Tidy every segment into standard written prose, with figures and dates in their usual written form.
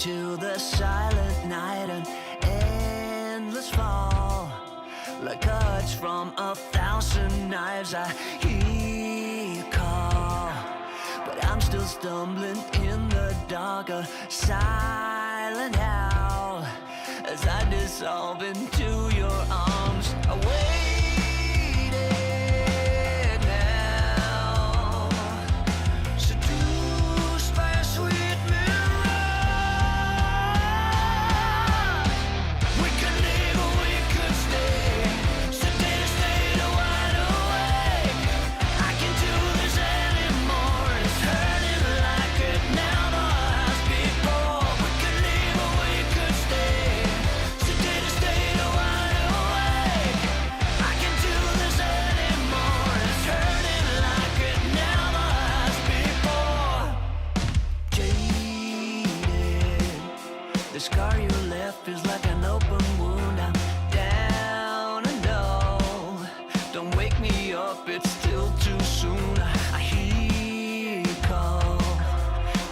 into the silent night, an endless fall, like cuts from 1,000 knives. I hear you call, but I'm still stumbling in the dark, a silent howl as I dissolve into your arms. I waited now, seduced by a sweet mirage. We could leave or we could stay, sedate or stay wide awake. I can't do this anymore, it's hurting like it never has before. We could leave or we could stay, sedate or stay wide awake. I can't do this anymore, it's hurting like it never has before. Jaded, the scar you left is like an open wound. I'm down and low, don't wake me up, it's still too soon. I hear you call,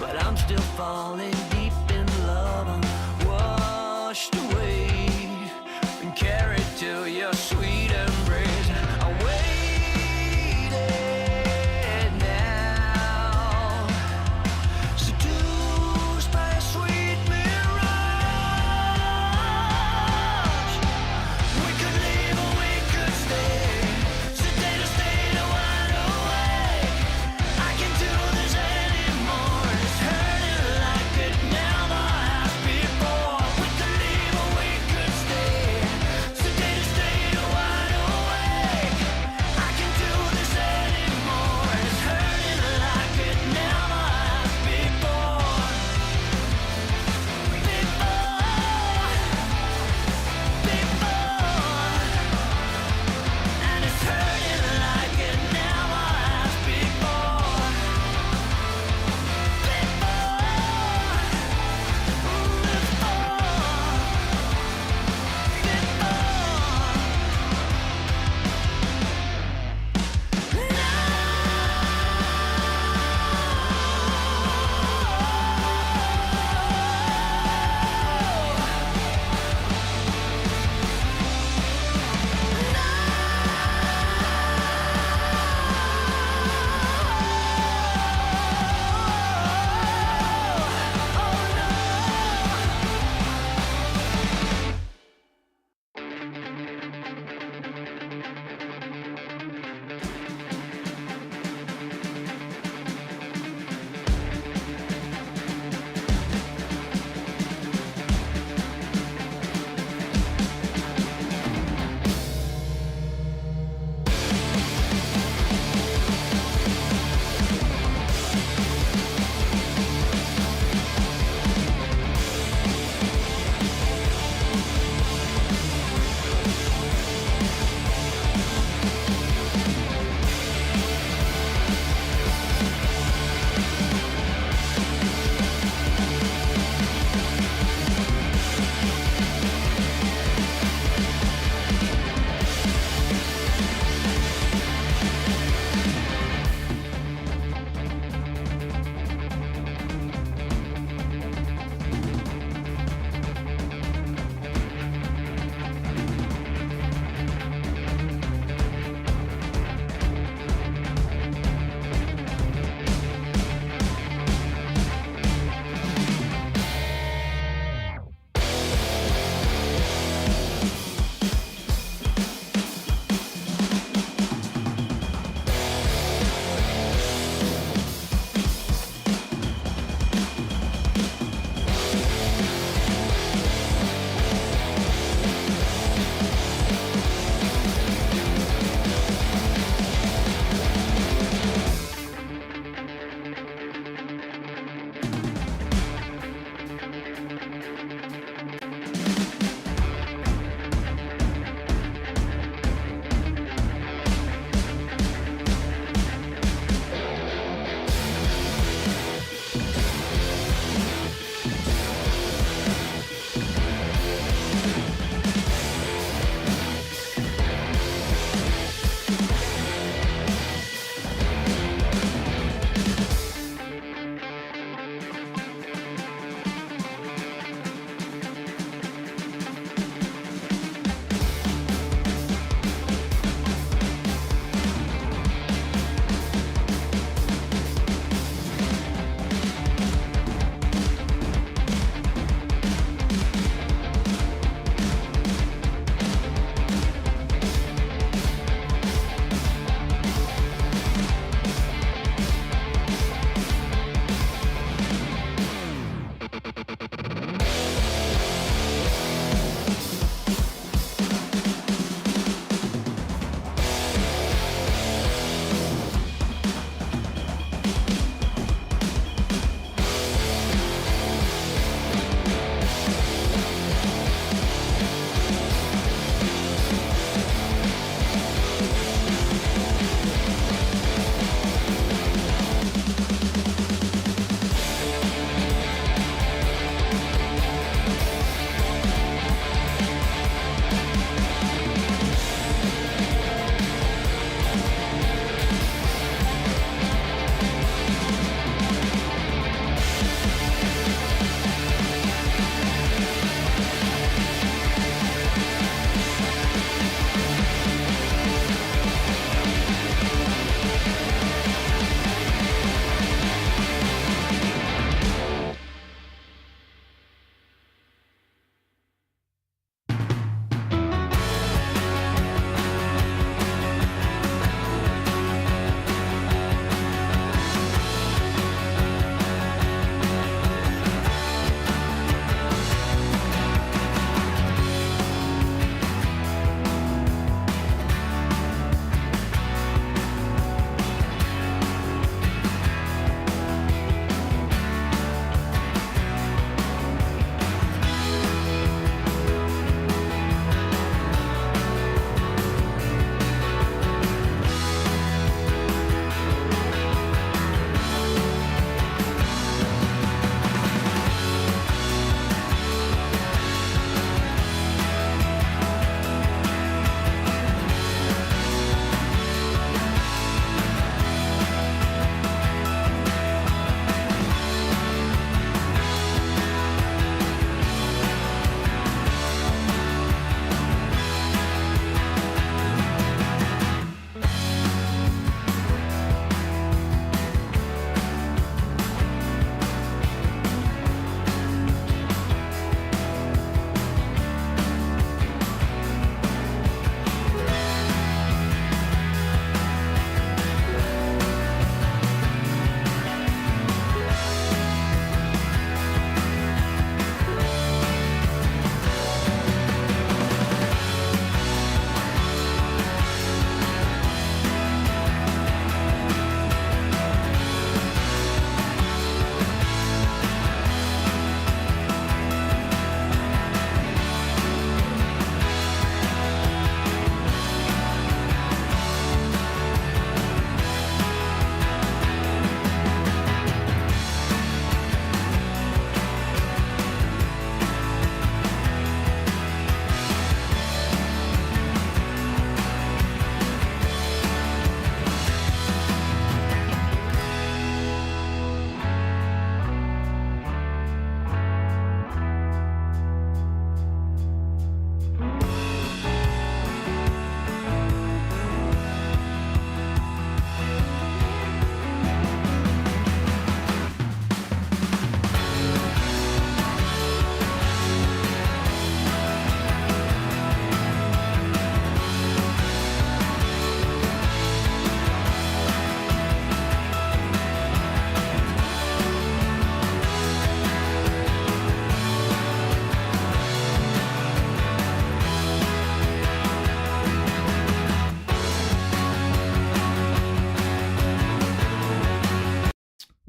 but I'm still falling deep in love. I'm washed away and carried to your sweet embrace. I waited now, seduced by a sweet mirage. We could leave or we could stay, sedate or stay wide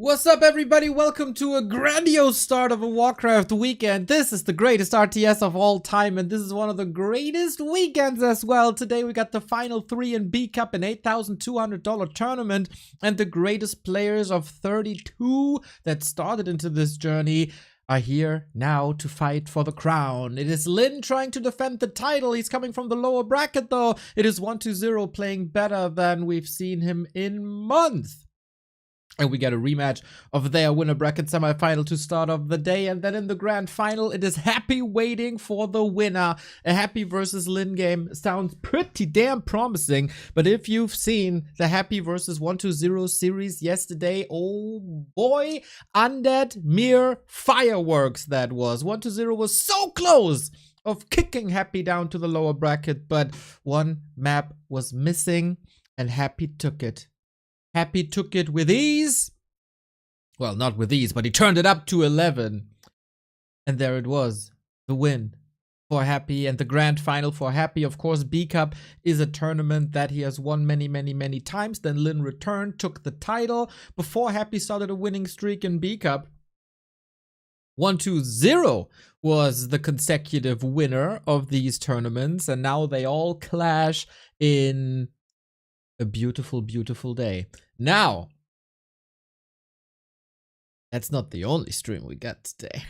What's up, everybody? Welcome to a grandiose start of a Warcraft weekend. This is the greatest RTS of all time, and this is one of the greatest weekends as well. Today we got the final 3 in B Cup, an $8,200 tournament, and the greatest players of 32 that started into this journey are here now to fight for the crown. It is Lynn trying to defend the title. He's coming from the lower bracket though. It is 1-0 playing better than we've seen him in months. And we get a rematch of their winner bracket semifinal to start off the day. And then in the grand final, it is Happy waiting for the winner. A Happy versus Lynn game sounds pretty damn promising. But if you've seen the Happy versus 1-0 series yesterday, oh boy, undead mere fireworks that was. 1-0 was so close of kicking Happy down to the lower bracket. But one map was missing and Happy took it. Happy took it with ease. Well, not with ease, but he turned it up to 11. And there it was, the win for Happy and the grand final for Happy. Of course, B Cup is a tournament that he has won many times. Then Lynn returned, took the title. Before Happy started a winning streak in B Cup, 1-0 was the consecutive winner of these tournaments. And now they all clash in a beautiful, beautiful day. Now, that's not the only stream we got today.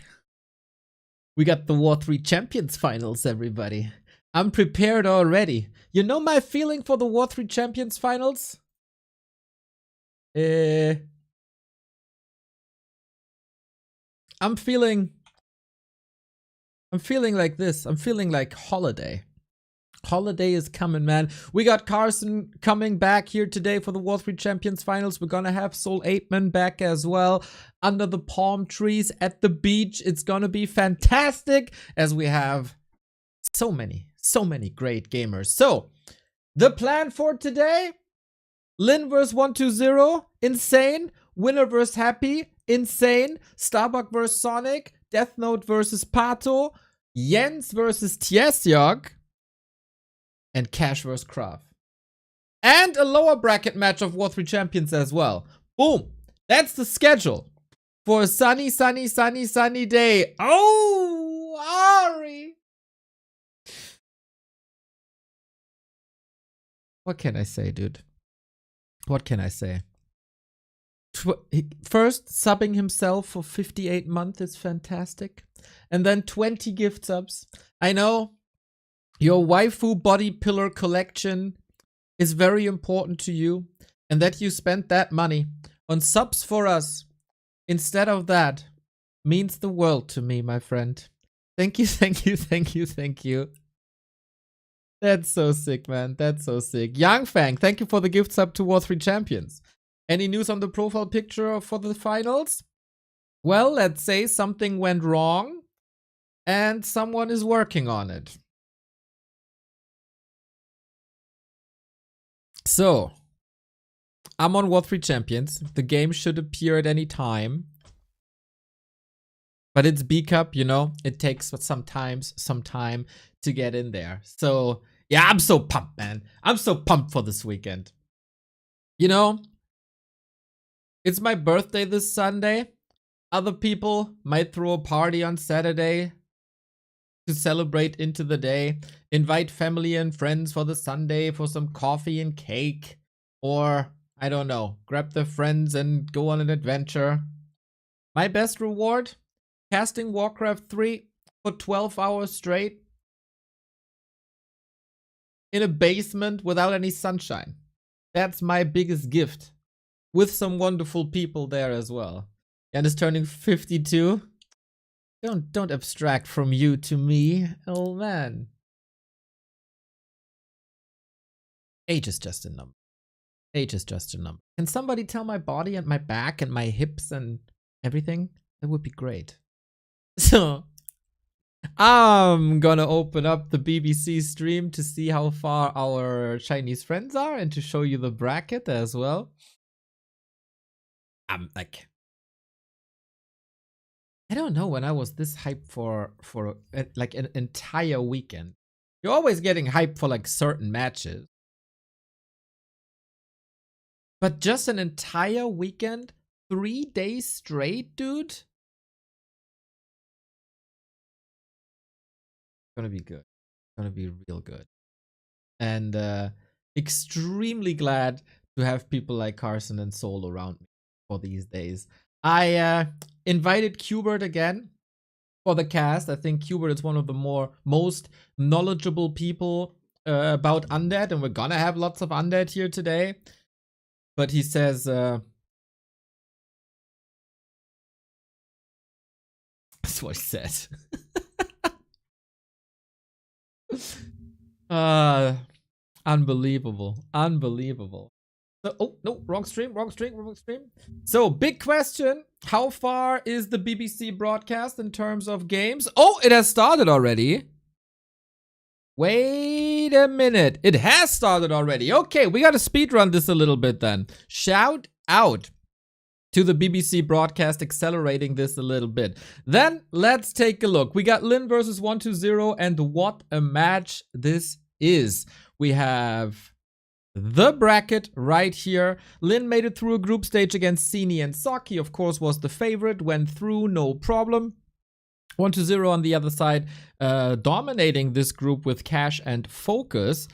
We got the W3Champions finals, everybody. I'm prepared already. You know my feeling for the W3Champions finals? I'm feeling like this. I'm feeling like holiday. Holiday is coming, man. We got Carson coming back here today for the W3Champions finals. We're gonna have Soul 8man back as well under the palm trees at the beach. It's gonna be fantastic as we have so many great gamers. So, the plan for today, Lynn vs 1-0, insane. Winner vs Happy, insane. Starbuck vs Sonic. Death Note vs Pato. Jens vs Tsog. And Cash vs Kraft. And a lower bracket match of W3Champions as well. Boom. That's the schedule for a sunny day. Oh, Ari. What can I say, dude? What can I say? First, subbing himself for 58 months is fantastic. And then 20 gift subs. I know. Your waifu body pillar collection is very important to you, and that you spent that money on subs for us instead of that means the world to me, my friend. Thank you. That's so sick, man. That's so sick. Yang Fang, thank you for the gift sub to W3Champions. Any news on the profile picture for the finals? Well, let's say something went wrong and someone is working on it. So, I'm on W3Champions. The game should appear at any time. But it's B Cup, you know? It takes some time to get in there. So, yeah, I'm so pumped, man. I'm so pumped for this weekend. You know, it's my birthday this Sunday. Other people might throw a party on Saturday to celebrate into the day, invite family and friends for the Sunday for some coffee and cake, or I don't know, grab their friends and go on an adventure. My best reward? Casting Warcraft 3 for 12 hours straight in a basement without any sunshine. That's my biggest gift, with some wonderful people there as well. And is turning 52. Don't abstract from you to me, old man. Age is just a number. Age is just a number. Can somebody tell my body and my back and my hips and everything? That would be great. So, I'm gonna open up the BBC stream to see how far our Chinese friends are and to show you the bracket as well. I'm like, I don't know when I was this hyped for like an entire weekend. You're always getting hyped for like certain matches. But just an entire weekend 3 days straight, dude. Gonna be good. Gonna be real good. And extremely glad to have people like Carson and Soul around me for these days. I invited Qbert again for the cast. I think Qbert is one of the most knowledgeable people about Undead, and we're gonna have lots of Undead here today. But he says that's what he said. Unbelievable. Unbelievable. So, oh, no, wrong stream. So, big question. How far is the BBC broadcast in terms of games? Oh, it has started already. Wait a minute. It has started already. Okay, we got to speedrun this a little bit then. Shout out to the BBC broadcast accelerating this a little bit. Then let's take a look. We got Lynn versus 120, and what a match this is. We have the bracket right here. Lynn made it through a group stage against Sini and Tsog. He, of course, was the favorite, went through, no problem. 120 on the other side, dominating this group with cash and focus.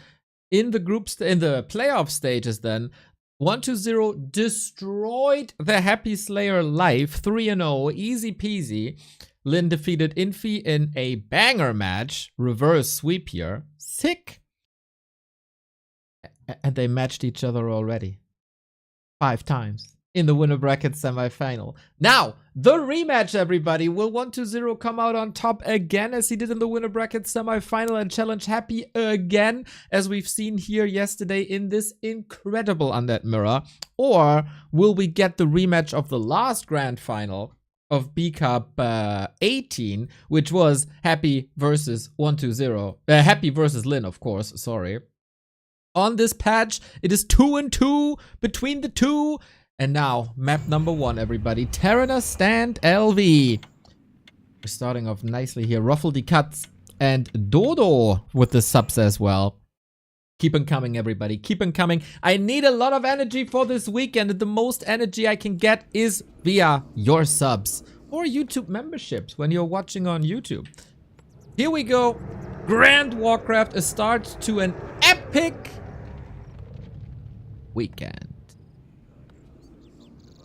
In the in the playoff stages then, 120 destroyed the Happy Slayer live, 3-0, easy peasy. Lynn defeated Infi in a banger match, reverse sweep here, sick. And they matched each other already 5 times in the winner bracket semifinal. Now, the rematch, everybody. Will 120 come out on top again as he did in the winner bracket semifinal and challenge Happy again, as we've seen here yesterday in this incredible Undead Mirror? Or will we get the rematch of the last grand final of B Cup 18, which was Happy versus 120? Happy versus Lynn, of course, sorry. On this patch, it is 2-2 between the two. And now, map number 1, everybody. Terraner Stand LV. We're starting off nicely here. Ruffledy Cuts and Dodo with the subs as well. Keep on coming, everybody. Keep on coming. I need a lot of energy for this weekend, and the most energy I can get is via your subs or YouTube memberships when you're watching on YouTube. Here we go. Grand Warcraft, a start to an epic weekend.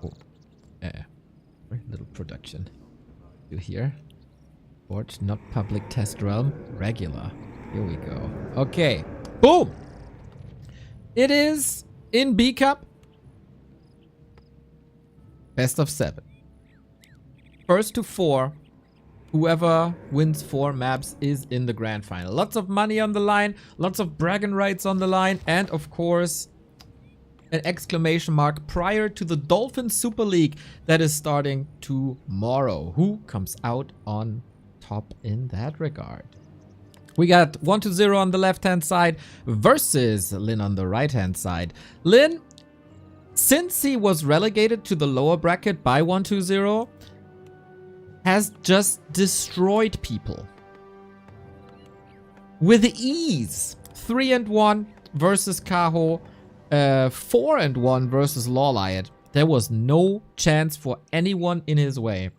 Oh, little production. You hear? Forge, not public test realm, regular. Here we go. Okay, boom! It is in B Cup. Best of 7. First to 4. Whoever wins 4 maps is in the grand final. Lots of money on the line, lots of bragging rights on the line, and of course, an exclamation mark prior to the Dolphin Super League that is starting tomorrow. Who comes out on top in that regard? We got 120 on the left-hand side versus Lynn on the right-hand side. Lynn, since he was relegated to the lower bracket by 120, has just destroyed people with ease. 3-1 versus Kaho, 4-1 versus Lawliot. There was no chance for anyone in his way.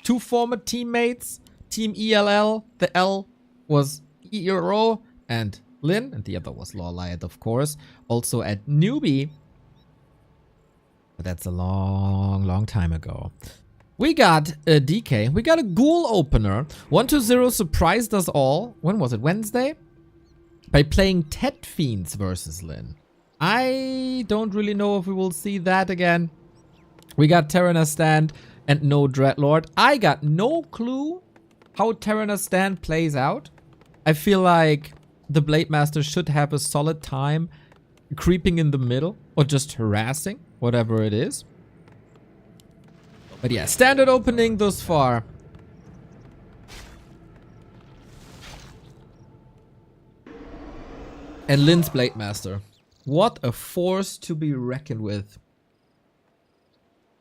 2 former teammates, Team ELL. The L was eer0 and Lynn, and the other was Lawliot, of course. Also at newbie. But that's a long time ago. We got a DK. We got a ghoul opener. 120 surprised us all. When was it? Wednesday? By playing Tet Fiends versus Lynn. I don't really know if we will see that again. We got Terraner Stand and no Dreadlord. I got no clue how Terraner Stand plays out. I feel like the Blade Master should have a solid time creeping in the middle or just harassing, whatever it is. But yeah, standard opening thus far. And Lynn's Blade Master. What a force to be reckoned with.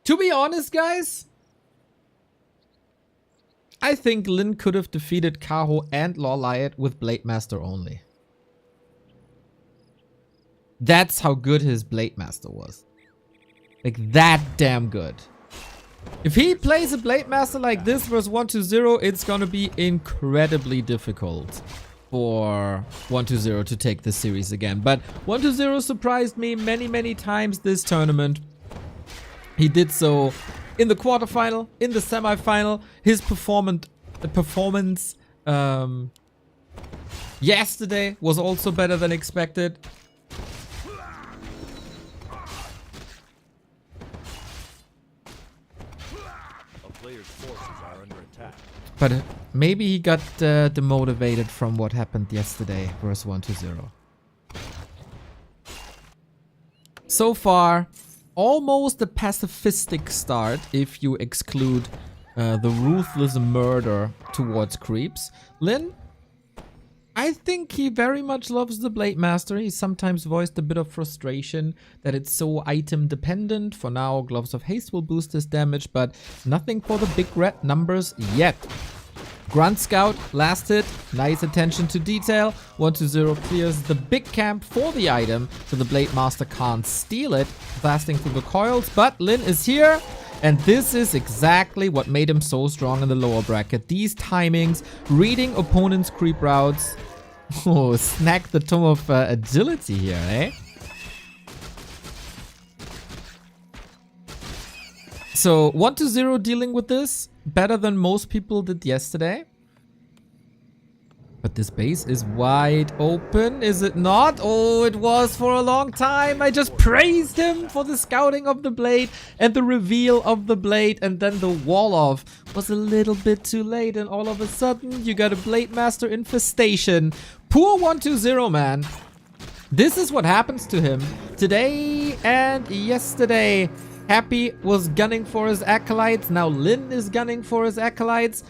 To be honest, guys, I think Lynn could have defeated Kaho and Lawliot with Blade Master only. That's how good his Blade Master was. Like, that damn good. If he plays a Blade Master like this versus 120, it's gonna be incredibly difficult for 120 to take this series again. But 120 surprised me many, many times this tournament. He did so in the quarterfinal, in the semifinal. His performance yesterday was also better than expected. But maybe he got demotivated from what happened yesterday versus 120. So far, almost a pacifistic start if you exclude the ruthless murder towards creeps. Lynn, I think he very much loves the Blade Master. He sometimes voiced a bit of frustration that it's so item dependent. For now, Gloves of Haste will boost his damage, but nothing for the big red numbers yet. Grunt Scout, last hit, nice attention to detail. 120 clears the big camp for the item, so the Blade Master can't steal it, blasting through the coils, but Lynn is here. And this is exactly what made him so strong in the lower bracket. These timings, reading opponents' creep routes. Oh, snack the Tome of Agility here, eh? So 120 dealing with this better than most people did yesterday. But this base is wide open, is it not? Oh, it was for a long time. I just praised him for the scouting of the blade and the reveal of the blade, and then the wall off was a little bit too late, and all of a sudden you got a Blade Master infestation. Poor 120, man. This is what happens to him today and yesterday. Happy was gunning for his acolytes. Now Lynn is gunning for his acolytes.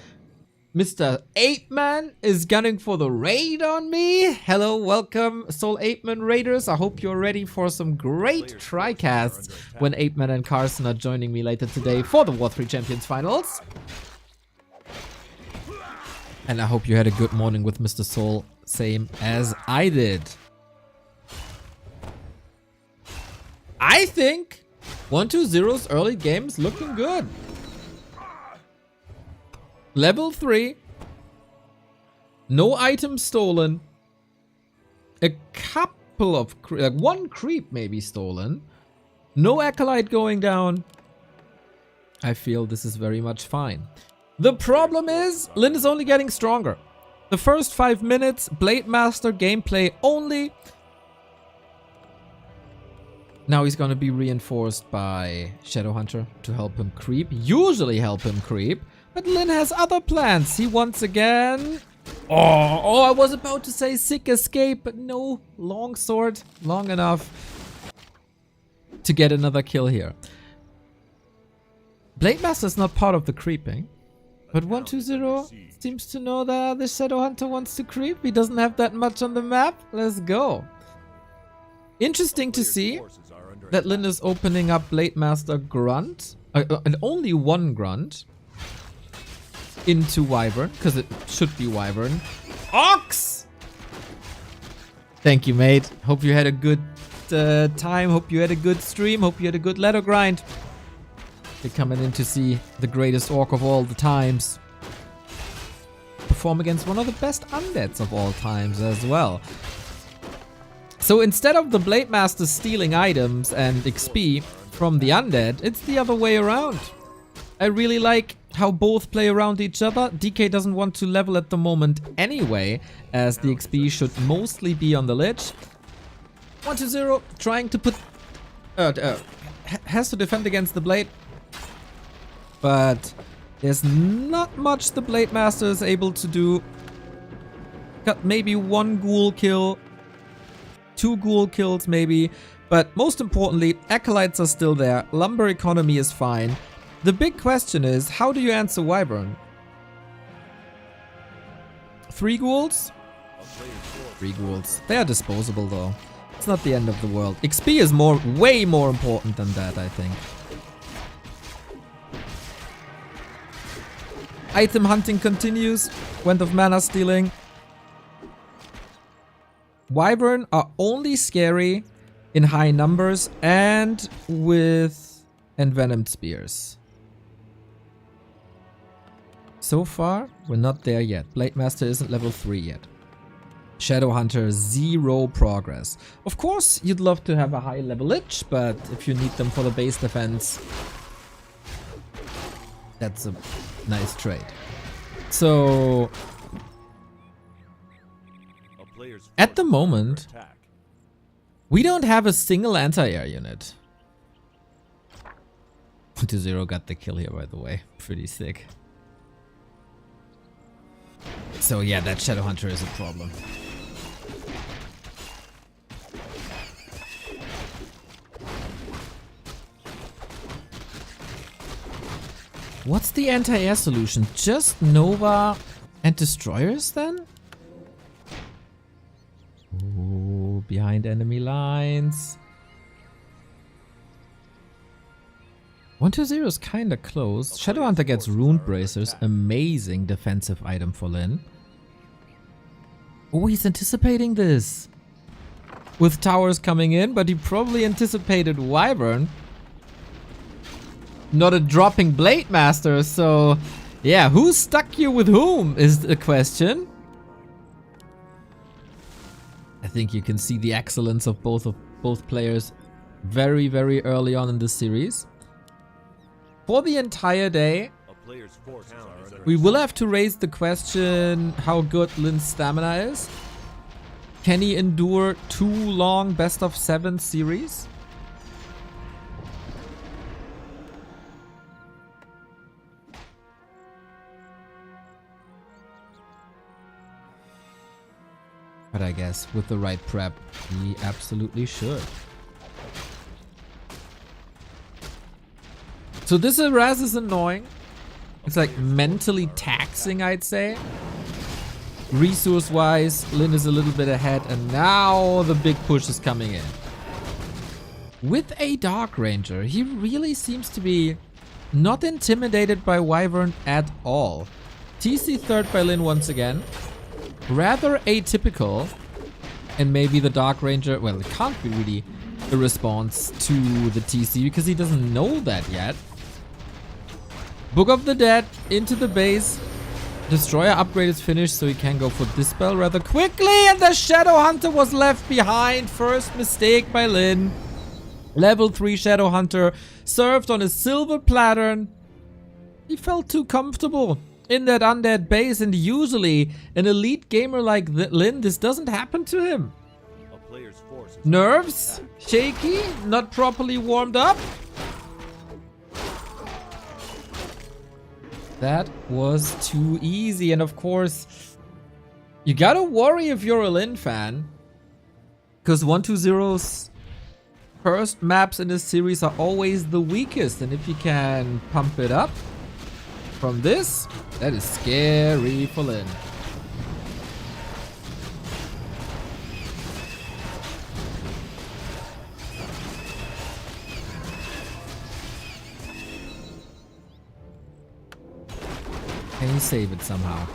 Mr. Apeman is gunning for the raid on me. Hello, welcome, Soul Apeman Raiders. I hope you're ready for some great tricasts when Apeman and Carson are joining me later today for the War3Champions finals. And I hope you had a good morning with Mr. Soul, same as I did. I think 120's early game's looking good. Level 3. No items stolen. A couple of... like one creep maybe stolen. No acolyte going down. I feel this is very much fine. The problem is, Lynn is only getting stronger. The first 5 minutes, Blade Master gameplay only. Now he's gonna be reinforced by Shadowhunter to help him creep. Usually help him creep. But Lynn has other plans. He once again... Oh, I was about to say sick escape, but no. Longsword, long enough to get another kill here. Blade Master is not part of the creeping. But 120 seems to know that the Shadowhunter wants to creep. He doesn't have that much on the map. Let's go. Interesting to see that Lynn is opening up Blade Master Grunt. And only one Grunt. Into Wyvern, because it should be Wyvern. Ox! Thank you, mate. Hope you had a good time. Hope you had a good stream. Hope you had a good ladder grind. You're coming in to see the greatest orc of all the times perform against one of the best undeads of all times as well. So instead of the Blade Master stealing items and XP from the undead, it's the other way around. I really like how both play around each other. DK doesn't want to level at the moment anyway, as the XP should mostly be on the ledge. 120 trying to put... has to defend against the blade. But there's not much the Blade Master is able to do. Got maybe one ghoul kill. 2 ghoul kills maybe. But most importantly, acolytes are still there. Lumber economy is fine. The big question is, how do you answer Wyvern? 3 ghouls? 3 ghouls. They are disposable though. It's not the end of the world. XP is way more important than that, I think. Item hunting continues. Went of mana stealing. Wyvern are only scary in high numbers and with and Venomed Spears. So far, we're not there yet. Blade Master isn't level 3 yet. Shadowhunter, 0 progress. Of course, you'd love to have a high level Lich, but if you need them for the base defense, that's a nice trade. So, at the moment, we don't have a single anti-air unit. 1-0 got the kill here, by the way. Pretty sick. So yeah, that Shadowhunter is a problem. What's the anti-air solution? Just Nova and Destroyers then? Ooh, behind enemy lines. 1-0 is kinda close. Shadowhunter gets Rune Bracers. Amazing defensive item for Lynn. Oh, he's anticipating this. With towers coming in, but he probably anticipated Wyvern. Not a dropping Blade Master, so... Yeah, who stuck you with whom is the question. I think you can see the excellence of both players very, very early on in this series. For the entire day, we will have to raise the question how good Lynn's stamina is. Can he endure 2 long best of 7 series? But I guess with the right prep, he absolutely should. So this Raz is annoying. It's like mentally taxing, I'd say. Resource-wise, Lynn is a little bit ahead, and now the big push is coming in. With a Dark Ranger, he really seems to be not intimidated by Wyvern at all. TC third by Lynn once again. Rather atypical. And maybe the Dark Ranger, well, it can't be really a response to the TC because he doesn't know that yet. Book of the Dead into the base. Destroyer upgrade is finished, so he can go for Dispel rather quickly. And the Shadowhunter was left behind. First mistake by Lynn. Level 3 Shadowhunter served on a silver platter. He felt too comfortable in that undead base, and usually an elite gamer like Lynn, this doesn't happen to him. Nerves? Shaky? Not properly warmed up? That was too easy, and of course, you gotta worry if you're a Lynn fan, because 1-2-0's first maps in this series are always the weakest, and if you can pump it up from this, that is scary for Lynn. Can you save it somehow?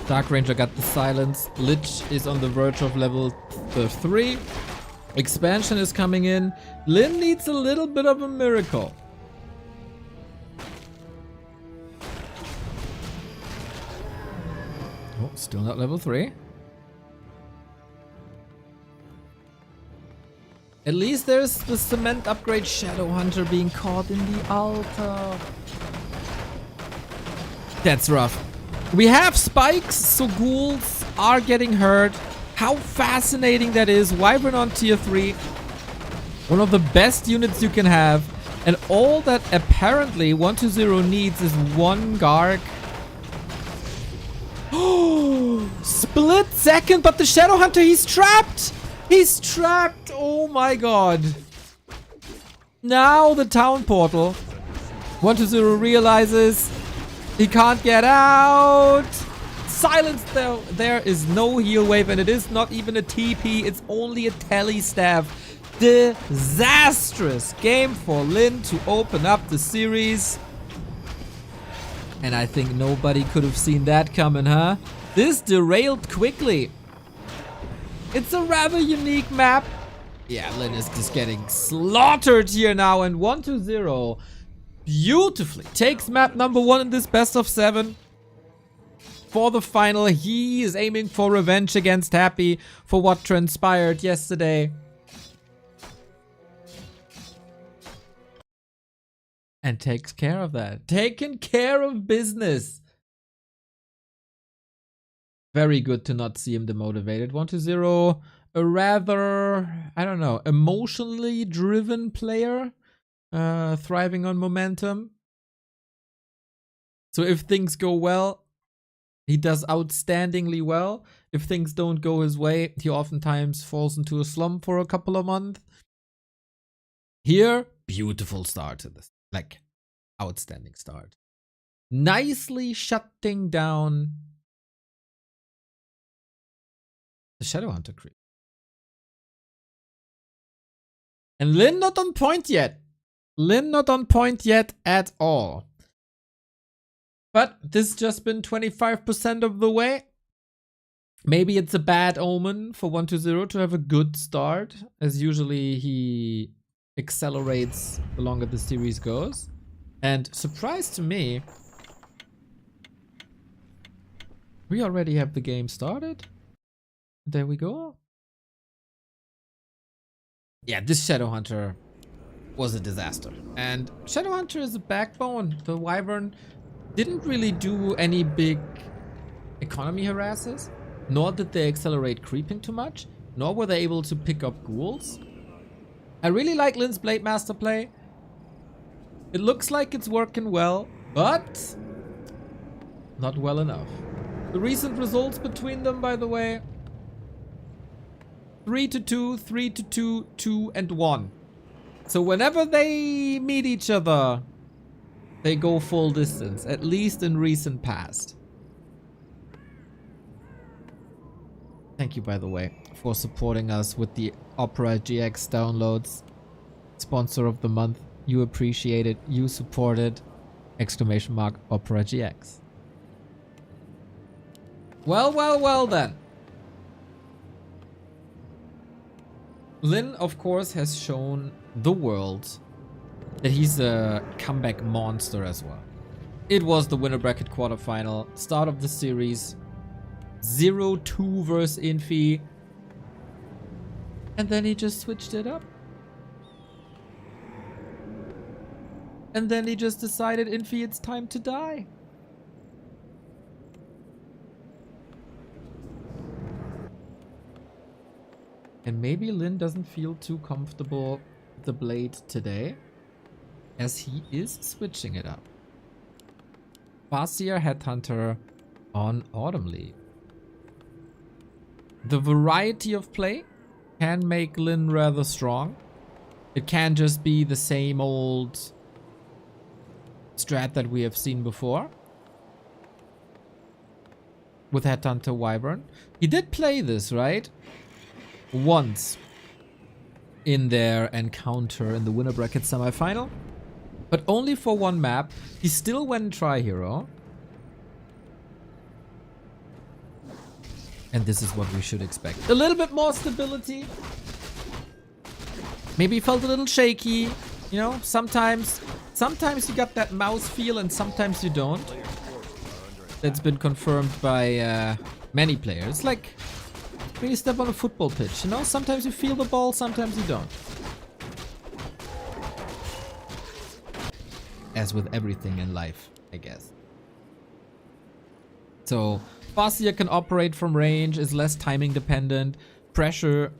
Dark Ranger got the silence. Lich is on the verge of level 3. Expansion is coming in. Lynn needs a little bit of a miracle. Oh, still not level 3. At least there's the cement upgrade Shadowhunter being caught in the altar. That's rough. We have spikes, so ghouls are getting hurt. How fascinating that is. Wyvern on tier 3. One of the best units you can have. And all that apparently 1-2-0 needs is 1 Garg. Oh, split second, but the Shadowhunter, he's trapped. He's trapped. Oh my god. Now the town portal. 1-2-0 realizes he can't get out. Silence though. There is no heal wave, and it is not even a TP. It's only a tele staff. Disastrous game for Lynn to open up the series. And I think nobody could have seen that coming, huh? This derailed quickly. It's a rather unique map. Yeah, Lynn is just getting slaughtered here now, and 1-0 beautifully takes map number 1 in this best of 7. For the final, he is aiming for revenge against Happy for what transpired yesterday. And takes care of that. Taking care of business. Very good to not see him demotivated. 1-0. A rather, I don't know, emotionally driven player. Thriving on momentum. So if things go well, he does outstandingly well. If things don't go his way, he oftentimes falls into a slump for a couple of months. Here, beautiful start to this. Like, outstanding start. Nicely shutting down the Shadowhunter creep. And Lynn not on point yet. Lynn not on point yet at all. But this just been 25% of the way. Maybe it's a bad omen for 1-0 to have a good start, as usually he accelerates the longer the series goes. And surprise to me, we already have the game started. There we go. Yeah, this Shadowhunter was a disaster. And Shadowhunter is a backbone. The Wyvern didn't really do any big economy harasses, nor did they accelerate creeping too much, nor were they able to pick up ghouls. I really like Lynn's Blade Master play. It looks like it's working well, but not well enough. The recent results between them, by the way, 3-2, 3-2, 2 and 1. So whenever they meet each other, they go full distance, at least in recent past. Thank you, by the way, for supporting us with the Opera GX downloads. Sponsor of the month. You appreciate it. You support it. Exclamation mark Opera GX. Well, well, well then. Lynn, of course, has shown the world that he's a comeback monster as well. It was the winner bracket quarterfinal, start of the series, 0-2 versus Infi, and then he just switched it up. And then he just decided, Infi, it's time to die. And maybe Lynn doesn't feel too comfortable with the blade today, as he is switching it up. Farseer Headhunter on Autumn Leaf. The variety of play can make Lynn rather strong. It can just be the same old strat that we have seen before with Headhunter Wyvern. He did play this, right? Once in their encounter in the winner bracket semifinal, but only for one map. He still went Tri-Hero. And this is what we should expect. A little bit more stability. Maybe he felt a little shaky. You know, sometimes you got that mouse feel and sometimes you don't. That's been confirmed by many players. Like when you step on a football pitch, you know, sometimes you feel the ball, sometimes you don't. As with everything in life, I guess. So, Farseer can operate from range, is less timing dependent. Pressure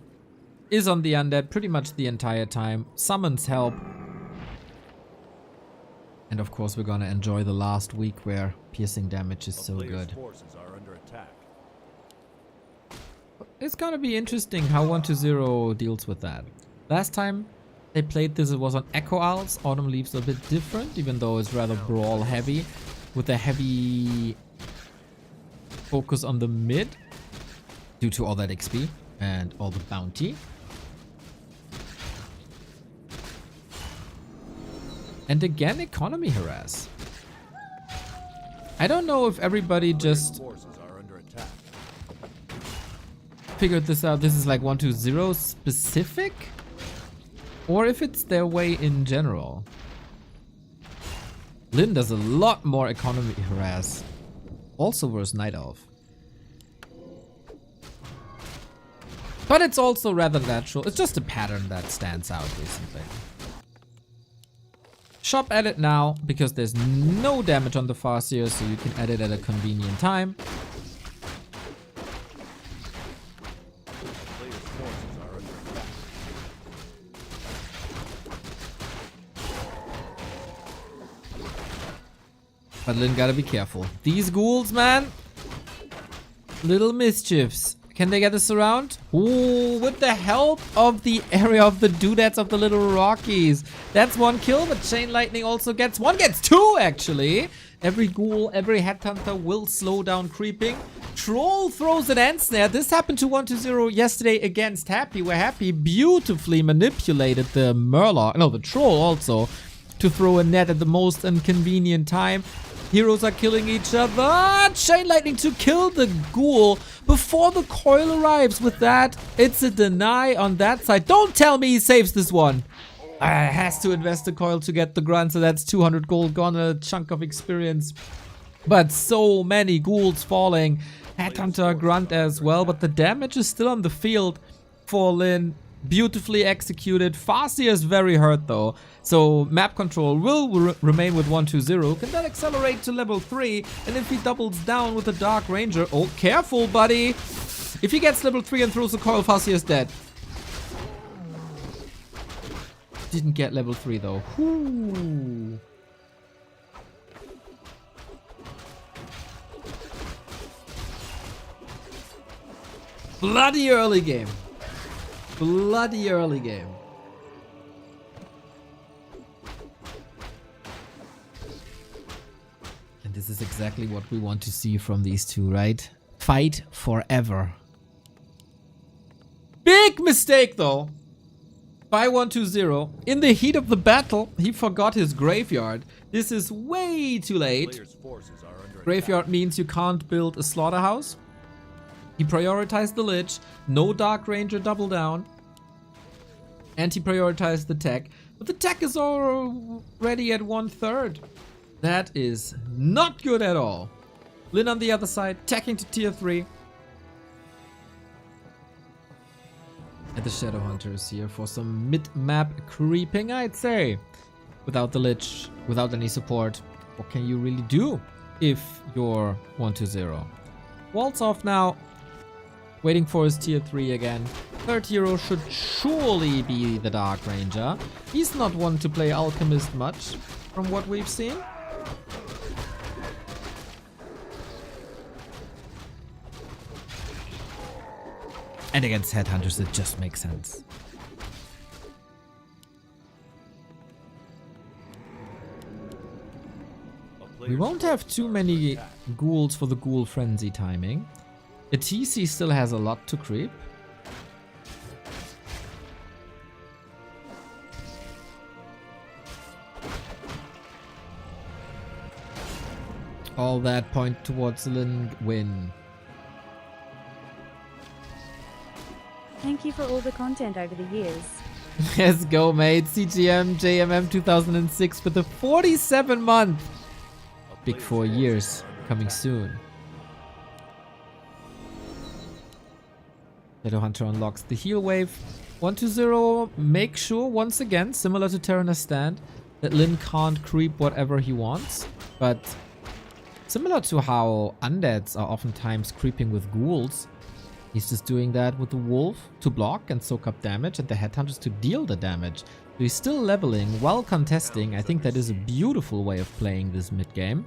is on the undead pretty much the entire time. Summons help. And of course we're gonna enjoy the last week where piercing damage is so good. It's gonna be interesting how 1-0 deals with that. Last time they played this, it was on Echo Owls. Autumn Leaf's a bit different, even though it's rather brawl heavy, with a heavy focus on the mid due to all that XP and all the bounty. And again, economy harass. I don't know if everybody just figured this out. This is like 120 specific? Or if it's their way in general. Lynn does a lot more economy harass. Also versus Night Elf. But it's also rather natural. It's just a pattern that stands out recently. Shop edit now, because there's no damage on the Farseer, so you can edit at a convenient time. But Lynn gotta be careful. These ghouls, man. Little mischiefs. Can they get this around? Ooh, with the help of the area of the dudettes of the little Rockies. That's one kill, but Chain Lightning also gets one. Gets two, actually. Every ghoul, every headhunter will slow down creeping. Troll throws an end snare. This happened to 120 yesterday against Happy, where Happy beautifully manipulated the Murloc, no, the Troll also, to throw a net at the most inconvenient time. Heroes are killing each other. Chain Lightning to kill the ghoul before the coil arrives. With that, it's a deny on that side. Don't tell me he saves this one. Has to invest the coil to get the grunt, so that's 200 gold gone, a chunk of experience. But so many ghouls falling. Headhunter grunt as well, but the damage is still on the field for Lynn. Beautifully executed. Farseer is very hurt though. So map control will remain with 120. Can then accelerate to level 3. And if he doubles down with the Dark Ranger. Oh, careful, buddy. If he gets level 3 and throws the coil, Farseer is dead. Didn't get level 3 though. Whoo. Bloody early game. Bloody early game. And this is exactly what we want to see from these two, right? Fight forever. Big mistake though by 120. In the heat of the battle, he forgot his graveyard. This is way too late. Graveyard means you can't build a slaughterhouse. He prioritized the Lich, no Dark Ranger double down, and he prioritized the tech. But the tech is already at 1/3. That is not good at all. Lynn on the other side, teching to tier 3. And the Shadow Hunter is here for some mid-map creeping, I'd say. Without the Lich, without any support, what can you really do if you're 120? Waltz off now. Waiting for his tier 3 again. Third hero should surely be the Dark Ranger. He's not one to play Alchemist much, from what we've seen. And against Headhunters, it just makes sense. We won't have too many ghouls for the Ghoul Frenzy timing. A TC still has a lot to creep. All that point towards Lynn win. Thank you for all the content over the years. Let's go, mate. CGM JMM 2006 with the 47 month. Big 4 years coming soon. Shadowhunter unlocks the heal wave. 120, make sure once again, similar to Terraner's stand, that Lynn can't creep whatever he wants. But similar to how undeads are oftentimes creeping with ghouls, he's just doing that with the wolf to block and soak up damage and the headhunters to deal the damage. So he's still leveling while contesting. I think that is a beautiful way of playing this mid game.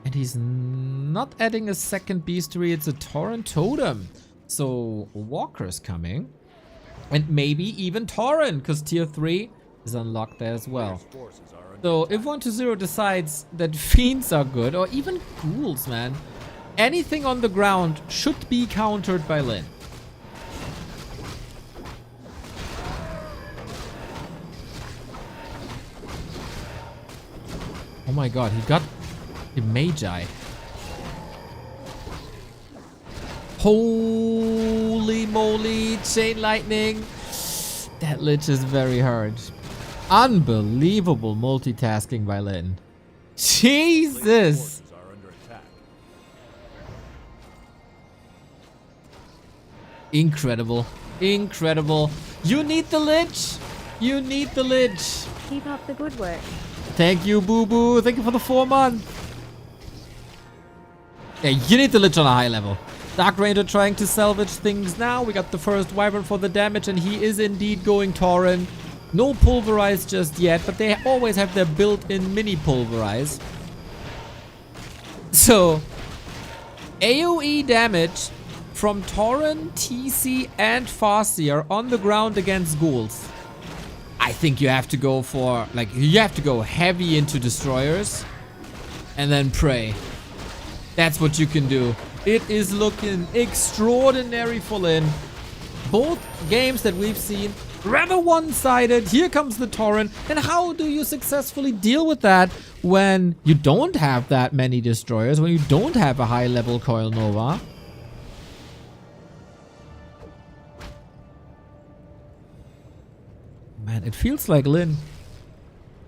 And he's not adding a second beastery, it's a Torrent Totem. So Walker's coming. And maybe even Torrent, because tier 3 is unlocked there as well. So if 120 decides that Fiends are good, or even Ghouls, man, anything on the ground should be countered by Lynn. Oh my god, he got the Magi. Holy moly, chain lightning. That Lich is very hard. Unbelievable multitasking by Lynn. Jesus. Incredible. Incredible. You need the Lich. You need the Lich. Keep up the good work. Thank you, Boo Boo. Thank you for the 4 months. Yeah, you need the Lich on a high level. Dark Ranger trying to salvage things now. We got the first Wyvern for the damage, and he is indeed going Tauren. No Pulverize just yet, but they always have their built-in mini Pulverize. So, AoE damage from Tauren, TC, and Farseer on the ground against ghouls. I think you have to go for, like, you have to go heavy into Destroyers and then pray. That's what you can do. It is looking extraordinary for Lynn. Both games that we've seen, rather one-sided. Here comes the Tauren. And how do you successfully deal with that when you don't have that many Destroyers, when you don't have a high-level Coil Nova? Man, it feels like Lynn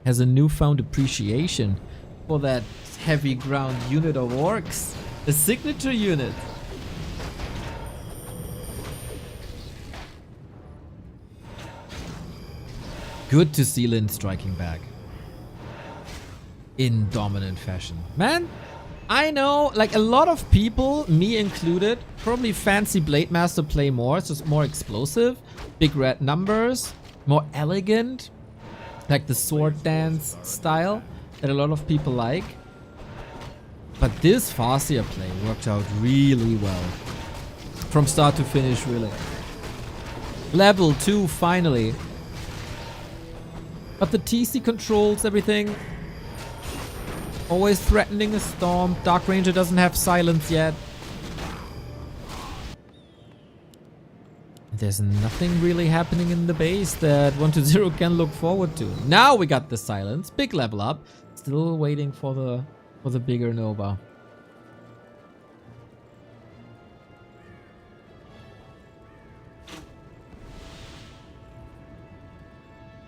has a newfound appreciation for that heavy ground unit of orcs. A signature unit. Good to see Lynn striking back. In dominant fashion. Man, I know, like a lot of people, me included, probably fancy Blade Master play more. It's just more explosive. Big red numbers. More elegant. Like the sword dance style that a lot of people like. But this Farseer play worked out really well. From start to finish, really. Level 2, finally. But the TC controls everything. Always threatening a storm. Dark Ranger doesn't have silence yet. There's nothing really happening in the base that 1-0 can look forward to. Now we got the silence. Big level up. Still waiting for the bigger Nova.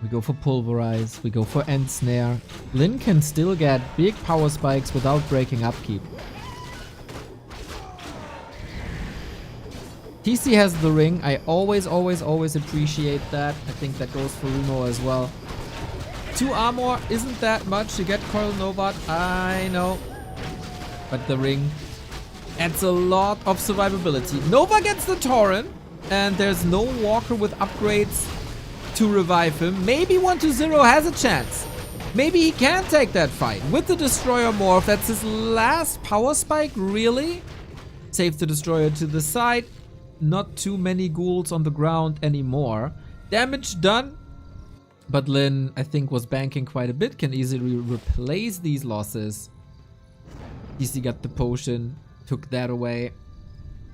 We go for Pulverize. We go for End Snare. Lynn can still get big power spikes without breaking upkeep. TC has the ring. I always appreciate that. I think that goes for Remo as well. 2 armor isn't that much. You get Coil Nova. I know. But the ring adds a lot of survivability. Nova gets the Tauren. And there's no Walker with upgrades to revive him. Maybe 1-0 has a chance. Maybe he can take that fight. With the Destroyer Morph, that's his last power spike, really? Save the Destroyer to the side. Not too many ghouls on the ground anymore. Damage done. But Lynn, I think, was banking quite a bit. Can easily replace these losses. DC got the potion. Took that away.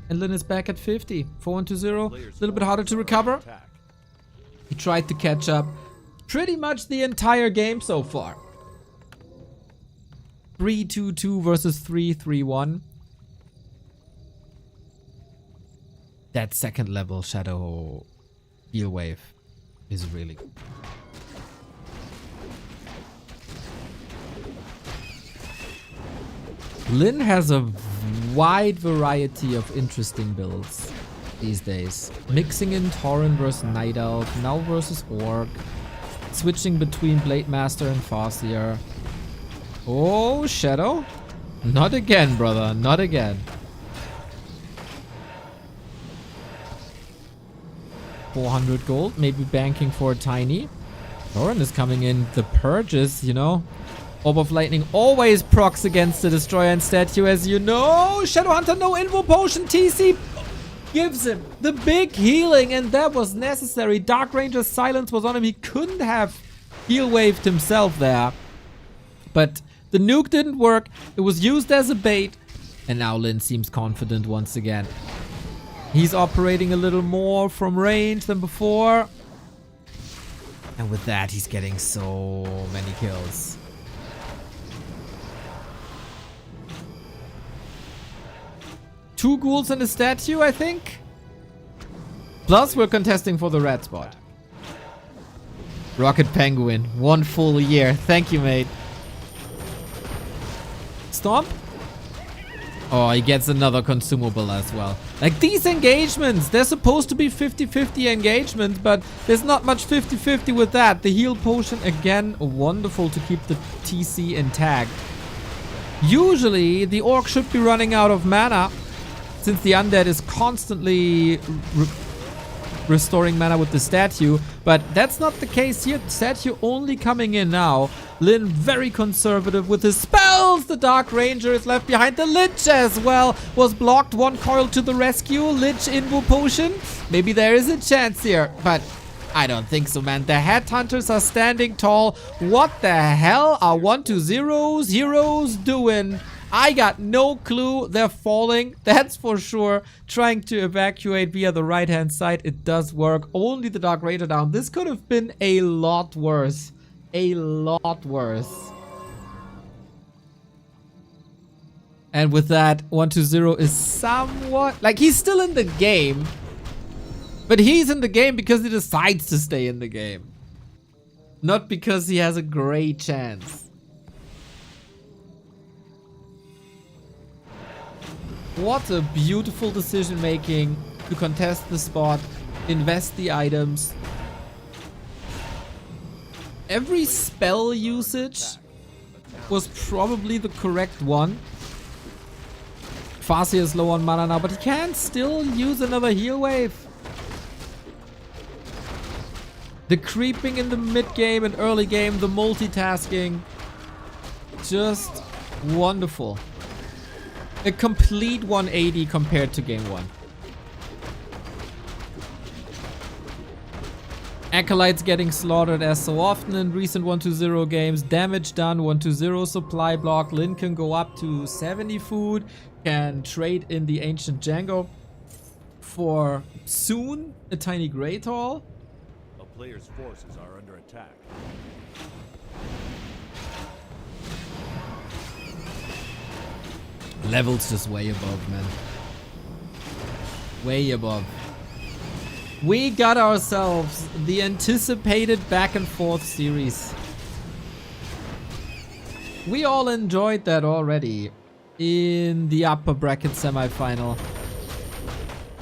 And Lynn is back at 50. 4-1-0. A little bit harder to recover. He tried to catch up pretty much the entire game so far. 3-2-2 versus 3-3-1. That second level Shadow Heal Wave is really good. Lynn has a wide variety of interesting builds these days. Mixing in Tauren versus Night Elf, now versus Orc. Switching between Blade Master and Farseer. Oh, Shadow? Not again, brother. Not again. 400 gold, maybe banking for a tiny. Tauren is coming in. The purges, you know. Orb of Lightning always procs against the Destroyer and Statue, as you know. Shadowhunter, no Invo Potion. TC gives him the big healing, and that was necessary. Dark Ranger's silence was on him. He couldn't have heal waved himself there. But the nuke didn't work. It was used as a bait. And now Lynn seems confident once again. He's operating a little more from range than before. And with that, he's getting so many kills. 2 ghouls and a statue, I think. Plus, we're contesting for the red spot. Rocket Penguin, 1 full year. Thank you, mate. Stomp. Oh, he gets another consumable as well. Like, these engagements, they're supposed to be 50-50 engagements, but there's not much 50-50 with that. The heal potion, again, wonderful to keep the TC intact. Usually, the orc should be running out of mana, since the undead is constantly restoring mana with the statue, but that's not the case here. The statue only coming in now. Lynn very conservative with his spells. The Dark Ranger is left behind. The Lich as well was blocked. 1 coil to the rescue. Lich invo potion. Maybe there is a chance here, but I don't think so, man. The Headhunters are standing tall. What the hell are 1-2-0's heroes doing? I got no clue. They're falling, that's for sure. Trying to evacuate via the right-hand side. It does work. Only the Dark Raider down. This could have been a lot worse. A lot worse. And with that, 1-2-0 is somewhat... like, he's still in the game. But he's in the game because he decides to stay in the game. Not because he has a great chance. What a beautiful decision making to contest the spot, invest the items. Every spell usage was probably the correct one. Farsi is low on mana now, but he can still use another heal wave. The creeping in the mid game and early game, the multitasking, just wonderful. A complete 180 compared to game 1. Acolytes getting slaughtered as so often in recent 1-2-0 games. Damage done, 1-2-0 supply block. Lynn can go up to 70 food. Can trade in the Ancient Django for soon a tiny Great Hall. A player's forces are under attack. Levels just way above, man. Way above. We got ourselves the anticipated back and forth series. We all enjoyed that already in the upper bracket semifinal.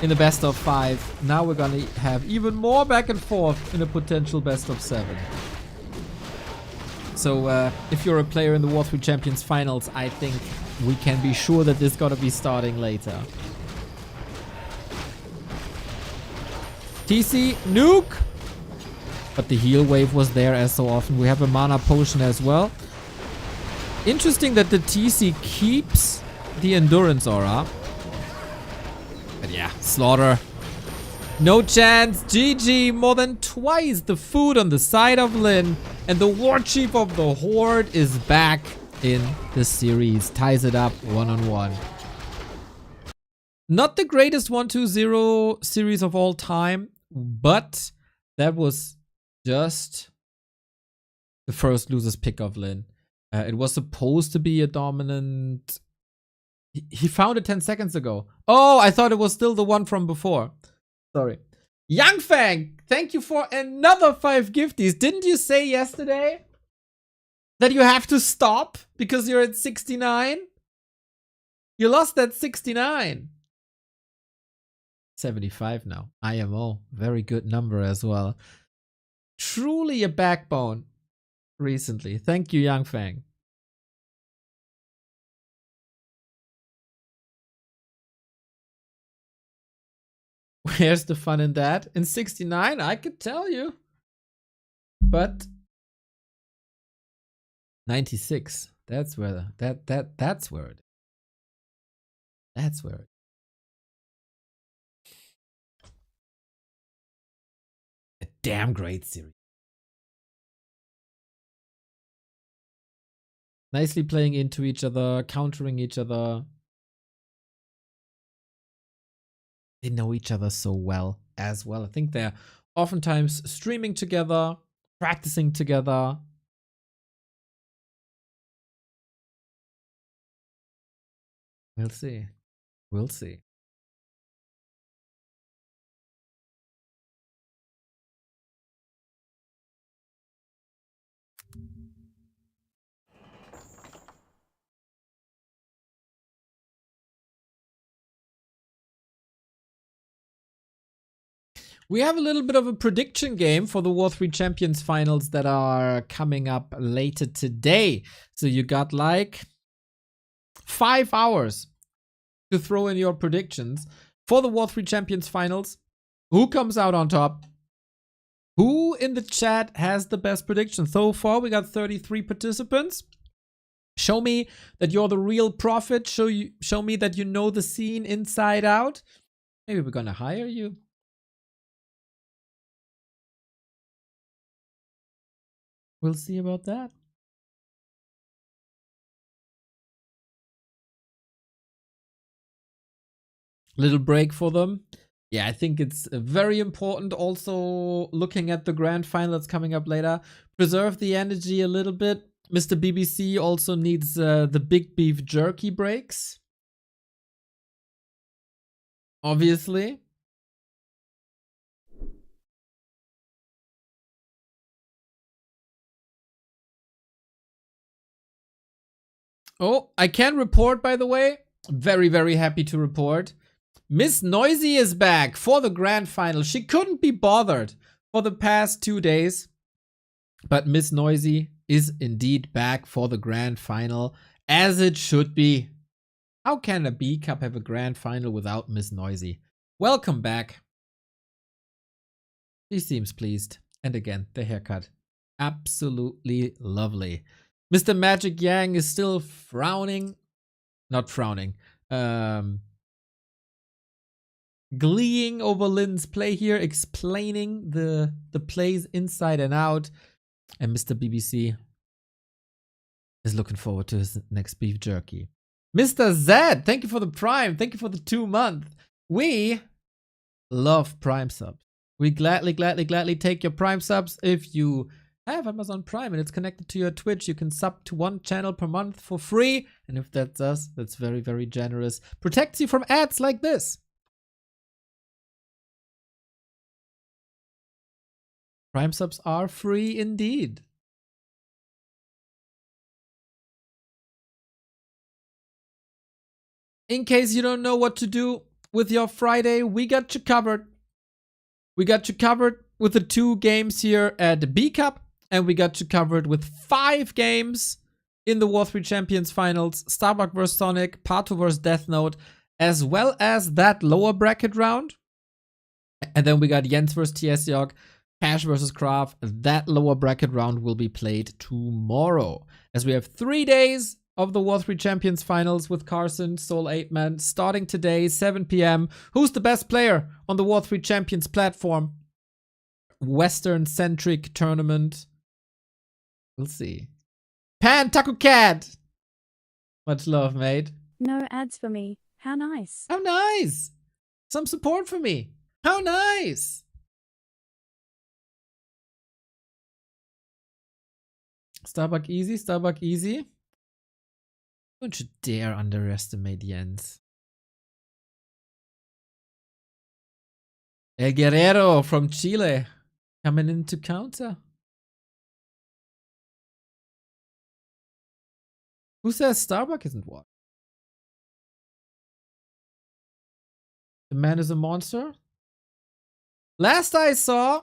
In the best of 5. Now we're gonna have even more back and forth in a potential best of 7. So if you're a player in the W3Champions finals, I think we can be sure that this gotta be starting later. TC, nuke! But the heal wave was there as so often. We have a mana potion as well. Interesting that the TC keeps the endurance aura. But yeah, slaughter. No chance. GG. More than twice the food on the side of Lynn. And the War Chief of the Horde is back in the series. Ties it up 1-on-1. Not the greatest 1-2-0 series of all time, but that was just the first loser's pick of Lynn. It was supposed to be a dominant... He found it 10 seconds ago. Oh, I thought it was still the one from before. Sorry. Young Fang, thank you for another 5 gifties. Didn't you say yesterday that you have to stop because you're at 69? You lost that 69. 75 now. IMO. Very good number as well. Truly a backbone recently. Thank you, Young Fang. Where's the fun in that? In 69, I could tell you. But 96. That's where that's where it is. That's where it is. A damn great series. Nicely playing into each other, countering each other. They know each other so well as well. I think they're oftentimes streaming together, practicing together. We'll see. We'll see. We have a little bit of a prediction game for the War3Champions finals that are coming up later today. So you got like 5 hours to throw in your predictions for the War3Champions finals. Who comes out on top? Who in the chat has the best prediction? So far, we got 33 participants. Show me that you're the real prophet. Show me that you know the scene inside out. Maybe we're gonna hire you. We'll see about that. Little break for them. Yeah, I think it's very important also looking at the grand final that's coming up later. Preserve the energy a little bit. Mr. BBC also needs the big beef jerky breaks. Obviously. Oh, I can report, by the way. Very, very happy to report. Miss Noisy is back for the grand final. She couldn't be bothered for the past 2 days. But Miss Noisy is indeed back for the grand final, as it should be. How can a B Cup have a grand final without Miss Noisy? Welcome back. She seems pleased. And again, the haircut. Absolutely lovely. Mr. Magic Yang is still frowning. Not frowning. Gleeing over Lynn's play here, explaining the plays inside and out. And Mr. BBC is looking forward to his next beef jerky. Mr. Z, thank you for the Prime. Thank you for the 2 month. We love Prime subs. We gladly take your Prime subs. If you have Amazon Prime and it's connected to your Twitch, you can sub to 1 channel per month for free. And if that's us, that's very, very generous. Protects you from ads like this. Prime subs are free indeed. In case you don't know what to do with your Friday, we got you covered. We got you covered with the 2 games here at the B Cup, and we got you covered with 5 games in the War3Champions finals. Starbuck vs Sonic, Pato vs Death Note, as well as that lower bracket round. And then we got Jens vs Tsog, Cash vs Craft. That lower bracket round will be played tomorrow, as we have 3 days of the War3Champions finals with Carson, Soul 8-Man, starting today, 7 p.m. Who's the best player on the War3Champions platform? Western-centric tournament. We'll see. Pan Taco Cat! Much love, mate. No ads for me. How nice. How nice! Some support for me. How nice! Starbuck easy, Starbuck easy. Don't you dare underestimate Jens. eer0 from Chile coming in to counter. Who says Starbuck isn't what? The man is a monster? Last I saw,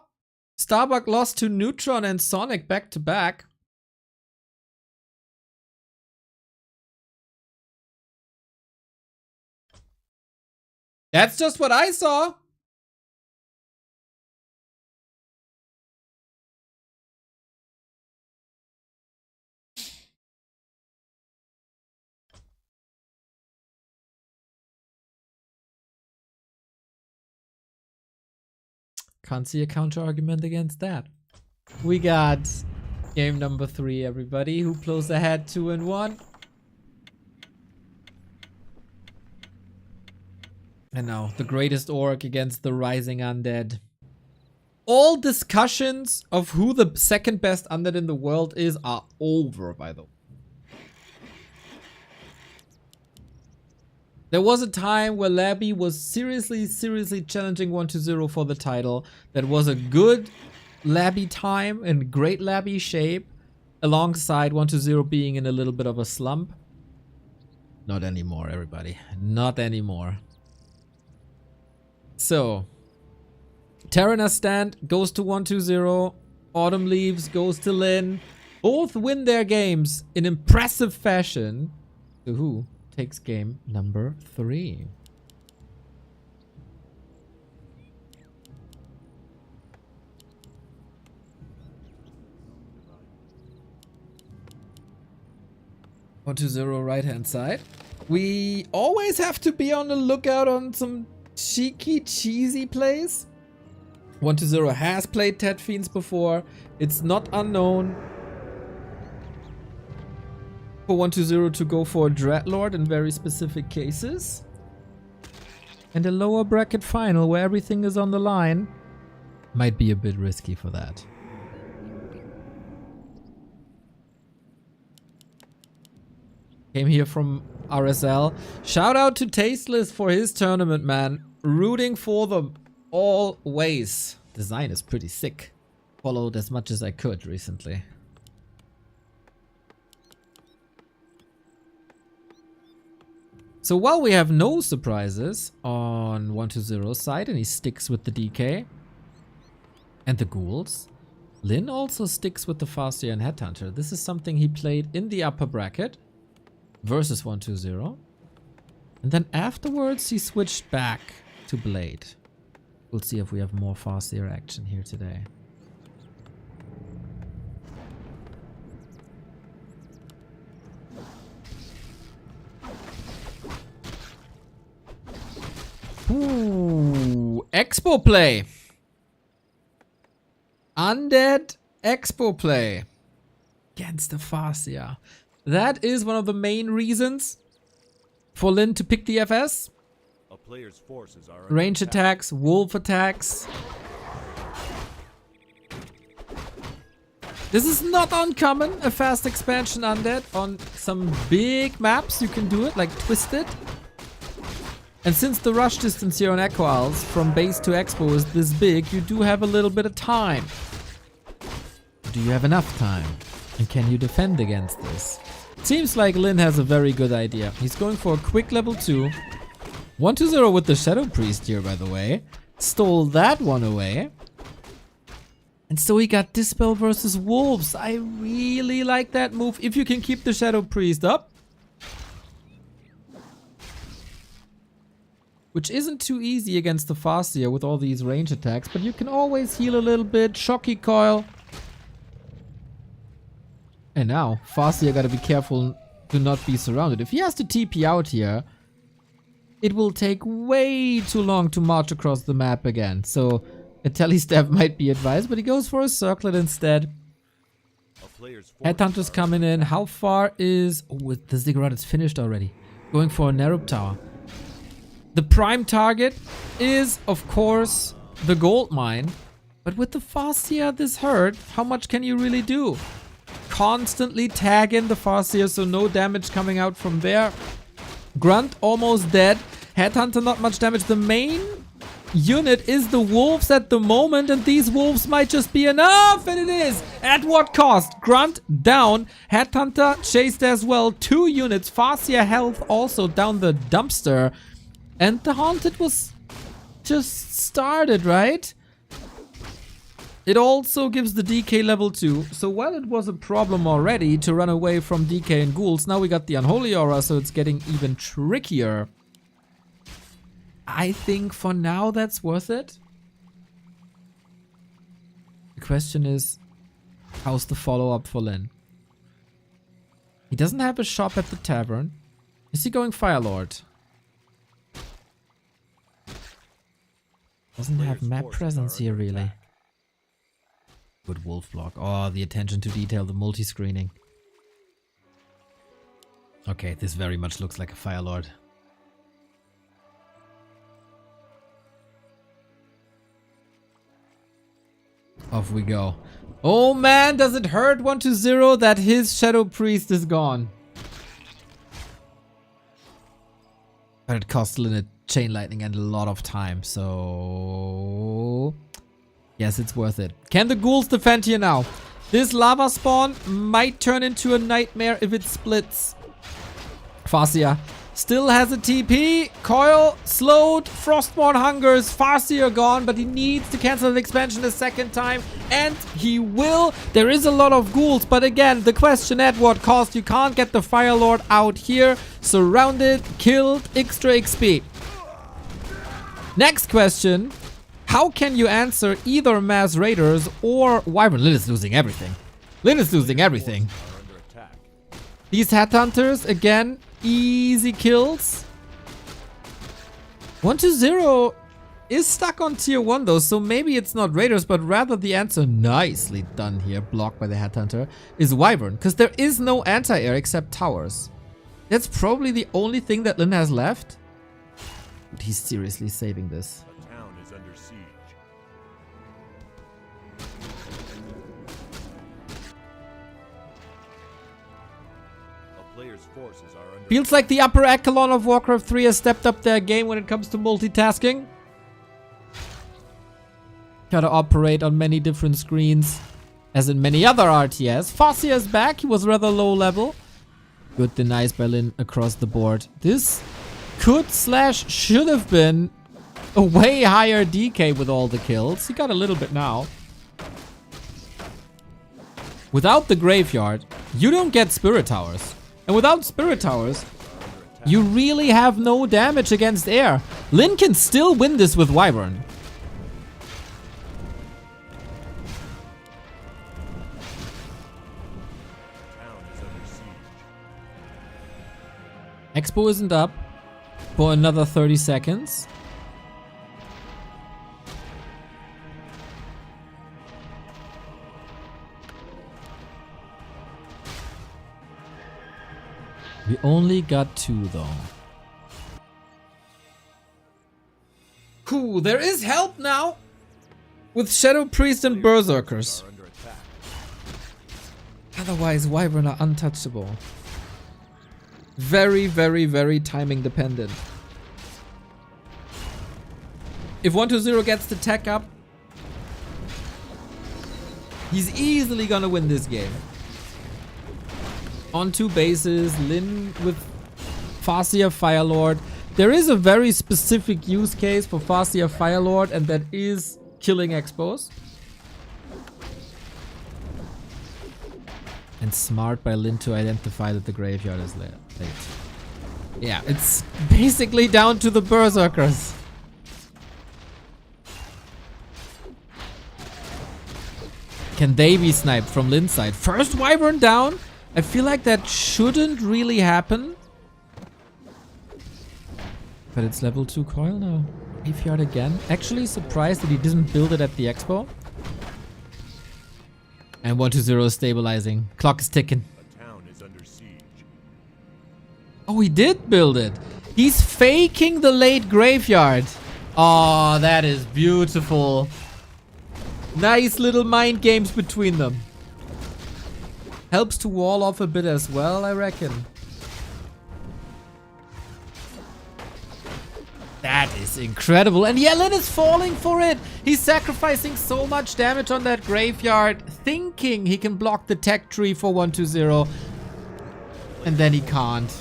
Starbuck lost to Neutron and Sonic back to back. That's just what I saw. Can't see a counter argument against that. We got game number 3, everybody. Who blows ahead 2-1? And now, the greatest orc against the rising undead. All discussions of who the second best undead in the world is are over, by the way. There was a time where Labby was seriously challenging 1-0 for the title. That was a good Labby time and great Labby shape, alongside 1-0 being in a little bit of a slump. Not anymore, everybody. Not anymore. So, Terraner stand goes to 1-2-0. Autumn leaves goes to Lynn. Both win their games in impressive fashion. So who takes game number 3? One to 0 right hand side. We always have to be on the lookout on some cheeky, cheesy plays. 1-0 has played Ted Fiends before. It's not unknown for 1-0 to go for a Dreadlord in very specific cases. And a lower bracket final where everything is on the line might be a bit risky for that. Came here from RSL. Shout out to Tasteless for his tournament, man. Rooting for them always. Design is pretty sick. Followed as much as I could recently. So while we have no surprises on 1-0's side and he sticks with the DK and the ghouls, Lynn also sticks with the Farseer and Headhunter. This is something he played in the upper bracket versus 1-2-0. And then afterwards he switched back to Blade. We'll see if we have more Farseer action here today. Ooh, Expo play. Undead Expo play against the Farseer. That is one of the main reasons for Lynn to pick the FS. A player's forces are under Range attack. attacks, wolf attacks. This is not uncommon, a fast expansion undead. On some big maps you can do it, like Twisted. And since the rush distance here on Echo Isles from base to Expo is this big, you do have a little bit of time. Do you have enough time? And can you defend against this? Seems like Lynn has a very good idea. He's going for a quick level 2. 1-0 with the Shadow Priest here, by the way. Stole that one away. And so he got Dispel versus Wolves. I really like that move. If you can keep the Shadow Priest up. Which isn't too easy against the Farseer with all these range attacks. But you can always heal a little bit. Shocky Coil. And now, Farseer gotta be careful to not be surrounded. If he has to TP out here, it will take way too long to march across the map again. So a telestab might be advised, but he goes for a circlet instead. A player's forces Headhunter's are coming in. How far is... Oh, the Ziggurat is finished already. Going for a Nerub Tower. The prime target is, of course, the gold mine. But with the Farseer this hurt, how much can you really do? Constantly tag in the Farseer, so no damage coming out from there. Grunt almost dead. Headhunter not much damage. The main unit is the wolves at the moment, and these wolves might just be enough, and it is. At what cost? Grunt down. Headhunter chased as well. 2 units. Farseer health also down the dumpster. And the Haunted was just started, right? It also gives the DK level 2. So while it was a problem already to run away from DK and ghouls, now we got the Unholy Aura, so it's getting even trickier. I think for now that's worth it. The question is, how's the follow-up for Lynn? He doesn't have a shop at the tavern. Is he going Firelord? Doesn't have map presence here really. Good wolf block. Oh, the attention to detail, the multi-screening. Okay, this very much looks like a Firelord. Off we go. Oh man, does it hurt 1-0 that his Shadow Priest is gone. But it cost Lynn a Chain Lightning and a lot of time, so... Yes, it's worth it. Can the ghouls defend here now? This lava spawn might turn into a nightmare if it splits. Farseer Still has a TP. Coil slowed. Frostborn hungers. Farseer gone, but he needs to cancel the expansion a second time. And he will. There is a lot of ghouls, but again, the question at what cost? You can't get the Fire Lord out here. Surrounded, killed, extra XP. Next question. How can you answer either Mass Raiders or Wyvern? Lynn is losing everything. Lynn is losing everything. Are under attack. These Headhunters, again, easy kills. 120 is stuck on tier 1 though, so maybe it's not Raiders, but rather the answer, nicely done here, blocked by the Headhunter, is Wyvern. Because there is no anti-air except towers. That's probably the only thing that Lynn has left. But he's seriously saving this. A town is under siege. A player's forces are under Feels like the upper echelon of Warcraft 3 has stepped up their game when it comes to multitasking. Gotta operate on many different screens, as in many other RTS. Farseer is back, he was rather low level. Good denies by Lynn across the board. This could slash should have been a way higher DK with all the kills. He got a little bit now. Without the graveyard, you don't get spirit towers. And without spirit towers, you really have no damage against air. Lynn can still win this with Wyvern. town is under siege. Expo isn't up for another 30 seconds. We only got 2 though. Cool, there is help now with Shadow Priest and Berserkers. Are under attack. Otherwise, Wyvern are untouchable. Very, very, very timing dependent. If 120 gets the tech up, he's easily gonna win this game. On 2 bases, Lynn with Farseer Firelord. There is a very specific use case for Farseer Firelord, and that is killing Expos. And smart by Lynn to identify that the graveyard is late. Yeah, it's basically down to the Berserkers. Can they be sniped from Lynn's side? First Wyvern down. I feel like that shouldn't really happen. But it's level 2 coil now. Graveyard again. Actually surprised that he didn't build it at the expo. And 120 is stabilizing. Clock is ticking. A town is under siege. Oh, he did build it. He's faking the late graveyard. Oh, that is beautiful. Nice little mind games between them. Helps to wall off a bit as well, I reckon. That is incredible. And Yellen is falling for it. He's sacrificing so much damage on that graveyard, thinking he can block the tech tree for 120. And then he can't.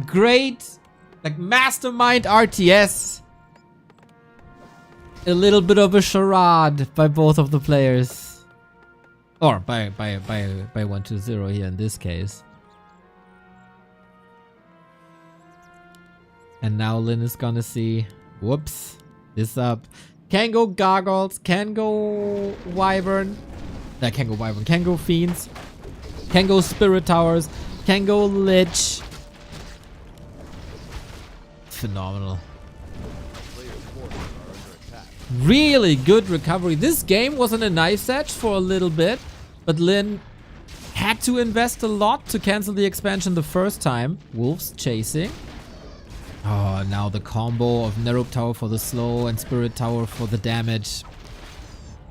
Great. Like mastermind RTS. A little bit of a charade by both of the players. Or by 120 here in this case. And now Lynn is gonna see, whoops, this up. Can go Gargoyles, can go Wyvern. That can go Wyvern, can go Fiends. Can go Spirit Towers, can go Lich. Phenomenal. Player's forces are under attack. Really good recovery. This game wasn't a knife edge for a little bit, but Lynn had to invest a lot to cancel the expansion the first time. Wolves chasing. Oh, now the combo of Nerup Tower for the slow and Spirit Tower for the damage.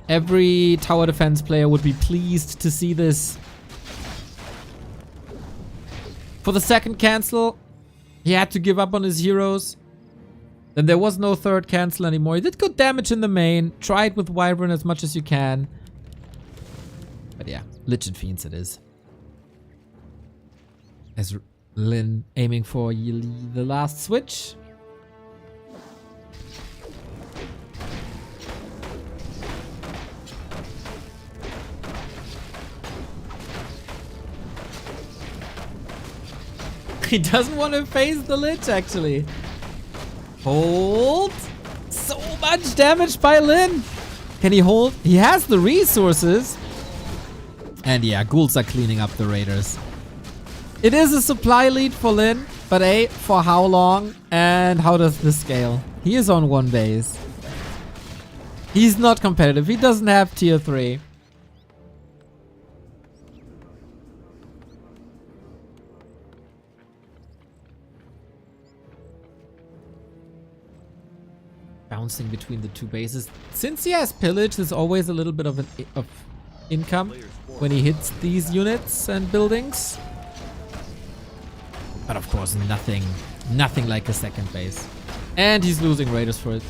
Every tower defense player would be pleased to see this. For the second cancel, he had to give up on his heroes. Then there was no third cancel anymore. He did good damage in the main. Try it with Wyvern as much as you can. But yeah, Lich and Fiends it is. As Lynn aiming for the last switch. He doesn't want to face the Lich, actually. Hold. So much damage by Lynn. Can he hold? He has the resources. And yeah, ghouls are cleaning up the raiders. It is a supply lead for Lynn, but for how long? And how does this scale? He is on 1 base. He's not competitive. He doesn't have tier 3. Bouncing between the 2 bases. Since he has pillage, there's always a little bit of income when he hits these units and buildings. But of course, nothing like a second base. And he's losing raiders for it.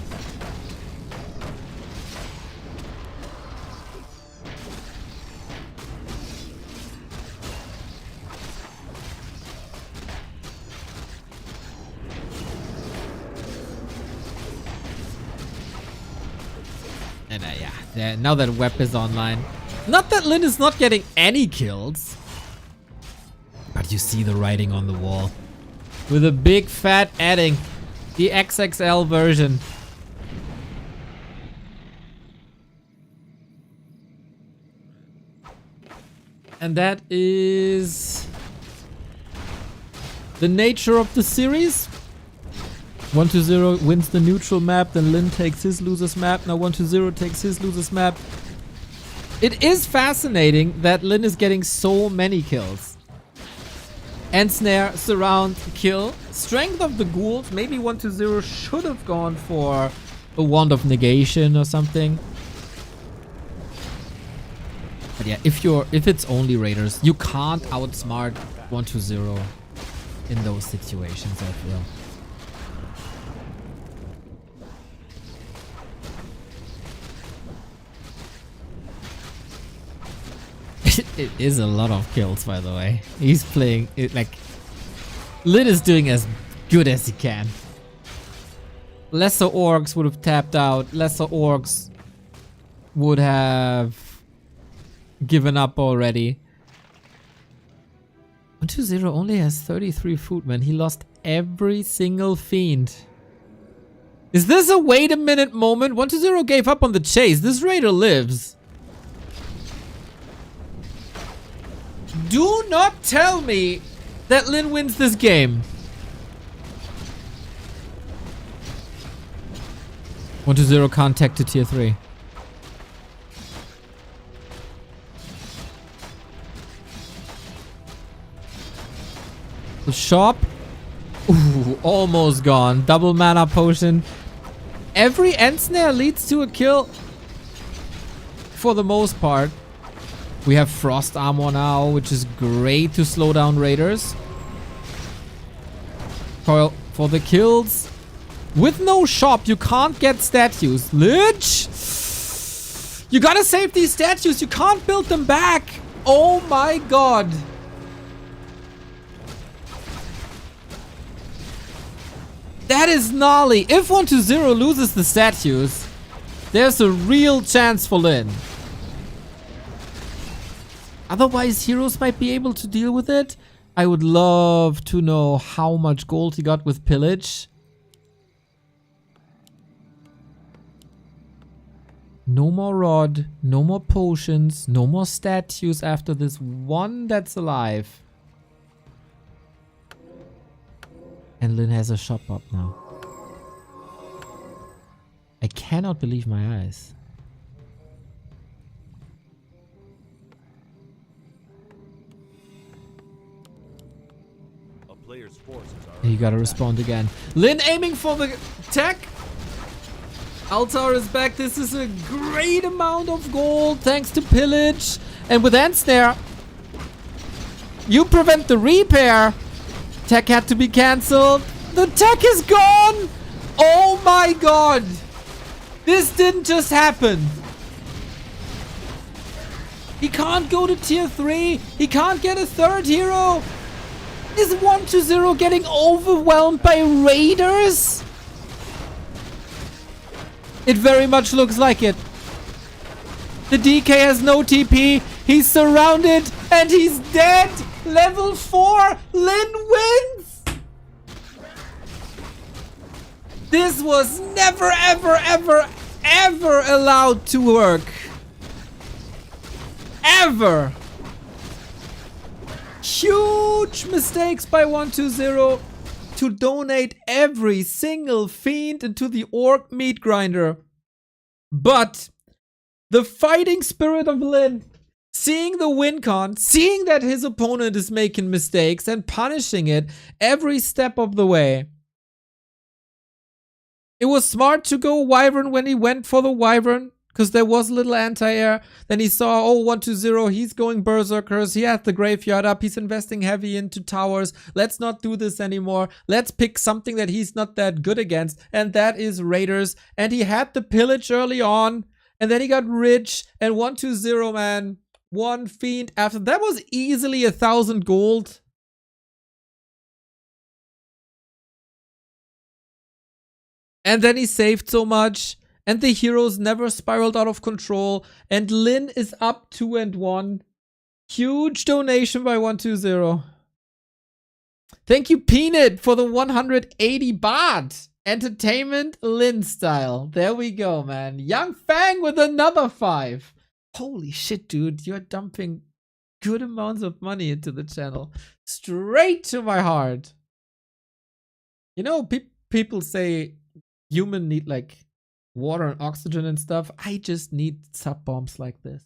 And yeah, now that Web is online. Not that Lynn is not getting any kills. But you see the writing on the wall. With a big fat adding. The XXL version. And that is the nature of the series. 1-0 wins the neutral map, then Lynn takes his loser's map. Now 1-0 takes his loser's map. It is fascinating that Lynn is getting so many kills. Ensnare, surround, kill. Strength of the ghouls. Maybe 1-0 should have gone for a wand of negation or something. But yeah, if it's only raiders, you can't outsmart 1-0 in those situations, I feel. It is a lot of kills, by the way. He's playing it like... Lynn is doing as good as he can. Lesser orcs would have tapped out. Lesser orcs would have given up already. 1-0 only has 33 food, man. He lost every single fiend. Is this a wait a minute moment? 1-0 gave up on the chase. This raider lives. Do not tell me that Lynn wins this game. 1-0 contact to tier 3. The shop. Ooh, almost gone. Double mana potion. Every ensnare leads to a kill. For the most part. We have frost armor now, which is great to slow down raiders. For the kills. With no shop, you can't get statues. Lich! You gotta save these statues. You can't build them back. Oh my god. That is gnarly. If 1-0 loses the statues, there's a real chance for Lynn. Otherwise, heroes might be able to deal with it. I would love to know how much gold he got with pillage. No more rod, no more potions, no more statues after this one that's alive. And Lynn has a shop up now. I cannot believe my eyes. Player's forces are You gotta respond again. Lynn aiming for the tech. Altar is back. This is a great amount of gold thanks to pillage. And with Ensnare, you prevent the repair. Tech had to be cancelled. The tech is gone. Oh my god. This didn't just happen. He can't go to tier 3. He can't get a third hero. Is 120 getting overwhelmed by raiders? It very much looks like it. The DK has no TP. He's surrounded and he's dead. Level 4. Lynn wins. This was never, ever, ever, ever allowed to work. Ever. Huge mistakes by 120 to donate every single fiend into the orc meat grinder. But the fighting spirit of Lynn, seeing the win con, seeing that his opponent is making mistakes and punishing it every step of the way. It was smart to go Wyvern when he went for the Wyvern, because there was a little anti-air. Then he saw, oh, 120, he's going Berserkers. He had the graveyard up. He's investing heavy into towers. Let's not do this anymore. Let's pick something that he's not that good against, and that is Raiders. And he had the pillage early on, and then he got rich, and 120, man, one fiend after. That was easily 1,000 gold. And then he saved so much. And the heroes never spiraled out of control. And Lynn is up 2-1. Huge donation by 120. Thank you, Peanut, for the 180 baht. Entertainment Lynn style. There we go, man. Young Fang with another 5. Holy shit, dude. You're dumping good amounts of money into the channel. Straight to my heart. You know, people say human need like water and oxygen and stuff. I just need sub bombs like this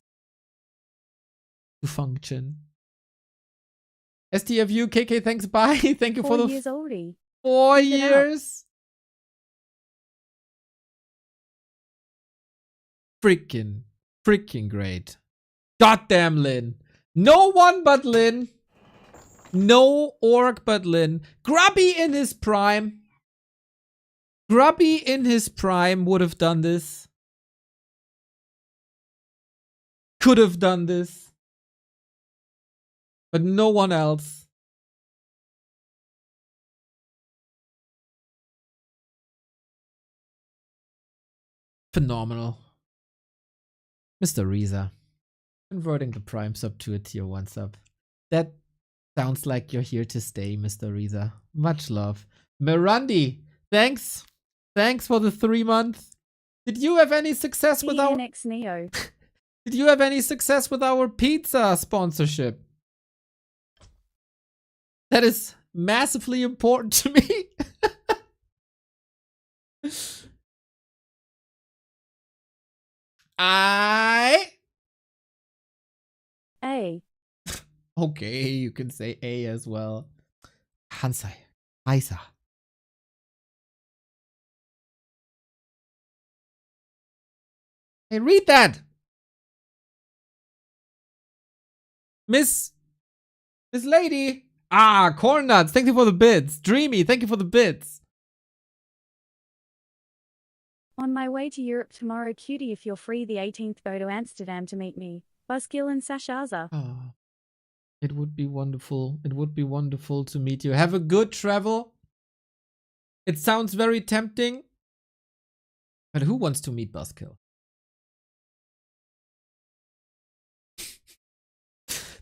to function. STFU, KK, thanks, bye. Thank you for the 4 years already. 4 Keep it up. years. Freaking great. Goddamn Lynn. No one but Lynn. No orc but Lynn. Grubby in his prime. Grubby in his prime would have done this. Could have done this. But no one else. Phenomenal. Mr. Reza. Converting the prime sub to a tier 1 sub. That sounds like you're here to stay, Mr. Reza. Much love. Mirandi, thanks. Thanks for the 3 months. Did you have any success with our DNX Neo. Did you have any success with our pizza sponsorship? That is massively important to me. A. Okay, you can say A as well. Hansai. Isa. Hey, read that! Miss Lady! Ah, Corn Nuts, thank you for the bits. Dreamy, thank you for the bits. On my way to Europe tomorrow, cutie, if you're free the 18th, go to Amsterdam to meet me. Buskill and Sashaza. Oh, it would be wonderful. It would be wonderful to meet you. Have a good travel. It sounds very tempting. But who wants to meet Buskill?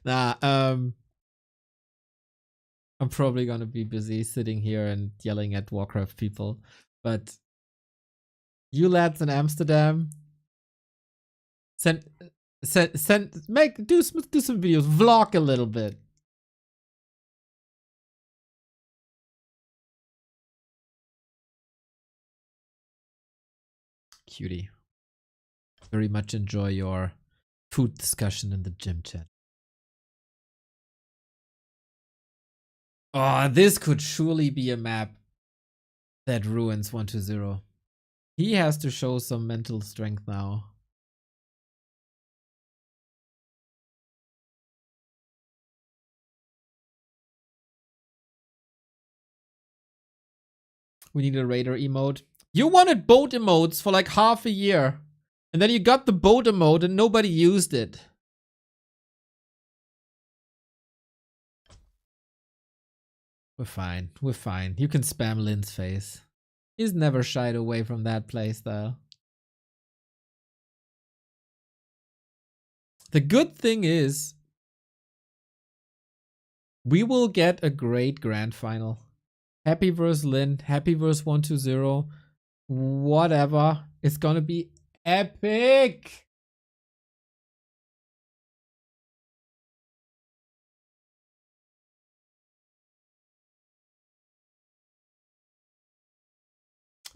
Nah, I'm probably gonna be busy sitting here and yelling at Warcraft people. But you lads in Amsterdam, do some videos, vlog a little bit. Cutie. Very much enjoy your food discussion in the gym chat. Oh, this could surely be a map that ruins 120. He has to show some mental strength now. We need a raider emote. You wanted boat emotes for like half a year. And then you got the boat emote and nobody used it. We're fine. We're fine. You can spam Lynn's face. He's never shied away from that playstyle. The good thing is, we will get a great grand final. Happy vs Lynn, happy vs 120, whatever. It's gonna be epic.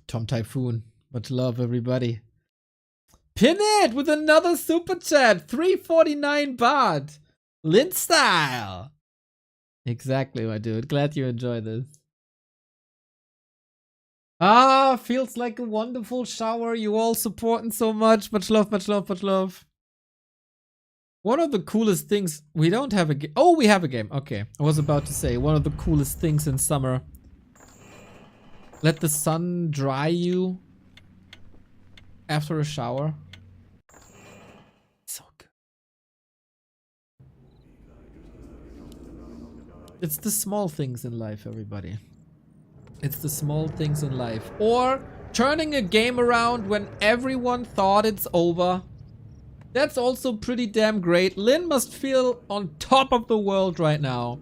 Tom Typhoon, much love, everybody. Pin it with another super chat, 349 baht. Lynn style. Exactly, my dude. Glad you enjoy this. Ah, feels like a wonderful shower. You all supporting so much. Much love, much love, much love. One of the coolest things, we don't have a game. Oh, we have a game. Okay, I was about to say, one of the coolest things in summer. Let the sun dry you after a shower. So good. It's the small things in life, everybody. It's the small things in life. Or turning a game around when everyone thought it's over. That's also pretty damn great. Lynn must feel on top of the world right now.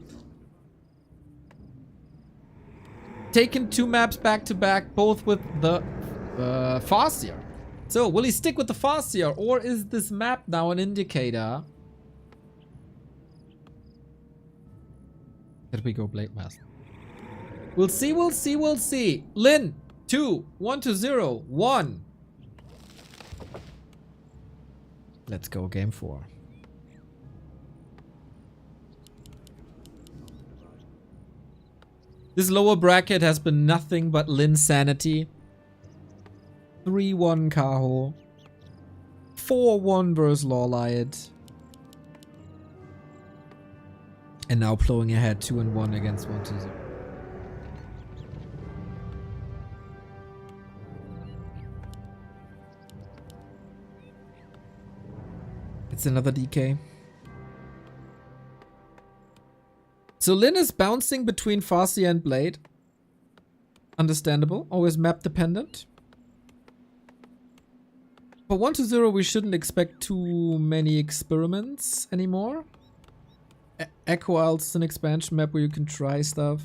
Taking 2 maps back to back, both with the Farseer. So, will he stick with the Farseer, or is this map now an indicator? There we go, Blade Master. We'll see, we'll see, we'll see. Lynn, 2, 120, 1. Let's go, game 4. This lower bracket has been nothing but Lynn's sanity. 3-1 Kaho. 4-1 versus Lawliot. And now plowing ahead 2-1 against 120. It's another DK. So Lynn is bouncing between Farseer and Blade. Understandable. Always map dependent. For 120 we shouldn't expect too many experiments anymore. Echo Isles is an expansion map where you can try stuff.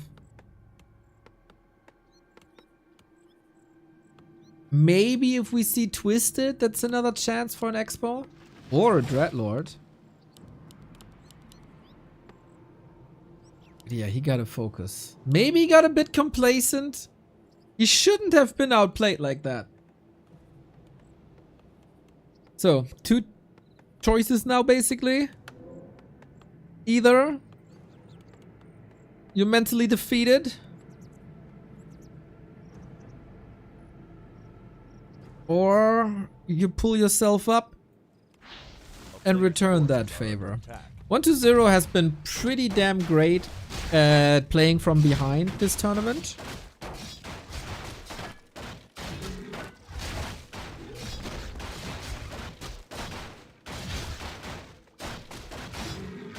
Maybe if we see Twisted, that's another chance for an expo. Or a Dreadlord. Yeah, he got to focus. Maybe he got a bit complacent. He shouldn't have been outplayed like that. So, 2 choices now, basically. Either you're mentally defeated, or you pull yourself up and return that favor. 120 has been pretty damn great at playing from behind this tournament.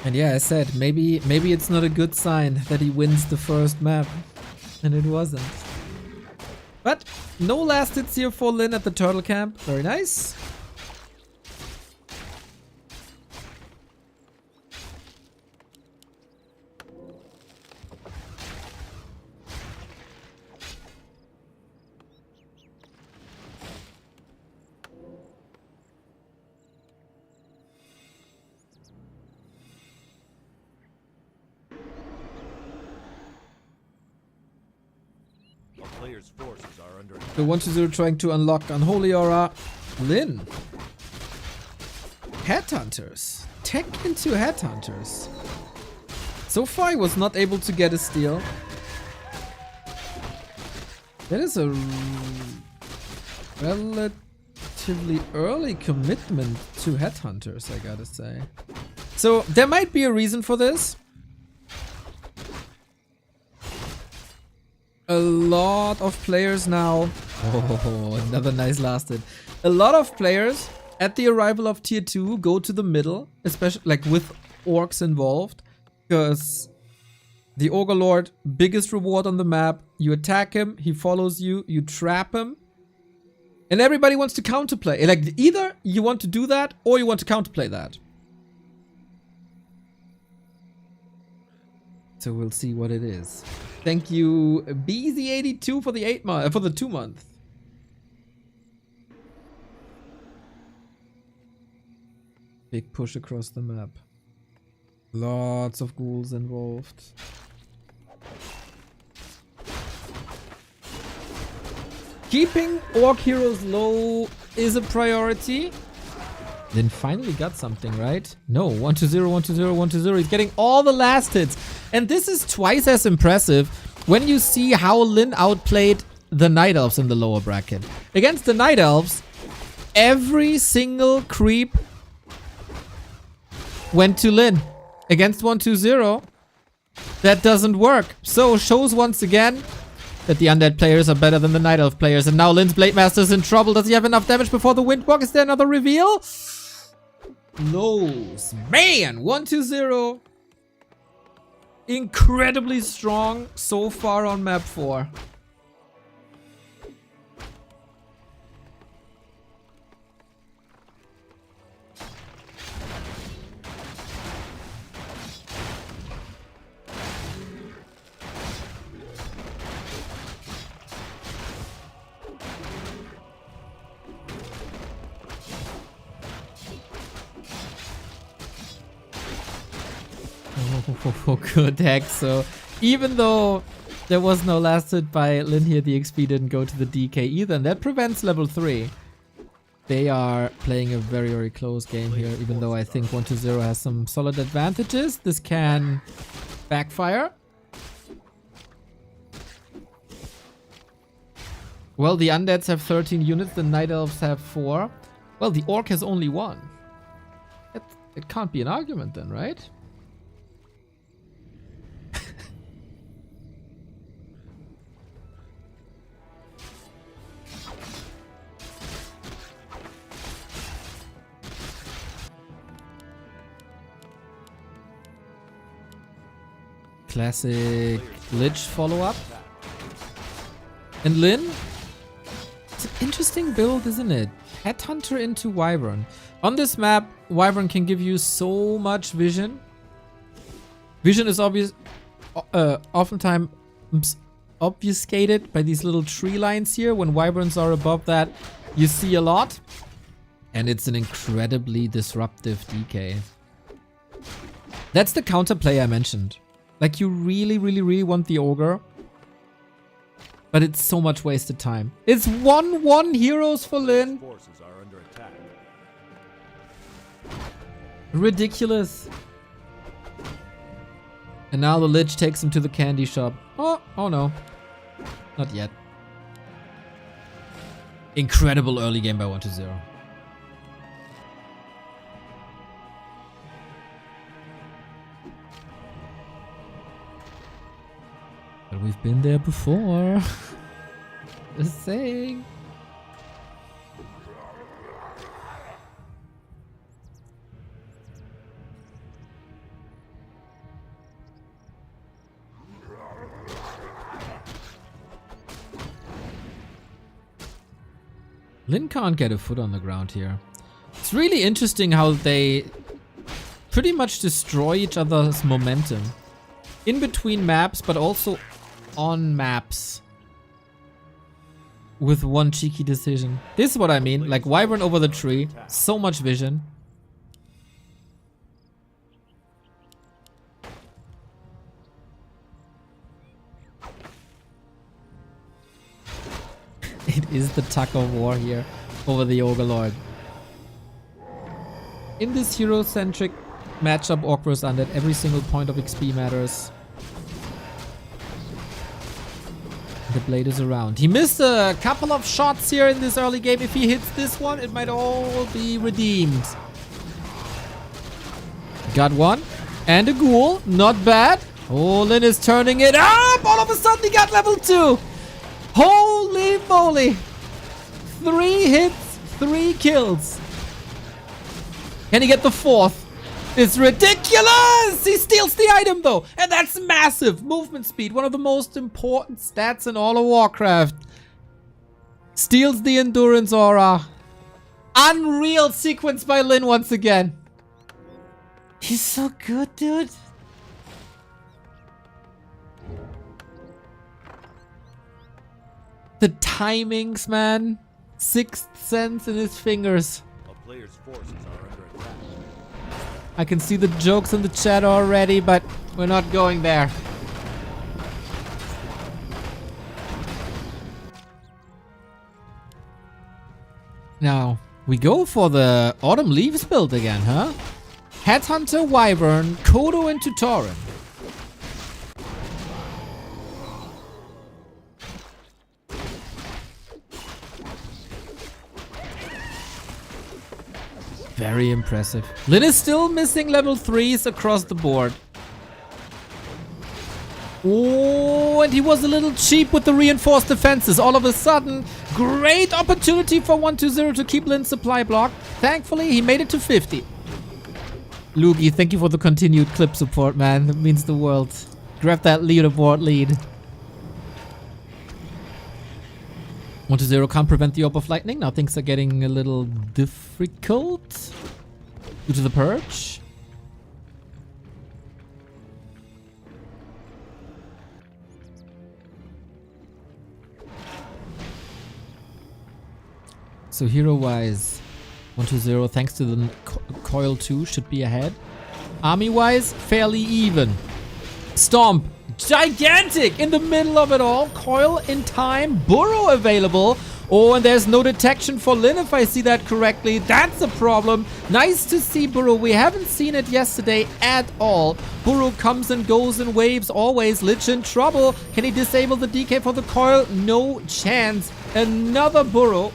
And yeah, I said, maybe it's not a good sign that he wins the first map. And it wasn't. But no last hits here for Lynn at the turtle camp. Very nice. Players' forces are under The 120 trying to unlock Unholy Aura. Lynn. Headhunters. Tech into Headhunters. So far he was not able to get a steal. That is a relatively early commitment to Headhunters, I gotta say. So there might be a reason for this. A lot of players now. Oh, another nice last hit. A lot of players at the arrival of tier 2 go to the middle, especially like with orcs involved, because The Ogre Lord, biggest reward on the map. You attack him, he follows you, you trap him. And everybody wants to counterplay. Like, either you want to do that, or you want to counterplay that. So we'll see what it is. Thank you, BZ82 for the 2 month. Big push across the map. Lots of ghouls involved. Keeping orc heroes low is a priority. Then finally got something, right? No, 1-2-0, 1-2-0, 1-2-0. He's getting all the last hits. And this is twice as impressive when you see how Lynn outplayed the Night Elves in the lower bracket. Against the Night Elves, every single creep went to Lynn. Against 1-2-0, that doesn't work. So shows once again that the undead players are better than the Night Elf players. And now Lynn's Blade Master is in trouble. Does he have enough damage before the Windwalk? Is there another reveal? Knows. Man, 1-2-0. Incredibly strong so far on map 4. Good heck. So even though there was no last hit by Lynn here, the XP didn't go to the DK either, and that prevents level 3. They are playing a very, very close game here, even though I think 1-2-0 has some solid advantages. This can backfire. Well, the undeads have 13 units, the Night Elves have 4. Well, the Orc has only 1. It can't be an argument then, right? Classic Lich follow-up. And Lynn? It's an interesting build, isn't it? Headhunter into Wyvern. On this map, Wyvern can give you so much vision. Vision is oftentimes obfuscated by these little tree lines here. When Wyverns are above that, you see a lot. And it's an incredibly disruptive DK. That's the counterplay I mentioned. Like, you really, really, really want the Ogre. But it's so much wasted time. It's 1-1 heroes for Lynn. Forces are under attack. Ridiculous. And now the Lich takes him to the candy shop. Oh no. Not yet. Incredible early game by 1-0. But we've been there before. Just saying. Lynn can't get a foot on the ground here. It's really interesting how they pretty much destroy each other's momentum. In between maps, but also on maps. With one cheeky decision. This is what I mean. Like Wyvern over the tree. So much vision. It is the tug of war here over the Ogre Lord. In this hero-centric matchup, Orc vs Undead, every single point of XP matters. The blade is around. He missed a couple of shots here in this early game. If he hits this one, it might all be redeemed. Got one. And a ghoul. Not bad. Oh, Lynn is turning it up. All of a sudden, he got level 2. Holy moly. 3 hits, 3 kills. Can he get the 4th? It's ridiculous! He steals the item though, and that's massive. Movement speed, one of the most important stats in all of Warcraft. Steals the endurance aura. Unreal sequence by Lynn once again. He's so good, dude. The timings, man. Sixth sense in his fingers. A player's forces are under attack. I can see the jokes in the chat already, but we're not going there. Now, we go for the Autumn Leaves build again, huh? Headhunter, Wyvern, Kodo, and Tutoran. Very impressive. Lynn is still missing level 3s across the board. Oh, and he was a little cheap with the reinforced defenses. All of a sudden, great opportunity for 120 to keep Lynn's supply block. Thankfully, he made it to 50. Lugi, thank you for the continued clip support, man. That means the world. Grab that leaderboard lead. 120 can't prevent the orb of lightning. Now things are getting a little difficult due to the purge. So hero-wise, 120 thanks to the coil 2 should be ahead. Army-wise, fairly even. Stomp, gigantic in the middle of it all. Coil in time, burrow available. Oh, and there's no detection for Lynn if I see that correctly. That's a problem. Nice to see burrow. We haven't seen it yesterday at all. Burrow comes and goes in waves always. Lich in trouble. Can he disable the DK for the coil? No chance. Another burrow.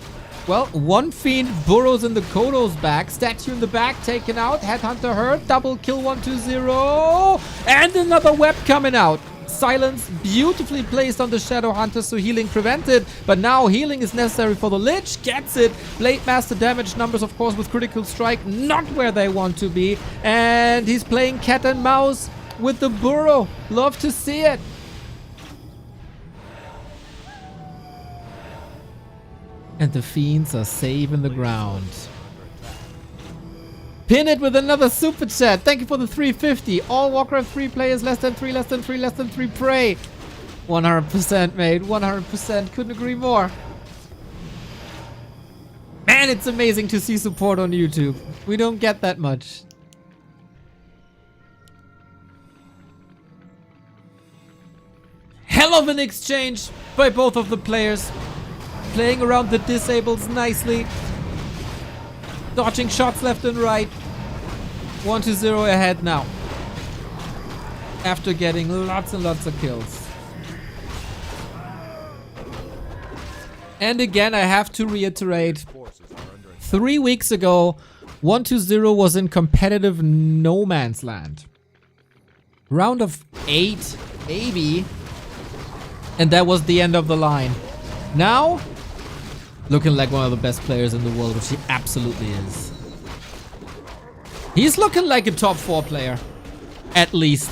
Well, one fiend burrows in the Kodo's back. Statue in the back taken out. Headhunter hurt. Double kill 120. And another web coming out. Silence beautifully placed on the Shadow Hunter, so healing prevented. But now healing is necessary for the Lich. Gets it. Blade Master damage numbers, of course, with critical strike. Not where they want to be. And he's playing cat and mouse with the burrow. Love to see it. And the fiends are saving the ground. Pin it with another super chat. Thank you for the 350. All Warcraft 3 players less than 3, less than 3, less than 3 pray. 100% mate. 100%. Couldn't agree more. Man, it's amazing to see support on YouTube. We don't get that much. Hell of an exchange by both of the players. Playing around the disables nicely. Dodging shots left and right. 120 ahead now. After getting lots and lots of kills. And again, I have to reiterate. 3 weeks ago, 120 was in competitive no man's land. Round of 8, maybe. And that was the end of the line. Now, looking like one of the best players in the world, which he absolutely is. He's looking like a top 4 player. At least.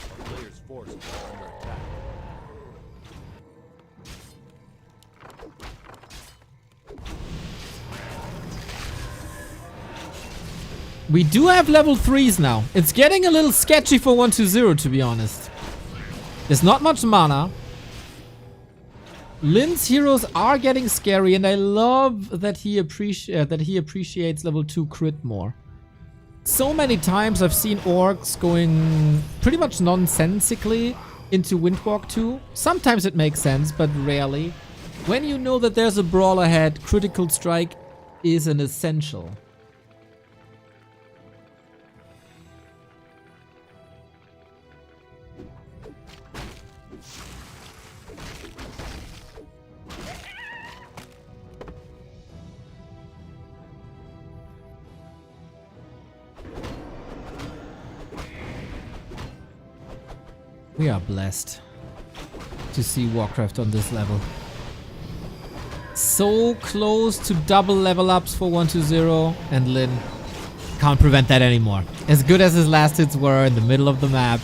A player's forces are under attack. We do have level 3s now. It's getting a little sketchy for 120, to be honest. There's not much mana. Lynn's heroes are getting scary, and I love that he appreciates level 2 crit more. So many times I've seen orcs going pretty much nonsensically into Windwalk 2. Sometimes it makes sense, but rarely. When you know that there's a brawl ahead, critical strike is an essential. We are blessed. to see Warcraft on this level. So close to double level ups for 120, and Lynn can't prevent that anymore. As good as his last hits were in the middle of the map,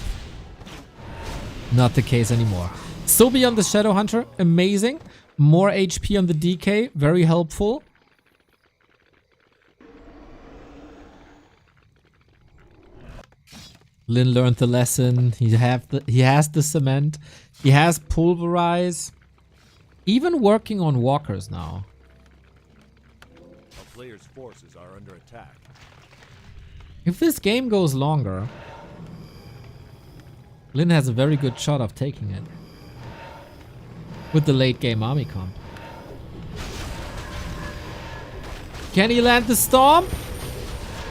not the case anymore. So beyond the Shadow Hunter, amazing. More HP on the DK, very helpful. Lynn learned the lesson. He has the cement. He has pulverize. Even working on walkers now. A player's forces are under attack. If this game goes longer, Lynn has a very good shot of taking it. With the late game army comp. Can he land the stomp?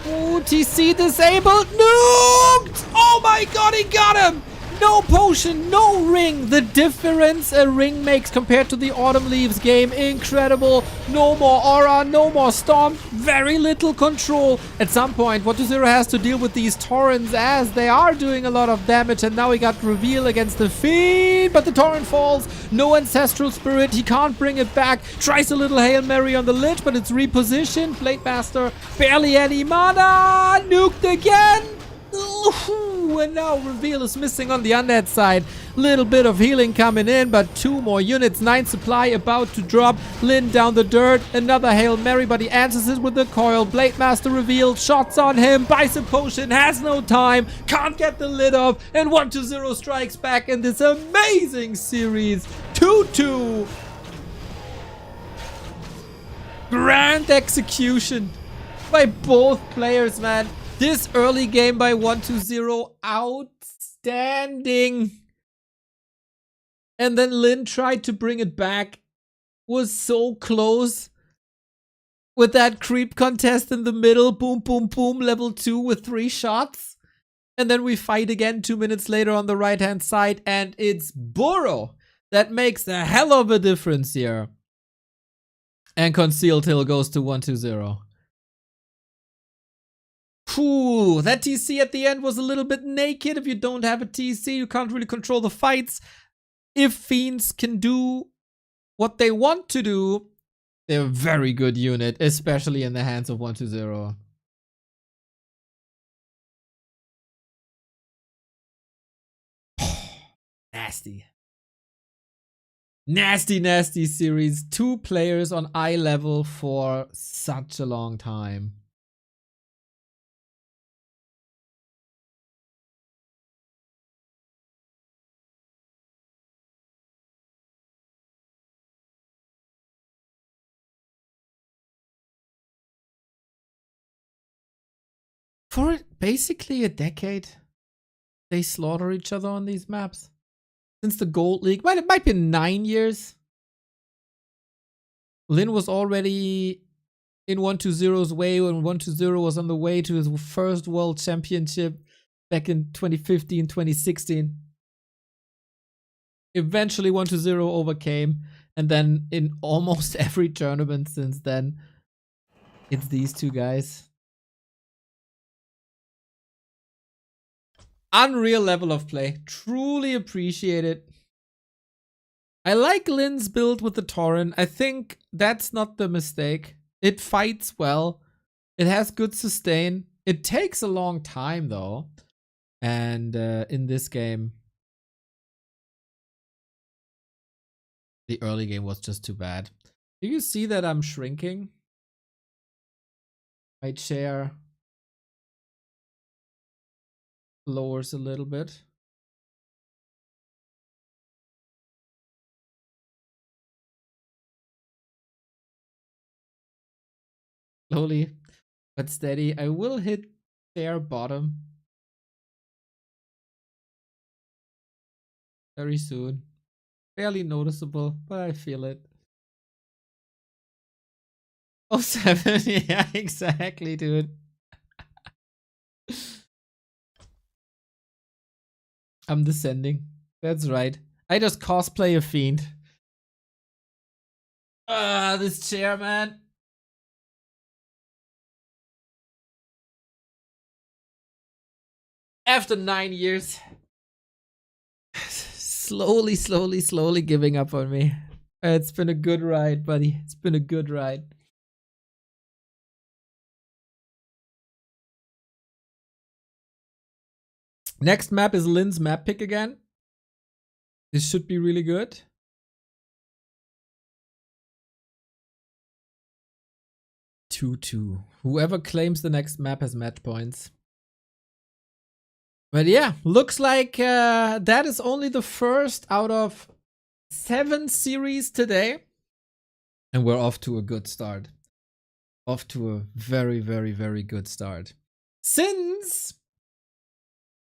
Ooh, TC disabled. Nuked! Oh my god, he got him! No potion, no ring. The difference a ring makes compared to the Autumn Leaves game. Incredible. No more aura, no more stomp. Very little control. At some point, 120 has to deal with these torrents as they are doing a lot of damage. And now he got reveal against the Fiend. But the torrent falls. No Ancestral Spirit. He can't bring it back. Tries a little Hail Mary on the Lich, but it's repositioned. Blade Master, barely any mana. Nuked again. Ooh, and now reveal is missing on the undead side. Little bit of healing coming in, but 2 more units. 9 supply about to drop. Lynn down the dirt. Another Hail Mary, but he answers it with the coil. Blade Master revealed. Shots on him. Buys a potion. Has no time. Can't get the lid off. And 120 strikes back in this amazing series. 2-2. Grand execution by both players, man. This early game by 120, outstanding. And then Lynn tried to bring it back. Was so close. With that creep contest in the middle. Boom, boom, boom. Level 2 with 3 shots. And then we fight again 2 minutes later on the right-hand side. And it's Burrow that makes a hell of a difference here. And Concealed Hill goes to 120. Whew, that TC at the end was a little bit naked. If you don't have a TC, you can't really control the fights. If Fiends can do what they want to do, they're a very good unit, especially in the hands of 120. Nasty. Nasty, nasty series. 2 players on eye level for such a long time. For basically a decade, they slaughter each other on these maps. Since the Gold League, it might be 9 years. Lynn was already in 120's way when 120 was on the way to his first World Championship back in 2015, 2016. Eventually 120 overcame, and then in almost every tournament since then, it's these 2 guys. Unreal level of play. Truly appreciate it. I like Lynn's build with the Torrent. I think that's not the mistake. It fights well. It has good sustain. It takes a long time though. And in this game, the early game was just too bad. Do you see that I'm shrinking? My chair lowers a little bit. Slowly but steady. I will hit chair bottom very soon. Barely noticeable, but I feel it. Oh, 7. Yeah, exactly, dude. I'm descending. That's right. I just cosplay a fiend. This chair, man. After 9 years. slowly giving up on me. It's been a good ride, buddy. It's been a good ride. Next map is Lynn's map pick again. This should be really good. 2-2. Whoever claims the next map has match points. But yeah, looks like that is only the first out of 7 series today. And we're off to a good start. Off to a very good start. Since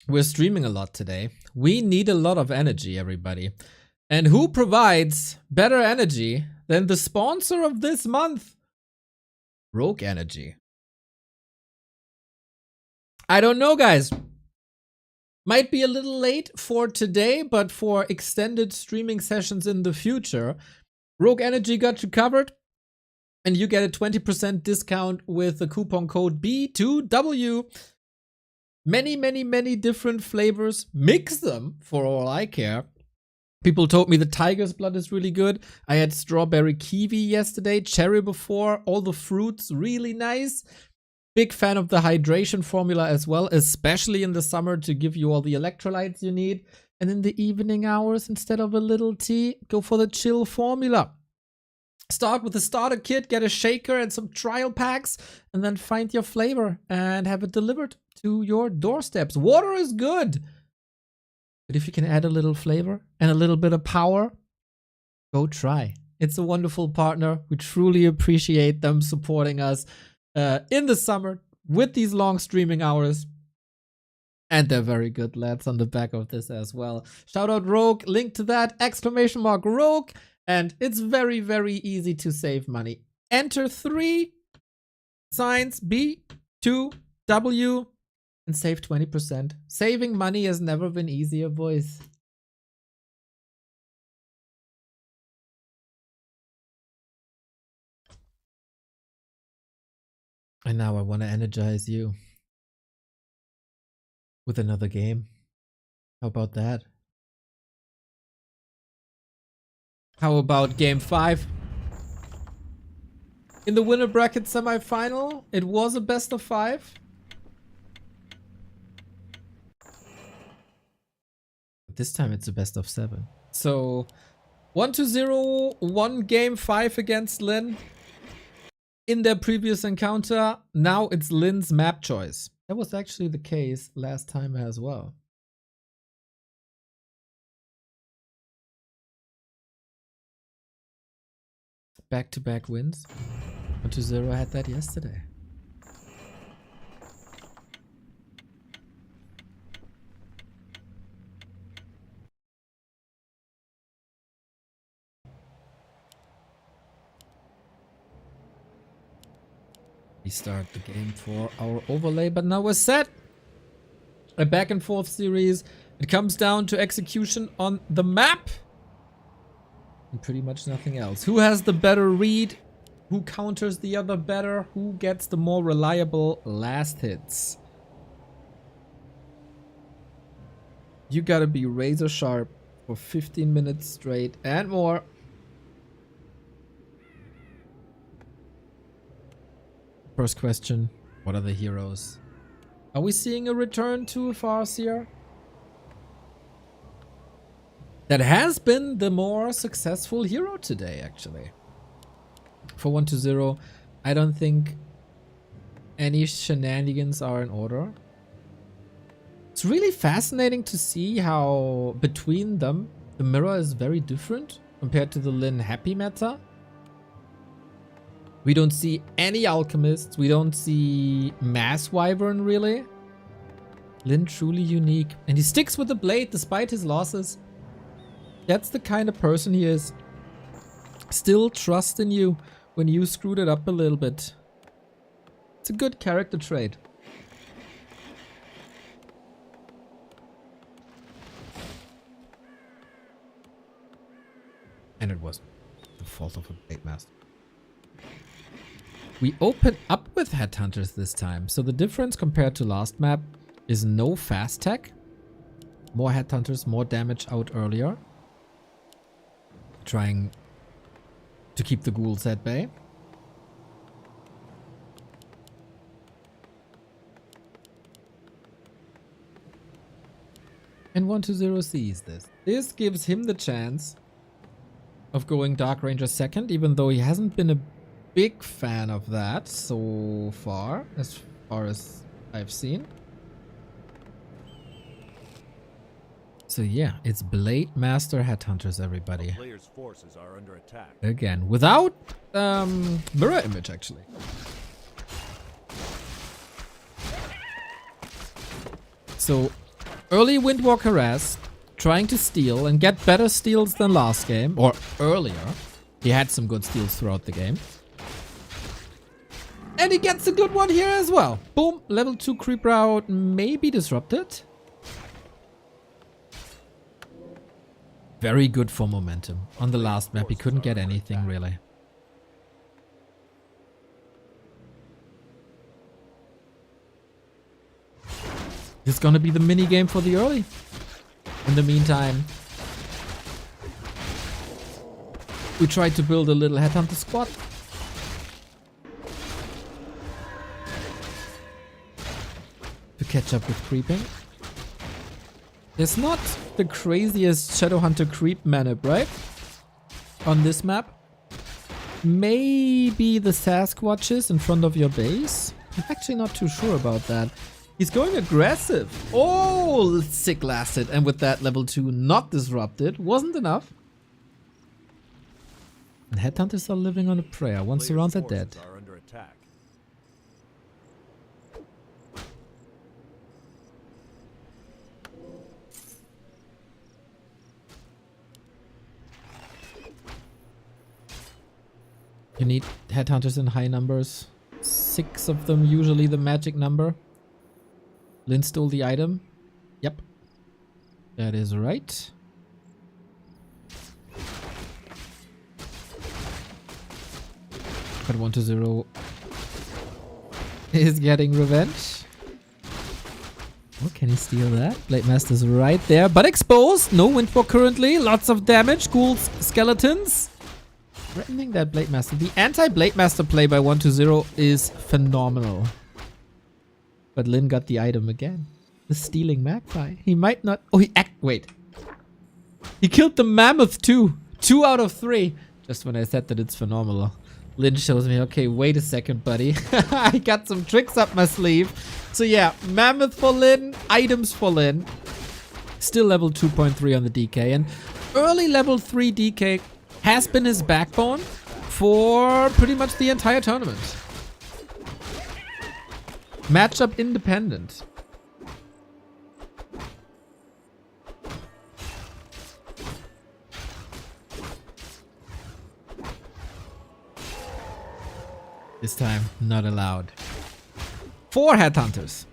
we're streaming a lot today, we need a lot of energy, everybody. And who provides better energy than the sponsor of this month? Rogue Energy. I don't know, guys. Might be a little late for today, but for extended streaming sessions in the future, Rogue Energy got you covered. And you get a 20% discount with the coupon code B2W. Many different flavors. Mix them for all I care. People told me the tiger's blood is really good. I had strawberry kiwi yesterday, cherry before, all the fruits, really nice. Big fan of the hydration formula as well, especially in the summer to give you all the electrolytes you need. And in the evening hours, instead of a little tea, go for the chill formula. Start with a starter kit, get a shaker and some trial packs, and then find your flavor and have it delivered to your doorsteps. Water is good, but if you can add a little flavor and a little bit of power, go try. It's a wonderful partner. We truly appreciate them supporting us in the summer with these long streaming hours. And they're very good lads on the back of this as well. Shout out Rogue, link to that, ! Rogue. And it's very easy to save money. Enter 3 signs B2W and save 20%. Saving money has never been easier, boys. And now I want to energize you with another game. How about that? How about game 5? In the winner bracket semifinal, it was a best of 5. But this time it's a best of 7. So 1-0 won game 5 against Lynn in their previous encounter. Now it's Lynn's map choice. That was actually the case last time as well. Back-to-back wins. 1-0 had that yesterday. We start the game for our overlay, but now we're set. A back and forth series. It comes down to execution on the map. And pretty much nothing else. Who has the better read? Who counters the other better? Who gets the more reliable last hits? You gotta be razor sharp for 15 minutes straight and more. First question, what are the heroes? Are we seeing a return to Farseer? That has been the more successful hero today, actually. For 1-0, I don't think any shenanigans are in order. It's really fascinating to see how between them, the mirror is very different compared to the Lynn Happy meta. We don't see any alchemists. We don't see Mass Wyvern, really. Lynn truly unique. And he sticks with the blade despite his losses. That's the kind of person he is. Still trust in you when you screwed it up a little bit. It's a good character trait. And it was the fault of a Blade Master. We open up with Headhunters this time. So the difference compared to last map is no fast tech. More headhunters, more damage out earlier. Trying to keep the ghouls at bay. And 120 sees this. This gives him the chance of going Dark Ranger second, even though he hasn't been a big fan of that so far as I've seen. So yeah, it's Blade Master Headhunters, everybody. Players' forces are under attack. Again, without mirror image, actually. So, early Windwalk harass, trying to steal and get better steals than last game, or earlier. He had some good steals throughout the game. And he gets a good one here as well. Boom, level 2 creep route may be disrupted. Very good for momentum. On the last map, he couldn't get anything really. This is gonna be the mini game for the early. In the meantime, we tried to build a little headhunter squad. To catch up with creeping. There's not the craziest Shadowhunter creep manip, right? On this map. Maybe the Sasquatches in front of your base? I'm actually not too sure about that. He's going aggressive. Oh, sick lasted. And with that, level 2 not disrupted. Wasn't enough. And headhunters are living on a prayer. Once around, they're dead. Are under attack. You need headhunters in high numbers. 6 of them, usually the magic number. Lynn stole the item. Yep. That is right. But 120 is getting revenge. Oh, can he steal that? Blade Master's right there, but exposed. No Windwalk currently. Lots of damage. Ghouls, skeletons. Threatening that Blade Master. The anti-Blade Master play by 120 is phenomenal. But Lynn got the item again. The stealing magpie. He might not... Oh, wait. He killed the mammoth too. 2 out of 3. Just when I said that it's phenomenal. Lynn shows me, okay, wait a second, buddy. I got some tricks up my sleeve. So yeah, mammoth for Lynn. Items for Lynn. Still level 2.3 on the DK. And early level 3 DK has been his backbone for pretty much the entire tournament. Matchup independent. This time, not allowed. 4 headhunters.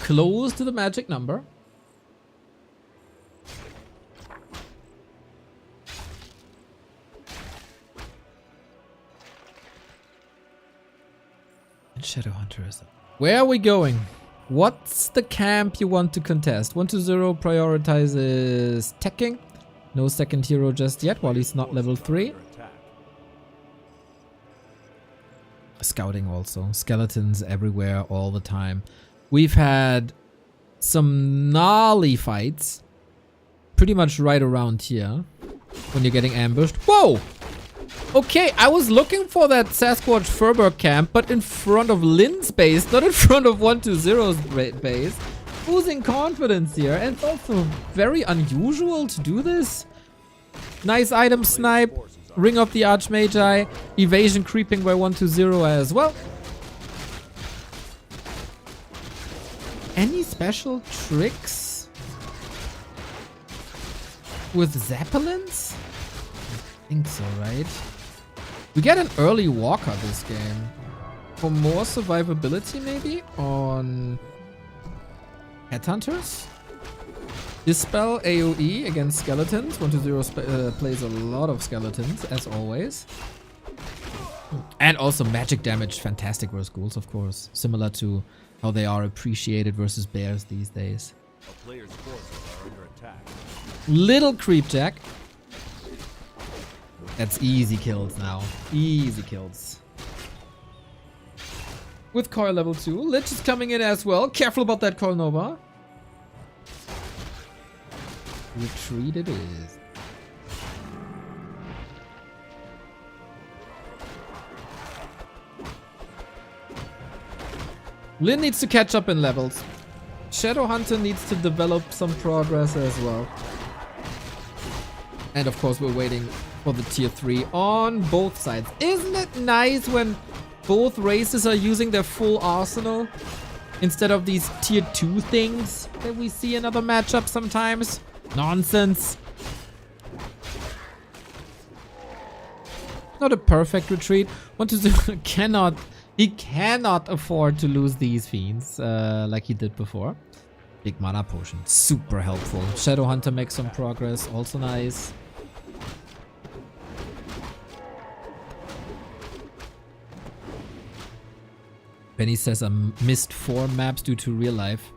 Close to the magic number. And Shadowhunter is up. Where are we going? What's the camp you want to contest? 120 prioritizes teching. No second hero just yet, while he's not level 3. Under attack. Scouting also. Skeletons everywhere all the time. We've had some gnarly fights. Pretty much right around here. When you're getting ambushed. Whoa! Okay, I was looking for that Sasquatch Furberg camp, but in front of Lynn's base, not in front of 120's base. Losing confidence here, and it's also very unusual to do this. Nice item snipe. Ring of the Archmagi. Evasion creeping by 120 as well. Any special tricks with Zeppelins? I think so, right? We get an early walker this game. For more survivability maybe on headhunters? Dispel AoE against skeletons. 120 plays a lot of skeletons, as always. And also magic damage, fantastic versus ghouls, of course. Similar to how they are appreciated versus bears these days. A player's forces are under attack. Little creep jack. That's easy kills now. Easy kills. With coil level 2. Lich is coming in as well. Careful about that coil nova. Retreat it is. Lynn needs to catch up in levels. Shadowhunter needs to develop some progress as well. And of course we're waiting for the tier 3 on both sides. Isn't it nice when both races are using their full arsenal instead of these tier 2 things that we see in other matchups sometimes? Nonsense. Not a perfect retreat. 1-2-0 cannot... He cannot afford to lose these fiends like he did before. Big mana potion. Super helpful. Shadowhunter makes some progress. Also nice. Benny says I missed 4 maps due to real life.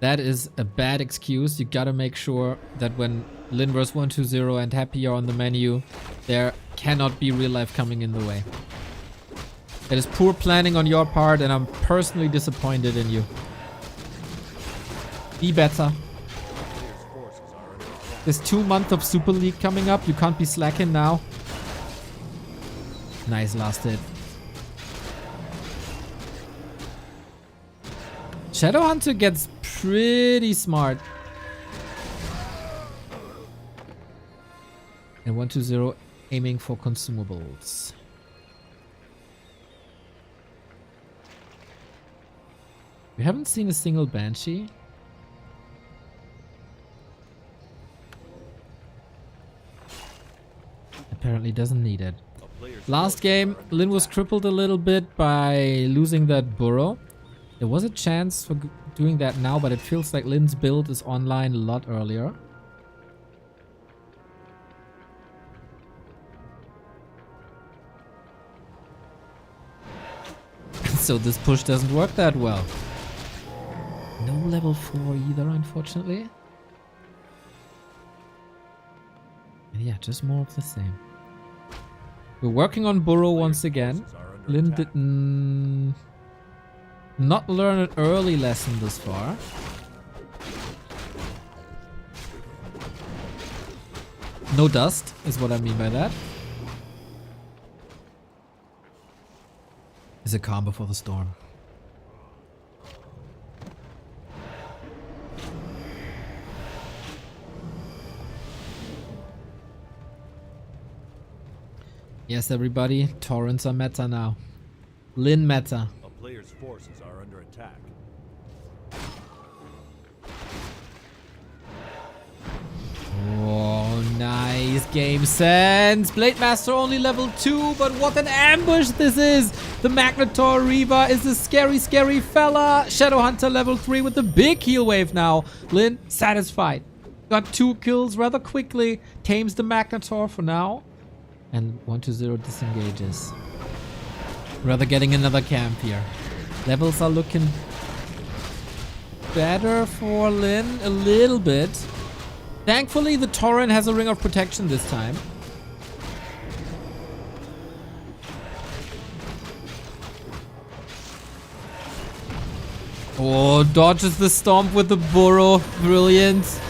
That is a bad excuse. You gotta make sure that when Lynn vs 1-2-0 and Happy are on the menu, there cannot be real life coming in the way. It is poor planning on your part, and I'm personally disappointed in you. Be better. There's 2 months of Super League coming up. You can't be slacking now. Nice last hit. Shadowhunter gets pretty smart. And 1-2-0 aiming for consumables. We haven't seen a single Banshee. Apparently doesn't need it. Last game, Lynn was crippled a little bit by losing that burrow. There was a chance for doing that now, but it feels like Lynn's build is online a lot earlier. So this push doesn't work that well. No level 4 either, unfortunately. And yeah, just more of the same. We're working on burrow once again. Lynn did not learn an early lesson this far. No dust is what I mean by that. Is a calm before the storm. Yes, everybody, torrents are meta now. Lynn meta. A player's forces are under attack. Oh, nice game sense. Blade Master only level 2, but what an ambush this is. The Magnetor Reaver is a scary, scary fella. Shadowhunter level 3 with the big heal wave now. Lynn satisfied. Got 2 kills rather quickly. Tames the Magnetor for now. And 1-2-0 disengages. Rather getting another camp here. Levels are looking better for Lynn a little bit. Thankfully, the Torrent has a ring of protection this time. Oh, dodges the stomp with the burrow. Brilliant.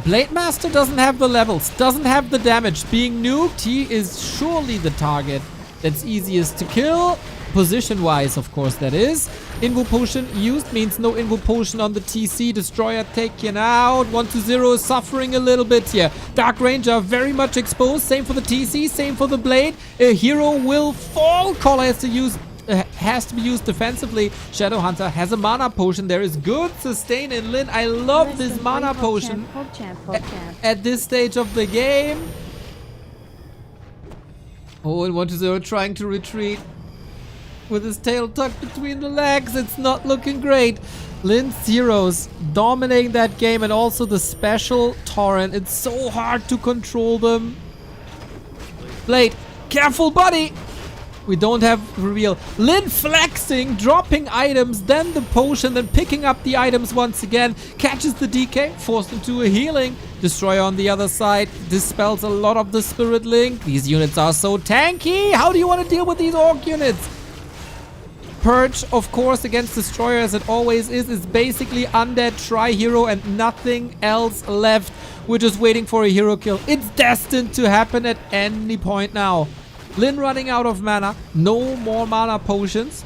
Blade Master doesn't have the levels, doesn't have the damage. Being nuked, he is surely the target that's easiest to kill. Position-wise, of course, that is. Invo Potion used means no Invo Potion on the TC. Destroyer taken out. 1-2-0 is suffering a little bit here. Dark Ranger very much exposed. Same for the TC, same for the Blade. A hero will fall. Caller has to be used defensively. Shadowhunter has a mana potion. There is good sustain in Lynn. I love this mana potion at this stage of the game. Oh, and 1-2-0 trying to retreat with his tail tucked between the legs. It's not looking great. Lynn's heroes dominating that game, and also the special Torrent. It's so hard to control them. Blade, careful buddy! We don't have reveal. Lynn flexing, dropping items, then the potion, then picking up the items once again. Catches the DK, forced into a healing. Destroyer on the other side dispels a lot of the Spirit Link. These units are so tanky. How do you want to deal with these Orc units? Purge, of course, against Destroyer as it always is basically undead tri-hero and nothing else left. We're just waiting for a hero kill. It's destined to happen at any point now. Lynn running out of mana. No more mana potions.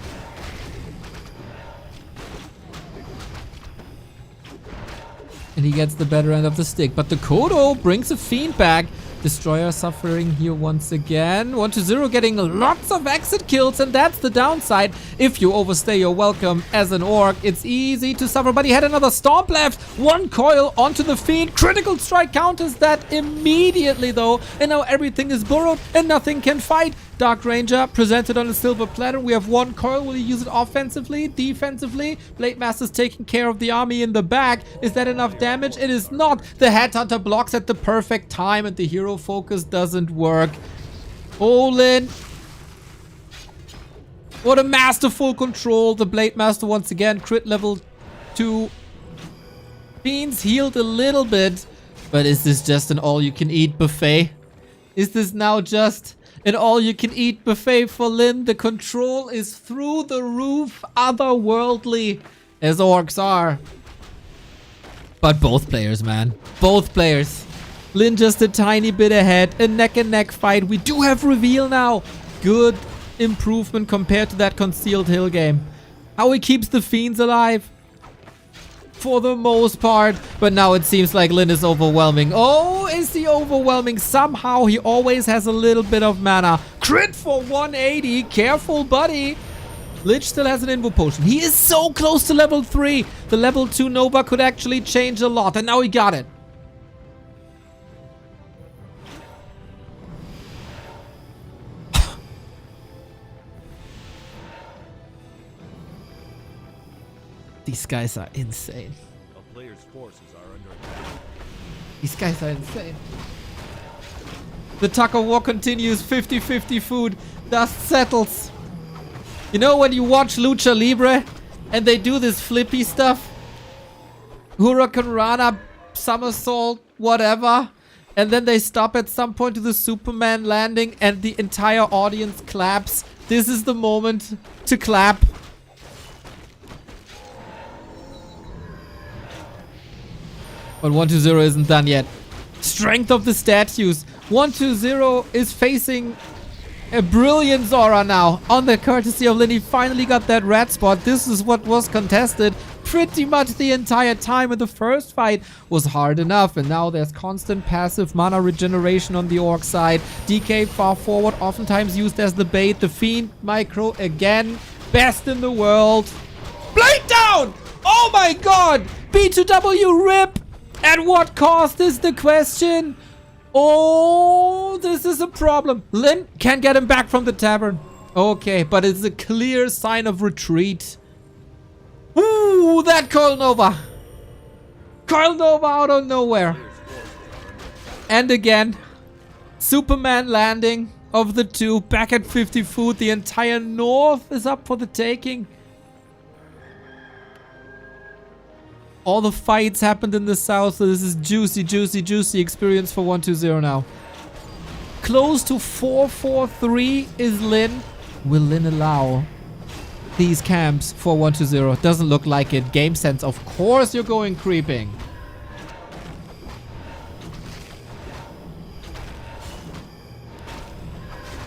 And he gets the better end of the stick. But the Kodo brings a Fiend back. Destroyer suffering here once again. 1-0 getting lots of exit kills, and that's the downside. If you overstay your welcome as an Orc, it's easy to suffer. But he had another Stomp left. One coil onto the Fiend. Critical strike counters that immediately though. And now everything is burrowed and nothing can fight. Dark Ranger presented on a silver platter. We have one coil. Will he use it offensively? Defensively? Blade Master's taking care of the army in the back. Is that enough damage? It is not. The Headhunter blocks at the perfect time and the hero focus doesn't work. Oh, Lynn. What a masterful control. The Blade Master once again. Crit level 2. Fiends healed a little bit. But is this just an all-you-can-eat buffet? Is this now just an all-you-can-eat buffet for Lynn? The control is through the roof, otherworldly, as Orcs are. But both players, man. Both players. Lynn just a tiny bit ahead. A neck-and-neck fight. We do have reveal now. Good improvement compared to that Concealed Hill game. How he keeps the Fiends alive. For the most part. But now it seems like Lynn is overwhelming. Oh, is he overwhelming? Somehow he always has a little bit of mana. Crit for 180. Careful, buddy. Lich still has an Invo Potion. He is so close to level 3. The level 2 Nova could actually change a lot. And now he got it. These guys are insane. A player's forces are under attack. These guys are insane. The tug of war continues. 50-50 food. Dust settles. You know when you watch Lucha Libre and they do this flippy stuff? Hurricane Rana, somersault, whatever. And then they stop at some point to the Superman landing and the entire audience claps. This is the moment to clap. But 1-0 isn't done yet. Strength of the statues. 1-0 is facing a brilliant Zora now. On the courtesy of Lynn, he finally got that red spot. This is what was contested pretty much the entire time. And the first fight was hard enough. And now there's constant passive mana regeneration on the Orc side. DK far forward, oftentimes used as the bait. The Fiend micro again. Best in the world. Blade down! Oh my god! B2W rip! At what cost is the question? Oh, this is a problem. Lynn can't get him back from the tavern. Okay, but it's a clear sign of retreat. Ooh, that Coil Nova. Coil Nova out of nowhere. And again, Superman landing of the two. Back at 50 food. The entire north is up for the taking. All the fights happened in the south, so this is juicy, juicy, juicy experience for 1-0 now. Close to 4-4-3 is Lynn. Will Lynn allow these camps for 1-0? Doesn't look like it. Game sense, of course you're going creeping.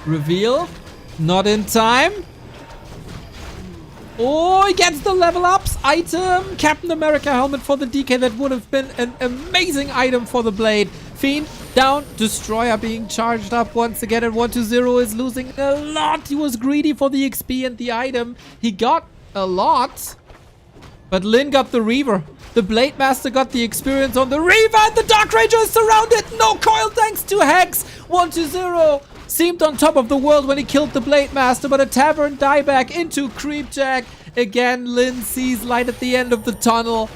Reveal. Not in time. Oh, he gets the level ups. Item. Captain America helmet for the DK. That would have been an amazing item for the blade. Fiend down. Destroyer being charged up once again. And 1-0 is losing a lot. He was greedy for the XP and the item. He got a lot. But Lynn got the Reaver. The Blade Master got the experience on the Reaver. And the Dark Ranger is surrounded. No coil thanks to Hex. 1-0. Seemed on top of the world when he killed the Blade Master, but a tavern dieback into Creepjack. Again, Lynn sees light at the end of the tunnel.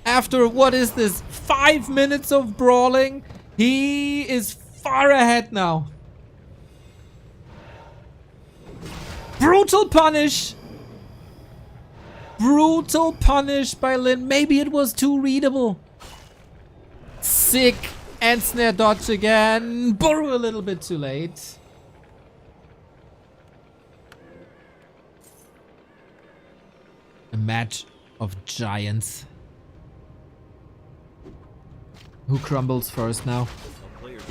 After, what is this, 5 minutes of brawling? He is far ahead now. Brutal punish! Brutal punish by Lynn. Maybe it was too readable. Sick and snare dodge again. Burrow a little bit too late. A match of giants. Who crumbles first now?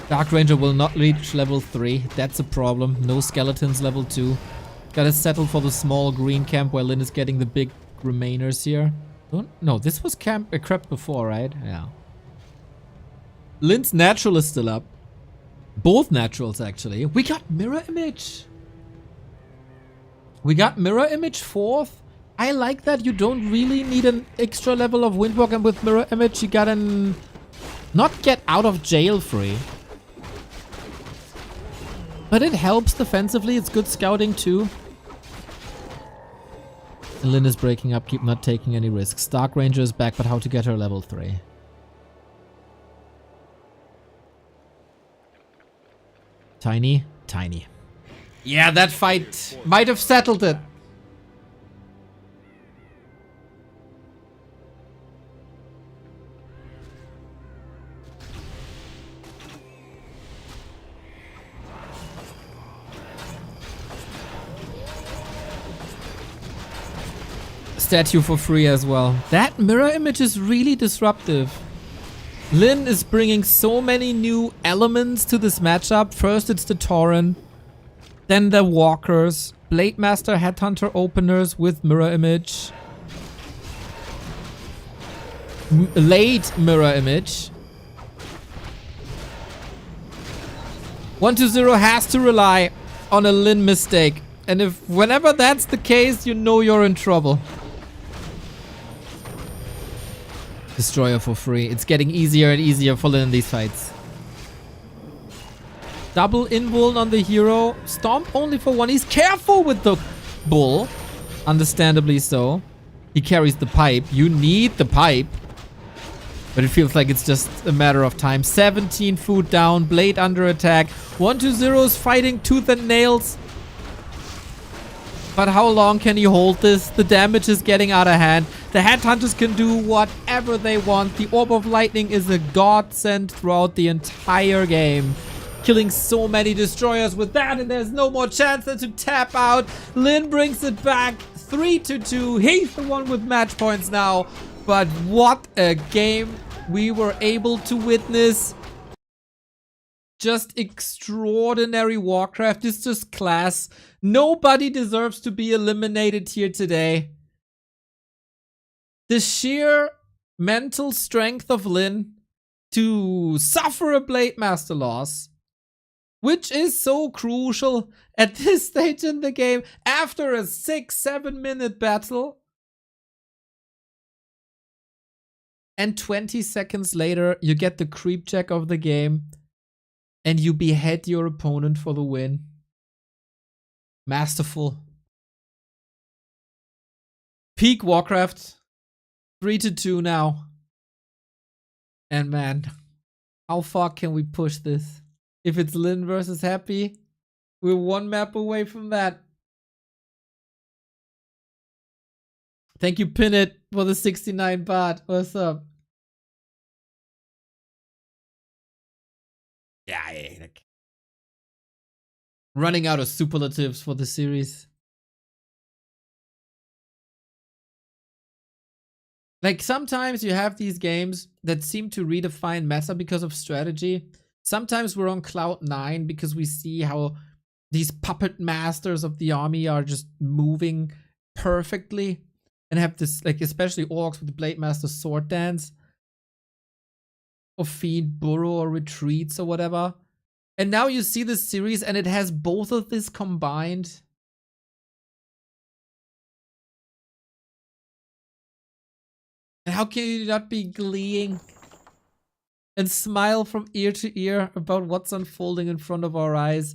Dark Ranger will not reach level 3. That's a problem. No skeletons level 2. Gotta settle for the small green camp while Lynn is getting the big remainers here. No, this was camp crap before, right? Yeah. Lynn's natural is still up. Both naturals, actually. We got mirror image. We got mirror image 4th. I like that you don't really need an extra level of windwalk, and with mirror image you gotta not get out of jail free. But it helps defensively. It's good scouting too. And Lynn is breaking up, keep not taking any risks. Dark Ranger is back, but how to get her level 3? Tiny, tiny. Yeah, that fight might have settled it. Statue for free as well. That mirror image is really disruptive. Lynn is bringing so many new elements to this matchup. First it's the Tauren, then the Walkers, Blade Master Headhunter openers with mirror image, late mirror image. 120 has to rely on a Lynn mistake, and if whenever that's the case, you know you're in trouble. Destroyer for free. It's getting easier and easier for Lynn in these fights. Double invuln on the hero. Stomp only for 1. He's careful with the bull. Understandably so. He carries the pipe. You need the pipe. But it feels like it's just a matter of time. 17 food down. Blade under attack. 120 is fighting tooth and nails. But how long can he hold this? The damage is getting out of hand. The Headhunters can do whatever they want. The Orb of Lightning is a godsend throughout the entire game. Killing so many destroyers with that, and there's no more chance than to tap out. Lynn brings it back 3-2. He's the one with match points now. But what a game we were able to witness. Just extraordinary Warcraft. It's just class. Nobody deserves to be eliminated here today. The sheer mental strength of Lynn to suffer a Blade Master loss, which is so crucial at this stage in the game after a 6-7 minute battle. And 20 seconds later, you get the creep check of the game and you behead your opponent for the win. Masterful. Peak Warcraft. 3-2 now. And man, how far can we push this? If it's Lynn versus Happy, we're one map away from that. Thank you, Pinit, for the 69 baht. What's up? Yeah, like running out of superlatives for the series. Like, sometimes you have these games that seem to redefine meta because of strategy. Sometimes we're on cloud 9 because we see how these puppet masters of the army are just moving perfectly and have this, like, especially orcs with the Blade Master sword dance or Fiend Burrow or retreats or whatever. And now you see this series and it has both of this combined. And how can you not be gleeing and smile from ear to ear about what's unfolding in front of our eyes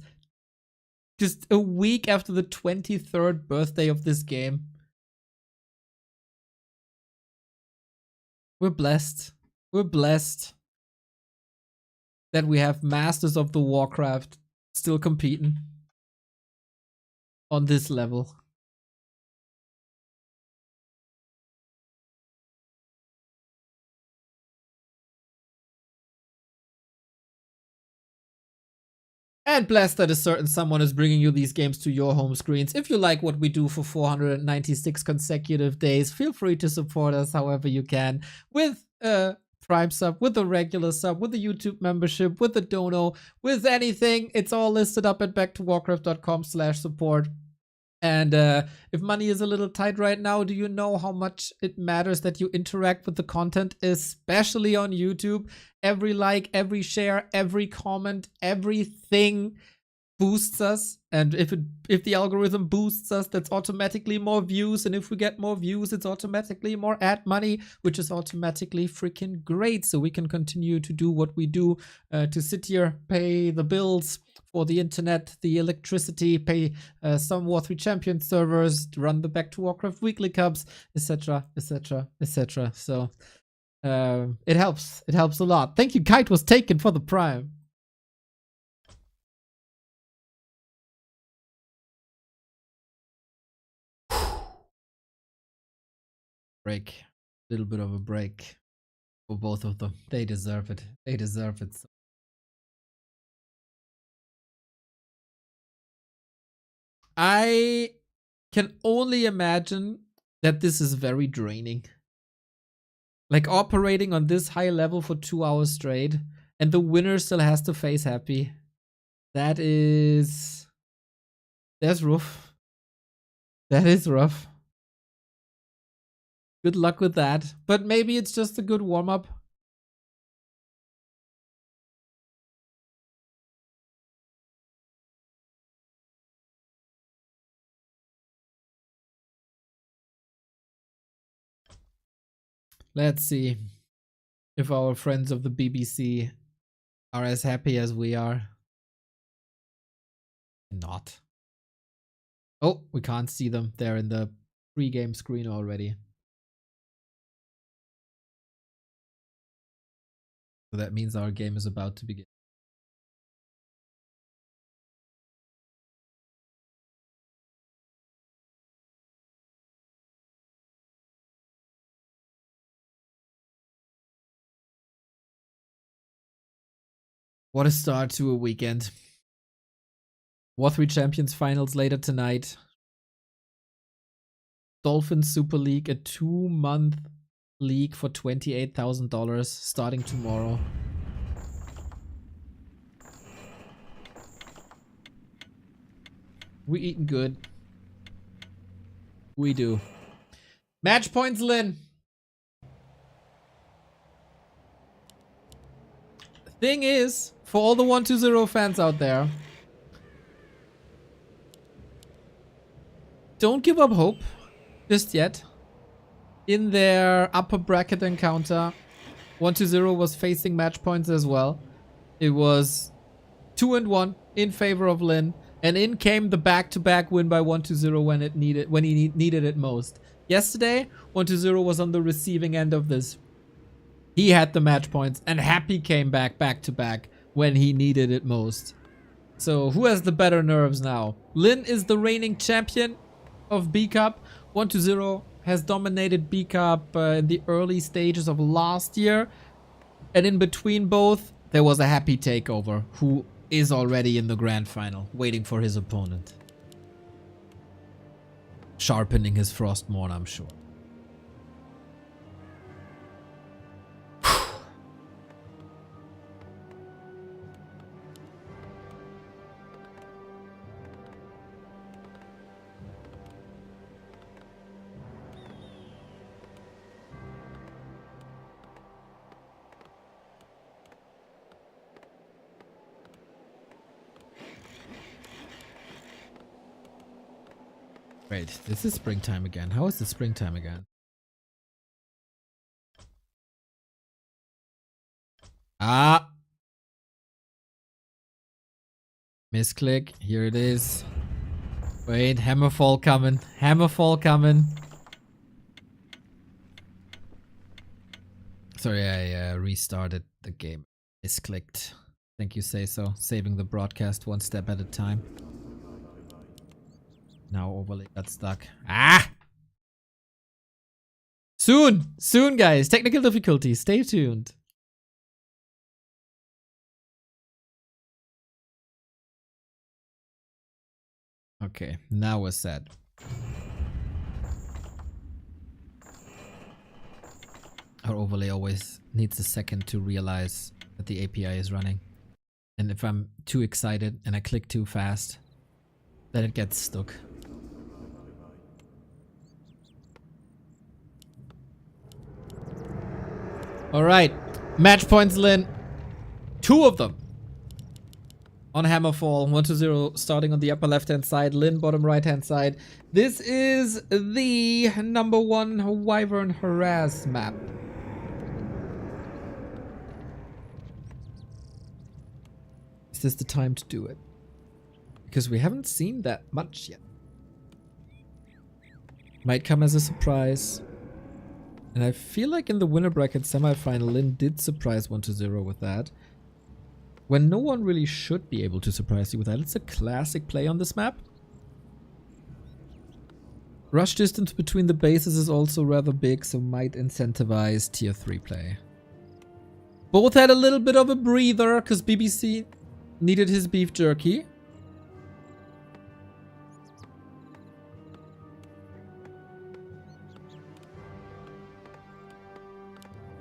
just a week after the 23rd birthday of this game? We're blessed. We're blessed that we have Masters of the Warcraft still competing. on this level. And blessed that a certain someone is bringing you these games to your home screens. If you like what we do for 496 consecutive days, feel free to support us however you can with a Prime sub, with a regular sub, with a YouTube membership, with a dono, with anything. It's all listed up at backtowarcraft.com/support. And if money is a little tight right now, do you know how much it matters that you interact with the content, especially on YouTube? Every like, every share, every comment, everything boosts us. And if the algorithm boosts us, that's automatically more views. And if we get more views, it's automatically more ad money, which is automatically freaking great. So we can continue to do what we do, to sit here, pay the bills for the internet, the electricity, pay some War3Champions servers, to run the Back to Warcraft weekly cups, etc., etc., etc. So it helps. It helps a lot. Thank you. Kite was taken for the Prime. Break. A little bit of a break for both of them. They deserve it. They deserve it. I can only imagine that this is very draining. Like operating on this high level for 2 hours straight, and the winner still has to face Happy. That's rough. That is rough. Good luck with that. But maybe it's just a good warm-up. Let's see if our friends of the BBC are as happy as we are. Not. Oh, we can't see them. They're in the pre-game screen already. So that means our game is about to begin. What a start to a weekend. War3Champions finals later tonight. Dolphins Super League, a 2-month league for $28,000 starting tomorrow. We eating good. We do. Match points, Lynn. Thing is, for all the 120 fans out there, don't give up hope just yet. In their upper bracket encounter, 120 was facing match points as well. It was 2-1 in favor of Lynn, and in came the back-to-back win by 120 when he needed it most. Yesterday, 120 was on the receiving end of this. He had the match points, and Happy came back-to-back when he needed it most. So who has the better nerves now? Lynn is the reigning champion of B Cup. 120 has dominated B Cup in the early stages of last year. And in between both, there was a Happy takeover, who is already in the grand final, waiting for his opponent. Sharpening his Frostmourne, I'm sure. Wait, this is springtime again. How is it springtime again? Ah! Misclick. Here it is. Wait, Hammerfall coming. Hammerfall coming. Sorry, I restarted the game. Misclicked. Think you say so. Saving the broadcast one step at a time. Now overlay got stuck. Ah! Soon! Soon, guys. Technical difficulty. Stay tuned. Okay, now we're set. Our overlay always needs a second to realize that the API is running. And if I'm too excited and I click too fast, then it gets stuck. Alright, match points, Lynn. 2 of them. On Hammerfall, 1-0 starting on the upper left hand side, Lynn bottom right hand side. This is the number 1 Wyvern Harass map. Is this the time to do it? Because we haven't seen that much yet. Might come as a surprise. And I feel like in the winner bracket semifinal, Lynn did surprise 1-0 with that. When no one really should be able to surprise you with that. It's a classic play on this map. Rush distance between the bases is also rather big, so might incentivize tier 3 play. Both had a little bit of a breather, because BBC needed his beef jerky.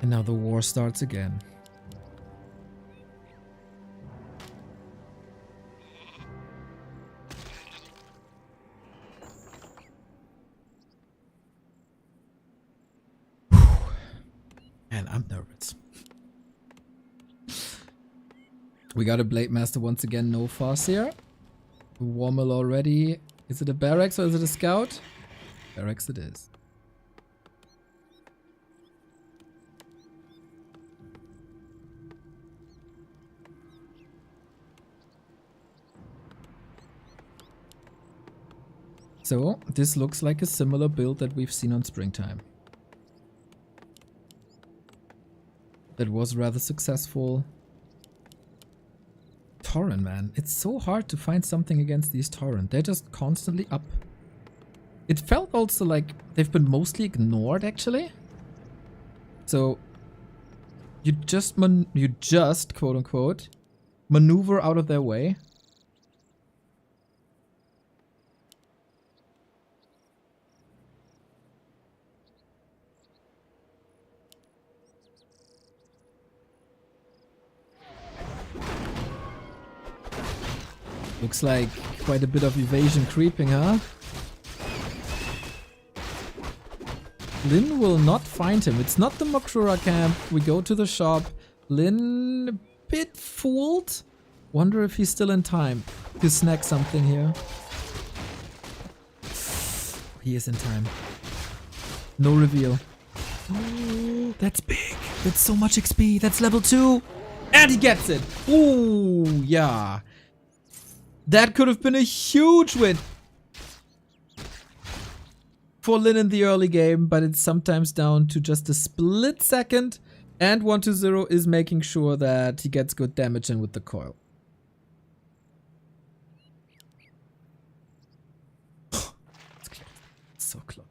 And now the war starts again. Man, I'm nervous. We got a Blade Master once again, no fuss here. Warmel already. Is it a barracks or is it a scout? Barracks it is. So, this looks like a similar build that we've seen on Springtime. That was rather successful. Torrent, man. It's so hard to find something against these Torrent. They're just constantly up. It felt also like they've been mostly ignored, actually. So, you just quote unquote, maneuver out of their way. Looks like quite a bit of evasion creeping, huh? Lynn will not find him. It's not the Makrura camp. We go to the shop. Lynn, a bit fooled. Wonder if he's still in time to snack something here. He is in time. No reveal. Oh, that's big. That's so much XP. That's level 2. And he gets it. Ooh, yeah. That could have been a huge win for Lynn in the early game, but it's sometimes down to just a split second. And 1-0 is making sure that he gets good damage in with the coil. So close.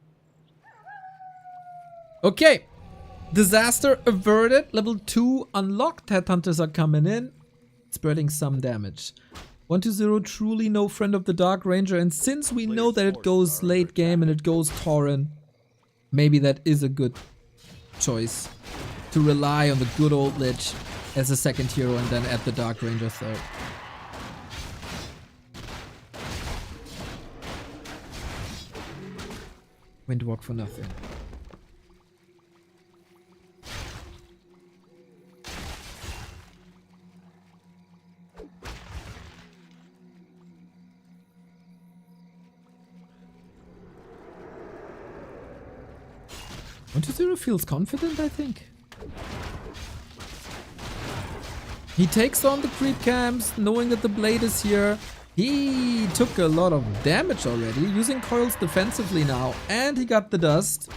Okay. Disaster averted. Level 2 unlocked. Headhunters are coming in, spreading some damage. 1-0 truly no friend of the Dark Ranger, and since we know that it goes late game and it goes Tauren, maybe that is a good choice to rely on the good old Lich as a second hero and then add the Dark Ranger third. Windwalk for nothing. Zero feels confident, I think. He takes on the creep camps, knowing that the blade is here. He took a lot of damage already, using coils defensively now, and he got the dust.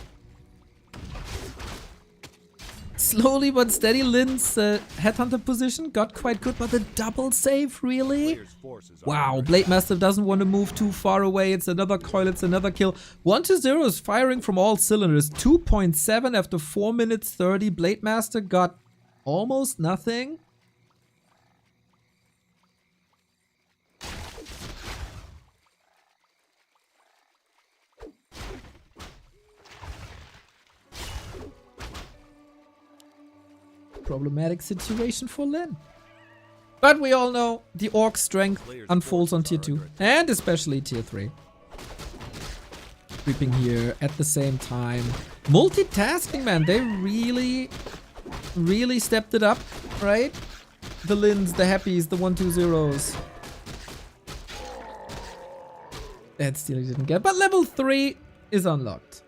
Slowly but steady, Lynn's headhunter position got quite good, but the double save, really? Player's forces are Wow, under Blade Master doesn't want to move too far away. It's another coil, it's another kill. 1-0 is firing from all cylinders. 2.7 after 4 minutes 30. Blade Master got almost nothing. Problematic situation for Lynn. But we all know the Orc strength unfolds on tier 2 and especially tier 3. Creeping here at the same time. Multitasking, man. They really stepped it up, right? The Lyns, the Happies, the 1-2-0s. That still didn't get. But level 3 is unlocked.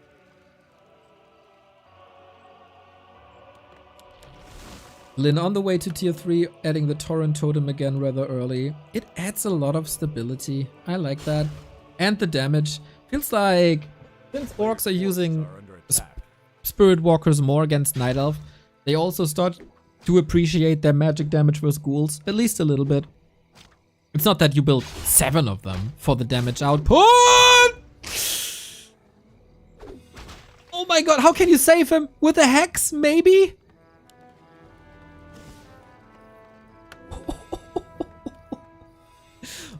Lynn on the way to tier 3, adding the Torrent Totem again rather early. It adds a lot of stability. I like that. And the damage. Feels like since orcs are using Spirit Walkers more against Night Elf, they also start to appreciate their magic damage versus ghouls. At least a little bit. It's not that you build 7 of them for the damage output. Oh my god, how can you save him? With a Hex, maybe?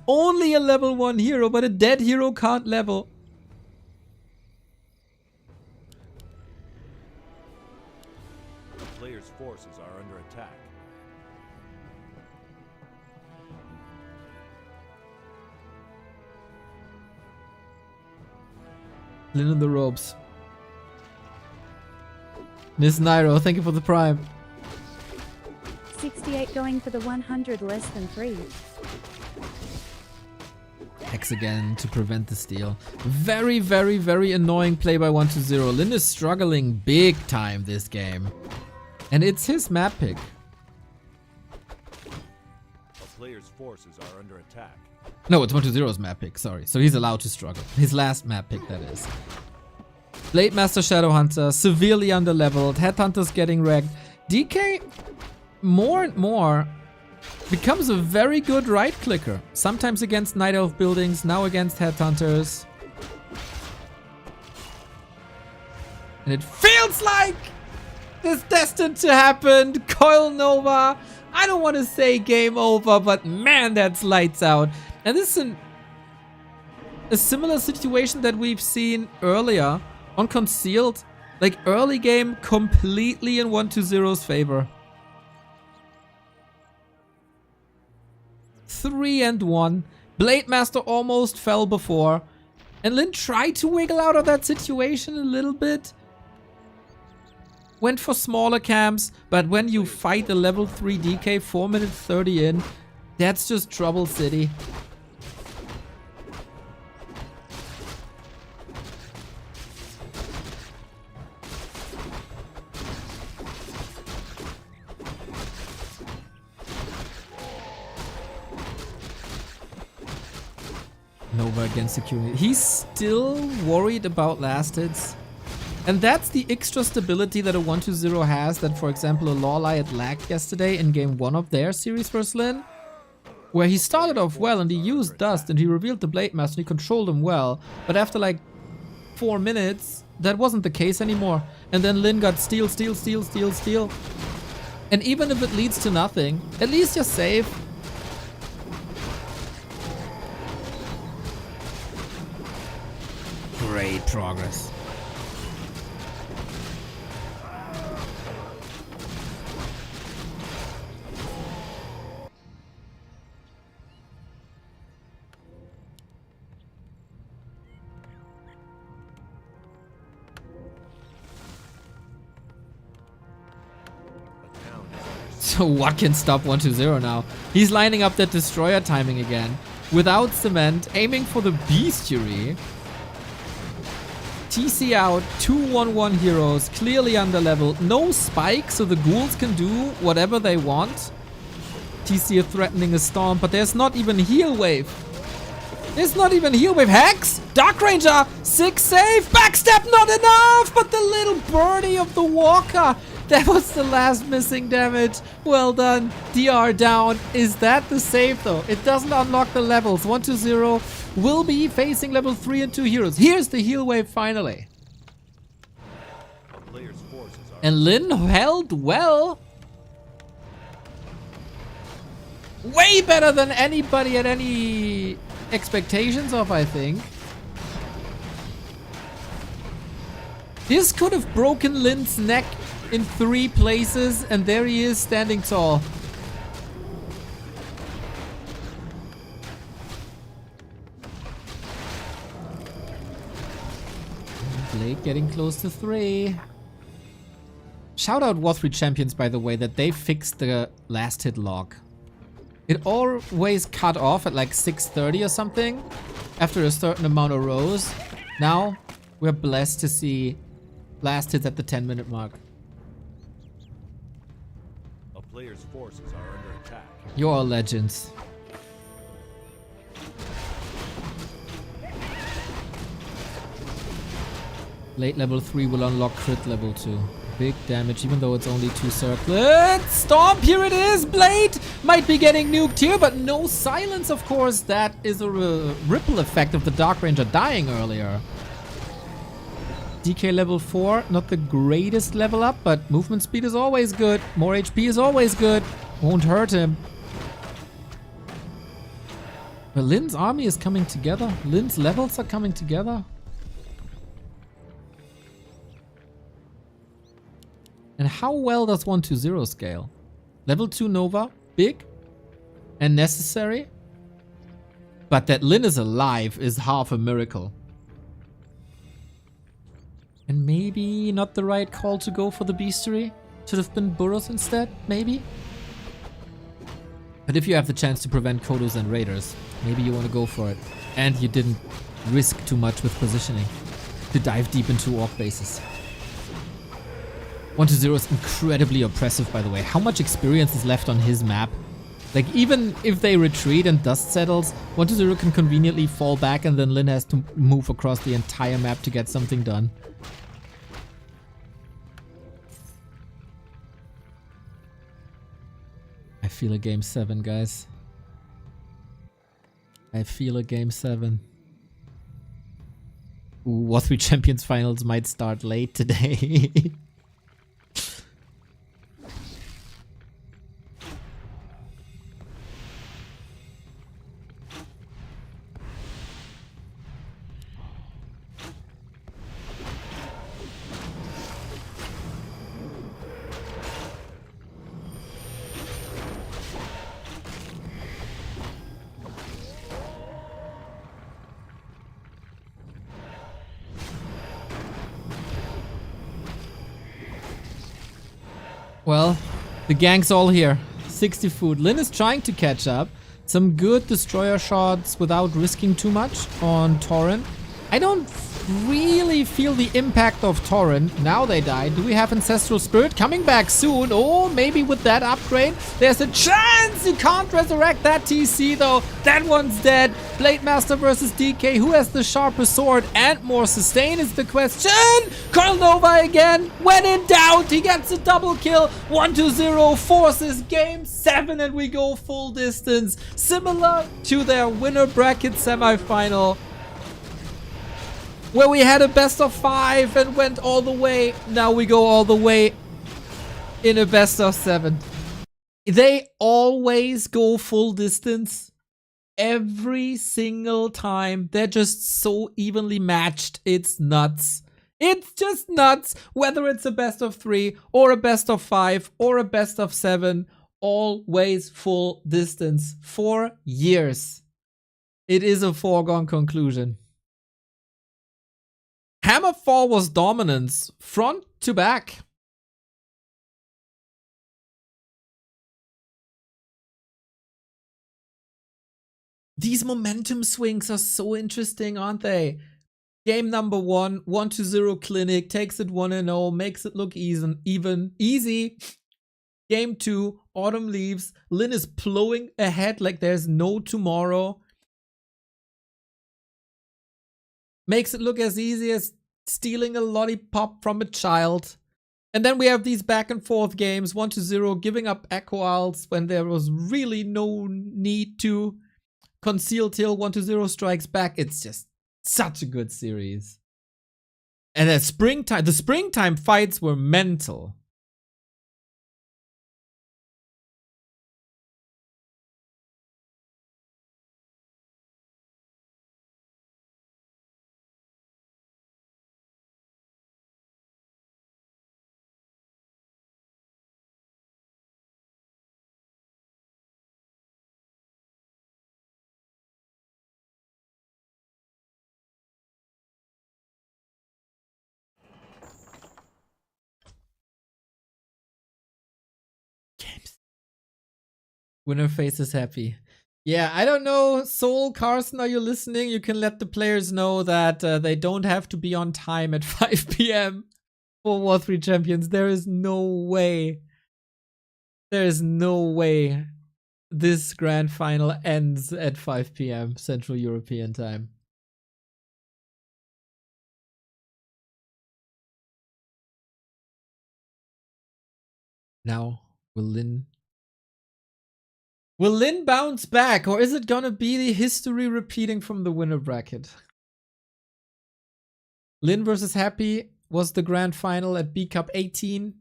Only a level 1 hero, but a dead hero can't level. The player's forces are under attack. Lynn in the ropes. Miss Nairo, thank you for the prime. 68 going for the 100 less than 3. Hex again to prevent the steal. Very, very, very annoying play by 1-0. Lynn is struggling big time this game. And it's his map pick. The player's forces are under attack. No, it's 1-0's map pick, sorry. So he's allowed to struggle. His last map pick, that is. Blade Master Shadowhunter, severely underleveled. Headhunter's getting wrecked. DK, more and more, becomes a very good right clicker. Sometimes against Night Elf buildings, now against Headhunters. And it feels like it's destined to happen. Coil Nova. I don't want to say game over, but man, that's lights out. And this is a similar situation that we've seen earlier on Concealed. Like early game, completely in 1-0's favor. 3-1. Blade Master almost fell before. And Lynn tried to wiggle out of that situation a little bit. Went for smaller camps, but when you fight a level 3 DK 4 minutes 30 in, that's just trouble city. Nova against security. He's still worried about last hits. And that's the extra stability that a 1-2-0 has that, for example, a Lawlight lacked yesterday in game 1 of their series vs Lynn. Where he started off well and he used Dust and he revealed the Blade Master and he controlled him well. But after like 4 minutes, that wasn't the case anymore. And then Lynn got steal. And even if it leads to nothing, at least you're safe. Great progress. So what can stop 1-2-0 now? He's lining up that destroyer timing again. Without cement, aiming for the bestiary. TC out, 2-1-1 heroes, clearly underleveled. No spike, so the ghouls can do whatever they want. TC are threatening a storm, but there's not even heal wave. There's not even heal wave. Hex! Dark Ranger! 6 save! Backstep not enough! But the little birdie of the Walker That was the last missing damage. Well done. DR down. Is that the save though? It doesn't unlock the levels. 1-0 will be facing level 3 and 2 heroes. Here's the heal wave finally. A player's forces are And Lynn held well. Way better than anybody had any expectations of, I think. This could have broken Lynn's neck in 3 places, and there he is standing tall. Blake getting close to 3. Shout out Warcraft III Champions, by the way, that they fixed the last hit log. It always cut off at like 6:30 or something after a certain amount of rows. Now we're blessed to see last hits at the 10-minute mark. a player's forces are under attack. You're all legends. Late level 3 will unlock crit level 2. Big damage, even though it's only 2 circlets. Stomp, here it is! Blade might be getting nuked here, but no silence, of course. That is a ripple effect of the Dark Ranger dying earlier. DK level 4, not the greatest level up, but movement speed is always good. More HP is always good. Won't hurt him. But Lynn's army is coming together. Lynn's levels are coming together. And how well does 1-0 scale? Level 2 Nova, big and necessary. But that Lynn is alive is half a miracle. And maybe not the right call to go for the Beastery. Should have been Burrows instead, maybe. But if you have the chance to prevent Kodos and Raiders, maybe you want to go for it. And you didn't risk too much with positioning to dive deep into orc bases. 1-0 is incredibly oppressive, by the way. How much experience is left on his map? Like, even if they retreat and dust settles, 1-0 can conveniently fall back and then Lynn has to move across the entire map to get something done. I feel a game 7, guys. I feel a game 7. Ooh, Warcraft III Champions finals might start late today. Well, the gang's all here. 60 food. Lynn is trying to catch up. Some good destroyer shots without risking too much on Torrent. I don't really feel the impact of Torrent. Now they died. Do we have Ancestral Spirit coming back soon? Oh, maybe with that upgrade, there's a chance you can't resurrect that TC though. That one's dead. Blade Master versus DK. Who has the sharper sword and more sustain is the question. Curl Nova again. When in doubt, he gets a double kill. 1-0 forces game 7 and we go full distance. Similar to their winner bracket semifinal, where we had a best of 5 and went all the way. Now we go all the way in a best of 7. They always go full distance. Every single time. They're just so evenly matched. It's nuts. It's just nuts. Whether it's a best of 3 or a best of 5 or a best of 7. Always full distance. 4 years. It is a foregone conclusion. Hammerfall was dominance, front to back. These momentum swings are so interesting, aren't they? Game number 1, 1-0 Clinic, takes it 1-0, makes it look easy. Game 2, Autumn leaves. Lynn is plowing ahead like there's no tomorrow. Makes it look as easy as stealing a lollipop from a child. And then we have these back and forth games, 1-0, giving up Echo Isles when there was really no need to. Conceal Till 1-0 strikes back. It's just such a good series. And the springtime fights were mental. Winner face is happy. Yeah, I don't know. Soul, Carson, are you listening? You can let the players know that they don't have to be on time at 5 p.m. for War3Champions. There is no way. There is no way this grand final ends at 5 p.m. Central European time. Now, will Lynn bounce back, or is it gonna be the history repeating from the winner bracket? Lynn versus Happy was the grand final at B Cup 18.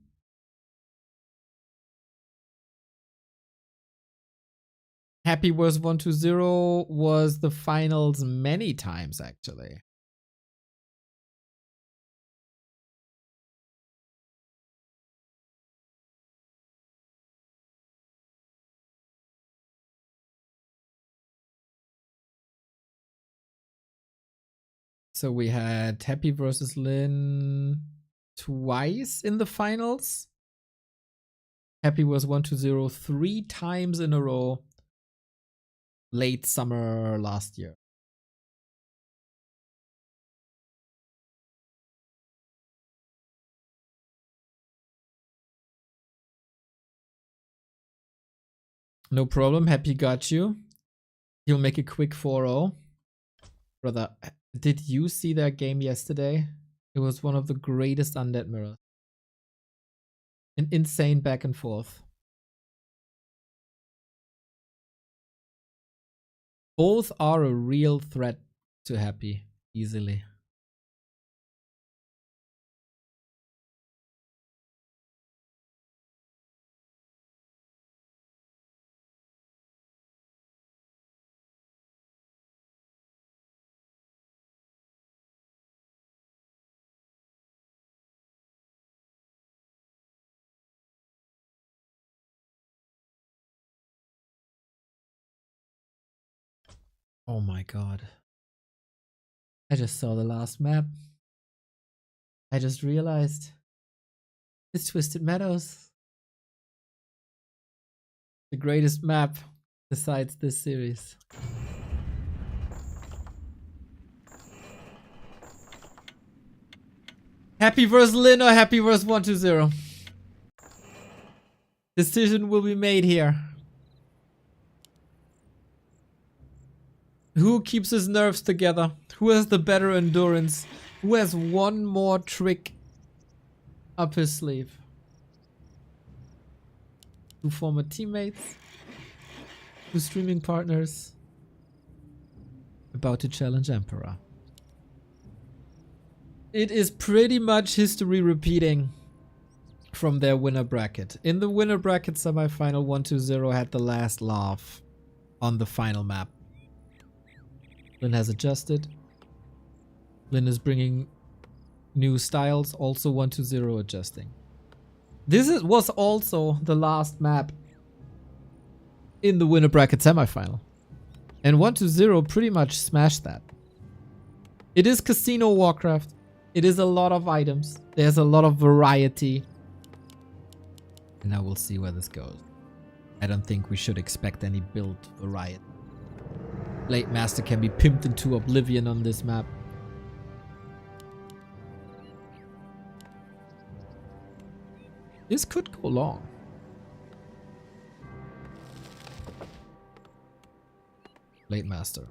Happy was 1-0 was the finals many times, actually. So we had Happy versus Lynn twice in the finals. Happy was 1-0 3 times in a row. Late summer last year. No problem. Happy got you. He'll make a quick 4-0. Brother, did you see that game yesterday? It was one of the greatest undead mirrors. An insane back and forth. Both are a real threat to Happy, easily. Oh my god. I just saw the last map. I just realized it's Twisted Meadows. The greatest map besides this series. Happy versus Lynn or Happy versus 1-0? Decision will be made here. Who keeps his nerves together? Who has the better endurance? Who has one more trick up his sleeve? Two former teammates? Two streaming partners? About to challenge Emperor. It is pretty much history repeating from their winner bracket. In the winner bracket semifinal, 1-0 had the last laugh on the final map. Lynn has adjusted. Lynn is bringing new styles, also 1-0 adjusting. This was also the last map in the winner bracket semifinal. And 1-0 pretty much smashed that. It is Casino Warcraft. It is a lot of items. There's a lot of variety. And now we'll see where this goes. I don't think we should expect any build variety. Blade Master can be pimped into oblivion on this map. This could go long. Blade Master.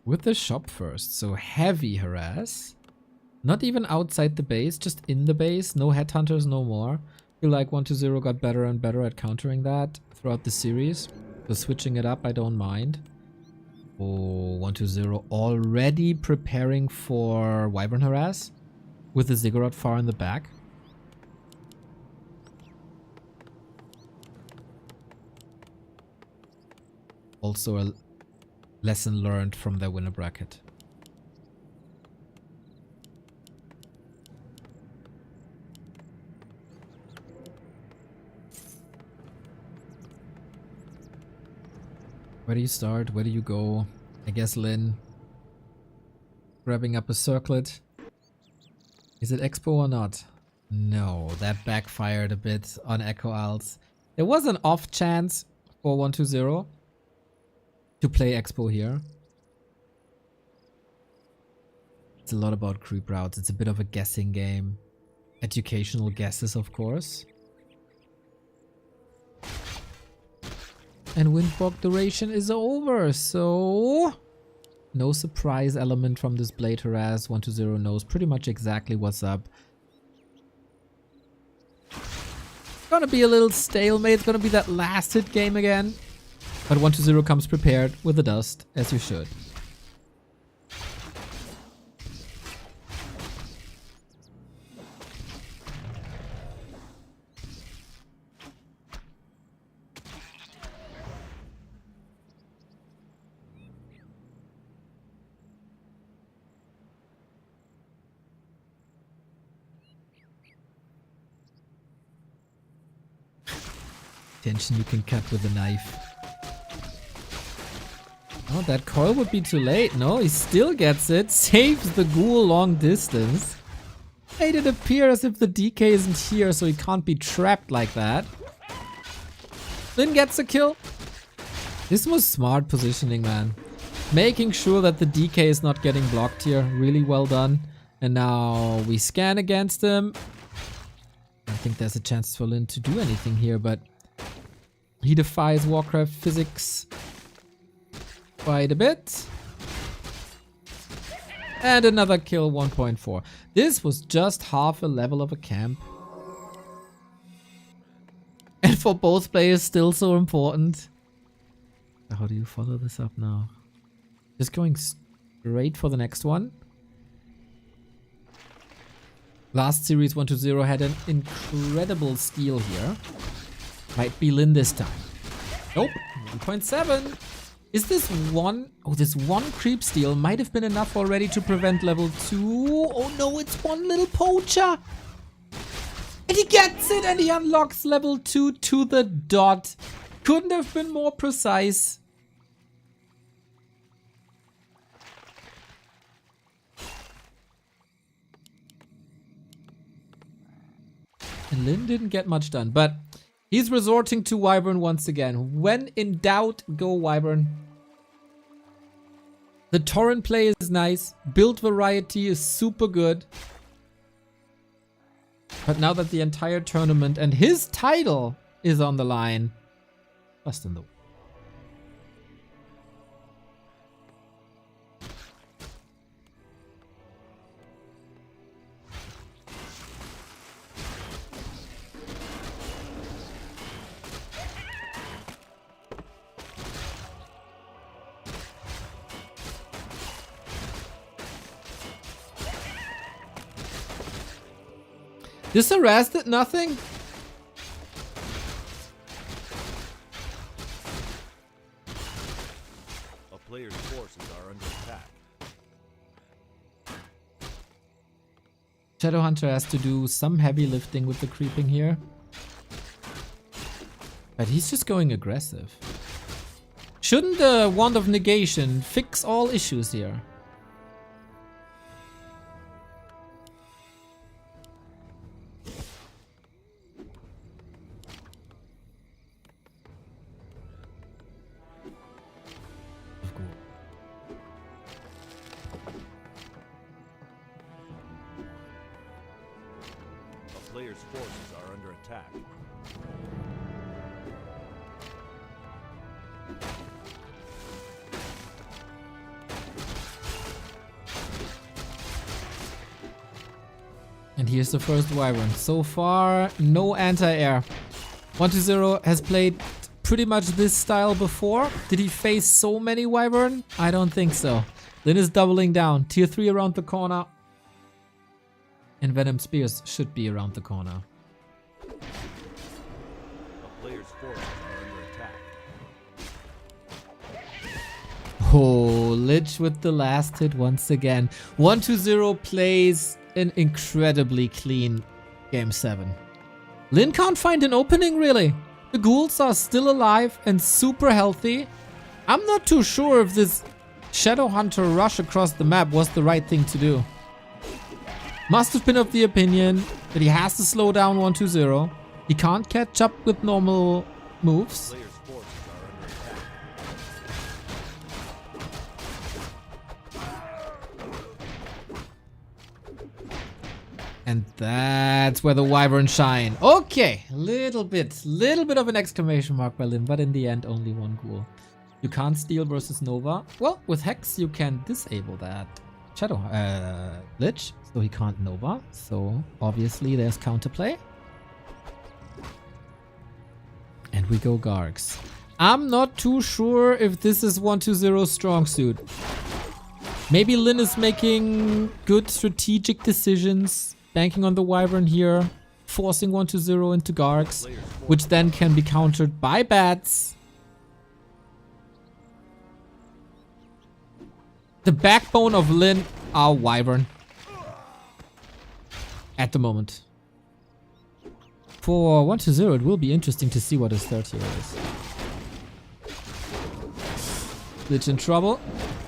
With the shop first, so heavy harass. Not even outside the base, just in the base. No headhunters, no more. Feel like 1-2-0 got better and better at countering that throughout the series. So switching it up, I don't mind. Oh, 1-2-0 already preparing for Wyvern harass with the Ziggurat far in the back. Also a lesson learned from their winner bracket. Where do you start? Where do you go? I guess Lynn. Grabbing up a circlet. Is it Expo or not? No, that backfired a bit on Echo Owls. There was an off chance for 1-2-0 to play Expo here. It's a lot about creep routes. It's a bit of a guessing game. Educational guesses, of course. And Windwalk duration is over, so no surprise element from this Blade Harass. 1-2-0 knows pretty much exactly what's up. Gonna be a little stalemate. It's gonna be that last hit game again. But 1-2-0 comes prepared with the dust, as you should. Tension you can cut with a knife. Oh, that coil would be too late. No, he still gets it. Saves the ghoul long distance. Made it appear as if the DK isn't here, so he can't be trapped like that. Lynn gets a kill. This was smart positioning, man. Making sure that the DK is not getting blocked here. Really well done. And now we scan against him. I think there's a chance for Lynn to do anything here, but he defies Warcraft physics quite a bit. And another kill, 1.4. This was just half a level of a camp. And for both players, still so important. How do you follow this up now? Just going straight for the next one. Last series 1-2-0 had an incredible steal here. Might be Lynn this time. Nope, 1.7. Is this one? Oh, this one creep steal might have been enough already to prevent level 2. Oh no, it's one little poacher. And he gets it and he unlocks level 2 to the dot. Couldn't have been more precise. And Lynn didn't get much done, but he's resorting to Wyvern once again. When in doubt, go Wyvern. The Torrent play is nice. Build variety is super good. But now that the entire tournament and his title is on the line, bust in the... This harass did nothing? A player's forces are under attack. Shadowhunter has to do some heavy lifting with the creeping here. But he's just going aggressive. Shouldn't the Wand of Negation fix all issues here? A player's forces are under attack. And here's the first Wyvern. So far, no anti-air. 120 has played pretty much this style before. Did he face so many Wyvern? I don't think so. Lynn is doubling down. Tier 3 around the corner. And Venom Spears should be around the corner. A player's forces are under attack. Oh, Lich with the last hit once again. 120 plays an incredibly clean Game 7. Lynn can't find an opening, really. The ghouls are still alive and super healthy. I'm not too sure if this Shadowhunter rush across the map was the right thing to do. Must have been of the opinion that he has to slow down 120. He can't catch up with normal moves. Player's forces are under attack. And that's where the Wyvern shine. Okay, little bit of an exclamation mark by Lynn, but in the end only one ghoul. You can't steal versus Nova. Well, with Hex you can disable that Shadow Lich, so he can't Nova. So obviously there's counterplay. And we go Gargs. I'm not too sure if this is 120's strong suit. Maybe Lynn is making good strategic decisions. Banking on the Wyvern here, forcing 120 into Gargs, which then can be countered by bats. The backbone of Lynn are Wyvern. At the moment. For 120, it will be interesting to see what his third hero is. Lich in trouble.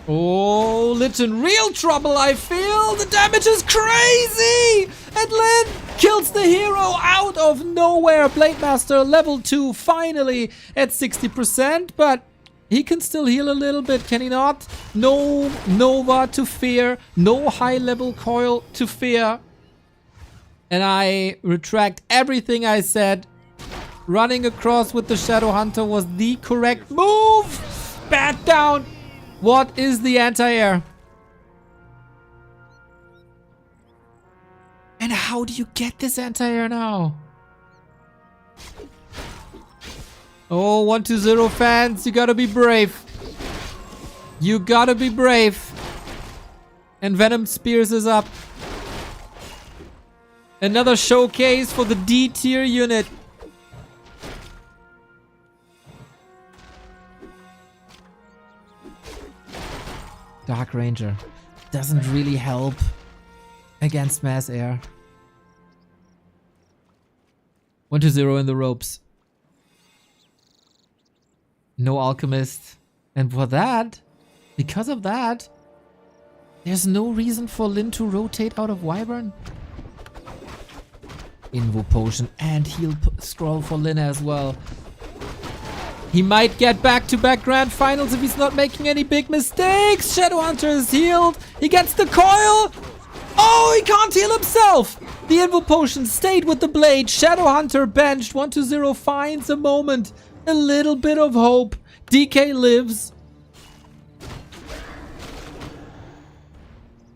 Oh, Lich in real trouble, I feel! The damage is crazy! And Lynn kills the hero out of nowhere. Blademaster level 2 finally at 60%, but he can still heal a little bit, can he not? No Nova to fear, no high level coil to fear. And I retract everything I said. Running across with the Shadowhunter was the correct move! Bat down! What is the anti-air? And how do you get this anti-air now? Oh, 120 fans, you gotta be brave. You gotta be brave. And Venom Spears is up. Another showcase for the D tier unit. Dark Ranger doesn't really help against mass air. 120 in the ropes. No Alchemist. And for that, because of that, there's no reason for Lynn to rotate out of Wyvern. Invo Potion and Heal Scroll for Lynn as well. He might get back-to-back Grand Finals if he's not making any big mistakes. Shadowhunter is healed. He gets the coil. Oh, he can't heal himself. The Invo Potion stayed with the blade. Shadowhunter benched. 120 finds a moment. A little bit of hope. DK lives.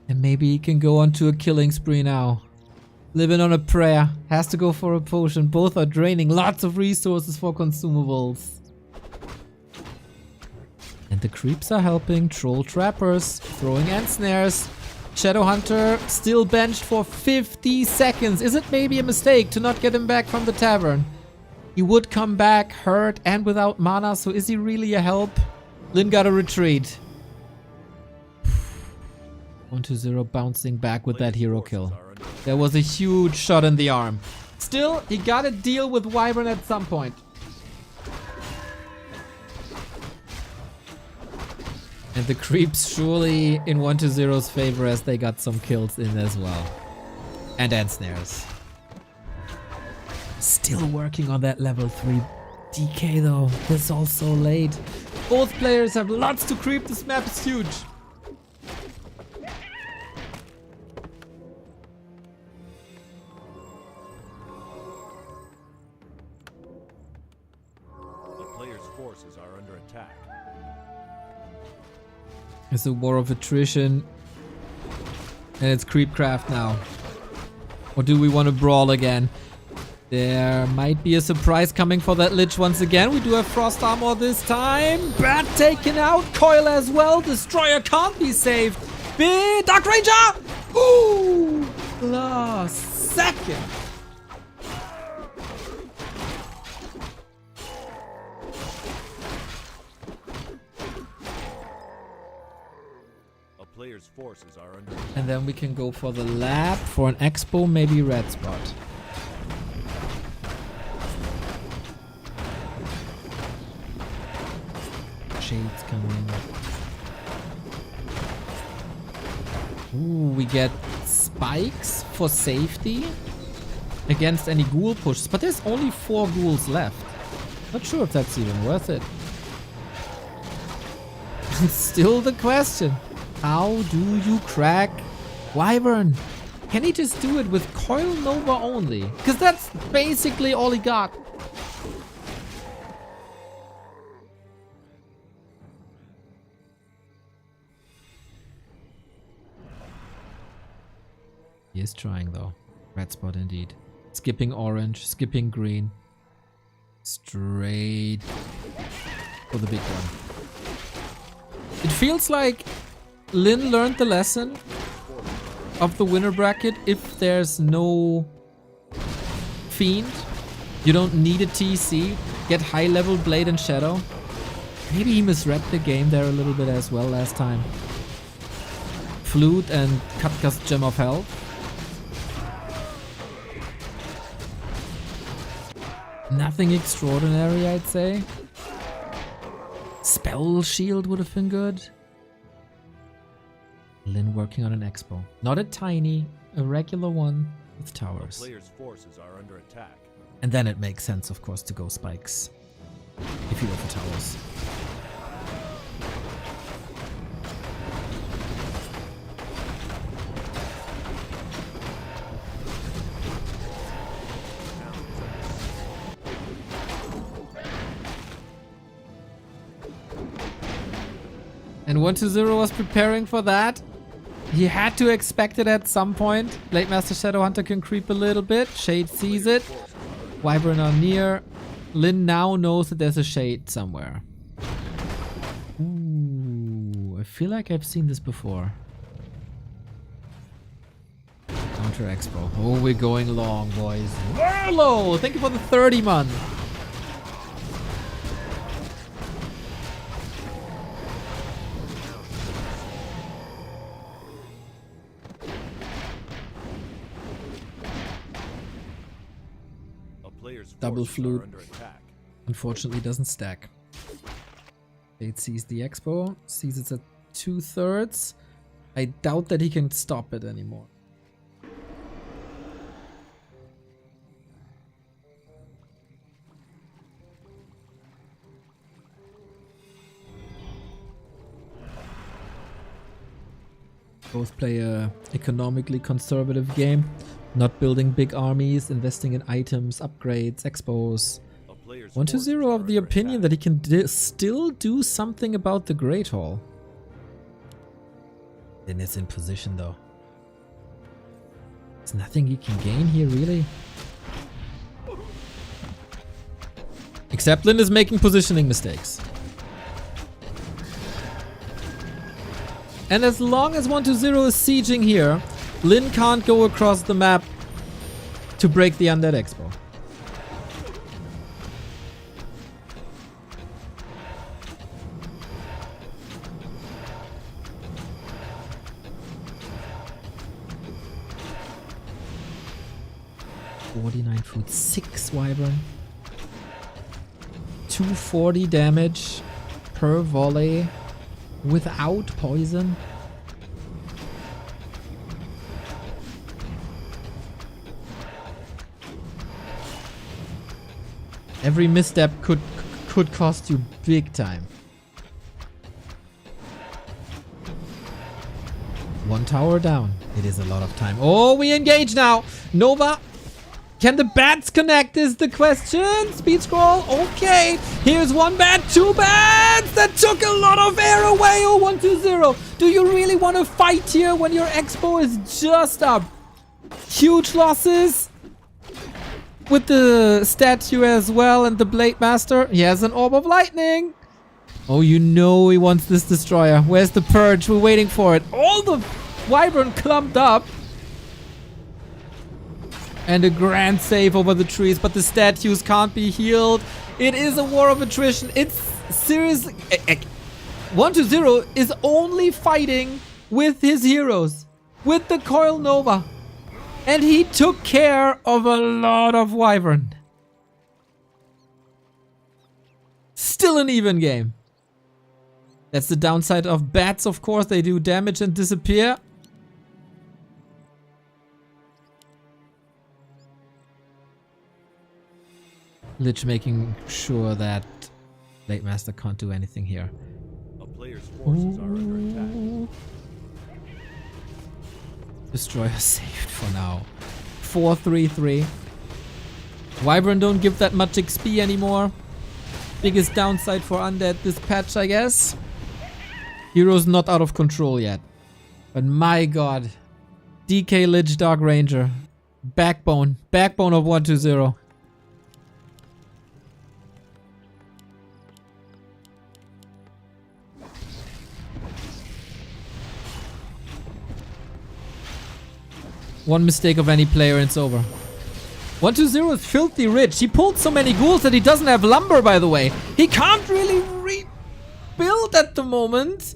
And maybe he can go on to a killing spree now. Living on a prayer. Has to go for a potion. Both are draining lots of resources for consumables. And the creeps are helping. Troll trappers. Throwing end snares. Shadowhunter still benched for 50 seconds. Is it maybe a mistake to not get him back from the tavern? He would come back hurt and without mana, so is he really a help? Lynn got a retreat. 120 bouncing back with that hero kill. There was a huge shot in the arm. Still, he got to deal with Wyvern at some point. And the creeps surely in 120's favor as they got some kills in as well. And end snares. Still working on that level 3 DK though. This is all so late. Both players have lots to creep. This map is huge. The player's forces are under attack. It's a war of attrition. And it's creepcraft now. Or do we want to brawl again? There might be a surprise coming for that Lich once again. We do have Frost Armor this time. Bat taken out. Coil as well. Destroyer can't be saved. Big Dark Ranger! Ooh! Last second. A player's forces are under. And then we can go for the lab, for an expo, maybe red spot. Shades coming. Ooh, we get spikes for safety against any ghoul pushes, but there's only 4 ghouls left. Not sure if that's even worth it. Still the question. How do you crack Wyvern? Can he just do it with Coil Nova only? Because that's basically all he got. He is trying though. Red spot indeed. Skipping orange, skipping green. Straight for the big one. It feels like Lynn learned the lesson of the winner bracket. If there's no Fiend, you don't need a TC. Get high level Blade and Shadow. Maybe he misread the game there a little bit as well last time. Flute and Katka's Gem of Health. Nothing extraordinary, I'd say. Spell Shield would have been good. Lynn working on an expo. Not a tiny, a regular one with towers. Player's forces are under attack. And then it makes sense, of course, to go spikes. If you go for towers. And 120 was preparing for that. He had to expect it at some point. Blade Master Shadowhunter can creep a little bit. Shade sees it. Wyvern are near. Lynn now knows that there's a Shade somewhere. Ooh, I feel like I've seen this before. Counter Expo. Oh, we're going long, boys. Warlow! Thank you for the 30 month. Double flute. Unfortunately doesn't stack. It sees the expo, sees it's at 2/3. I doubt that he can stop it anymore. Both play a economically conservative game. Not building big armies, investing in items, upgrades, expos. 120 of the opinion that he can still do something about the Great Hall. Then it's in position though. There's nothing he can gain here really. Except Lynn is making positioning mistakes. And as long as 120 is sieging here, Lynn can't go across the map to break the Undead Expo. $49 food, 6 Wyvern. 240 damage per volley without poison. Every misstep could cost you big time. One tower down. It is a lot of time. Oh, we engage now. Nova. Can the bats connect is the question. Speed scroll. Okay. Here's one bat, 2 bats. That took a lot of air away. Oh, 120. Do you really want to fight here when your expo is just up? Huge losses with the statue as well and the Blade Master. He has an Orb of Lightning. Oh, you know he wants this destroyer. Where's the Purge? We're waiting for it. All the Wyvern clumped up. And a grand save over the trees, but the statues can't be healed. It is a war of attrition. It's seriously... 1-0 is only fighting with his heroes. With the Coil Nova. And he took care of a lot of Wyvern. Still an even game. That's the downside of bats, of course. They do damage and disappear. Lich making sure that Blade Master can't do anything here. A player's forces are under attack. Destroyer saved for now. 4-3-3. Wyvern don't give that much XP anymore. Biggest downside for Undead this patch, I guess. Hero's not out of control yet. But my god. DK Lich Dark Ranger. Backbone. Backbone of 1-0. One mistake of any player and it's over. 1-0 is filthy rich. He pulled so many ghouls that he doesn't have lumber, by the way. He can't really rebuild at the moment.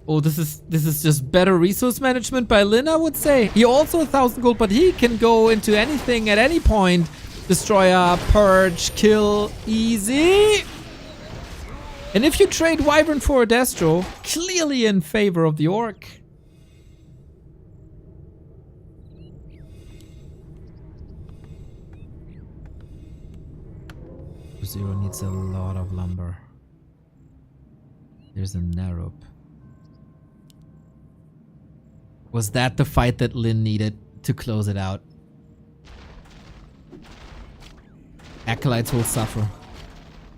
Oh, this is just better resource management by Lynn, I would say. He also 1,000 gold, but he can go into anything at any point. Destroyer, Purge, kill, easy. And if you trade Wyvern for a Destro, clearly in favor of the Orc. Zero needs a lot of lumber. There's a Narup. Was that the fight that Lynn needed to close it out? Acolytes will suffer.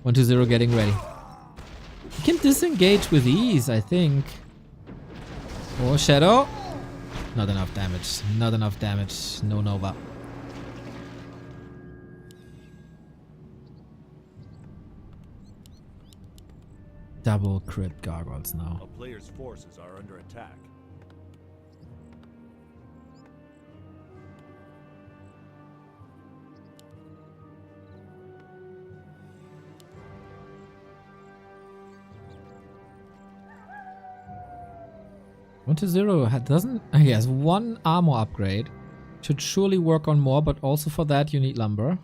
1-0 getting ready. You can disengage with ease, I think. Or Shadow. Not enough damage. Not enough damage. No Nova. Double crit gargoyles now. A player's forces are under attack. Doesn't he has one armor upgrade. Should surely work on more, but also for that you need lumber.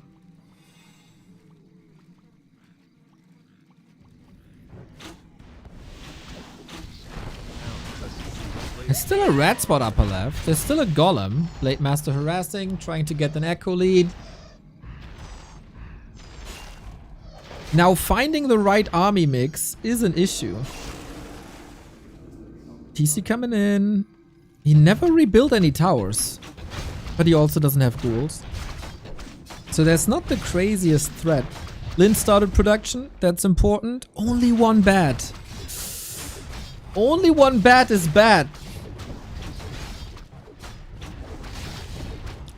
There's still a red spot upper left. There's still a golem. Blade Master harassing, trying to get an echo lead. Now finding the right army mix is an issue. TC coming in. He never rebuilt any towers. But he also doesn't have ghouls. So there's not the craziest threat. Lynn started production. That's important. Only one bat. Only one bat is bad.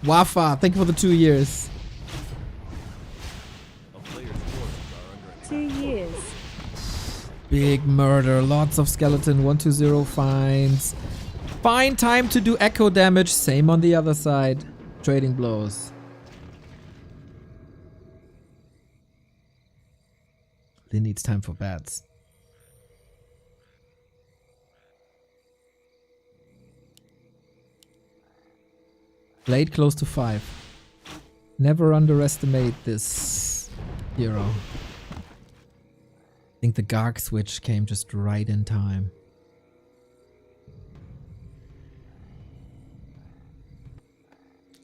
Wafa, thank you for the 2 years. A player's forces are under attack. 2 years. Big murder, lots of skeleton. 1-0 finds. Fine time to do echo damage. Same on the other side. Trading blows. Lynn needs time for bats. Blade close to 5. Never underestimate this hero. I think the Garg switch came just right in time.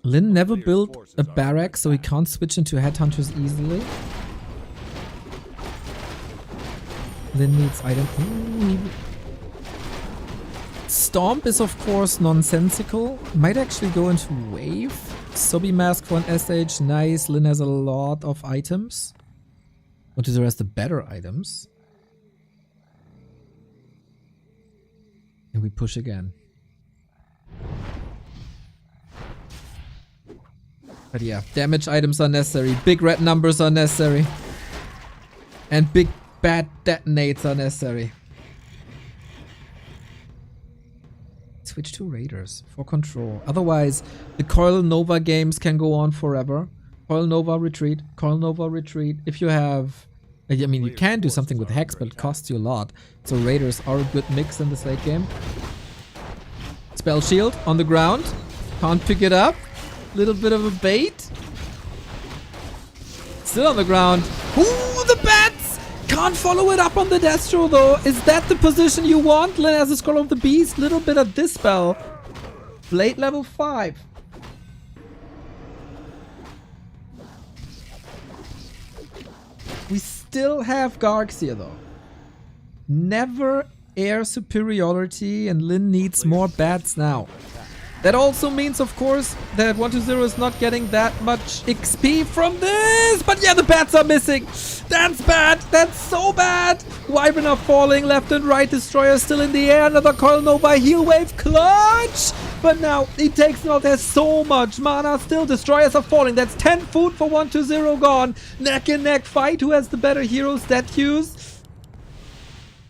Lynn never built a barrack, so he can't switch into headhunters easily. Lynn needs item. Ooh. Stomp is of course nonsensical. Might actually go into wave. Sobi mask for an SH. Nice. Lynn has a lot of items. What is the rest of better items? And we push again. But yeah, damage items are necessary. Big red numbers are necessary. And big bad detonates are necessary. Switch to Raiders for control. Otherwise, the Coil Nova games can go on forever. Coil Nova retreat. Coil Nova retreat. If you have... I mean, you can do something with Hex, but it costs you a lot. So Raiders are a good mix in this late game. Spell Shield on the ground. Can't pick it up. Little bit of a bait. Still on the ground. Ooh, the bats! Can't follow it up on the Destro though. Is that the position you want? Lynn has a Scroll of the Beast. Little bit of Dispel. Blade level 5. We still have Gargs here though. Never air superiority, and Lynn needs more bats now. That also means, of course, that 120 is not getting that much XP from this. But yeah, the bats are missing. That's bad. That's so bad. Wyvern are falling left and right. Destroyer still in the air. Another Coil Nova heal wave clutch. But now he takes out. There's so much mana still. Destroyers are falling. That's 10 food for 120 gone. Neck and neck fight. Who has the better hero statues?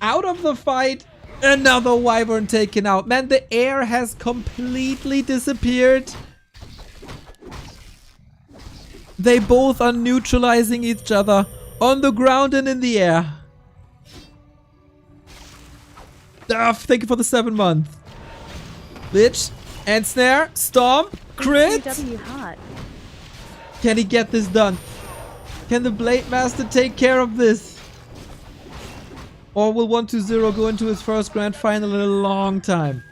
Out of the fight. Another Wyvern taken out. Man, the air has completely disappeared. They both are neutralizing each other on the ground and in the air. Thank you for the 7 month. Lich and Snare. Stomp. Crit. W hot. Can he get this done? Can the Blade Master take care of this? Or will 120 go into his first grand final in a long time?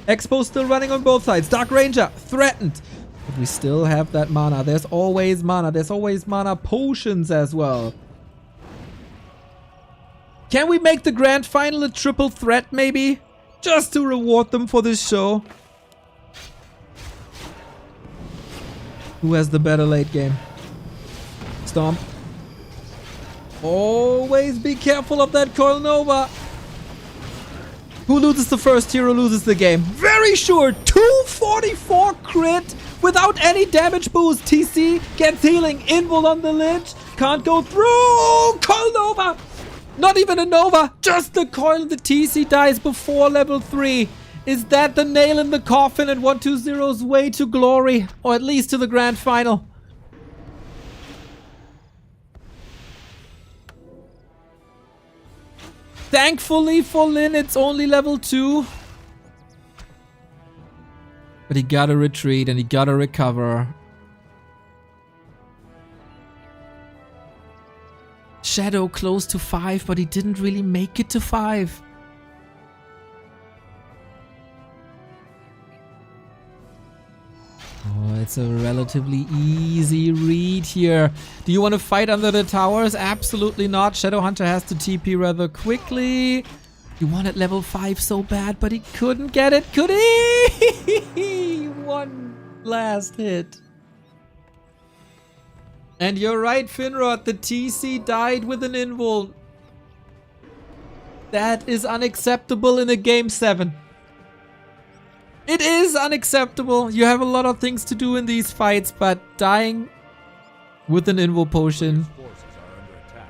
Expo still running on both sides. Dark Ranger threatened. But we still have that mana. There's always mana. There's always mana potions as well. Can we make the grand final a triple threat maybe? Just to reward them for this show. Who has the better late game? Stomp. Always be careful of that Coil Nova. Who loses the first hero loses the game. Very sure. 244 crit without any damage boost. TC gets healing. Invul on the Lich. Can't go through. Coil Nova. Not even a Nova. Just the Coil. The TC dies before level 3. Is that the nail in the coffin and 120's way to glory? Or at least to the grand final? Thankfully for Lynn, it's only level 2. But he gotta retreat and he gotta recover. Shadow close to 5, but he didn't really make it to 5. Oh, it's a relatively easy read here. Do you want to fight under the towers? Absolutely not. Shadowhunter has to TP rather quickly. He wanted level 5 so bad, but he couldn't get it, could he? One last hit. And you're right, Finrod. The TC died with an invul. That is unacceptable in a game 7. It is unacceptable. You have a lot of things to do in these fights, but dying with an invul potion Forces are under attack.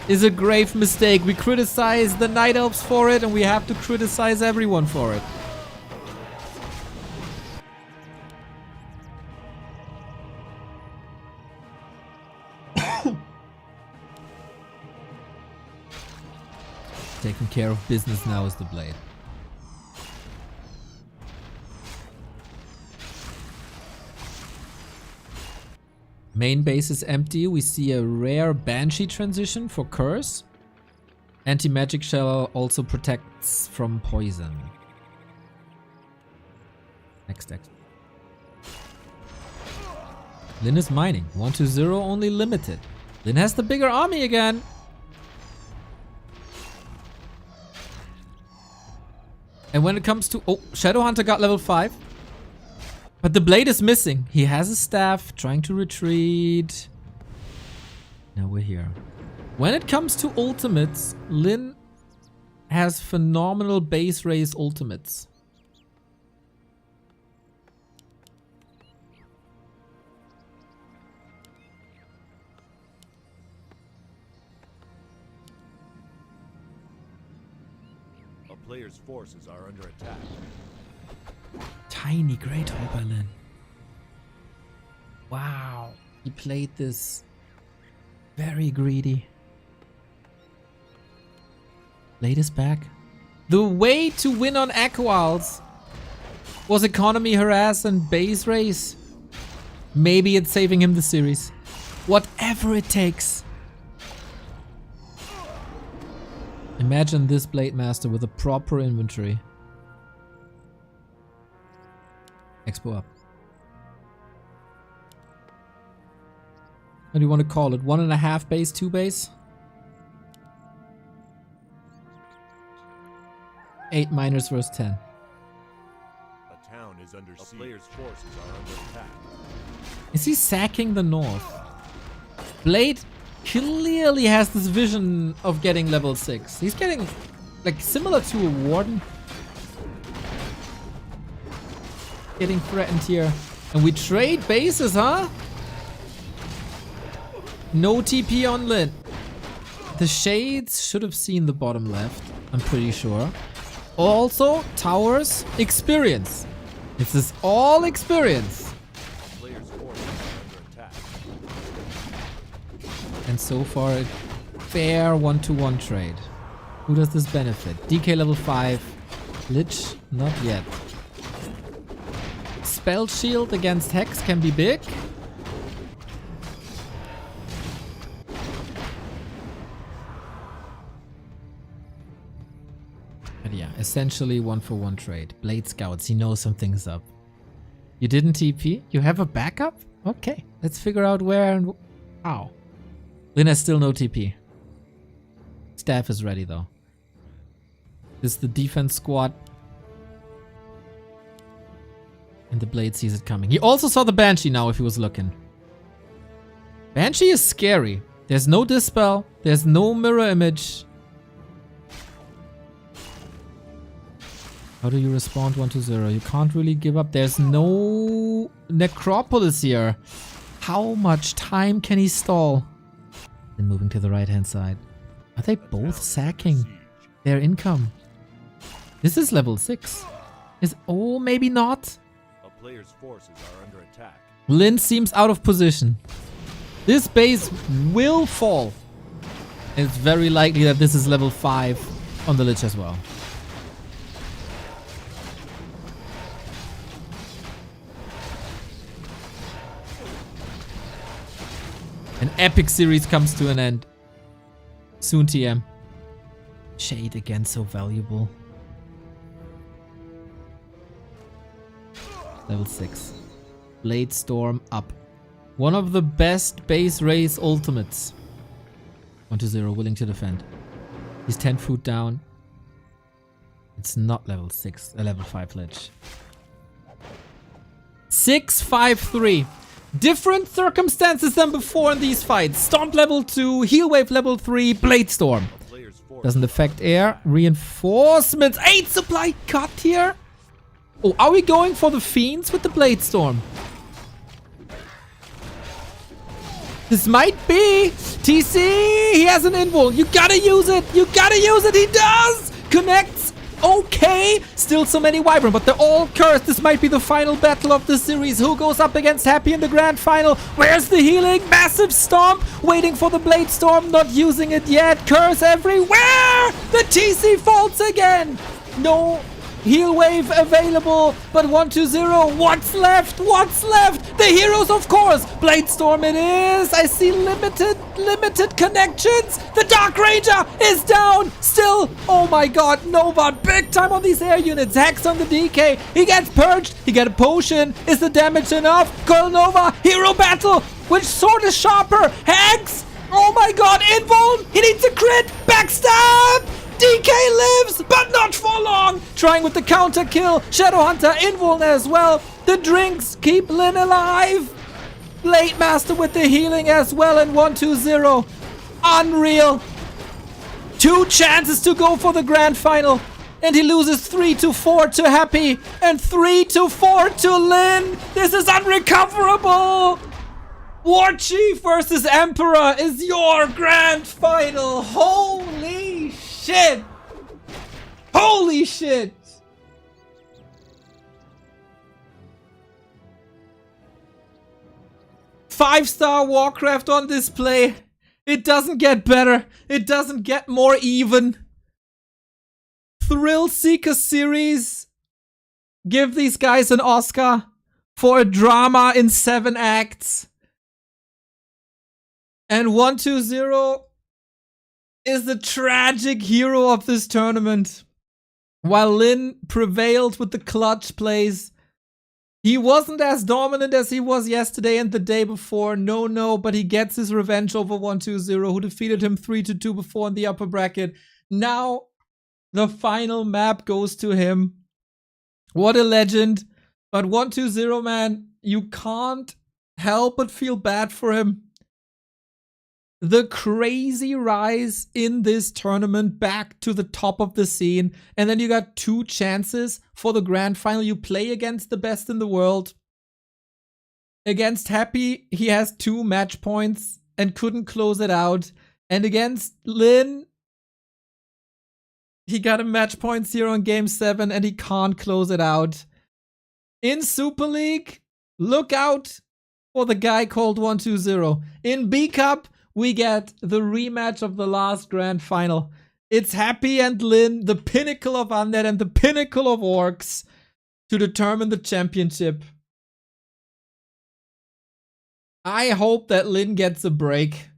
is a grave mistake. We criticize the Night Elves for it, and we have to criticize everyone for it. Taking care of business now is the Blade. Main base is empty. We see a rare Banshee transition for Curse. Anti-magic shell also protects from poison. Next. Lynn is mining. 120 only limited. Lynn has the bigger army again. And when it comes to... Oh, Shadowhunter got level 5. But the Blade is missing. He has a staff, trying to retreat. Now we're here. When it comes to ultimates, Lynn has phenomenal base raise ultimates. A player's forces are under attack. Tiny Great Hall by Lynn. Wow. He played this very greedy. Blade is back. The way to win on Aquals was economy harass and base race. Maybe it's saving him the series. Whatever it takes. Imagine this Blade Master with a proper inventory. Expo up. What do you want to call it? 1.5 base, 2 base? 8 miners versus 10. A town is under siege. A player's forces are under attack. Is he sacking the north? Blade clearly has this vision of getting level 6. He's getting, like, similar to a warden. Getting threatened here. And we trade bases, huh? No TP on Lynn. The shades should have seen the bottom left, I'm pretty sure. Also, towers, experience. This is all experience. A player's forces are under attack. And so far, a fair 1-to-1 trade. Who does this benefit? DK level 5. Lich? Not yet. Spell shield against Hex can be big. But yeah, essentially 1-for-1 trade. Blade Scouts, he knows something's up. You didn't TP? You have a backup? Okay, let's figure out where and how. Lynn has still no TP. Staff is ready though. This is the defense squad. And the Blade sees it coming. He also saw the Banshee now if he was looking. Banshee is scary. There's no Dispel. There's no mirror image. How do you respond 1-0? You can't really give up. There's no Necropolis here. How much time can he stall? Then moving to the right hand side. Are they both sacking their income? This is level 6. Oh, maybe not. A player's forces are under attack. Lynn seems out of position. This base will fall. It's very likely that this is level 5 on the Lich as well. An epic series comes to an end. Soon TM. Shade again, so valuable. Level 6. Blade Storm up. One of the best base race ultimates. 1-0, willing to defend. He's 10 foot down. It's not level 6, a level 5 Lich. 6-5-3. Different circumstances than before in these fights. Stomp level 2, Heal Wave level 3, Blade Storm. Doesn't affect air. Reinforcements. 8 supply cut here. Oh, are we going for the Fiends with the Blade Storm? This might be. TC, he has an invul. You gotta use it. You gotta use it. He does. Connects. Okay. Still so many Wyvern, but they're all cursed. This might be the final battle of the series. Who goes up against Happy in the grand final? Where's the healing? Massive stomp. Waiting for the Blade Storm. Not using it yet. Curse everywhere. The TC faults again. No heal wave available, but 1-0. What's left? What's left? The heroes, of course. Blade Storm it is. I see limited connections. The Dark Ranger is down. Still, oh my god, Nova big time on these air units. Hex on the DK. He gets purged. He got a potion. Is the damage enough? Girl Nova, hero battle. Which sword is sharper? Hex. Oh my god, invuln. He needs a crit. Backstab. DK lives, but not for long. Trying with the counter kill. Shadow Hunter invuln as well. The drinks keep Lynn alive. Blade Master with the healing as well, and 1-0. Unreal. 2 chances to go for the grand final. And he loses 3-4 to Happy and 3-4 to Lynn. This is unrecoverable. War Chief versus Emperor is your grand final. Holy shit. Holy Holy shit! Five-star Warcraft on display. It doesn't get better. It doesn't get more even. Thrill Seeker series. Give these guys an Oscar for a drama in 7 acts. And 120 is the tragic hero of this tournament. While Lynn prevailed with the clutch plays, he wasn't as dominant as he was yesterday and the day before. No, but he gets his revenge over 120, who defeated him 3-2 before in the upper bracket. Now, the final map goes to him. What a legend. But 120, man, you can't help but feel bad for him. The crazy rise in this tournament back to the top of the scene. And then you got 2 chances for the grand final. You play against the best in the world. Against Happy, he has 2 match points and couldn't close it out. And against Lynn, he got a match point 0 in game 7 and he can't close it out. In Super League, look out for the guy called 120. In B Cup, we get the rematch of the last grand final. It's Happy and Lynn, the pinnacle of Undead and the pinnacle of Orcs, to determine the championship. I hope that Lynn gets a break.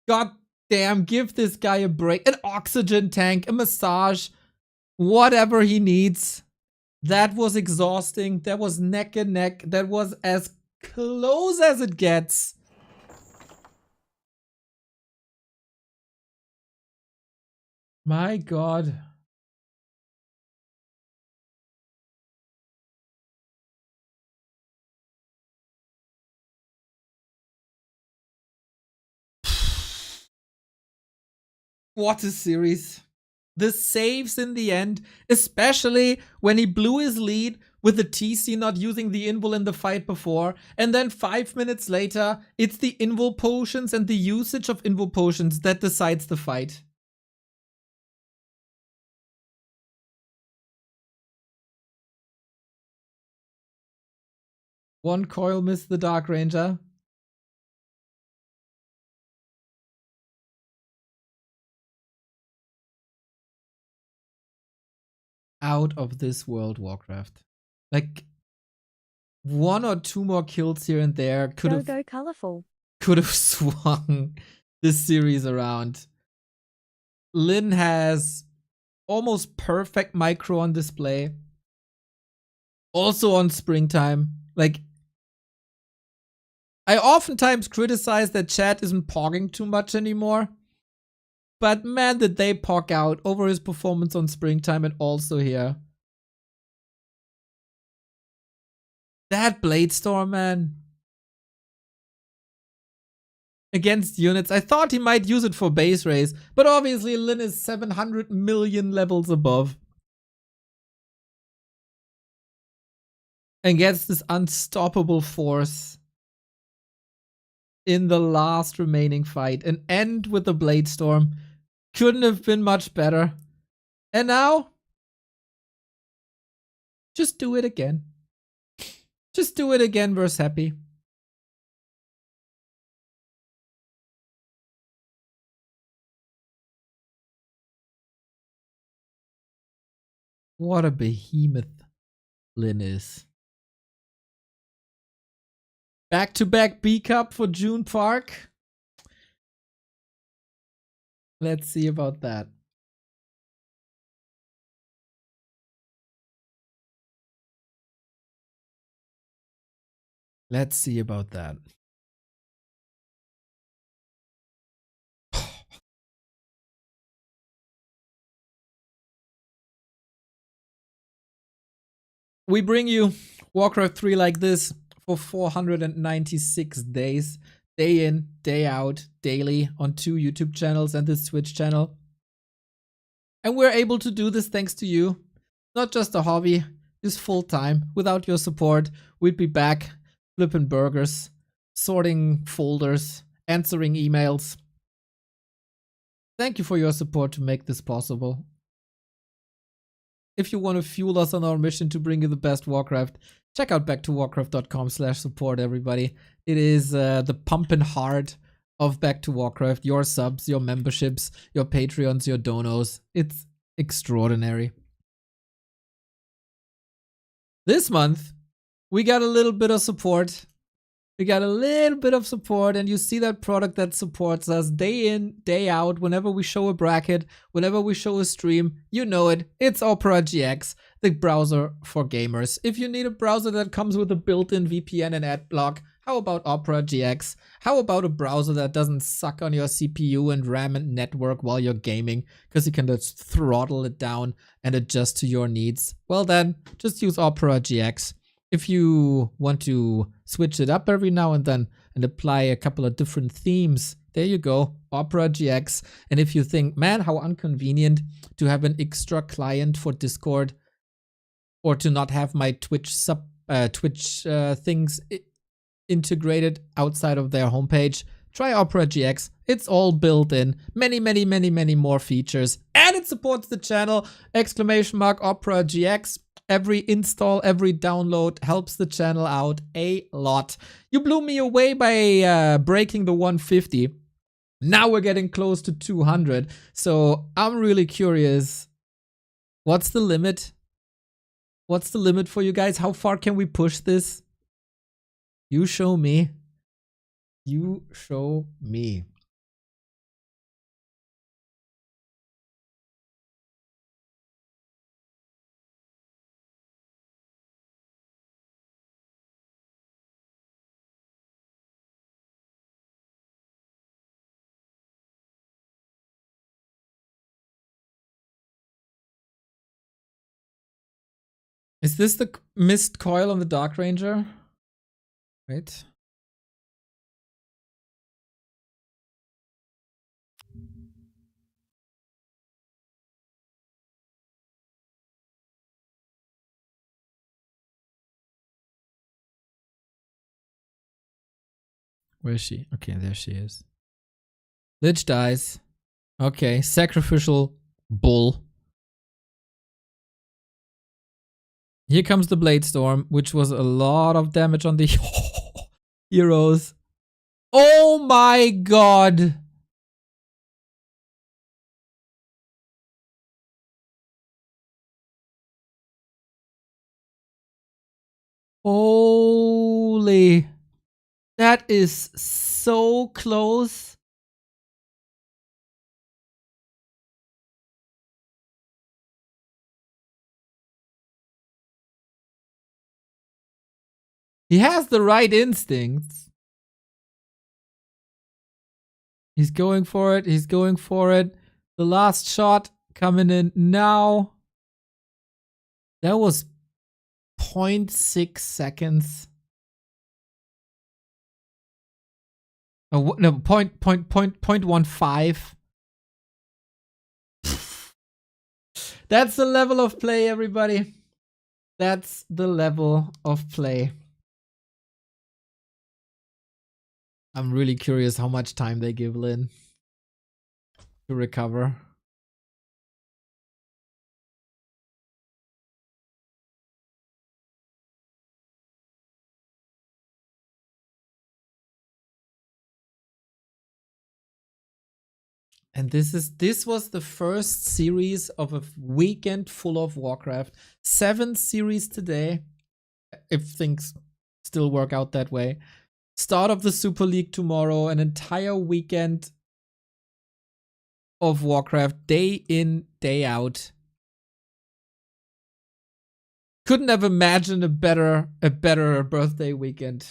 God damn, give this guy a break. An oxygen tank, a massage, whatever he needs. That was exhausting. That was neck and neck. That was as close as it gets. My God. What a series. The saves in the end, especially when he blew his lead with the TC not using the invul in the fight before, and then 5 minutes later, it's the invul potions and the usage of invul potions that decides the fight. One coil missed the Dark Ranger. Out of this world, Warcraft. Like, 1 or 2 more kills here and there could Go colorful. have swung this series around. Lynn has almost perfect micro on display. Also on springtime. Like, I oftentimes criticize that chat isn't pogging too much anymore. But man, did they pog out over his performance on springtime and also here. That Bladestorm, man. Against units. I thought he might use it for base raise, but obviously Lynn is 700 million levels above. And gets this unstoppable force in the last remaining fight. And end with the Bladestorm. Couldn't have been much better. And now, just do it again. Just do it again versus Happy. What a behemoth Lynn is. Back-to-back B Cup for June Park. Let's see about that. Let's see about that. We bring you Warcraft 3 like this for 496 days. Day in, day out, daily on 2 YouTube channels and this Twitch channel. And we're able to do this thanks to you. Not just a hobby, it's full time. Without your support, we'd be back flipping burgers, sorting folders, answering emails. Thank you for your support to make this possible. if you want to fuel us on our mission to bring you the best Warcraft, check out back2warcraft.com/support, everybody. It is the pumping heart of Back to Warcraft. Your subs, your memberships, your Patreons, your donos. It's extraordinary. This month, we got a little bit of support. We got a little bit of support, and you see that product that supports us day in, day out. Whenever we show a bracket, whenever we show a stream, you know it. It's Opera GX, the browser for gamers. If you need a browser that comes with a built-in VPN and ad block, how about Opera GX? How about a browser that doesn't suck on your CPU and RAM and network while you're gaming, because you can just throttle it down and adjust to your needs? Well then, just use Opera GX. If you want to switch it up every now and then and apply a couple of different themes, there you go, Opera GX. And if you think, man, how inconvenient to have an extra client for Discord, or to not have my Twitch things integrated outside of their homepage, try Opera GX. It's all built in. Many more features. And it supports the channel. ! Opera GX. Every install, every download helps the channel out a lot. You blew me away by breaking the 150. Now we're getting close to 200. So I'm really curious. What's the limit? What's the limit for you guys? How far can we push this? You show me. You show me. Is this the missed coil on the Dark Ranger? Wait. Where is she? Okay, there she is. Lich dies. Okay, sacrificial bull. Here comes the Blade Storm, which was a lot of damage on the heroes. Oh my god! Holy. That is so close. He has the right instincts. He's going for it. He's going for it. The last shot coming in now. That was 0.6 seconds. Oh, no, 0.15. That's the level of play, everybody. That's the level of play. I'm really curious how much time they give Lynn to recover. And this was the first series of a weekend full of Warcraft. 7 series today, if things still work out that way. Start of the Super League tomorrow, an entire weekend of Warcraft, day in, day out. Couldn't have imagined a better birthday weekend.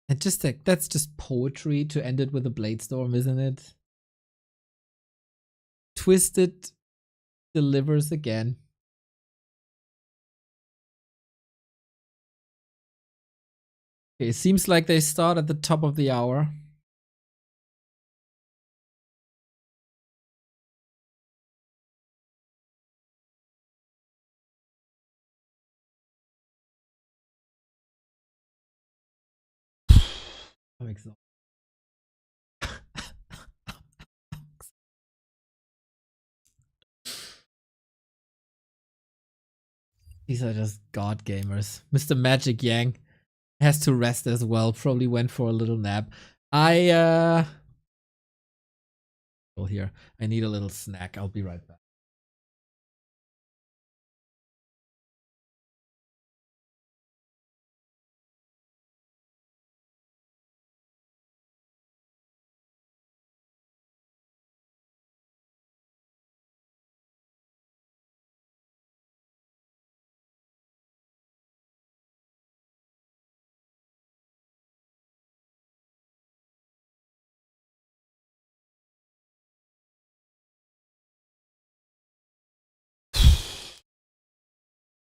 And just like, that's just poetry to end it with a Blade Storm, isn't it? Twisted delivers again. Okay, seems like they start at the top of the hour. I'm exhausted. These are just god gamers. Mr. Magic Yang has to rest as well. Probably went for a little nap. Well, here. I need a little snack. I'll be right back.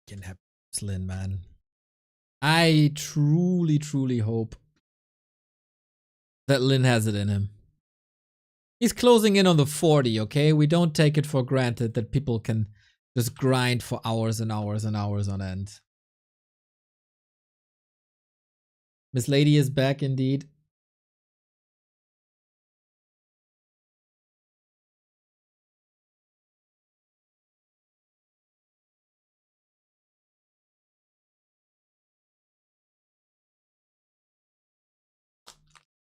Can happen, Lynn, man. I truly, truly hope that Lynn has it in him. He's closing in on the 40, okay? We don't take it for granted that people can just grind for hours and hours and hours on end. Miss Lady is back indeed.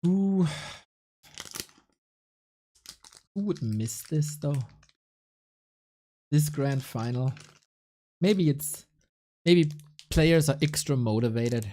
Who would miss this though? This grand final. Maybe players are extra motivated.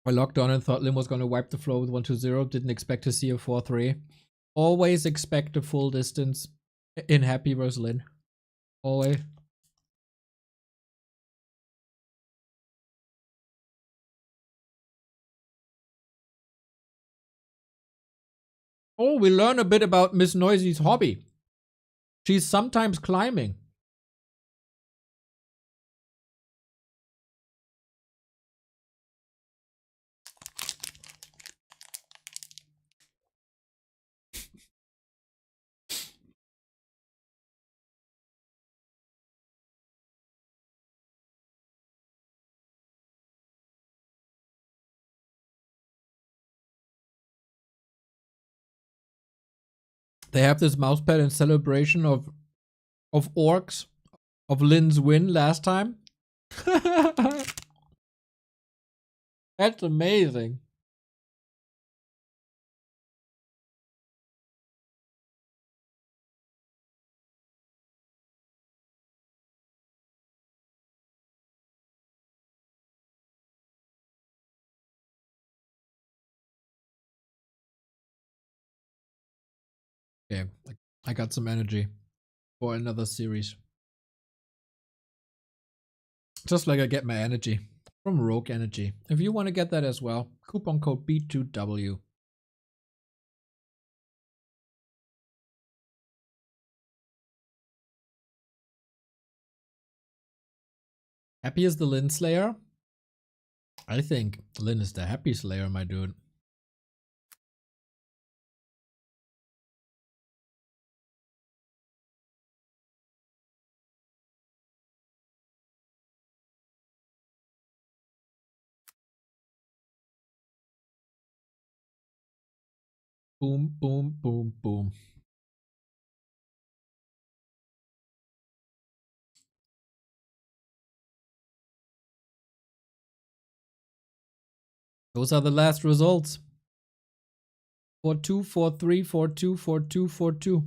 I logged on and thought Lynn was going to wipe the floor with 1-2-0. Didn't expect to see a 4-3. Always expect a full distance in Happy vs. Lynn. Always. Oh, we learn a bit about Miss Noisy's hobby. She's sometimes climbing. They have this mousepad in celebration of orcs, of Lynn's win last time. That's amazing. Okay, I got some energy for another series. Just like I get my energy from Rogue Energy. If you want to get that as well, coupon code B2W. Happy is the Lynn Slayer? I think Lynn is the Happy Slayer, my dude. Boom, boom, boom, boom. Those are the last results. 4-2, 4-3, 4-2, 4-2, 4-2.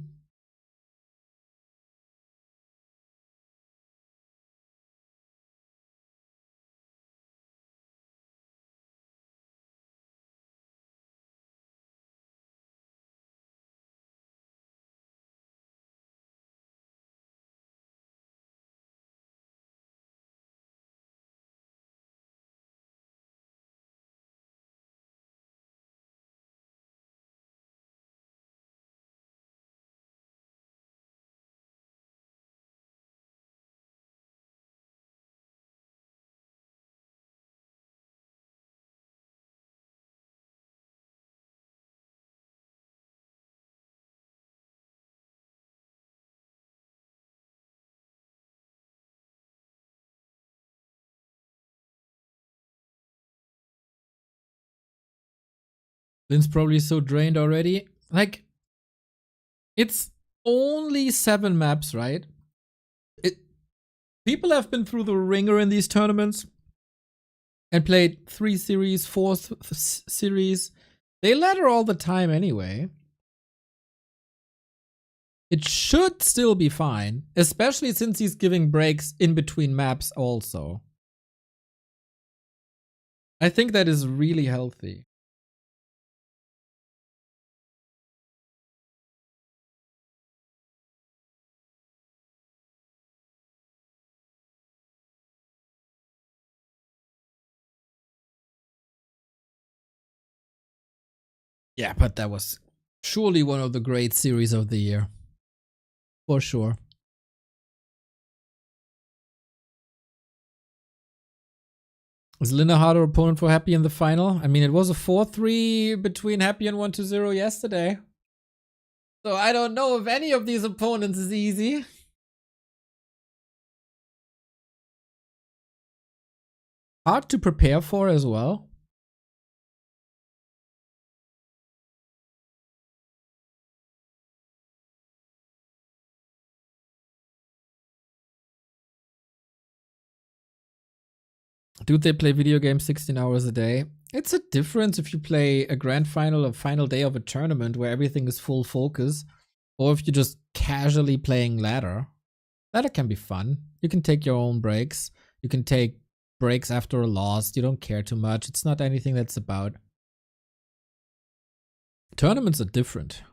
Lynn's probably so drained already. Like, it's only 7 maps, right? People have been through the ringer in these tournaments and played 3 series, 4 series. They ladder all the time anyway. It should still be fine, especially since he's giving breaks in between maps also. I think that is really healthy. Yeah, but that was surely one of the great series of the year. For sure. Is Lynn a harder opponent for Happy in the final? I mean, it was a 4-3 between Happy and 1-0 yesterday. So I don't know if any of these opponents is easy. Hard to prepare for as well. Do they play video games 16 hours a day? It's a difference if you play a grand final or final day of a tournament where everything is full focus, or if you're just casually playing ladder. Ladder can be fun. You can take your own breaks. You can take breaks after a loss. You don't care too much. It's not anything that's about. Tournaments are different.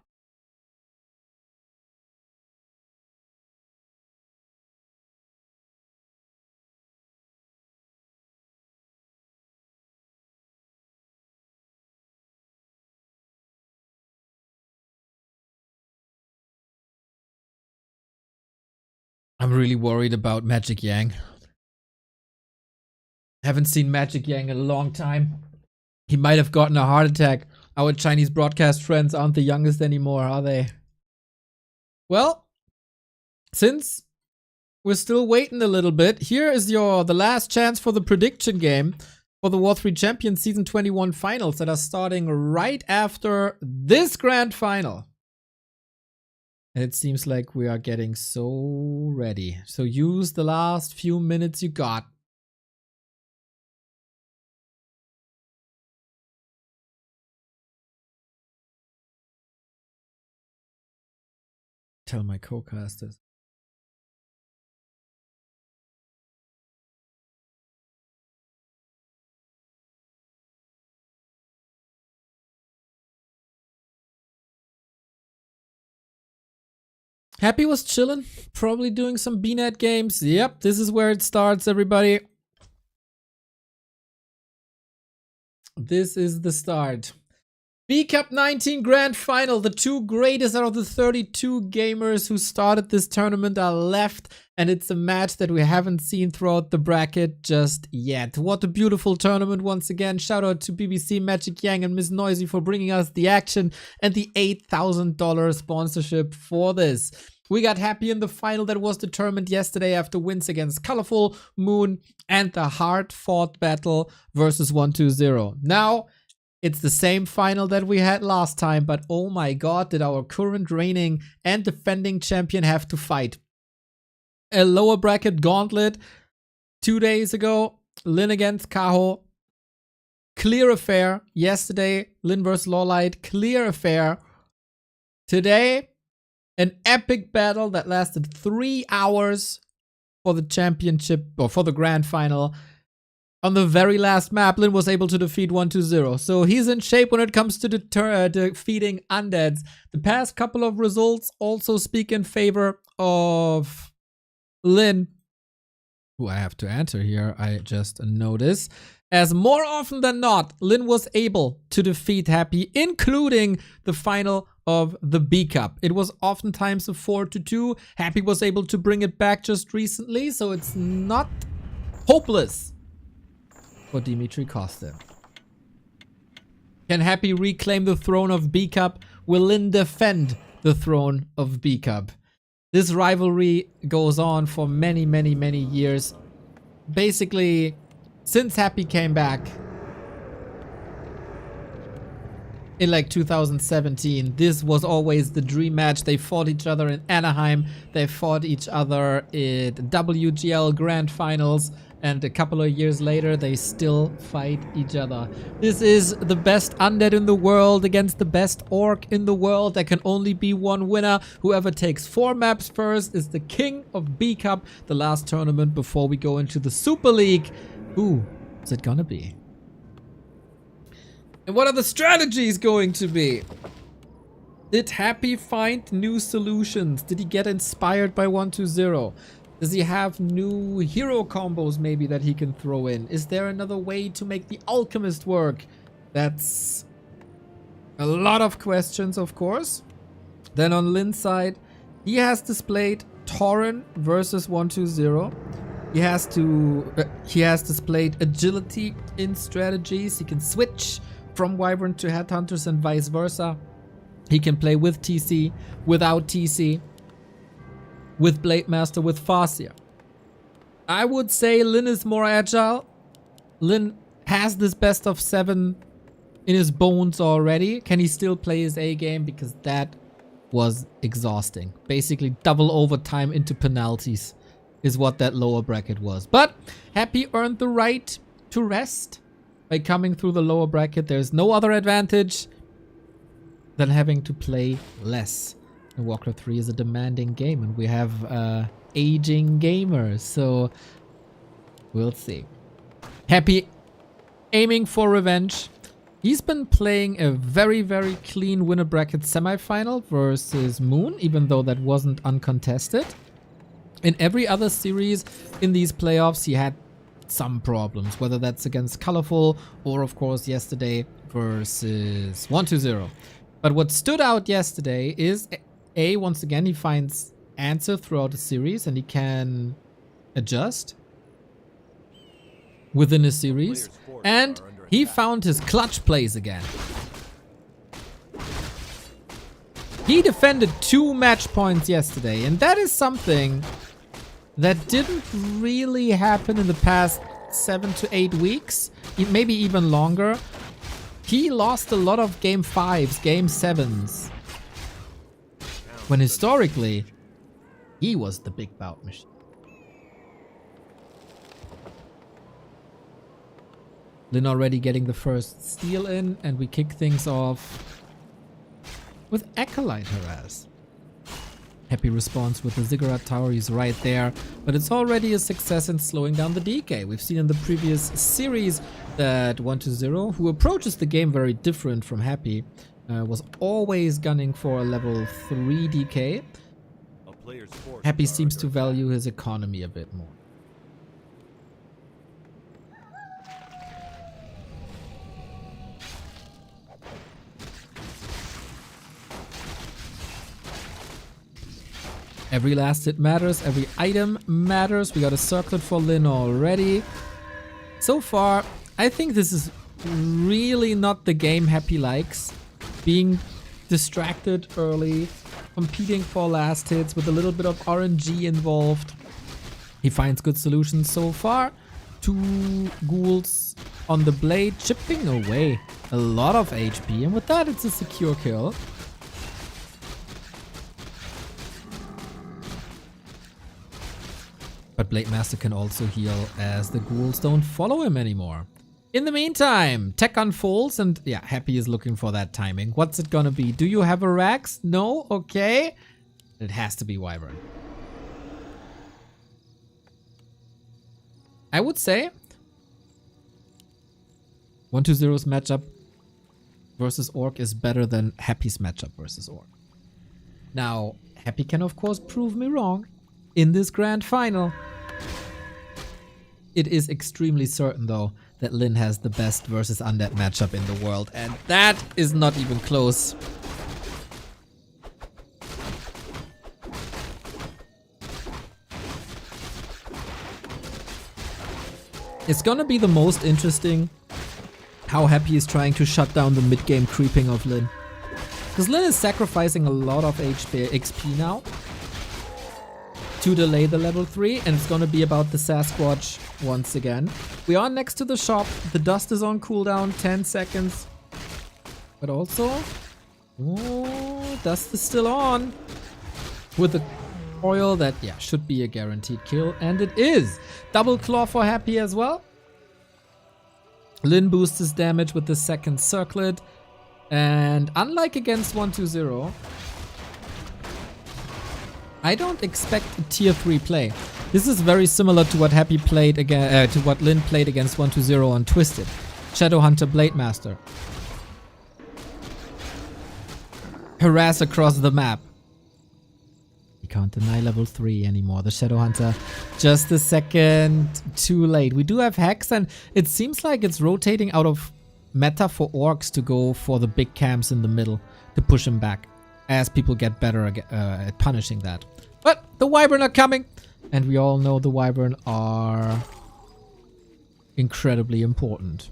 I'm really worried about Magic Yang. Haven't seen Magic Yang in a long time. He might have gotten a heart attack. Our Chinese broadcast friends aren't the youngest anymore, are they? Well, since we're still waiting a little bit, here is the last chance for the prediction game for the W3Champions Season 21 finals that are starting right after this grand final. And it seems like we are getting so ready. So use the last few minutes you got. Tell my co-casters. Happy was chilling, probably doing some BNet games. Yep, this is where it starts, everybody. This is the start. B Cup 19 Grand Final. The 2 greatest out of the 32 gamers who started this tournament are left, and it's a match that we haven't seen throughout the bracket just yet. What a beautiful tournament once again. Shout out to BBC, Magic Yang, and Miss Noisy for bringing us the action and the $8,000 sponsorship for this. We got Happy in the final that was determined yesterday after wins against Colorful, Moon, and the hard-fought battle versus 1-2-0. Now, it's the same final that we had last time, but oh my god, did our current reigning and defending champion have to fight. A lower bracket gauntlet 2 days ago, Lynn against Kaho. Clear affair. Yesterday, Lynn versus Lawlight, clear affair. Today, an epic battle that lasted 3 hours for the championship, or for the grand final. On the very last map, Lynn was able to defeat 1-2-0. So he's in shape when it comes to defeating undeads. The past couple of results also speak in favor of Lynn, who I have to answer here, I just noticed. As more often than not, Lynn was able to defeat Happy, including the final of the B Cup. It was oftentimes a 4-2. Happy was able to bring it back just recently, so it's not hopeless for Dimitri Kostin. Can Happy reclaim the throne of B Cup? Will Lynn defend the throne of B Cup? This rivalry goes on for many, many, many years. Basically, since Happy came back, in like 2017. This was always the dream match. They fought each other in Anaheim. They fought each other in WGL Grand Finals. And a couple of years later, they still fight each other. This is the best undead in the world against the best orc in the world. There can only be one winner. Whoever takes 4 maps first is the king of B Cup, the last tournament before we go into the Super League. Who is it gonna be? And what are the strategies going to be? Did Happy find new solutions? Did he get inspired by 120? Does he have new hero combos maybe that he can throw in? Is there another way to make the Alchemist work? That's a lot of questions, of course. Then on Lynn's side, he has displayed Tauren versus 120. He has displayed agility in strategies. He can switch from Wyvern to Headhunters and vice versa. He can play with TC, without TC, with Blade Master, with Farseer. I would say Lynn is more agile. Lynn has this best of 7 in his bones already. Can he still play his A game? Because that was exhausting. Basically double overtime into penalties is what that lower bracket was. But Happy earned the right to rest by coming through the lower bracket. There's no other advantage than having to play less. And Warcraft 3 is a demanding game, and we have aging gamers, so we'll see. Happy aiming for revenge. He's been playing a very, very clean winner bracket semifinal versus Moon, even though that wasn't uncontested. In every other series in these playoffs, he had some problems, whether that's against Colorful or, of course, yesterday versus 120. But what stood out yesterday is once again, he finds answer throughout the series and he can adjust within a series. And he found his clutch plays again. He defended 2 match points yesterday, and that is something that didn't really happen in the past 7 to 8 weeks, maybe even longer. He lost a lot of game 5s, game 7s. When historically, he was the big bout machine. Lynn already getting the first steal in, and we kick things off with Acolyte Harass. Happy response with the Ziggurat Tower, he's right there, but it's already a success in slowing down the DK. We've seen in the previous series that 120, who approaches the game very different from Happy, was always gunning for a level 3 DK. Happy seems to value his economy a bit more. Every last hit matters, every item matters. We got a circlet for Lynn already. So far, I think this is really not the game Happy likes. Being distracted early, competing for last hits with a little bit of RNG involved. He finds good solutions so far. 2 ghouls on the blade, chipping away a lot of HP, and with that it's a secure kill. But Blade Master can also heal as the ghouls don't follow him anymore. In the meantime, tech unfolds, and yeah, Happy is looking for that timing. What's it gonna be? Do you have a Rax? No? Okay. It has to be Wyvern. I would say 120's matchup versus Orc is better than Happy's matchup versus Orc. Now, Happy can of course prove me wrong in this grand final. It is extremely certain though that Lynn has the best versus undead matchup in the world, and that is not even close. It's gonna be the most interesting how Happy is trying to shut down the mid-game creeping of Lynn. Because Lynn is sacrificing a lot of XP now to delay the level 3, and it's gonna be about the Sasquatch once again. We are next to the shop, the dust is on cooldown, 10 seconds. But also... Oh, dust is still on. With the oil that, yeah, should be a guaranteed kill. And it is! Double claw for Happy as well. Lynn boosts his damage with the second circlet. And unlike against 1-2-0, I don't expect a tier 3 play. This is very similar to what Happy played again, to what Lynn played against 1-2-0 on Twisted. Shadowhunter Blade Master. Harass across the map. You can't deny level 3 anymore. The Shadowhunter just a second too late. We do have Hex, and it seems like it's rotating out of meta for orcs to go for the big camps in the middle to push him back as people get better at punishing that. But the Wyvern are coming, and we all know the Wyvern are incredibly important.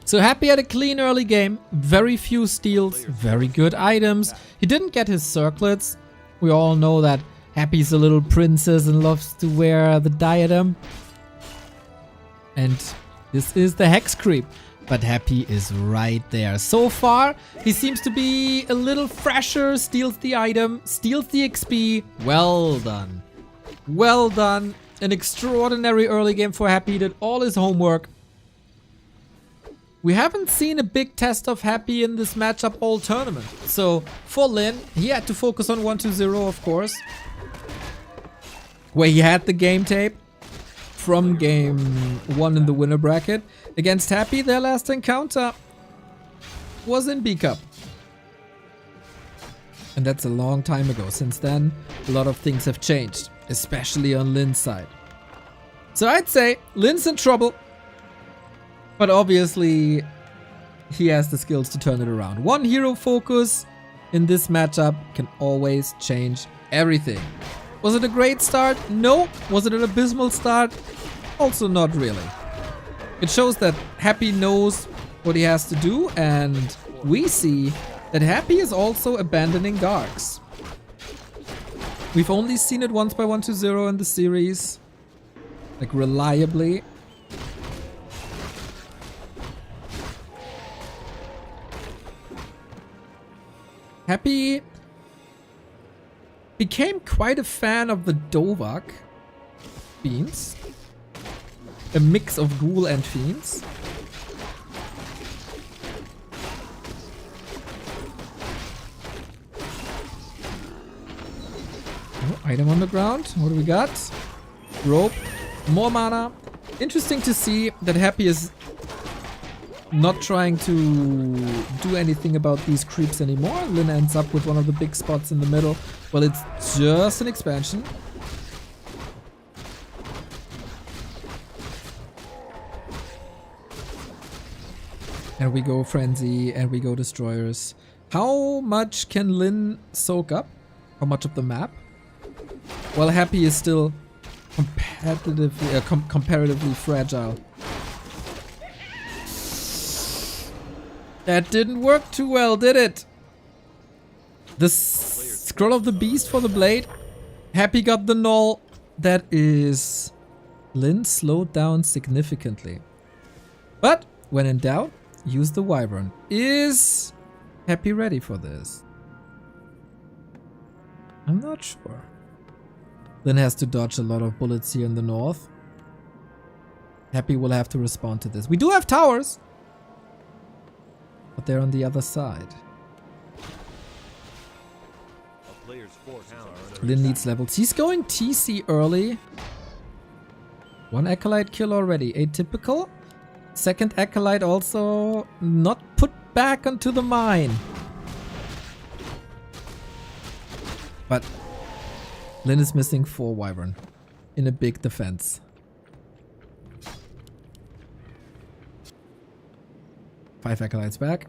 So Happy had a clean early game, very few steals, very good items. He didn't get his circlets. We all know that Happy's a little princess and loves to wear the diadem. And this is the Hex creep. But Happy is right there. So far, he seems to be a little fresher, steals the item, steals the XP. Well done. Well done. An extraordinary early game for Happy. He did all his homework. We haven't seen a big test of Happy in this matchup all tournament. So for Lynn, he had to focus on 1-2-0, of course. Where he had the game tape from game 1 in the winner bracket. Against Happy, their last encounter was in B Cup. And that's a long time ago. Since then, a lot of things have changed, especially on Lynn's side. So I'd say Lynn's in trouble. But obviously, he has the skills to turn it around. One hero focus in this matchup can always change everything. Was it a great start? No. Was it an abysmal start? Also not really. It shows that Happy knows what he has to do, and we see that Happy is also abandoning Gargs. We've only seen it once by 1-2-0 in the series. Like, reliably. Happy became quite a fan of the Dovak fiends. A mix of ghoul and fiends. Oh, item on the ground. What do we got? Rope. More mana. Interesting to see that Happy is not trying to do anything about these creeps anymore. Lynn ends up with one of the big spots in the middle. Well, it's just an expansion. And we go Frenzy, and we go Destroyers. How much can Lynn soak up? How much of the map? Well, Happy is still comparatively fragile. That didn't work too well, did it? The Scroll of the Beast for the Blade. Happy got the null. That is... Lynn slowed down significantly. But, when in doubt, use the Wyvern. Is Happy ready for this? I'm not sure. Lynn has to dodge a lot of bullets here in the north. Happy will have to respond to this. We do have towers, but they're on the other side. Lynn needs levels. He's going TC early. One Acolyte kill already. Atypical. Second Acolyte also not put back onto the mine. But Lynn is missing 4 Wyvern in a big defense. 5 Acolytes back.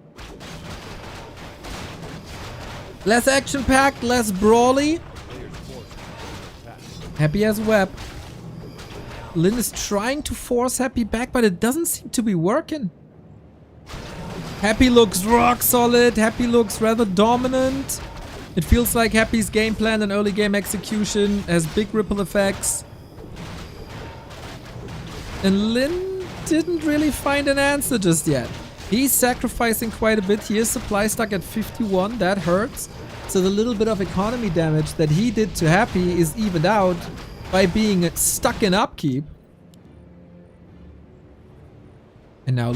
Less action-packed, less brawly. Happy as web. Lynn is trying to force Happy back, but it doesn't seem to be working. Happy looks rock solid. Happy looks rather dominant. It feels like Happy's game plan and early game execution has big ripple effects. And Lynn didn't really find an answer just yet. He's sacrificing quite a bit. He is supply stuck at 51. That hurts. So the little bit of economy damage that he did to Happy is evened out by being stuck in upkeep. And now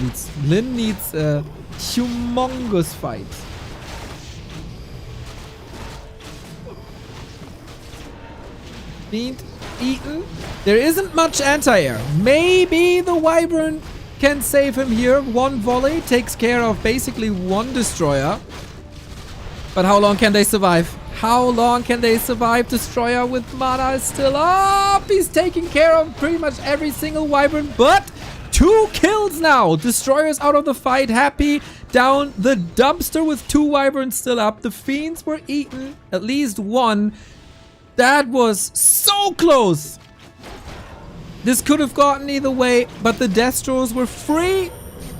Lynn needs a humongous fight. Fiend eaten. There isn't much anti-air. Maybe the Wyvern can save him here. One volley takes care of basically one destroyer. But how long can they survive? How long can they survive? Destroyer with mana is still up. He's taking care of pretty much every single Wyvern, but 2 kills now. Destroyer's out of the fight. Happy down the dumpster with 2 Wyverns still up. The Fiends were eaten. At least one. That was so close. This could have gotten either way, but the Destros were free.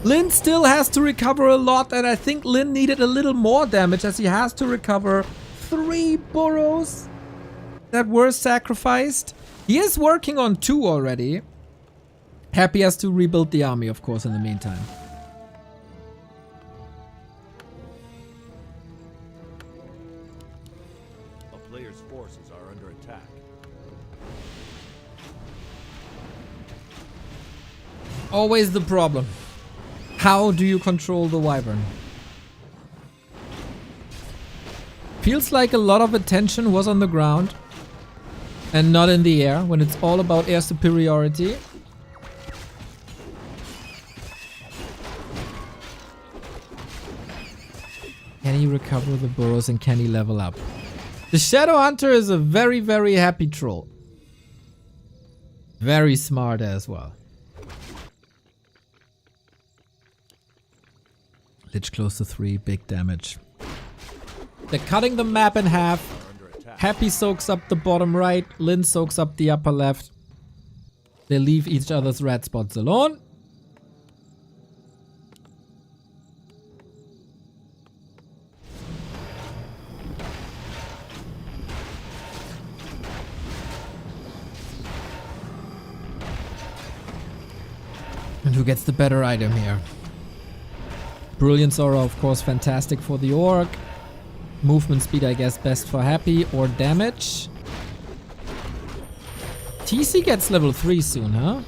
Lynn still has to recover a lot, and I think Lynn needed a little more damage as he has to recover 3 burrows that were sacrificed. He is working on 2 already. Happy has to rebuild the army, of course, in the meantime. A player's forces are under attack. Always the problem. How do you control the Wyvern? Feels like a lot of attention was on the ground and not in the air when it's all about air superiority. Can he recover the burrows and can he level up? The Shadow Hunter is a very, very happy troll. Very smart as well. Lich close to 3, big damage. They're cutting the map in half. Happy soaks up the bottom right. Lynn soaks up the upper left. They leave each other's red spots alone. And who gets the better item here? Brilliance Aura, of course, fantastic for the Orc. Movement speed, I guess, best for Happy, or damage. TC gets level 3 soon, huh?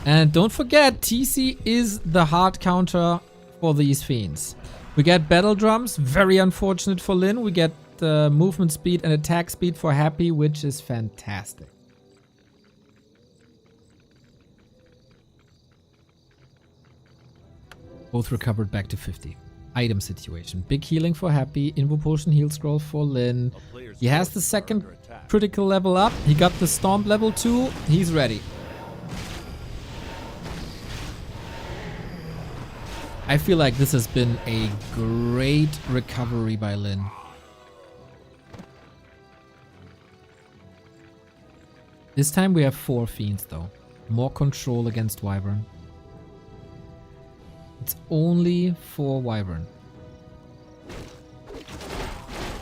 And don't forget, TC is the hard counter for these Fiends. We get Battle Drums, very unfortunate for Lynn. We get movement speed and attack speed for Happy, which is fantastic. Both recovered back to 50. Item situation. Big healing for Happy. Invo Potion heal scroll for Lynn. He has the second critical level up. He got the Stomp level 2. He's ready. I feel like this has been a great recovery by Lynn. This time we have 4 Fiends though. More control against Wyvern. It's only for Wyvern.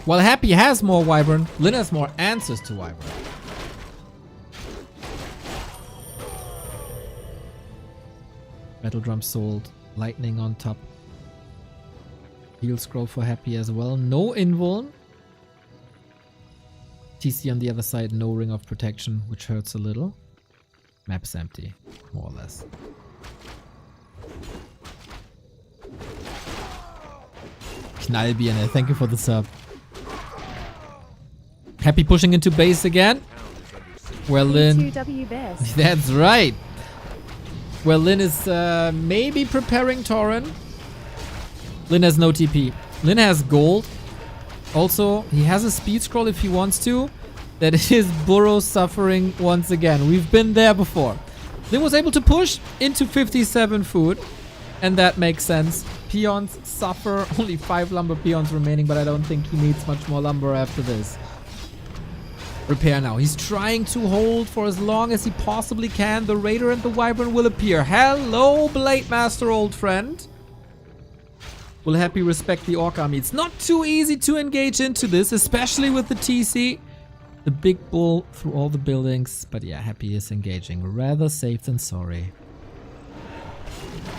While Happy has more Wyvern, Lynn has more answers to Wyvern. Metal Drum sold. Lightning on top. Heal scroll for Happy as well. No invuln. TC on the other side, no ring of protection, which hurts a little. Map's empty, more or less. Knallbirne, thank you for the sub. Happy pushing into base again. Well, Lynn. That's right. Well, Lynn is maybe preparing Tauren. Lynn has no TP. Lynn has gold. Also, he has a speed scroll if he wants to. That is Burrow suffering once again. We've been there before. Lynn was able to push into 57 food. And that makes sense. Peons suffer. Only 5 lumber peons remaining, but I don't think he needs much more lumber after this. Repair now. He's trying to hold for as long as he possibly can. The Raider and the Wyvern will appear. Hello, Blade Master, old friend. Will Happy respect the Orc army? It's not too easy to engage into this, especially with the TC. The big bull through all the buildings. But yeah, Happy is engaging. Rather safe than sorry.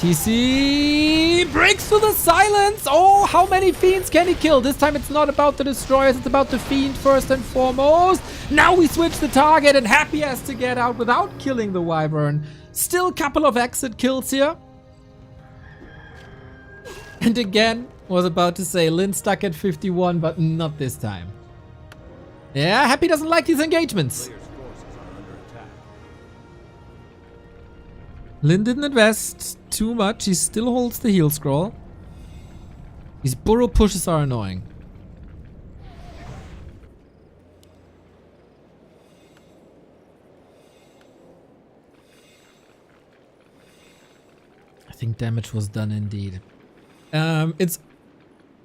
TC breaks through the silence. Oh, how many fiends can he kill? This time it's not about the destroyers, it's about the fiend first and foremost. Now we switch the target and Happy has to get out without killing the wyvern. Still a couple of exit kills here. And again, was about to say Lynn stuck at 51, but not this time. Yeah, Happy doesn't like these engagements. Players' forces are under attack. Lynn didn't invest too much. He still holds the heal scroll. These burrow pushes are annoying. I think damage was done indeed. It's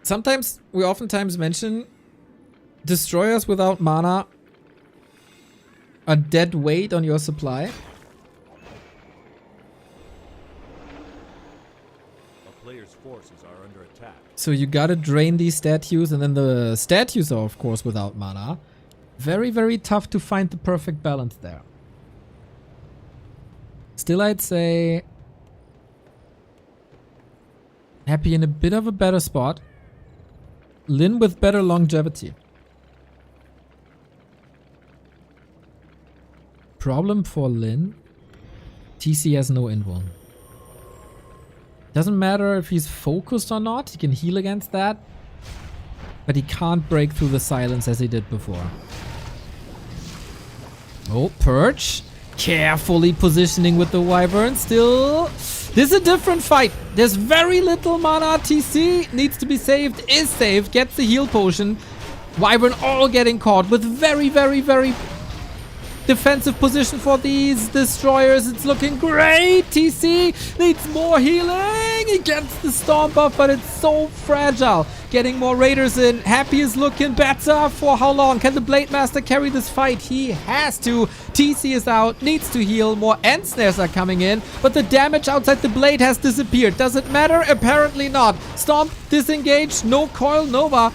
sometimes we oftentimes mention destroyers without mana are dead weight on your supply. A player's forces are under attack. So you gotta drain these statues, and then the statues are of course without mana. Very, very tough to find the perfect balance there. Still, I'd say Happy in a bit of a better spot. Lynn with better longevity. Problem for Lynn, TC has no invuln. Doesn't matter if he's focused or not, he can heal against that. But he can't break through the silence as he did before. Oh, Perch. Carefully positioning with the wyvern. Still, this is a different fight. There's very little mana. TC needs to be saved, is saved, gets the heal potion. Wyvern all getting caught with very, very, very defensive position for these destroyers. It's looking great. TC needs more healing. He gets the storm buff, but it's so fragile. Getting more raiders in. Happy is looking better. For how long? Can the Blade Master carry this fight? He has to. TC is out. Needs to heal. More end snares are coming in. But the damage outside the blade has disappeared. Does it matter? Apparently not. Stomp. Disengage. No coil. Nova.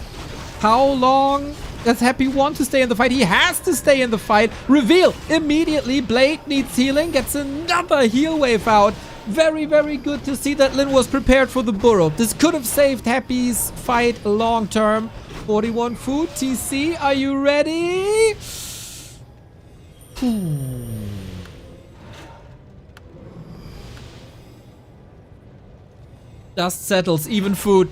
How long does Happy want to stay in the fight? He has to stay in the fight. Reveal immediately. Blade needs healing. Gets another heal wave out. Very, very good to see that Lynn was prepared for the burrow. This could have saved Happy's fight long term. 41 food. TC, are you ready? Dust settles. Even food.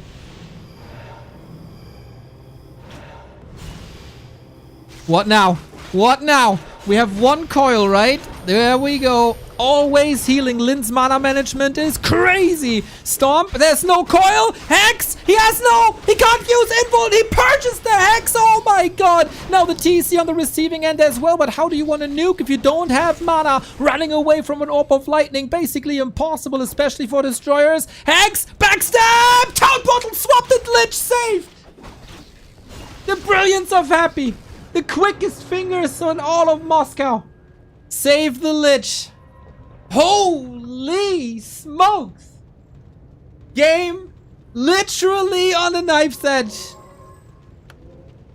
What now? What now? We have one coil, right? There we go. Always healing. Lynn's mana management is crazy. Stomp. There's no coil. Hex. He has no. He can't use invuln. He purchased the Hex. Oh my god. Now the TC on the receiving end as well. But how do you want to nuke if you don't have mana? Running away from an orb of lightning. Basically impossible, especially for destroyers. Hex. Backstab. Town bottle swapped and Lich save. The brilliance of Happy. The quickest fingers on all of Moscow. Save the Lich. Holy smokes. Game literally on the knife's edge.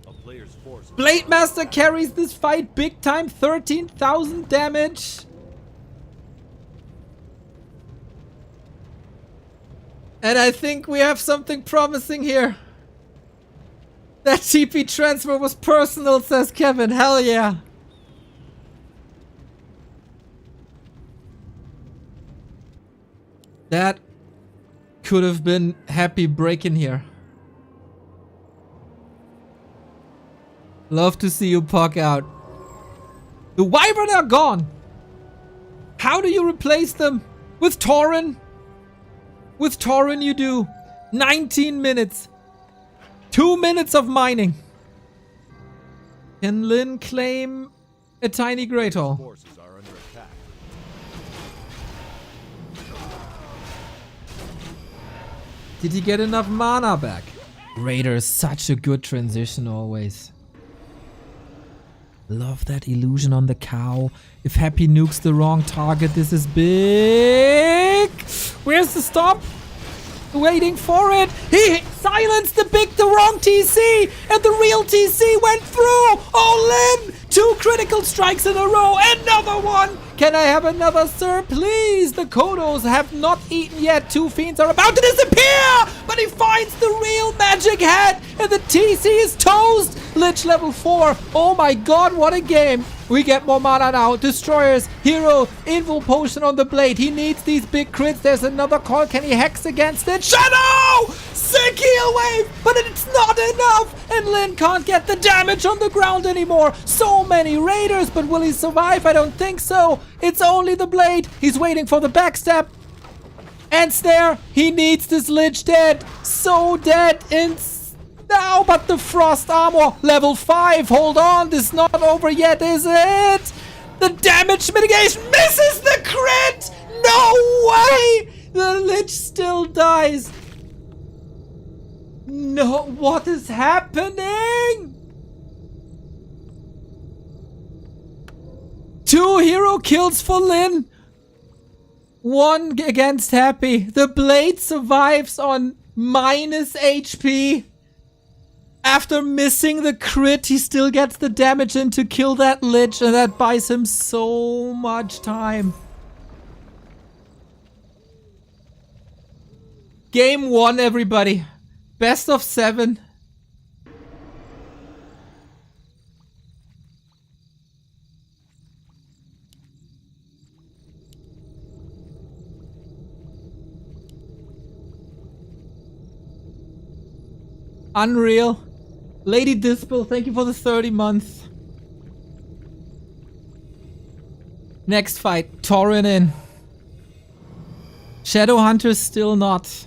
A player's forces. Blade Master carries this fight big time. 13,000 damage. And I think we have something promising here. That TP transfer was personal, says Kevin. Hell yeah. That could have been Happy breaking here. Love to see you puck out. The Wyvern are gone. How do you replace them? With Tauren? With Tauren you do. 19 minutes. 2 minutes of mining. Can Lynn claim a tiny Great Hall? Forces are under attack. Did he get enough mana back? Raider is such a good transition always. Love that illusion on the cow. If Happy nukes the wrong target, this is big. Where's the stop? Waiting for it. He silenced the wrong TC, and the real TC went through. Oh, Lynn! 2 critical strikes in a row. Another one. Can I have another, sir? Please! The Kodos have not eaten yet. 2 fiends are about to disappear! But he finds the real magic hat! And the TC is toast! Lich level 4. Oh my god, what a game! We get more mana now. Destroyers, hero, invul potion on the blade. He needs these big crits. There's another call. Can he hex against it? Shadow! Sick heal wave! But it's not enough! And Lynn can't get the damage on the ground anymore. So many raiders, but will he survive? I don't think so. It's only the blade. He's waiting for the backstab. And snare. He needs this Lich dead. So dead. Now, but the frost armor, level 5. Hold on, this is not over yet, is it? The damage mitigation misses the crit! No way! The Lich still dies. No, what is happening? 2 hero kills for Lynn. 1 against Happy. The blade survives on minus HP. After missing the crit, he still gets the damage in to kill that Lich, and that buys him so much time. Game 1, everybody. Best of 7. Unreal. Lady Dispel, thank you for the 30 months. Next fight, Tauren in. Shadowhunter still not.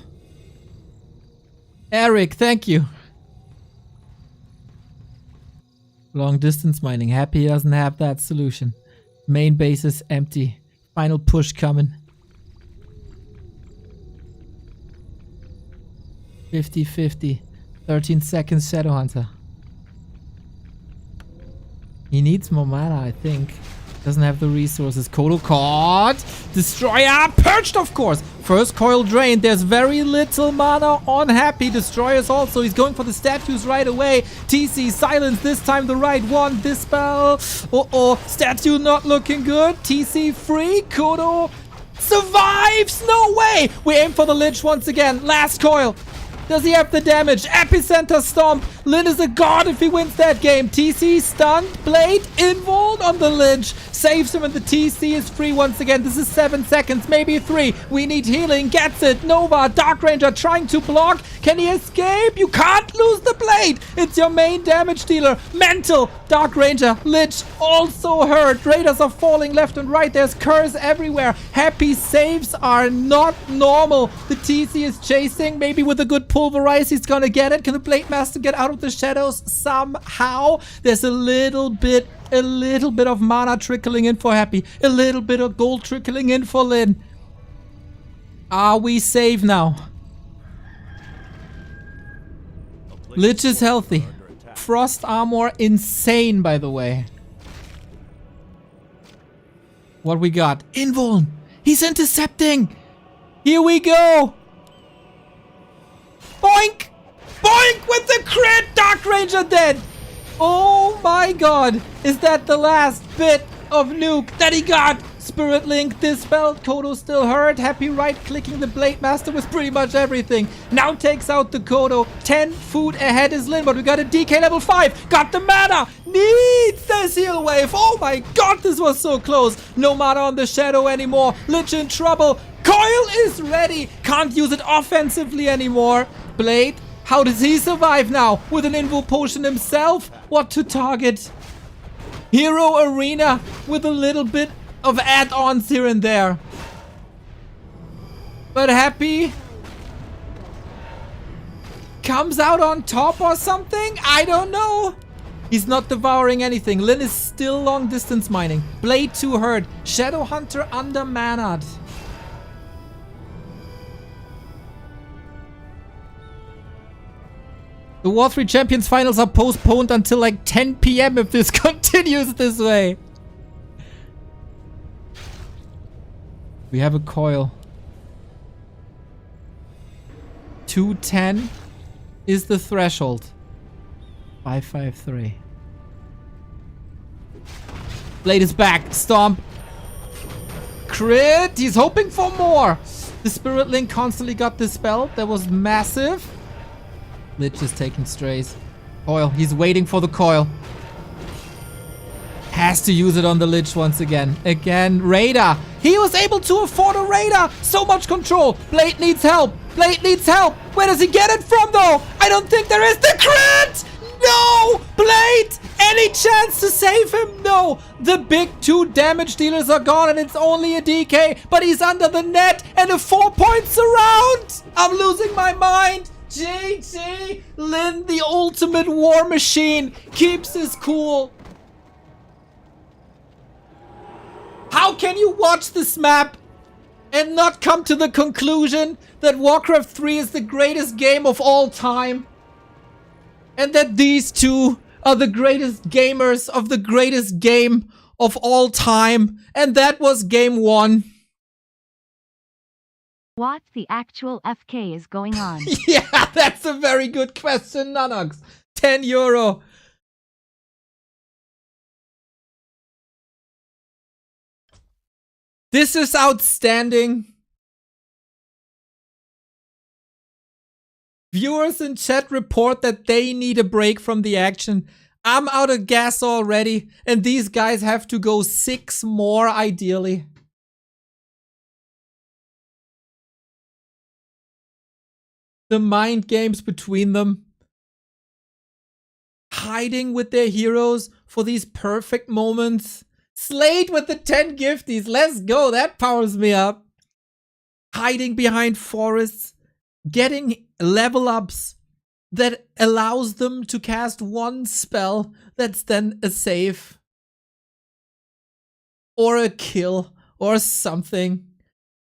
Eric, thank you. Long distance mining. Happy he doesn't have that solution. Main base is empty. Final push coming. 50-50. 13 seconds, Shadowhunter. He needs more mana, I think. Doesn't have the resources. Kodo caught. Destroyer perched, of course. First coil drained. There's very little mana on Happy. Destroyers also. He's going for the statues right away. TC silence. This time the right one. Dispel. Uh-oh. Statue not looking good. TC free. Kodo survives. No way. We aim for the Lich once again. Last coil. Does he have the damage? Epicenter Stomp. Lynn is a god if he wins that game. TC stunned. Blade involved on the Lich. Saves him and the TC is free once again. This is 7 seconds, maybe 3. We need healing. Gets it. Nova. Dark Ranger trying to block. Can he escape? You can't lose the blade. It's your main damage dealer. Mental. Dark Ranger. Lich also hurt. Raiders are falling left and right. There's curse everywhere. Happy saves are not normal. The TC is chasing. Maybe with a good pulverize, he's gonna get it. Can the Blade Master get out of the shadows somehow? There's a little bit of mana trickling in for Happy. A little bit of gold trickling in for Lynn. Are we safe now? Lich is healthy. Frost armor insane, by the way. What we got? Invuln. He's intercepting. Here we go. Boink! Boink with the crit! Dark Ranger dead! Oh my god! Is that the last bit of nuke that he got? Spirit Link dispelled. Kodo still hurt. Happy right-clicking the Blade Master with pretty much everything. Now takes out the Kodo. 10 food ahead is Lynn, but we got a DK level 5. Got the mana. Needs this heal wave. Oh my god, this was so close. No mana on the Shadow anymore. Lich in trouble. Coil is ready. Can't use it offensively anymore. Blade, how does he survive now? With an invul potion himself? What to target? Hero Arena with a little bit of add-ons here and there. But Happy comes out on top or something? I don't know. He's not devouring anything. Lynn is still long distance mining. Blade 2 hurt. Shadowhunter under manad. The W3Champions finals are postponed until like 10 PM if this continues this way. We have a coil. 210 is the threshold. 553. Blade is back. Stomp. crit. He's hoping for more. The Spirit Link constantly got this spell. That was massive. Lich is taking strays. Coil. He's waiting for the coil. Has to use it on the Lich once again. Again, Raider. He was able to afford a Raider. So much control. Blade needs help. Blade needs help. Where does he get it from, though? I don't think there is the crit. No! Blade! Any chance to save him? No! The big 2 damage dealers are gone and it's only a DK, but he's under the net and a 4-point surround! I'm losing my mind! GG! Lynn, the ultimate war machine, keeps his cool. How can you watch this map and not come to the conclusion that Warcraft 3 is the greatest game of all time? And that these two are the greatest gamers of the greatest game of all time. And that was game 1. What the actual FK is going on? Yeah, that's a very good question, Nanox. €10. This is outstanding. Viewers in chat report that they need a break from the action. I'm out of gas already, and these guys have to go 6 more ideally. The mind games between them. Hiding with their heroes for these perfect moments. Slade with the 10 gifties. Let's go. That powers me up. Hiding behind forests. Getting level ups that allows them to cast 1 spell that's then a save. Or a kill. Or something.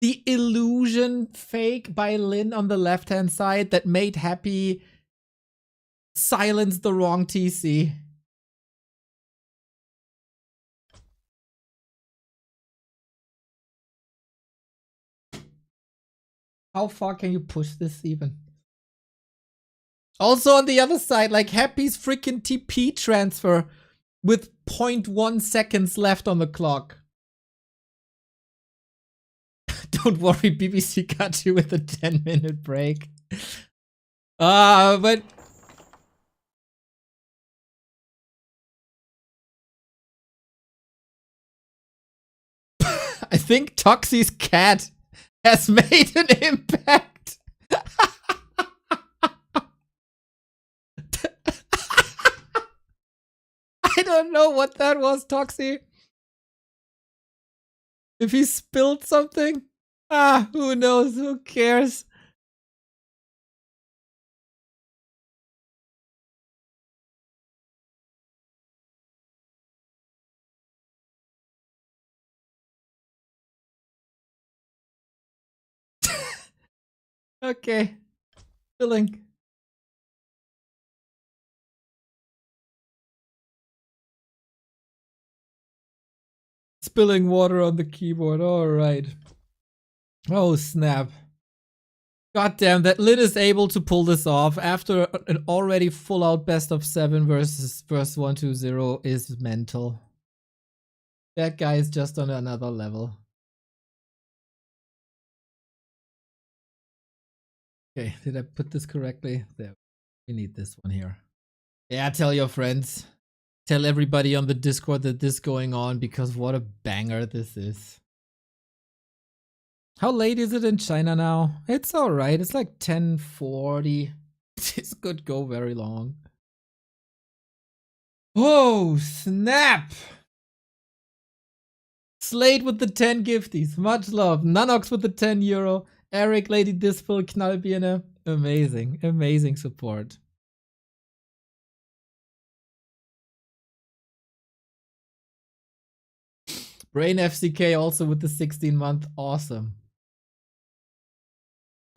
The illusion fake by Lynn on the left hand side that made Happy silence the wrong TC. How far can you push this even? Also on the other side, like Happy's freaking TP transfer with 0.1 seconds left on the clock. Don't worry, BBC got you with a 10-minute break. But... I think Toxie's cat has made an impact. I don't know what that was, Toxie. If he spilled something? Who knows? Who cares? Okay. Spilling. Spilling water on the keyboard. Alright. Oh, snap. God damn, that Lynn is able to pull this off after an already full out best of 7 versus first 1-2-0 is mental. That guy is just on another level. Okay, did I put this correctly? There. We need this one here. Yeah, tell your friends. Tell everybody on the Discord that this is going on because what a banger this is. How late is it in China now? It's alright. It's like 10:40. This could go very long. Oh, snap! Slade with the 10 gifties. Much love. Nanox with the €10. Eric, Lady Dispel, Knallbirne. Amazing. Amazing support. Brain FCK also with the 16-month. Awesome.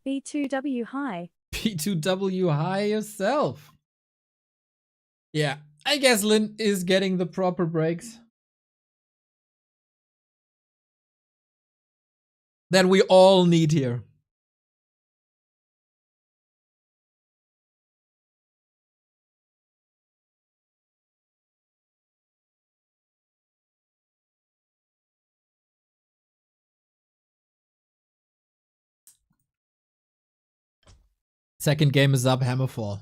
B2W high. P2W high yourself. Yeah, I guess Lynn is getting the proper breaks that we all need here. Second game is up, Hammerfall.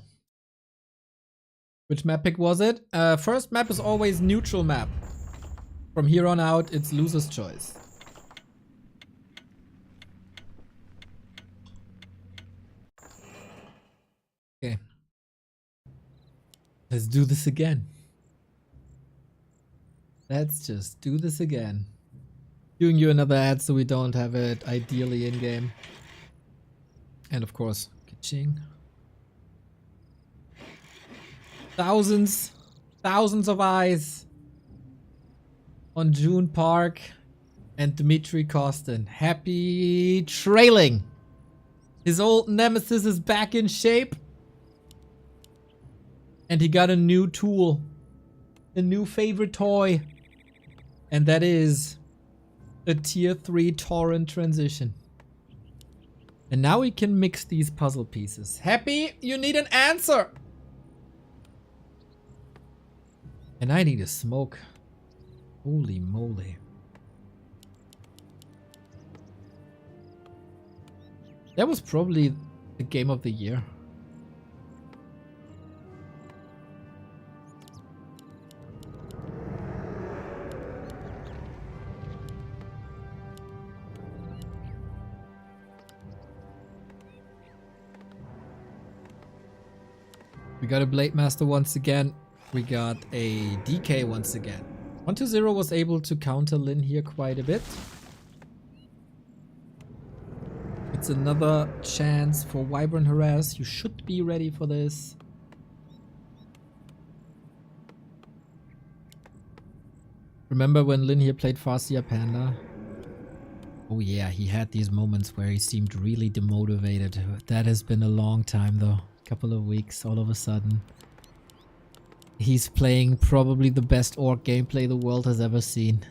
Which map pick was it? First map is always neutral map. From here on out, it's loser's choice. Okay. Let's do this again. Let's just do this again. Doing you another ad so we don't have it ideally in game. And of course, ka-ching. Thousands of eyes on June Park and Dmitry Kostin. Happy trailing. His old nemesis is back in shape. And he got a new tool. A new favorite toy. And that is a tier 3 torrent transition. And now we can mix these puzzle pieces. Happy, you need an answer. And I need a smoke. Holy moly. That was probably the game of the year. We got a Blade Master once again. We got a DK once again. 120 was able to counter Lynn here quite a bit. It's another chance for Wyvern Harass. You should be ready for this. Remember when Lynn here played Farseer Panda? Oh yeah, he had these moments where he seemed really demotivated. That has been a long time though. Couple of weeks, all of a sudden. He's playing probably the best orc gameplay the world has ever seen.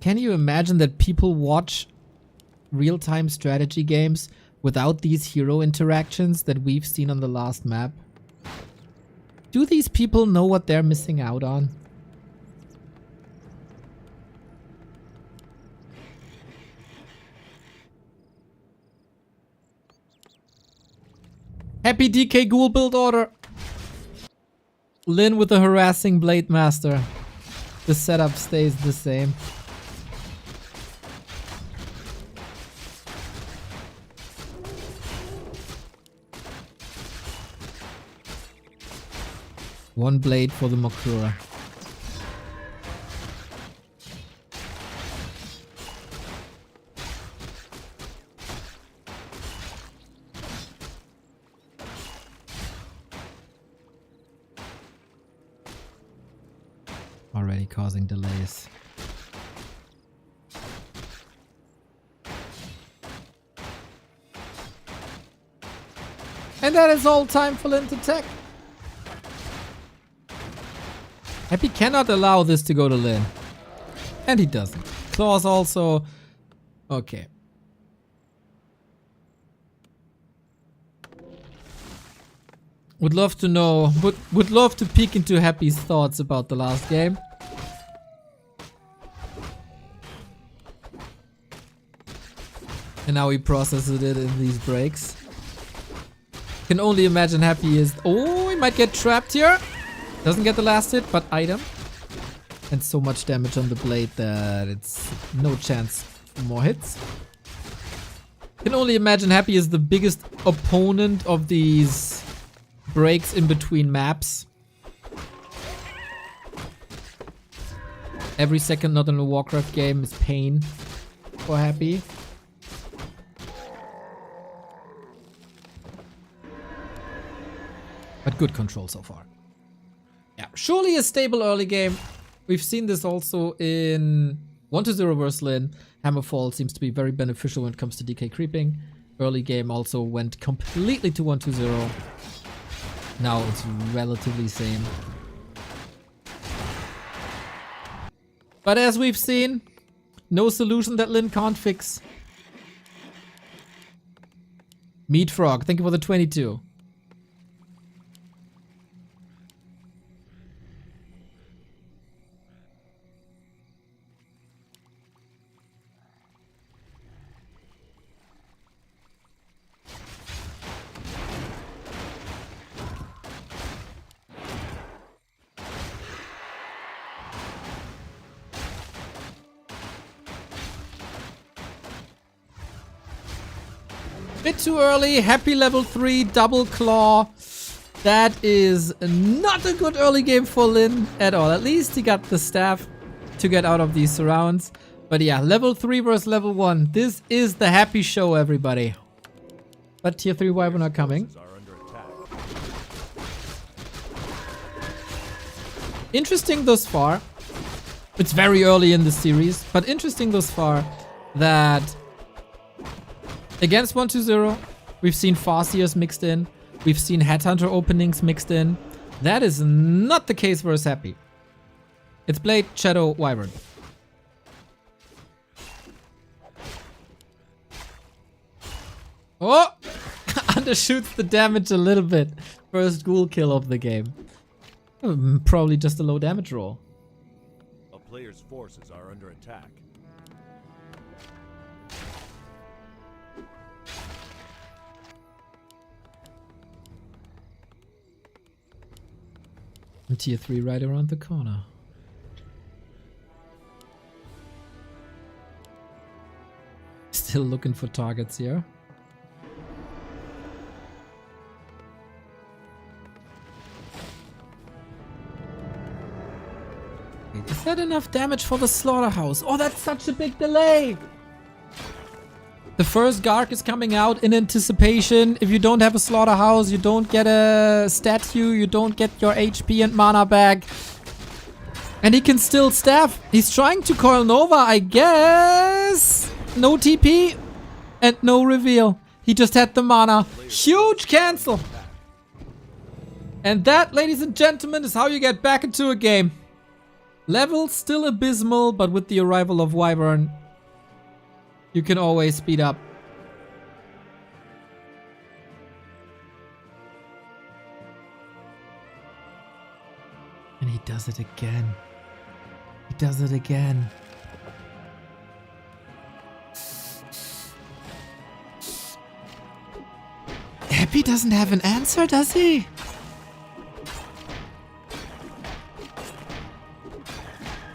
Can you imagine that people watch real-time strategy games without these hero interactions that we've seen on the last map? Do these people know what they're missing out on? Happy DK Ghoul build order. Lynn with the harassing Blade Master. The setup stays the same. One blade for the Makura. Already causing delays. And that is all time for Lynn to tech. Happy cannot allow this to go to Lynn. And he doesn't. Claws also. Okay. Would love to know, would love to peek into Happy's thoughts about the last game. And how he processes it in these breaks. Can only imagine Happy is... Oh, he might get trapped here. Doesn't get the last hit, but item. And so much damage on the blade that it's no chance for more hits. Can only imagine Happy is the biggest opponent of these breaks in between maps. Every second not in a Warcraft game is pain for Happy. But good control so far. Yeah, surely a stable early game. We've seen this also in 1-0 versus Lynn. Hammerfall seems to be very beneficial when it comes to DK creeping. Early game also went completely to 1-0. Now it's relatively same. But as we've seen, no solution that Lynn can't fix. Meat Frog, thank you for the 22. Bit too early. Happy level 3, double claw. That is not a good early game for Lynn at all. At least he got the staff to get out of these surrounds. But yeah, level 3 versus level 1. This is the happy show, everybody. But tier 3 Wyvern are coming. Forces are under attack. Interesting thus far. It's very early in the series, but interesting thus far that against 1-2-0, we've seen Farseers mixed in. We've seen Headhunter openings mixed in. That is not the case versus Happy. It's Blade, Shadow, Wyvern. Oh! Undershoots the damage a little bit. First ghoul kill of the game. Probably just a low damage roll. A player's forces are under attack. And tier 3 right around the corner. Still looking for targets here. Wait, is that enough damage for the slaughterhouse? Oh, that's such a big delay! The first Gark is coming out in anticipation. If you don't have a slaughterhouse, you don't get a statue, you don't get your HP and mana back. And he can still staff. He's trying to coil Nova, I guess. No TP and no reveal. He just had the mana. Huge cancel. And that, ladies and gentlemen, is how you get back into a game. Level still abysmal, but with the arrival of Wyvern, you can always speed up. And he does it again. He does it again. Happy doesn't have an answer, does he?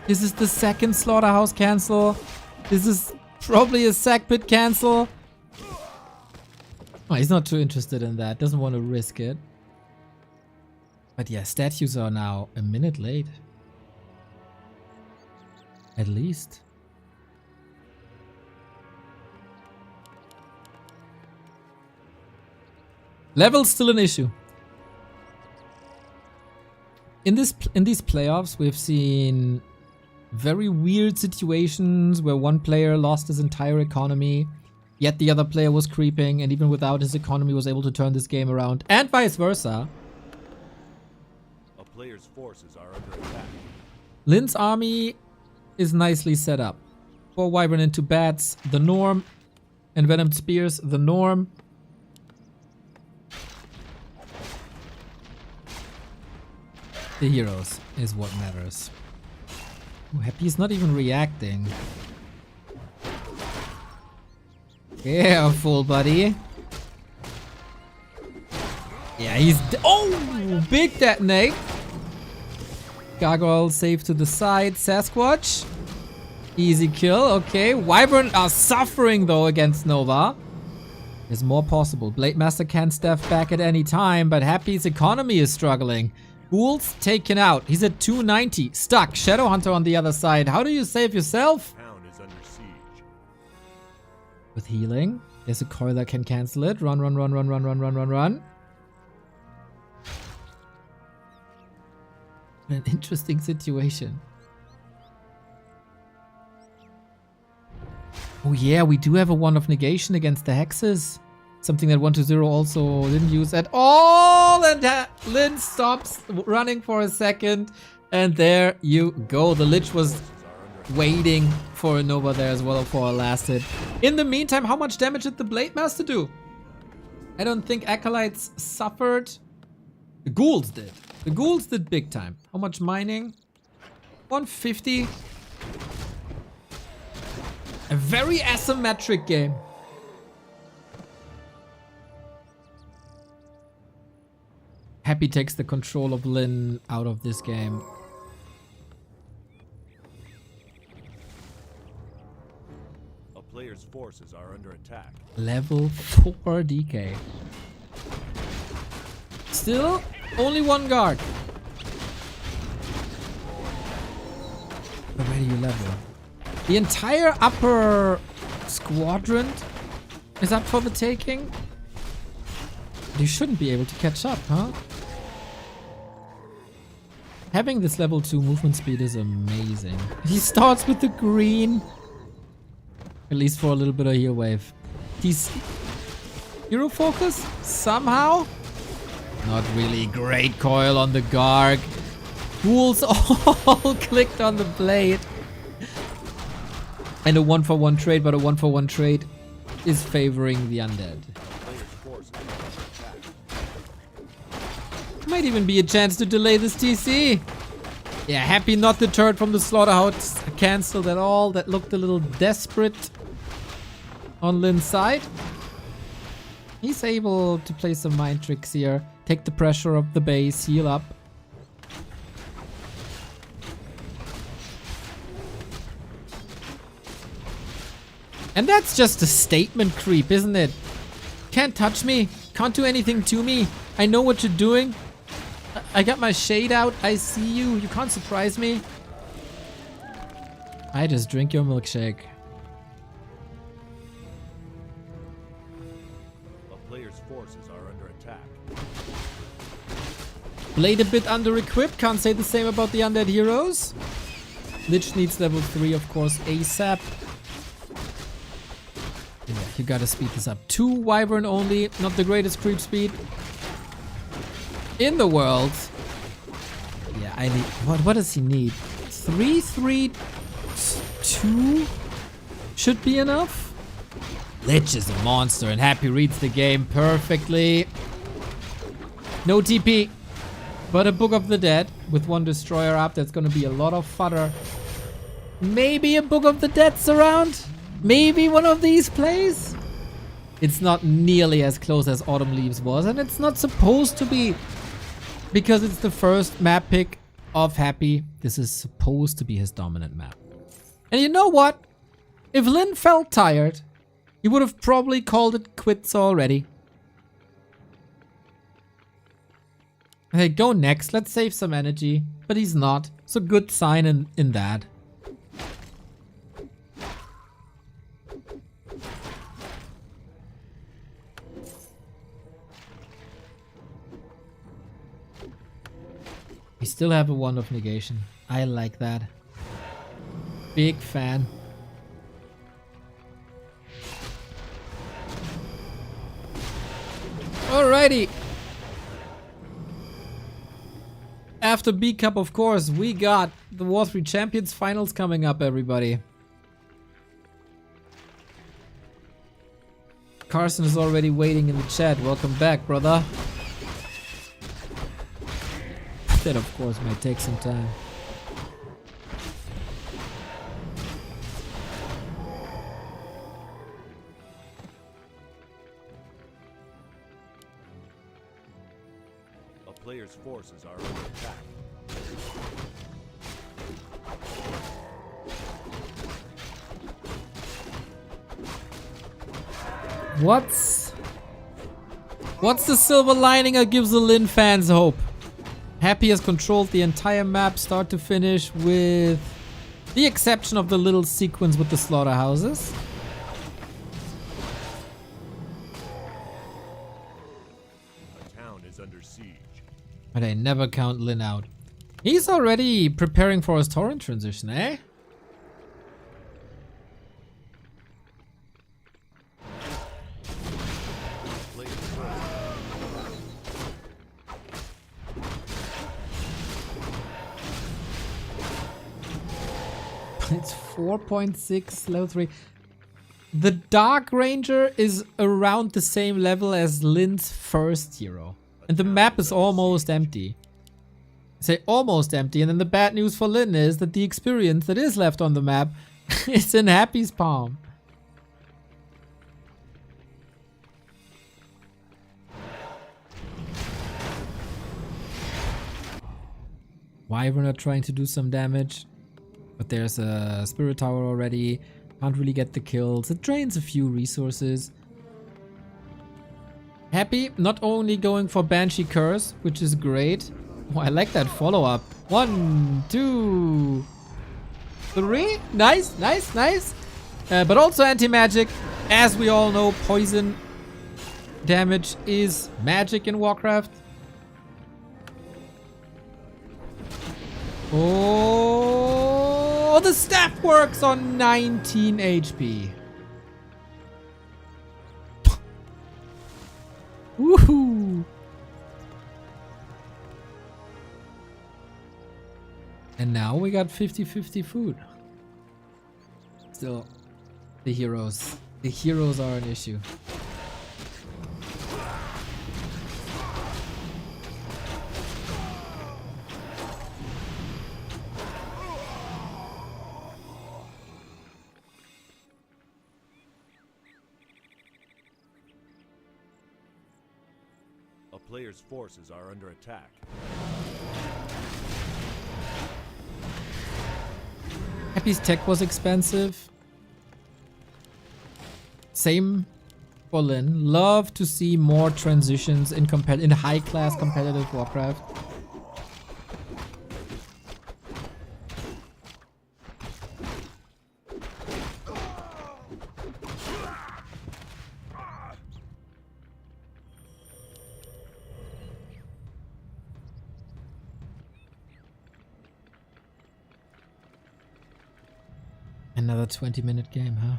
This is the second slaughterhouse cancel. This is probably a sack pit cancel. Oh, he's not too interested in that. Doesn't want to risk it. But yeah, statues are now a minute late. At least. Level's still an issue. In these playoffs, we've seen very weird situations where one player lost his entire economy, yet the other player was creeping, and even without his economy was able to turn this game around, and vice versa. A player's forces are under attack. Lynn's army is nicely set up. 4 Wyvern into Bats, the norm. Envenomed Spears, the norm. The heroes is what matters. Oh, Happy is not even reacting. Careful, buddy. Yeah, he's... Oh! Big detonate. Gargoyle safe to the side. Sasquatch. Easy kill. Okay. Wyvern are suffering, though, against Nova. There's more possible. Blade Master can staff back at any time, but Happy's economy is struggling. Ghouls taken out. He's at 290. Stuck. Shadowhunter on the other side. How do you save yourself? Town is under siege. With healing. There's a coil that can cancel it. Run, run, run, run, run, run, run, run, run. An interesting situation. Oh yeah, we do have a 1 of negation against the hexes. Something that 1-0 also didn't use at all. And Lynn stops running for a second. And there you go. The Lich was waiting for a Nova there as well for a last hit. In the meantime, how much damage did the Blade Master do? I don't think Acolytes suffered. The Ghouls did. The Ghouls did big time. How much mining? 150. A very asymmetric game. Happy takes the control of Lynn out of this game. A player's forces are under attack. Level 4 DK. Still, only one guard. But where do you level? The entire upper squadron is up for the taking. You shouldn't be able to catch up, huh? Having this level 2 movement speed is amazing. He starts with the green. At least for a little bit of heal wave. He's hero focus somehow. Not really great coil on the Garg. Ghouls all clicked on the blade. And a 1-for-1 trade, but a 1-for-1 trade is favoring the undead. Might even be a chance to delay this TC. Yeah, happy not deterred from the slaughterhouse. Cancelled at all. That looked a little desperate on Lynn's side. He's able to play some mind tricks here. Take the pressure of the base. Heal up. And that's just a statement creep, isn't it? Can't touch me. Can't do anything to me. I know what you're doing. I got my shade out. I see you. You can't surprise me. I just drink your milkshake. A player's forces are under attack. Blade a bit under-equipped. Can't say the same about the undead heroes. Lich needs level 3, of course, ASAP. Yeah, you gotta speed this up. 2 Wyvern only. Not the greatest creep speed in the world. Yeah, I need... What does he need? 3, 3, 2 should be enough. Lich is a monster and Happy reads the game perfectly. No TP, but a Book of the Dead with 1 destroyer up. That's gonna be a lot of fodder. Maybe a Book of the Dead's around. Maybe one of these plays. It's not nearly as close as Autumn Leaves was, and it's not supposed to be. Because it's the first map pick of Happy. This is supposed to be his dominant map. And you know what? If Lynn felt tired, he would have probably called it quits already. Hey, go next. Let's save some energy. But he's not. It's a good sign in that. We still have a wand of negation. I like that. Big fan. Alrighty. After B Cup, of course, we got the War3Champions finals coming up, everybody. Carson is already waiting in the chat. Welcome back, brother. That, of course, might take some time. A player's forces are under attack. What's the silver lining that gives the Lynn fans hope? Happy has controlled the entire map start to finish with the exception of the little sequence with the slaughterhouses. A town is under siege. But I never count Lynn out. He's already preparing for his torrent transition, eh? It's 4.6 level 3. The Dark Ranger is around the same level as Lynn's first hero. And the map is almost empty. I say almost empty, and then the bad news for Lynn is that the experience that is left on the map is in Happy's palm. Wyvern are trying to do some damage. But there's a Spirit Tower already. Can't really get the kills. It drains a few resources. Happy not only going for Banshee Curse, which is great. Oh, I like that follow-up. 1, 2, 3. Nice, nice, nice. But also anti-magic. As we all know, poison damage is magic in Warcraft. Oh, the staff works on 19 HP. Woohoo! And now we got 50-50 food. Still, the heroes. The heroes are an issue. A player's forces are under attack. Happy's tech was expensive. Same for Lynn. Love to see more transitions in high-class competitive Warcraft. Another 20-minute game, huh?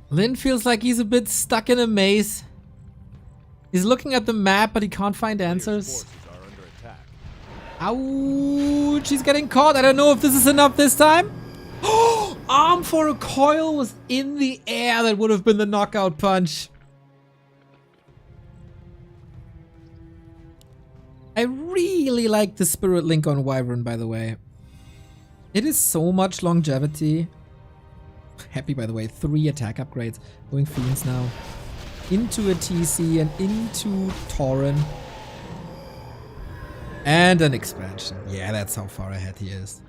Lynn feels like he's a bit stuck in a maze. He's looking at the map, but he can't find answers. Forces are under attack. Ouch, he's getting caught. I don't know if this is enough this time. Arm for a coil was in the air. That would have been the knockout punch. I really like the Spirit Link on Wyvern, by the way. It is so much longevity. Happy, by the way, 3 attack upgrades. Going Fiends now. Into a TC and into Tauren. And an expansion. Yeah, that's how far ahead he is.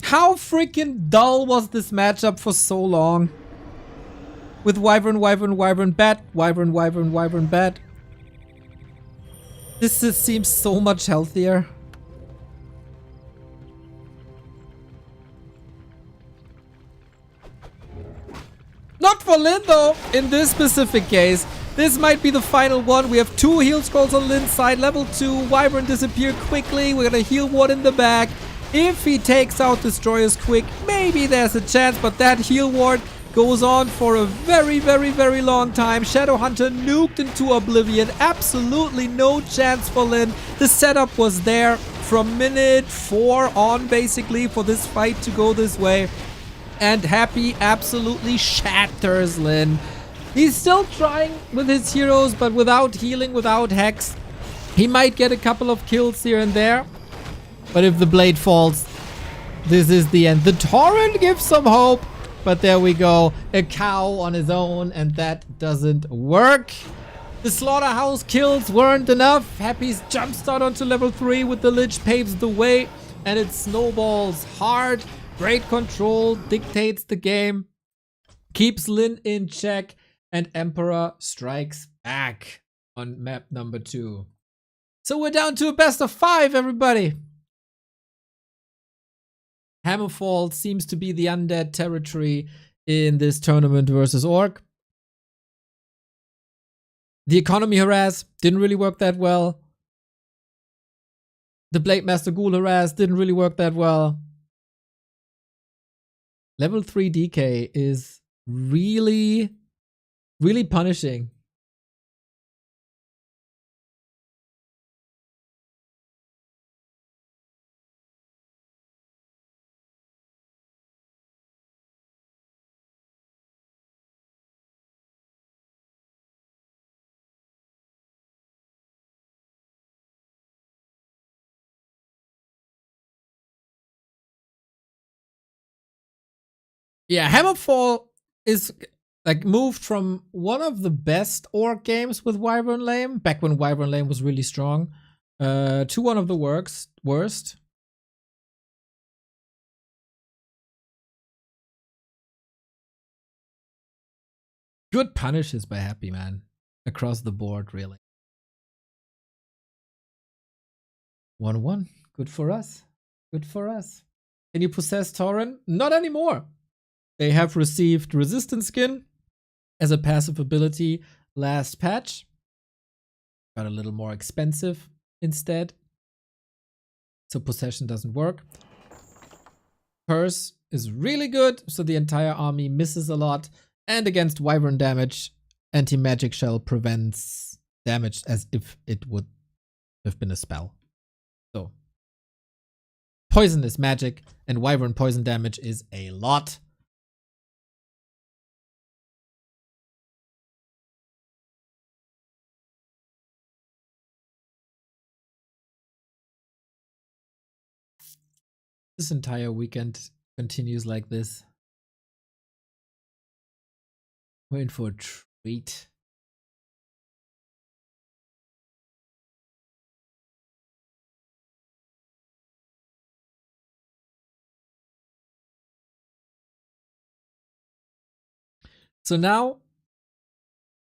How freaking dull was this matchup for so long? With Wyvern, Wyvern, Wyvern, Bat, Wyvern, Wyvern, Wyvern, Bat. This just seems so much healthier. Not for Lynn though, in this specific case. This might be the final one. We have 2 heal scrolls on Lynn's side. Level 2, Wyvern disappear quickly. We're gonna heal 1 in the back. If he takes out Destroyers quick, maybe there's a chance, but that heal ward goes on for a very, very, very long time. Shadowhunter nuked into oblivion. Absolutely no chance for Lynn. The setup was there from minute 4 on, basically, for this fight to go this way. And Happy absolutely shatters Lynn. He's still trying with his heroes, but without healing, without Hex. He might get a couple of kills here and there. But if the blade falls, this is the end. The Torrent gives some hope. But there we go. A cow on his own, and that doesn't work. The slaughterhouse kills weren't enough. Happy's jumpstart onto level 3 with the Lich paves the way. And it snowballs hard. Great control dictates the game. Keeps Lynn in check. And Emperor strikes back on map number 2. So we're down to a best of 5, everybody. Hammerfall seems to be the undead territory in this tournament versus Orc. The economy harass didn't really work that well. The Blade Master Ghoul harass didn't really work that well. Level 3 DK is really, really punishing. Yeah, Hammerfall is like moved from one of the best orc games with Wyvern Lame, back when Wyvern Lame was really strong, to one of the worst. Good punishes by Happy Man across the board, really. 1-1. Good for us. Good for us. Can you possess Tauren? Not anymore. They have received Resistance Skin as a passive ability last patch. Got a little more expensive instead. So possession doesn't work. Curse is really good, so the entire army misses a lot. And against Wyvern damage, Anti-Magic Shell prevents damage as if it would have been a spell. So, poison is magic, and Wyvern poison damage is a lot. This entire weekend continues like this. We're in for a treat. So now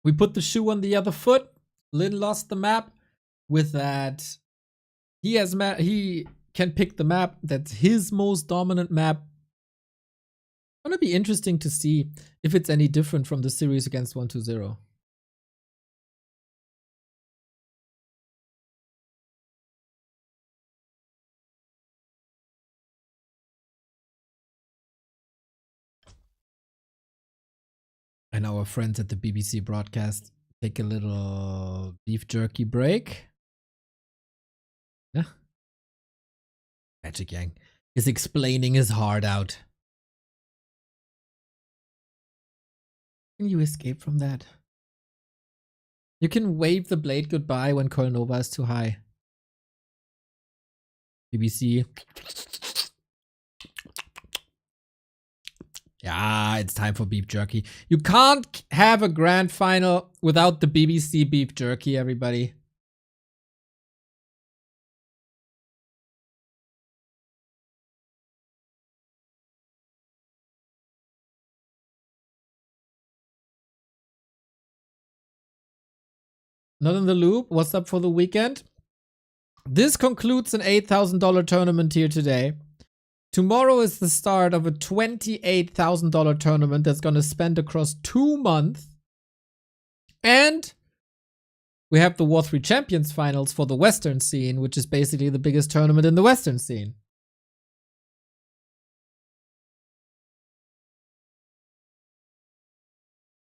we put the shoe on the other foot. Lynn lost the map. With that, he can pick the map that's his most dominant map. Gonna be interesting to see if it's any different from the series against 1-2-0. And our friends at the BBC broadcast take a little beef jerky break. Yeah. Magic Yang is explaining his heart out. Can you escape from that? You can wave the blade goodbye when Colnova is too high. BBC. Yeah, it's time for beef jerky. You can't have a grand final without the BBC beef jerky, everybody. Not in the loop. What's up for the weekend? This concludes an $8,000 tournament here today. Tomorrow is the start of a $28,000 tournament that's going to spend across 2 months. And we have the W3Champions finals for the Western scene, which is basically the biggest tournament in the Western scene.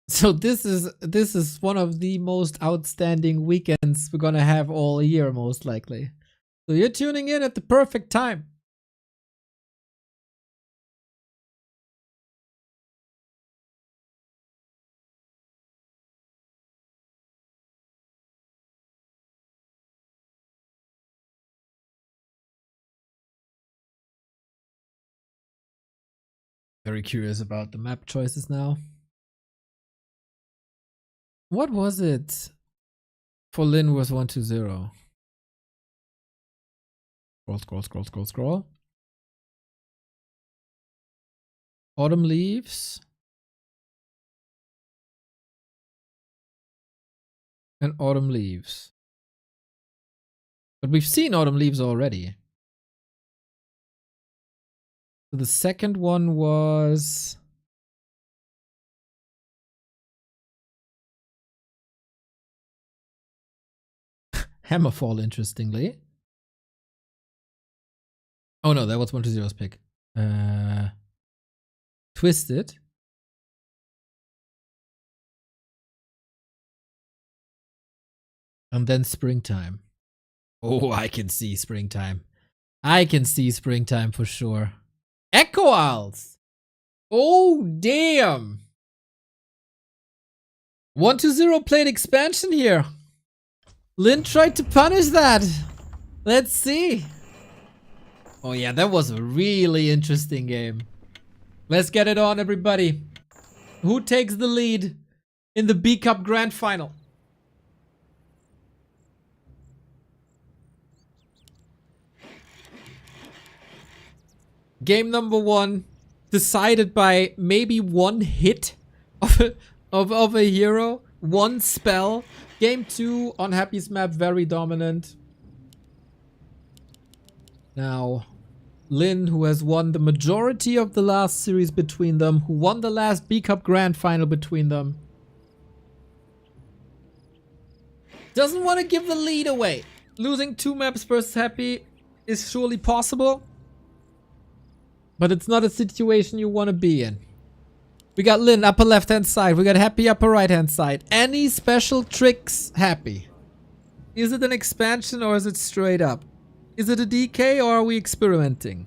So this is one of the most outstanding weekends we're gonna have all year, most likely. So you're tuning in at the perfect time. Very curious about the map choices now. What was it for Lynn was 1-2-0? Scroll. Autumn Leaves. And Autumn Leaves. But we've seen Autumn Leaves already. So the second one was... Hammerfall, interestingly. Oh no, that was 1-2-0's pick. Twisted. And then Springtime. Oh, I can see Springtime. I can see Springtime for sure. Echo Owls! Oh, damn! 1-2-0 played expansion here. Lynn tried to punish that. Let's see. Oh yeah, that was a really interesting game. Let's get it on, everybody. Who takes the lead in the B Cup Grand Final? Game number 1, decided by maybe one hit of a hero, one spell. Game 2 on Happy's map, very dominant. Now, Lynn, who has won the majority of the last series between them, who won the last B Cup Grand Final between them, doesn't want to give the lead away. Losing 2 maps versus Happy is surely possible, but it's not a situation you want to be in. We got Lynn upper left hand side, we got Happy upper right hand side. Any special tricks, Happy? Is it an expansion or is it straight up? Is it a DK or are we experimenting?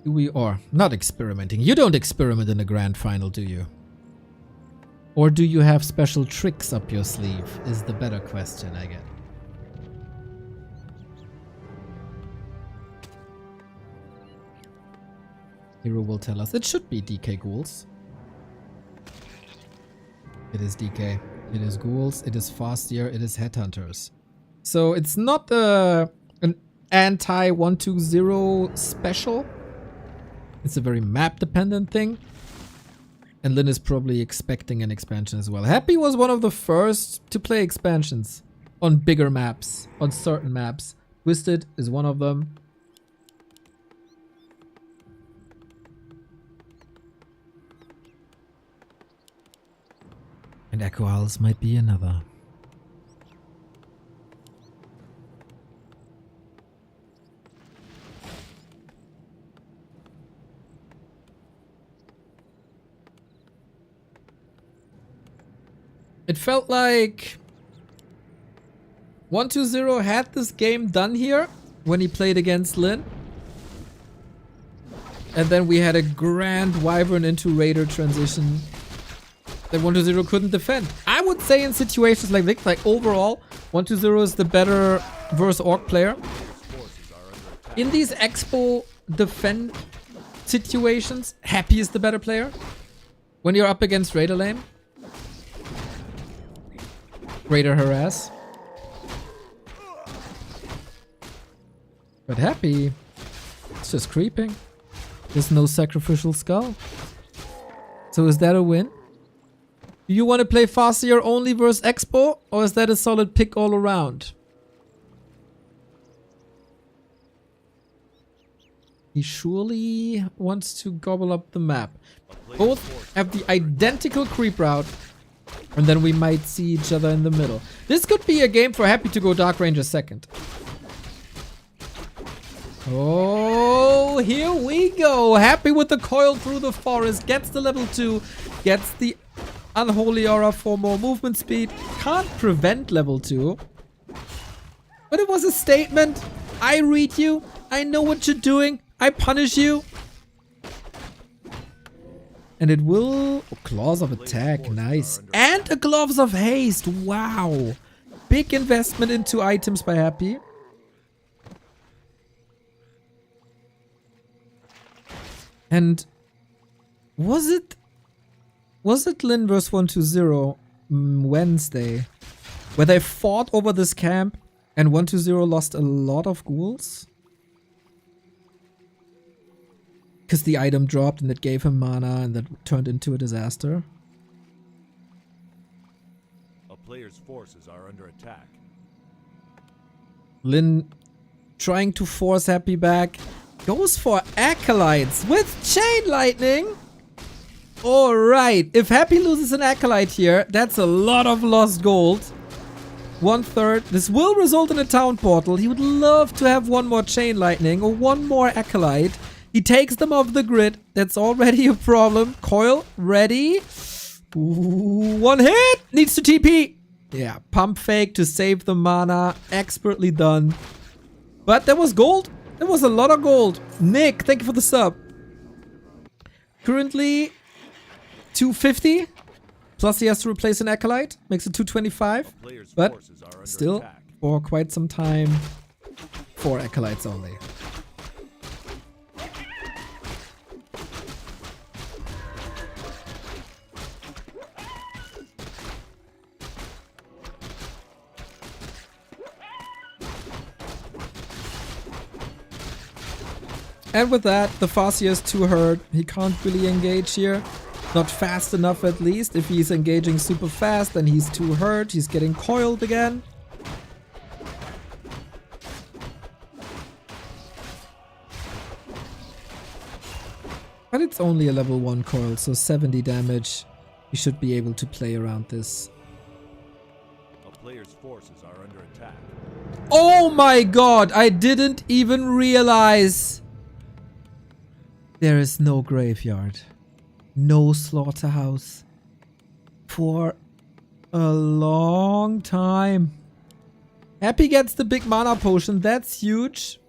Do we or not experimenting? You don't experiment in a grand final, do you? Or do you have special tricks up your sleeve? Is the better question I get. Hero will tell us. It should be DK ghouls. It is DK. It is ghouls. It is Fastier. It is headhunters. So it's not an anti-120 special. It's a very map-dependent thing. And Lynn is probably expecting an expansion as well. Happy was one of the first to play expansions on bigger maps, on certain maps. Twisted is one of them. And Echo Owls might be another. It felt like 120 had this game done here when he played against Lynn. And then we had a grand Wyvern into Raider transition that 120 couldn't defend. I would say in situations like this, like overall, 120 is the better versus Orc player. In these Expo defend situations, Happy is the better player. When you're up against Raider lane, Raider harass. But Happy, it's just creeping. There's no sacrificial skull. So is that a win? Do you want to play Fastier only versus Expo, or is that a solid pick all around? He surely wants to gobble up the map. Both have the identical creep route, and then we might see each other in the middle. This could be a game for Happy to go Dark Ranger second. Oh, here we go. Happy with the coil through the forest. Gets the level 2. Gets the Unholy Aura for more movement speed. Can't prevent level 2. But it was a statement. I read you. I know what you're doing. I punish you. And it will... Oh, Claws of Attack. Nice. And a Gloves of Haste. Wow. Big investment into items by Happy. And was it Lynn vs 120 Wednesday where they fought over this camp and 120 lost a lot of ghouls? Because the item dropped and it gave him mana and that turned into a disaster. A player's forces are under attack. Lynn trying to force Happy back. Goes for Acolytes with Chain Lightning. Alright, if Happy loses an Acolyte here, that's a lot of lost gold. 1/3. This will result in a town portal. He would love to have one more Chain Lightning or one more Acolyte. He takes them off the grid. That's already a problem. Coil, ready. Ooh, one hit! Needs to TP. Yeah, pump fake to save the mana. Expertly done. But there was gold. There was a lot of gold. Nick, thank you for the sub. Currently 250. Plus he has to replace an Acolyte. Makes it 225. But still, for quite some time, 4 Acolytes only. And with that, the Farseer is too hurt. He can't really engage here. Not fast enough at least. If he's engaging super fast, then he's too hurt. He's getting coiled again. But it's only a level 1 coil, so 70 damage. You should be able to play around this. A player's forces are under attack. Oh my god, I didn't even realize. There is no graveyard. No slaughterhouse. For a long time. Happy gets the big mana potion, that's huge.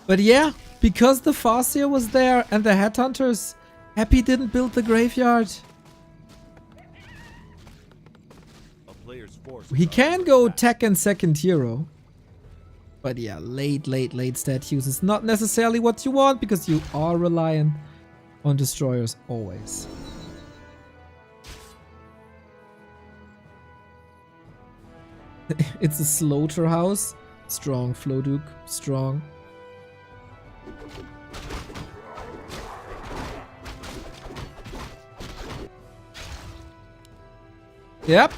But yeah, because the Farseer was there and the Headhunters, Happy didn't build the graveyard. A player's forces He are can under go attack. tech and second hero. But yeah, late stat use is not necessarily what you want because you are reliant on destroyers always. It's a slaughterhouse. Strong, Flowduke. Strong. Yep.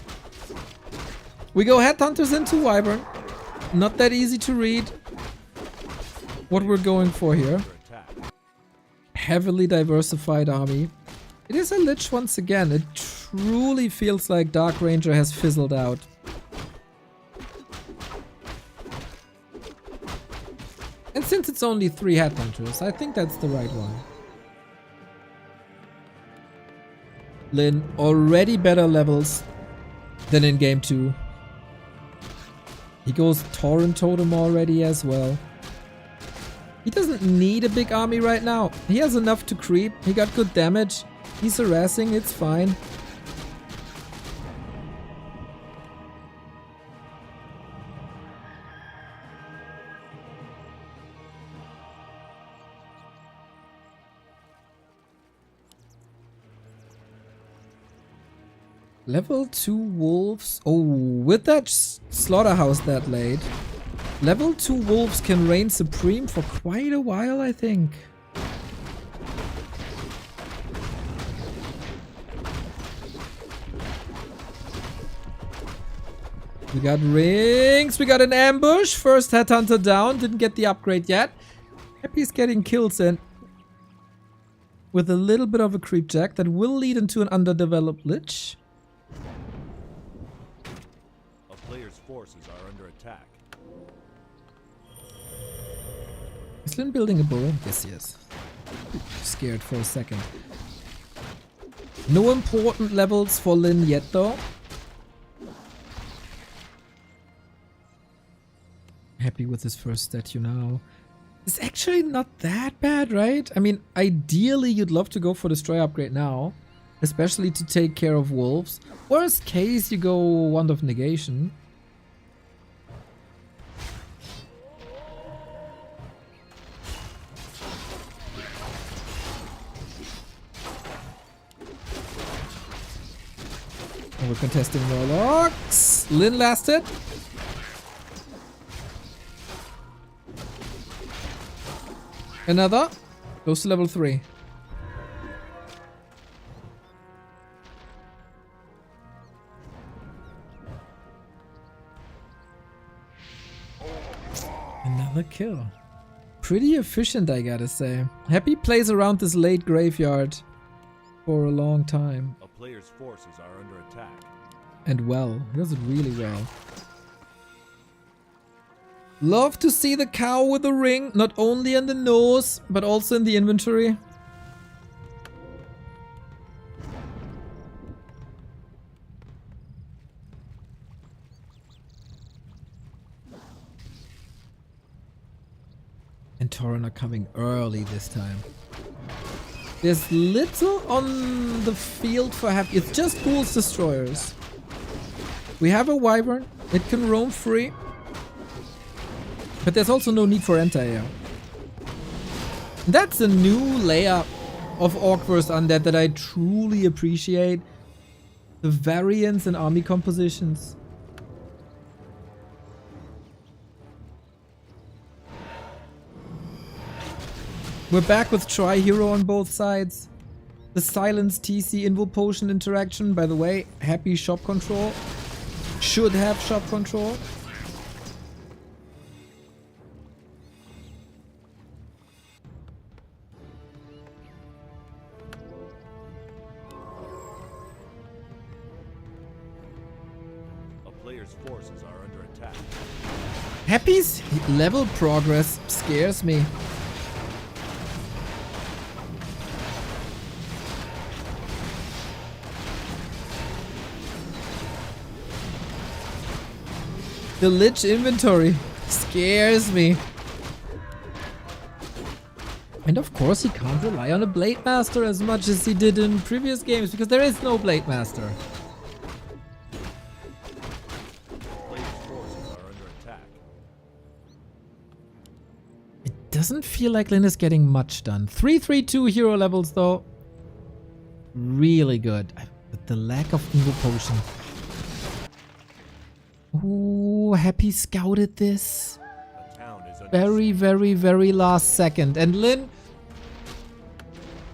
We go Headhunters into Wyvern. Not that easy to read what we're going for here. Under attack. Heavily diversified army. It is a Lich once again. It truly feels like Dark Ranger has fizzled out. And since it's only 3 Headhunters, I think that's the right one. Lynn, already better levels than in game 2. He goes Torrent Totem already as well. He doesn't need a big army right now. He has enough to creep. He got good damage. He's harassing, it's fine. Level 2 wolves. Oh, with that slaughterhouse that late. Level 2 wolves can reign supreme for quite a while, I think. We got rings. We got an ambush. First Headhunter down. Didn't get the upgrade yet. Happy's getting kills in. With a little bit of a creep jack that will lead into an underdeveloped Lich. A player's forces are under attack. Is Lynn building a burrow? Yes, he is. Scared for a second. No important levels for Lynn yet, though. Happy with his first statue now. It's actually not that bad, right? I mean, ideally you'd love to go for Destroy upgrade now. Especially to take care of wolves. Worst case, you go Wand of Negation. And we're contesting Warlocks. Lynn lasted. Another. Goes to level 3. Another kill. Pretty efficient, I gotta say. Happy plays around this late graveyard for a long time. A player's forces are under attack. And well, he does it really well. Love to see the cow with the ring, not only in the nose, but also in the inventory. And Tauren are coming early this time. There's little on the field for Happy. It's just Ghouls Destroyers. We have a Wyvern. It can roam free. But there's also no need for anti-air. That's a new layer of Orc vs Undead that I truly appreciate. The variance in army compositions. We're back with Tri-Hero on both sides. The Silence TC Invo Potion interaction, by the way, happy shop control. Should have shop control. A player's forces are under attack. Happy's level progress scares me. The Lich inventory scares me. And of course he can't rely on a Blade Master as much as he did in previous games because there is no Blade Master. Player's forces are under attack. It doesn't feel like Lynn is getting much done. 332 hero levels though. Really good. But the lack of Invo Potion. Ooh, Happy scouted this. The town is under Very, very, very last second. And Lynn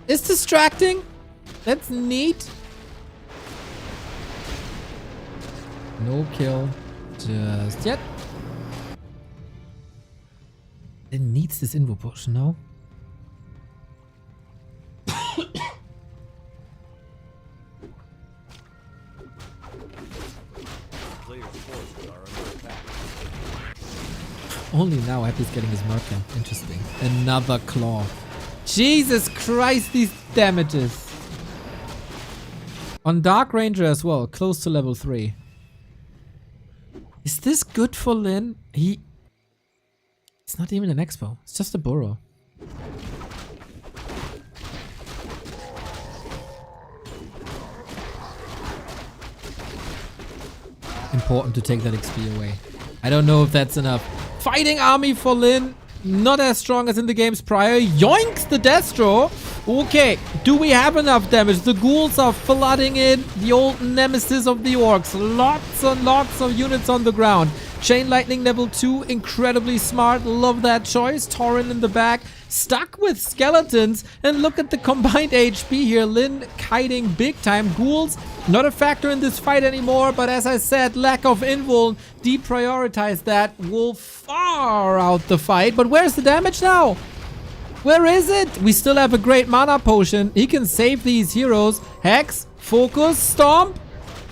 is distracting. That's neat. No kill just yet. Lynn needs this Invo Potion, no? player's forces are under attack. Only now Happy's getting his Merkin. Interesting. Another claw. Jesus Christ, these damages. On Dark Ranger as well, close to level 3. Is this good for Lynn? It's not even an expo. It's just a burrow. Important to take that XP away. I don't know if that's enough. Fighting army for Lynn. Not as strong as in the games prior. Yoinks the Destro. Okay, do we have enough damage? The ghouls are flooding in. The old nemesis of the orcs. Lots and lots of units on the ground. Chain Lightning level 2. Incredibly smart. Love that choice. Tauren in the back. Stuck with skeletons. And look at the combined HP here. Lynn kiting big time. Ghouls not a factor in this fight anymore. But as I said, lack of invul. Deprioritize that. Will far out the fight. But where's the damage now? Where is it? We still have a great mana potion. He can save these heroes. Hex. Focus. Stomp.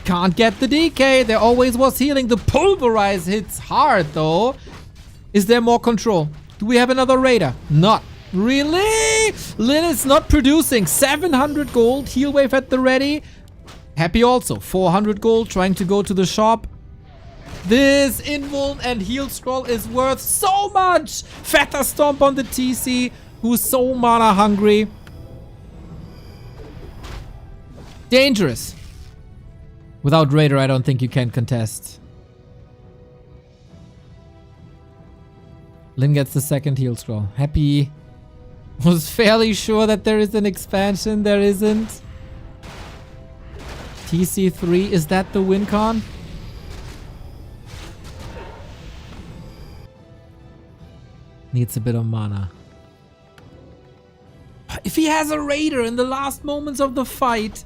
Can't get the DK. There always was healing. The pulverize hits hard though. Is there more control? Do we have another raider? Not. Really? Lynn is not producing. 700 gold. Heal wave at the ready. Happy also. 400 gold. Trying to go to the shop. This invuln and heal scroll is worth so much. Feather Stomp on the TC, who's so mana hungry. Dangerous. Without Raider, I don't think you can contest. Lynn gets the second heal scroll. Happy was fairly sure that there is an expansion. There isn't. TC3, is that the win con? Needs a bit of mana. If he has a Raider in the last moments of the fight,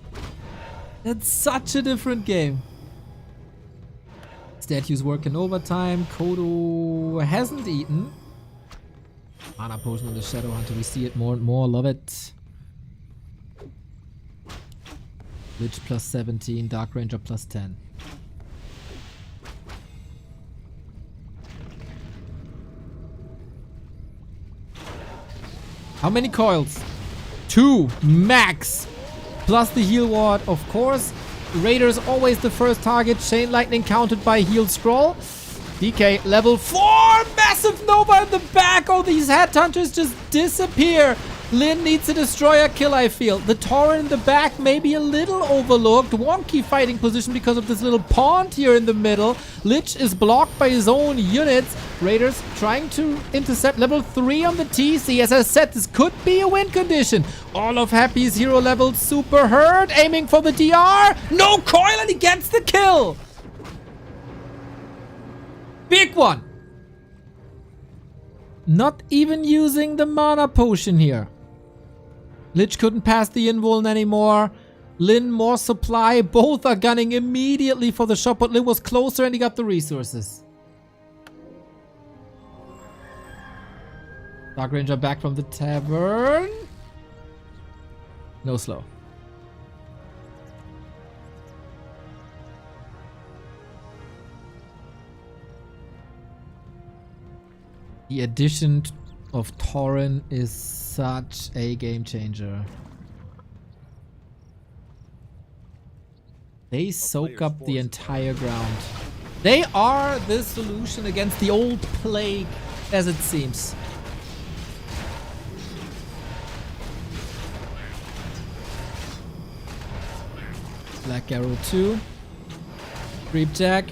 that's such a different game. Statue's working overtime. Kodo hasn't eaten. Mana potion on the Shadow Hunter. We see it more and more. Love it. Lich plus 17. Dark Ranger plus 10. How many coils? 2 max. Plus the heal ward, of course. Raider's always the first target. Chain Lightning countered by heal scroll. DK level 4. Massive Nova in the back. Oh, these headhunters just disappear. Lynn needs a destroyer kill, I feel. The Tauren in the back may be a little overlooked. Wonky fighting position because of this little pond here in the middle. Lich is blocked by his own units. Raiders trying to intercept level 3 on the TC. As I said, this could be a win condition. All of Happy's hero levels super hurt. Aiming for the DR. No coil and he gets the kill. Big one. Not even using the mana potion here. Lich couldn't pass the invuln anymore. Lynn, more supply. Both are gunning immediately for the shot, but Lynn was closer and he got the resources. Dark Ranger back from the tavern. No slow. The addition of Tauren is such a game changer. They soak up the entire ground. They are the solution against the old plague, as it seems. Black Arrow 2. Creep Jack.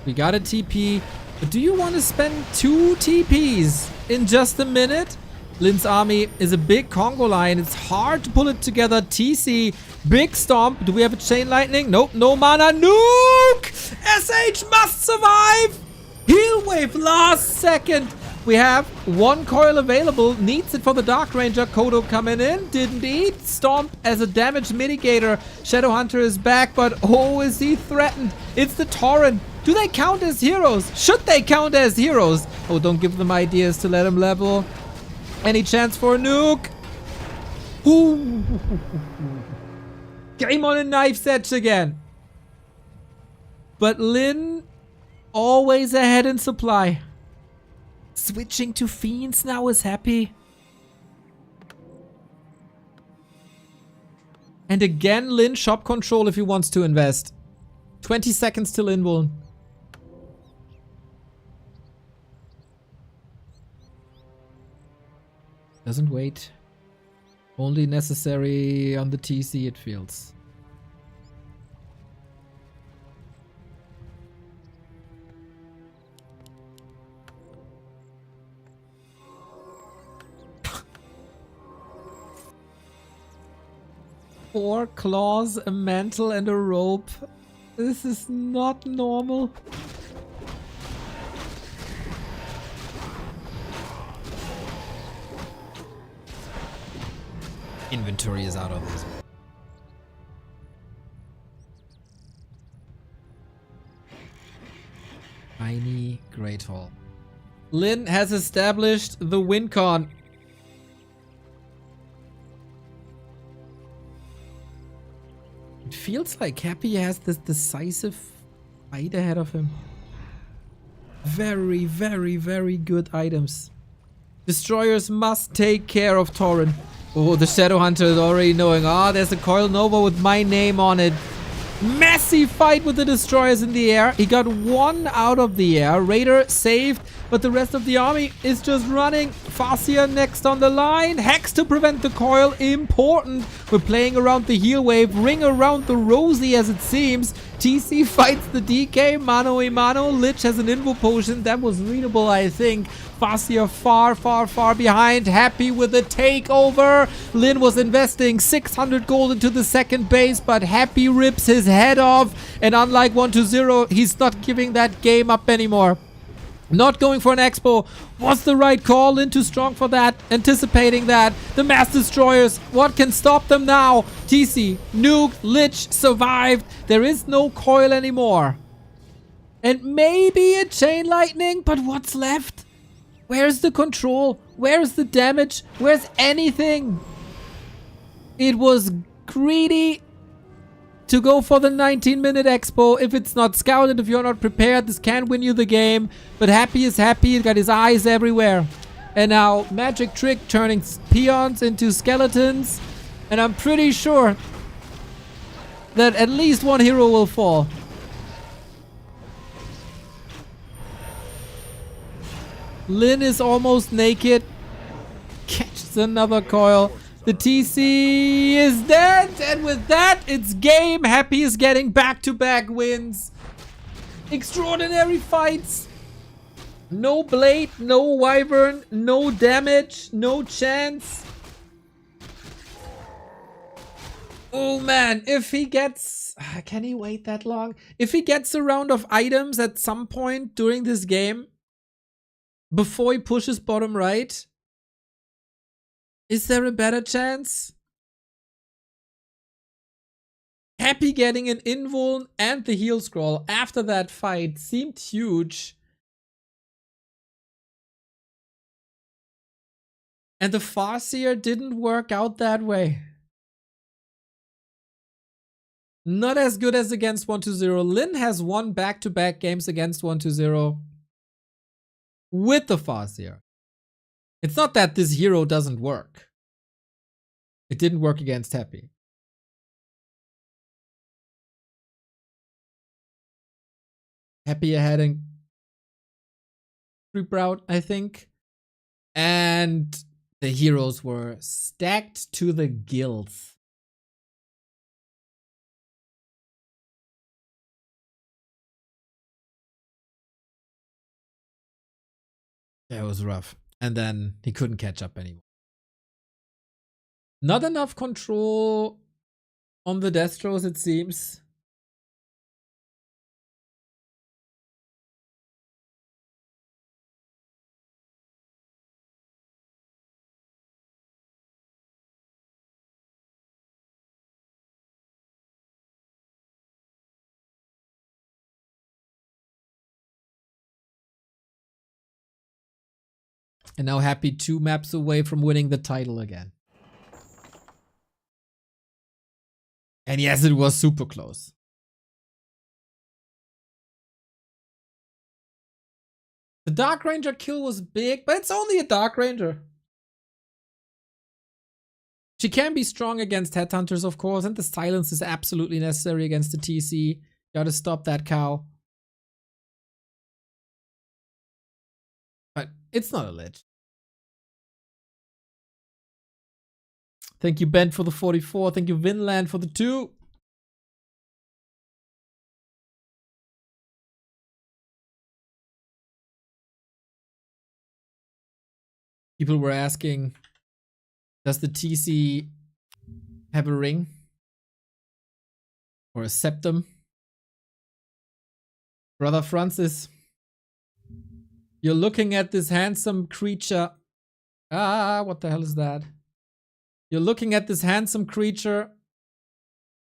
We got a TP. But do you want to spend 2 TPs in just a minute? Lynn's army is a big Congo line. It's hard to pull it together. TC, big stomp. Do we have a chain lightning? Nope, no mana. Nuke! SH must survive! Heal wave last second. We have 1 coil available. Needs it for the Dark Ranger. Kodo coming in. Didn't eat. Stomp as a damage mitigator. Shadowhunter is back, but oh, is he threatened? It's the Tauren. Do they count as heroes? Should they count as heroes? Oh, don't give them ideas to let them level. Any chance for a nuke? Ooh. Game on a knife's edge again. But Lynn, always ahead in supply. Switching to Fiends now is happy. And again, Lynn shop control if he wants to invest. 20 seconds till invuln. Doesn't wait. Only necessary on the TC, it feels. Four claws, a mantle, and a rope. This is not normal. Inventory is out of this. Tiny Great Hall. Lynn has established the win con. It feels like Happy has this decisive fight ahead of him. Very, very, very good items. Destroyers must take care of Tauren. Oh, the Shadowhunter is already knowing. Ah, there's a Coil Nova with my name on it. Massive fight with the Destroyers in the air. He got 1 out of the air. Raider saved, but the rest of the army is just running. Farseer next on the line. Hex to prevent the coil. Important. We're playing around the heal wave. Ring around the Rosie as it seems. TC fights the DK. Mano a mano. Lich has an invo potion. That was readable, I think. Farseer far, far, far behind. Happy with the takeover. Lynn was investing 600 gold into the second base, but Happy rips his head off. And unlike 1-0, he's not giving that game up anymore. Not going for an expo was the right call. Lynn too strong for that. Anticipating that. The Mass Destroyers. What can stop them now? TC, Nuke, Lich survived. There is no coil anymore. And maybe a Chain Lightning, but what's left? Where's the control? Where's the damage? Where's anything? It was greedy to go for the 19-minute expo. If it's not scouted, if you're not prepared, this can win you the game. But Happy is happy. He's got his eyes everywhere. And now Magic Trick turning peons into skeletons. And I'm pretty sure that at least 1 hero will fall. Lynn is almost naked. Catches another coil. The TC is dead. And with that, it's game. Happy is getting back-to-back wins. Extraordinary fights. No blade, no wyvern, no damage, no chance. Oh man, if he gets... Can he wait that long? If he gets a round of items at some point during this game, before he pushes bottom right? Is there a better chance? Happy getting an invuln and the heal scroll after that fight seemed huge. And the Farseer didn't work out that way. Not as good as against 1-0. Lynn has won back-to-back games against 1-0 with the Farseer. It's not that this hero doesn't work. It didn't work against Happy. Happy ahead in creep route, I think. And the heroes were stacked to the gills. That was rough. And then he couldn't catch up anymore. Not enough control on the Destros, it seems. And now Happy 2 maps away from winning the title again. And yes, it was super close. The Dark Ranger kill was big, but it's only a Dark Ranger. She can be strong against Headhunters, of course, and the silence is absolutely necessary against the TC. Gotta stop that cow. But it's not a lich. Thank you, Ben, for the 44. Thank you, Vinland, for the 2. People were asking, does the TC have a ring? Or a septum? Brother Francis, you're looking at this handsome creature. Ah, what the hell is that? You're looking at this handsome creature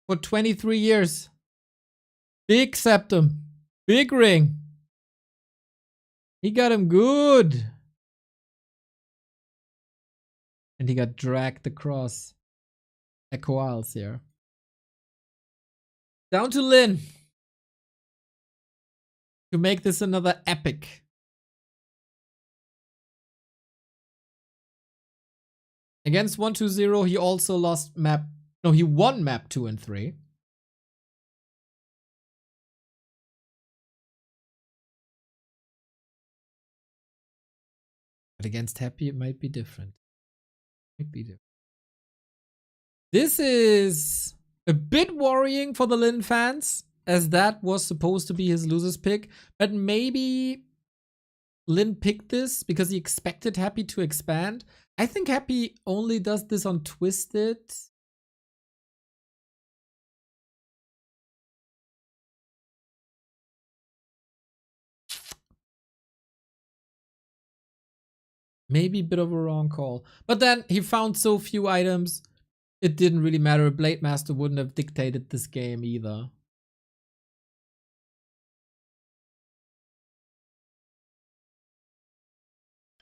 for 23 years. Big septum. Big ring. He got him good. And he got dragged across Echo Isles here. Down to Lynn. To make this another epic. Against 1-2-0, he also lost map. No, he won map 2 and 3. But against Happy, it might be different. This is a bit worrying for the Lynn fans, as that was supposed to be his loser's pick. But maybe Lynn picked this because he expected Happy to expand. I think Happy only does this on Twisted. Maybe a bit of a wrong call. But then he found so few items, it didn't really matter. Blade Master wouldn't have dictated this game either.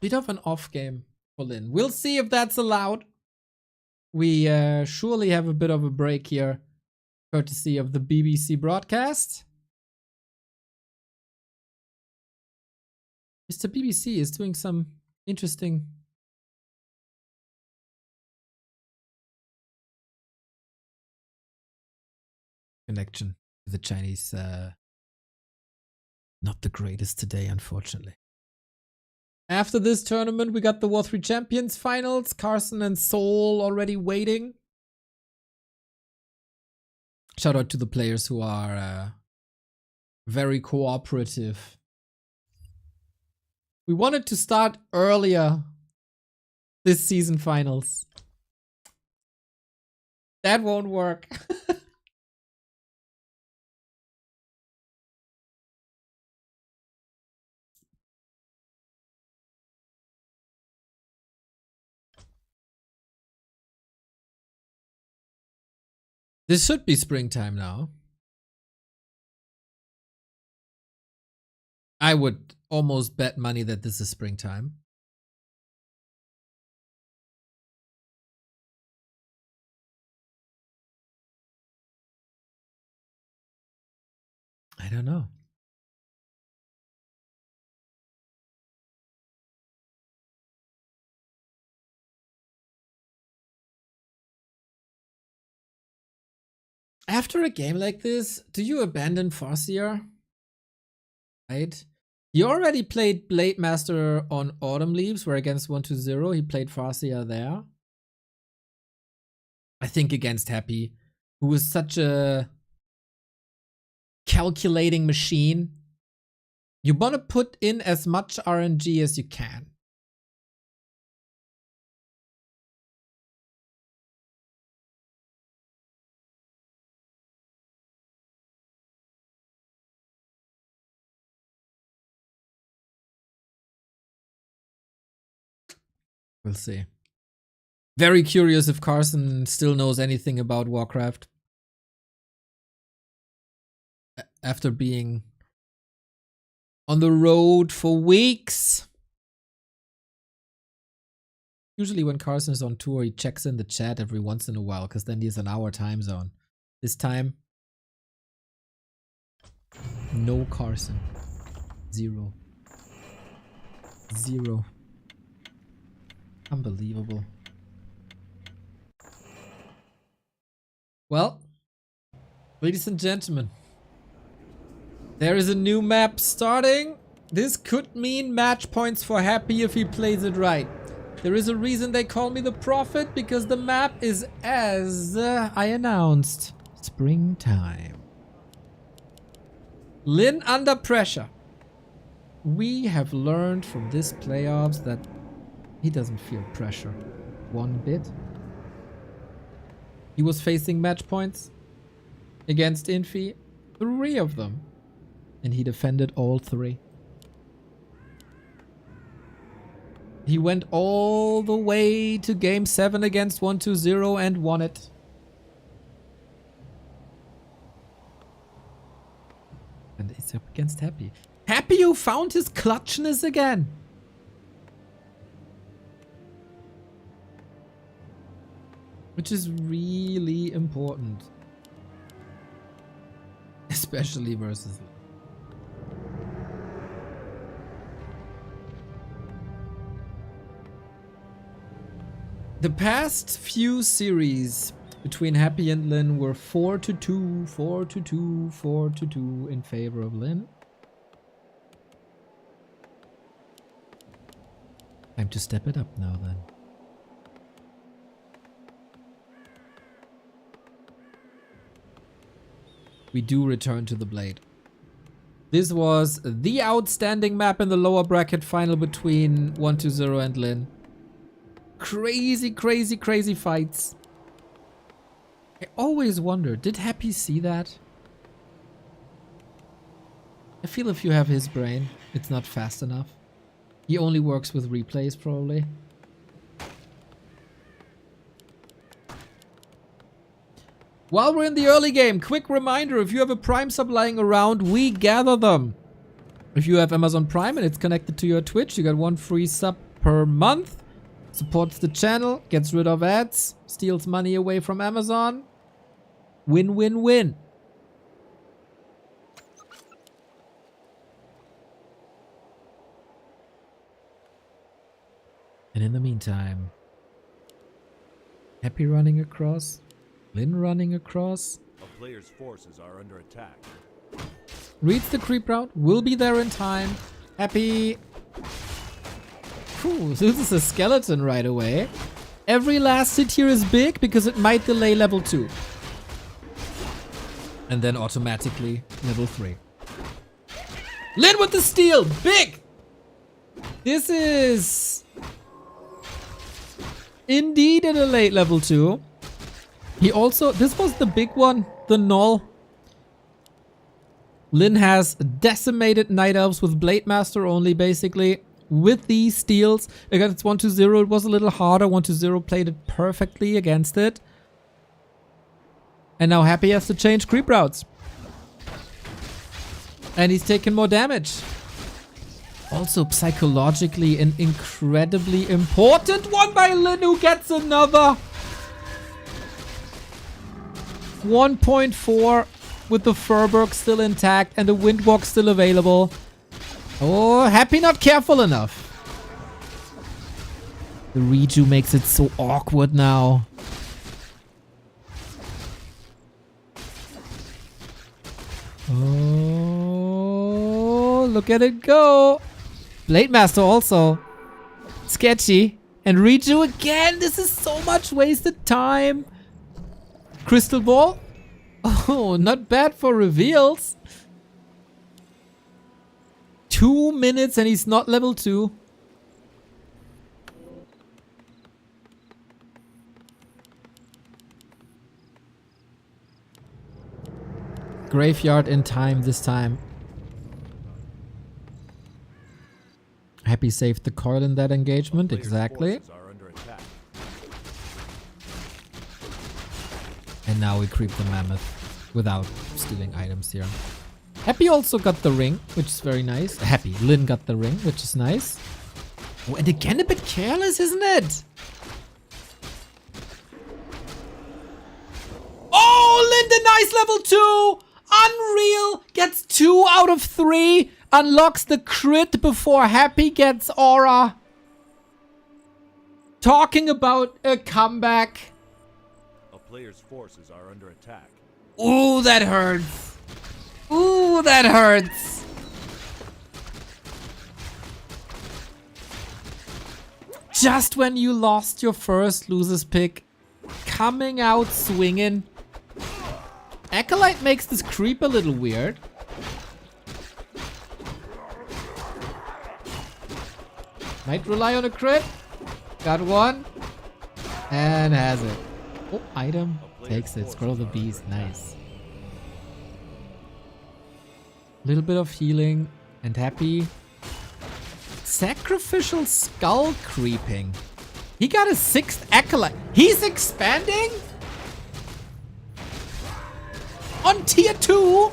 Bit of an off game for Lynn. We'll see if that's allowed. We surely have a bit of a break here, courtesy of the BBC broadcast. Mr. BBC is doing some interesting connection to the Chinese. Not the greatest today, unfortunately. After this tournament, we got the W3Champions finals. Carson and Soul already waiting. Shout out to the players who are very cooperative. We wanted to start earlier this season finals. That won't work. This should be springtime now. I would almost bet money that this is springtime. I don't know. After a game like this, do you abandon Farseer? Right? He already played Blade Master on Autumn Leaves, where against 1-0 he played Farseer there. I think against Happy, who is such a calculating machine. You want to put in as much RNG as you can. We'll see. Very curious if Carson still knows anything about Warcraft. After being on the road for weeks. Usually when Carson is on tour, he checks in the chat every once in a while, because then he's in our time zone. This time, no Carson. 0. 0. Unbelievable. Well, ladies and gentlemen, there is a new map starting. This could mean match points for Happy if he plays it right. There is a reason they call me the Prophet, because the map is, as I announced, springtime. Lynn under pressure. We have learned from this playoffs that he doesn't feel pressure one bit. He was facing match points against Infi, 3 of them, and he defended all 3. He went all the way to game 7 against 1-0 and won it. And it's up against Happy. Happy who found his clutchness again. Which is really important. Especially versus Lynn. The past few series between Happy and Lynn were 4-2, 4-2, 4-2 in favor of Lynn. Time to step it up now then. We do return to the Blade. This was the outstanding map in the lower bracket final between 1-0 and Lynn. Crazy, crazy, crazy fights. I always wonder, did Happy see that? I feel if you have his brain, it's not fast enough. He only works with replays, probably. While we're in the early game, quick reminder, if you have a Prime sub lying around, we gather them. If you have Amazon Prime and it's connected to your Twitch, you get 1 free sub per month. Supports the channel, gets rid of ads, steals money away from Amazon. Win, win, win. And in the meantime, Happy running across, Lynn running across. A player's forces are under attack. Reads the creep route, will be there in time. Happy. Ooh, this is a skeleton right away. Every last hit here is big because it might delay level 2. And then automatically level 3. Lynn with the steal! Big! This is indeed at a late level 2. He also, this was the big one, the null. Lynn has decimated Night Elves with Blade Master only, basically. With these steals against 1-0, it was a little harder. 1-0 played it perfectly against it. And now Happy has to change creep routes. And he's taking more damage. Also psychologically an incredibly important one by Lynn, who gets another 1.4 with the Furberg still intact and the Windwalk still available. Oh, Happy not careful enough. The Reju makes it so awkward now. Oh, look at it go. Blade Master also. Sketchy. And Reju again. This is so much wasted time. Crystal Ball. Oh, not bad for reveals. 2 minutes and he's not level 2. Graveyard in time this time. Happy saved the coil in that engagement, exactly. And now we creep the mammoth without stealing items here. Happy also got the ring, which is very nice. Happy, Lynn got the ring, which is nice. Oh, and again a bit careless, isn't it? Oh, Lynn, the nice level 2! Unreal! Gets 2 out of 3. Unlocks the crit before Happy gets aura. Talking about a comeback. A player's forces are under attack. Ooh, that hurts. Ooh, that hurts. Just when you lost your first losers pick, coming out swinging. Acolyte makes this creep a little weird. Might rely on a crit. Got one. And has it. Oh, item. Takes it. Scroll the beast. Nice. Little bit of healing. And Happy. Sacrificial skull creeping. He got a 6th acolyte. He's expanding? On tier 2?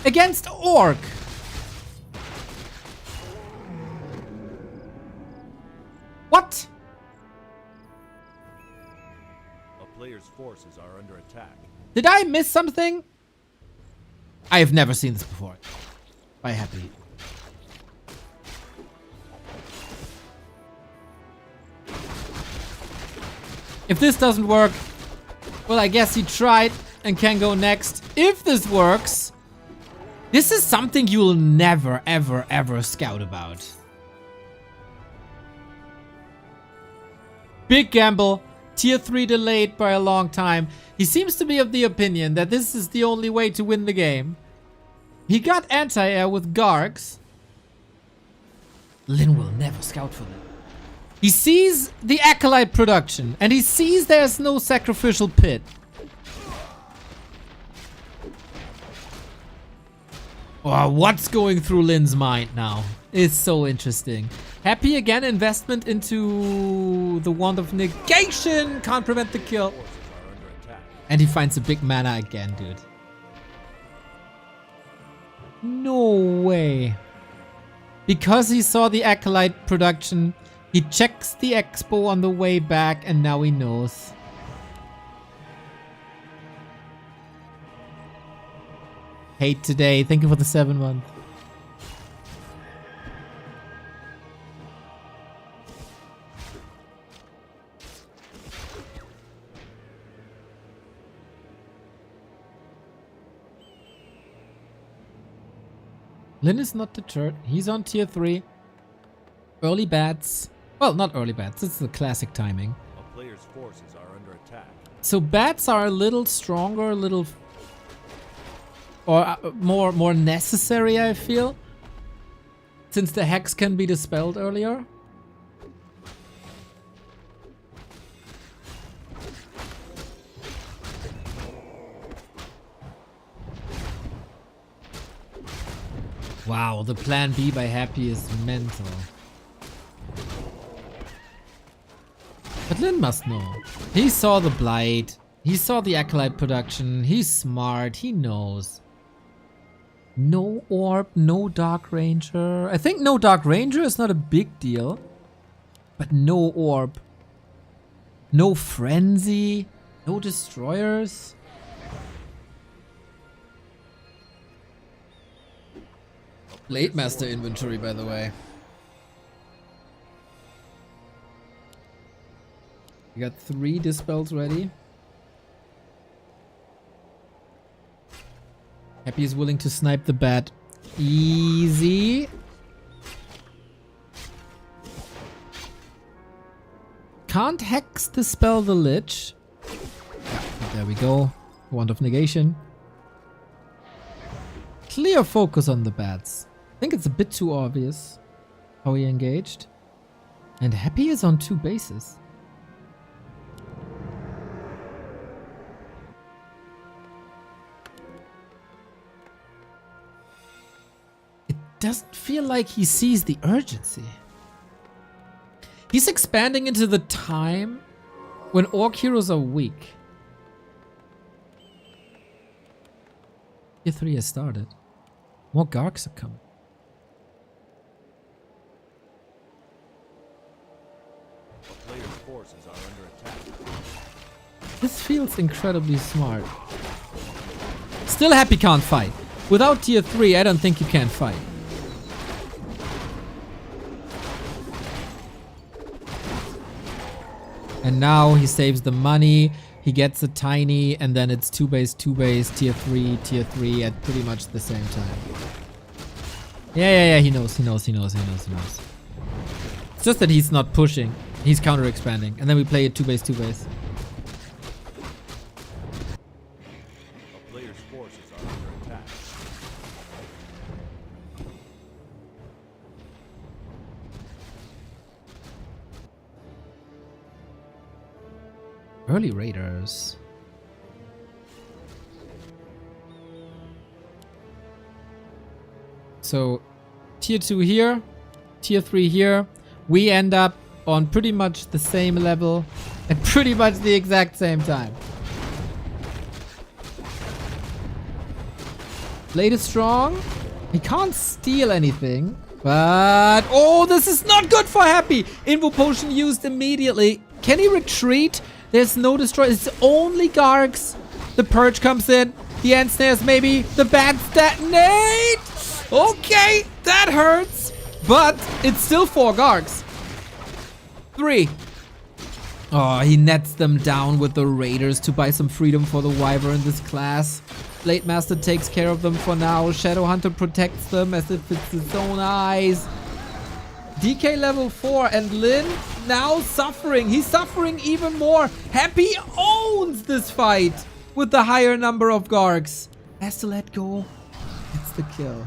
Against Orc. What? A player's forces are under attack. Did I miss something? I have never seen this before. By Happy. If this doesn't work, well, I guess he tried and can go next. If this works, this is something you'll never, ever, ever scout about. Big gamble. Tier 3 delayed by a long time. He seems to be of the opinion that this is the only way to win the game. He got anti-air with Gargs. Lynn will never scout for them. He sees the Acolyte production, and he sees there's no sacrificial pit. Oh, what's going through Lynn's mind now? It's so interesting. Happy again, investment into the Wand of Negation. Can't prevent the kill. And he finds a big mana again, dude. No way. Because he saw the Acolyte production, he checks the expo on the way back, and now he knows. Hate today. Thank you for the 7 month. Lynn is not deterred. He's on tier 3. Early bats. Well, not early bats. It's the classic timing. A player's forces are under attack. So bats are a little stronger, a little... or more necessary, I feel. Since the hex can be dispelled earlier. Wow, the plan B by Happy is mental. But Lynn must know. He saw the blight. He saw the Acolyte production. He's smart. He knows. No Orb, no Dark Ranger. I think no Dark Ranger is not a big deal. But no Orb. No Frenzy. No Destroyers. Blade Master inventory, by the way. We got 3 dispels ready. Happy is willing to snipe the bat. Easy. Can't hex dispel the Lich. Yeah, there we go. Wand of Negation. Clear focus on the bats. I think it's a bit too obvious how he engaged. And Happy is on 2 bases. It doesn't feel like he sees the urgency. He's expanding into the time when Orc heroes are weak. Tier 3 has started. More Gargs are coming. A player's forces are under attack. This feels incredibly smart. Still Happy can't fight. Without tier 3, I don't think you can fight. And now he saves the money. He gets a tiny, and then it's 2 base, tier 3 at pretty much the same time. Yeah, he knows. It's just that he's not pushing. He's counter expanding. And then we play it 2 base. A player's forces are under attack. Early Raiders. So, tier 2 here, tier 3 here. We end up on pretty much the same level at pretty much the exact same time. Blade is strong. He can't steal anything. But, oh, this is not good for Happy. Invo potion used immediately. Can he retreat? There's no destroy. It's only Gargs. The Purge comes in. The End Snares maybe. The Bats detonate. Okay, that hurts. But it's still 4 Gargs. 3. Oh, he nets them down with the Raiders to buy some freedom for the Wyvern in this class. Blade Master takes care of them for now. Shadow Hunter protects them as if it's his own eyes. DK level 4 and Lynn now suffering. He's suffering even more. Happy owns this fight with the higher number of Gargs. Has to let go. It's the kill.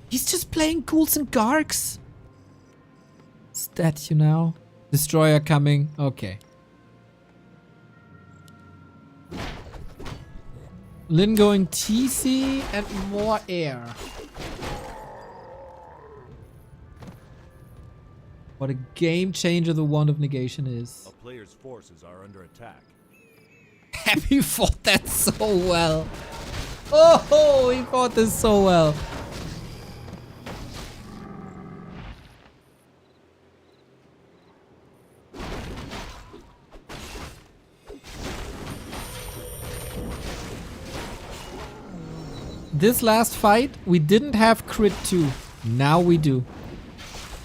He's just playing ghouls and Gargs. Statue now. Destroyer coming. Okay. Lynn going TC and more air. What a game changer the Wand of Negation is. A player's forces are under attack. Happy fought that so well. Oh, he fought this so well. This last fight, we didn't have crit 2. Now we do.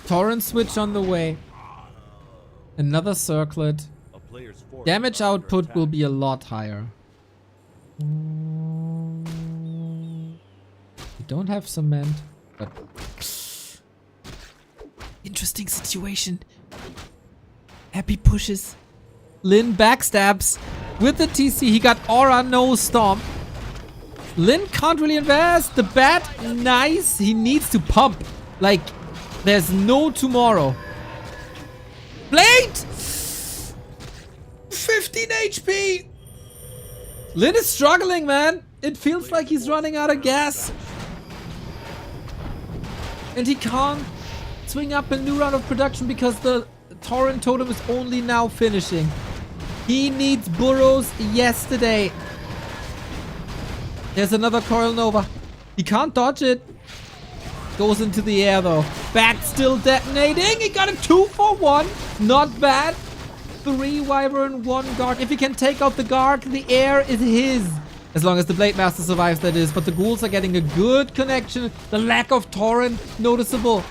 Torrent switch on the way. Another circlet. A player's forces Damage are under output attack. will be a lot higher. We don't have cement, but interesting situation. Happy pushes. Lynn backstabs with the TC. He got aura, no stomp. Lynn can't really invest. The bat, nice. He needs to pump. Like, there's no tomorrow. Blade! 15 HP! Lynn is struggling, man. It feels like he's running out of gas. And he can't swing up a new round of production because the Torrent Totem is only now finishing. He needs burrows yesterday. There's another Coil Nova. He can't dodge it. Goes into the air though. Bat still detonating. He got a 2 for 1. Not bad. 3 Wyvern, 1 guard. If he can take out the guard, the air is his. As long as the Blade Master survives, that is. But the ghouls are getting a good connection. The lack of torrent noticeable.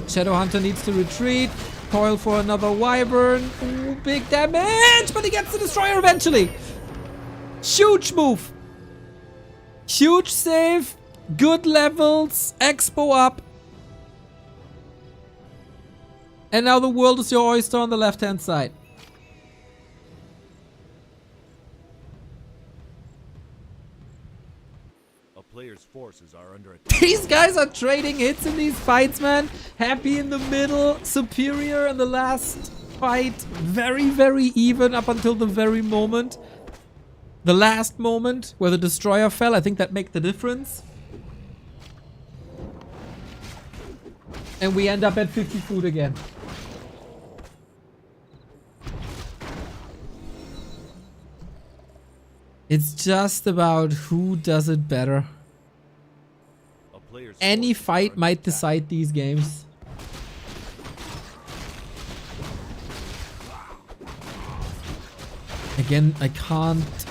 Shadow Hunter needs to retreat. Coil for another Wyvern. Ooh, big damage. But he gets the Destroyer eventually. Huge move. Huge save. Good levels. Expo up. And now the world is your oyster on the left-hand side. A player's forces are under attack. These guys are trading hits in these fights, man. Happy in the middle, superior in the last fight. Very, very even up until the very moment. The last moment where the Destroyer fell, I think that made the difference. And we end up at 50 food again. It's just about who does it better. A player's Any forces are fight under might attack. decide these games. Again, I can't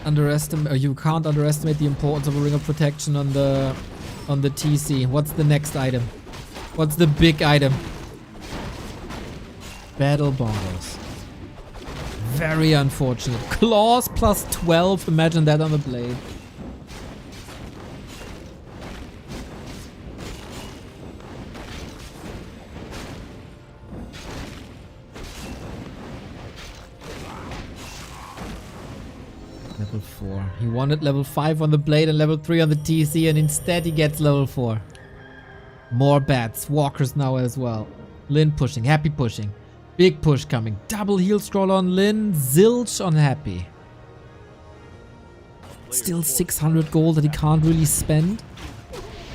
underestimate, or you can't underestimate the importance of a Ring of Protection on the TC. What's the next item? What's the big item? Battle Bombers. Very unfortunate. Claws plus 12. Imagine that on the blade. Level 4. He wanted level 5 on the blade and level 3 on the TC, and instead he gets level 4. More bats. Walkers now as well. Lynn pushing. Happy pushing. Big push coming. Double heal scroll on Lynn. Zilch on Happy. Still 600 gold that he can't really spend.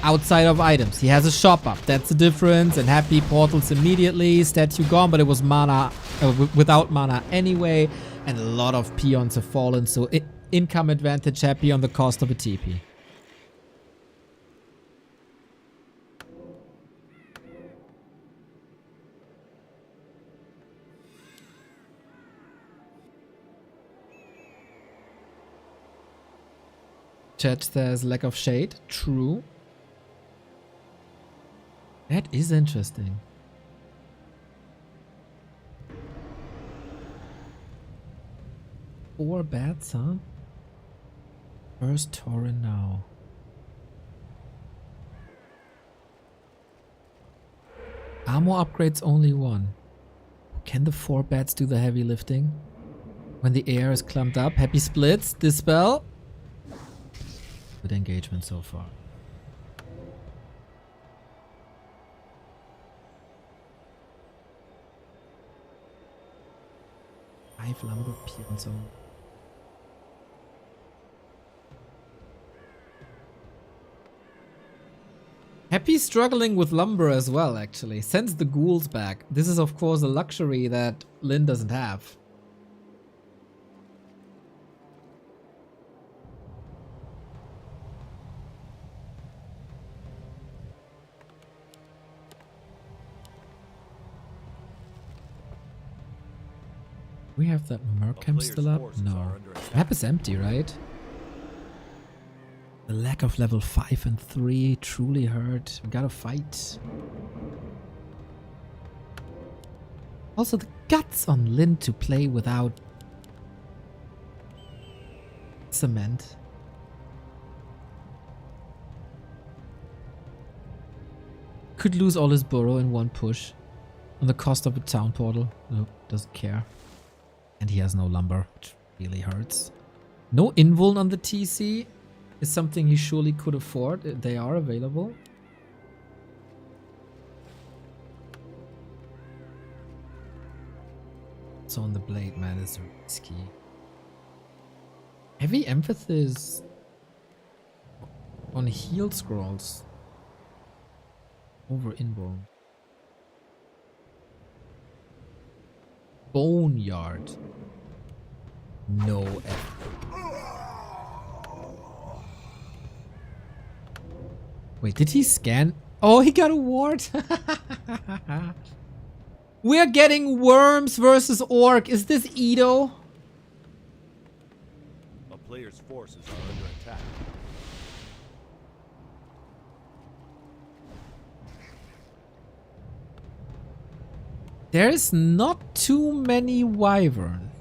Outside of items. He has a shop up. That's the difference. And Happy portals immediately. Statue gone, but it was mana without mana anyway. And a lot of peons have fallen. So income advantage Happy on the cost of a TP. Chat says lack of shade. True. That is interesting. Four bats, huh? First Tauren now. Armor upgrades only 1. Can the 4 bats do the heavy lifting? When the air is clumped up. Happy splits. Dispel. Good engagement so far. Five lumber peons on. Happy struggling with lumber as well, actually. Sends the ghouls back. This is of course a luxury that Lynn doesn't have. We have that Mercam still up? No. Map is empty, right? The lack of level 5 and 3 truly hurt. We gotta fight. Also, the guts on Lynn to play without cement. Could lose all his burrow in one push. On the cost of a town portal. Nope, doesn't care. And he has no lumber, which really hurts. No invuln on the TC is something he surely could afford. They are available. So on the blade, man, is risky. Heavy emphasis on heal scrolls over invuln. Boneyard. No effort. Wait, did he scan? Oh, he got a ward. We're getting worms versus orc. Is this eer0? A player's forces are under attack. There's not too many wyvern.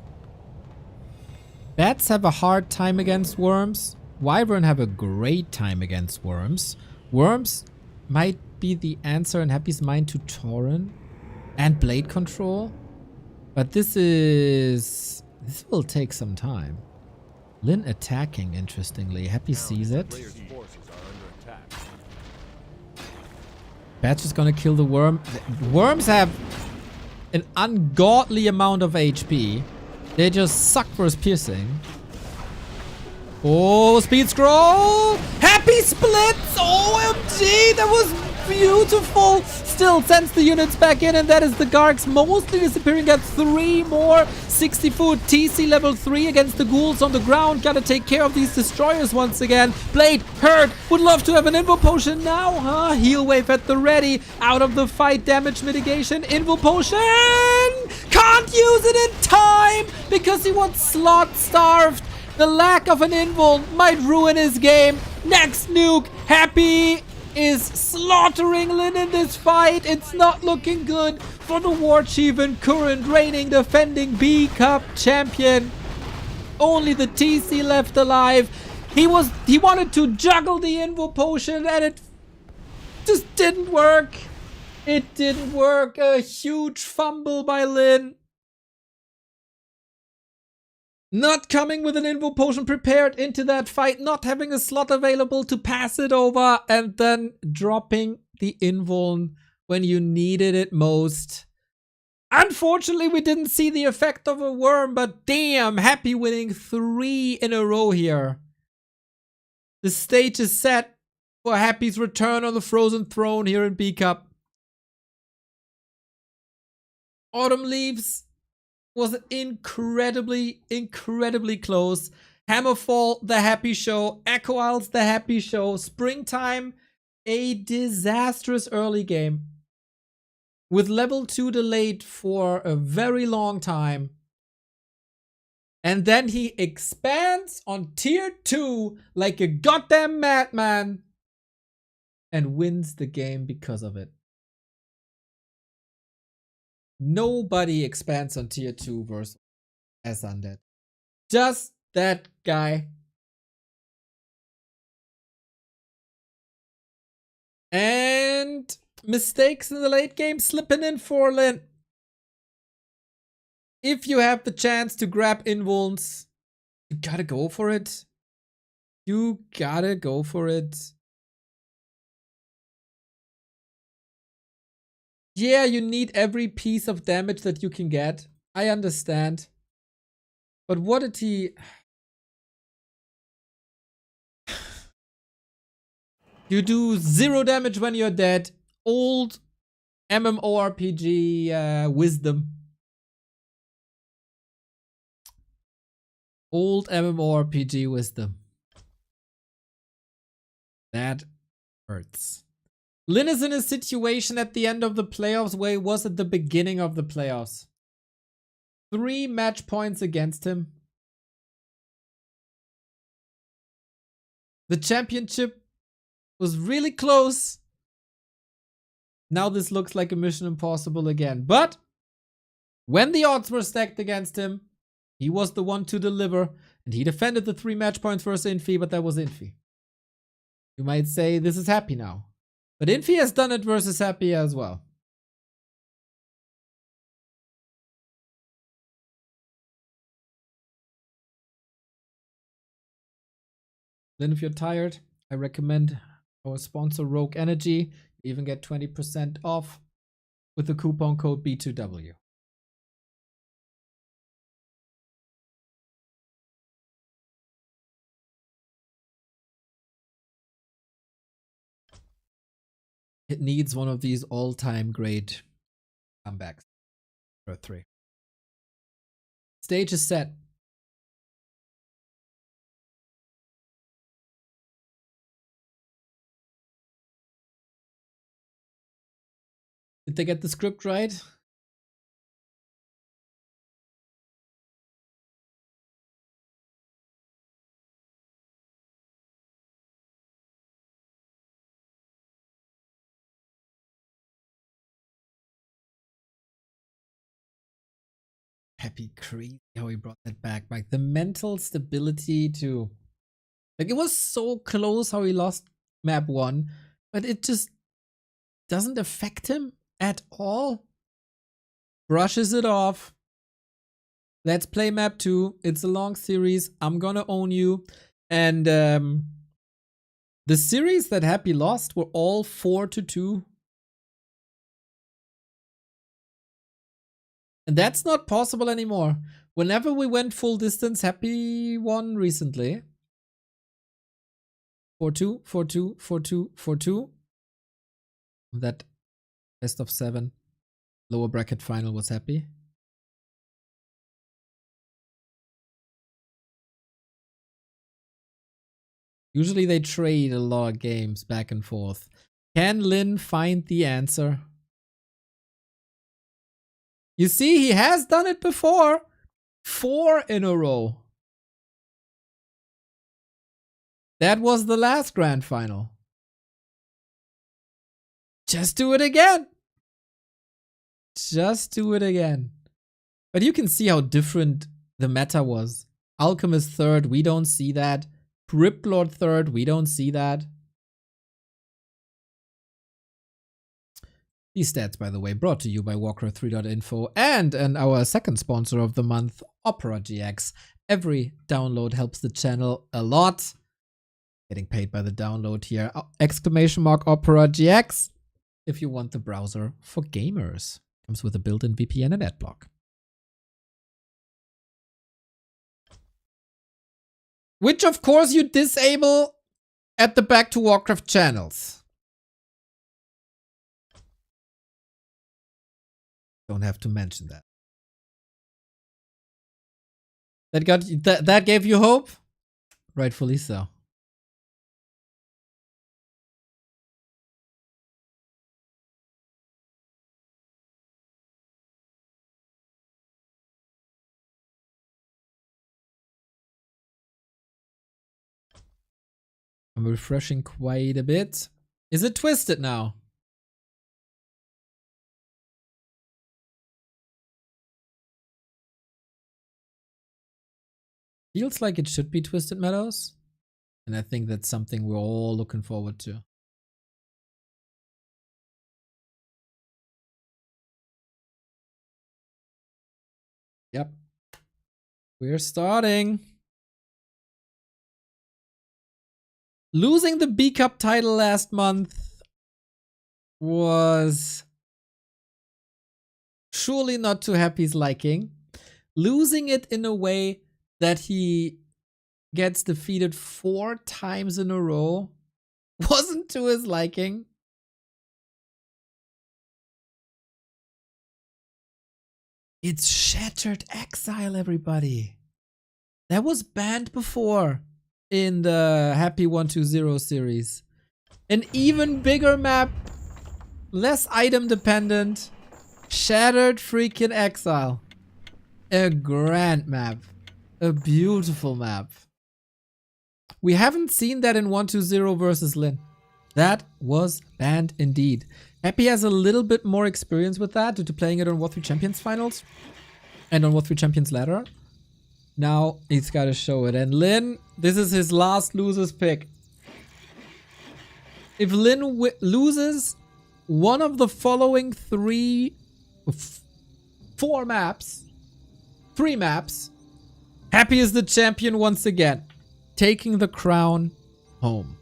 Bats have a hard time against worms. Wyvern have a great time against worms. Worms might be the answer in Happy's mind to Tauren and blade control. But this will take some time. Lynn attacking, interestingly. Happy sees it. Player's forces are under attack. Batch is gonna kill the worm. The worms have an ungodly amount of HP. They just suck versus piercing. Oh, speed scroll! Happy splits! OMG, that was beautiful! Still sends the units back in, and that is the Gargs mostly disappearing. Got 3 more 60-foot TC level 3 against the ghouls on the ground. Gotta take care of these destroyers once again. Blade, hurt, would love to have an Invo Potion now, huh? Heal wave at the ready. Out of the fight, damage mitigation. Invo Potion! Can't use it in time because he was slot starved. The lack of an invul might ruin his game. Next nuke. Happy is slaughtering Lynn in this fight. It's not looking good for the War Chief and current reigning defending B Cup champion. Only the TC left alive. He wanted to juggle the Invo Potion and it just didn't work. It didn't work. A huge fumble by Lynn. Not coming with an Invo Potion prepared into that fight, not having a slot available to pass it over, and then dropping the Invuln when you needed it most. Unfortunately, we didn't see the effect of a worm, but damn, Happy winning 3 in a row here. The stage is set for Happy's return on the Frozen Throne here in B Cup. Autumn Leaves was incredibly close. Hammerfall, the happy show. Echo Isles, the happy show. Springtime, a disastrous early game. With level 2 delayed for a very long time. And then he expands on tier 2 like a goddamn madman. And wins the game because of it. Nobody expands on tier 2 versus as undead. Just that guy. And mistakes in the late game slipping in for Lynn. If you have the chance to grab invulns, you gotta go for it. You gotta go for it. Yeah, you need every piece of damage that you can get. I understand. But what did he... You do 0 damage when you're dead. Old MMORPG wisdom. Old MMORPG wisdom. That hurts. Lynn is in a situation at the end of the playoffs where he was at the beginning of the playoffs. 3 match points against him. The championship was really close. Now this looks like a Mission Impossible again. But when the odds were stacked against him, he was the one to deliver. And he defended the 3 match points versus Infi, but that was Infi. You might say this is Happy now. But Infi has done it versus Happy as well. Then if you're tired, I recommend our sponsor Rogue Energy. You even get 20% off with the coupon code B2W. It needs one of these all-time great comebacks. Warcraft 3. Stage is set. Did they get the script right? Happy crazy how he brought that back. Like the mental stability to, like, it was so close how he lost map 1, but it just doesn't affect him at all. Brushes it off. Let's play map 2. It's a long series. I'm gonna own you. And the series that Happy lost were all 4-2. And that's not possible anymore. Whenever we went full distance, Happy won recently. 4-2, 4-2, 4-2, 4-2. That best of 7 lower bracket final was Happy. Usually they trade a lot of games back and forth. Can Lynn find the answer? You see, he has done it before. 4 in a row. That was the last grand final. Just do it again. Just do it again. But you can see how different the meta was. Alchemist 3rd, we don't see that. Crypt Lord 3rd, we don't see that. These stats, by the way, brought to you by Warcraft3.info and our second sponsor of the month, Opera GX. Every download helps the channel a lot. Getting paid by the download here. Exclamation mark Opera GX if you want the browser for gamers. Comes with a built-in VPN and adblock. Which, of course, you disable at the Back to Warcraft channels. Don't have to mention that. That gave you hope? Rightfully so. I'm refreshing quite a bit. Is it twisted now? Feels like it should be twisted, Meadows. And I think that's something we're all looking forward to. Yep. We're starting. Losing the B Cup title last month was surely not to Happy's liking. Losing it in a way that he gets defeated 4 times in a row wasn't to his liking. It's Shattered Exile, everybody. That was banned before in the Happy 120 series. An even bigger map, less item dependent, Shattered freaking Exile. A grand map. A beautiful map. We haven't seen that in 120 versus Lynn. That was banned indeed. Happy has a little bit more experience with that due to playing it on W3Champions finals and on W3Champions ladder. Now he's got to show it. And Lynn, this is his last loser's pick. If Lynn loses one of the following 3 maps, Happy is the champion once again, taking the crown home.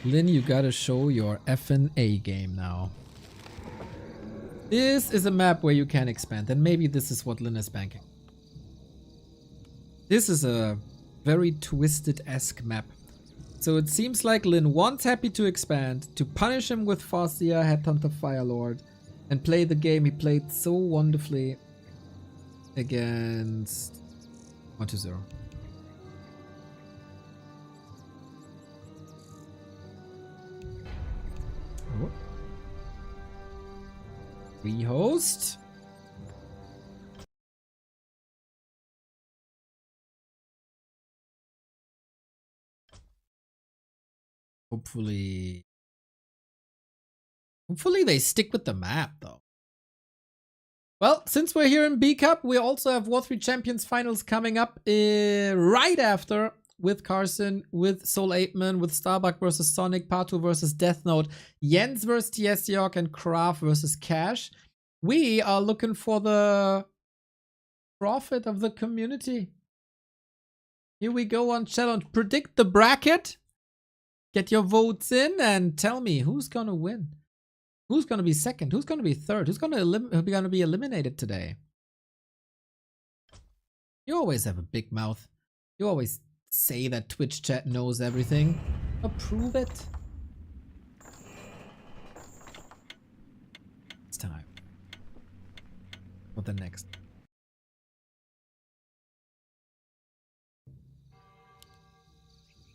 Lynn, you gotta show your effing A game now. This is a map where you can expand, and maybe this is what Lynn is banking. This is a very twisted-esque map. So it seems like Lynn wants Happy to expand, to punish him with Farseer, Headhunter, Firelord, and play the game he played so wonderfully against 1-0. Oh. Rehost. Hopefully they stick with the map though. Well, since we're here in B Cup, we also have War3Champions finals coming up right after, with Carson, with Soul 8man, with Starbuck versus Sonic, Patu versus Death Note, Jens versus Tsog, and Kraft versus Cash. We are looking for the profit of the community. Here we go on challenge. Predict the bracket. Get your votes in and tell me who's gonna win. Who's gonna be second? Who's gonna be third? Who's gonna be eliminated today? You always have a big mouth. You always say that Twitch chat knows everything. Approve it. It's time for the next.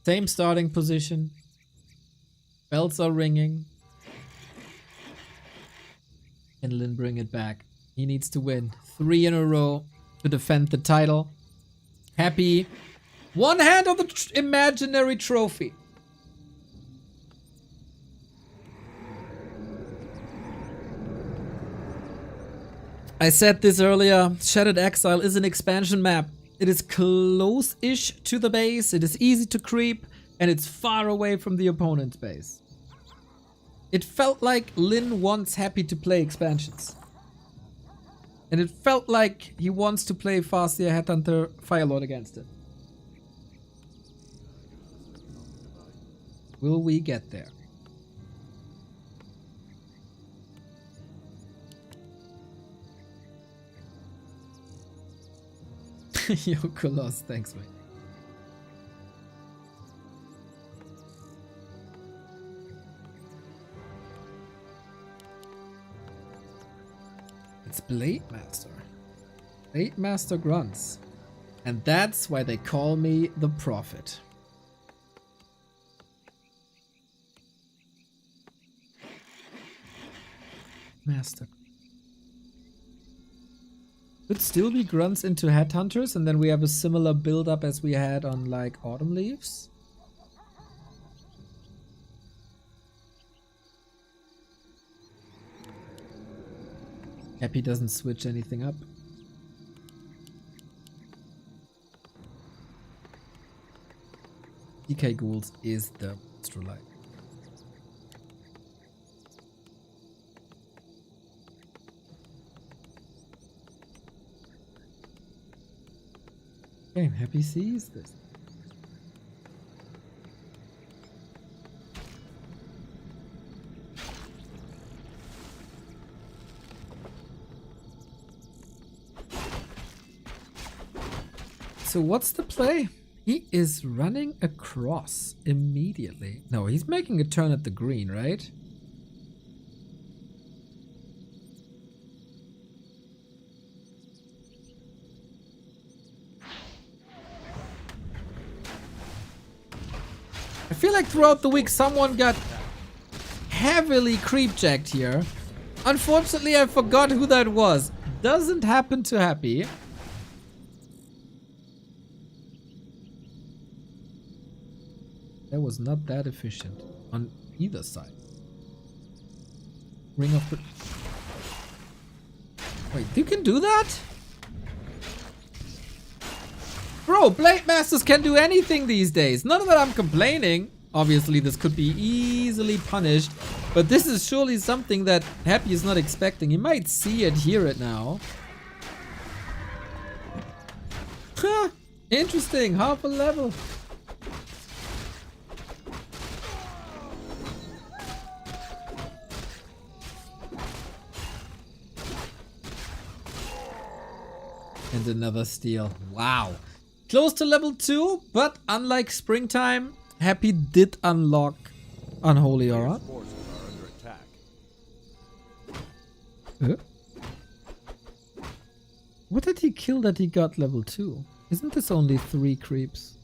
Same starting position. Bells are ringing. Can Lynn bring it back? He needs to win 3 in a row to defend the title. Happy. One hand on the imaginary trophy. I said this earlier. Shattered Exile is an expansion map. It is close-ish to the base. It is easy to creep. And it's far away from the opponent's base. It felt like Lynn wants Happy to play expansions. And it felt like he wants to play Farseer, Headhunter, Firelord against it. Will we get there? Yo, Coloss, thanks, mate. It's Blade Master. Blade Master grunts. And that's why they call me the Prophet. Master. Could still be grunts into Headhunters, and then we have a similar build-up as we had on like Autumn Leaves. Happy doesn't switch anything up. DK Ghouls is the Astrolite. Okay, Happy sees this. So what's the play? He is running across immediately. No, he's making a turn at the green, right? I feel like throughout the week someone got heavily creep-jacked here. Unfortunately, I forgot who that was. Doesn't happen to Happy. That was not that efficient on either side. Ring of... Wait, you can do that? Bro, Blade Masters can do anything these days. None of that I'm complaining. Obviously, this could be easily punished. But this is surely something that Happy is not expecting. He might see it, hear it now. Huh. Interesting. Half a level. And another steal. Wow. Close to level 2, but unlike Springtime, Happy did unlock Unholy Aura. Forces are under attack. What did he kill that he got level 2? Isn't this only 3 creeps?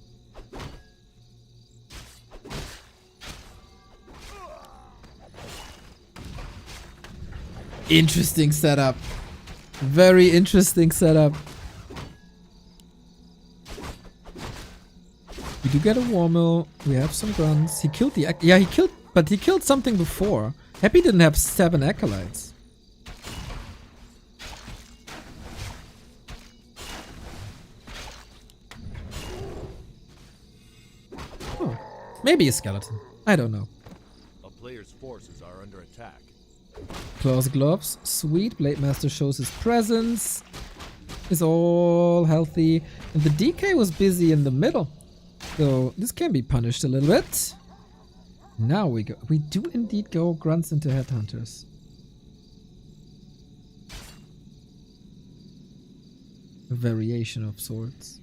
Interesting setup. Very interesting setup. We do get a Warmill. We have some grunts. He killed the... Yeah, he killed... But he killed something before. Happy didn't have 7 acolytes. Oh, maybe a skeleton. I don't know. A player's forces are under attack. Claws gloves. Sweet. Blade Master shows his presence. Is all healthy. And the DK was busy in the middle. So this can be punished a little bit. Now we go. We do indeed go grunts into headhunters. A variation of sorts.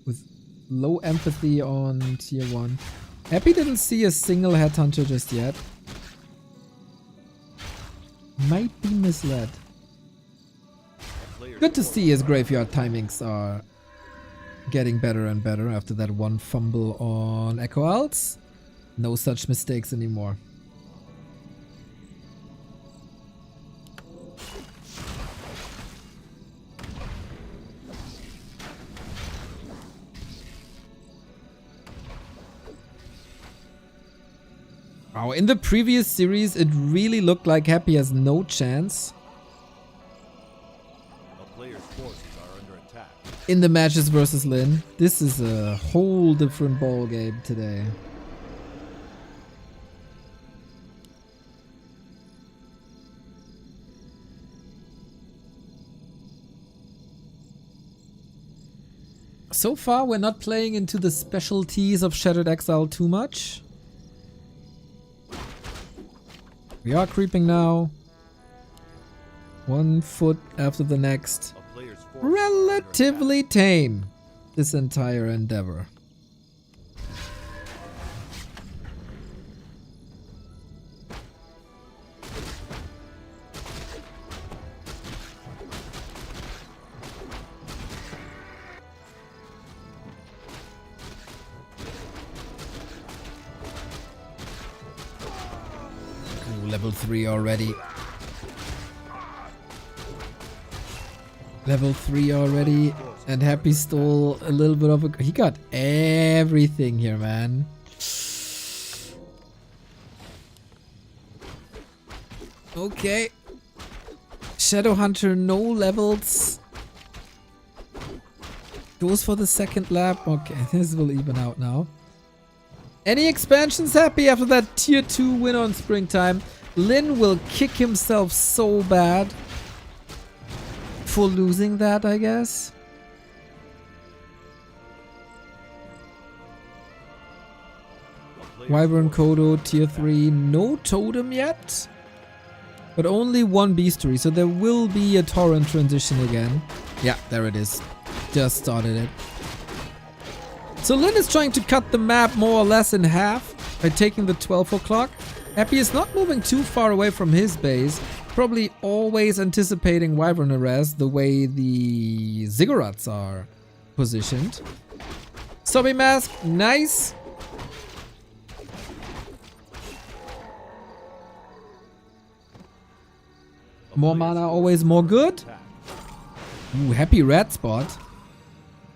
With low empathy on tier 1. Happy didn't see a single headhunter just yet. Might be misled. Good to see his graveyard timings are getting better and better after that one fumble on Echo Alts. No such mistakes anymore. Wow, in the previous series it really looked like Happy has no chance. A player's forces are under attack. In the matches versus Lynn. This is a whole different ball game today. So far we're not playing into the specialties of Shattered Exile too much. We are creeping now. 1 foot after the next. A player's forces Relatively tame, this entire endeavor. Ooh, level 3 already. Level 3 already, and Happy stole a little bit of a... He got everything here, man. Okay. Shadowhunter, no levels. Goes for the second lap. Okay, this will even out now. Any expansions, Happy, after that tier 2 win on Springtime? Lynn will kick himself so bad for losing that, I guess. Wyvern Kodo tier 3, no totem yet, but only 1 beastery, so there will be a torrent transition again. Yeah, there it is. Just started it. So Lynn is trying to cut the map more or less in half by taking the 12 o'clock. Happy is not moving too far away from his base, probably always anticipating Wyvern arrest the way the Ziggurats are positioned. Zombie Mask, nice. More mana, always more good. Ooh, Happy red spot.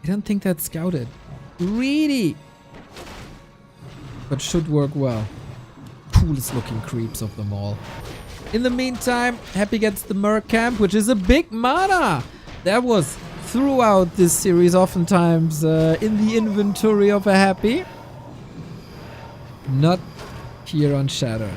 I don't think that's scouted. Greedy. But should work well. Coolest looking creeps of them all. In the meantime, Happy gets the Merc Camp, which is a big mana. That was throughout this series oftentimes in the inventory of a Happy. Not here on Shattered.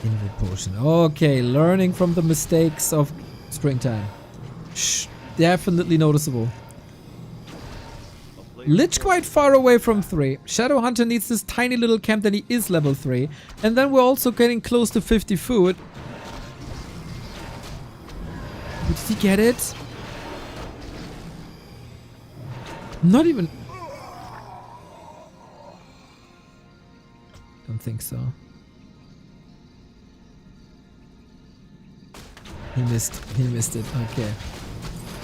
Invid Potion. Okay, learning from the mistakes of Springtime. Shh, definitely noticeable. Lich quite far away from 3. Shadowhunter needs this tiny little camp that he is level 3. And then we're also getting close to 50 food. Did he get it? Not even... don't think so. He missed it. Okay.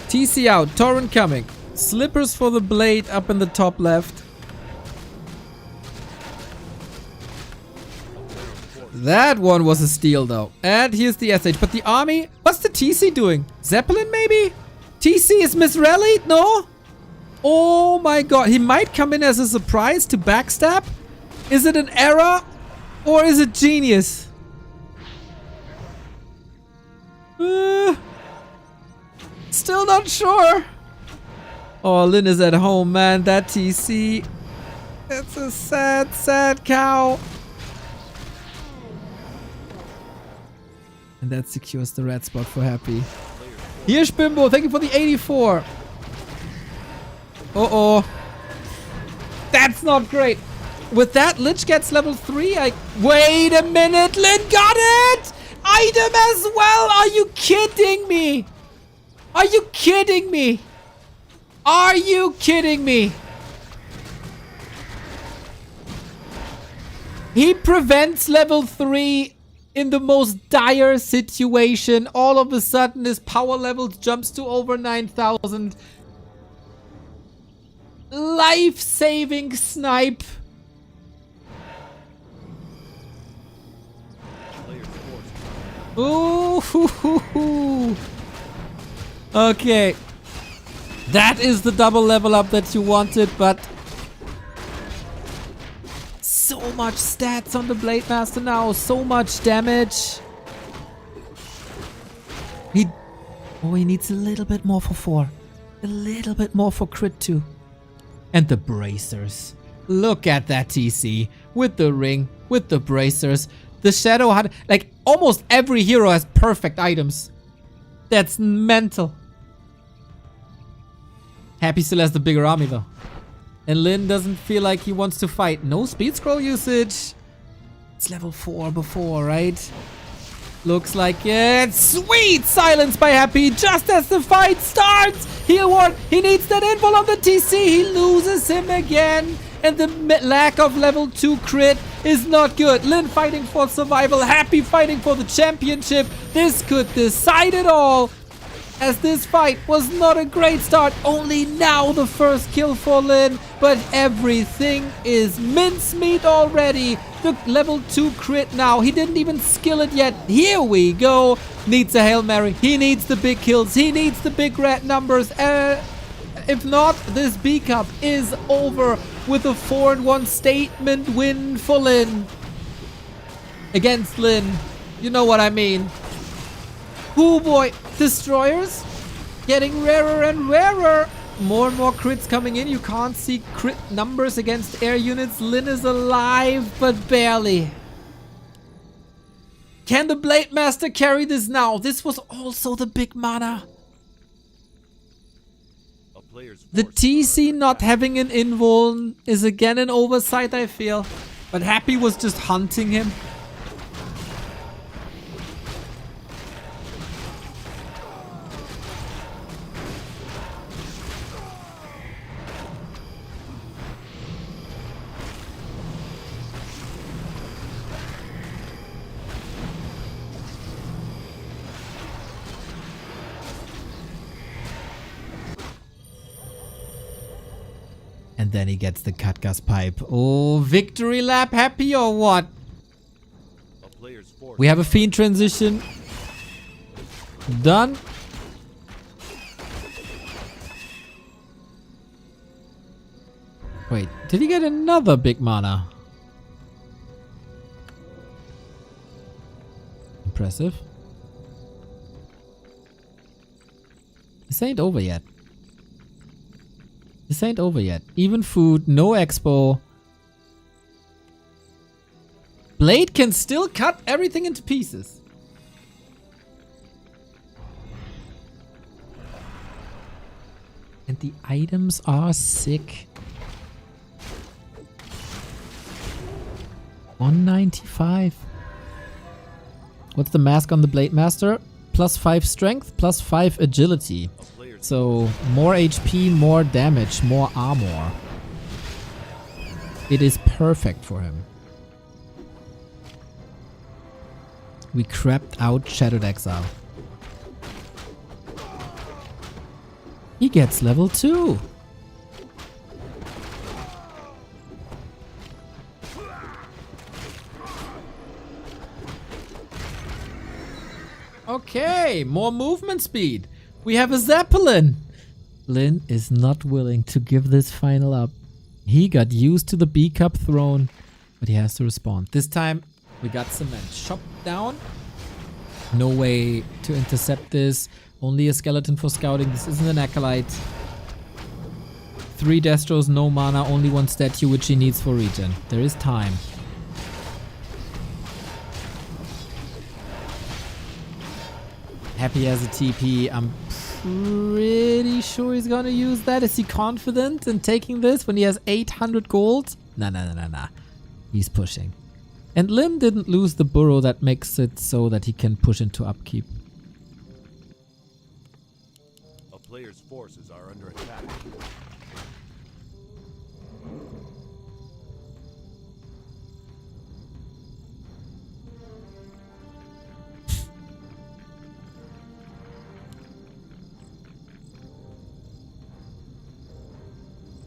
TC out. Torrent coming. Slippers for the blade up in the top left. That one was a steal though. And here's the SH. But the army, what's the TC doing? Zeppelin maybe? TC is misrallied? No? Oh my god. He might come in as a surprise to backstab. Is it an error? Or is it genius? Still not sure. Oh, Lynn is at home, man. That TC. It's a sad, sad cow. And that secures the red spot for Happy. Here's Bimbo. Thank you for the 84. Uh-oh. That's not great. With that, Lich gets level 3. Wait a minute. Lynn got it! Item as well. Are you kidding me? Are you kidding me? Are you kidding me? He prevents level 3 in the most dire situation. All of a sudden his power level jumps to over 9,000. Life-saving snipe. Ooh, hoo, hoo, hoo. Okay. That is the double level up that you wanted, but so much stats on the Blade Master now, so much damage. He needs a little bit more for 4. A little bit more for crit 2. And the bracers. Look at that TC. With the ring, with the bracers. The Shadow had, like, almost every hero has perfect items. That's mental. Happy still has the bigger army though. And Lynn doesn't feel like he wants to fight. No speed scroll usage. It's level 4 before, right? Looks like it. Sweet silence by Happy just as the fight starts. Heal ward. He needs that invul on the TC. He loses him again. And the lack of level 2 crit is not good. Lynn fighting for survival. Happy fighting for the championship. This could decide it all. As this fight was not a great start. Only now the first kill for Lynn. But everything is mincemeat already. The level 2 crit now. He didn't even skill it yet. Here we go. Needs a Hail Mary. He needs the big kills. He needs the big red numbers. If not, this B Cup is over with a 4-1 statement win for Lynn. Against Lynn. You know what I mean. Oh boy. Destroyers getting rarer and rarer. More and more crits coming in. You can't see crit numbers against air units. Lynn is alive, but barely. Can the Blade Master carry this now? This was also the big mana. The TC not having an invuln is again an oversight, I feel. But Happy was just hunting him. And then he gets the Katgas pipe. Oh, victory lap Happy or what? We have a Fiend transition. Done. Wait, did he get another big mana? Impressive. This ain't over yet. This ain't over yet. Even food, no expo. Blade can still cut everything into pieces. And the items are sick. 195. What's the mask on the Blade Master? +5 strength, +5 agility. So more HP, more damage, more armor. It is perfect for him. We crapped out Shadowed Exile. He gets level 2. Okay, more movement speed. We have a Zeppelin. Lynn is not willing to give this final up. He got used to the B-Cup throne, but he has to respond. This time, we got cement. Chop down. No way to intercept this. Only a skeleton for scouting. This isn't an acolyte. 3 Destros, no mana, only 1 statue, which he needs for regen. There is time. Happy has a TP. I'm pretty sure he's gonna use that. Is he confident in taking this when he has 800 gold? Nah. He's pushing. And Lynn didn't lose the burrow that makes it so that he can push into upkeep. A player's forces are under attack.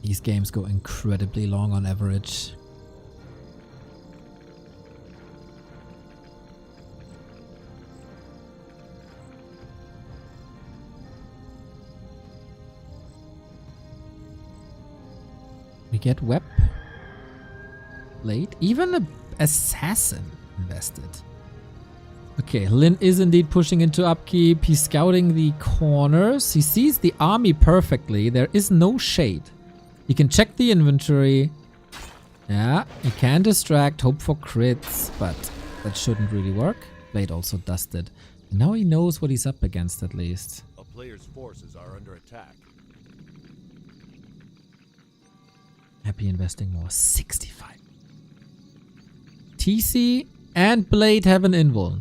These games go incredibly long on average. We get Web late. Even an assassin invested. Okay, Lynn is indeed pushing into upkeep. He's scouting the corners. He sees the army perfectly. There is no shade. He can check the inventory. Yeah, he can distract, hope for crits, but that shouldn't really work. Blade also dusted. And now he knows what he's up against at least. A player's forces are under attack. Happy investing more. 65. TC and Blade have an invuln.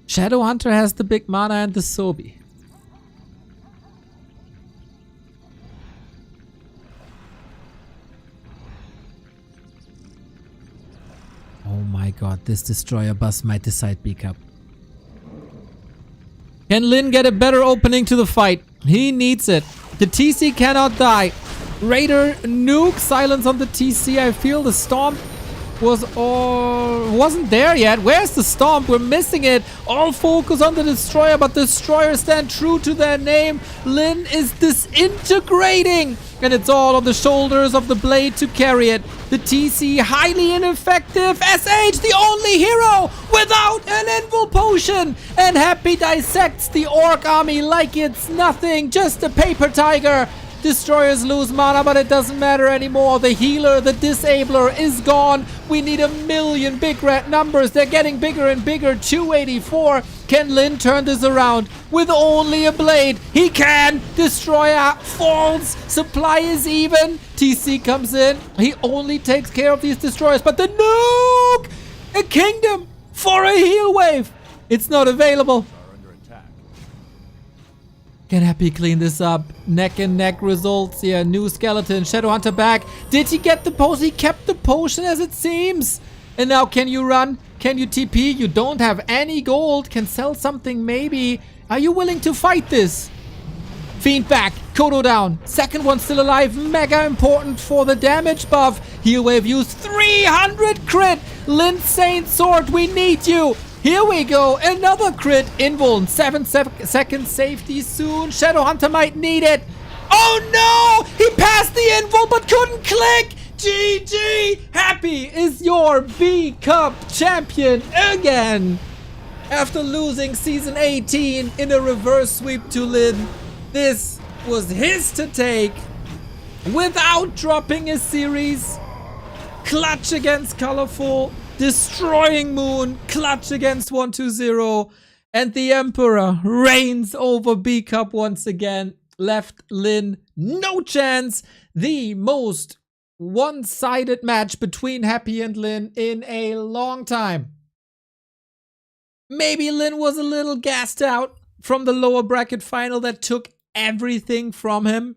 Shadowhunter has the big mana and the Sobi. Oh my god, this destroyer bus might decide B-Cup. Can Lynn get a better opening to the fight? He needs it. The TC cannot die. Raider nuke, silence on the TC. I feel the stomp wasn't there yet. Where's the stomp? We're missing it. All focus on the destroyer, but destroyers stand true to their name. Lynn is disintegrating, and it's all on the shoulders of the Blade to carry it. The TC highly ineffective. SH the only hero without an invul potion, and Happy dissects the orc army like it's nothing, just a paper tiger. Destroyers lose mana, but it doesn't matter anymore. The healer, the disabler is gone. We need a million big red numbers. They're getting bigger and bigger. 284. Can Lynn turn this around with only a blade? He can. Destroyer falls. Supply is even. TC comes in. He only takes care of these destroyers. But the nuke! A kingdom for a heal wave. It's not available. Are under attack. Can Happy clean this up? Neck and neck results here. New skeleton. Shadowhunter back. Did he get the potion? He kept the potion as it seems. And now can you run? Can you TP? You don't have any gold. Can sell something maybe. Are you willing to fight this? Fiend back. Kodo down. Second one still alive. Mega important for the damage buff. Heal wave used. 300 crit. Lynn Saint Sword. We need you. Here we go, another crit invuln, 7 safety soon, Shadowhunter might need it. Oh no, he passed the invuln but couldn't click. GG, Happy is your B-Cup champion again. After losing season 18 in a reverse sweep to Lynn, this was his to take without dropping a series. Clutch against Colorful. Destroying Moon, clutch against 120, and the Emperor reigns over B-Cup once again. Left Lynn no chance. The most one-sided match between Happy and Lynn in a long time. Maybe Lynn was a little gassed out from the lower bracket final that took everything from him.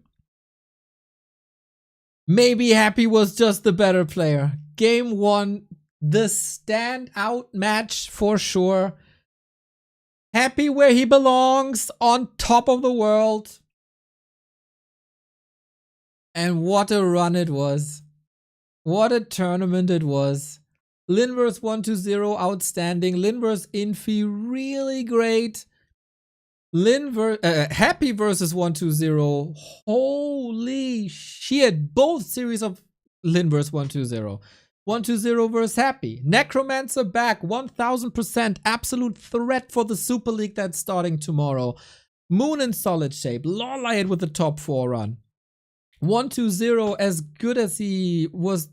Maybe Happy was just the better player. Game 1. The standout match for sure. Happy where he belongs, on top of the world. And what a run it was. What a tournament it was. Lynn vs 120, outstanding. Lynn vs Infi, really great. Happy versus 120. Holy shit. Both series of Lynn vs 120. 120 versus Happy. Necromancer back 1000%. Absolute threat for the Super League that's starting tomorrow. Moon in solid shape. Lawlight with the top 4 run. 120 as good as he was.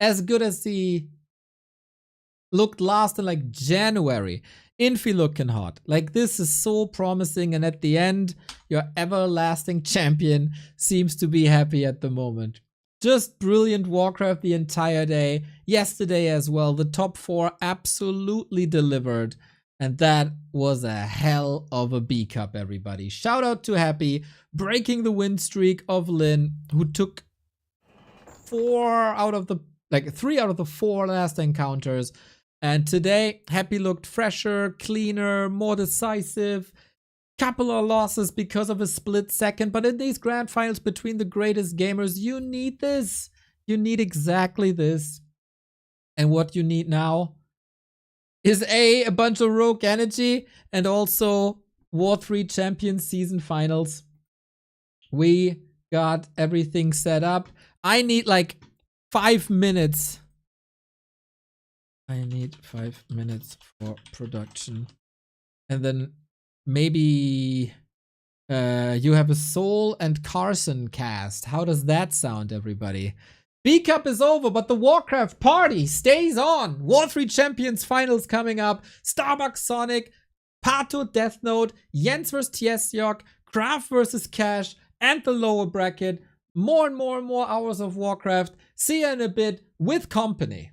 As good as he looked last in like January. Infi looking hot. Like, this is so promising, and at the end, your everlasting champion seems to be happy at the moment. Just brilliant Warcraft the entire day. Yesterday as well, the top 4 absolutely delivered. And that was a hell of a B Cup, everybody. Shout out to Happy, breaking the win streak of Lynn, who took 3 out of the 4 last encounters. And today, Happy looked fresher, cleaner, more decisive. Couple of losses because of a split second, but in these grand finals between the greatest gamers, you need this. You need exactly this. And what you need now is a bunch of rogue energy and also War3Champions season finals. We got everything set up. I need like 5 minutes. I need 5 minutes for production. And then maybe you have a Soul and Carson cast. How does that sound, everybody? B Cup is over, but the Warcraft party stays on. War3Champions finals coming up. Starbucks Sonic, Pato Death Note, Jens vs Tsog, Kraft vs Cash, and the lower bracket. More and more hours of Warcraft. See you in a bit with company.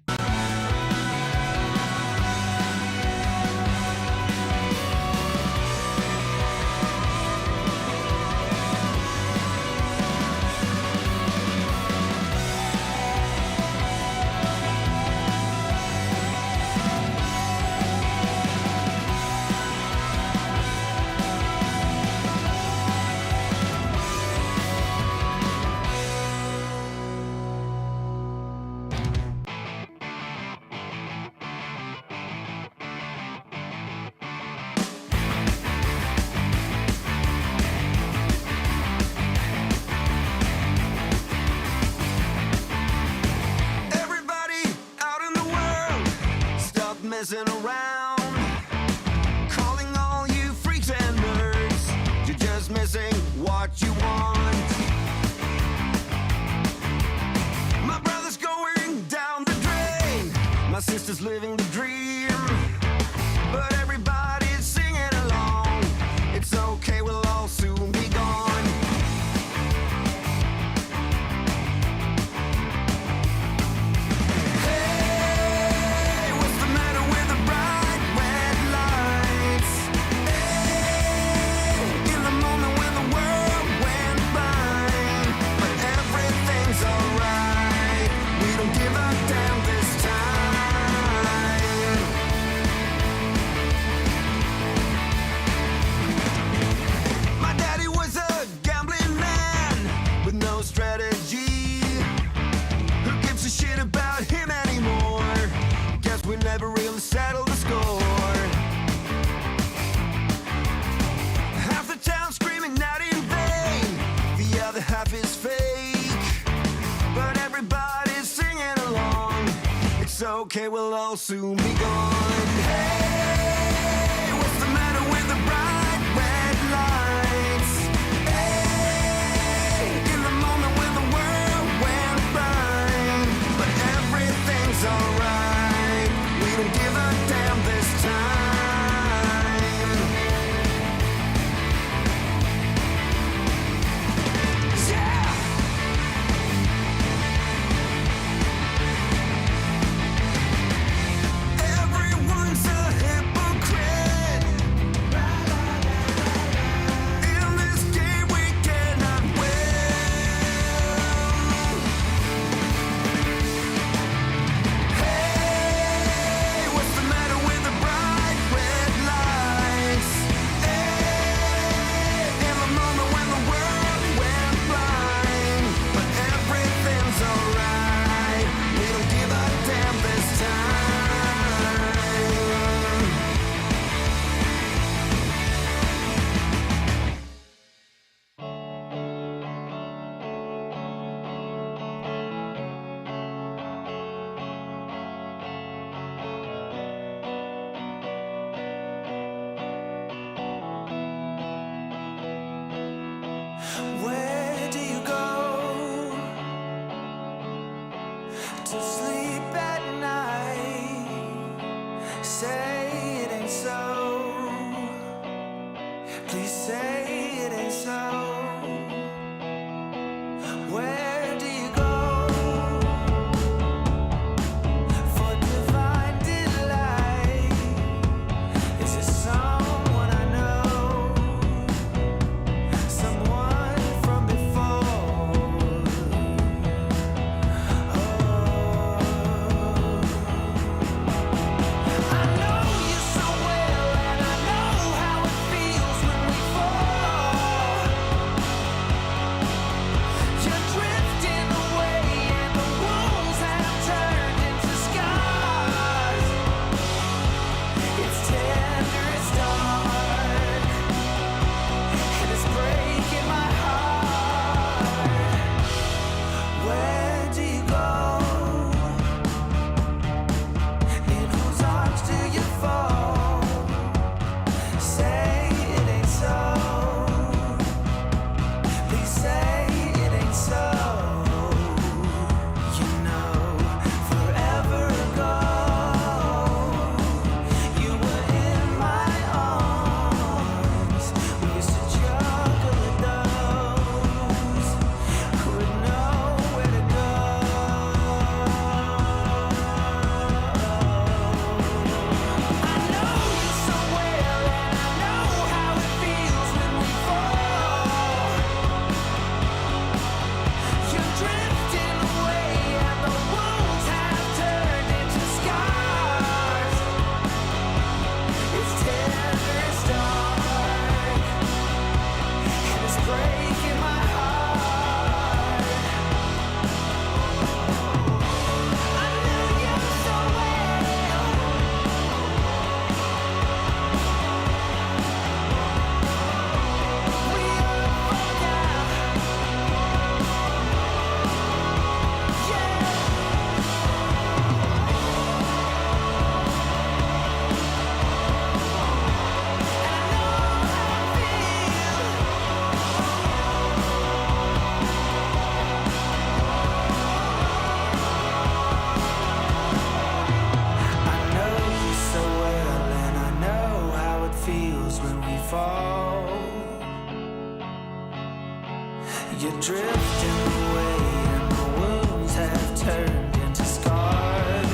Messing around, calling all you freaks and nerds. You're just missing what you want. My brother's going down the drain. My sister's living the dream. But everybody's singing along. It's okay, we'll all soon be gone. Settle the score. Half the town screaming out in vain. The other half is fake. But everybody's singing along. It's okay, we'll all soon be gone. Hey, what's the matter with the bright red lights? Hey, in the moment when the world went blind. But everything's alright. We don't give a damn this time. Yeah! Everyone's So sleep at night. Say it ain't so. Please say it ain't so. Where do you go for divine delight? Is it someone I know? Someone from before? I know you so well, and I know how it feels when we fall. You're drifting away, and the wounds have turned into scars. It's tender, it's dark, and it's breaking my heart. Where do you go? In whose arms do you fall? Say it ain't so. Please say it ain't so. You know, forever ago, you were in my arms. We used to juggle with those who would know where to go. I know you so well, and I know how it feels when we fall. You're drifting away, and the wounds have turned into scars. It's tender, it's dark, and it's breaking my heart. I knew you so well. We all forgot. I know you so well, and I know how it feels when we fall. You're drifting away, and the wounds have turned into scars.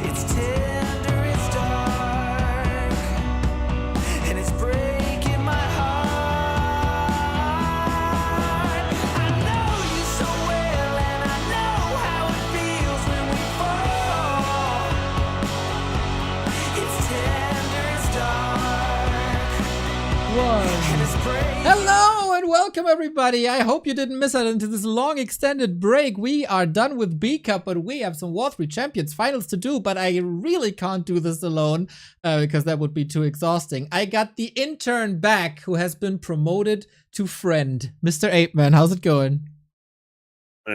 It's tender, it's dark, and it's breaking my heart. I know you so well, and I know how it feels when we fall. It's tender, it's dark, and it's breaking. Hello and welcome everybody. I hope you didn't miss out into this long extended break. We are done with B Cup, but we have some War3Champions finals to do, but I really can't do this alone because that would be too exhausting. I got the intern back who has been promoted to friend. Mr. Apeman, how's it going?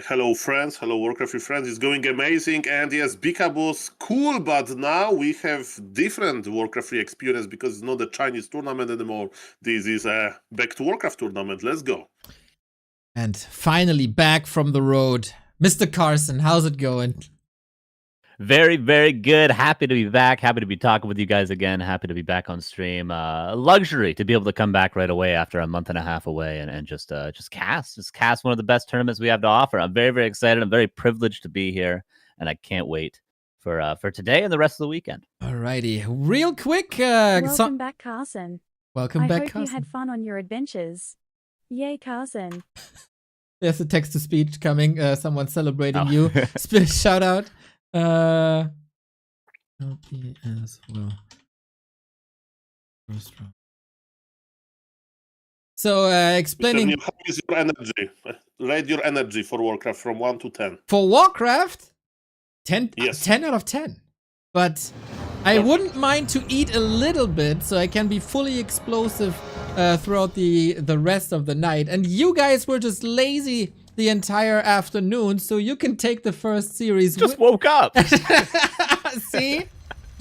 Hello friends, hello Warcraft III friends, it's going amazing, and yes, Bika was cool, but now we have different Warcraft 3 experience because it's not a Chinese tournament anymore. This is a back to Warcraft tournament, let's go. And finally back from the road, Mr. Carson, how's it going? Very, very good. Happy to be back. Happy to be talking with you guys again. Happy to be back on stream. Luxury to be able to come back right away after a month and a half away and just cast one of the best tournaments we have to offer. I'm very, very excited. I'm very privileged to be here, and I can't wait for today and the rest of the weekend. Alrighty, real quick. Welcome back, Carson. Welcome I back, hope Carson. you had fun on your adventures. Yay, Carson. There's a text to speech coming. Someone celebrating Oh. you. Shout out. LP as well. First round. So explaining How is your energy? Rate your energy for Warcraft from 1 to 10. for Warcraft, 10, Yes. 10 out of 10. But I wouldn't mind to eat a little bit so I can be fully explosive throughout the rest of the night. And you guys were just lazy the entire afternoon, so you can take the first series. Just woke up. See?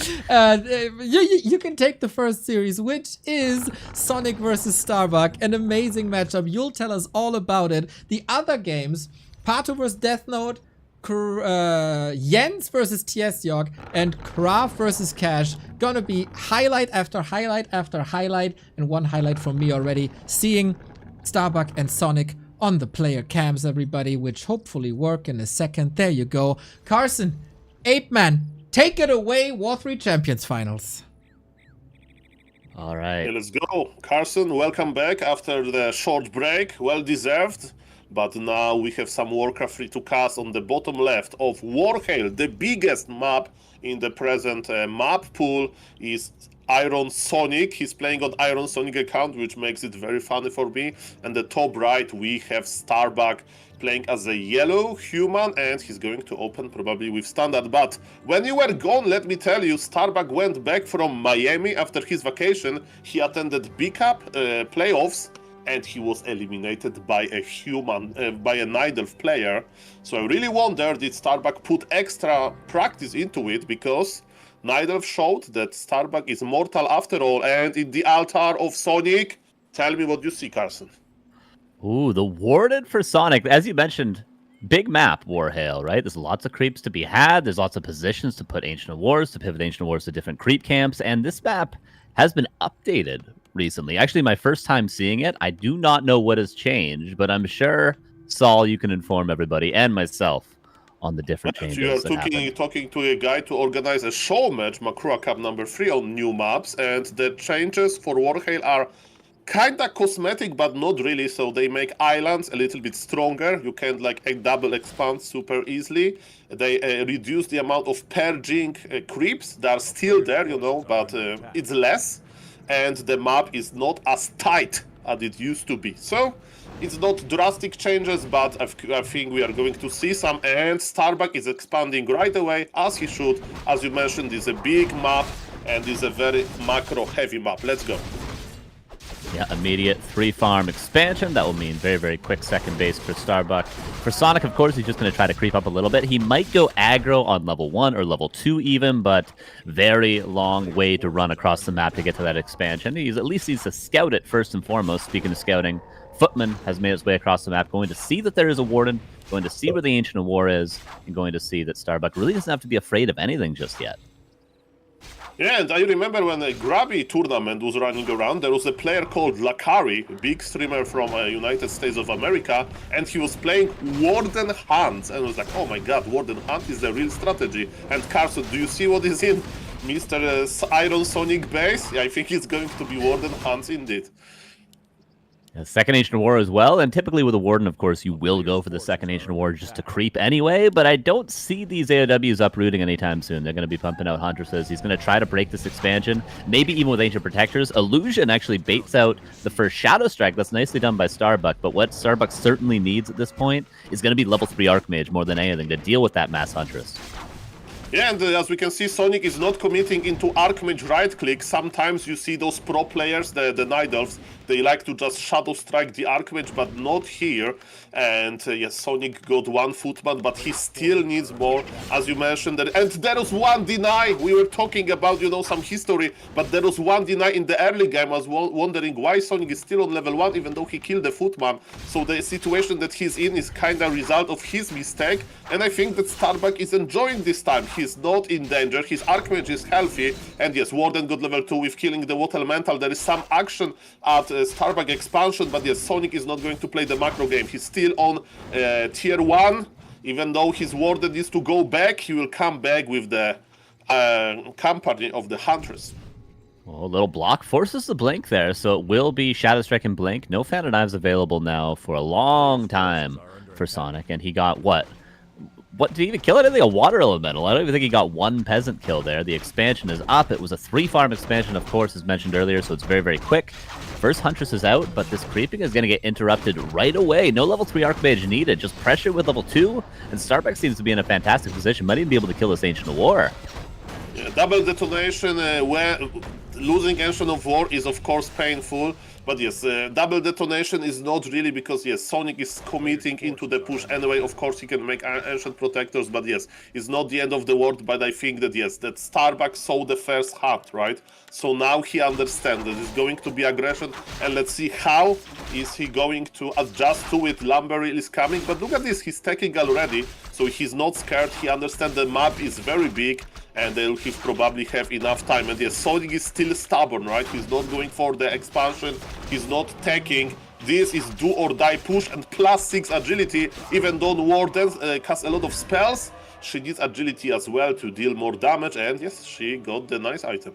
You can take the first series, which is Sonic versus Starbuck, an amazing matchup. You'll tell us all about it. The other games, Pato vs Death Note, Jens versus Tsog and Kraft versus Cash. Gonna be highlight after highlight after highlight, and one highlight from me already, seeing Starbuck and Sonic on the player cams, everybody, which hopefully work in a second. There you go. Carson, Ape Man, take it away, W3Champions finals. All right. Okay, let's go. Carson, welcome back after the short break. Well deserved. But now we have some Warcraft 3 to cast on the bottom left of Warhail. The biggest map in the present map pool is Iron Sonic. He's playing on Iron Sonic account, which makes it very funny for me. And the top right, we have Starbuck playing as a yellow human, and he's going to open probably with standard. But when you were gone, let me tell you, Starbuck went back from Miami after his vacation. He attended B-Cup playoffs, and he was eliminated by a human, by a Nidalf player. So I really wonder, did Starbuck put extra practice into it, because Nidalf showed that Starbuck is mortal after all, and in the altar of Sonic, tell me what you see, Carson. Ooh, the Warden for Sonic. As you mentioned, big map, Warhail, right? There's lots of creeps to be had. There's lots of positions to put Ancient of Wars, to pivot Ancient of Wars to different creep camps. And this map has been updated recently. Actually, my first time seeing it, I do not know what has changed, but I'm sure, Saul, you can inform everybody and myself on the different changes. You are talking to a guy to organize a show match, Makura Cup number 3 on new maps, and the changes for Warhail are kinda cosmetic, but not really. So they make islands a little bit stronger. You can like double expand super easily. They reduce the amount of purging creeps. They are still there, you know, but it's less. And the map is not as tight as it used to be. So it's not drastic changes, but I think we are going to see some. And Starbuck is expanding right away, as he should. As you mentioned, it's a big map and it's a very macro heavy map. Let's go. Yeah, immediate 3-farm expansion. That will mean very, very quick second base for Starbuck. For Sonic, of course, he's just going to try to creep up a little bit. He might go aggro on level 1 or level 2 even, but very long way to run across the map to get to that expansion. At least needs to scout it first and foremost. Speaking of scouting, Footman has made his way across the map, going to see that there is a Warden, going to see where the Ancient of War is, and going to see that Starbuck really doesn't have to be afraid of anything just yet. Yeah, and I remember when a Grabby tournament was running around, there was a player called Lakari, a big streamer from United States of America, and he was playing Warden Hunt, and I was like, oh my god, Warden Hunt is the real strategy. And Carson, do you see what is in Mr. Iron Sonic base? Yeah, I think it's going to be Warden Hunt indeed. Yeah, second Ancient of War as well, and typically with a Warden, of course, you will go for the second Ancient of War just to creep anyway, but I don't see these AOWs uprooting anytime soon. They're going to be pumping out Huntresses. He's going to try to break this expansion, maybe even with Ancient Protectors. Illusion actually baits out the first Shadow Strike. That's nicely done by Starbuck, but what Starbuck certainly needs at this point is going to be level 3 Archmage more than anything to deal with that mass Huntress. Yeah, and as we can see, Sonic is not committing into Archmage right-click. Sometimes you see those pro players, the Nidalfs, they like to just Shadow Strike the Archmage, but not here. And yes, Sonic got one Footman, but he still needs more, as you mentioned. And there was one deny. We were talking about, you know, some history, but there was one deny in the early game. I was wondering why Sonic is still on level 1, even though he killed the Footman. So the situation that he's in is kind of a result of his mistake. And I think that Starbuck is enjoying this time. He's not in danger. His Archmage is healthy. And yes, Warden got level 2 with killing the Water Elemental. There is some action at Starbuck expansion, but yes, Sonic is not going to play the macro game. He's still on tier 1. Even though his Warden needs to go back, he will come back with the company of the Huntress. Well, a little block forces the blink there, so it will be Shadow Strike and blink. No Fan of Knives available now for a long time for Sonic, and he got what? What, did he even kill it? I think a Water Elemental. I don't even think he got one Peasant kill there. The expansion is up. It was a 3-farm expansion, of course, as mentioned earlier, so it's very, very quick. First Huntress is out, but this creeping is going to get interrupted right away. No level 3 Archmage needed. Just pressure with level 2, and Starbuck seems to be in a fantastic position. Might even be able to kill this Ancient of War. Yeah, double detonation, where losing Ancient of War is, of course, painful. But yes, double detonation is not really, because yes, Sonic is committing into the push anyway. Of course, he can make Ancient Protectors, but yes, it's not the end of the world. But I think that yes, that Starbuck saw the first hunt, right? So now he understands that it's going to be aggression, and let's see how is he going to adjust to it. Lumberil is coming, but look at this, he's taking already. so he's not scared. He understands the map is very big, and they'll probably have enough time. And yes, Sonic is still stubborn, right? He's not going for the expansion. He's not taking. This is do or die push and +6 agility. Even though Warden casts a lot of spells, she needs agility as well to deal more damage. And yes, she got the nice item.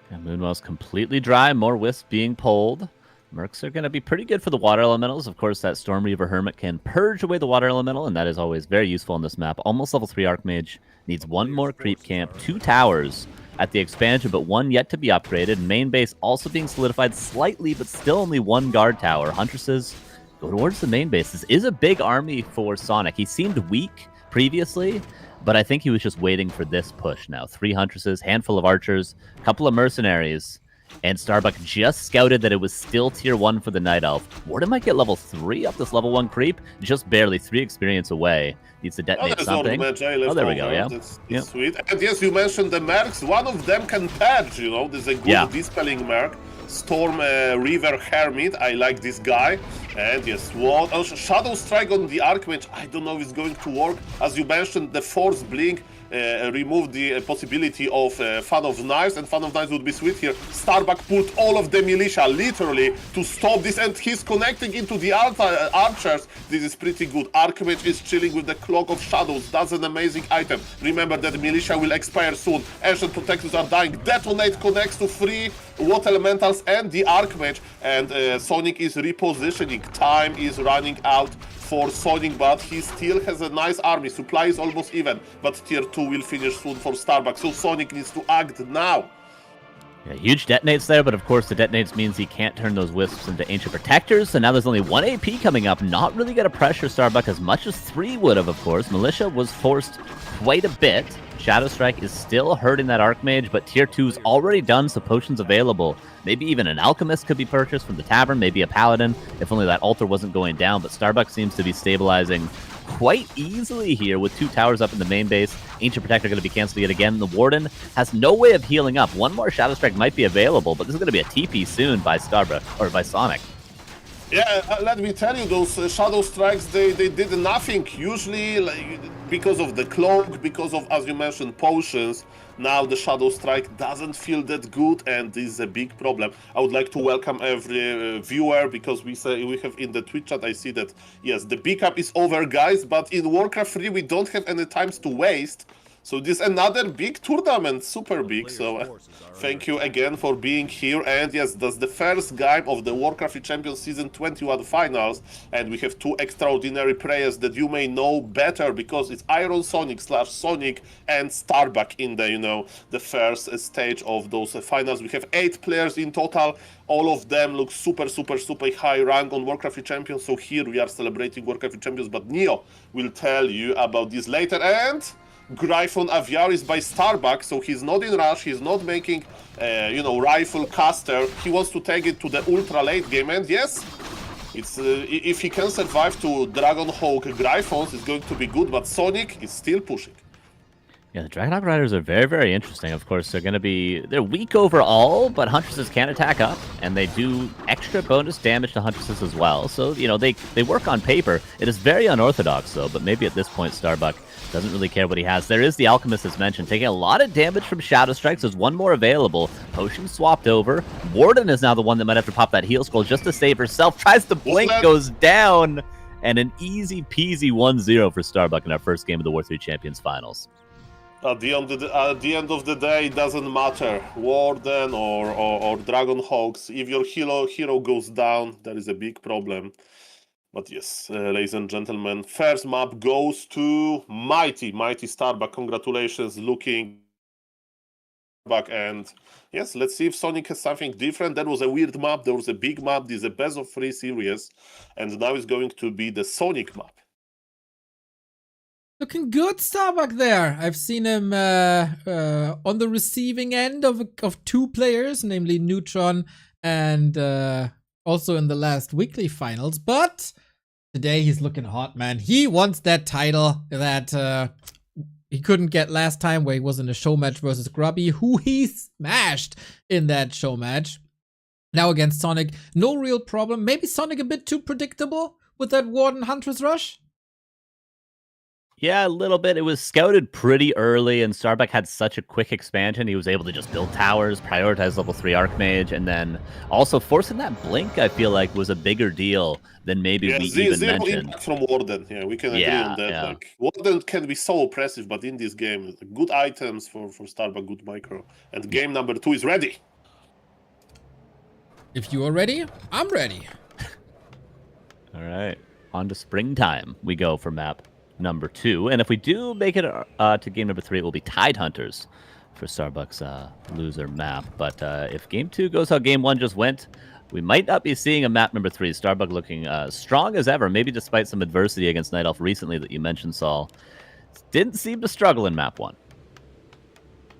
And Moonwell's completely dry. More wisps being pulled. Mercs are going to be pretty good for the water elementals. Of course, that Storm Reaver Hermit can purge away the water elemental, and that is always very useful on this map. Almost level 3 Archmage. Needs one more creep camp, 2 towers at the expansion, but 1 yet to be upgraded. Main base also being solidified slightly, but still only 1 guard tower. Huntresses go towards the main base. This is a big army for Sonic. He seemed weak previously, but I think he was just waiting for this push now. 3 Huntresses, handful of archers, couple of mercenaries. And Starbuck just scouted that it was still tier 1 for the Night Elf. Warden might get level 3 up this level 1 creep. Just barely 3 experience away. Needs to detonate something. Oh, there we go, yeah. That's sweet. And yes, you mentioned the mercs. One of them can purge, you know. There's a good dispelling merc. Storm Reaver Hermit. I like this guy. And yes, what? Oh, Shadow Strike on the Archmage. I don't know if it's going to work. As you mentioned, the Force Blink removed the possibility of Fan of Knives, and Fan of Knives would be sweet here. Starbuck put all of the militia, literally, to stop this, and he's connecting into the archers. This is pretty good. Archmage is chilling with the Cloak of Shadows. That's an amazing item. Remember that the militia will expire soon. Ancient Protectors are dying. Detonate connects to 3 Water Elementals and the Archmage, and Sonic is repositioning. Time is running out for Sonic, but he still has a nice army. Supply is almost even, but tier 2 will finish soon for Starbuck, so Sonic needs to act now. Yeah, huge detonates there, but of course the detonates means he can't turn those wisps into Ancient Protectors, so now there's only 1 AP coming up. Not really going to pressure Starbuck as much as 3 would have, of course. Militia was forced quite a bit. Shadow Strike is still hurting that Archmage, but tier 2's already done, so potions available. Maybe even an Alchemist could be purchased from the Tavern, maybe a Paladin, if only that altar wasn't going down, but Starbuck seems to be stabilizing quite easily here with 2 towers up in the main base. Ancient Protector going to be canceled yet again. The Warden has no way of healing up. 1 more Shadow Strike might be available, but this is going to be a TP soon by Starbuck, or by Sonic. Yeah, let me tell you, those Shadow Strikes, they did nothing. Usually, because of the Cloak, because of, as you mentioned, potions, now the Shadow Strike doesn't feel that good, and this is a big problem. I would like to welcome every viewer, because we have in the Twitch chat, I see that, yes, the pickup is over, guys, but in Warcraft 3 we don't have any times to waste. So this is another big tournament, super big, so thank you again for being here. And yes, that's the first game of the Warcraft III Champions Season 21 finals, and we have 2 extraordinary players that you may know better, because it's Iron Sonic / Sonic and Starbuck in the, you know, the first stage of those finals. We have 8 players in total. All of them look super high rank on Warcraft III Champions, so here we are celebrating Warcraft III Champions, but Neo will tell you about this later. And Gryphon Aviar is by Starbuck, so he's not in rush, he's not making, you know, rifle caster. He wants to take it to the ultra late game, and yes, it's if he can survive to Dragonhawk Gryphons, it's going to be good, but Sonic is still pushing. Yeah, the Dragonhawk Riders are very interesting. Of course, they're weak overall, but Huntresses can attack up, and they do extra bonus damage to Huntresses as well. So, you know, they work on paper. It is very unorthodox, though, but maybe at this point, Starbuck doesn't really care what he has. There is the Alchemist, as mentioned, taking a lot of damage from Shadow Strikes. There's 1 more available. Potion swapped over. Warden is now the one that might have to pop that heal scroll just to save herself. Tries to blink, goes down, and an easy peasy 1-0 for Starbuck in our first game of the War 3 Champions finals. At the end of the day, it doesn't matter, Warden or Dragonhawks. If your hero goes down, there is a big problem. But yes, ladies and gentlemen, first map goes to mighty Starbuck. Congratulations, looking back. And yes, let's see if Sonic has something different. That was a weird map. There was a big map. This is a best of 3 series, and now it's going to be the Sonic map. Looking good, Starbuck there. I've seen him on the receiving end of 2 players, namely Neutron and also in the last weekly finals. But today he's looking hot, man. He wants that title that he couldn't get last time, where he was in a show match versus Grubby, who he smashed in that show match. Now against Sonic, no real problem. Maybe Sonic a bit too predictable with that Warden Huntress rush? Yeah, a little bit. It was scouted pretty early, and Starbuck had such a quick expansion. He was able to just build towers, prioritize level 3 Archmage, and then also forcing that blink, I feel like, was a bigger deal than maybe Yeah, we even zero mentioned. impact from Warden. Yeah, we can agree Yeah, on that. yeah. Like Warden can be so oppressive, but in this game, good items for Starbuck, good micro. And game number 2 is ready. If you are ready, I'm ready. All right. On to springtime we go for map number 2. And if we do make it to game number 3, it will be Tide Hunters for Starbuck's loser map. But if game 2 goes how game 1 just went, we might not be seeing a map number 3. Starbuck looking strong as ever, maybe despite some adversity against Night Elf recently that you mentioned, Saul. Didn't seem to struggle in map 1.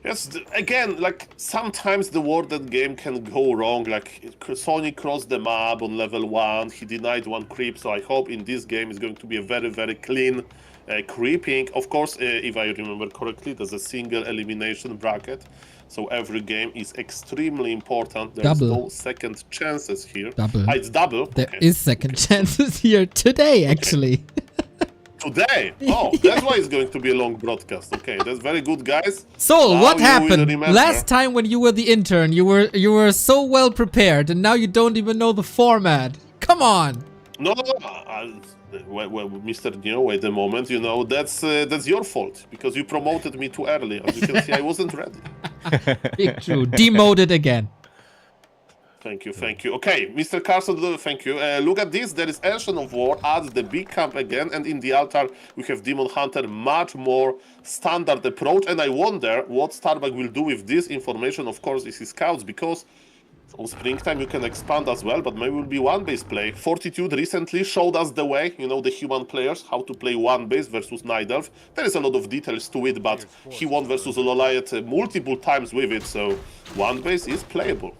Yes, again, like sometimes the Warden game can go wrong. Like Sonic crossed the map on level 1, he denied 1 creep, so I hope in this game is going to be a very, very clean creeping. Of course, if I remember correctly, there's a single elimination bracket, so every game is extremely important. There's Double. no second chances here. Double. It's double. There Okay. is second chances here today, actually. Today? Oh, that's why it's going to be a long broadcast. Okay, that's very good, guys. Soul, Now what you will happened? remember. Last time when you were the intern, you were so well prepared, and now you don't even know the format. Come on. No, well, Mr. Neo, wait a moment. You know, that's your fault, because you promoted me too early. As you can see, I wasn't ready. Big true. Demoted again. Thank you, thank you. Okay, Mr. Carson, thank you. Look at this. There is Ancient of War, adds the big camp again, and in the altar we have Demon Hunter, much more standard approach. And I wonder what Starbuck will do with this information. Of course, this is scouts, because on springtime you can expand as well, but maybe will be one base play. Fortitude recently showed us the way, you know, the human players, how to play one base versus Night Elf. There is a lot of details to it, but he won versus Lolliot multiple times with it, so one base is playable.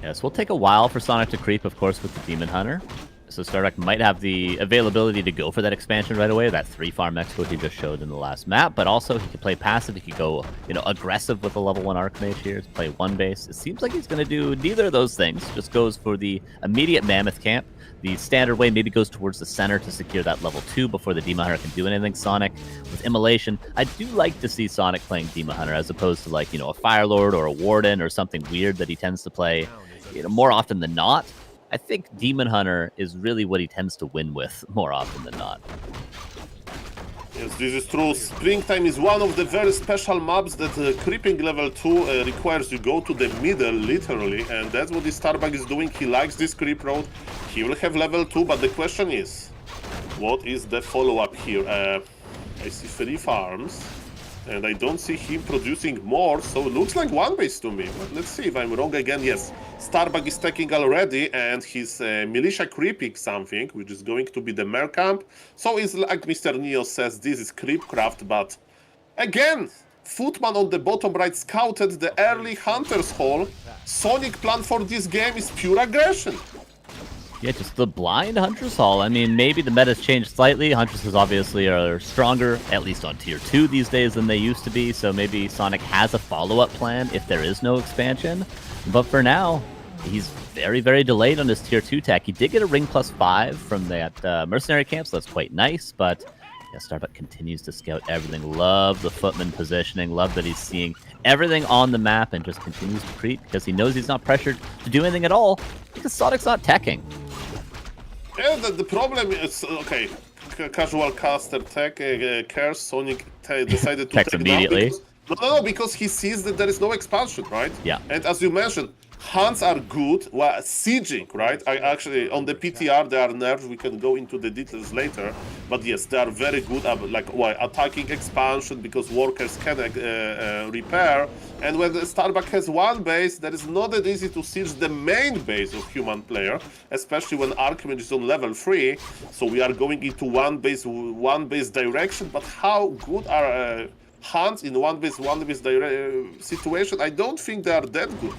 Yes, we'll take a while for Sonic to creep, of course, with the Demon Hunter. So Starbuck might have the availability to go for that expansion right away, that 3-farm expo he just showed in the last map, but also he could play passive, he could go, you know, aggressive with a level 1 Archmage here to play one base. It seems like he's going to do neither of those things, just goes for the immediate Mammoth camp. The standard way maybe goes towards the center to secure that level 2 before the Demon Hunter can do anything. Sonic with Immolation, I do like to see Sonic playing Demon Hunter as opposed to, like, you know, a Fire Lord or a Warden or something weird that he tends to play, you know, more often than not. I think Demon Hunter is really what he tends to win with more often than not. Yes, this is true. Springtime is one of the very special maps that creeping level 2 requires you go to the middle, literally, and that's what this Starbuck is doing. He likes this creep road. He will have level 2, but the question is, what is the follow-up here? I see 3 farms, and I don't see him producing more, so it looks like one base to me. But let's see if I'm wrong again. Yes, Starbuck is taking already, and his militia creeping something, which is going to be the Mer camp. So it's like Mr. Neo says, this is creepcraft, but again, Footman on the bottom right scouted the early Hunter's Hall. Sonic plan for this game is pure aggression. Yeah, just the blind Huntress Hall. I mean, maybe the meta's changed slightly. Huntresses obviously are stronger, at least on tier 2 these days than they used to be, so maybe Sonic has a follow-up plan if there is no expansion. But for now, he's very, very delayed on his tier 2 tech. He did get a ring +5 from that mercenary camp, so that's quite nice, but yeah, Starbuck continues to scout everything. Love the footman positioning, love that he's seeing everything on the map and just continues to creep because he knows he's not pressured to do anything at all because Sonic's not teching. Yeah, the problem is, okay, casual caster tech cares, Sonic decided to Techs take immediately. No, because he sees that there is no expansion, right? Yeah. And as you mentioned, hunts are good, well, sieging, right? I actually, on the PTR, they are nerfed, we can go into the details later, but yes, they are very good at, like, well, attacking expansion, because workers can repair, and when the Starbuck has one base, that is not that easy to siege the main base of human player, especially when Archmage is on level 3, so we are going into one base direction, but how good are hunts in one base situation? I don't think they are that good.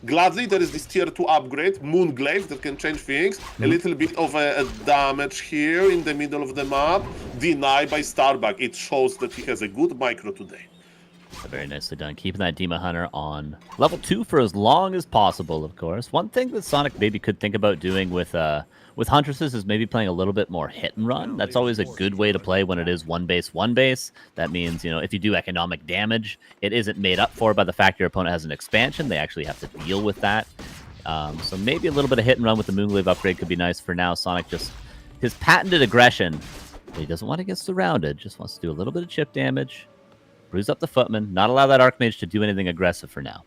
Gladly, there is this tier 2 upgrade, Moonglaive, that can change things. A little bit of a damage here in the middle of the map. Denied by Starbuck. It shows that he has a good micro today. Very nicely done. Keeping that Demon Hunter on level 2 for as long as possible, of course. One thing that Sonic maybe could think about doing with Huntresses is maybe playing a little bit more hit and run. That's always a good way to play when it is one base. That means, you know, if you do economic damage, it isn't made up for by the fact your opponent has an expansion. They actually have to deal with that. So maybe a little bit of hit and run with the Moonglaive upgrade could be nice for now. Sonic just, his patented aggression, he doesn't want to get surrounded, just wants to do a little bit of chip damage. Bruise up the Footman, not allow that Archmage to do anything aggressive for now.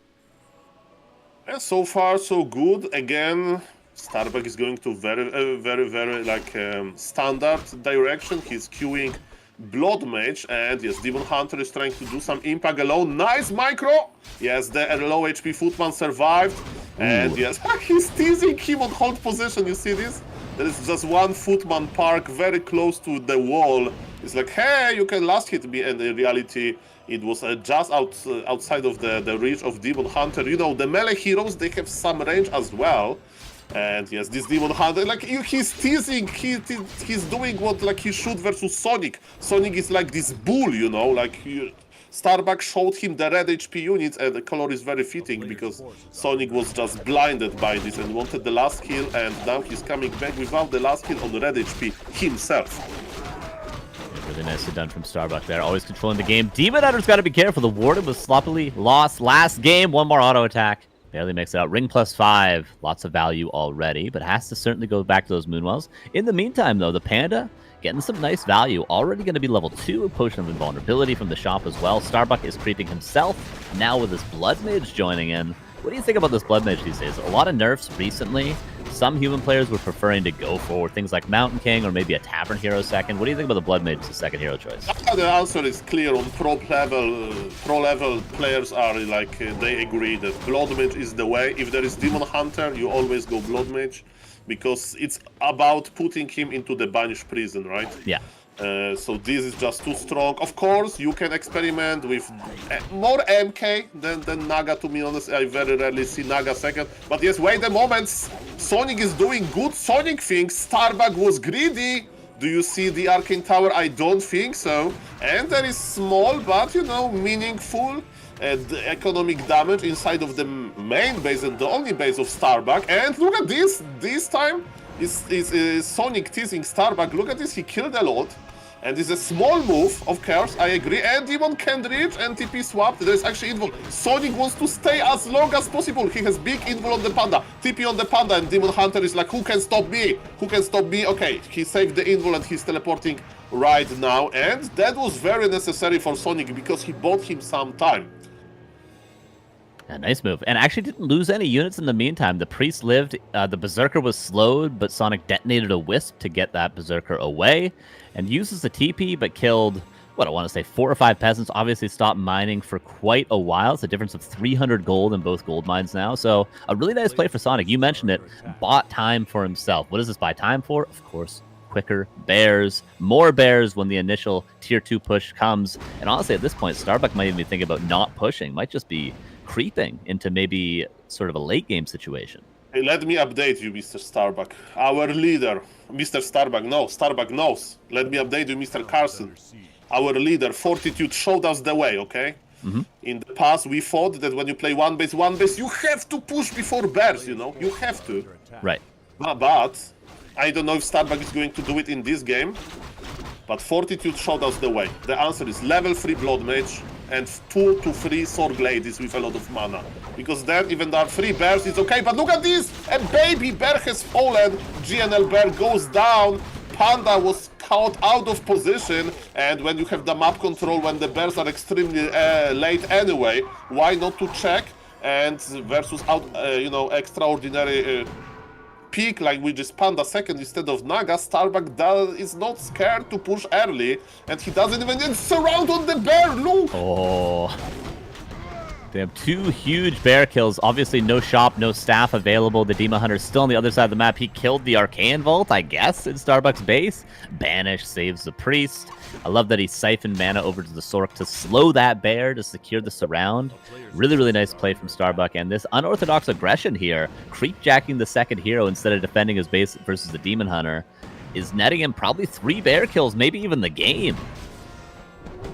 Yeah, so far so good. Again, Starbuck is going to very like standard direction. He's queuing Blood Mage, and yes, Demon Hunter is trying to do some impact alone. Nice micro! Yes, the low HP Footman survived. And yes, he's teasing him on hold position, you see this? There is just one Footman park very close to the wall. It's like, hey, you can last hit me, and in reality, it was just outside of the reach of Demon Hunter. You know, the melee heroes, they have some range as well. And yes, this Demon Hunter, like, he's teasing, he's doing what, like, he should versus Sonic. Sonic is like this bull, you know, like, Starbuck showed him the red HP units, and the color is very fitting because Sonic was just blinded by this and wanted the last kill, and now he's coming back without the last kill on the red HP himself. Really nicely done from Starbuck there, always controlling the game. Demon Hunter's got to be careful. The Warden was sloppily lost last game. One more auto attack. Barely makes it out. Ring +5. Lots of value already, but has to certainly go back to those Moonwells. In the meantime, though, the Panda getting some nice value. Already going to be level 2. A Potion of Invulnerability from the shop as well. Starbuck is creeping himself. Now with his Blood Mage joining in. What do you think about this Blood Mage these days? A lot of nerfs recently. Some human players were preferring to go for things like Mountain King or maybe a Tavern Hero second. What do you think about the Blood Mage as a second hero choice? The answer is clear. On pro level players are like, they agree that Blood Mage is the way. If there is Demon Hunter, you always go Blood Mage, because it's about putting him into the banished prison, right? Yeah. So this is just too strong. Of course, you can experiment with more MK than Naga, to be honest. I very rarely see Naga second. But yes, wait a moment. Sonic is doing good Sonic things. Starbuck was greedy. Do you see the Arcane Tower? I don't think so. And there is small, but, you know, meaningful economic damage inside of the main base and the only base of Starbuck. And look at this. This time is Sonic teasing Starbuck. Look at this. He killed a lot. And it's a small move, of course, I agree. And Demon can reach and TP swapped. There's actually invul. Sonic wants to stay as long as possible. He has big invul on the Panda. TP on the Panda, and Demon Hunter is like, who can stop me? Who can stop me? Okay, he saved the invul and he's teleporting right now. And that was very necessary for Sonic because he bought him some time. Yeah, nice move. And actually didn't lose any units in the meantime. The Priest lived. The Berserker was slowed, but Sonic detonated a Wisp to get that Berserker away. And uses the TP, but killed, what, I want to say 4 or 5 peasants. Obviously stopped mining for quite a while. It's a difference of 300 gold in both gold mines now. So a really nice play for Sonic. You mentioned it. Bought time for himself. What does this buy time for? Of course, quicker bears. More bears when the initial tier 2 push comes. And honestly, at this point, Starbuck might even be thinking about not pushing. Might just be creeping into maybe sort of a late game situation. Hey, let me update you, Mr. Starbuck. Our leader, Mr. Starbuck, no, Starbuck knows. Let me update you, Mr. Carson. Our leader, Fortitude, showed us the way, okay? In the past, we thought that when you play one base, you have to push before bears, you know? You have to. Right. But I don't know if Starbuck is going to do it in this game, but Fortitude showed us the way. The answer is level 3 Blood Mage and 2 to 3 Sword Ladies with a lot of mana. Because then, even there are 3 bears, it's okay. But look at this! A baby bear has fallen. GNL bear goes down. Panda was caught out of position. And when you have the map control, when the bears are extremely late anyway, why not to check? And versus you know, extraordinary pick, like we just Panda second instead of Naga, Starbuck is not scared to push early, and he doesn't even get surround on the bear, look! Oh. They have 2 huge bear kills. Obviously, no shop, no staff available. The Demon Hunter's still on the other side of the map. He killed the Arcane Vault, I guess, in Starbuck's base. Banish saves the Priest. I love that he siphoned mana over to the Sork to slow that bear, to secure the surround. Really, really nice play from Starbuck. And this unorthodox aggression here, creep-jacking the second hero instead of defending his base versus the Demon Hunter, is netting him probably 3 bear kills, maybe even the game.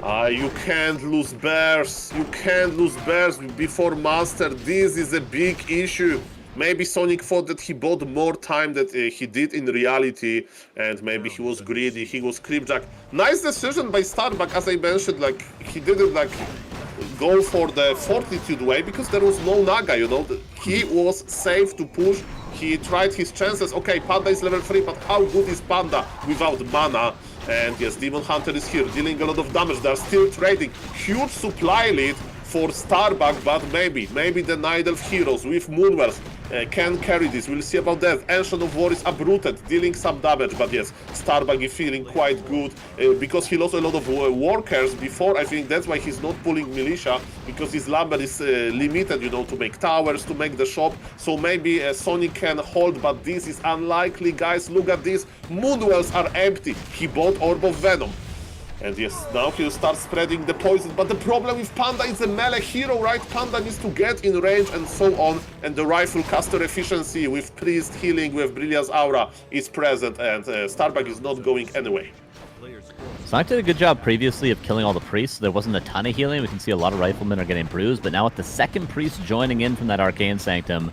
You can't lose bears. You can't lose bears before Master. This is a big issue. Maybe Sonic thought that he bought more time than he did in reality, and maybe he was greedy, he was creepjack. Nice decision by Starbuck, as I mentioned, like, he didn't, like, go for the fortitude way, because there was no Naga, you know? He was safe to push, he tried his chances. Okay, Panda is level 3, but how good is Panda without mana? And yes, Demon Hunter is here, dealing a lot of damage. They are still trading. Huge supply lead for Starbuck, but maybe the Night Elf heroes with Moonwells can carry this. We'll see about that. Ancient of War is uprooted, dealing some damage, but yes, Starbuck is feeling quite good because he lost a lot of workers before. I think that's why he's not pulling Militia, because his lumber is limited, you know, to make towers, to make the shop. So maybe Sonic can hold, but this is unlikely, guys. Look at this. Moonwells are empty. He bought Orb of Venom. And yes, now he'll start spreading the poison. But the problem with Panda is a melee hero, right? Panda needs to get in range and so on. And the rifle caster efficiency with Priest healing, with Brilliance Aura is present. And Starbuck is not going anyway. Sonic did a good job previously of killing all the priests. There wasn't a ton of healing. We can see a lot of riflemen are getting bruised. But now with the second priest joining in from that Arcane Sanctum,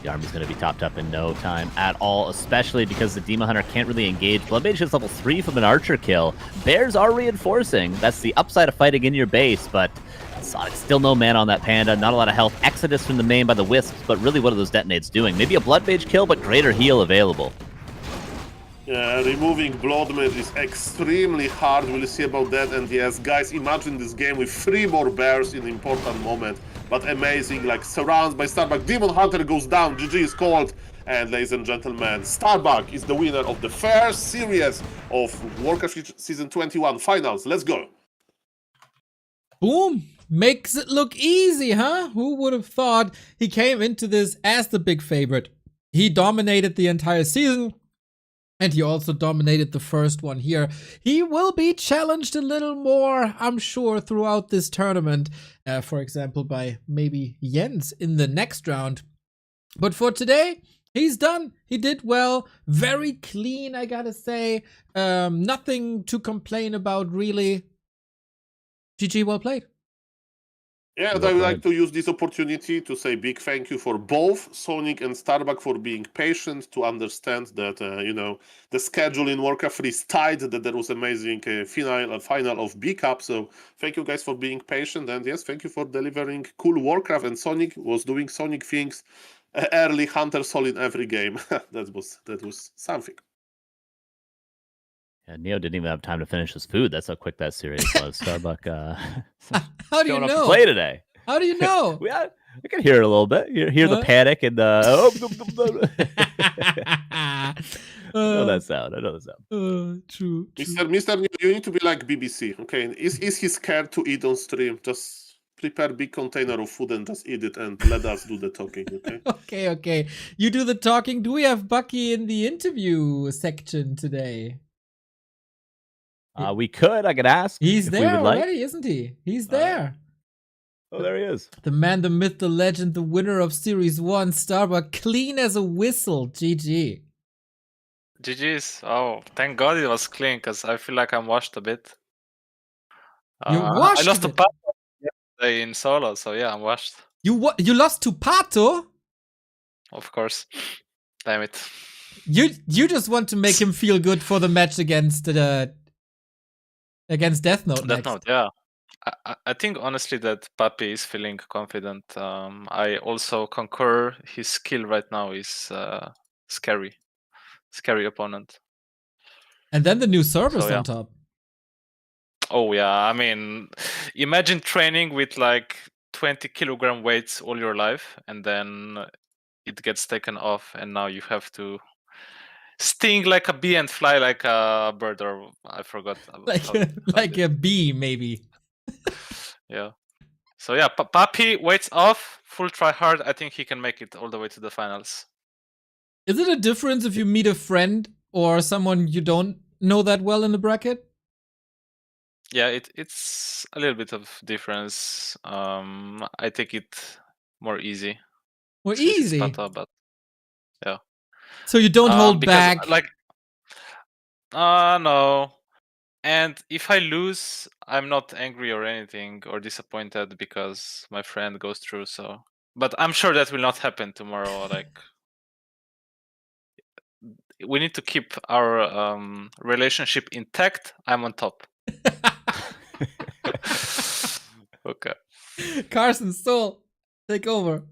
the army's going to be topped up in no time at all, especially because the Demon Hunter can't really engage. Blood Mage is level 3 from an Archer kill. Bears are reinforcing. That's the upside of fighting in your base, but Sonic still no mana on that Panda. Not a lot of health. Exodus from the main by the Wisps, but really what are those detonates doing? Maybe a Blood Mage kill, but greater heal available. Yeah, removing Blood Mage is extremely hard. We'll see about that. And yes, guys, imagine this game with 3 more bears in important moment. But amazing, like, surrounds by Starbuck. Demon Hunter goes down, GG is called. And ladies and gentlemen, Starbuck is the winner of the first series of Warcraft Season 21 finals. Let's go. Boom! Makes it look easy, huh? Who would have thought he came into this as the big favorite? He dominated the entire season. And he also dominated the first one here. He will be challenged a little more, I'm sure, throughout this tournament. For example, by maybe Jens in the next round. But for today, he's done. He did well. Very clean, I gotta say. Nothing to complain about, really. GG, well played. Yeah, and I would like to use this opportunity to say big thank you for both Sonic and Starbuck for being patient, to understand that, you know, the schedule in Warcraft 3 is tight, that there was amazing final of B-Cup. So thank you guys for being patient. And yes, thank you for delivering cool Warcraft. And Sonic was doing Sonic things, early Hunter Soul in every game. that was something. Yeah, Neo didn't even have time to finish his food. That's how quick that series was. Starbuck How do you showing up to know? play today. How do you know? I can hear it a little bit. Hear the panic and the... I know that sound. True. Mr. Neo, you need to be like BBC, okay? Is he scared to eat on stream? Just prepare a big container of food and just eat it and let us do the talking, okay? Okay. You do the talking. Do we have Bucky in the interview section today? We could. I could ask. He's if there we would already, like. isn't he? He's there. Oh, there he is. The man, the myth, the legend, the winner of Series 1, Starbuck, clean as a whistle. GG. GG's. Oh, thank God it was clean, because I feel like I'm washed a bit. You washed I lost a to bit. Pato yesterday in solo, so yeah, I'm washed. You lost to Pato? Of course. Damn it. You just want to make him feel good for the match against Death Note. Death Note, yeah. I think honestly that Papi is feeling confident. I also concur his skill right now is scary. Scary opponent. And then the new servers So, yeah. on top. Oh yeah, I mean, imagine training with like 20 kilogram weights all your life, and then it gets taken off, and now you have to sting like a bee and fly like a bird, or I forgot. Like a bee, maybe. Yeah. So yeah, Papi weights off, full try hard. I think he can make it all the way to the finals. Is it a difference if you meet a friend or someone you don't know that well in the bracket? Yeah, it's a little bit of difference. I take it more easy. Or since it's easy? Pata, but yeah. So you don't hold Because, back? Like, no. And if I lose, I'm not angry or anything or disappointed because my friend goes through. So, but I'm sure that will not happen tomorrow. Like, we need to keep our relationship intact. I'm on top. Okay. Carson, Soul, take over.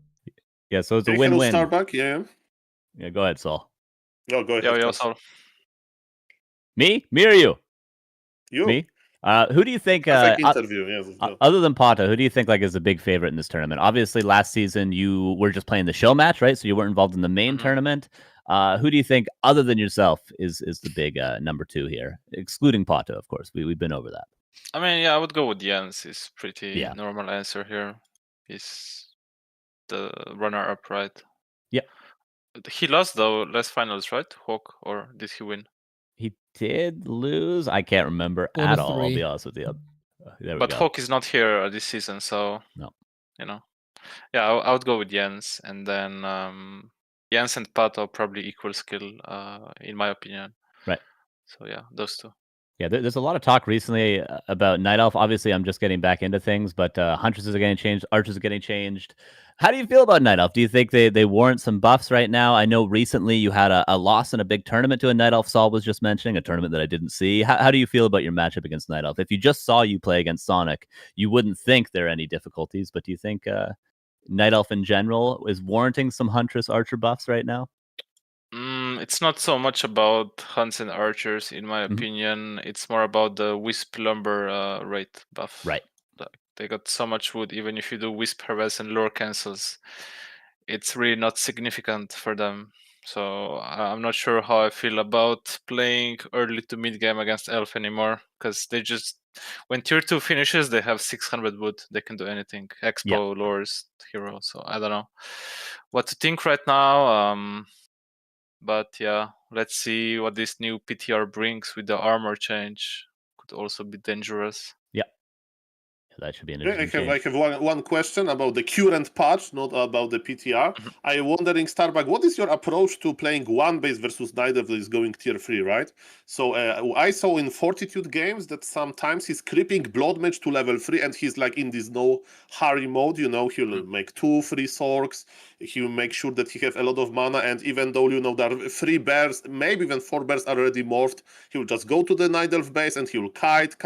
Yeah, so it's a Hey, hello, win-win. Starbuck. Yeah. Yeah, go ahead, Saul. No, go ahead. Yo, Cass. Saul. Me or you? You. Me. Who do you think? Perfect interview. Yes. Go. Other than Pata, who do you think like is a big favorite in this tournament? Obviously, last season you were just playing the show match, right? So you weren't involved in the main tournament. Who do you think, other than yourself, is the big number 2 here, excluding Pata, of course? We've been over that. I mean, yeah, I would go with Jens. It's pretty Yeah. normal answer here. He's the runner-up, right? Yeah. He lost though last finals, right? Hawk, or did he win? He did lose. I can't remember 4-3. at all. I'll be honest with you. There we But go. Hawk is not here this season, so No. you know. Yeah, I would go with Jens, and then Jens and Pato probably equal skill, in my opinion. Right. So yeah, those two. Yeah, there's a lot of talk recently about Night Elf. Obviously, I'm just getting back into things, but Huntresses are getting changed, Archers are getting changed. How do you feel about Night Elf? Do you think they warrant some buffs right now? I know recently you had a loss in a big tournament to a Night Elf. Saul was just mentioning a tournament that I didn't see. How do you feel about your matchup against Night Elf? If you just saw you play against Sonic, you wouldn't think there are any difficulties, but do you think Night Elf in general is warranting some Huntress Archer buffs right now? It's not so much about hunts and archers, in my opinion. It's more about the wisp lumber rate buff. Right. Like, they got so much wood. Even if you do wisp harass and lure cancels, it's really not significant for them. So I'm not sure how I feel about playing early to mid game against Elf anymore, because they just, when tier 2 finishes, they have 600 wood. They can do anything. Expo, lures, hero. So I don't know what to think right now. But yeah, let's see what this new PTR brings with the armor change. Could also be dangerous. Yeah. That should be an Yeah, interesting I have one question about the current patch, not about the PTR. I'm wondering, Starbuck, what is your approach to playing one base versus neither that is going tier 3, right? So I saw in Fortitude games that sometimes he's creeping Blood Mage to level 3 and he's like in this no hurry mode, you know, he'll make 2-3 Sorks, he'll make sure that he have a lot of mana, and even though, you know, there are 3 bears, maybe even 4 bears are already morphed, he'll just go to the Night Elf base and he'll kite,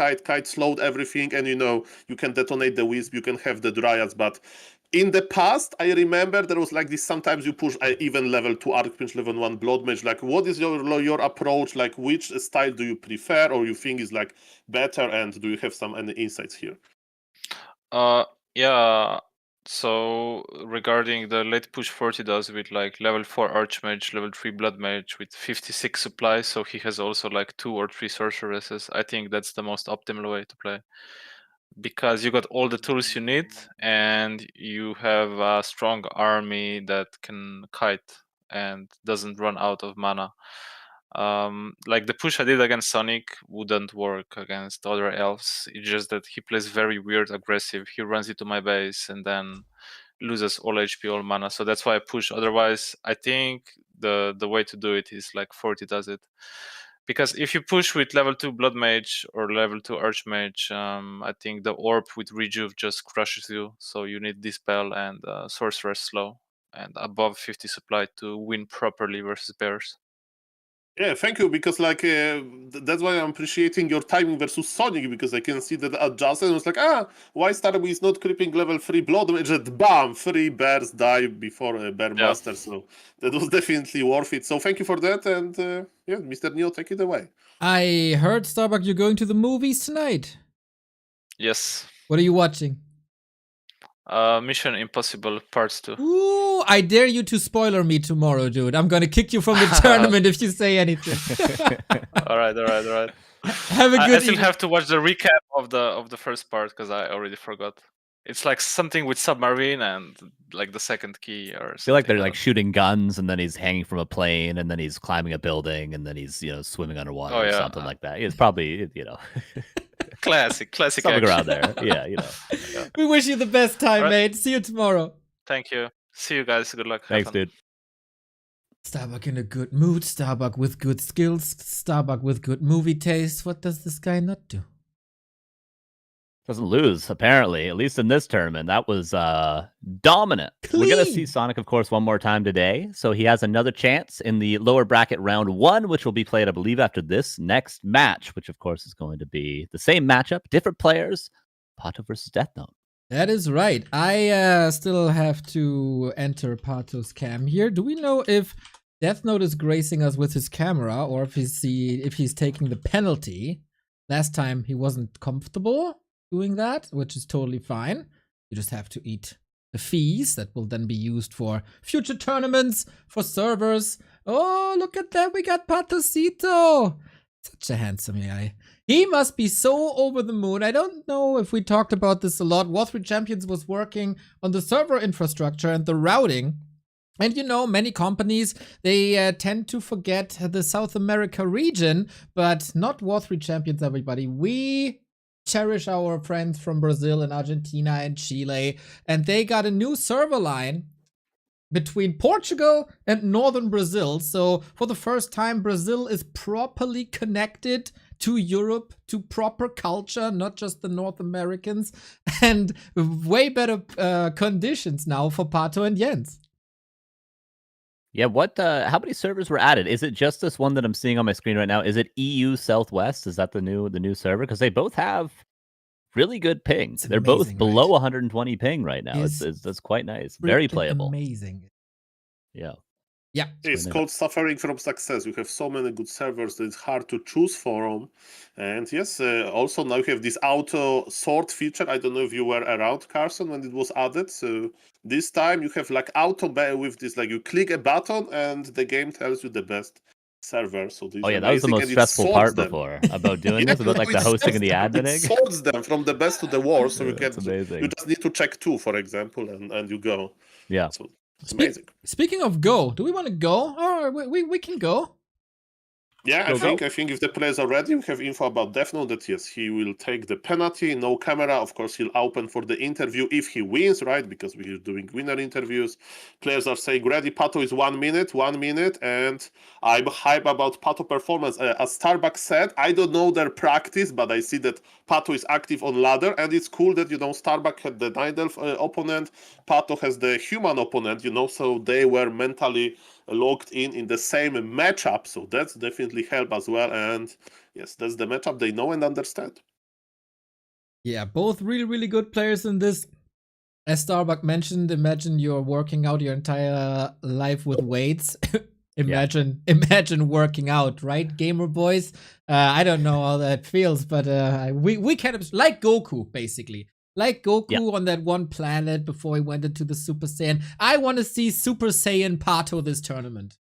slowed everything, and you know, you can detonate the wisp, you can have the dryads. But in the past, I remember there was like this, sometimes you push even level 2 Archmage, level 1 Blood Mage. Like, what is your approach? Like, which style do you prefer, or you think is like better, and do you have any insights here? Yeah, so regarding the late push 40 does with like level 4 Archmage, level 3 Blood Mage with 56 supply, so he has also like 2 or 3 sorceresses. I think that's the most optimal way to play, because you got all the tools you need and you have a strong army that can kite and doesn't run out of mana. Like the push I did against Sonic wouldn't work against other elves. It's just that he plays very weird aggressive. He runs into my base and then loses all HP, all mana. So that's why I push. Otherwise, I think the way to do it is like 40 does it. Because if you push with level 2 Blood Mage or level 2 Archmage, I think the Orb with Rejuve just crushes you. So you need Dispel and Sorcerer Slow and above 50 supply to win properly versus bears. Yeah, thank you, because like that's why I'm appreciating your timing versus Sonic, because I can see that adjusted and was like, why Starbuck is not creeping level 3 Blood Mage, and bam, 3 bears die before a Bear Master, so that was definitely worth it. So thank you for that, and yeah, Mr. Neo, take it away. I heard, Starbuck, you're going to the movies tonight. Yes. What are you watching? Mission Impossible Parts 2. Ooh, I dare you to spoiler me tomorrow, dude. I'm gonna kick you from the tournament if you say anything. All right. Have a good I still have to watch the recap of the first part because I already forgot. It's like something with submarine and like the second key or something. I feel like they're like shooting guns, and then he's hanging from a plane, and then he's climbing a building, and then he's, you know, swimming underwater or something like that. It's probably, you know, classic something around there. Yeah, you know. Yeah. We wish you the best time, mate. See you tomorrow. Thank you. See you guys. Good luck. Thanks, dude. Starbuck in a good mood, Starbuck with good skills, Starbuck with good movie taste. What does this guy not do? Doesn't lose, apparently, at least in this tournament. That was dominant. We're going to see Clean. Sonic, of course, one more time today. So he has another chance in the lower bracket round 1, which will be played, I believe, after this next match, which, of course, is going to be the same matchup, different players, Pato versus Death Note. That is right. I still have to enter Pato's cam here. Do we know if Death Note is gracing us with his camera or if he's taking the penalty? Last time he wasn't comfortable doing that, which is totally fine. You just have to eat the fees that will then be used for future tournaments, for servers. Oh, look at that. We got Patosito. Such a handsome guy. He must be so over the moon. I don't know if we talked about this a lot. Warcraft was working on the server infrastructure and the routing. And you know, many companies, they tend to forget the South America region, but not Warcraft, everybody. We cherish our friends from Brazil and Argentina and Chile, and they got a new server line between Portugal and northern Brazil. So for the first time, Brazil is properly connected to Europe, to proper culture, not just the North Americans, and way better conditions now for Pato and Jens. Yeah, how many servers were added? Is it just this one that I'm seeing on my screen right now? Is it EU Southwest? Is that the new server? Because they both have really good ping. They're both below 120 ping right now. That's quite nice. Very playable. Amazing. Yeah. Yeah. It's called suffering from success. You have so many good servers that it's hard to choose from. And yes, also now you have this auto sort feature. I don't know if you were around, Carson, when it was added. So this time you have like auto with this, like you click a button and the game tells you the best server. So this that was the most stressful part before about doing this, about like the hosting and the adminning. It sorts them from the best to the worst. So you amazing. You just need to check 2, for example, and you go. Yeah. So it's amazing. Speaking of go, do we want to go? Or we can go. Yeah, I think if the players are ready, we have info about Death Note that yes, he will take the penalty, no camera. Of course, he'll open for the interview if he wins, right? Because we're doing winner interviews. Players are saying ready. Pato is 1 minute, and I'm hype about Pato performance. As Starbucks said, I don't know their practice, but I see that Pato is active on ladder, and it's cool that Starbucks had the Night Elf opponent, Pato has the human opponent, so they were mentally locked in the same matchup, so that's definitely help as well. And yes, that's the matchup they know and understand. Yeah, both really good players in this. As Starbuck mentioned, imagine you're working out your entire life with weights. Imagine working out, right, gamer boys? I don't know how that feels, but we kind of like Goku, basically. Like Goku on that one planet before he went into the Super Saiyan. I want to see Super Saiyan Pato this tournament.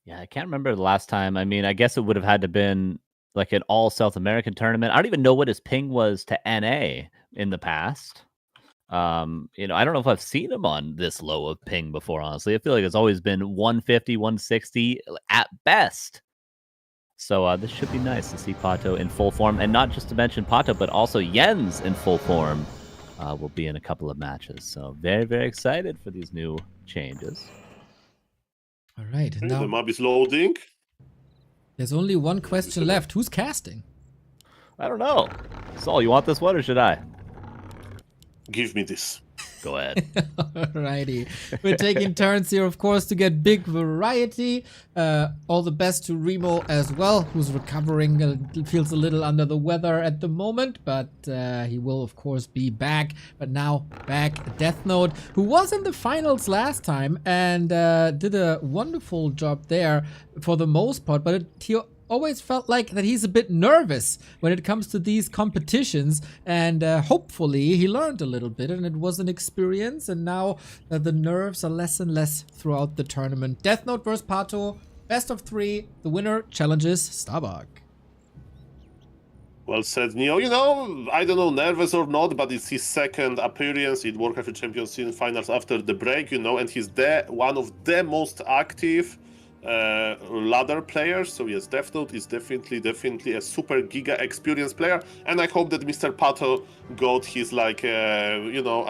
Yeah, I can't remember the last time. I mean, I guess it would have had to been like an all South American tournament. I don't even know what his ping was to NA in the past. I don't know if I've seen him on this low of ping before, honestly. I feel like it's always been 150, 160 at best. So this should be nice to see Pato in full form. And not just to mention Pato, but also Jens in full form will be in a couple of matches. So very excited for these new changes. All right. Now the map is loading. There's only one question left. Who's casting? I don't know. Saul, you want this one or should I? Give me this. Go ahead. Alrighty. We're taking turns here, of course, to get big variety. All the best to Remo as well, who's recovering. Feels a little under the weather at the moment, but he will, of course, be back. But now, back Death Note, who was in the finals last time and did a wonderful job there for the most part, but he always felt like that he's a bit nervous when it comes to these competitions, and hopefully he learned a little bit and it was an experience, and now the nerves are less and less throughout the tournament. Death Note versus Pato, best of 3. The winner challenges Starbuck. Well said, Neo. I don't know, nervous or not, but it's his second appearance in Warcraft Champions in finals after the break, and he's one of the most active ladder players. So yes, Death Note is definitely a super giga experienced player, and I hope that Mr. Pato got his like you know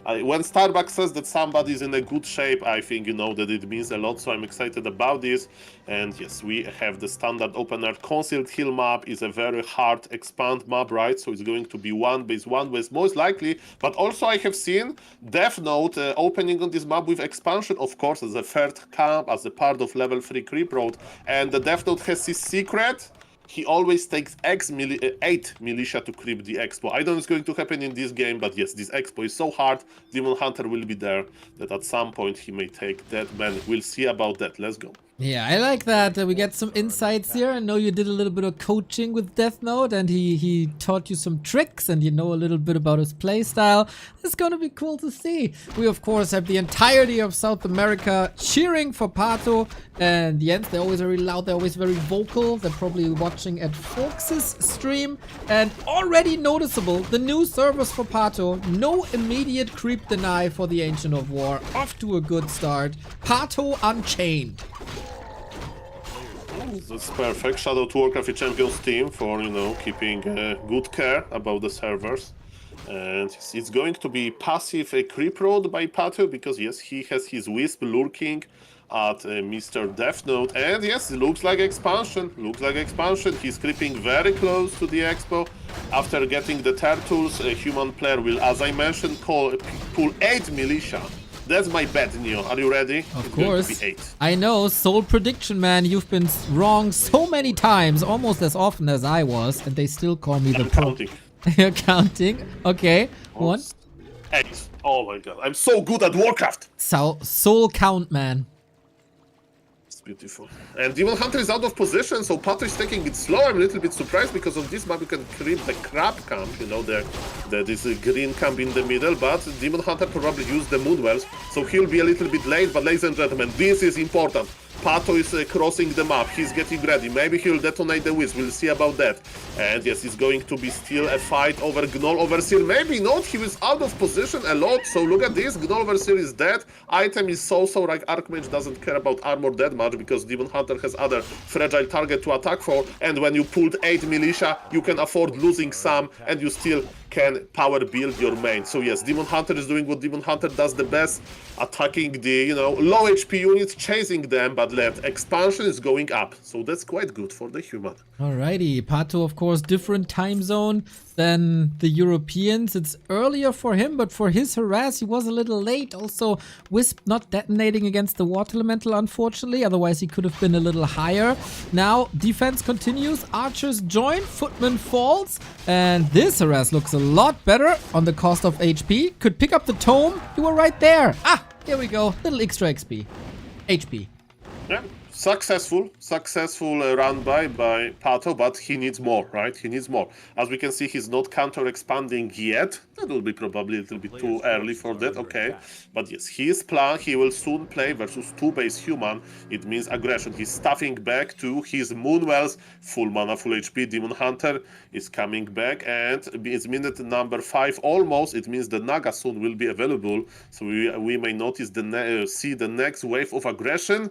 when Starbucks says that somebody is in a good shape, I think you know that it means a lot. So I'm excited about this. And yes, we have the standard opener. Concealed Hill map is a very hard expand map, right? So it's going to be 1v1 most likely, but also I have seen Death Note opening on this map with expansion, of course, as a third camp, as a part of level 3 creep road. And the Death Note has his secret. He always takes 8 militia to creep the expo. I don't know it's going to happen in this game, but yes, this expo is so hard. Demon Hunter will be there, that at some point he may take that man. We'll see about that. Let's go. Yeah, I like that. We get some insights here. I know you did a little bit of coaching with Death Note, and he taught you some tricks, and you know a little bit about his playstyle. It's gonna be cool to see. We, of course, have the entirety of South America cheering for Pato, and the Ents, they're always very loud, they're always very vocal. They're probably watching at Fox's stream, and already noticeable, the new servers for Pato. No immediate creep deny for the Ancient of War. Off to a good start. Pato Unchained. That's perfect. Shout out to Warcraft III Champions team for, you know, keeping good care about the servers. And it's going to be passive creep road by Pato, because yes, he has his Wisp lurking at Mr. Death Note. And yes, it looks like expansion. He's creeping very close to the expo. After getting the turtles, a human player will, as I mentioned, pull 8 militia. That's my bet, Neo. Are you ready? Of it's course. Going to be 8. I know, Soul Prediction Man, you've been wrong so many times, almost as often as I was, and they still call me the pro. Counting. You're counting? Okay. 1. 8. Oh my god, I'm so good at Warcraft. Soul Count Man. It's beautiful. And Demon Hunter is out of position, so Pato is taking it slow. I'm a little bit surprised, because on this map you can creep the crab camp, you know, there is a green camp in the middle, but Demon Hunter probably used the Moonwells, so he'll be a little bit late. But ladies and gentlemen, this is important. Pato is crossing the map, he's getting ready, maybe he'll detonate the Wisp, we'll see about that. And yes, it's going to be still a fight over Gnoll Overseer, maybe not, he was out of position a lot, so look at this, Gnoll Overseer is dead, item is so-so, like Archmage doesn't care about armor that much, because Demon Hunter has other fragile target to attack for, and when you pulled 8 militia, you can afford losing some, and you still can power build your main. So yes, Demon Hunter is doing what Demon Hunter does the best, attacking the, you know, low HP units, chasing them, but left expansion is going up, so that's quite good for the human. Alrighty, Pato, of course, different time zone than the Europeans. It's earlier for him, but for his harass, he was a little late. Also, Wisp not detonating against the Water Elemental, unfortunately. Otherwise, he could have been a little higher. Now, defense continues. Archers join. Footman falls. And this harass looks a lot better on the cost of HP. Could pick up the tome. You were right there. Ah, here we go. Little extra XP. HP. Yeah. Successful run by Pato, but he needs more, right? He needs more. As we can see, he's not counter-expanding yet. That will be probably a little bit too early for that, okay. But yes, his plan, he will soon play versus 2-base human. It means aggression. He's stuffing back to his Moonwells, full mana, full HP. Demon Hunter is coming back, and it's minute number 5 almost. It means the Naga soon will be available, so we may notice see the next wave of aggression.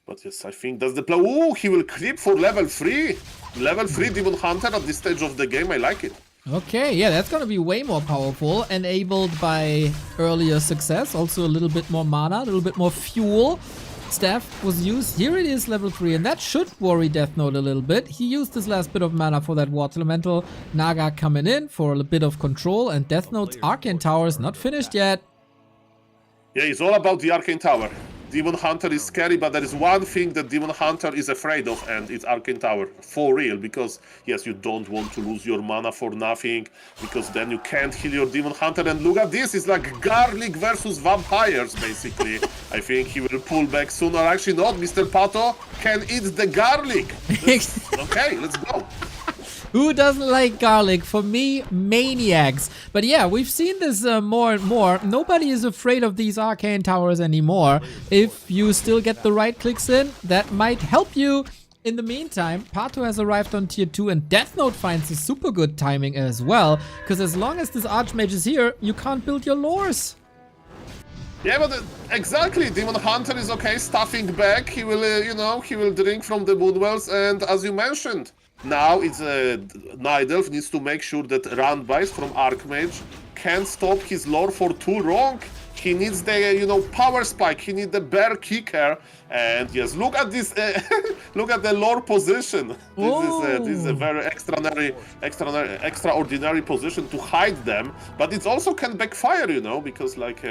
But yes, I think that's the plan. Ooh, he will creep for level 3. Level 3 Demon Hunter at this stage of the game. I like it. Okay, yeah, that's gonna be way more powerful. Enabled by earlier success. Also a little bit more mana, a little bit more fuel. Staff was used. Here it is, level 3, and that should worry Death Note a little bit. He used his last bit of mana for that Water Elemental. Naga coming in for a bit of control, and Death Note's Arcane Tower is not finished yet. Yeah, it's all about the Arcane Tower. Demon Hunter is scary, but there is one thing that Demon Hunter is afraid of, and it's Arcane Tower. For real, because, yes, you don't want to lose your mana for nothing, because then you can't heal your Demon Hunter, and look at this, it's like garlic versus vampires, basically. I think he will pull back soon, or actually not, Mr. Pato can eat the garlic. Okay, let's go. Who doesn't like garlic? For me, maniacs. But yeah, we've seen this more and more. Nobody is afraid of these arcane towers anymore. If you still get the right clicks in, that might help you. In the meantime, Pato has arrived on tier 2 and Death Note finds a super good timing as well. Because as long as this Archmage is here, you can't build your lores. Yeah, but exactly, Demon Hunter is okay, stuffing back. He will, you know, he will drink from the Moonwells, and as you mentioned, now it's Nidelf needs to make sure that Randbys from Archmage can't stop his lore for too long. He needs the, you know, power spike. He needs the bear kicker, and yes, look at this. Look at the lore position. This is a very extraordinary position to hide them, but it also can backfire, you know, because like.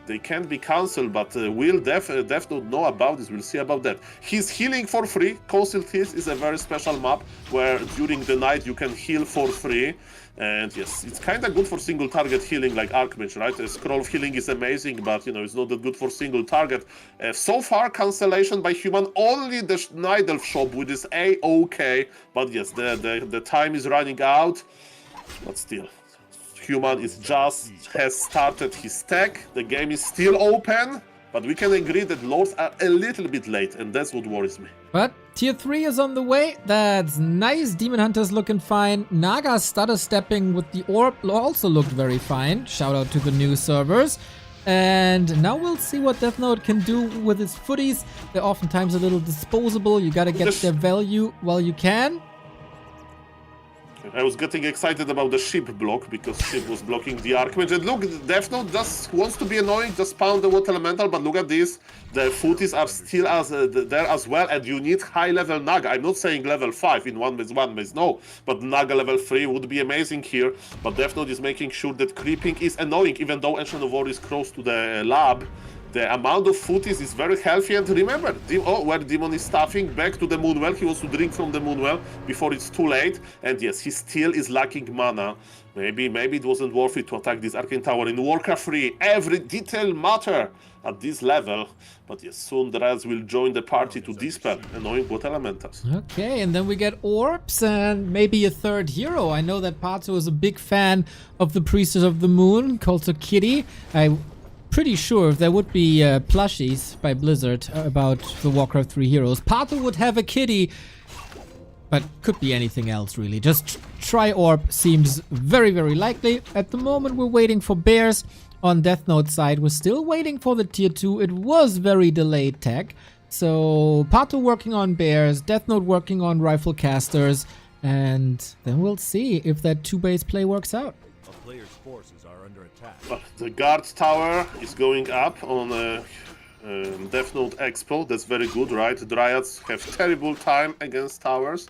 They can't be cancelled, but we'll Def not know about this. We'll see about that. He's healing for free. Concealed Heals is a very special map where during the night you can heal for free. And yes, it's kind of good for single target healing like Archmage, right? Scroll of Healing is amazing, but you know, it's not that good for single target. So far, cancellation by human, only the Nidelf shop with this A-OK. But yes, the time is running out, but still. Human has started his tech. The game is still open, but we can agree that lords are a little bit late, and that's what worries me. But tier 3 is on the way. That's nice. Demon Hunter's looking fine. Naga stutter stepping with the orb also looked very fine. Shout out to the new servers. And now we'll see what Death Note can do with his footies. They're oftentimes a little disposable. You gotta get their value while you can. I was getting excited about the ship block because ship was blocking the Archmage. And look, Death Note just wants to be annoying, just spawn the Water Elemental, but look at this. The footies are still there as well, and you need high level Naga. I'm not saying level 5 in 1 maze, no, but Naga level 3 would be amazing here. But Death Note is making sure that creeping is annoying, even though Ancient of War is close to the lab. The amount of footies is very healthy, and remember, where Demon is staffing back to the Moonwell, he wants to drink from the Moonwell before it's too late, and yes, he still is lacking mana. Maybe it wasn't worth it to attack this Arcane Tower. In Warcraft 3, every detail matter at this level, but yes, soon the rest will join the party to dispel annoying Water Elementals. Okay, and then we get orbs and maybe a third hero. I know that Pato is a big fan of the Priestess of the Moon, called Kitty. Pretty sure if there would be plushies by Blizzard about the Warcraft 3 heroes, Pato would have a kitty, but could be anything else really. Just try orb seems very, very likely. At the moment we're waiting for bears on Death Note side. We're still waiting for the tier 2. It was very delayed tech. So Pato working on bears, Death Note working on rifle casters, and then we'll see if that 2-base play works out. A player's forces are under attack. The guard tower is going up on Death Note Expo. That's very good, right? Dryads have terrible time against towers.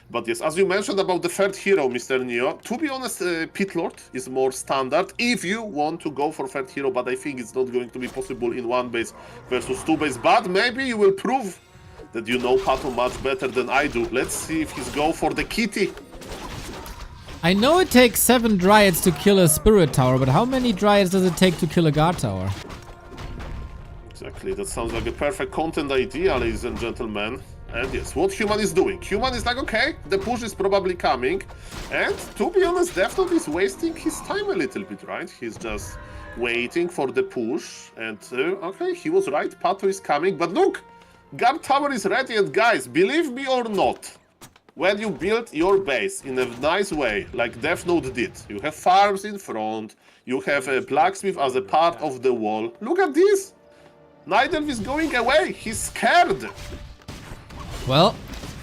But yes, as you mentioned about the third hero, Mr. Neo, to be honest, Pit Lord is more standard if you want to go for third hero, but I think it's not going to be possible in 1 base versus 2 base. But maybe you will prove that you know Pato much better than I do. Let's see if he's go for the kitty. I know it takes 7 Dryads to kill a Spirit Tower, but how many Dryads does it take to kill a Guard Tower? Exactly, that sounds like a perfect content idea, ladies and gentlemen. And yes, what Human is doing. Human is like, okay, the push is probably coming. And to be honest, Death Note is wasting his time a little bit, right? He's just waiting for the push. And okay, he was right, Pato is coming. But look, Guard Tower is ready. And guys, believe me or not, when you build your base in a nice way, like Death Note did, you have farms in front, you have a blacksmith as a part of the wall. Look at this! Nidelf is going away, he's scared! Well,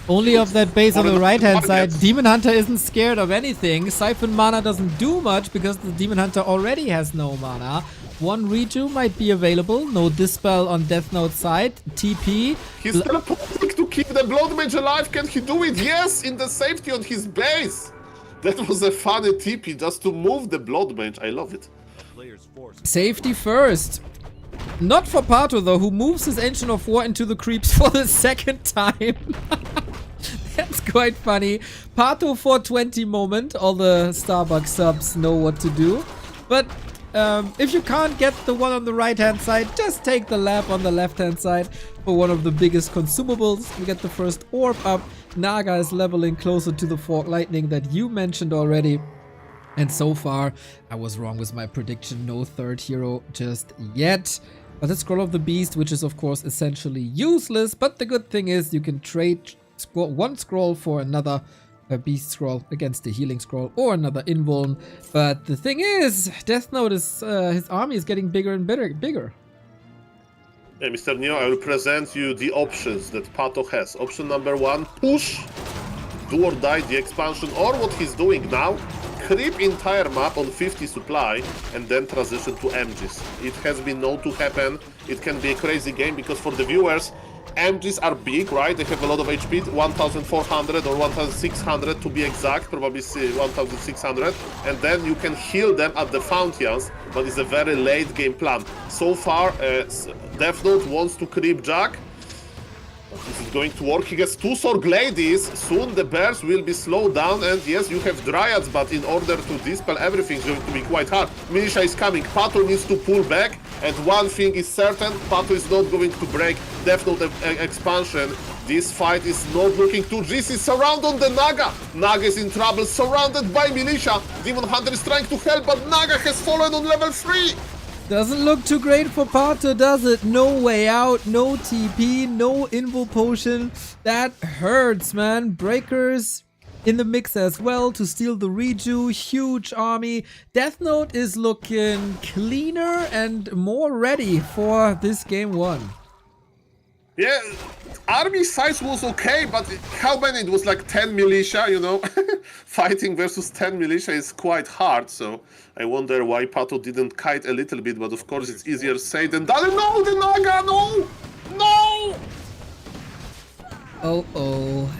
only of that base on the right-hand side. Demon Hunter isn't scared of anything. Siphon mana doesn't do much because the Demon Hunter already has no mana. 1 redo might be available. No Dispel on Death Note side. TP. He's teleporting to keep the Blood Mage alive. Can he do it? Yes, in the safety on his base. That was a funny TP just to move the Blood Mage. I love it. Safety first. Not for Pato though, who moves his Ancient of War into the creeps for the 2nd time. That's quite funny. Pato 420 moment. All the Starbucks subs know what to do. But if you can't get the one on the right-hand side, just take the lab on the left-hand side for one of the biggest consumables. We get the first orb up. Naga is leveling closer to the Fork Lightning that you mentioned already. And so far, I was wrong with my prediction. No third hero just yet. But the Scroll of the Beast, which is of course essentially useless. But the good thing is you can trade one scroll for another Beast Scroll against the Healing Scroll or another Invuln. But the thing is, Death Note is, his army is getting bigger and bigger. Yeah, Mr. Neo, I will present you the options that Pato has. Option number 1, push, do or die the expansion, or what he's doing now, creep entire map on 50 supply and then transition to MGs. It has been known to happen. It can be a crazy game because for the viewers, MGs are big, right? They have a lot of HP, 1400 or 1600 to be exact, probably 1600, and then you can heal them at the fountains, but it's a very late game plan. So far, Death Note wants to creep Jack. This is going to work. He gets 2 Sorg Ladies. Soon the bears will be slowed down. And yes, you have Dryads, but in order to dispel everything is going to be quite hard. Militia is coming. Pato needs to pull back. And one thing is certain, Pato is not going to break Death Note expansion. This fight is not looking too juicy. Surround on the Naga. Naga is in trouble, surrounded by Militia. Demon Hunter is trying to help, but Naga has fallen on level 3. Doesn't look too great for Pato, does it? No way out, no TP, no Invo Potion. That hurts, man. Breakers in the mix as well to steal the Reju. Huge army. Death Note is looking cleaner and more ready for this game 1. Yeah, army size was okay, but how many? It was like 10 militia, you know? Fighting versus 10 militia is quite hard, so I wonder why Pato didn't kite a little bit, but of course it's easier said than done. No, the Naga, no! No! Oh.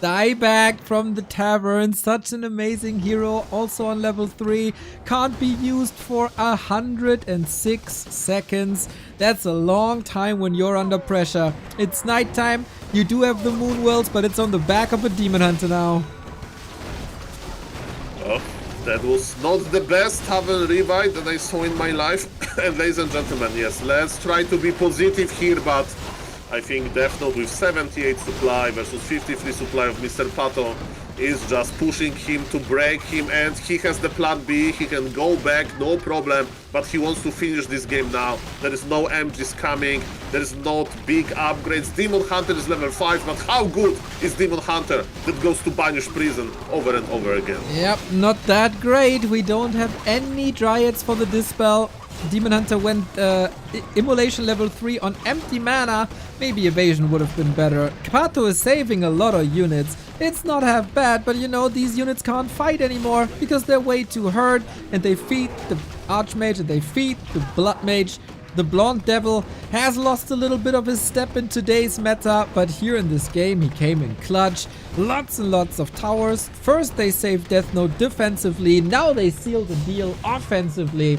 Dieback from the tavern, such an amazing hero, also on level 3, can't be used for 106 seconds. That's a long time when you're under pressure. It's nighttime, you do have the moon wells, but it's on the back of a demon hunter now. Oh, that was not the best tavern revive that I saw in my life. And ladies and gentlemen, yes, let's try to be positive here, but I think Death Note with 78 supply versus 53 supply of Mr. Pato is just pushing him to break him, and he has the plan B. He can go back, no problem, but he wants to finish this game now. There is no MGs coming, there is not big upgrades. Demon Hunter is level 5, but how good is Demon Hunter that goes to Banish Prison over and over again? Yep, not that great. We don't have any Dryads for the Dispel. Demon Hunter went Immolation level 3 on empty mana. Maybe Evasion would have been better. Pato is saving a lot of units. It's not half bad, but you know, these units can't fight anymore because they're way too hurt, and they feed the Archmage and they feed the Blood Mage. The Blonde Devil has lost a little bit of his step in today's meta, but here in this game he came in clutch. Lots and lots of towers. First they saved Death Note defensively, now they seal the deal offensively.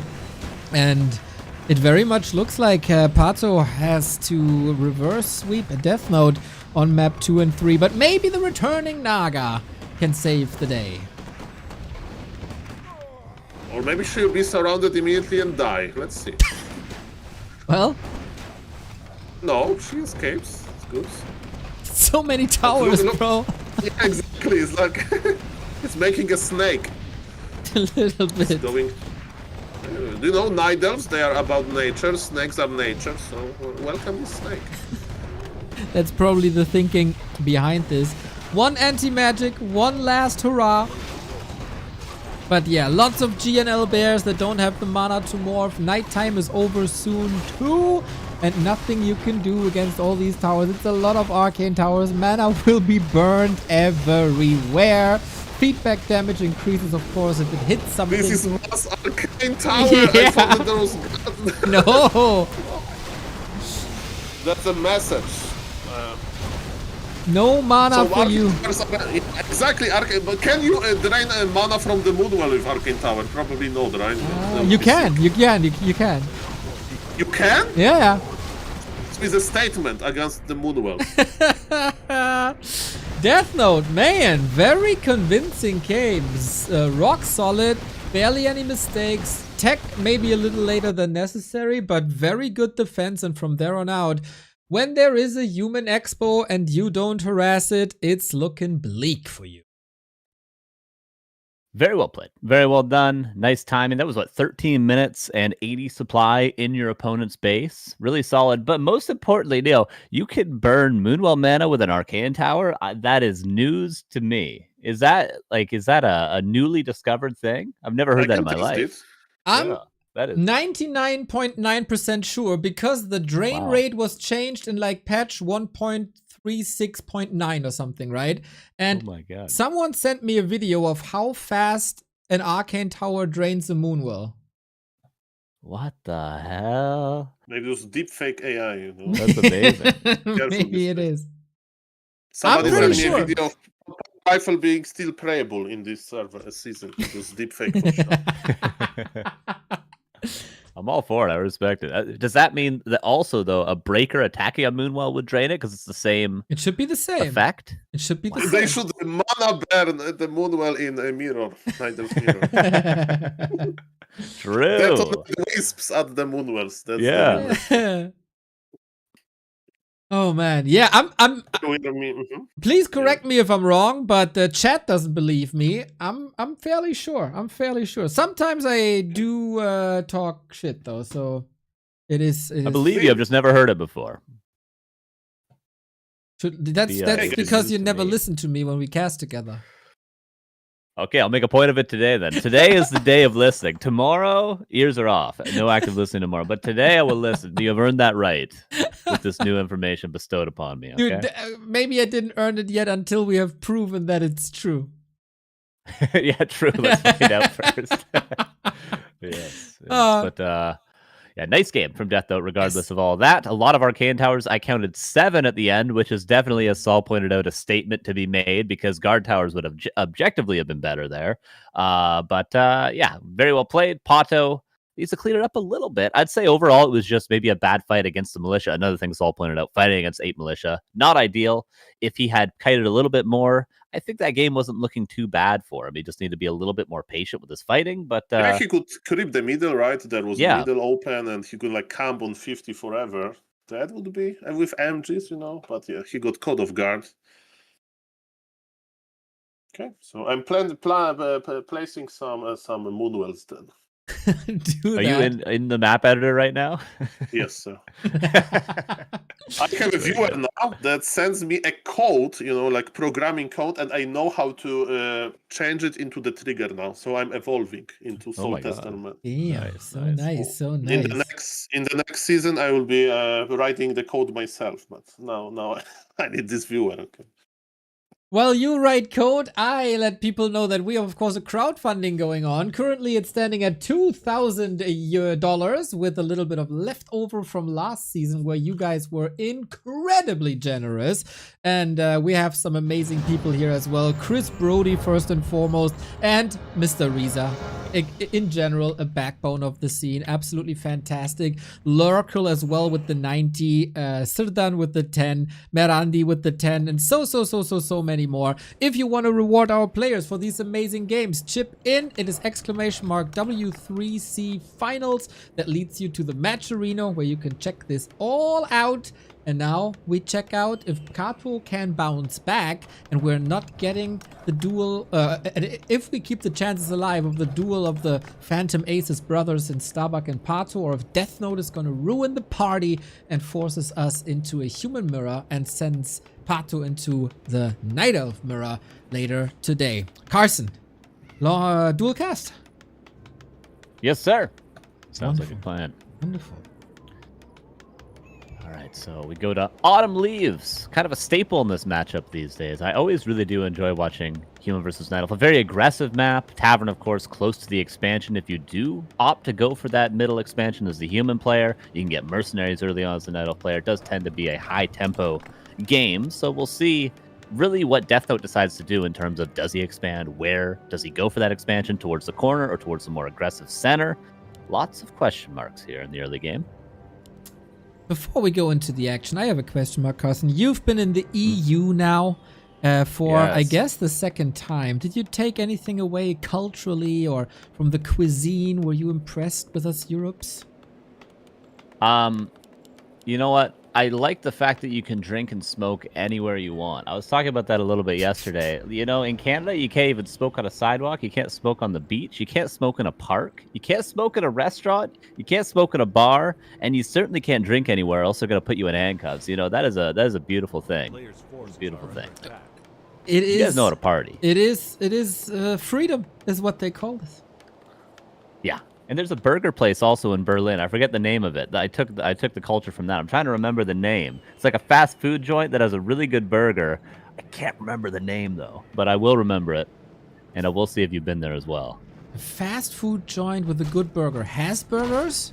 And it very much looks like Pato has to reverse sweep a Death Note on map 2 and 3, but maybe the returning Naga can save the day. Or maybe she'll be surrounded immediately and die. Let's see. Well, No, she escapes. It's good. so many towers, Look. bro. Yeah, exactly. It's like it's making a snake. A little bit. Going. Do you know night elves? They are about nature. Snakes are nature. So welcome this snake. That's probably the thinking behind this. One anti-magic, one last hurrah. But yeah, lots of GNL bears that don't have the mana to morph. Nighttime is over soon too. And nothing you can do against all these towers. It's a lot of arcane towers. Mana will be burned everywhere. Feedback damage increases, of course, if it hits something. This is mass arcane tower. Yeah. I thought that there was No. That's a message. No mana for arcane you. towers are- exactly, arcane. But can you drain mana from the Moonwell with arcane tower? Probably not, right? You can. You can. You can? Yeah. It's a statement against the Moonwell. Death Note, man, very convincing games. Rock solid, barely any mistakes. Tech maybe a little later than necessary, but very good defense. And from there on out, when there is a human expo and you don't harass it, it's looking bleak for you. Very well played. Very well done. Nice timing. That was what, 13 minutes and 80 supply in your opponent's base. Really solid. But most importantly, Neil, you can burn Moonwell mana with an Arcane Tower. That is news to me. Is that a newly discovered thing? I've never heard that in my life. I'm That is 99.9% sure because the drain Wow. rate was changed in like patch 1.36.9 or something, right? And oh my god. someone sent me a video of how fast an arcane tower drains a moonwell. What the hell? Maybe it was deep fake AI, you know. That's amazing. Maybe it is. Somebody I'm sent pretty me sure. a video of rifle being still playable in this server season. It was deep fake for sure. I'm all for it. I respect it. Does that mean that also, though, a breaker attacking a Moonwell would drain it because it's the same It should be the same. effect? It should be the They same. should mana burn the Moonwell in a mirror, Nidel's mirror. True. Detonate the wisps at the Moonwells. That's Yeah. the Oh man, yeah. I'm. Mhm. Please correct me if I'm wrong, but the chat doesn't believe me. I'm fairly sure. I'm fairly sure. Sometimes I do talk shit though, so it is. I believe you. I've just never heard it before. That's It's because news you to never me. listen to me when we cast together. Okay, I'll make a point of it today then. Today is the day of listening. Tomorrow, ears are off. No active listening tomorrow. But today I will listen. You have earned that right with this new information bestowed upon me. Okay? Dude, maybe I didn't earn it yet until we have proven that it's true. Yeah, true. Let's find out first. yes. But yeah, nice game from Death Note, regardless of all that. A lot of arcane towers. I counted 7 at the end, which is definitely, as Saul pointed out, a statement to be made because guard towers would have objectively have been better there. But yeah, very well played. Pato needs to clean it up a little bit. I'd say overall it was just maybe a bad fight against the militia. Another thing Saul pointed out, fighting against 8 militia. Not ideal. If he had kited a little bit more, I think that game wasn't looking too bad for him. He just needed to be a little bit more patient with his fighting. But Yeah, he could creep the middle, right? There was Yeah. a middle open, and he could like camp on 50 forever. That would be with MGs, you know. But yeah, he got caught off guard. Okay, so I'm placing some Moonwells then. Do are you in the map editor right now? Yes, sir. I have a viewer now that sends me a code, you know, like programming code, and I know how to change it into the trigger now. So I'm evolving into Soul my God. Testament. Yeah, Nice, so nice. nice, so In nice. the next season, I will be writing the code myself. But now I need this viewer. Okay. While you write code, I let people know that we have, of course, a crowdfunding going on. Currently, it's standing at $2,000 with a little bit of leftover from last season where you guys were incredibly generous. And we have some amazing people here as well. Chris Brody, first and foremost, and Mr. Riza. In general, a backbone of the scene. Absolutely fantastic. Lurkel as well with the 90. Sirdan with the 10. Merandi with the 10. And so many more. If you want to reward our players for these amazing games, chip in. It is !W3C finals that leads you to the match arena where you can check this all out. And now we check out if Kato can bounce back and we're not getting the duel, if we keep the chances alive of the duel of the Phantom Aces brothers in Starbuck and Pato, or if Death Note is going to ruin the party and forces us into a human mirror and sends Pato into the Night Elf mirror later today. Carson, dual cast. Yes, sir. Sounds Wonderful. like a plan. Wonderful. All right, so we go to Autumn Leaves. Kind of a staple in this matchup these days. I always really do enjoy watching Human versus Night Elf. A very aggressive map. Tavern, of course, close to the expansion. If you do opt to go for that middle expansion as the human player, you can get mercenaries early on as the Night Elf player. It does tend to be a high-tempo game, so we'll see really what Death Note decides to do in terms of does he expand, where does he go for that expansion, towards the corner or towards the more aggressive center. Lots of question marks here in the early game. Before we go into the action, I have a question mark, Carson. You've been in the EU now for, I Yes. guess, the second time. Did you take anything away culturally or from the cuisine? Were you impressed with us Europes? You know what? I like the fact that you can drink and smoke anywhere you want. I was talking about that a little bit yesterday. You know, in Canada, you can't even smoke on a sidewalk. You can't smoke on the beach. You can't smoke in a park. You can't smoke in a restaurant. You can't smoke in a bar. And you certainly can't drink anywhere, else they're going to put you in handcuffs. You know, that is a beautiful thing. Players' forces Beautiful are thing. under attack. It You guys know how to party. It is freedom is what they call this. Yeah. And there's a burger place also in Berlin. I forget the name of it. I took the culture from that. I'm trying to remember the name. It's like a fast food joint that has a really good burger. I can't remember the name though, but I will remember it. And I will see if you've been there as well. A fast food joint with a good burger. Has burgers?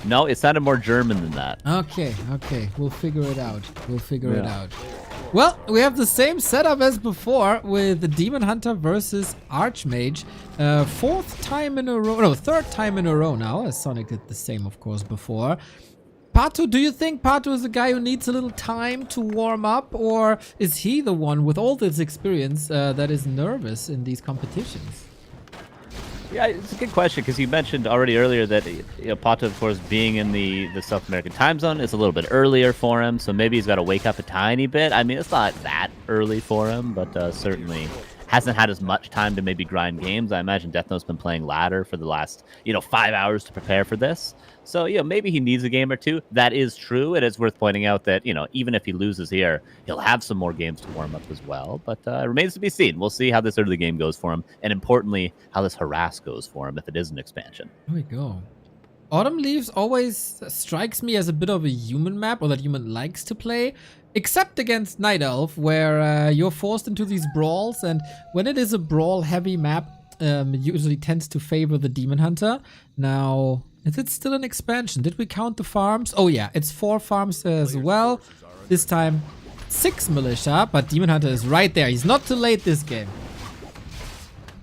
No, it sounded more German than that. Okay. We'll figure it out. It out. Well, we have the same setup as before with the Demon Hunter versus Archmage. Third time in a row now, as Sonic did the same, of course, before. Pato, do you think Pato is a guy who needs a little time to warm up, or is he the one with all this experience that is nervous in these competitions? Yeah, it's a good question because you mentioned already earlier that Pato, of course, being in the South American time zone is a little bit earlier for him, so maybe he's got to wake up a tiny bit. I mean, it's not that early for him, but certainly hasn't had as much time to maybe grind games. I imagine Death Note's been playing ladder for the last 5 hours to prepare for this. So, maybe he needs a game or two. That is true. It is worth pointing out that, even if he loses here, he'll have some more games to warm up as well. But it remains to be seen. We'll see how this early game goes for him. And importantly, how this harass goes for him if it is an expansion. Here we go. Autumn Leaves always strikes me as a bit of a human map, or that human likes to play. Except against Night Elf, where you're forced into these brawls. And when it is a brawl-heavy map, it usually tends to favor the Demon Hunter. Now, is it still an expansion? Did we count the farms? Oh yeah, it's 4 farms as well. This time 6 militia, but Demon Hunter is right there. He's not too late this game.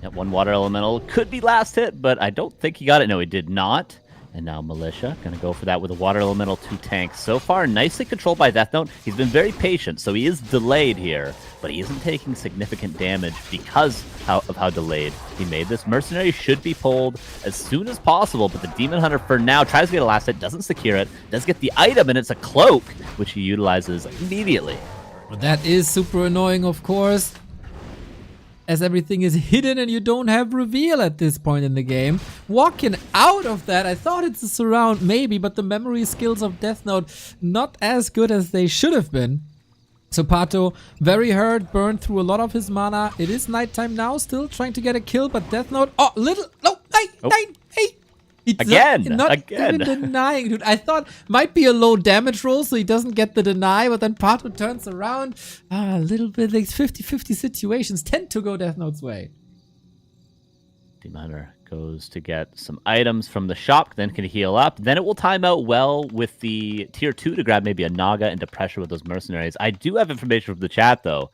Yep, 1 water elemental could be last hit, but I don't think he got it. No, he did not. And now Militia gonna go for that with a water elemental 2 tanks. So far, nicely controlled by Death Note. He's been very patient, so he is delayed here, but he isn't taking significant damage because of how delayed he made this. Mercenary should be pulled as soon as possible, but the Demon Hunter for now tries to get a last hit, doesn't secure it, does get the item, and it's a cloak, which he utilizes immediately. Well, that is super annoying, of course, as everything is hidden and you don't have reveal at this point in the game. Walking out of that, I thought it's a surround maybe, but the memory skills of Death Note not as good as they should have been. So Pato, very hurt, burned through a lot of his mana. It is nighttime now, still trying to get a kill, but Death Note, Again. Even denying, dude. I thought might be a low damage roll, so he doesn't get the deny, but then Pato turns around. A little bit, like 50-50 situations tend to go Death Note's way. Demon Hunter goes to get some items from the shop, then can heal up. Then it will time out well with the tier 2 to grab maybe a Naga into pressure with those mercenaries. I do have information from the chat, though.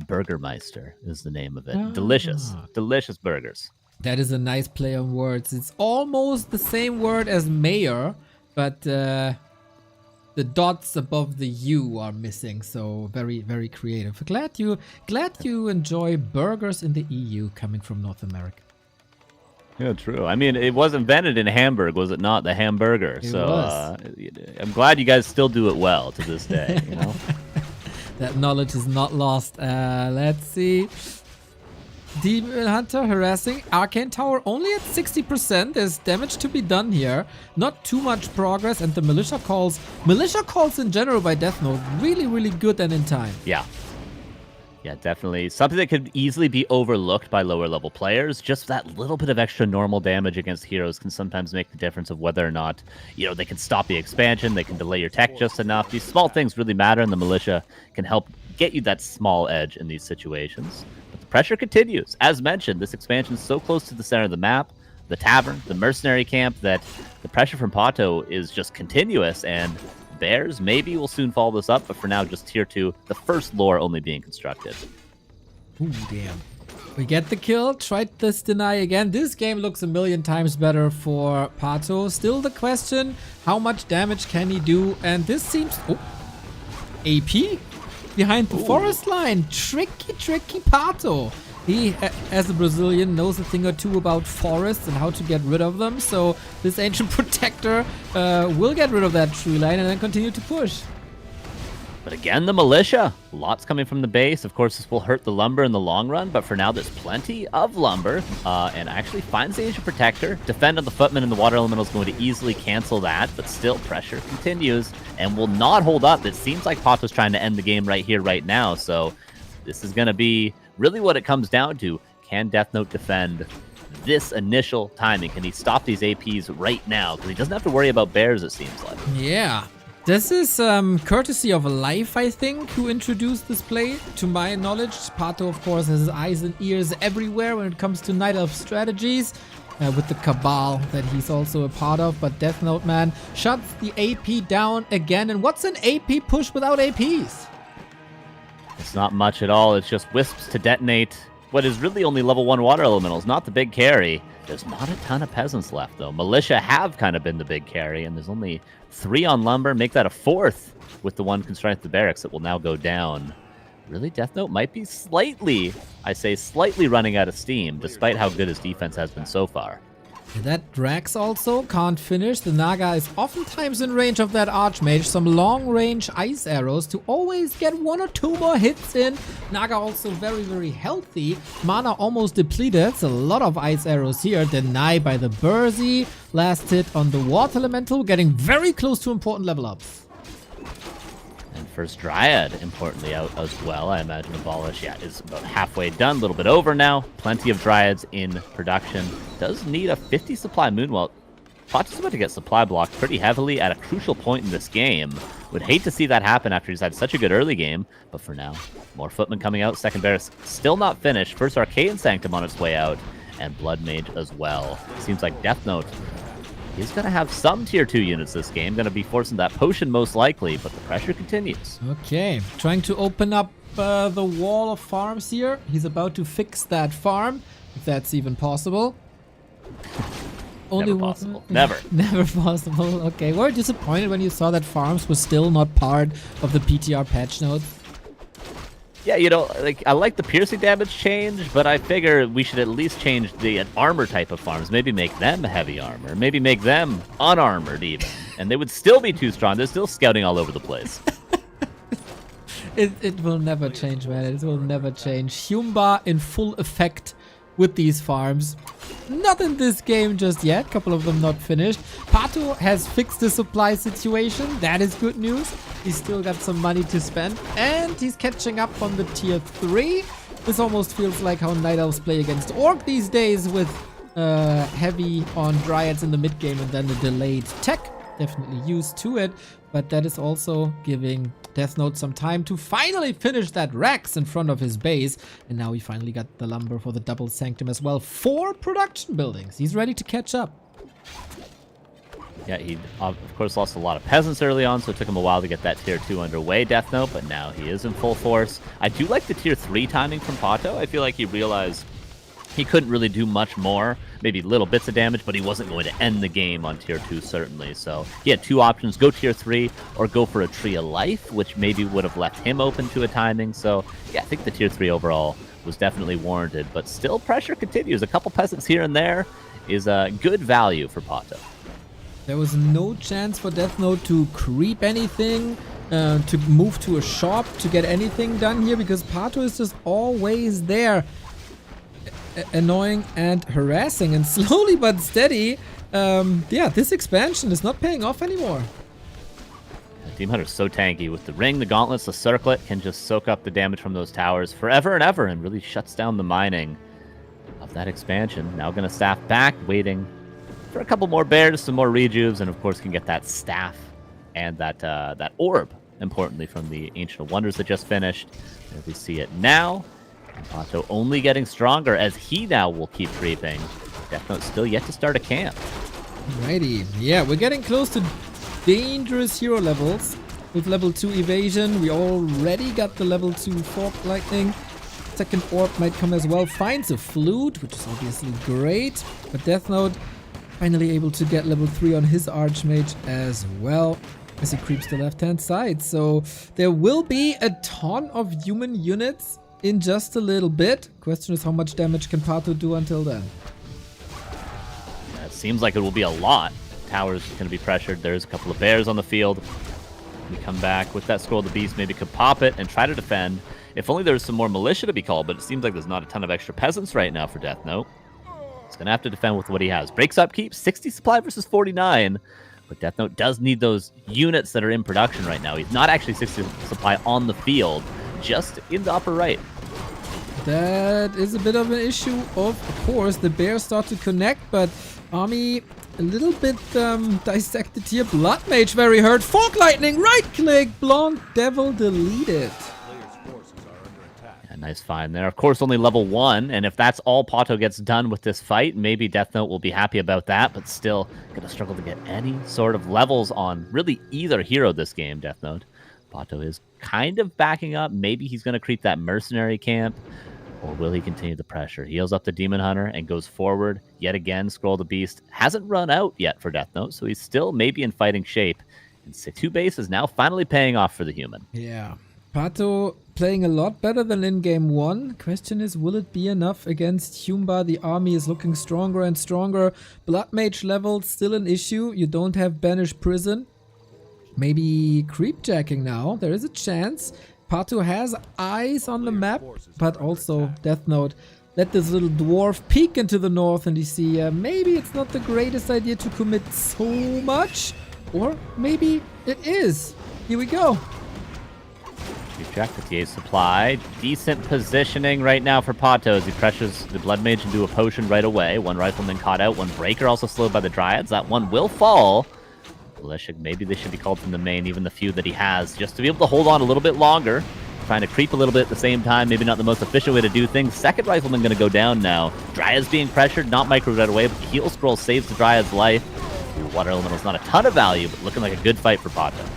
Burgermeister is the name of it. Delicious burgers. That is a nice play on words. It's almost the same word as mayor, but the dots above the U are missing. So very, very creative. Glad you enjoy burgers in the EU coming from North America. Yeah, true. I mean, it was invented in Hamburg, was it not? The hamburger. It so was. I'm glad you guys still do it well to this day. That knowledge is not lost. Let's see. Demon Hunter harassing Arcane Tower only at 60%. There's damage to be done here. Not too much progress. And the Militia calls in general by Death Note really, really good and in time. Yeah, definitely. Something that could easily be overlooked by lower level players. Just that little bit of extra normal damage against heroes can sometimes make the difference of whether or not, they can stop the expansion, they can delay your tech just enough. These small things really matter, and the Militia can help get you that small edge in these situations. But the pressure continues. As mentioned, this expansion is so close to the center of the map, the tavern, the mercenary camp, that the pressure from Pato is just continuous, and Bears maybe will soon follow this up, but for now, just tier 2, the first lore only being constructed. Ooh, damn. We get the kill, tried this deny again. This game looks a million times better for Pato. Still the question, how much damage can he do? And this seems... Oh, AP? Behind the forest line. Tricky Pato. He, as a Brazilian, knows a thing or two about forests and how to get rid of them. So this Ancient Protector will get rid of that tree line and then continue to push. But again, the Militia. Lots coming from the base. Of course, this will hurt the lumber in the long run, but for now, there's plenty of lumber. And actually finds the Ancient Protector. Defend on the Footman, and the Water Elemental is going to easily cancel that, but still, pressure continues and will not hold up. It seems like Pato's trying to end the game right here, right now. So this is going to be really what it comes down to. Can Death Note defend this initial timing? Can he stop these APs right now? Because he doesn't have to worry about bears, it seems like. Yeah. This is courtesy of Life, I think, who introduced this play. To my knowledge, Pato, of course, has his eyes and ears everywhere when it comes to Night Elf strategies. With the Cabal that he's also a part of. But Death Note, man, shuts the AP down again. And what's an AP push without APs? It's not much at all. It's just wisps to detonate what is really only level 1 water elementals, not the big carry. There's not a ton of peasants left, though. Militia have kind of been the big carry, and there's only 3 on lumber. Make that a 4th with the 1 constructing the barracks that will now go down. Really, Death Note might be slightly, I say slightly, running out of steam, despite how good his defense has been so far. That Drax also can't finish. The Naga is oftentimes in range of that Archmage. Some long-range ice arrows to always get 1 or 2 more hits in. Naga also very, very healthy. Mana almost depleted. It's a lot of ice arrows here. Denied by the Bursey. Last hit on the Water Elemental. Getting very close to important level ups. And first Dryad, importantly, out as well. I imagine Abolish, is about halfway done. A little bit over now. Plenty of Dryads in production. Does need a 50 supply Moonwell. Pato's about to get supply blocked pretty heavily at a crucial point in this game. Would hate to see that happen after he's had such a good early game. But for now, more Footmen coming out. Second Barracks still not finished. First Arcane Sanctum on its way out. And Blood Mage as well. Seems like Death Note is going to have some tier 2 units this game. Going to be forcing that potion most likely, but the pressure continues. Okay, trying to open up the wall of farms here. He's about to fix that farm, if that's even possible. Never possible. Never. Never possible. Okay, were you disappointed when you saw that farms were still not part of the PTR patch notes? Yeah, I like the piercing damage change, but I figure we should at least change the armor type of farms. Maybe make them heavy armor. Maybe make them unarmored even. And they would still be too strong. They're still scouting all over the place. It will never change, man. It will never change. Humba in full effect with these farms. Not in this game just yet. Couple of them not finished. Pato has fixed the supply situation. That is good news. He's still got some money to spend. And he's catching up on the tier 3. This almost feels like how Night Elves play against Orc these days, with heavy on Dryads in the mid game and then the delayed tech. Definitely used to it. But that is also giving Death Note some time to finally finish that Rex in front of his base. And now he finally got the lumber for the double sanctum as well. 4 production buildings. He's ready to catch up. Yeah, he of course lost a lot of peasants early on, so it took him a while to get that tier 2 underway, Death Note, but now he is in full force. I do like the tier 3 timing from Pato. I feel like he realized he couldn't really do much more, maybe little bits of damage, but he wasn't going to end the game on tier 2, certainly. So he had 2 options, go tier 3 or go for a Tree of Life, which maybe would have left him open to a timing. So yeah, I think the tier 3 overall was definitely warranted, but still pressure continues. A couple peasants here and there is a good value for Pato. There was no chance for Death Note to creep anything, to move to a shop, to get anything done here, because Pato is just always there. Annoying and harassing, and slowly but steady, yeah, this expansion is not paying off anymore. Demon Hunter's so tanky with the ring, the gauntlets, the circlet, can just soak up the damage from those towers forever and ever, and really shuts down the mining of that expansion. Now gonna staff back, waiting for a couple more bears, some more rejuves, and of course can get that staff and that orb, importantly, from the Ancient of Wonders that just finished. There we see it now. Pato only getting stronger as he now will keep creeping. Death Note still yet to start a camp. Alrighty, yeah, we're getting close to dangerous hero levels. With level 2 evasion, we already got the level 2 fork lightning. Second orb might come as well. Finds a flute, which is obviously great. But Death Note finally able to get level 3 on his Archmage as well, as he creeps the left-hand side. So there will be a ton of human units in just a little bit. Question is, how much damage can Pato do until then? Yeah, it seems like it will be a lot. Tower's going to be pressured. There's a couple of bears on the field. We come back with that Scroll of the Beast. Maybe could pop it and try to defend. If only there was some more militia to be called, but it seems like there's not a ton of extra peasants right now for Death Note. He's going to have to defend with what he has. Breaks upkeep, 60 supply versus 49. But Death Note does need those units that are in production right now. He's not actually 60 supply on the field, just in the upper right. That is a bit of an issue, of course. The bears start to connect, but Army a little bit dissected here. Blood Mage very hurt. Fork Lightning, right click, Blonde Devil deleted. Players' forces are under attack. Yeah, nice find there. Of course, only level 1, and if that's all Pato gets done with this fight, maybe Death Note will be happy about that, but still gonna struggle to get any sort of levels on really either hero this game, Death Note. Pato is kind of backing up. Maybe he's gonna creep that mercenary camp, or will he continue the pressure? Heals up the Demon Hunter and goes forward. Yet again, Scroll the Beast hasn't run out yet for Death Note, so he's still maybe in fighting shape. And 2 base is now finally paying off for the human. Yeah. Pato playing a lot better than in game 1. Question is, will it be enough against Humba? The army is looking stronger and stronger. Blood Mage level still an issue. You don't have Banish Prison. Maybe creepjacking now. There is a chance. Pato has eyes on the map, but also Death Note. Let this little dwarf peek into the north and you see maybe it's not the greatest idea to commit so much. Or maybe it is. Here we go. Creepjack, the TA supply. Decent positioning right now for Pato as he pressures the Blood Mage into a potion right away. One Rifleman caught out, one Breaker also slowed by the Dryads. That one will fall. Maybe they should be called from the main, even the few that he has, just to be able to hold on a little bit longer. Trying to creep a little bit at the same time, maybe not the most efficient way to do things. Second Rifleman going to go down now. Dryad's being pressured, not micro right away, but the heal scroll saves the Dryad's life. Water Elemental's not a ton of value, but looking like a good fight for Pato.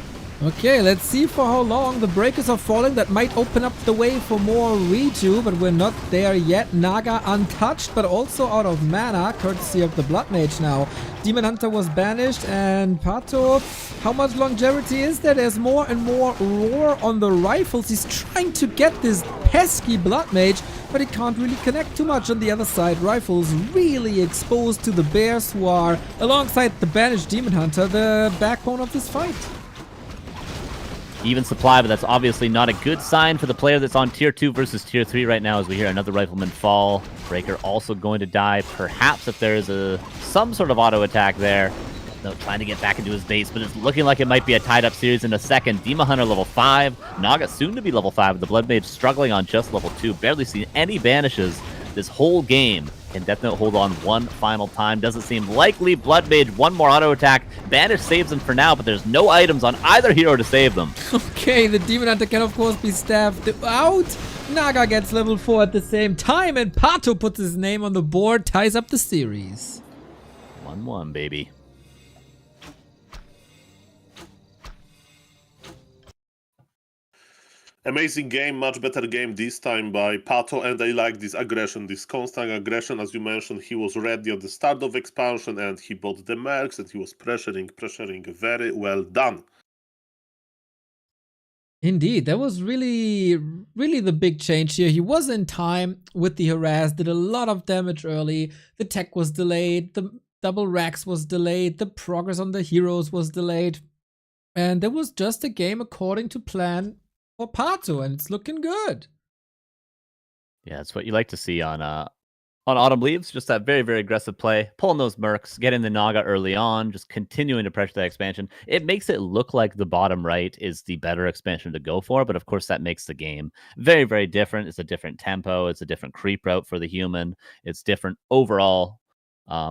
Okay, let's see for how long the breakers are falling. That might open up the way for more redo, but we're not there yet. Naga untouched, but also out of mana, courtesy of the Blood Mage now. Demon Hunter was banished, and Pato, how much longevity is there? There's more and more roar on the rifles. He's trying to get this pesky Blood Mage, but he can't really connect too much on the other side. Rifles really exposed to the bears, who are, alongside the banished Demon Hunter, the backbone of this fight. Even supply, but that's obviously not a good sign for the player that's on tier 2 versus tier 3 right now as we hear another Rifleman fall. Breaker also going to die, perhaps if there is some sort of auto attack there. No, trying to get back into his base, but it's looking like it might be a tied up series in a second. Demon Hunter level 5, Naga soon to be level 5, with the Blood Mage struggling on just level 2. Barely seen any banishes this whole game. Can Death Note hold on one final time? Doesn't seem likely. Blood Mage, one more auto attack. Banish saves them for now, but there's no items on either hero to save them. Okay, the Demon Hunter can of course be staffed out. Naga gets level 4 at the same time, and Pato puts his name on the board, ties up the series. 1-1, baby. Amazing game, much better game this time by Pato, and I like this aggression, this constant aggression. As you mentioned, he was ready at the start of expansion and he bought the mercs and he was pressuring, very well done. Indeed, that was really the big change here. He was in time with the harass, did a lot of damage early. The tech was delayed, the double racks was delayed, the progress on the heroes was delayed. And there was just a game according to plan for Pato, and it's looking good. Yeah, it's what you like to see on Autumn Leaves. Just that very, very aggressive play, pulling those mercs, getting the Naga early on, just continuing to pressure that expansion. It makes it look like the bottom right is the better expansion to go for, but of course that makes the game very, very different. It's a different tempo. It's a different creep route for the human. It's different overall.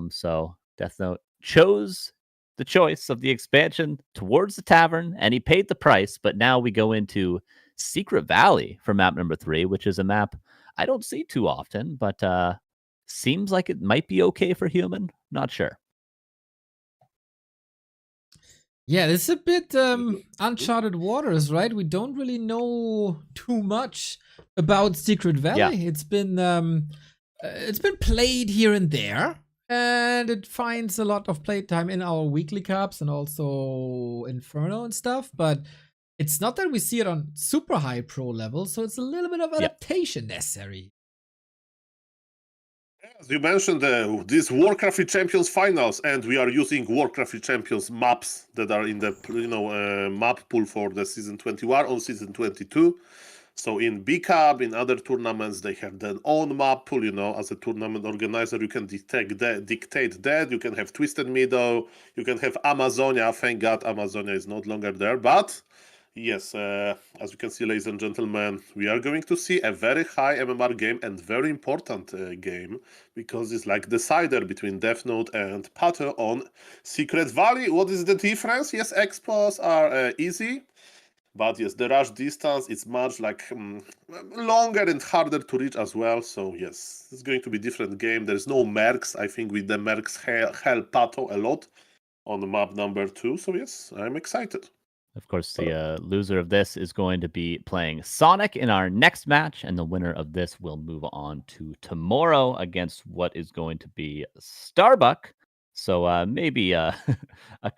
So Death Note chose the choice of the expansion towards the tavern, and he paid the price. But now we go into Secret Valley for map number 3, which is a map I don't see too often, but seems like it might be okay for human. Not sure. Yeah, this is a bit uncharted waters, right? We don't really know too much about Secret Valley. Yeah. It's been played here and there, and it finds a lot of playtime in our weekly cups and also Inferno and stuff, but it's not that we see it on super high pro level, so it's a little bit of adaptation necessary. As you mentioned, this Warcraft III Champions finals, and we are using Warcraft III Champions maps that are in the map pool for the season 21 on season 22. So in B-Cup, in other tournaments, they have their own map pool. As a tournament organizer, you can dictate that. You can have Twisted Meadow, you can have Amazonia. Thank God Amazonia is not longer there, but Yes, as you can see, ladies and gentlemen, we are going to see a very high MMR game and very important game because it's like decider between Death Note and Pato on Secret Valley. What is the difference? Yes, expos are easy, but yes, the rush distance is much like longer and harder to reach as well. So yes, it's going to be different game. There's no mercs. I think with the mercs help Pato a lot on the map number 2. So yes, I'm excited. Of course, the loser of this is going to be playing Sonic in our next match, and the winner of this will move on to tomorrow against what is going to be Starbuck. So maybe a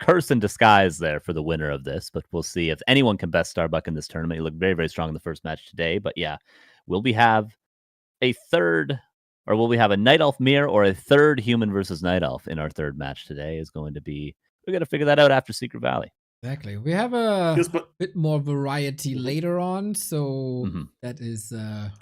curse in disguise there for the winner of this, but we'll see if anyone can best Starbuck in this tournament. He looked very, very strong in the first match today, but yeah, will we have a third, or will we have a Night Elf mirror or a third human versus Night Elf in our third match today is going to be, we got to figure that out after Secret Valley. Exactly. We have a Yes, but bit more variety later on, so Mhm. that is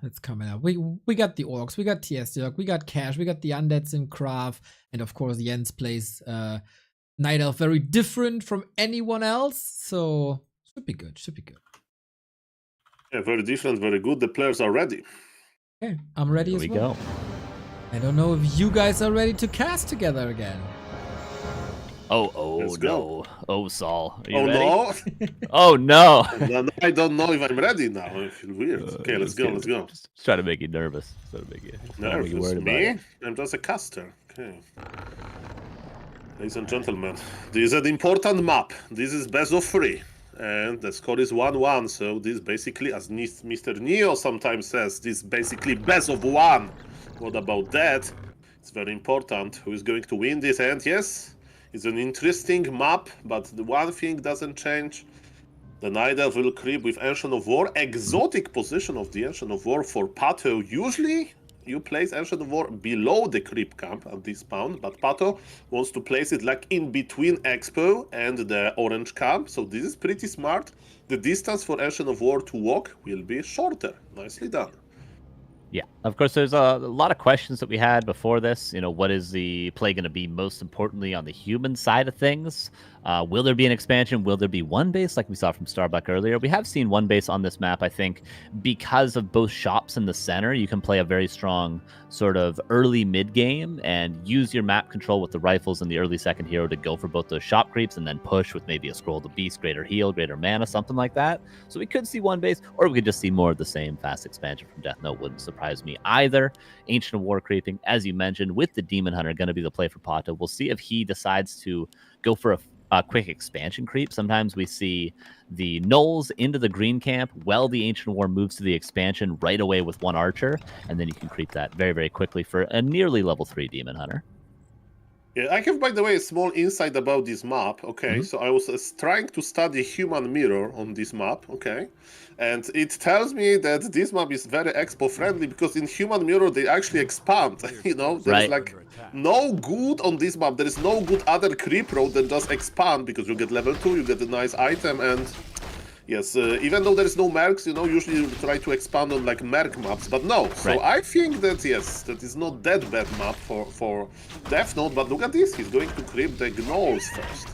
it's coming up. We got the orcs, we got Tsog, we got Cash, we got the undeads in Craft, and of course Jens plays Night Elf very different from anyone else, so should be good. Should be good. yeah, very different, very good. The players are ready. Okay, I'm ready Here as we well. go. I don't know if you guys are ready to cast together again. Oh Let's no. go. Oh, Saul. Are you Oh ready? no! Oh no. No, I don't know if I'm ready now. I feel weird. Okay, let's Just go. kidding. Let's go. Just try to make you nervous. Try to make you Nervous, worried about me? it. I'm just a caster. Okay. Ladies and gentlemen, this is an important map. This is best of 3. And the score is 1-1. So this basically, as Mr. Neo sometimes says, this is basically best of 1. What about that? It's very important. Who is going to win this? And yes, it's an interesting map, but the one thing doesn't change. The Night Elf will creep with Ancient of War. Exotic position of the Ancient of War for Pato. Usually, you place Ancient of War below the creep camp at this spawn, but Pato wants to place it like in between Expo and the orange camp, so this is pretty smart. The distance for Ancient of War to walk will be shorter. Nicely done. Yeah, of course, there's a lot of questions that we had before this. You know, what is the play going to be most importantly on the human side of things? Will there be an expansion? Will there be one base like we saw from Starbuck earlier? We have seen one base on this map, I think, because of both shops in the center. You can play a very strong sort of early mid game and use your map control with the rifles and the early second hero to go for both those shop creeps and then push with maybe a scroll to beast, greater heal, greater mana, something like that. So we could see one base, or we could just see more of the same fast expansion from Death Note. Wouldn't surprise me either. Ancient of War creeping, as you mentioned, with the Demon Hunter going to be the play for Pato. We'll see if he decides to go for a quick expansion creep. Sometimes we see the Knolls into the green camp while the Ancient War moves to the expansion right away with one archer, and then you can creep that very, very quickly for a nearly level 3 Demon Hunter. Yeah, I have, by the way, a small insight about this map. Okay, so I was trying to study human mirror on this map. Okay, and it tells me that this map is very expo friendly because in human mirror they actually expand. You know, there's Right. like no good on this map. There is no good other creep road than just expand because you get level 2, you get a nice item, and yes, even though there is no mercs, you know, usually you try to expand on like merc maps, but no. So Right. I think that yes, that is not that bad map for Death Note, but look at this, he's going to creep the gnolls first.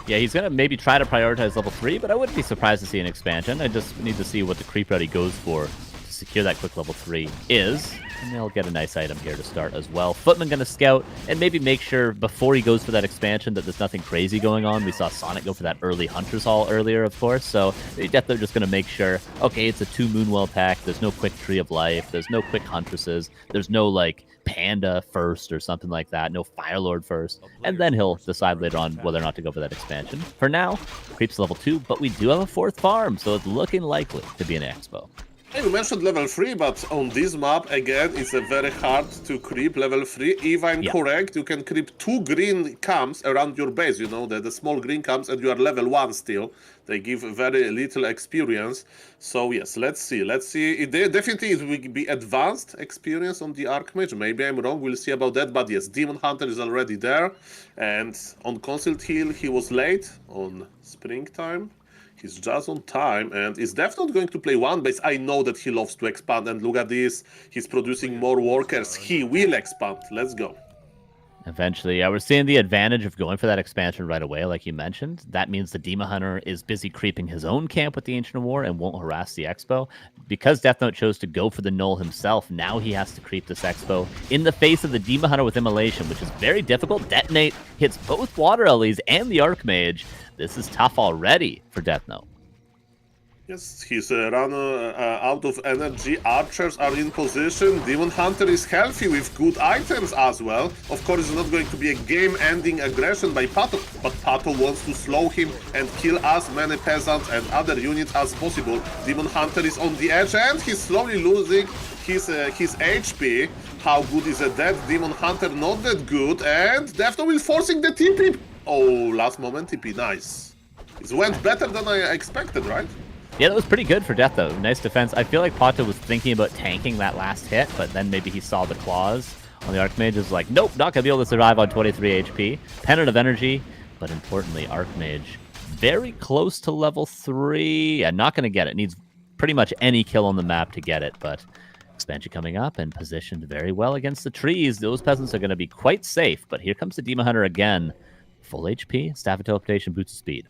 Yeah, he's going to maybe try to prioritize level 3, but I wouldn't be surprised to see an expansion. I just need to see what the creep route he goes for to secure that quick level 3 is. And they'll get a nice item here to start as well. Footman going to scout and maybe make sure before he goes for that expansion that there's nothing crazy going on. We saw Sonic go for that early Hunter's Hall earlier, of course. So they definitely just going to make sure, okay, it's a 2 Moonwell pack. There's no quick Tree of Life. There's no quick Huntresses. There's no, like, Panda first or something like that. No Firelord first. And then he'll decide later on whether or not to go for that expansion. For now, creeps level 2, but we do have a 4th farm, so it's looking likely to be an expo. Hey, we mentioned level 3, but on this map, again, it's a very hard to creep level 3. If I'm correct, you can creep 2 green camps around your base, you know, the small green camps, and you are level 1 still. They give very little experience. So yes, let's see. Definitely it will be advanced experience on the Archmage. Maybe I'm wrong, we'll see about that. But yes, Demon Hunter is already there. And on Concealed Heal, he was late on Springtime. He's just on time, and is definitely going to play one base. I know that he loves to expand, and look at this. He's producing more workers. He will expand. Let's go. Eventually, yeah, we're seeing the advantage of going for that expansion right away, like you mentioned. That means the Demon Hunter is busy creeping his own camp with the Ancient of War and won't harass the Expo. Because Death Note chose to go for the Null himself, now he has to creep this Expo in the face of the Demon Hunter with Immolation, which is very difficult. Detonate hits both Water Lilies and the Archmage. This is tough already for Death Note. Yes, he's run out of energy. Archers are in position. Demon Hunter is healthy with good items as well. Of course, it's not going to be a game-ending aggression by Pato, but Pato wants to slow him and kill as many peasants and other units as possible. Demon Hunter is on the edge and he's slowly losing his HP. How good is a dead Demon Hunter? Not that good. And Death Note is forcing the TP. Oh, last moment TP. Nice. It went better than I expected, right? Yeah, that was pretty good for Death, though. Nice defense. I feel like Pato was thinking about tanking that last hit, but then maybe he saw the claws on the Archmage. Is like, nope, not going to be able to survive on 23 HP. Pennant of Energy, but importantly, Archmage very close to level 3. Yeah, not going to get it. Needs pretty much any kill on the map to get it, but expansion coming up and positioned very well against the trees. Those peasants are going to be quite safe, but here comes the Demon Hunter again. Full HP, Staff of Teleportation, Boots of Speed.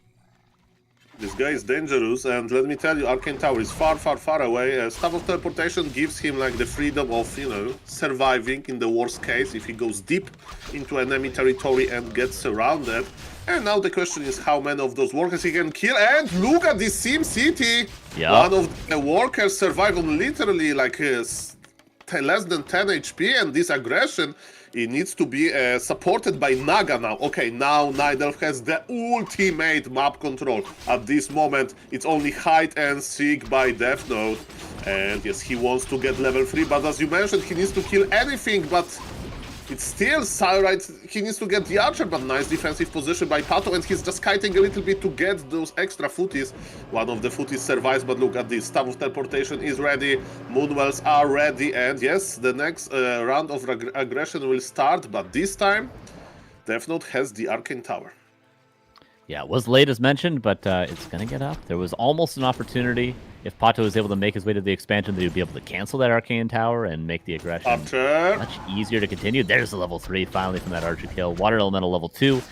This guy is dangerous, and let me tell you, Arcane Tower is far, far, far away. Staff of Teleportation gives him like the freedom of, you know, surviving in the worst case if he goes deep into enemy territory and gets surrounded. And now the question is how many of those workers he can kill. And look at this Sim City! Yeah. One of the workers survived on literally like less than 10 HP, and this aggression, it needs to be supported by Naga now. Okay, now Nidelf has the ultimate map control. At this moment, it's only hide and seek by Death Note. And yes, he wants to get level 3, but as you mentioned, he needs to kill anything, but it's still right. He needs to get the archer, but nice defensive position by Pato, and he's just kiting a little bit to get those extra footies. One of the footies survives, but look at this. Staff of Teleportation is ready, Moonwells are ready, and yes, the next round of aggression will start, but this time, Death Note has the Arcane Tower. Yeah, it was late as mentioned, but it's going to get up. There was almost an opportunity. If Pato was able to make his way to the expansion, that he would be able to cancel that Arcane Tower and make the aggression Archer. much easier to continue. There's the level 3 finally from that Archer kill. Water Elemental level 2.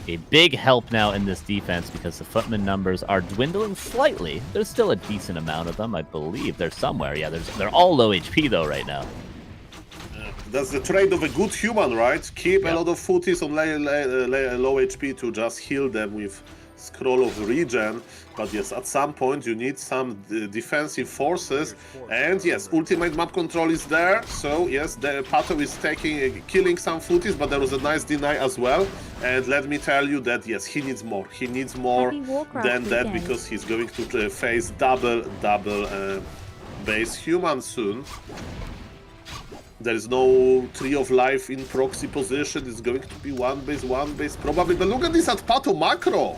A big help now in this defense because the footman numbers are dwindling slightly. There's still a decent amount of them, I believe. They're somewhere. Yeah, they're all low HP though right now. That's the trade of a good human, right? Keep a lot of footies on low HP to just heal them with Scroll of Regen. But yes, at some point you need some defensive forces. And yes, ultimate map control is there. So yes, the Pato is killing some footies, but there was a nice deny as well. And let me tell you that yes, he needs more. He needs more than that because he's going to face double base human soon. There is no Tree of Life in proxy position. It's going to be one base probably. But look at this at Pato macro.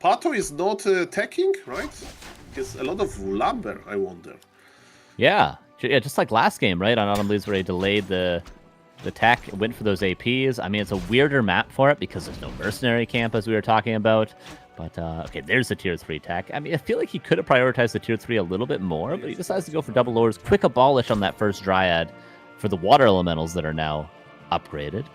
Pato is not teching, right? It's a lot of lumber, I wonder. Yeah, just like last game, right? On Autumn Leaves where he delayed the tech, went for those APs. I mean, it's a weirder map for it because there's no mercenary camp as we were talking about. But, okay, there's the tier 3 tech. I mean, I feel like he could have prioritized the tier 3 a little bit more, but he decides to go for double lures. Quick abolish on that first Dryad for the water elementals that are now upgraded.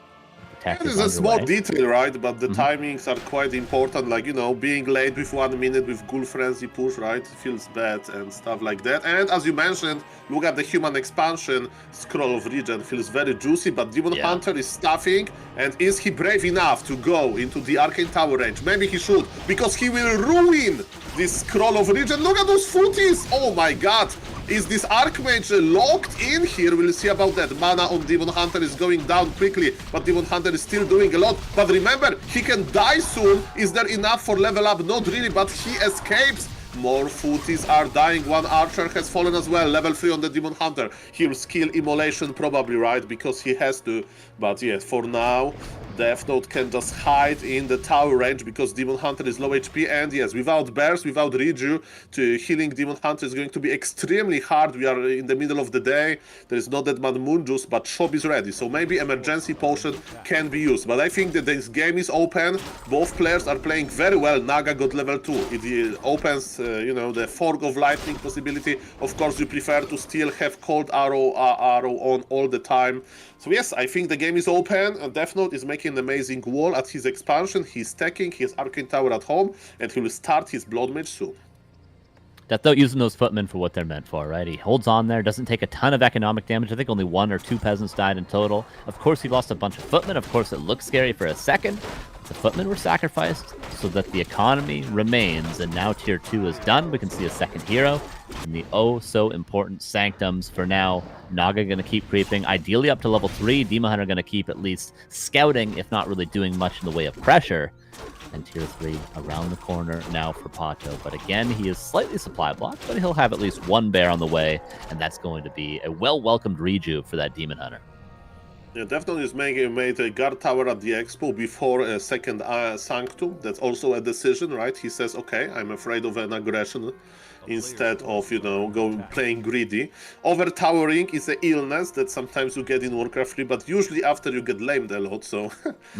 It's a small detail, right? But the timings are quite important. Like, you know, being late with 1 minute with Ghoul Frenzy push, right? Feels bad and stuff like that. And as you mentioned, look at the human expansion. Scroll of Regen feels very juicy, but Demon Hunter is stuffing. And is he brave enough to go into the Arcane Tower range? Maybe he should, because he will ruin this Scroll of Regen. Look at those footies! Oh my god! Is this Archmage locked in here? We'll see about that. Mana on Demon Hunter is going down quickly, but Demon Hunter is still doing a lot. But remember, he can die soon. Is there enough for level up? Not really, but he escapes. More footies are dying. One archer has fallen as well. Level 3 on the Demon Hunter. He'll skill Immolation probably, right? Because he has to. But yes, for now, Death Note can just hide in the tower range because Demon Hunter is low HP. And yes, without Bears, without Riju, to healing Demon Hunter is going to be extremely hard. We are in the middle of the day. There is not that much moon juice, but shop is ready. So maybe emergency potion can be used. But I think that this game is open. Both players are playing very well. Naga got level 2. It opens you know, the Fork of Lightning possibility. Of course, you prefer to still have Cold Arrow on all the time. So yes, I think the game is open, and Death Note is making an amazing wall at his expansion. He's stacking his Arcane Tower at home, and he will start his Blood Mage soon. Death Note using those footmen for what they're meant for, right? He holds on there, doesn't take a ton of economic damage. I think only 1 or 2 peasants died in total. Of course, he lost a bunch of footmen. Of course, it looked scary for a second. The footmen were sacrificed so that the economy remains, and now tier 2 is done. We can see a second hero in the oh-so-important sanctums. For now, Naga going to keep creeping, ideally up to level 3. Demon Hunter going to keep at least scouting, if not really doing much in the way of pressure. And tier 3 around the corner now for Pato. But again, he is slightly supply blocked, but he'll have at least 1 bear on the way, and that's going to be a well-welcomed rejuve for that Demon Hunter. Yeah, definitely is made a guard tower at the expo before a second Sanctum. That's also a decision, right? He says, okay, I'm afraid of an aggression instead of, you know, playing greedy. Over-towering is an illness that sometimes you get in Warcraft 3, but usually after you get lamed a lot, so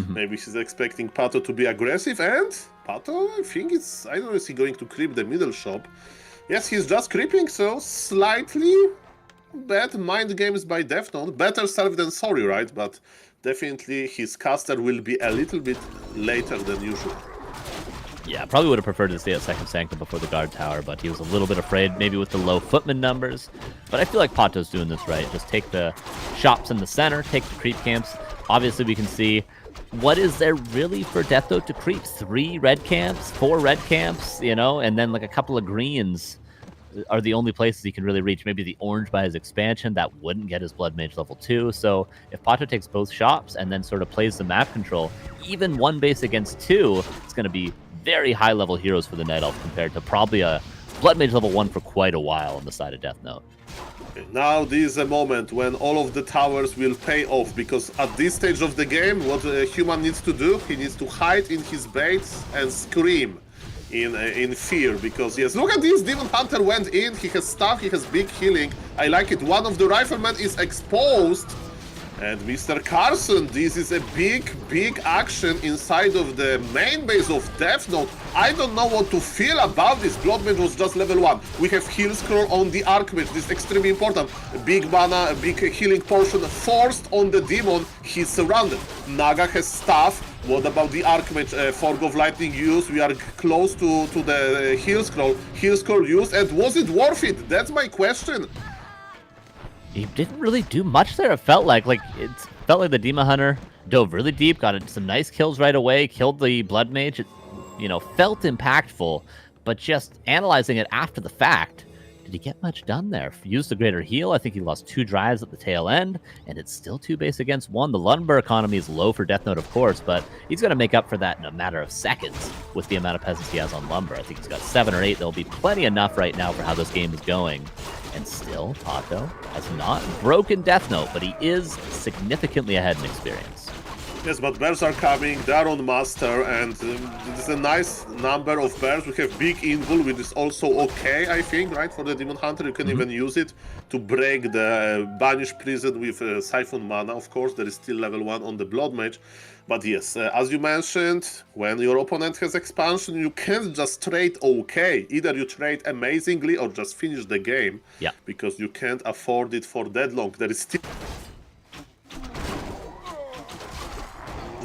maybe she's expecting Pato to be aggressive, and Pato, I think it's, I don't know, is he going to creep the middle shop? Yes, he's just creeping, so slightly bad mind games by Death Note. Better safe than sorry, right? But definitely his caster will be a little bit later than usual. Yeah, probably would have preferred to stay at second Sanctum before the guard tower, but he was a little bit afraid, maybe with the low footman numbers. But I feel like Pato's doing this right. Just take the shops in the center, take the creep camps. Obviously, we can see what is there really for Death Note to creep? 3 red camps, 4 red camps, you know, and then like a couple of greens are the only places he can really reach. Maybe the orange by his expansion, that wouldn't get his Blood Mage level 2. So if Pato takes both shops and then sort of plays the map control, even 1 base against 2, it's going to be very high-level heroes for the Night Elf compared to probably a Blood Mage level 1 for quite a while on the side of Death Note. Now this is a moment when all of the towers will pay off, because at this stage of the game, what a human needs to do, he needs to hide in his base and scream in fear, because yes, look at this, Demon Hunter went in, he has stuff, he has big healing, I like it. One of the riflemen is exposed, and Mr. Carson, this is a big action inside of the main base of Death Note. I don't know what to feel about this. Blood Mage was just level 1. We have heal scroll on the Archmage. This is extremely important. Big mana, a big healing potion forced on the demon. He's surrounded. Naga has stuff. What about the Archmage? Fork of Lightning used. We are close to the heal scroll. Heal scroll used, and was it worth it? That's my question. He didn't really do much there. It felt like the Demon Hunter dove really deep, got some nice kills right away, killed the Blood Mage. It, you know, felt impactful, but just analyzing it after the fact, did he get much done there? Used the greater heal. I think he lost 2 drives at the tail end, and it's still 2 base against 1. The lumber economy is low for Death Note, of course, but he's going to make up for that in a matter of seconds with the amount of peasants he has on lumber. I think he's got 7 or 8. There'll be plenty enough right now for how this game is going. And still, Pato has not broken Death Note, but he is significantly ahead in experience. Yes, but bears are coming, they are on master, and it's a nice number of bears. We have big invul, which is also okay, I think, right? For the Demon Hunter, you can even use it to break the banished prison with Siphon Mana, of course. There is still level 1 on the Blood Mage. But yes, as you mentioned, when your opponent has expansion, you can't just trade okay. Either you trade amazingly or just finish the game. Yeah. Because you can't afford it for that long. There is still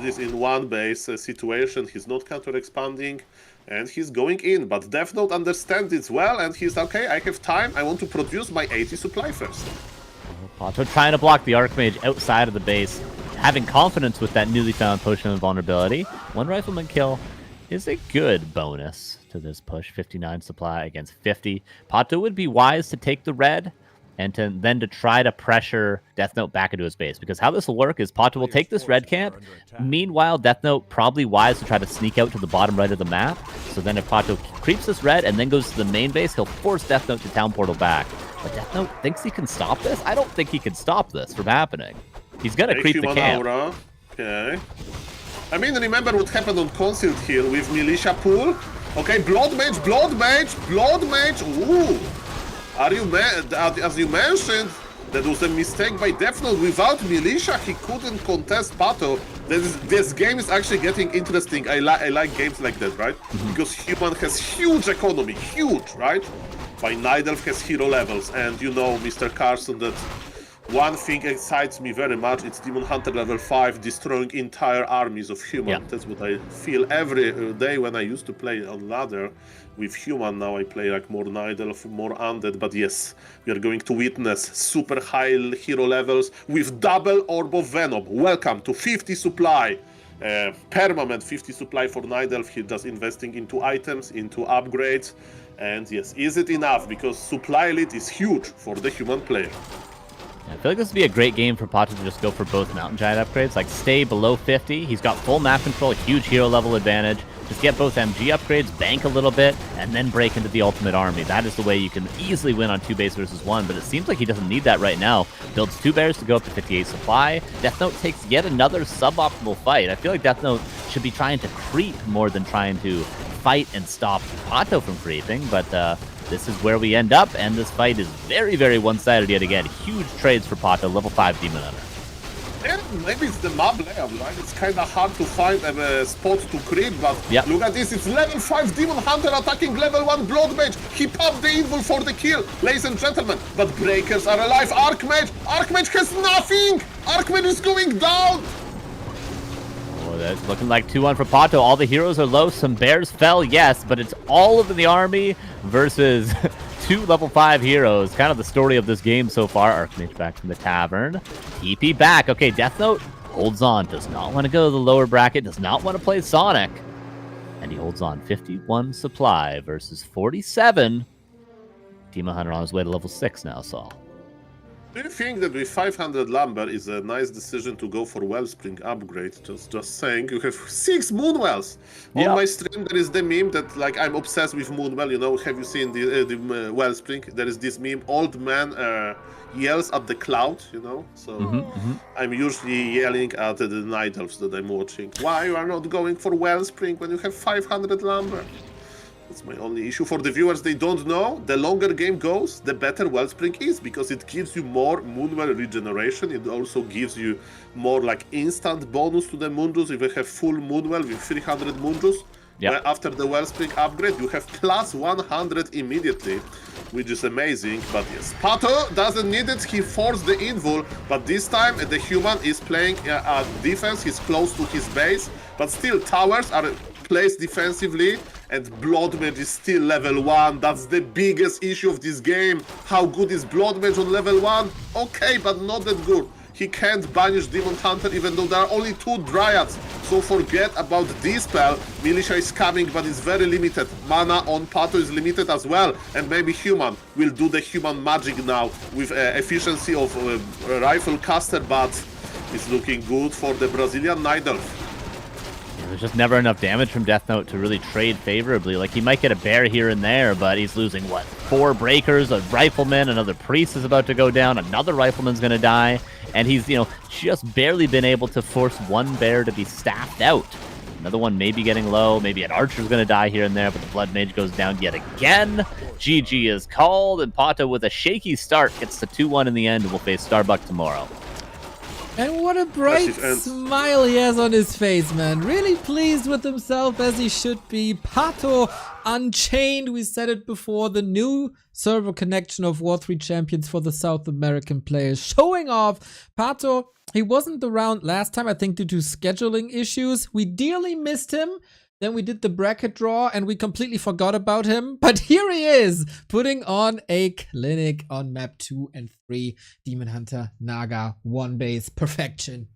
this in 1 base situation. He's not counter expanding and he's going in, but Death Note understands it well, and he's okay, I have time, I want to produce my 80 supply first. Pato trying to block the Archmage outside of the base, having confidence with that newly found potion of invulnerability. 1 rifleman kill is a good bonus to this push. 59 supply against 50. Pato would be wise to take the red and then to try to pressure Death Note back into his base. Because how this will work is Pato will take this red camp. Meanwhile, Death Note probably wise to try to sneak out to the bottom right of the map. So then if Pato creeps this red and then goes to the main base, he'll force Death Note to town portal back. But Death Note thinks he can stop this? I don't think he can stop this from happening. He's gonna creep the camp. Aura. Okay. I mean, remember what happened on Concealed here with Militia Pool? Okay, Blood Mage, Blood Mage, Blood Mage. Ooh. Are you as you mentioned, That was a mistake by Death Note. Without Militia, he couldn't contest Pato. This game is actually getting interesting. I like games like that, right? Because Human has huge economy, huge, right? By Nidelf has hero levels, and you know, Mr. Carson, that one thing excites me very much. It's Demon Hunter level 5 destroying entire armies of Human. Yeah. That's what I feel every day when I used to play on ladder with Human. Now I play like more Nidelf, more Undead. But yes, we are going to witness super high hero levels with double Orb of Venom. Welcome to 50 supply. Permanent 50 supply for Nidelf. He just investing into items, into upgrades. And yes, is it enough? Because supply elite is huge for the Human player. I feel like this would be a great game for Pato to just go for both Mountain Giant upgrades, like stay below 50. He's got full map control, huge hero level advantage. Just get both MG upgrades, bank a little bit, and then break into the ultimate army. That is the way you can easily win on 2 base versus 1, but it seems like he doesn't need that right now. Builds 2 bears to go up to 58 supply. Death Note takes yet another suboptimal fight. I feel like Death Note should be trying to creep more than trying to fight and stop Pato from creeping, but this is where we end up, and this fight is very, very one-sided yet again. Huge trades for Pato, level 5 Demon Hunter. And maybe it's the map layout, right? It's kind of hard to find a spot to creep, but look at this. It's level 5 Demon Hunter attacking level 1 Blood Mage. He popped the invul for the kill, ladies and gentlemen. But Breakers are alive. Archmage has nothing. Archmage is going down. Oh, that's looking like 2-1 for Pato. All the heroes are low. Some bears fell, yes, but it's all of the army versus 2 level 5 heroes. Kind of the story of this game so far. Archmage back from the tavern. TP back. Okay, Death Note holds on. Does not want to go to the lower bracket. Does not want to play Sonic. And he holds on. 51 supply versus 47. Demon Hunter on his way to level 6 now, Saul. Do you think that with 500 lumber is a nice decision to go for Wellspring upgrade? Just saying, you have 6 Moonwells. On my stream there is the meme that like I'm obsessed with Moonwell, you know, have you seen the Wellspring? There is this meme, old man yells at the cloud, you know? So I'm usually yelling at the Night Elves that I'm watching. Why you are not going for Wellspring when you have 500 lumber? That's my only issue. For the viewers, they don't know, the longer game goes, the better Wellspring is, because it gives you more Moonwell regeneration. It also gives you more like instant bonus to the Mundus. If you have full Moonwell with 300 Mundus, after the Wellspring upgrade, you have plus 100 immediately, which is amazing. But yes, Pato doesn't need it. He forced the invul, but this time the Human is playing defense. He's close to his base, but still towers are placed defensively, and Blood Mage is still level 1. That's the biggest issue of this game. How good is Blood Mage on level 1? Okay, but not that good. He can't banish Demon Hunter even though there are only 2 Dryads. So forget about this spell. Militia is coming, but it's very limited. Mana on Pato is limited as well. And maybe Human will do the Human magic now with efficiency of Rifle Caster, but it's looking good for the Brazilian Night Elf. There's just never enough damage from Death Note to really trade favorably. Like, he might get a bear here and there, but he's losing, what, 4 breakers, a rifleman, another priest is about to go down, another rifleman's going to die, and he's, you know, just barely been able to force 1 bear to be staffed out. Another one maybe getting low, maybe an archer's going to die here and there, but the Blood Mage goes down yet again. GG is called, and Pato with a shaky start gets to 2-1 in the end, and will face Starbuck tomorrow. And what a bright smile he has on his face, man. Really pleased with himself, as he should be. Pato Unchained, we said it before, the new server connection of W3Champions for the South American players. Showing off. Pato, he wasn't around last time, I think due to scheduling issues. We dearly missed him. Then we did the bracket draw and we completely forgot about him. But here he is, putting on a clinic on map 2 and 3. Demon Hunter, Naga, 1 base, perfection.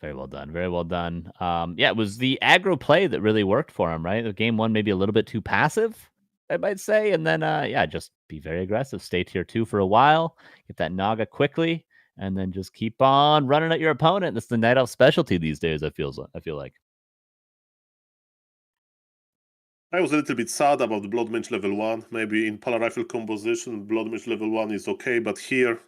Very well done. Very well done. Yeah, it was the aggro play that really worked for him, right? The game 1 maybe a little bit too passive, I might say. And then, yeah, just be very aggressive. Stay tier 2 for a while. Get that Naga quickly. And then just keep on running at your opponent. That's the Night Elf specialty these days, I feel like. I was a little bit sad about the Blood Mage level 1. Maybe in Polar Rifle composition, Blood Mage level 1 is okay, but here,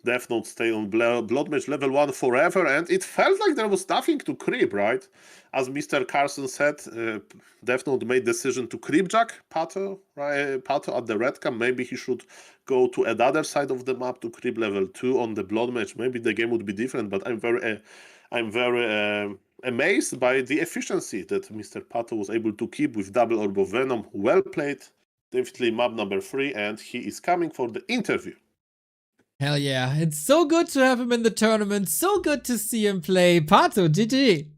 Death Note stayed on Blood Mage level 1 forever, and it felt like there was nothing to creep, right? As Mr. Carson said, Death Note made decision to creepjack Pato, right? Pato at the red camp. Maybe he should go to another side of the map to creep level 2 on the Blood Mage. Maybe the game would be different, but I'm very amazed by the efficiency that Mr. Pato was able to keep with double Orb of Venom. Well played. Definitely map number 3, and he is coming for the interview. Hell yeah. It's so good to have him in the tournament. So good to see him play. Pato, GG.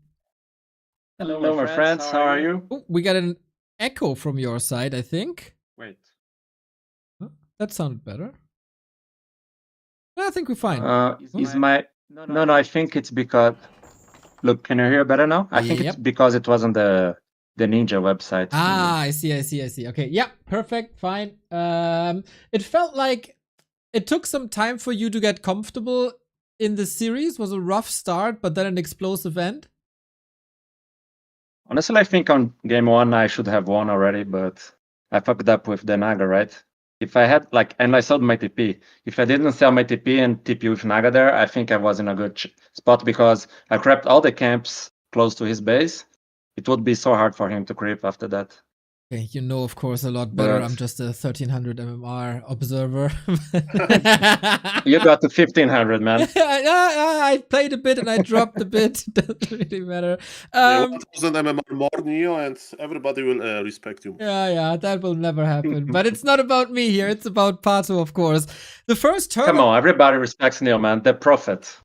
Hello, my friends. How are you? Oh, we got an echo from your side, I think. Wait. Oh, that sounded better. I think we're fine. Is my no? I think it's because. Look, can you hear better now? I think it's because it wasn't the Ninja website. Ah, I see. Okay, yeah, perfect, fine. It felt like it took some time for you to get comfortable in the series. It was a rough start, but then an explosive end. Honestly, I think on game 1 I should have won already, but I fucked up with the Naga, right? If I had and I sold my TP. If I didn't sell my TP and TP with Naga there, I think I was in a good spot because I crept all the camps close to his base. It would be so hard for him to creep after that. Okay, you know, of course, a lot better. But I'm just a 1300 MMR observer. you got to 1500, man. I played a bit and I dropped a bit. Doesn't really matter. 1000 MMR more, Neo, and everybody will respect you. Yeah, that will never happen. But it's not about me here. It's about Pato, of course. The first tournament. Come on, everybody respects Neo, man. The prophet.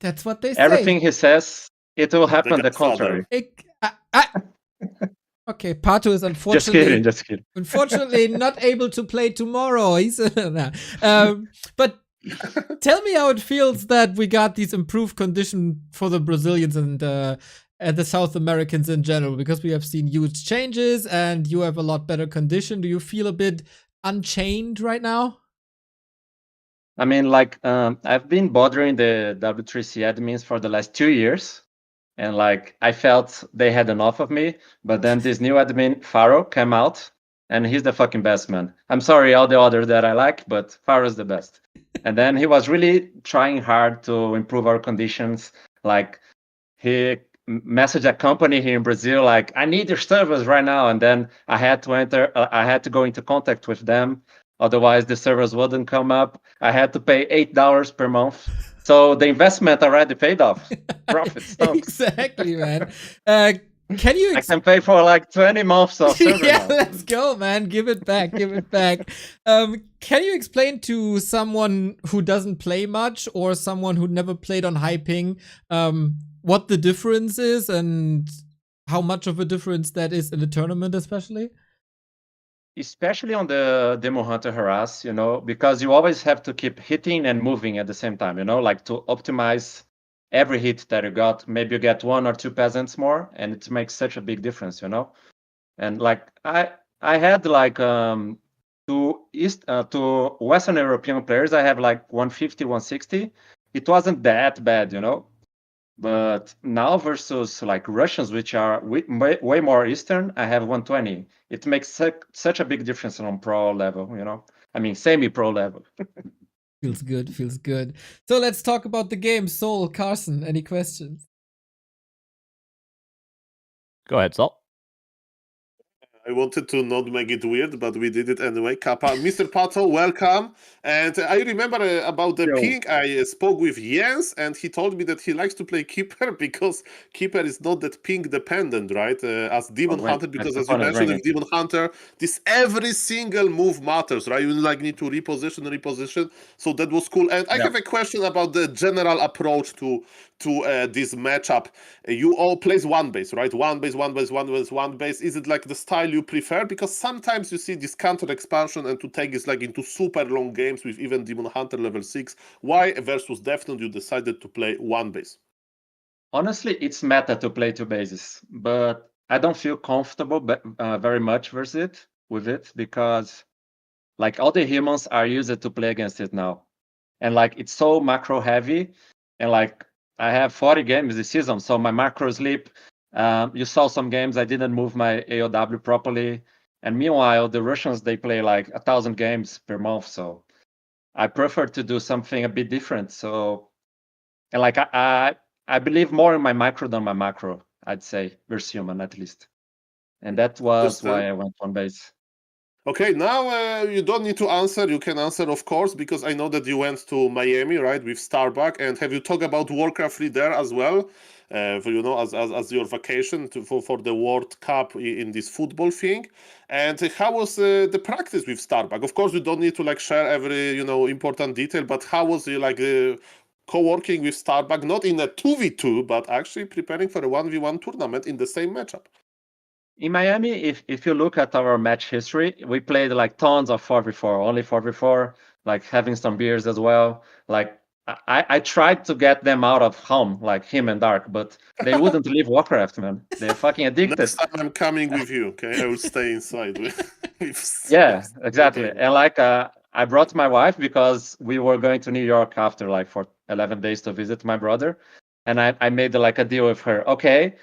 That's what they say. Everything he says, it will happen the contrary. Okay, Pato is unfortunately Just kidding. Unfortunately, not able to play tomorrow. He's but tell me how it feels that we got these improved conditions for the Brazilians and the South Americans in general, because we have seen huge changes and you have a lot better condition. Do you feel a bit unchained right now? I mean, I've been bothering the W3C admins for the last 2 years. And I felt they had enough of me, but then this new admin, Faro, came out, and he's the fucking best, man. I'm sorry, all the others that I like, but Faro's the best. And then he was really trying hard to improve our conditions. He messaged a company here in Brazil, I need your servers right now. And then I had to go into contact with them. Otherwise, the servers wouldn't come up. I had to pay $8 per month. So the investment already paid off. Profits. Exactly, man. Can you? I can pay for 20 months of server yeah, now. let's go, man. Give it back. Can you explain to someone who doesn't play much or someone who never played on high ping what the difference is and how much of a difference that is in the tournament, especially? Especially on the Demo Hunter harass, because you always have to keep hitting and moving at the same time, to optimize every hit that you got. Maybe you get 1 or 2 peasants more, and it makes such a big difference, And I had to Western European players, I have 150, 160. It wasn't that bad, But now versus Russians, which are way more Eastern, I have 120. It makes such a big difference on pro level, I mean, semi-pro level. Feels good. So let's talk about the game. Soul, Carson, any questions? Go ahead, Salt. I wanted to not make it weird, but we did it anyway. Kappa, Mr. Pato, welcome. And I remember about the ping. I spoke with Jens, and he told me that he likes to play Keeper because Keeper is not that ping dependent, right? As Demon Hunter, because as you mentioned with Demon Hunter, this every single move matters, right? You need to reposition. So that was cool. And I have a question about the general approach to this matchup. You all plays one base, right? One base. Is it the style you prefer? Because sometimes you see this counter expansion and to take this into super long games with even Demon Hunter level 6. Why versus Death Note you decided to play one base? Honestly, it's meta to play 2 bases, but I don't feel comfortable very much with it because all the humans are used to play against it now. And it's so macro heavy, and I have 40 games this season, so my macro sleep. You saw some games I didn't move my AOW properly. And meanwhile, the Russians, they play like 1,000 games per month. So I prefer to do something a bit different. So, and like I believe more in my micro than my macro, I'd say, versus human at least. And that was why I went on base. Okay, now you don't need to answer. You can answer, of course, because I know that you went to Miami, right, with Starbuck. And have you talked about Warcraft 3 there as well? As your vacation for the World Cup in this football thing. And how was the practice with Starbuck? Of course, you don't need to like share every important detail, but how was you like co-working with Starbuck, not in a 2v2, but actually preparing for a 1v1 tournament in the same matchup? In Miami, if you look at our match history, we played like tons of 4v4, only 4v4, like having some beers as well. Like I tried to get them out of home, like him and Dark, but they wouldn't leave Warcraft, man. They're fucking addicted. Next time I'm coming with you, okay? I will stay inside with Yeah, exactly. Okay. And like I brought my wife because we were going to New York after like for 11 days to visit my brother. And I made like a deal with her. Okay,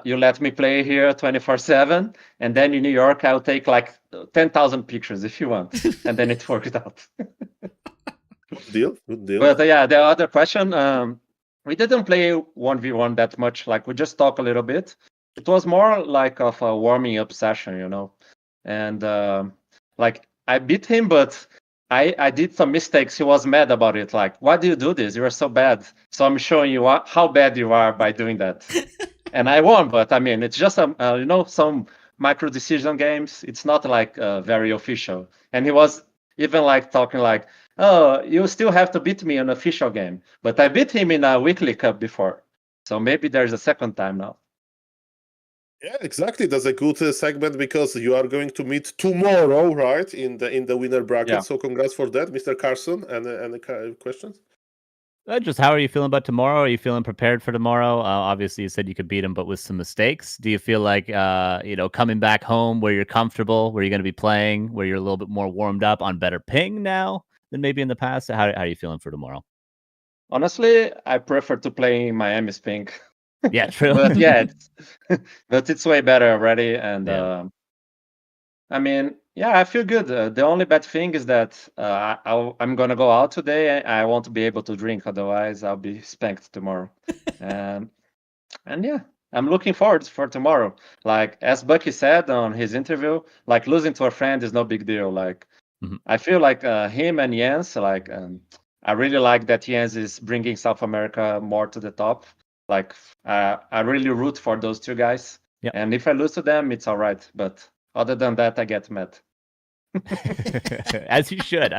you let me play here 24/7, and then in New York I'll take like 10,000 pictures if you want. And then it worked out. Good deal. Good deal. But yeah, the other question, we didn't play 1v1 that much. Like we just talk a little bit. It was more like of a warming up session, you know. And like I beat him, but I did some mistakes. He was mad about it. Like, why do you do this? You are so bad. So I'm showing you how bad you are by doing that. And I won, but I mean, it's just some micro decision games. It's not like very official. And he was even like talking like, oh, you still have to beat me in an official game. But I beat him in a weekly cup before. So maybe there's a second time now. Yeah, exactly. That's a good segment because you are going to meet tomorrow, right, in the winner bracket. Yeah. So congrats for that, Mr. Carson. And questions? Just how are you feeling about tomorrow? Are you feeling prepared for tomorrow? Obviously, you said you could beat him, but with some mistakes. Do you feel like, coming back home where you're comfortable, where you're going to be playing, where you're a little bit more warmed up on better ping now than maybe in the past? How are you feeling for tomorrow? Honestly, I prefer to play in Miami's ping. Yeah, true. But yeah, but it's way better already. And Yeah. I mean, yeah, I feel good. The only bad thing is that I'm gonna go out today. I won't be able to drink, otherwise I'll be spanked tomorrow. And yeah, I'm looking forward for tomorrow. Like as Bucky said on his interview, like losing to a friend is no big deal. Like I feel like him and Jens, like I really like that Jens is bringing South America more to the top. Like I really root for those two guys. Yep. And if I lose to them, it's all right. But other than that, I get mad. As you should.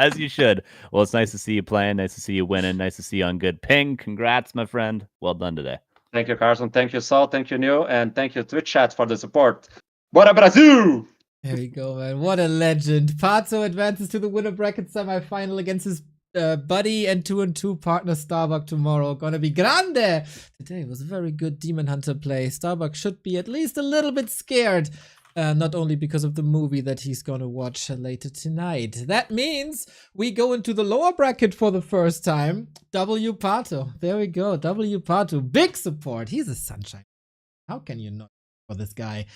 Well, it's nice to see you playing. Nice to see you winning. Nice to see you on good ping. Congrats, my friend. Well done today. Thank you, Carson. Thank you, Saul. Thank you, Neil. And thank you, Twitch chat, for the support. Bora Brasil! There we go, man. What a legend. Pato advances to the winner bracket semifinal against his buddy and 2-2 partner Starbuck tomorrow. Gonna be grande. Today was a very good Demon Hunter play. Starbuck should be at least a little bit scared. Not only because of the movie that he's gonna watch later tonight. That means we go into the lower bracket for the first time. W Pato. There we go. W Pato. Big support. He's a sunshine. How can you not for this guy?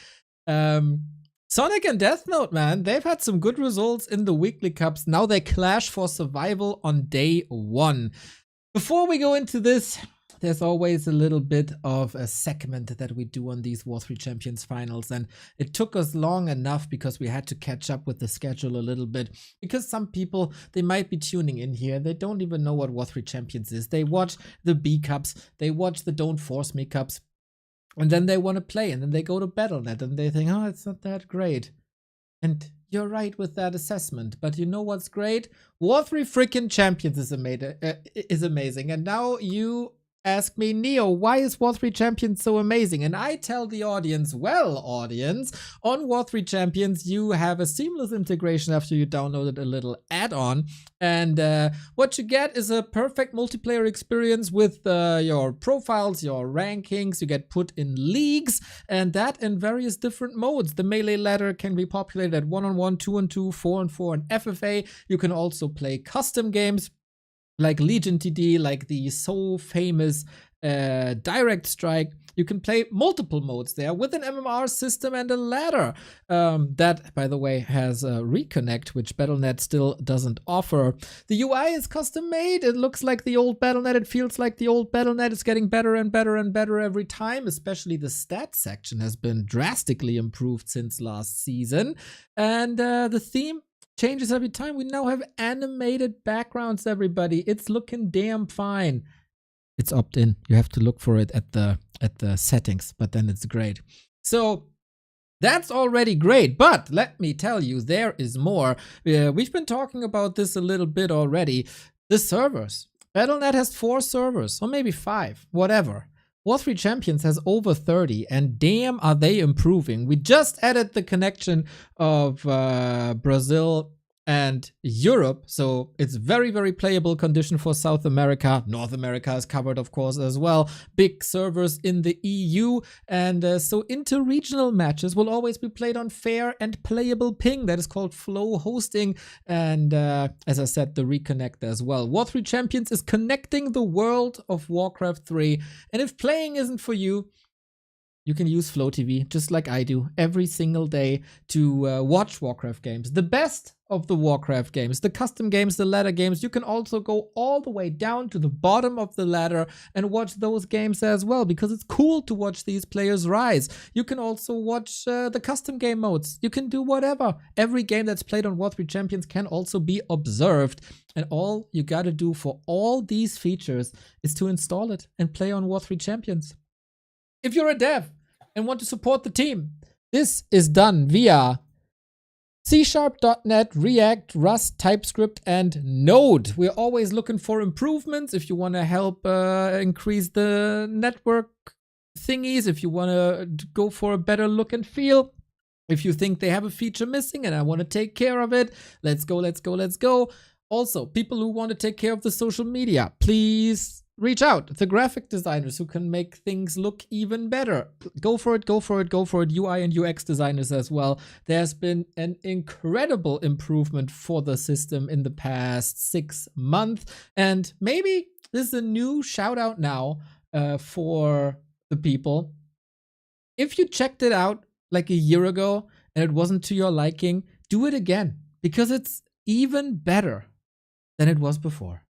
Sonic and Death Note, man, they've had some good results in the weekly cups. Now they clash for survival on day 1. Before we go into this, there's always a little bit of a segment that we do on these W3Champions finals, and it took us long enough because we had to catch up with the schedule a little bit, because some people, they might be tuning in here, they don't even know what W3Champions is. They watch the B cups, they watch the Don't Force Me cups, and then they want to play, and then they go to Battle.net and they think, oh, it's not that great. And you're right with that assessment, but you know what's great? W3Champions is amazing. And now you ask me, Neo, why is W3Champions so amazing? And I tell the audience, well, audience, on W3Champions, you have a seamless integration after you downloaded a little add-on. And what you get is a perfect multiplayer experience with your profiles, your rankings. You get put in leagues, and that in various different modes. The melee ladder can be populated at 1-on-1, 2-on-2, 4-on-4, and FFA. You can also play custom games like Legion TD, like the so famous Direct Strike. You can play multiple modes there with an MMR system and a ladder. That, by the way, has a Reconnect, which Battle.net still doesn't offer. The UI is custom made. It looks like the old Battle.net. It feels like the old Battle.net. It's getting better and better and better every time. Especially the stats section has been drastically improved since last season. And the theme changes every time. We now have animated backgrounds, everybody. It's looking damn fine. It's opt-in. You have to look for it at the settings, but then it's great. So that's already great, but let me tell you, there is more. We've been talking about this a little bit already. The servers. Battle.net has 4 servers, or maybe 5, whatever. War3Champions has over 30, and damn are they improving. We just added the connection of Brazil and Europe, so it's very, very playable condition for South America. North America is covered, of course, as well. Big servers in the EU, and so inter-regional matches will always be played on fair and playable ping. That is called flow hosting, and as I said, the Reconnect as well. War3Champions is connecting the world of Warcraft 3, and if playing isn't for you, you can use Flow TV, just like I do, every single day to watch Warcraft games. The best of the Warcraft games, the custom games, the ladder games. You can also go all the way down to the bottom of the ladder and watch those games as well, because it's cool to watch these players rise. You can also watch the custom game modes. You can do whatever. Every game that's played on War3Champions can also be observed. And all you gotta do for all these features is to install it and play on War3Champions. If you're a dev and want to support the team, this is done via C#.NET, React, Rust, TypeScript, and Node. We're always looking for improvements. If you want to help increase the network thingies, if you want to go for a better look and feel, if you think they have a feature missing and I want to take care of it, let's go, let's go, let's go. Also, people who want to take care of the social media, please reach out. The graphic designers who can make things look even better. Go for it, go for it, go for it. UI and UX designers as well. There's been an incredible improvement for the system in the past 6 months. And maybe this is a new shout out now for the people. If you checked it out like a year ago and it wasn't to your liking, do it again, because it's even better than it was before.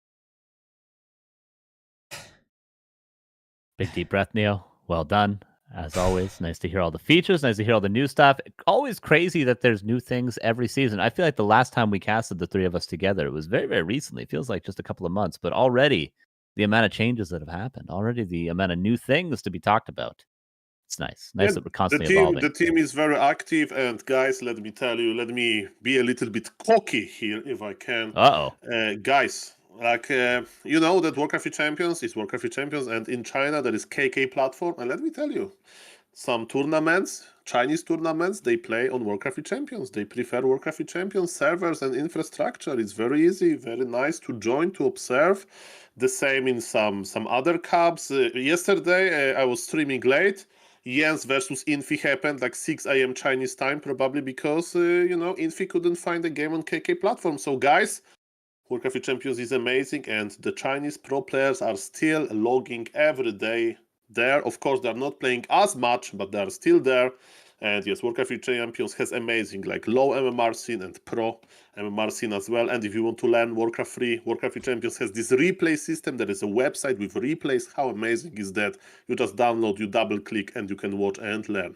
Big deep breath, Neo. Well done. As always, nice to hear all the features. Nice to hear all the new stuff. Always crazy that there's new things every season. I feel like the last time we casted the 3 of us together, it was very, very recently. It feels like just a couple of months, but already the amount of changes that have happened, already the amount of new things to be talked about. It's nice. Nice that we're constantly evolving. The team is very active, and guys, let me tell you, let me be a little bit cocky here, if I can. Guys, like, you know that Warcraft Champions is Warcraft Champions, and in China there is KK platform, and let me tell you, some tournaments, Chinese tournaments, they play on Warcraft Champions. They prefer Warcraft Champions servers and infrastructure. It's very easy, very nice to join, to observe. The same in some other cups. Yesterday I was streaming late. Jens versus Infi happened like 6 a.m. Chinese time, probably because, you know, Infi couldn't find a game on KK platform. So guys, Warcraft Champions is amazing, and the Chinese pro players are still logging every day there. Of course, they're not playing as much, but they're still there. And yes, Warcraft Champions has amazing like low MMR scene and pro MMR scene as well. And if you want to learn Warcraft 3, Warcraft Champions has this replay system. There is a website with replays. How amazing is that? You just download, you double click, and you can watch and learn.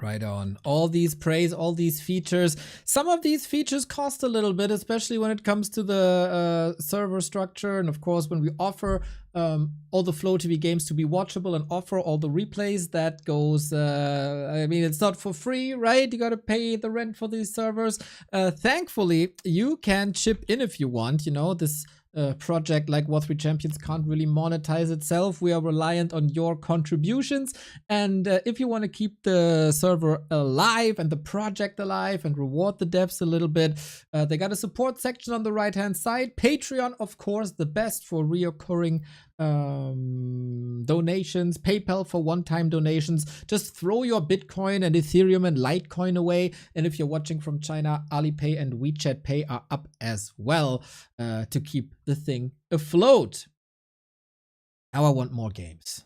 Right on. All these praise, all these features. Some of these features cost a little bit, especially when it comes to the server structure. And of course, when we offer all the Flow TV games to be watchable and offer all the replays, that goes, I mean, it's not for free, right? You got to pay the rent for these servers. Thankfully, you can chip in if you want. You know, this project like War3Champions can't really monetize itself. We are reliant on your contributions, and if you want to keep the server alive and the project alive and reward the devs a little bit, they got a support section on the right hand side. Patreon, of course, the best for reoccurring donations. PayPal for one-time donations. Just throw your Bitcoin and Ethereum and Litecoin away, and if you're watching from China, Alipay and WeChat Pay are up as well to keep the thing afloat. Now I want more games.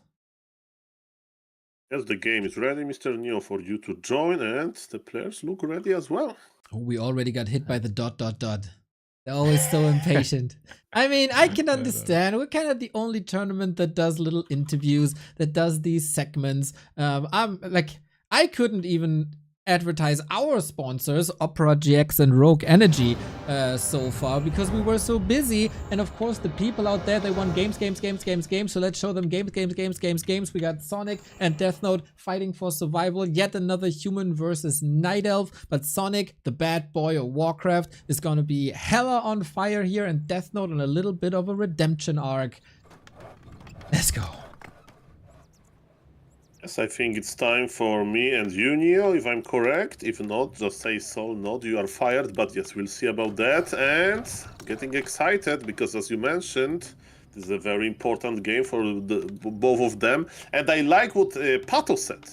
Yes, the game is ready, Mr. Neo, for you to join, and the players look ready as well. Oh, we already got hit by the ... They're always so impatient. I mean, I can understand. We're kind of the only tournament that does little interviews, that does these segments. I'm like, I couldn't even advertise our sponsors, Opera GX and Rogue Energy, so far because we were so busy. And of course, the people out there, they want games. So let's show them games. We got Sonic and Death Note fighting for survival. Yet another human versus Night Elf. But Sonic, the bad boy of Warcraft, is gonna be hella on fire here, and Death Note on a little bit of a redemption arc. Let's go. Yes, I think it's time for me and you, Neo, if I'm correct. If not, just say so, not, you are fired. But yes, we'll see about that. And getting excited because, as you mentioned, this is a very important game for both of them. And I like what Pato said.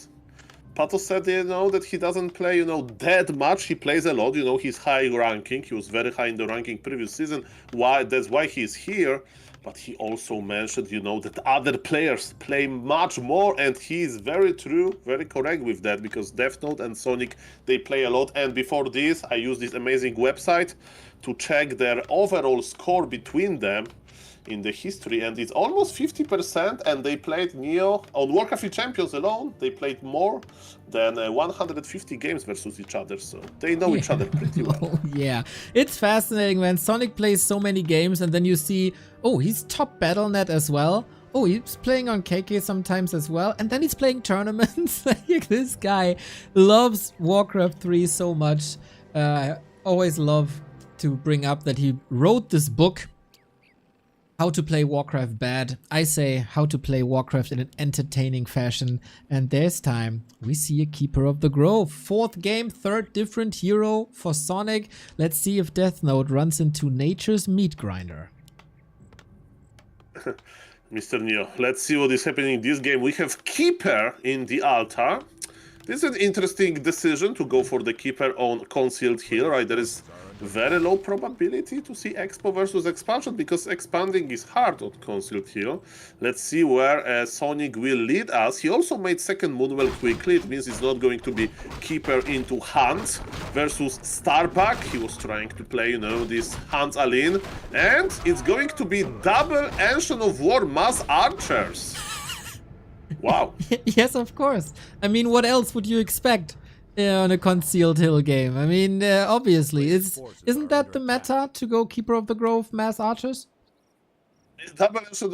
Pato said, that he doesn't play, that much. He plays a lot, he's high ranking. He was very high in the ranking previous season. That's why he's here. But he also mentioned, that other players play much more, and he is very true, very correct with that, because Death Note and Sonic, they play a lot. And before this, I used this amazing website to check their overall score between them in the history, and it's almost 50%, and they played Neo on Warcraft III Champions alone. They played more than 150 games versus each other, so they know each other pretty well. Oh, yeah, it's fascinating, man. Sonic plays so many games, and then you see, oh, he's top BattleNet as well. Oh, he's playing on KK sometimes as well, and then he's playing tournaments. Like, this guy loves Warcraft 3 so much. I always love to bring up that he wrote this book, How to Play Warcraft Bad. I say how to play Warcraft in an entertaining fashion. And this time we see a Keeper of the Grove. 4th game, 3rd different hero for Sonic. Let's see if Death Note runs into nature's meat grinder. Mr. Neo, let's see what is happening in this game. We have Keeper in the altar. This is an interesting decision to go for the Keeper on Concealed Hill, right? There is very low probability to see Expo versus Expansion because expanding is hard on Concealed Hill. Let's see where Sonic will lead us. He also made 2nd Moonwell quickly. It means it's not going to be Keeper into Hunt versus Starbuck. He was trying to play, this Hunt Aline. And it's going to be double Ancient of War Mass Archers. Wow. Yes, of course. I mean, what else would you expect on a Concealed Hill game? I mean, obviously, isn't that the meta to go Keeper of the Grove Mass Archers? Double Ancient,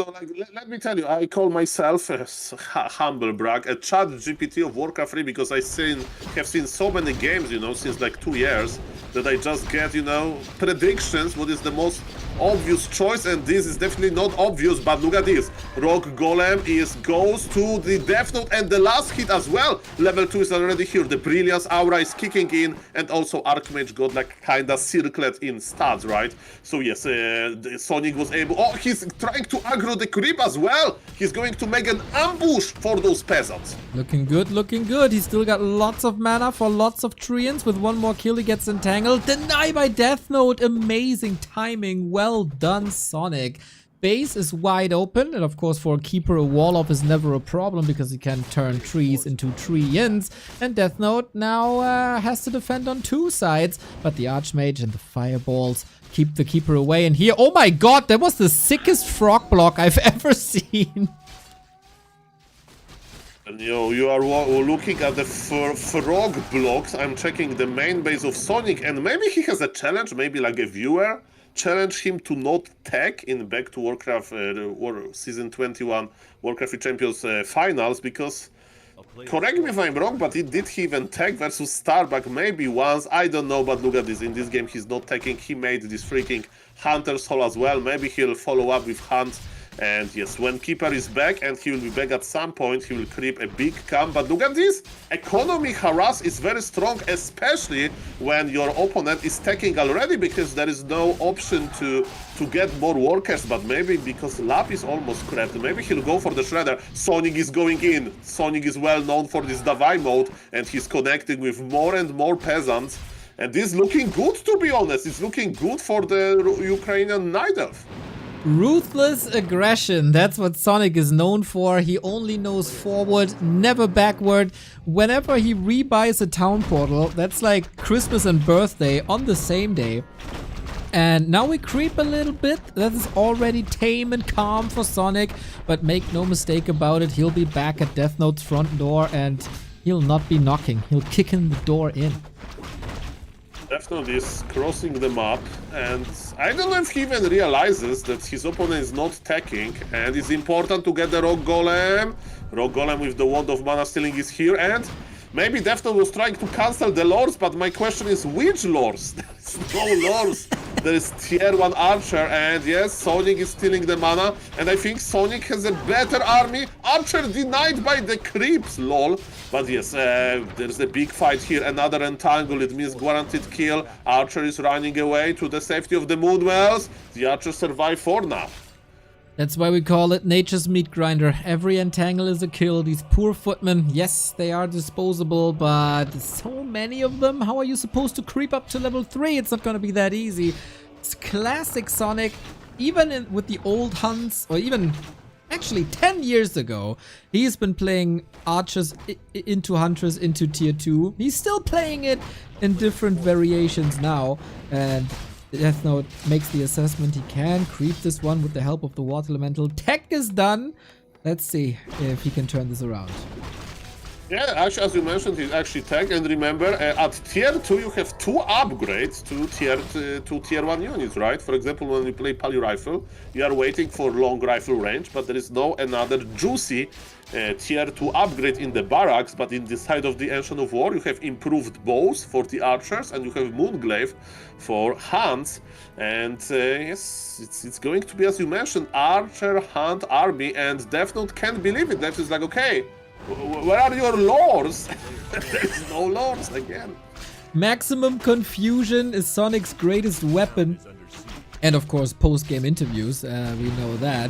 let me tell you, I call myself a humble brag, a chat GPT of Warcraft 3 because I have seen so many games, since like 2 years that I just get, predictions, what is the most obvious choice, and this is definitely not obvious, but look at this. Rock Golem goes to the Death Note, and the last hit as well. Level 2 is already here. The Brilliance Aura is kicking in, and also Archmage got like kinda circled in stats, right? So yes, Sonic was able... Oh, he's trying to aggro the creep as well. He's going to make an ambush for those peasants. Looking good, looking good. He's still got lots of mana for lots of treants. With one more kill, he gets entangled. Deny by Death Note. Amazing timing. Well done, Sonic. Base is wide open, and of course for a Keeper, a wall off is never a problem because he can turn trees into tree-ins. And Death Note now has to defend on 2 sides, but the Archmage and the Fireballs keep the Keeper away. And here, oh my god, that was the sickest frog block I've ever seen. And you are looking at the frog blocks. I'm checking the main base of Sonic, and maybe he has a challenge, maybe like a viewer. Challenge him to not tag in Back to Warcraft Season 21 Warcraft III Champions finals, because, correct me if I'm wrong, but did he even tag versus Starbuck? Maybe once, I don't know, but look at this. In this game, he's not tagging. He made this freaking Hunter's Hall as well. Maybe he'll follow up with Hunt. And yes, when Keeper is back, and he will be back at some point, he will creep a big camp. But look at this! Economy harass is very strong, especially when your opponent is taking already, because there is no option to get more workers. But maybe because Lap is almost cracked, maybe he'll go for the Shredder. Sonic is going in. Sonic is well known for this Davai mode, and he's connecting with more and more peasants. And this is looking good, to be honest. It's looking good for the Ukrainian Night Elf. Ruthless aggression, that's what Sonic is known for. He only knows forward, never backward. Whenever he rebuys a town portal, that's like Christmas and birthday on the same day. And now we creep a little bit. That is already tame and calm for Sonic. But make no mistake about it, he'll be back at Death Note's front door and he'll not be knocking. He'll kick in the door in. Death Note is crossing the map, and I don't know if he even realizes that his opponent is not attacking, and it's important to get the Rock Golem. Rock Golem with the Wand of Mana Stealing is here, and maybe Death Note was trying to cancel the lores, but my question is, which lores? There's no lores. There is tier 1 Archer, and yes, Sonic is stealing the mana, and I think Sonic has a better army. Archer denied by the creeps, lol. But yes, there's a big fight here, another entangle, it means guaranteed kill. Archer is running away to the safety of the Moonwells. The Archer survive for now. That's why we call it nature's meat grinder. Every entangle is a kill. These poor footmen, yes, they are disposable, but so many of them. How are you supposed to creep up to level 3? It's not gonna be that easy. It's classic Sonic. Even with the old hunts, or even actually 10 years ago, he's been playing archers into hunters into tier 2. He's still playing it in different variations now, and Death Note makes the assessment he can creep this one with the help of the Water Elemental. Tech is done. Let's see if he can turn this around. Yeah, actually, as you mentioned, he's actually tech. And remember, at tier 2, you have 2 upgrades to tier 1 units, right? For example, when you play Pali Rifle, you are waiting for long rifle range, but there is no another juicy tier 2 upgrade in the barracks. But in the side of the Ancient of War, you have improved bows for the archers, and you have Moonglaive for hunts. And yes, it's going to be, as you mentioned, Archer, Hunt, army, and Death Note can't believe it. Death is like, okay, where are your lores? There's no lores again. Maximum confusion is Sonic's greatest weapon. And of course, post-game interviews, we know that.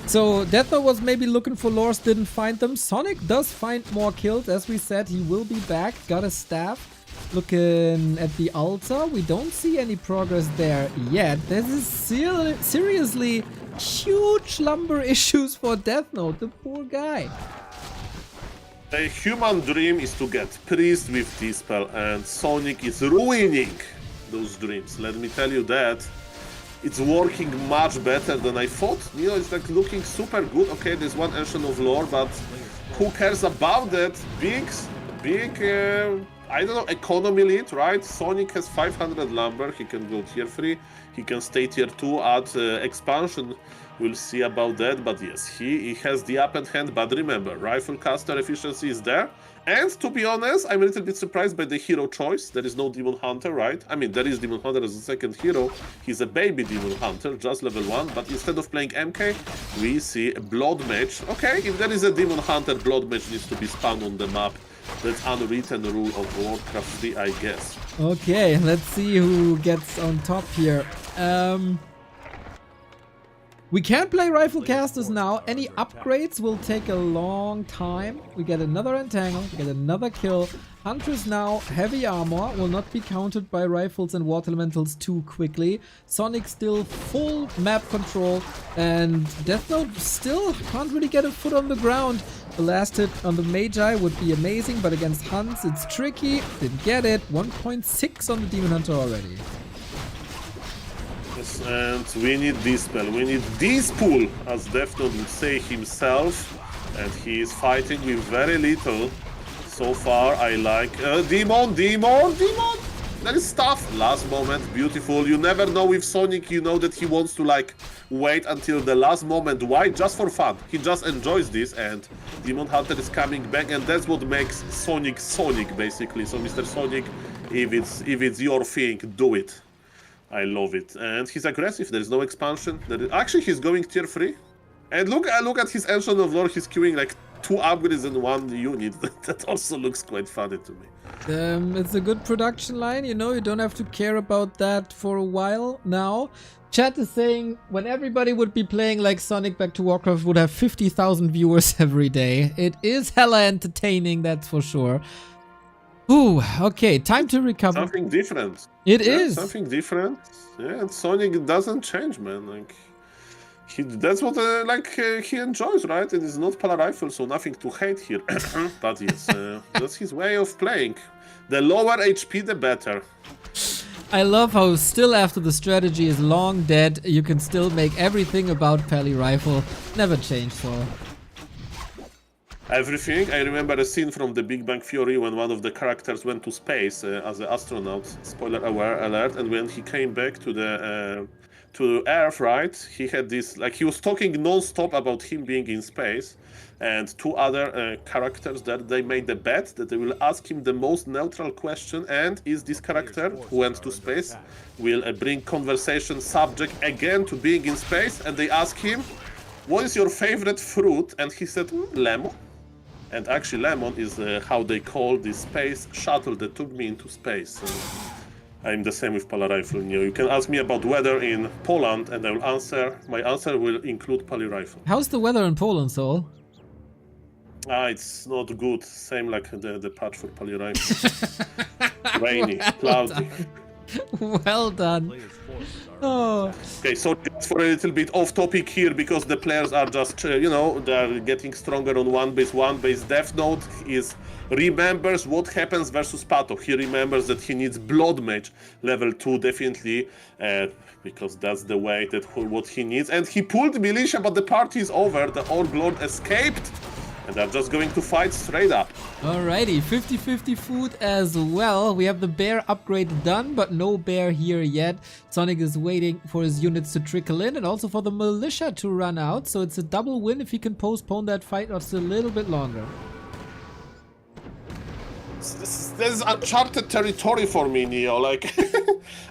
So Death Note was maybe looking for lores, didn't find them. Sonic does find more kills. As we said, he will be back. Got a staff. Looking at the altar, we don't see any progress there yet. This is seriously huge lumber issues for Death Note, the poor guy. The human dream is to get Priest with Dispel, and Sonic is ruining those dreams. Let me tell you that. It's working much better than I thought. You know, it's like looking super good. Okay, there's one Ancient of Lore, but who cares about that? Big, I don't know, economy lead, right? Sonic has 500 lumber. He can go tier 3. He can stay tier 2 at expansion. We'll see about that, but yes, he has the upper hand. But remember, rifle caster efficiency is there. And to be honest, I'm a little bit surprised by the hero choice. There is no Demon Hunter, right? I mean, there is Demon Hunter as a second hero. He's a baby Demon Hunter, just level 1. But instead of playing MK, we see a Blood Mage. Okay, if there is a Demon Hunter, Blood Mage needs to be spawned on the map. That's unwritten rule of Warcraft 3, I guess. Okay, let's see who gets on top here. We can't play rifle casters now. Any upgrades will take a long time. We get another entangle, we get another kill. Huntress now, heavy armor, will not be countered by rifles and water elementals too quickly. Sonic still full map control, and Death Note still can't really get a foot on the ground. The last hit on the Magi would be amazing, but against Hunts it's tricky. Didn't get it. 1.6 on the Demon Hunter already. Yes, and we need Dispel. We need Dispool, as Death Note would say himself. And he is fighting with very little. So far, I like... Demon! There is stuff. Last moment, beautiful. You never know with Sonic, you know that he wants to, like, wait until the last moment. Why? Just for fun. He just enjoys this, and Demon Hunter is coming back, and that's what makes Sonic, basically. So, Mr. Sonic, if it's your thing, do it. I love it. And he's aggressive. There is no expansion. Actually, he's going tier 3. And look at his Ancient of Lore. He's queuing like 2 upgrades in 1 unit. That also looks quite funny to me. It's a good production line, you know, you don't have to care about that for a while now. Chat is saying when everybody would be playing like Sonic Back to Warcraft would have 50,000 viewers every day. It is hella entertaining, that's for sure. Ooh, okay, time to recover. Something different. It is. Something different. Yeah, and Sonic doesn't change, man. Like, That's what he enjoys, right? It is not Polar Rifle, so nothing to hate here. But yes, that's his way of playing. The lower HP, the better. I love how still after the strategy is long dead, you can still make everything about Pally Rifle. Never changed for. Everything. I remember a scene from The Big Bang Theory when one of the characters went to space as an astronaut. Spoiler alert! And when he came back to the to Earth, right? He had this he was talking non-stop about him being in space, and two other characters that they made a bet that they will ask him the most neutral question, and is this character who went to space will bring conversation subject again to being in space, and they ask him, "What is your favorite fruit?" And he said, "Lemon." And actually, lemon is how they call the space shuttle that took me into space. I'm the same with Polar Rifle. You can ask me about weather in Poland, and I will answer. My answer will include Polar Rifle. How's the weather in Poland, Sol? It's not good. Same like the patch for Polar Rifle. Rainy, cloudy. Well done. Oh. Okay, so just for a little bit off topic here, because the players are just, they're getting stronger on 1-base. Death Note remembers what happens versus Pato. He remembers that he needs Blood Mage level 2, definitely, because that's the way that what he needs. And he pulled Militia, but the party is over. The Orc Lord escaped, and they're just going to fight straight up. Alrighty, 50-50 food as well. We have the bear upgrade done, but no bear here yet. Sonic is waiting for his units to trickle in and also for the militia to run out. So it's a double win if he can postpone that fight just a little bit longer. This is uncharted territory for me, Neo.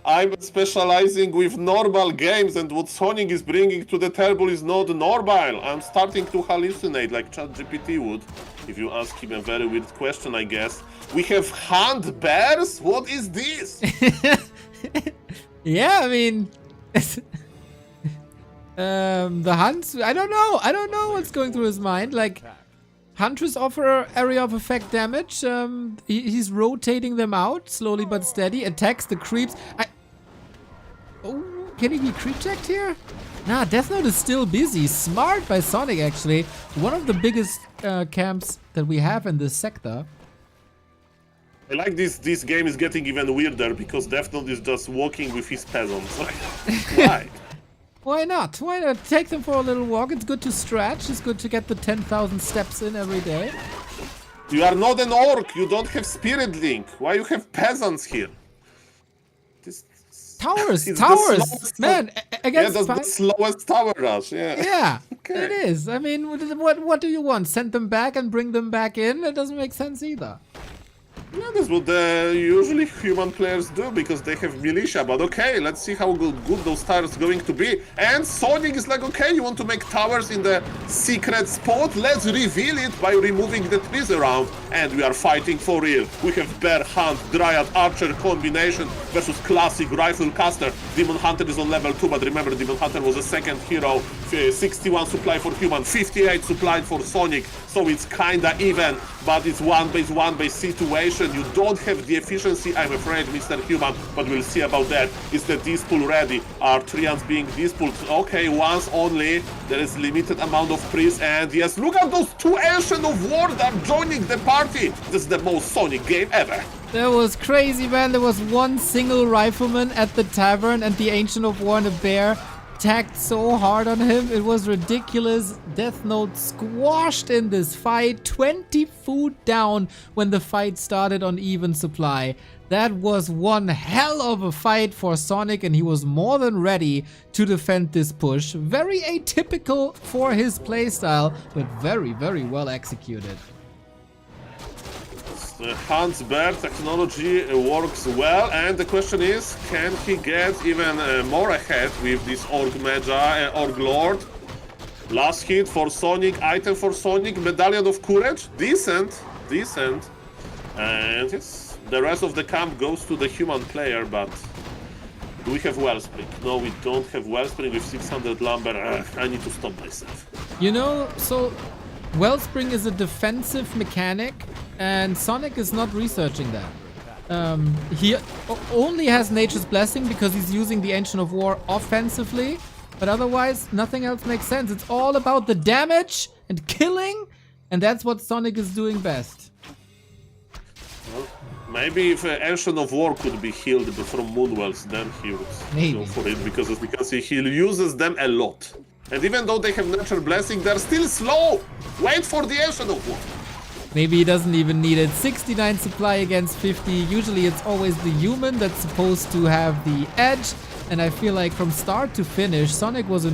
I'm specializing with normal games, and what Sonic is bringing to the table is not normal. I'm starting to hallucinate like ChatGPT would, if you ask him a very weird question, I guess. We have hunt bears? What is this? Yeah, I mean... the hunts... I don't know what's going through his mind. Hunters offer area of effect damage. He's rotating them out slowly but steady. Attacks the creeps. Oh, can he be creep checked here? Nah, Death Note is still busy. Smart by Sonic, actually. One of the biggest camps that we have in this sector. I like this game is getting even weirder because Death Note is just walking with his peasants. Why? Why not? Why not take them for a little walk? It's good to stretch. It's good to get the 10,000 steps in every day. You are not an orc. You don't have Spirit Link. Why you have peasants here? Towers, man. Against that's the slowest tower rush. Yeah, okay. It is. I mean, what do you want? Send them back and bring them back in? It doesn't make sense either. No, that's what usually human players do because they have militia. But okay, let's see how good those towers are going to be. And Sonic is like, okay, you want to make towers in the secret spot? Let's reveal it by removing the trees around. And we are fighting for real. We have Bear Hunt, Dryad, Archer combination versus classic Rifle Caster. Demon Hunter is on level 2, but remember, Demon Hunter was a second hero. 61 supply for human, 58 supplied for Sonic. So it's kinda even, but it's one base situation. You don't have the efficiency, I'm afraid, Mr. Human, but we'll see about that. Is the dispool ready? Are Trians being dispooled? Okay, once only. There is limited amount of priests, and yes, look at those two Ancient of War that are joining the party. This is the most Sonic game ever. That was crazy, man. There was one single rifleman at the tavern, and the Ancient of War and a bear attacked so hard on him. It was ridiculous. Death Note squashed in this fight. 20 food down when the fight started on even supply. That was one hell of a fight for Sonic, and he was more than ready to defend this push. Very atypical for his playstyle, but very, very well executed. The Hunt's Bear technology works well, and the question is, can he get even more ahead with this Orc Magi, Orc Lord? Last hit for Sonic, item for Sonic, Medallion of Courage, decent. And yes, the rest of the camp goes to the human player, but do we have Wellspring? No, we don't have Wellspring with 600 lumber. I need to stop myself. You know, so Wellspring is a defensive mechanic, and Sonic is not researching that. He only has Nature's Blessing because he's using the Ancient of War offensively, But otherwise, nothing else makes sense. It's all about the damage and killing, and that's what Sonic is doing best. Well, maybe if Ancient of War could be healed from Moonwells, then he would Maybe. go for it, because as we can see, he uses them a lot. And even though they have Natural Blessing, they're still slow! Wait for the Ancient of War! Maybe he doesn't even need it. 69 supply against 50. Usually it's always the human that's supposed to have the edge. And I feel like from start to finish, Sonic was in...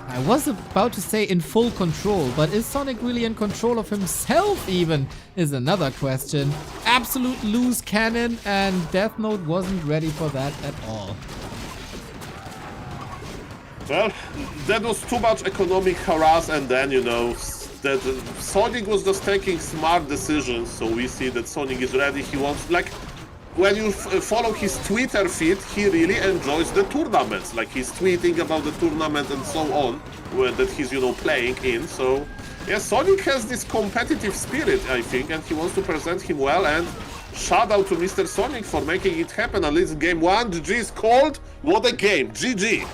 I was about to say in full control, but is Sonic really in control of himself even? Is another question. Absolute loose cannon, and Death Note wasn't ready for that at all. Well, that was too much economic harass, and then, you know, that Sonic was just taking smart decisions, so we see that Sonic is ready. He wants, like, when you follow his Twitter feed, he really enjoys the tournaments. Like, he's tweeting about the tournament and so on, that he's, you know, playing in. So, yeah, Sonic has this competitive spirit, I think, and he wants to present him well. And shout out to Mr. Sonic for making it happen. At least game 1, GG is called. What a game, GG.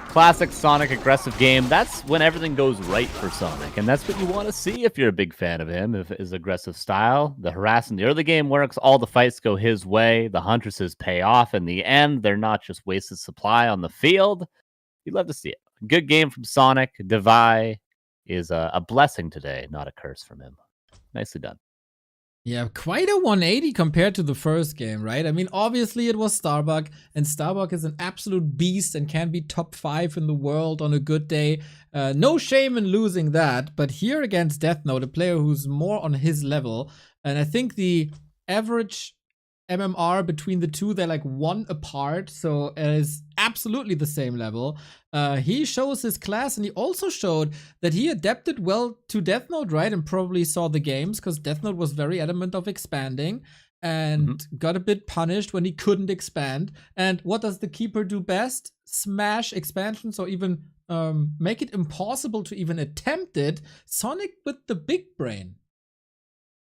Classic Sonic aggressive game. That's when everything goes right for Sonic, and that's what you want to see if you're a big fan of him, if his aggressive style. The harass in the early game works, all the fights go his way, the Huntresses pay off in the end, they're not just wasted supply on the field. You'd love to see it. Good game from Sonic. Devi is a blessing today, not a curse from him. Nicely done. Yeah, quite a 180 compared to the first game, right? I mean, obviously it was Starbuck, and Starbuck is an absolute beast and can be top 5 in the world on a good day. No shame in losing that, but here against Death Note, a player who's more on his level, and I think the average MMR between the two, they're like 1 apart, so it is absolutely the same level. He shows his class, and he also showed that he adapted well to Death Note, right? And probably saw the games, because Death Note was very adamant of expanding and got a bit punished when he couldn't expand. And what does the Keeper do best? Smash expansions, or even make it impossible to even attempt it. Sonic with the big brain.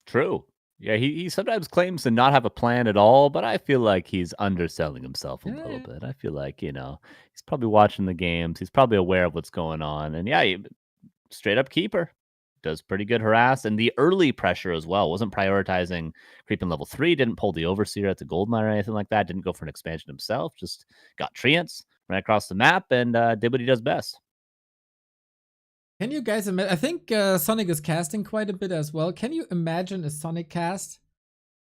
True. Yeah, he sometimes claims to not have a plan at all, but I feel like he's underselling himself a little bit. I feel like, you know, he's probably watching the games. He's probably aware of what's going on. And yeah, straight up Keeper. Does pretty good harass. And the early pressure as well. Wasn't prioritizing creeping level 3. Didn't pull the Overseer at the gold mine or anything like that. Didn't go for an expansion himself. Just got treants, ran across the map, and did what he does best. Can you guys imagine? I think Sonic is casting quite a bit as well. Can you imagine a Sonic cast?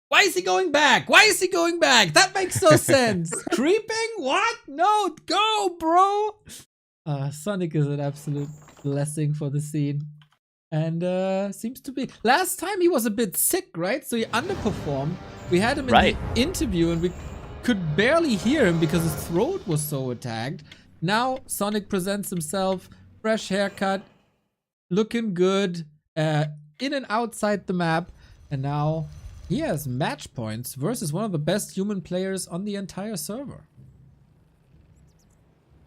Why is he going back? Why is he going back? That makes no sense. Creeping? What? No, go, bro. Sonic is an absolute blessing for the scene. And seems to be. Last time he was a bit sick, right? So he underperformed. We had him in the interview, and we could barely hear him because his throat was so attacked. Now Sonic presents himself, fresh haircut, looking good, in and outside the map, and now he has match points versus one of the best human players on the entire server.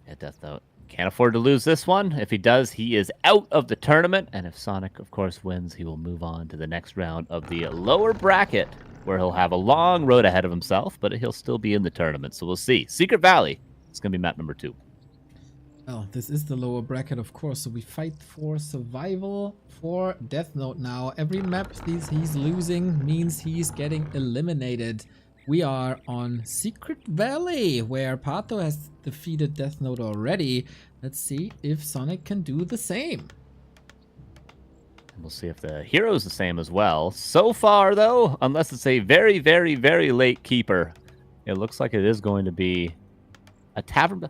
Yeah, Death Note can't afford to lose this one. If he does, he is out of the tournament, and if Sonic, of course, wins, he will move on to the next round of the lower bracket, where he'll have a long road ahead of himself, but he'll still be in the tournament, so we'll see. Secret Valley is going to be map number 2. Well, this is the lower bracket, of course, so we fight for survival for Death Note now. Every map he's losing means he's getting eliminated. We are on Secret Valley, where Pato has defeated Death Note already. Let's see if Sonic can do the same. And we'll see if the hero's the same as well. So far, though, unless it's a very, very, very late Keeper, it looks like it is going to be a tavern...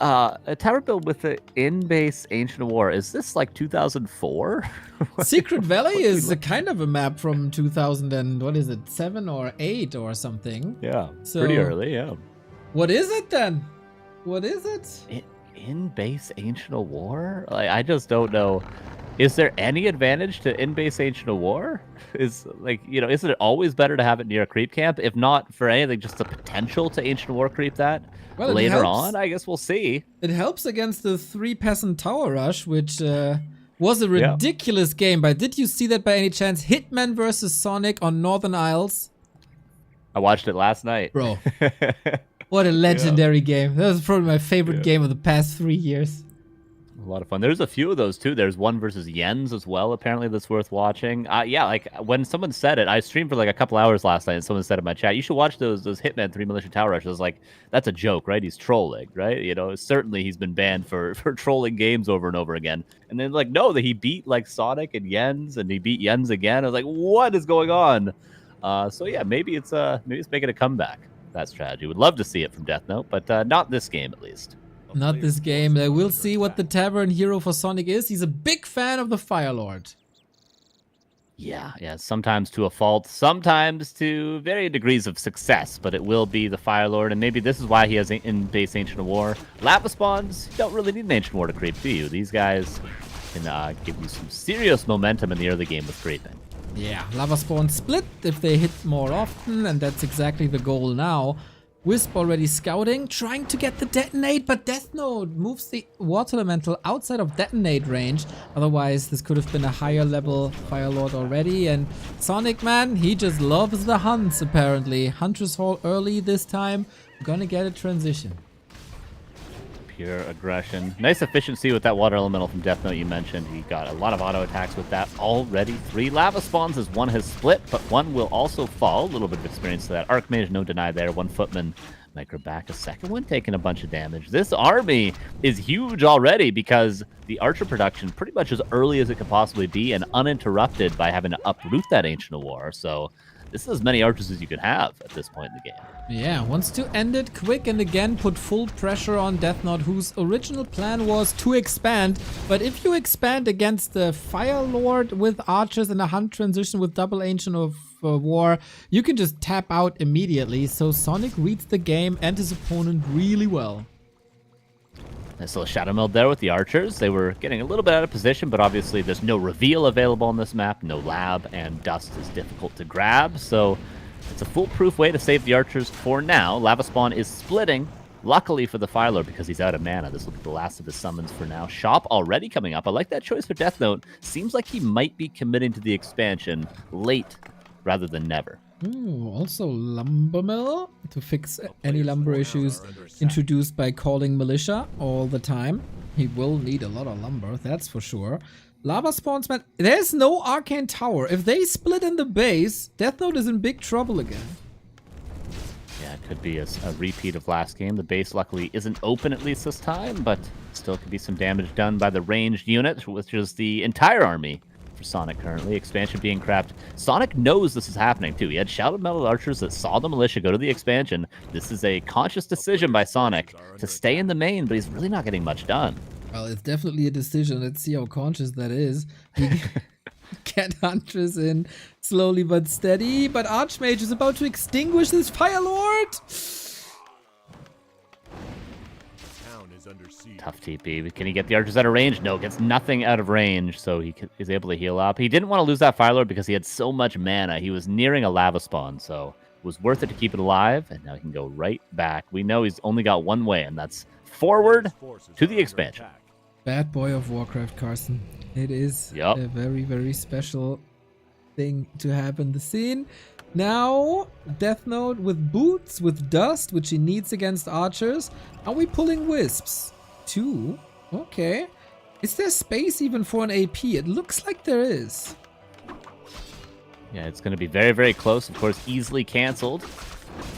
a tower build with the in-base Ancient War. Is this like 2004? Secret Valley is a kind of a map from 2000 and what is it, 7 or 8 or something. Yeah, so pretty early, yeah. What is it then? What is it? In-base Ancient War? Like, I just don't know. Is there any advantage to in-base Ancient War? Is like, you know, isn't it always better to have it near a creep camp? If not for anything, just the potential to Ancient War creep that later on, I guess we'll see. It helps against the 3 peasant tower rush, which was a ridiculous game. But did you see that by any chance? Hitman versus Sonic on Northern Isles. I watched it last night. Bro. What a legendary game. That was probably my favorite game of the past 3 years. A lot of fun. There's a few of those too. There's one versus Jens as well, apparently, that's worth watching. Yeah, like when someone said it, I streamed for like a couple hours last night and someone said in my chat, you should watch those Hitman 3 Militia Tower Rushes. I was like, that's a joke, right? He's trolling, right? You know, certainly he's been banned for trolling games over and over again. And then like, no, that he beat like Sonic and Jens and he beat Jens again. I was like, what is going on? So yeah, maybe it's making a comeback. That strategy. Would love to see it from Death Note, but not this game at least. Not this game. We'll see what the Tavern hero for Sonic is. He's a big fan of the Fire Lord. Yeah, sometimes to a fault, sometimes to varying degrees of success, but it will be the Fire Lord, and maybe this is why he has in base Ancient War. Lava Spawns, you don't really need an Ancient War to creep, do you? These guys can give you some serious momentum in the early game with creeping. Yeah, Lava Spawn split if they hit more often, and that's exactly the goal now. Wisp already scouting, trying to get the detonate, but Death Note moves the Water Elemental outside of detonate range. Otherwise, this could have been a higher level Fire Lord already. And Sonic, man, he just loves the hunts, apparently. Hunter's Hall early this time. Gonna get a transition. Pure aggression. Nice efficiency with that Water Elemental from Death Note you mentioned. He got a lot of auto attacks with that already. 3 Lava Spawns as one has split, but one will also fall. A little bit of experience to that. Archmage, no deny there. 1 Footman might grab back a second one, taking a bunch of damage. This army is huge already because the Archer production pretty much as early as it could possibly be and uninterrupted by having to uproot that Ancient War. So this is as many archers as you could have at this point in the game. Yeah, wants to end it quick and again put full pressure on Death Note, whose original plan was to expand. But if you expand against the Fire Lord with archers and a hunt transition with double Ancient of War, you can just tap out immediately. So Sonic reads the game and his opponent really well. Nice little shadow meld there with the archers. They were getting a little bit out of position, but obviously there's no reveal available on this map, no lab, and dust is difficult to grab. So it's a foolproof way to save the archers for now. Lava Spawn is splitting, luckily for the Fire Lord, because he's out of mana. This will be the last of his summons for now. Shop already coming up. I like that choice for Death Note. Seems like he might be committing to the expansion late rather than never. Ooh, also Lumber Mill to fix any lumber issues introduced by calling militia all the time. He will need a lot of lumber, that's for sure. Lava Spawns, man. There's no Arcane Tower. If they split in the base, Death Note is in big trouble again. Yeah, it could be a repeat of last game. The base luckily isn't open at least this time, but still could be some damage done by the ranged unit, which is the entire army for Sonic currently. Expansion being crapped. Sonic knows this is happening too. He had Shadow Metal archers that saw the militia go to the expansion. This is a conscious decision by Sonic to stay in the main, but he's really not getting much done. Well, it's definitely a decision. Let's see how conscious that is. Get Huntress in slowly but steady, but Archmage is about to extinguish this Fire Lord. Tough TP. Can he get the archers out of range? No, gets nothing out of range, so he is able to heal up. He didn't want to lose that Fire Lord because he had so much mana. He was nearing a Lava Spawn, so it was worth it to keep it alive, and now he can go right back. We know he's only got one way, and that's forward to the expansion. Bad boy of Warcraft, Carson. It is a very, very special thing to have in the scene. Now, Death Note with boots, with dust, which he needs against archers. Are we pulling wisps? 2? Okay. Is there space even for an AP? It looks like there is. Yeah, it's going to be very, very close. Of course, easily canceled.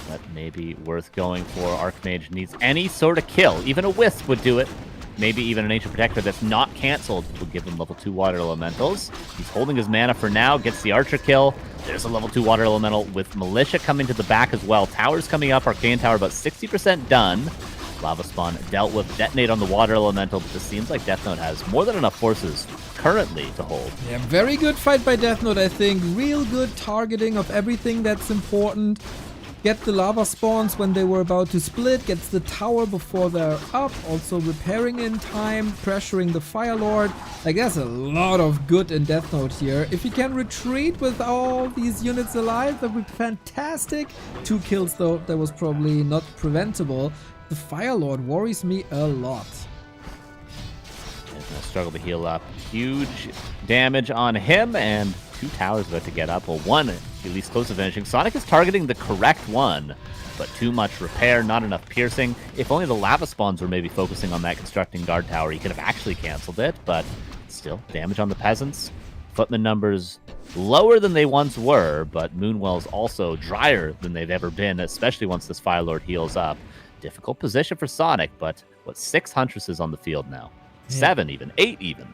But maybe worth going for. Archmage needs any sort of kill. Even a wisp would do it. Maybe even an Ancient Protector that's not canceled will give him level 2 Water Elementals. He's holding his mana for now, gets the Archer kill. There's a level 2 Water Elemental with Militia coming to the back as well. Towers coming up, Arcane Tower about 60% done. Lava Spawn dealt with, detonate on the Water Elemental, but this seems like Death Note has more than enough forces currently to hold. Yeah, very good fight by Death Note, I think. Real good targeting of everything that's important. Get the Lava Spawns when they were about to split, gets the tower before they're up, also repairing in time, pressuring the Fire Lord. Like, there's a lot of good in Death Note here. If he can retreat with all these units alive, that would be fantastic. 2 kills though, that was probably not preventable. The Fire Lord worries me a lot. He's gonna struggle to heal up. Huge damage on him, and 2 towers about to get up. Well, one at least close to finishing. Sonic is targeting the correct one, but too much repair, not enough piercing. If only the lava spawns were maybe focusing on that constructing guard tower, he could have actually canceled it, but still, damage on the peasants. Footman numbers lower than they once were, but Moonwell's also drier than they've ever been, especially once this Fire Lord heals up. Difficult position for Sonic, but what, 6 Huntresses on the field now? 7 even, 8 even.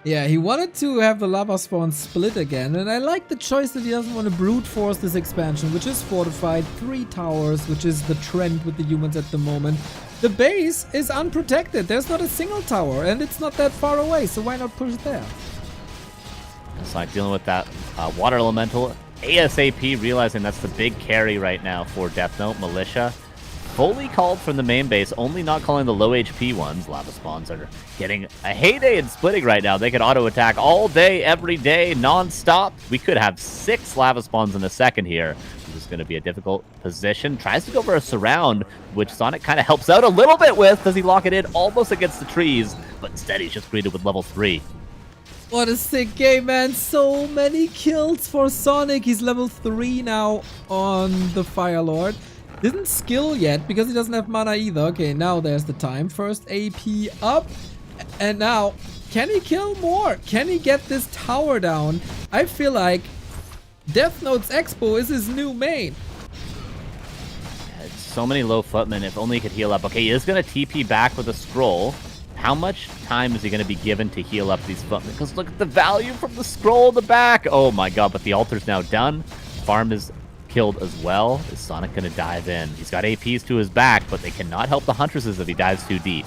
Yeah, he wanted to have the lava spawn split again, and I like the choice that he doesn't want to brute force this expansion, which is fortified, 3 towers, which is the trend with the humans at the moment. The base is unprotected, there's not a single tower, and it's not that far away, so why not push there? It's like dealing with that water elemental ASAP, realizing that's the big carry right now for Death Note. Militia fully called from the main base, only not calling the low HP ones. Lava spawns are getting a heyday in splitting right now. They could auto attack all day, every day, non-stop. We could have 6 lava spawns in a second here. This is going to be a difficult position. Tries to go for a surround, which Sonic kind of helps out a little bit with. Does he lock it in almost against the trees? But instead he's just greeted with level 3. What a sick game, man. So many kills for Sonic. He's level 3 now on the Fire Lord. Didn't skill yet because he doesn't have mana either. Okay, now there's the time. First AP up. And now, can he kill more? Can he get this tower down? I feel like Death Note's Expo is his new main. So many low footmen. If only he could heal up. Okay, he is going to TP back with a scroll. How much time is he going to be given to heal up these footmen? Because look at the value from the scroll in the back. Oh my god, but the altar's now done. Farm is killed as well. Is Sonic going to dive in? He's got APs to his back, but they cannot help the Huntresses if he dives too deep.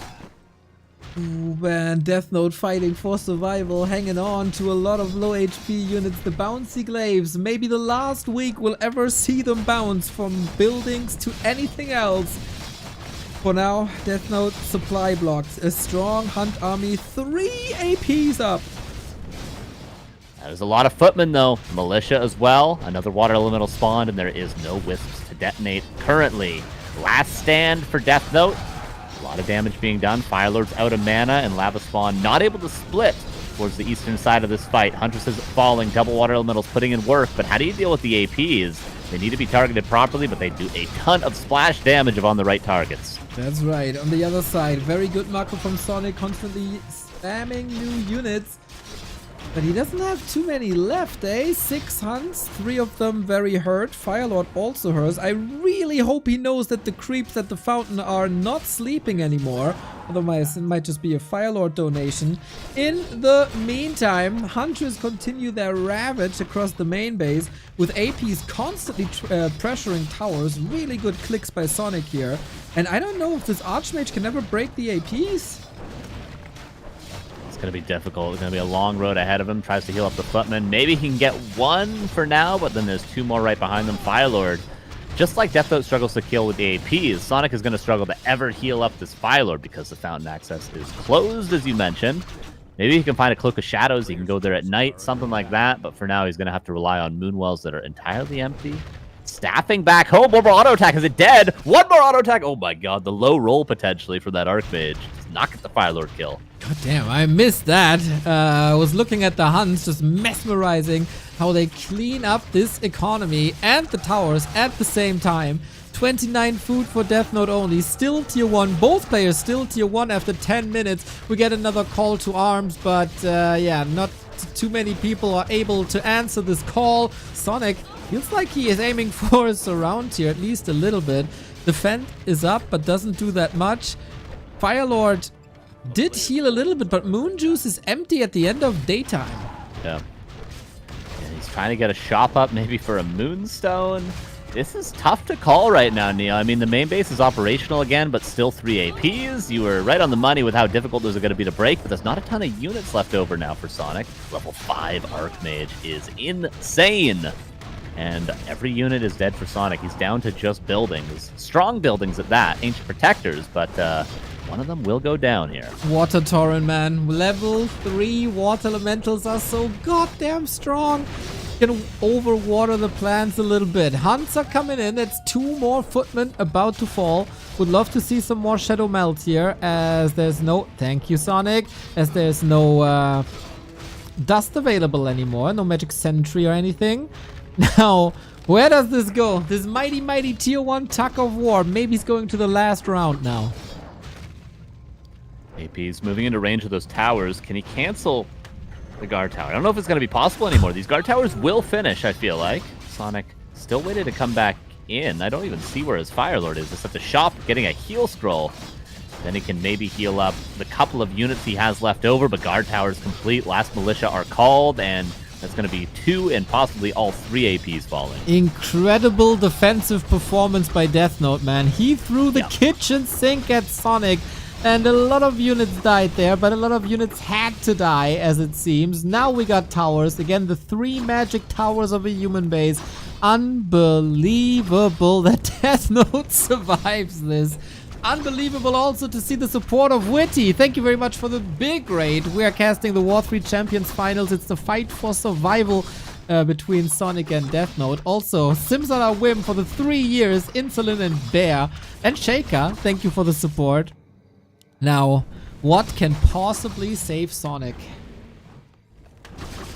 Ooh, man, Death Note fighting for survival, hanging on to a lot of low HP units. The bouncy glaives, maybe the last week we'll ever see them bounce from buildings to anything else. For now, Death Note supply blocks. A strong Hunt army, 3 APs up. There's a lot of footmen though. Militia as well. Another water elemental spawned, and there is no wisps to detonate currently. Last stand for Death Note. A lot of damage being done. Firelord's out of mana, and Lava Spawn not able to split towards the eastern side of this fight. Huntresses falling, double water elementals putting in work, but how do you deal with the APs? They need to be targeted properly, but they do a ton of splash damage if on the right targets. That's right. On the other side, very good Mako from Sonic, constantly spamming new units. But he doesn't have too many left, eh? 6 hunts, 3 of them very hurt. Firelord also hurts. I really hope he knows that the creeps at the fountain are not sleeping anymore. Otherwise, it might just be a Firelord donation. In the meantime, Hunters continue their ravage across the main base with APs constantly pressuring towers. Really good clicks by Sonic here. And I don't know if this Archmage can ever break the APs. It's going to be difficult. It's going to be a long road ahead of him. Tries to heal up the footman. Maybe he can get 1 for now, but then there's 2 more right behind them. Firelord, just like Death Note struggles to kill with the APs, Sonic is going to struggle to ever heal up this Firelord because the fountain access is closed, as you mentioned. Maybe he can find a Cloak of Shadows. He can go there at night, something like that. But for now, he's going to have to rely on Moonwells that are entirely empty. Staffing back home. One more auto attack. Is it dead? 1 more auto attack. Oh my god, the low roll potentially for that Archmage. Does not get the Firelord kill. God damn, I missed that. I was looking at the hunts, just mesmerizing how they clean up this economy and the towers at the same time. 29 food for Death Note only, still tier 1, both players still tier 1 after 10 minutes. We get another call to arms, but yeah, not too many people are able to answer this call. Sonic feels like he is aiming for a surround here, at least a little bit. Defend is up, but doesn't do that much. Firelord did heal a little bit, but Moon Juice is empty at the end of daytime. Yeah. And he's trying to get a shop up maybe for a Moonstone. This is tough to call right now, Neil. I mean, the main base is operational again, but still 3 APs. You were right on the money with how difficult those are going to be to break, but there's not a ton of units left over now for Sonic. Level 5 Archmage is insane. And every unit is dead for Sonic. He's down to just buildings. Strong buildings at that. Ancient Protectors, but one of them will go down here. Water Torrent, man. Level 3 water elementals are so goddamn strong. You can overwater the plants a little bit. Hunts are coming in. It's 2 more footmen about to fall. Would love to see some more Shadow Melt here, as there's no... Thank you, Sonic. As there's no dust available anymore. No magic sentry or anything. Now, where does this go? This mighty tier 1 tug of war. Maybe he's going to the last round now. AP's moving into range of those towers. Can he cancel the guard tower? I don't know if it's going to be possible anymore. These guard towers will finish, I feel like. Sonic still waiting to come back in. I don't even see where his Fire Lord is. It's at the shop getting a heal scroll. Then he can maybe heal up the couple of units he has left over, but guard towers complete. Last militia are called, and that's going to be 2 and possibly all 3 APs falling. Incredible defensive performance by Death Note, man. He threw the kitchen sink at Sonic, and a lot of units died there, but a lot of units had to die, as it seems. Now we got towers. Again, the 3 magic towers of a human base. Unbelievable that Death Note survives this. Unbelievable also to see the support of Witty. Thank you very much for the big raid. We are casting the War 3 Champions finals. It's the fight for survival between Sonic and Death Note. Also, Simsala Wim for the 3 years. Insulin and Bear. And Shaker, thank you for the support. Now, what can possibly save Sonic?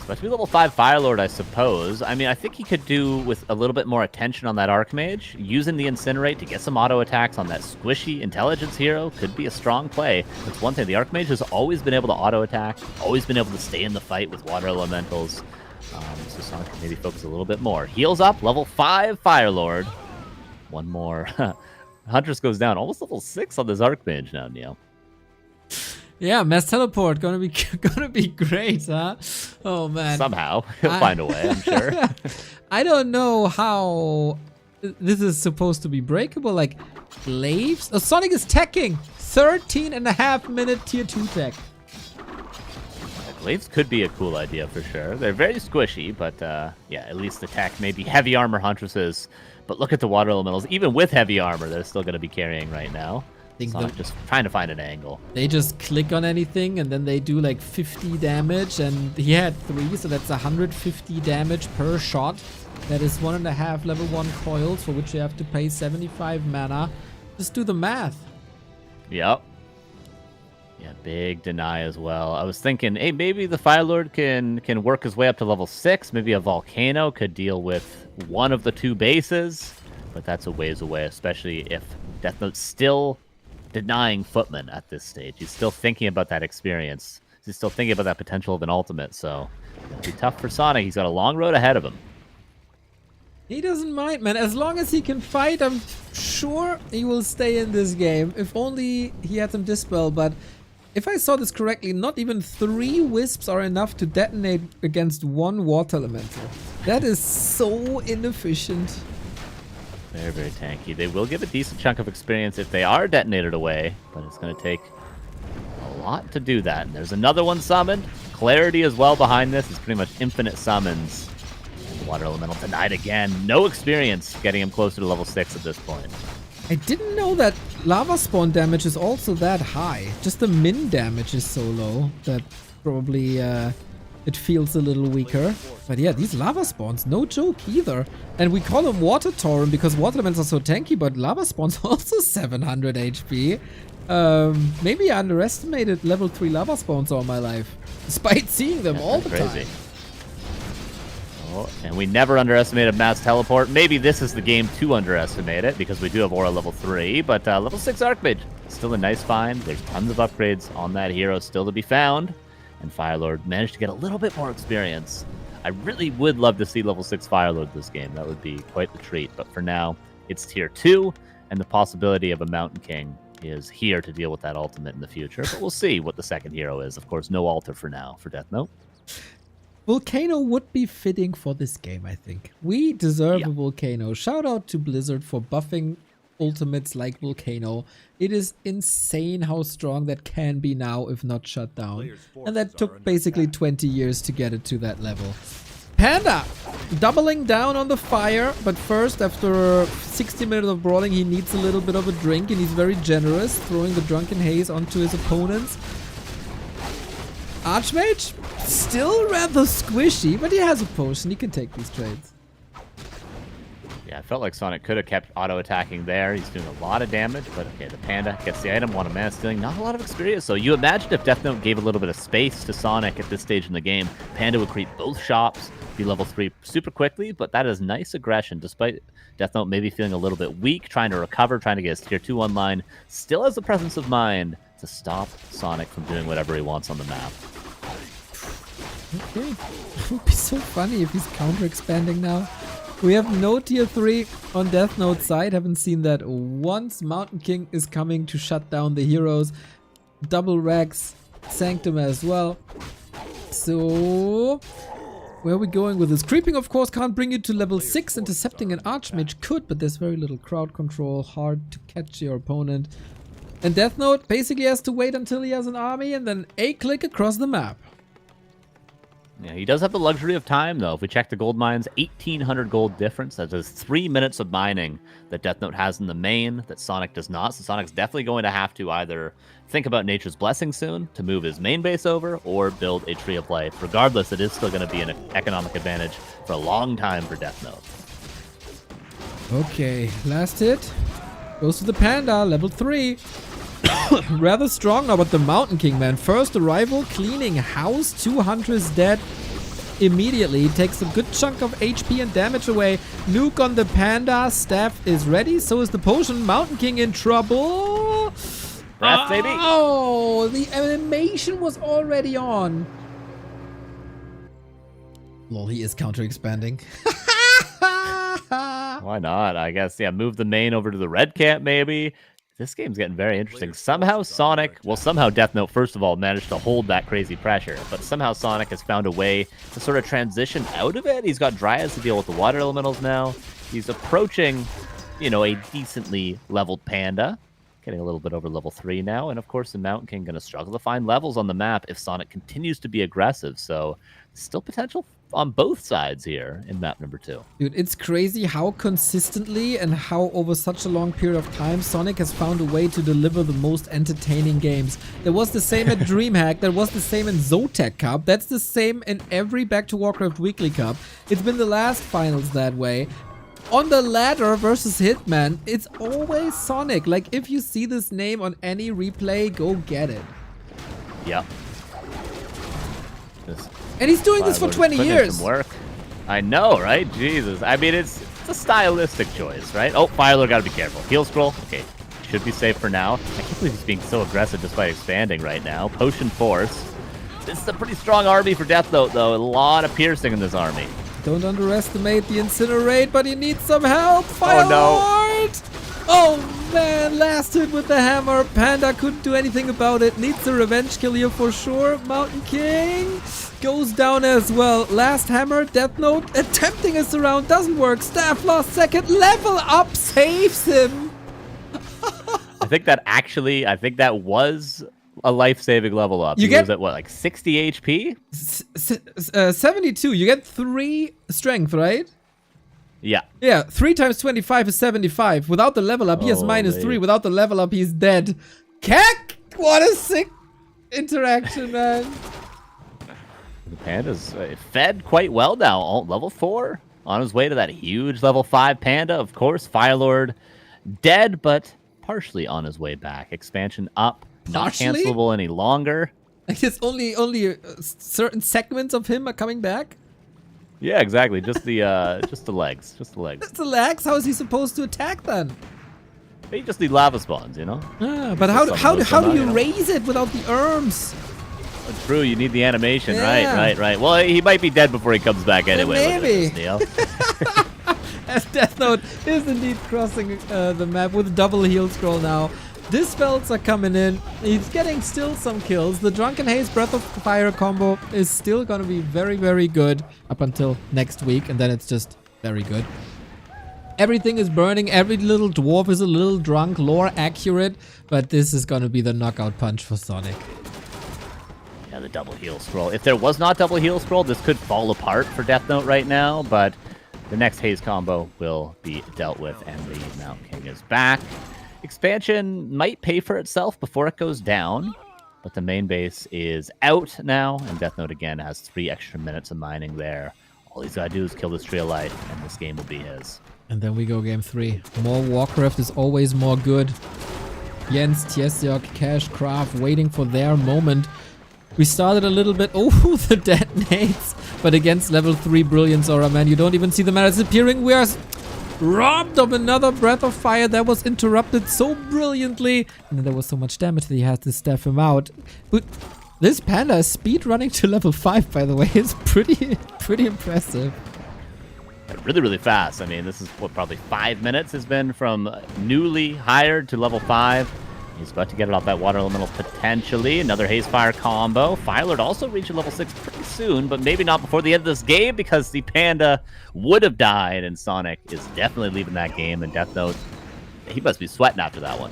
Must be level 5 Firelord, I suppose. I mean, I think he could do with a little bit more attention on that Archmage. Using the Incinerate to get some auto attacks on that squishy intelligence hero could be a strong play. That's one thing. The Archmage has always been able to auto attack, always been able to stay in the fight with water elementals. So Sonic can maybe focus a little bit more. Heals up, level 5 Firelord. One more. Huntress goes down, almost level 6 on this Archmage now, Neil. Yeah, mass teleport gonna be great, huh? Oh man. Somehow he'll find a way, I'm sure. I don't know how this is supposed to be breakable. Like Glaives? Oh, Sonic is teching. 13.5-minute tier 2 tech. Glaives could be a cool idea for sure. They're very squishy, but yeah, at least the tech, maybe heavy armor Huntresses. But look at the water elementals. Even with heavy armor, they're still going to be carrying right now. Sonic just trying to find an angle. They just click on anything and then they do like 50 damage, and he had 3, so that's 150 damage per shot. That is 1.5 level 1 coils for which you have to pay 75 mana. Just do the math. Yep. Yeah, big deny as well. I was thinking, hey, maybe the Firelord can work his way up to level 6. Maybe a Volcano could deal with one of the 2 bases, but that's a ways away, especially if Death Note's still denying Footman at this stage. He's still thinking about that experience. He's still thinking about that potential of an ultimate, so it'll be tough for Sonic. He's got a long road ahead of him. He doesn't mind, man. As long as he can fight, I'm sure he will stay in this game. If only he had some Dispel, but if I saw this correctly, not even 3 Wisps are enough to detonate against 1 Water Elemental. That is so inefficient. Very, very tanky. They will give a decent chunk of experience if they are detonated away, but it's going to take a lot to do that. And there's another one summoned. Clarity as well behind this. It's pretty much infinite summons. And the Water Elemental denied again. No experience getting him closer to level 6 at this point. I didn't know that lava spawn damage is also that high. Just the min damage is so low that probably it feels a little weaker. But yeah, these lava spawns, no joke either. And we call them Water Torrent because water elements are so tanky, but lava spawns also 700 HP. Maybe I underestimated level 3 lava spawns all my life, despite seeing them all the time. Oh, and we never underestimated Mass Teleport. Maybe this is the game to underestimate it, because we do have Aura level 3, but level 6 Archmage, still a nice find. There's tons of upgrades on that hero still to be found, and Firelord managed to get a little bit more experience. I really would love to see level 6 Firelord this game. That would be quite the treat, but for now, it's tier 2, and the possibility of a Mountain King is here to deal with that ultimate in the future, but we'll see what the second hero is. Of course, no altar for now for Death Note. Volcano would be fitting for this game, I think. We deserve a Volcano. Shout out to Blizzard for buffing ultimates like Volcano. It is insane how strong that can be now if not shut down. And that took basically 20 years to get it to that level. Panda! Doubling down on the fire, but first, after 60 minutes of brawling, he needs a little bit of a drink, and he's very generous, throwing the Drunken Haze onto his opponents. Archmage? Still rather squishy, but he has a potion. He can take these trades. Yeah, felt like Sonic could have kept auto-attacking there. He's doing a lot of damage, but okay, the Panda gets the item, 1 mana stealing, not a lot of experience. So you imagine if Death Note gave a little bit of space to Sonic at this stage in the game, Panda would creep both shops, be level 3 super quickly, but that is nice aggression, despite Death Note maybe feeling a little bit weak, trying to recover, trying to get his tier 2 online, still has the presence of mind to stop Sonic from doing whatever he wants on the map. Okay. It would be so funny if he's counter-expanding now. We have no tier 3 on Death Note's side. Haven't seen that once. Mountain King is coming to shut down the heroes. Double Rex, Sanctum as well. So, where are we going with this? Creeping, of course, can't bring you to level 6. Intercepting an Archmage could, but there's very little crowd control. Hard to catch your opponent. And Death Note basically has to wait until he has an army and then A-click across the map. Yeah, he does have the luxury of time, though. If we check the gold mines, 1,800 gold difference. That is 3 minutes of mining that Death Note has in the main that Sonic does not. So Sonic's definitely going to have to either think about Nature's Blessing soon to move his main base over or build a Tree of Life. Regardless, it is still going to be an economic advantage for a long time for Death Note. Okay, last hit. Goes to the Panda, level 3. Rather strong now, but the Mountain King, man. First arrival, cleaning house, 2 hunters dead immediately. Takes a good chunk of HP and damage away. Nuke on the Panda, staff is ready, so is the potion. Mountain King in trouble. Breath, baby. Oh, the animation was already on. Lol, he is counter-expanding. Why not? I guess, yeah, move the main over to the red camp, maybe. This game's getting very interesting. Somehow somehow Death Note, first of all, managed to hold that crazy pressure, but somehow Sonic has found a way to sort of transition out of it. He's got Dryads to deal with the water elementals now. He's approaching, you know, a decently leveled Panda, getting a little bit over level 3 now, and of course the Mountain King going to struggle to find levels on the map if Sonic continues to be aggressive, so still potential on both sides here in map number 2. Dude, it's crazy how consistently and how over such a long period of time Sonic has found a way to deliver the most entertaining games. There was the same at DreamHack, there was the same in Zotac Cup, that's the same in every Back to Warcraft Weekly Cup. It's been the last finals that way. On the ladder versus Hitman, it's always Sonic. Like, if you see this name on any replay, go get it. Yep. And he's doing this for 20 years. Some work. I know, right? Jesus. I mean, it's a stylistic choice, right? Oh, Firelord, gotta be careful. Heal scroll. Okay, should be safe for now. I can't believe he's being so aggressive despite expanding right now. Potion Force. This is a pretty strong army for Death Note, though. A lot of piercing in this army. Don't underestimate the Incinerate, but he needs some help. Firelord! Oh, no. Oh, man. Last hit with the hammer. Panda couldn't do anything about it. Needs a revenge kill here for sure. Mountain King goes down as well. Last hammer. Death Note attempting a surround. Doesn't work. Staff lost second. Level up saves him. I think that was a life-saving level up. You He get- was at, what, like 60 HP? 72. You get 3 strength, right? Yeah. Yeah, 3 times 25 is 75. Without the level up, he has Holy. -3. Without the level up, he's dead. Keck! What a sick interaction, man. The Panda's fed quite well now. Level 4. On his way to that huge level 5 Panda. Of course, Firelord dead, but partially on his way back. Expansion up. Not Partially? cancelable any longer. I guess only certain segments of him are coming back. Yeah, exactly. Just the legs. Just the legs. That's the lags. How is he supposed to attack then? You just need lava spawns, you know? Ah, but how do you raise it without the arms? True, you need the animation. Yeah. Right. Well, he might be dead before he comes back anyway. maybe. Neil. As Death Note is indeed crossing the map with double heal scroll now. Dispels are coming in. He's getting still some kills. The Drunken Haze Breath of Fire combo is still going to be very, very good up until next week. And then it's just very good. Everything is burning. Every little dwarf is a little drunk. Lore accurate. But this is going to be the knockout punch for Sonic. Yeah, the double heal scroll. If there was not double heal scroll, this could fall apart for Death Note right now. But the next Haze combo will be dealt with. And the Mountain King is back. Expansion might pay for itself before it goes down, but the main base is out now, and Death Note again has 3 extra minutes of mining there. All he's got to do is kill this Tree of Life, and this game will be his. And then we go game 3. More Warcraft is always more good. Jens, Tsog, Cash, Kraft waiting for their moment. We started a little bit. Oh, the detonates. But against level 3 Brilliance Aura, man, you don't even see the mana disappearing. We are robbed of another Breath of Fire that was interrupted so brilliantly. And then there was so much damage that he had to staff him out. But this Panda is speed running to level 5, by the way. It's pretty impressive. Really, really fast. I mean, this is what probably 5 minutes has been from newly hired to level 5. He's about to get it off that water elemental potentially. Another haze fire combo. Firelord also reaching level 6 pretty soon, but maybe not before the end of this game because the Panda would have died, and Sonic is definitely leaving that game. And Death Note, he must be sweating after that one.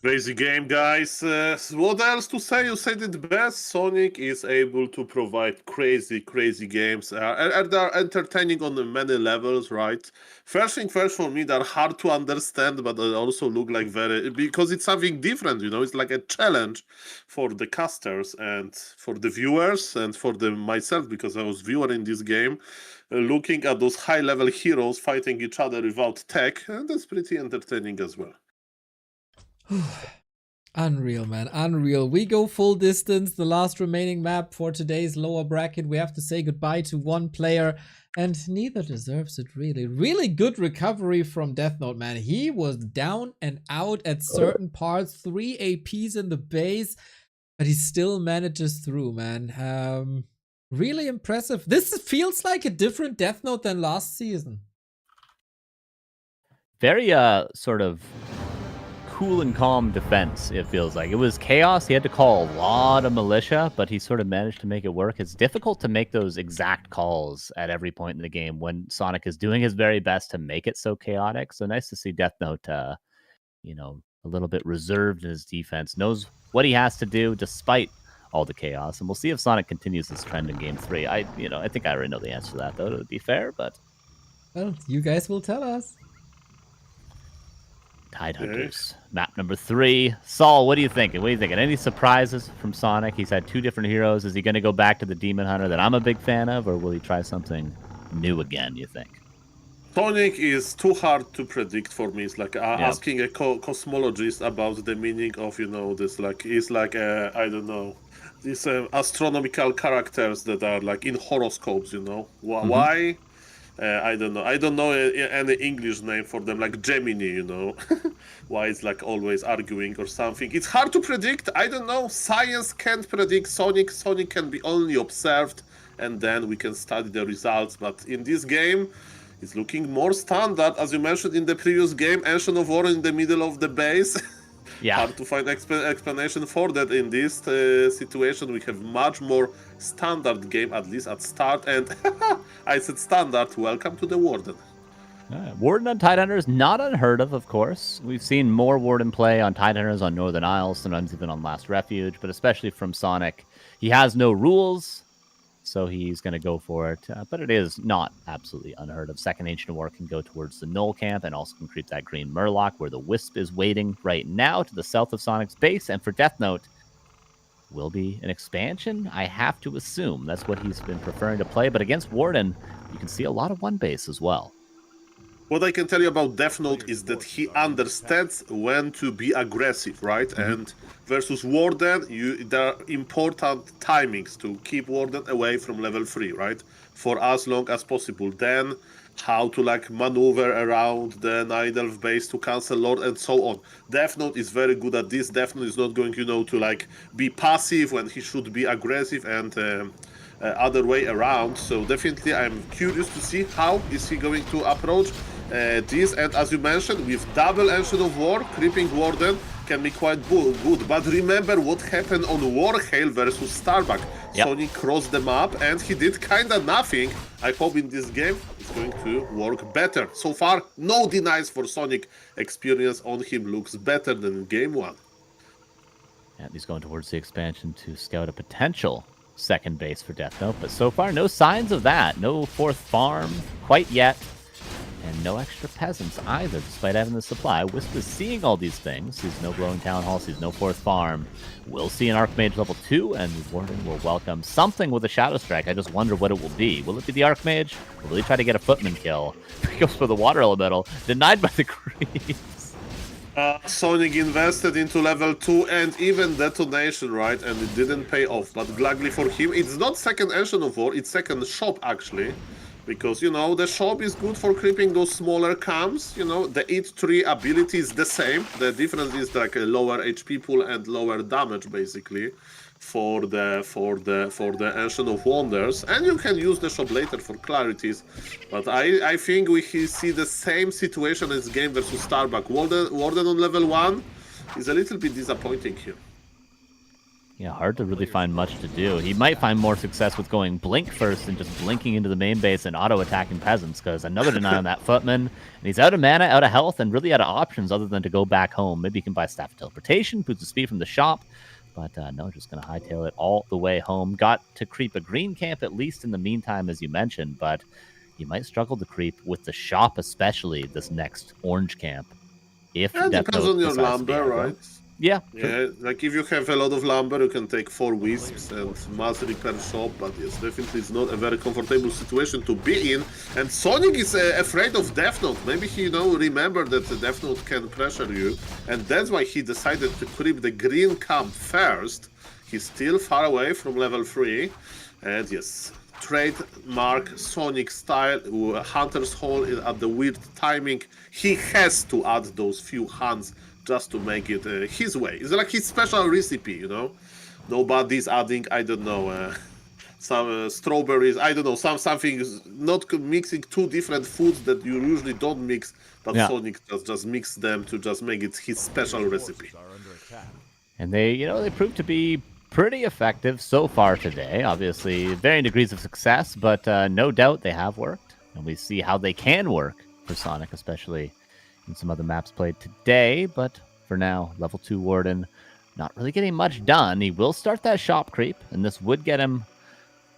Crazy game, guys. What else to say? You said it best. Sonic is able to provide crazy games. And they're entertaining on many levels, right? First thing first, for me, they're hard to understand, but they also look like because it's something different, you know? It's like a challenge for the casters and for the viewers and for myself, because I was viewer in this game, looking at those high-level heroes fighting each other without tech, and that's pretty entertaining as well. Unreal, man. Unreal. We go full distance. The last remaining map for today's lower bracket. We have to say goodbye to one player, and neither deserves it, really. Really good recovery from Death Note, man. He was down and out at certain parts. 3 APs in the base, but he still manages through, man. Really impressive. This feels like a different Death Note than last season. Very sort of cool and calm defense, it feels like. It was chaos. He had to call a lot of militia, but he sort of managed to make it work. It's difficult to make those exact calls at every point in the game when Sonic is doing his very best to make it so chaotic. So nice to see Death Note, you know, a little bit reserved in his defense, knows what he has to do despite all the chaos. And we'll see if Sonic continues this trend in game 3. I think I already know the answer to that, though, to be fair, but... Well, you guys will tell us. Tidehunters, map number 3. Saul, what are you thinking? What are you thinking? Any surprises from Sonic? He's had 2 different heroes. Is he going to go back to the Demon Hunter that I'm a big fan of, or will he try something new again, you think? Sonic is too hard to predict for me. It's like asking a cosmologist about the meaning of, you know, this, like, it's like, I don't know, these astronomical characters that are like in horoscopes, you know. Why? I don't know. I don't know any English name for them, like Gemini, you know. Why it's like always arguing or something. It's hard to predict. I don't know. Science can't predict Sonic. Sonic can be only observed, and then we can study the results. But in this game, it's looking more standard, as you mentioned in the previous game, Ancient of War in the middle of the base. Yeah. Hard to find explanation for that in this situation. We have much more standard game, at least at start. And I said standard. Welcome to the Warden. Warden on Tidehunters, not unheard of course. We've seen more Warden play on Tidehunters on Northern Isles, sometimes even on Last Refuge, but especially from Sonic. He has no rules, so he's going to go for it. But it is not absolutely unheard of. Second Ancient War can go towards the Null Camp and also can creep that green Murloc where the Wisp is waiting right now to the south of Sonic's base. And for Death Note, will be an expansion, I have to assume. That's what he's been preferring to play. But against Warden, you can see a lot of one base as well. What I can tell you about Death Note is that he understands when to be aggressive, right? And versus Warden, there are important timings to keep Warden away from level 3, right? For as long as possible. Then how to like maneuver around the Night Elf base to cancel Lord and so on. Death Note is very good at this. Death Note is not going, you know, to like be passive when he should be aggressive and other way around. So definitely I'm curious to see how is he going to approach this. And as you mentioned, with double Ancient of War, creeping Warden can be quite good. But remember what happened on Warhail versus Starbuck. Yep. Sonic crossed the map and he did kinda nothing. I hope in this game it's going to work better. So far, no denies for Sonic. Experience on him looks better than in game 1. And he's going towards the expansion to scout a potential second base for Death Note, but so far no signs of that. No fourth farm quite yet. And no extra peasants either, despite having the supply. Wisp is seeing all these things. Sees no glowing town hall, sees no fourth farm. We'll see an Archmage level 2, and Warden will welcome something with a Shadow Strike. I just wonder what it will be. Will it be the Archmage? Or will he try to get a footman kill? He goes for the water elemental, denied by the creeps. Sonic invested into level 2 and even detonation, right? And it didn't pay off. But gladly for him, it's not second Ancient of War, it's second shop actually. Because, you know, the shop is good for creeping those smaller camps. You know, the eer0 ability is the same. The difference is like a lower HP pool and lower damage, basically, for the Ancient of Wonders. And you can use the shop later for clarities. But I think we see the same situation as game versus Starbuck. Warden on level 1 is a little bit disappointing here. Yeah, hard to really find much to do. He might find more success with going Blink first and just blinking into the main base and auto-attacking peasants, because another deny on that footman, and he's out of mana, out of health, and really out of options other than to go back home. Maybe he can buy Staff of Teleportation, boost the speed from the shop, but no, just going to hightail it all the way home. Got to creep a green camp at least in the meantime, as you mentioned, but you might struggle to creep with the shop, especially this next orange camp. If it depends on your lumber, right? Yeah. Yeah, like if you have a lot of lumber, you can take 4 wisps and mass repair shop, but yes, definitely it's not a very comfortable situation to be in. And Sonic is afraid of Death Note. Maybe he, you know, remembered that the Death Note can pressure you, and that's why he decided to creep the green camp first. He's still far away from level 3, and yes, trademark Sonic style, Hunter's Hole at the weird timing. He has to add those few hands just to make it his way. It's like his special recipe, you know? Nobody's adding, I don't know, some strawberries, I don't know, something, not mixing 2 different foods that you usually don't mix, but yeah. Sonic just mix them to just make it his special recipe. And they, you know, they proved to be pretty effective so far today. Obviously, varying degrees of success, but no doubt they have worked. And we see how they can work for Sonic, especially in some other maps played today. But for now, level 2 Warden, not really getting much done. He will start that shop creep, and this would get him,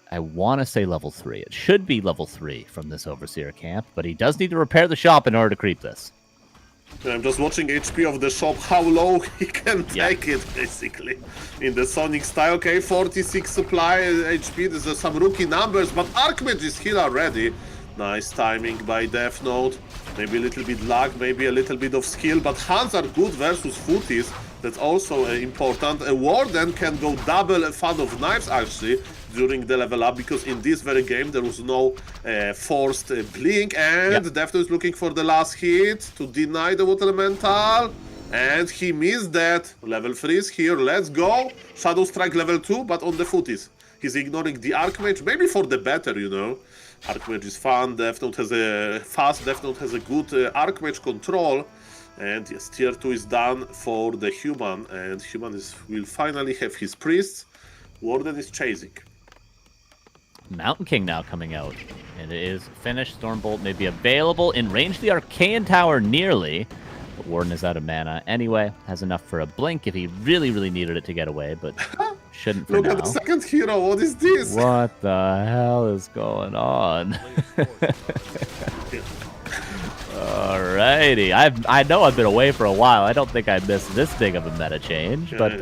I want to say level 3. It should be level 3 from this Overseer camp, but he does need to repair the shop in order to creep this. I'm just watching HP of the shop, how low he can take it, basically. In the Sonic style, okay, 46 supply HP, there's some rookie numbers, but Archmage is here already. Nice timing by Death Note. Maybe a little bit luck, maybe a little bit of skill, but hands are good versus footies. That's also important. A Warden can go double fan of knives, actually, during the level up, because in this very game there was no forced blink, and Death Note is looking for the last hit to deny the water elemental, and he missed that. Level 3 is here, let's go. Shadow Strike level 2, but on the footies. He's ignoring the Archmage, maybe for the better, you know. Archmage is fun, Death Note has a fast, Death Note has a good Archmage control. And yes, tier 2 is done for the human, and human will finally have his priests. Warden is chasing. Mountain King now coming out, and it is finished. Stormbolt may be available in range. The Arcane Tower nearly, but Warden is out of mana anyway. Has enough for a blink if he really, really needed it to get away, but shouldn't for Look now. at the second hero, what is this? What the hell is going on? Alrighty, I know I've been away for a while. I don't think I missed this big of a meta change, but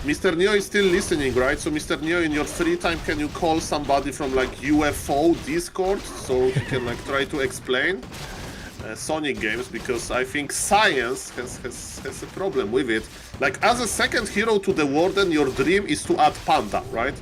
Mr. Neo is still listening, right? So Mr. Neo, in your free time, can you call somebody from like UFO Discord so he can like try to explain Sonic games, because I think science has a problem with it. Like as a second hero to the Warden, your dream is to add Panda, right?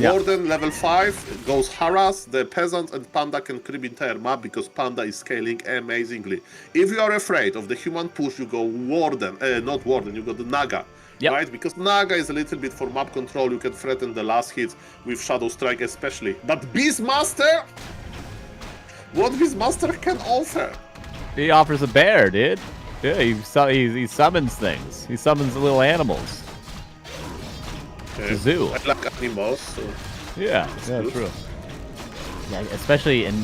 Warden level 5 goes harass the peasant, and Panda can creep entire map because Panda is scaling amazingly. If you are afraid of the human push, you go Warden, not Warden, you go the Naga. Right? Because Naga is a little bit for map control, you can threaten the last hits with Shadow Strike especially. But Beastmaster? What Beastmaster can offer? He offers a bear, dude. Yeah, he summons things. He summons little animals. Okay. Zoo. I like animals, so... Yeah, true. Yeah, especially in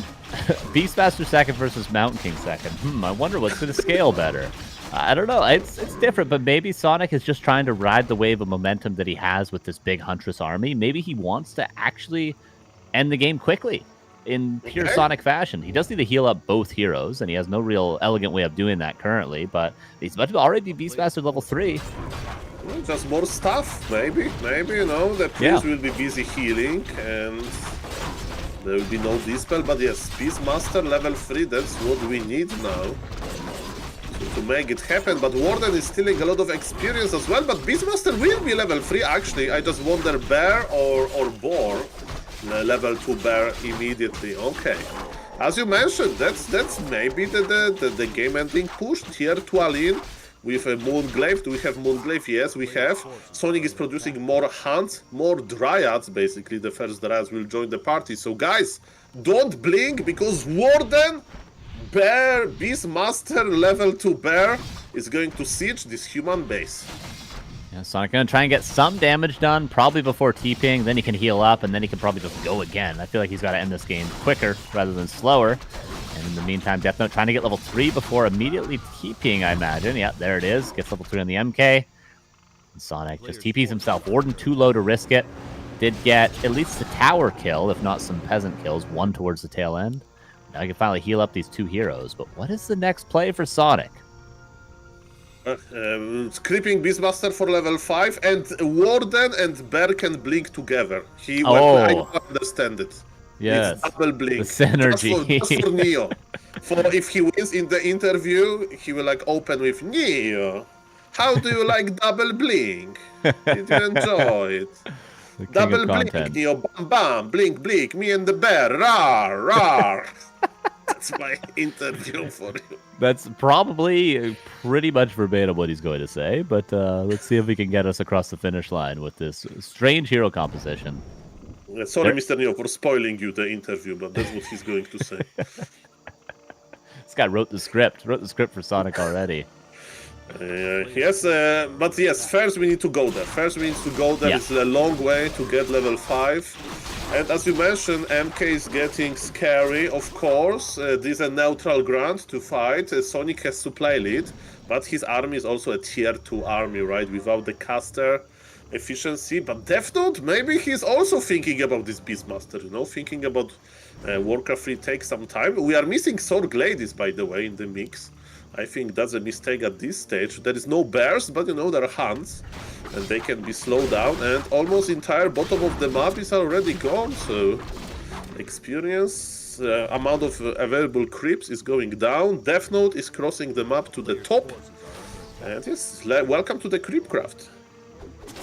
Beastmaster second versus Mountain King second. I wonder what's going to scale better. I don't know. It's different, but maybe Sonic is just trying to ride the wave of momentum that he has with this big Huntress army. Maybe he wants to actually end the game quickly. in pure Okay. Sonic fashion. He does need to heal up both heroes, and he has no real elegant way of doing that currently, but he's about to already be Beastmaster level 3. Well, just more stuff, maybe, you know, the prince will be busy healing, and there will be no dispel, but yes, Beastmaster level 3, that's what we need now to make it happen. But Warden is stealing a lot of experience as well, but Beastmaster will be level 3 actually. I just wonder Bear or Boar, level 2 Bear immediately. Okay. As you mentioned, that's maybe the game-ending push. Tier 2 Lynn with a Moonglaive. Do we have Moonglaive? Yes, we have. Sonic is producing more hunts, more Dryads, basically. The first Dryads will join the party. So guys, don't blink, because Warden, Bear, Beastmaster, level 2 Bear is going to siege this human base. Yeah, Sonic gonna try and get some damage done, probably before TPing, then he can heal up, and then he can probably just go again. I feel like he's got to end this game quicker rather than slower. And in the meantime, Death Note trying to get level 3 before immediately TPing, I imagine. Yeah, there it is. Gets level 3 on the MK. And Sonic just TPs himself. Warden too low to risk it. Did get at least the tower kill, if not some peasant kills, one towards the tail end. Now he can finally heal up these two heroes. But what is the next play for Sonic? Creeping Beastmaster for level 5, and Warden and Bear can blink together. I don't understand it. Yes. It's double blink. The synergy. Just for Neo. For if he wins in the interview, he will like open with Neo. How do you like double blink? Did you enjoy it? Double blink, Neo. Bam bam. Blink blink. Me and the bear. Rar rar. That's my interview for you. That's probably pretty much verbatim what he's going to say, but let's see if we can get us across the finish line with this strange hero composition. Sorry, Mr. Neo, for spoiling you the interview, but that's what he's going to say. This guy wrote the script for Sonic already. Yes, but yes, first we need to go there. It's a long way to get level 5. And as you mentioned, MK is getting scary, of course. This is a neutral ground to fight. Sonic has supply lead, but his army is also a tier 2 army, right? Without the caster efficiency. But Death Note, maybe he's also thinking about this Beastmaster, you know? Thinking about Warcraft 3 takes some time. We are missing Sorg ladies, by the way, in the mix. I think that's a mistake at this stage. There is no bears, but you know, there are hunts, and they can be slowed down, and almost entire bottom of the map is already gone, so experience, amount of available creeps is going down. Death Note is crossing the map to the top, and yes, welcome to the Creepcraft.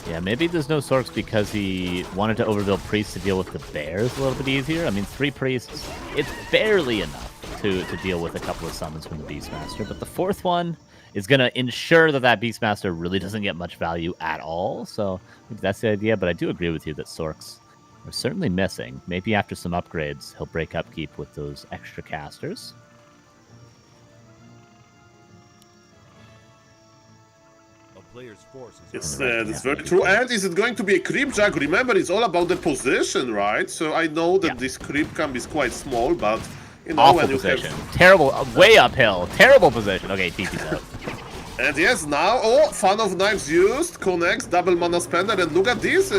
Yeah, maybe there's no Sorks because he wanted to overbuild priests to deal with the bears a little bit easier. I mean, 3 priests, it's barely enough to deal with a couple of summons from the Beastmaster, but the 4th one is going to ensure that Beastmaster really doesn't get much value at all, so maybe that's the idea, but I do agree with you that Sorks are certainly missing. Maybe after some upgrades, he'll break upkeep with those extra casters. It's very true. And is it going to be a creep jug? Remember, it's all about the position, right? So I know that this creep camp is quite small, but you know, awful when you position. have... Terrible, way uphill. Terrible position. Okay, TP's out. And yes, now, Fan of Knives used, connects, double mana spender, and look at this.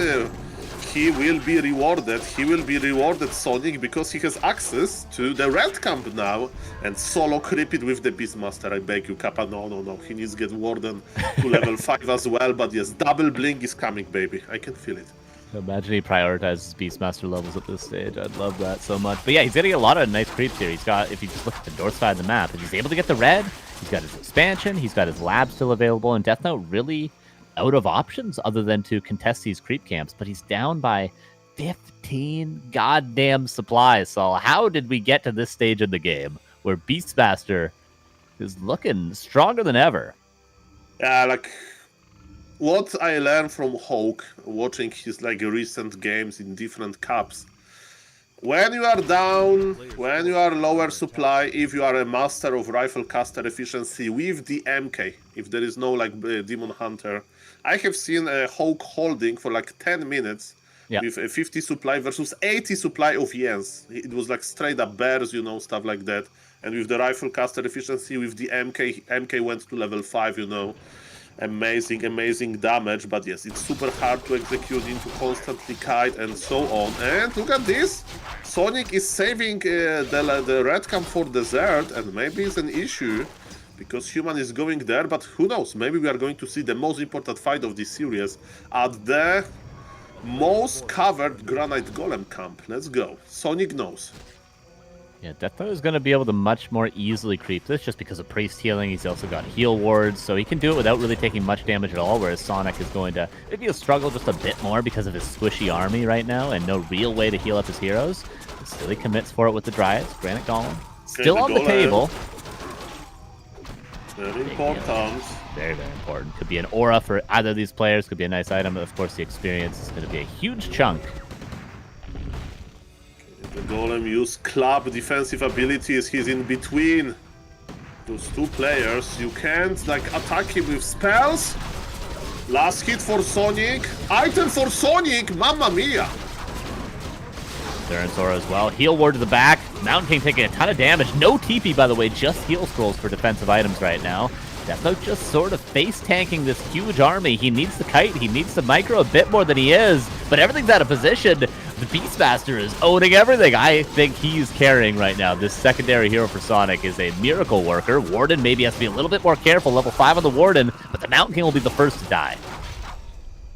He will be rewarded. He will be rewarded, Sonic, because he has access to the red camp now. And solo creep it with the Beastmaster. I beg you, Kappa. No. He needs to get Warden to level 5 as well. But yes, double blink is coming, baby. I can feel it. Imagine he prioritizes Beastmaster levels at this stage. I'd love that so much. But yeah, he's getting a lot of nice creeps here. He's got, if you just look at the north side of the map, if he's able to get the red, he's got his expansion, he's got his lab still available, and Death Note really out of options other than to contest these creep camps. But he's down by 15 goddamn supplies. So how did we get to this stage of the game where Beastmaster is looking stronger than ever? Yeah, like... what I learned from Hawk, watching his like recent games in different cups, when you are down, when you are lower supply, if you are a master of rifle caster efficiency with the MK, if there is no like demon hunter, I have seen a Hawk holding for like 10 minutes with a 50 supply versus 80 supply of Yens. It was like straight up bears, you know, stuff like that. And with the rifle caster efficiency with the MK went to level 5, you know. amazing damage, but yes, it's super hard to execute into constantly kite and so on. And look at this, Sonic is saving the red camp for dessert, and maybe it's an issue because human is going there, but who knows, maybe we are going to see the most important fight of this series at the most covered granite golem camp. Let's go. Sonic knows. Yeah, Death Note is going to be able to much more easily creep this just because of priest healing. He's also got heal wards, so he can do it without really taking much damage at all, whereas Sonic is going to maybe he'll struggle just a bit more because of his squishy army right now and no real way to heal up his heroes. But still he commits for it with the Dryads. Granite Golem still on the table. Very important. Very, very important. Could be an aura for either of these players. Could be a nice item. Of course, the experience is going to be a huge chunk. The Golem use club defensive abilities. He's in between those two players. You can't like attack him with spells. Last hit for Sonic. Item for Sonic. Mamma mia. Endurance aura as well. Heal ward to the back. Mountain King taking a ton of damage. No TP, by the way. Just heal scrolls for defensive items right now. Death Note just sort of face tanking this huge army. He needs the kite. He needs the micro a bit more than he is. But everything's out of position. The Beastmaster is owning everything. I think he's carrying right now. This secondary hero for Sonic is a miracle worker. Warden maybe has to be a little bit more careful. Level 5 on the Warden. But the Mountain King will be the first to die.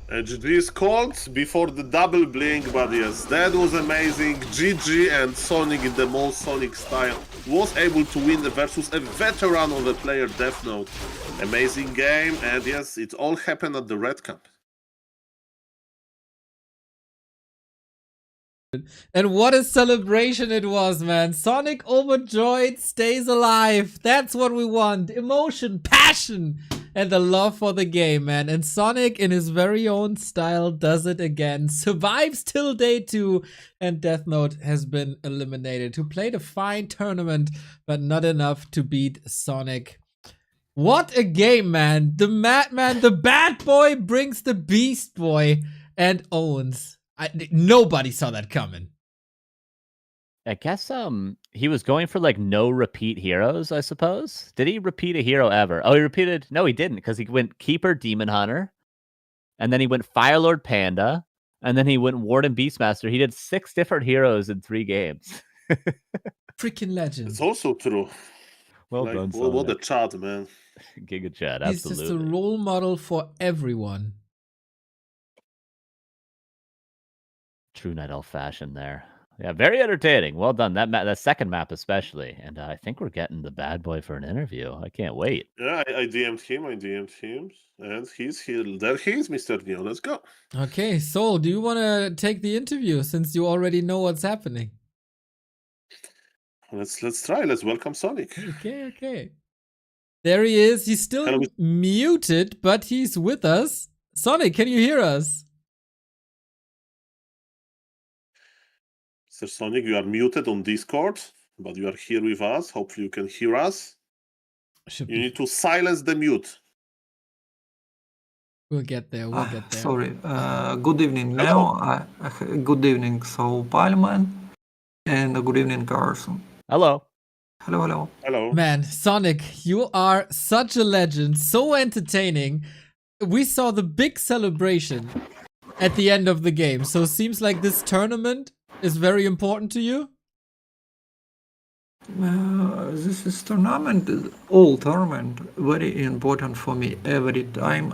HD is called before the double blink, but yes, that was amazing. GG, and Sonic in the most Sonic style was able to win versus a veteran of the player Death Note. Amazing game, and yes, it all happened at the red camp. And what a celebration it was, man. Sonic overjoyed stays alive. That's what we want. Emotion, passion, and the love for the game, man. And Sonic, in his very own style, does it again. Survives till day 2, and Death Note has been eliminated. Who played a fine tournament, but not enough to beat Sonic. What a game, man. The Madman, the bad boy brings the Beast Boy and owns. Nobody saw that coming. I guess he was going for like no repeat heroes, I suppose. Did he repeat a hero ever? Oh, he repeated. No, he didn't, because he went Keeper Demon Hunter, and then he went Firelord Panda, and then he went Warden Beastmaster. He did 6 different heroes in 3 games. Freaking legend. It's also true. Well like, done, what a Sonic. chat, man. Giga chat, He's absolutely. just a role model for everyone. True Night Elf fashion there. Yeah, very entertaining. Well done. That second map especially. And I think we're getting the bad boy for an interview. I can't wait. Yeah, I DM'd him, and he's here. There he is, Mr. Neo. Let's go. Okay, Soul, do you want to take the interview since you already know what's happening? Let's try. Let's welcome Sonic. Okay. There he is. He's still Hello. muted, but he's with us. Sonic, can you hear us? Mr. Sonic, you are muted on Discord, but you are here with us. Hopefully you can hear us. You need to silence the mute. We'll get there. We'll get there. Sorry. Good evening, Neo. Good evening, Soul Palman. And good evening, Carson. Hello. Hello. Man, Sonic, you are such a legend. So entertaining. We saw the big celebration at the end of the game. So it seems like this tournament is very important to you? This is tournament, all tournament, very important for me. Every time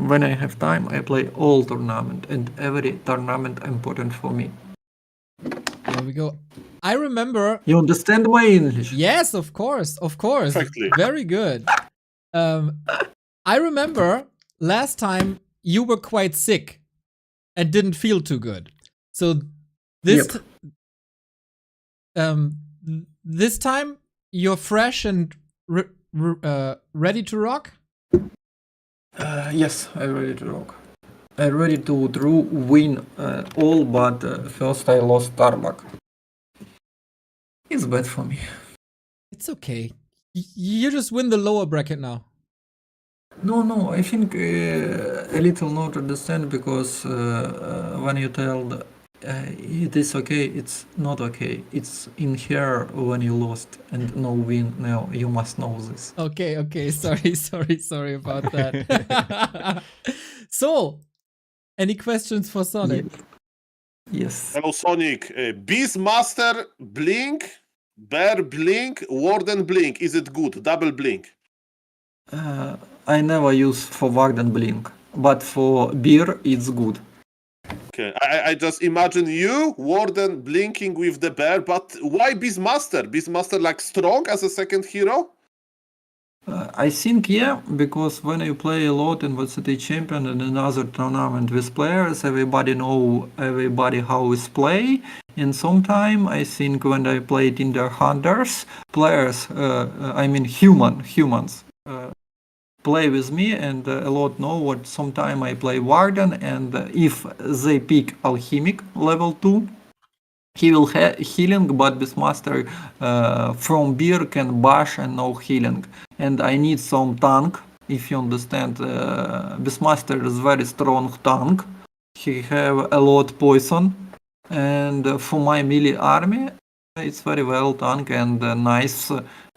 when I have time, I play all tournament, and every tournament important for me. There we go. I remember. You understand my English? Yes, of course. Perfectly. Very good. I remember last time you were quite sick and didn't feel too good. So this this time you're fresh and ready to rock? Yes, I'm ready to rock. I'm ready to win all, but first I lost Starbuck. It's bad for me. It's okay. You just win the lower bracket now. No, I think a little not understand because when you tell it is okay. It's not okay. It's in here when you lost and no win. Now you must know this. Okay. Sorry about that. So, any questions for Sonic? Yes. Hello, Sonic. Beastmaster Blink, Bear Blink, Warden Blink. Is it good? Double Blink. I never use for Warden Blink, but for beer it's good. Okay, I just imagine you, Warden, blinking with the bear, but why Beastmaster? Beastmaster like strong as a second hero? I think yeah, because when you play a lot in W3Champions and another tournament with players, everybody know everybody how is play. And sometime I think when I played in the Hunters, players, I mean humans, play with me and a lot know what sometime I play Warden and if they pick Alchemic level 2, he will have healing, but Beastmaster from beer can bash and no healing. And I need some tank, if you understand. Beastmaster is very strong tank. He have a lot poison. And for my melee army, it's very well tank and nice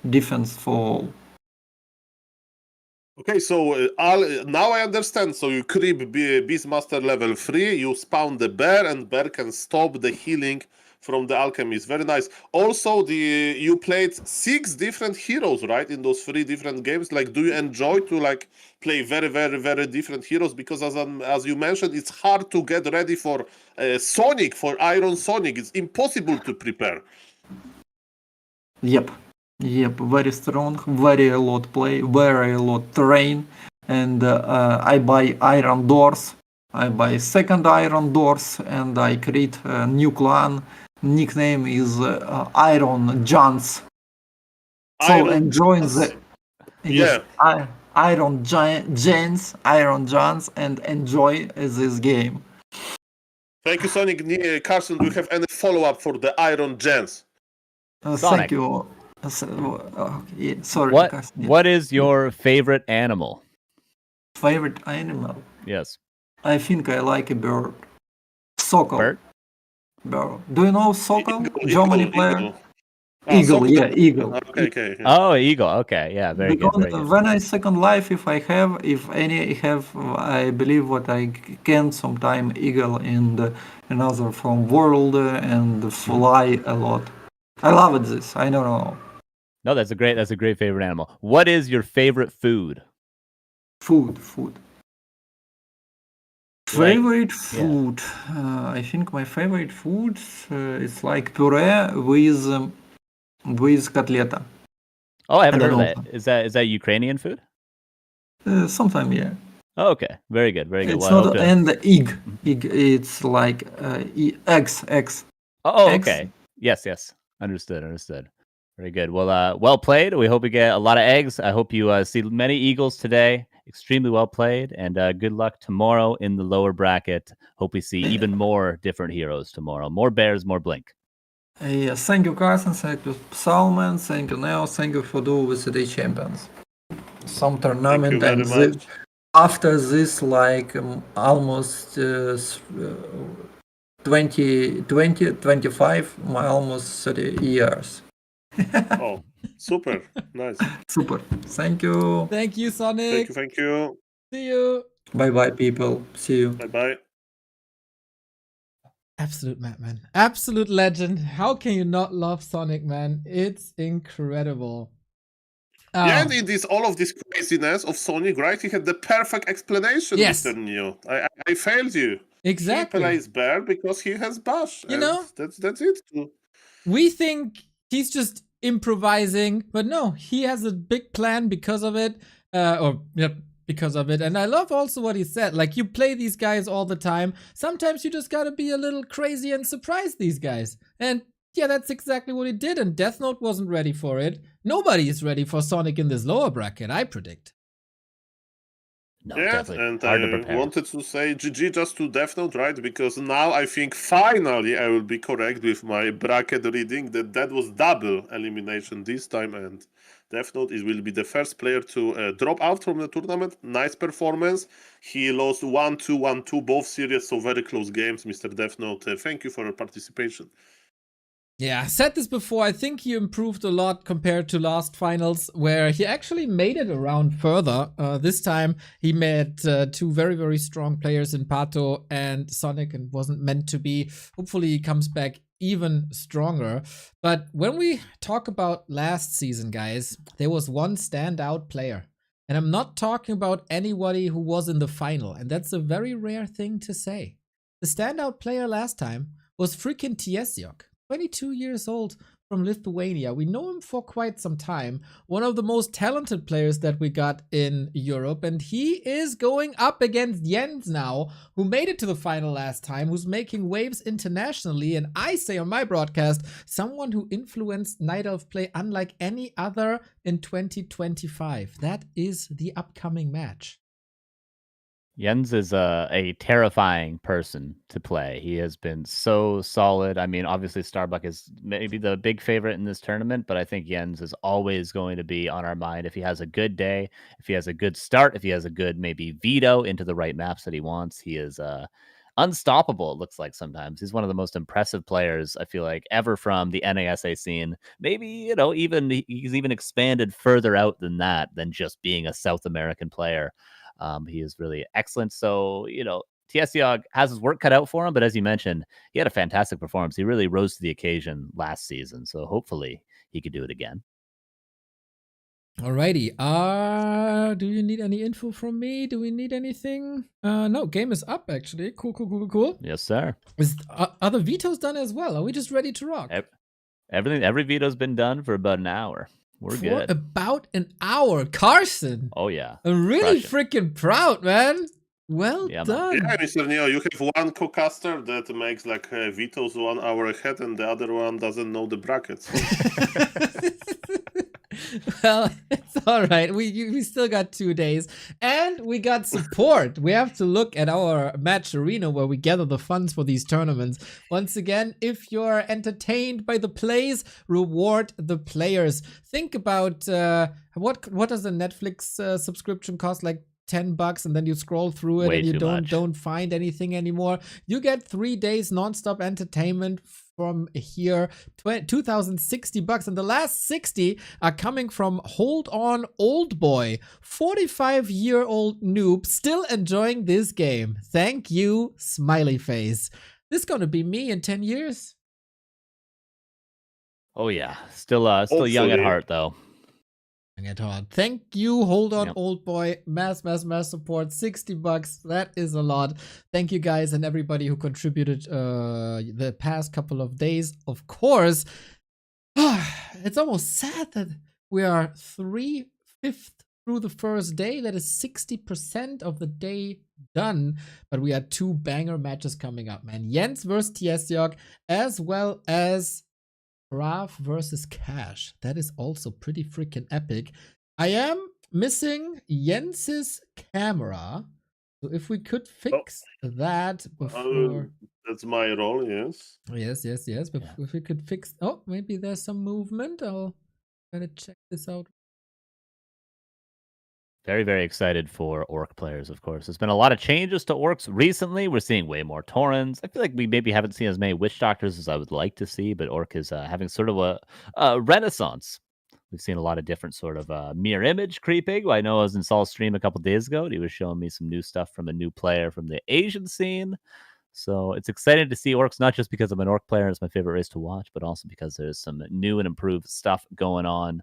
defense for all. Okay, so now I understand. So you creep Beastmaster level 3, you spawn the bear, and bear can stop the healing from the alchemist. Very nice. Also, you played 6 different heroes, right, in those 3 different games. Like, do you enjoy to like play very different heroes? Because as you mentioned, it's hard to get ready for Sonic, for Iron Sonic. It's impossible to prepare. Yep, very strong, very a lot play, very a lot train, and I buy iron doors. I buy second iron doors, and I create a new clan. Nickname is Iron Giants. So enjoy the Iron Giants, and enjoy this game. Thank you, Sonic. Carson, do you have any follow-up for the Iron Giants? Thank you. Yeah, sorry. What is your favorite animal? Favorite animal? Yes. I think I like a bird. Sokol. Bird? Bird. Do you know Sokol? Germany player? Eagle, yeah, eagle. Okay. Oh, eagle. Okay, yeah, very good. When I second life, if any have, I believe what I can sometime eagle in another from world and fly a lot. I love this. I don't know. No, that's a great favorite animal. What is your favorite food? Food. Favorite food. I think my favorite food is like puree with kotleta. Oh, I haven't heard of that. Is that Ukrainian food? Sometime, yeah. Oh, okay, very good. It's not and the egg. It's like eggs. Oh, okay. Yes. Understood. Very good. Well, well played. We hope you get a lot of eggs. I hope you see many eagles today. Extremely well played, and good luck tomorrow in the lower bracket. Hope we see even more different heroes tomorrow. More bears, more blink. Yes, thank you, Carson. Thank you, Salman. Thank you, Neo. Thank you for doing W3Champions. Some tournament and after this, like almost 25, almost 30 years. Oh, super. Nice. Super. Thank you. Thank you, Sonic. Thank you. See you. Bye, people. See you. Bye. Absolute madman. Absolute legend. How can you not love Sonic, man? It's incredible. Yeah, and in all of this craziness of Sonic, right? He had the perfect explanation, Mr. Neo. I failed you. Exactly. He plays bear because he has bash. You know? That's it. We think he's just improvising, but no, he has a big plan because of it. Because of it. And I love also what he said. Like, you play these guys all the time. Sometimes you just gotta be a little crazy and surprise these guys. And yeah, that's exactly what he did. And Death Note wasn't ready for it. Nobody is ready for Sonic in this lower bracket, I predict. No, yeah, and I wanted to say GG just to Death Note, right? Because now I think finally I will be correct with my bracket reading that was double elimination this time, and Death Note will be the first player to drop out from the tournament. Nice performance. He lost 1-2, 1-2, both series, so very close games. Mr. Death Note, thank you for your participation. Yeah, I said this before. I think he improved a lot compared to last finals, where he actually made it around further. This time, he met two very, very strong players in Pato and Sonic, and wasn't meant to be. Hopefully, he comes back even stronger. But when we talk about last season, guys, there was one standout player. And I'm not talking about anybody who was in the final, and that's a very rare thing to say. The standout player last time was freaking Tsog. 22 years old from Lithuania. We know him for quite some time. One of the most talented players that we got in Europe. And he is going up against Jens now, who made it to the final last time, who's making waves internationally. And I say on my broadcast, someone who influenced Night Elf play unlike any other in 2025. That is the upcoming match. Jens is a terrifying person to play. He has been so solid. I mean, obviously Starbuck is maybe the big favorite in this tournament, but I think Jens is always going to be on our mind if he has a good day, if he has a good start, if he has a good maybe veto into the right maps that he wants. He is unstoppable, it looks like sometimes. He's one of the most impressive players, I feel like, ever from the NASA scene. Maybe, he's even expanded further out than that, than just being a South American player. He is really excellent. So, Tsog has his work cut out for him, but as you mentioned, he had a fantastic performance. He really rose to the occasion last season. So hopefully he could do it again. Alrighty. Do you need any info from me? Do we need anything? No, game is up actually. Cool. Yes, sir. Are the vetoes done as well? Are we just ready to rock? Every veto's been done for about an hour. We're good. About an hour. Carson. Oh, yeah. I'm really freaking proud, man. Well done. Yeah, Mr. Neo, you have one co-caster that makes like vetoes 1 hour ahead, and the other one doesn't know the brackets. Well, it's all right. We still got 2 days, and we got support. We have to look at our match arena where we gather the funds for these tournaments. Once again, if you're entertained by the plays, reward the players. Think about what does a Netflix subscription cost? Like $10, and then you scroll through it and you don't find anything anymore. You get 3 days nonstop entertainment from here, $2,060, and the last 60 are coming from Hold On Old Boy, 45-year-old noob still enjoying this game. Thank you, smiley face. This is gonna be me in 10 years. Oh yeah, still young at heart though. Thank you, Hold On Old Boy. Mass support, $60. That is a lot. Thank you guys and everybody who contributed the past couple of days. Of course, it's almost sad that we are 3/5 through the first day. That is 60% of the day done. But we had 2 banger matches coming up, man. Jens versus Tsog, as well as Graf versus Cash. That is also pretty freaking epic. I am missing Jens's camera. So if we could fix that before... that's my role, yes. Yes. But if we could fix... Oh, maybe there's some movement. I'll try to check this out. Very, very excited for Orc players, of course. There's been a lot of changes to Orcs recently. We're seeing way more Taurens. I feel like we maybe haven't seen as many Witch Doctors as I would like to see, but Orc is having sort of a renaissance. We've seen a lot of different sort of mirror image creeping. I know I was in Saul's stream a couple days ago, and he was showing me some new stuff from a new player from the Asian scene. So it's exciting to see Orcs, not just because I'm an Orc player and it's my favorite race to watch, but also because there's some new and improved stuff going on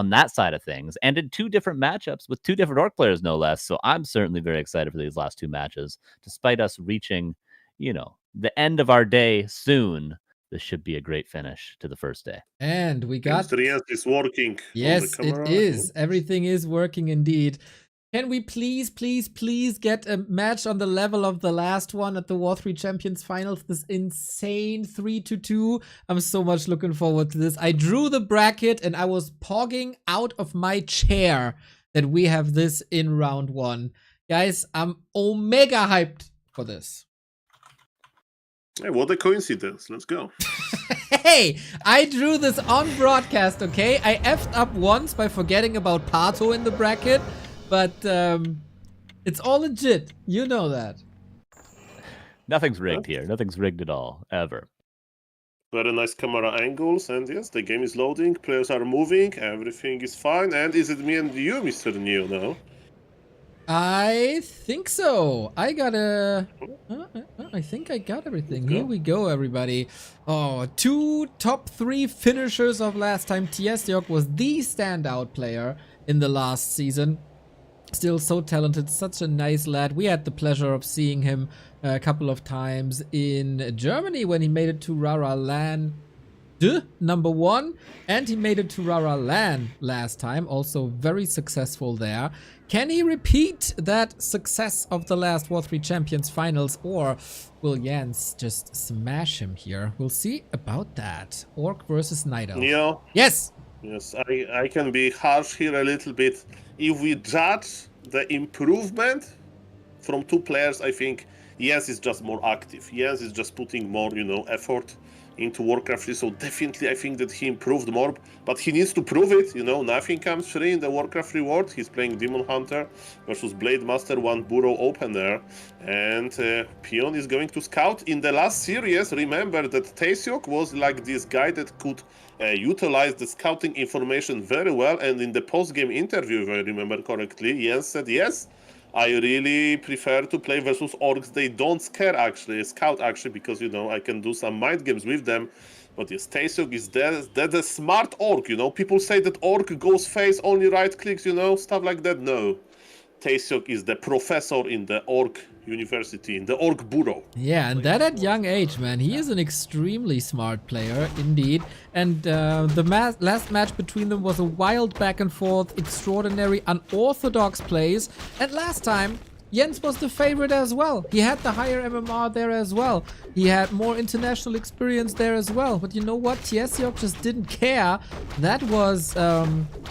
that side of things. And in 2 different matchups with 2 different Orc players, no less. So I'm certainly very excited for these last 2 matches. Despite us reaching, the end of our day soon, this should be a great finish to the first day. And we got... Yes, it's working. Yes, on the camera. it is. Everything is working indeed. Can we please get a match on the level of the last one at the W3Champions finals? This insane 3-2. I'm so much looking forward to this. I drew the bracket and I was pogging out of my chair that we have this in round 1. Guys, I'm omega hyped for this. Hey, what a coincidence. Let's go. Hey, I drew this on broadcast, okay? I effed up once by forgetting about Pato in the bracket, but it's all legit. You know that. Nothing's rigged here. Nothing's rigged at all, ever. Very nice camera angles, and yes, the game is loading, players are moving, everything is fine. And is it me and you, Mr. Neo, now? I think so. I got I think I got everything. Here we go, everybody. Oh, 2 top 3 finishers of last time. Tsog was the standout player in the last season. Still so talented, such a nice lad. We had the pleasure of seeing him a couple of times in Germany when he made it to Rara LAN number 1, and he made it to Rara LAN last time, also very successful there. Can he repeat that success of the last W3Champions finals, or will Jens just smash him here? We'll see about that. Orc versus Meadows. Neo? Yes! Yes, I can be harsh here a little bit. If we judge the improvement from 2 players, I think Jens is just more active. Jens is just putting more, effort into Warcraft 3, so definitely I think that he improved more, but he needs to prove it, nothing comes free in the Warcraft 3 world. He's playing Demon Hunter versus Blade Master, 1 Burrow opener, and Pion is going to scout. In the last series, remember that Tsog was like this guy that could utilize the scouting information very well, and in the post-game interview, if I remember correctly, Jens said, yes, I really prefer to play versus orcs. They don't scout actually, because, I can do some mind games with them. But yes, Tsog is that's a smart orc, People say that orc goes face, only right clicks, stuff like that. No. Tsog is the professor in the orc university, in the orc bureau. Yeah, and that at young age, man. He is an extremely smart player, indeed. And the last match between them was a wild back and forth, extraordinary, unorthodox plays. And last time, Jens was the favorite as well. He had the higher MMR there as well. He had more international experience there as well. But you know what? Tsog just didn't care. That was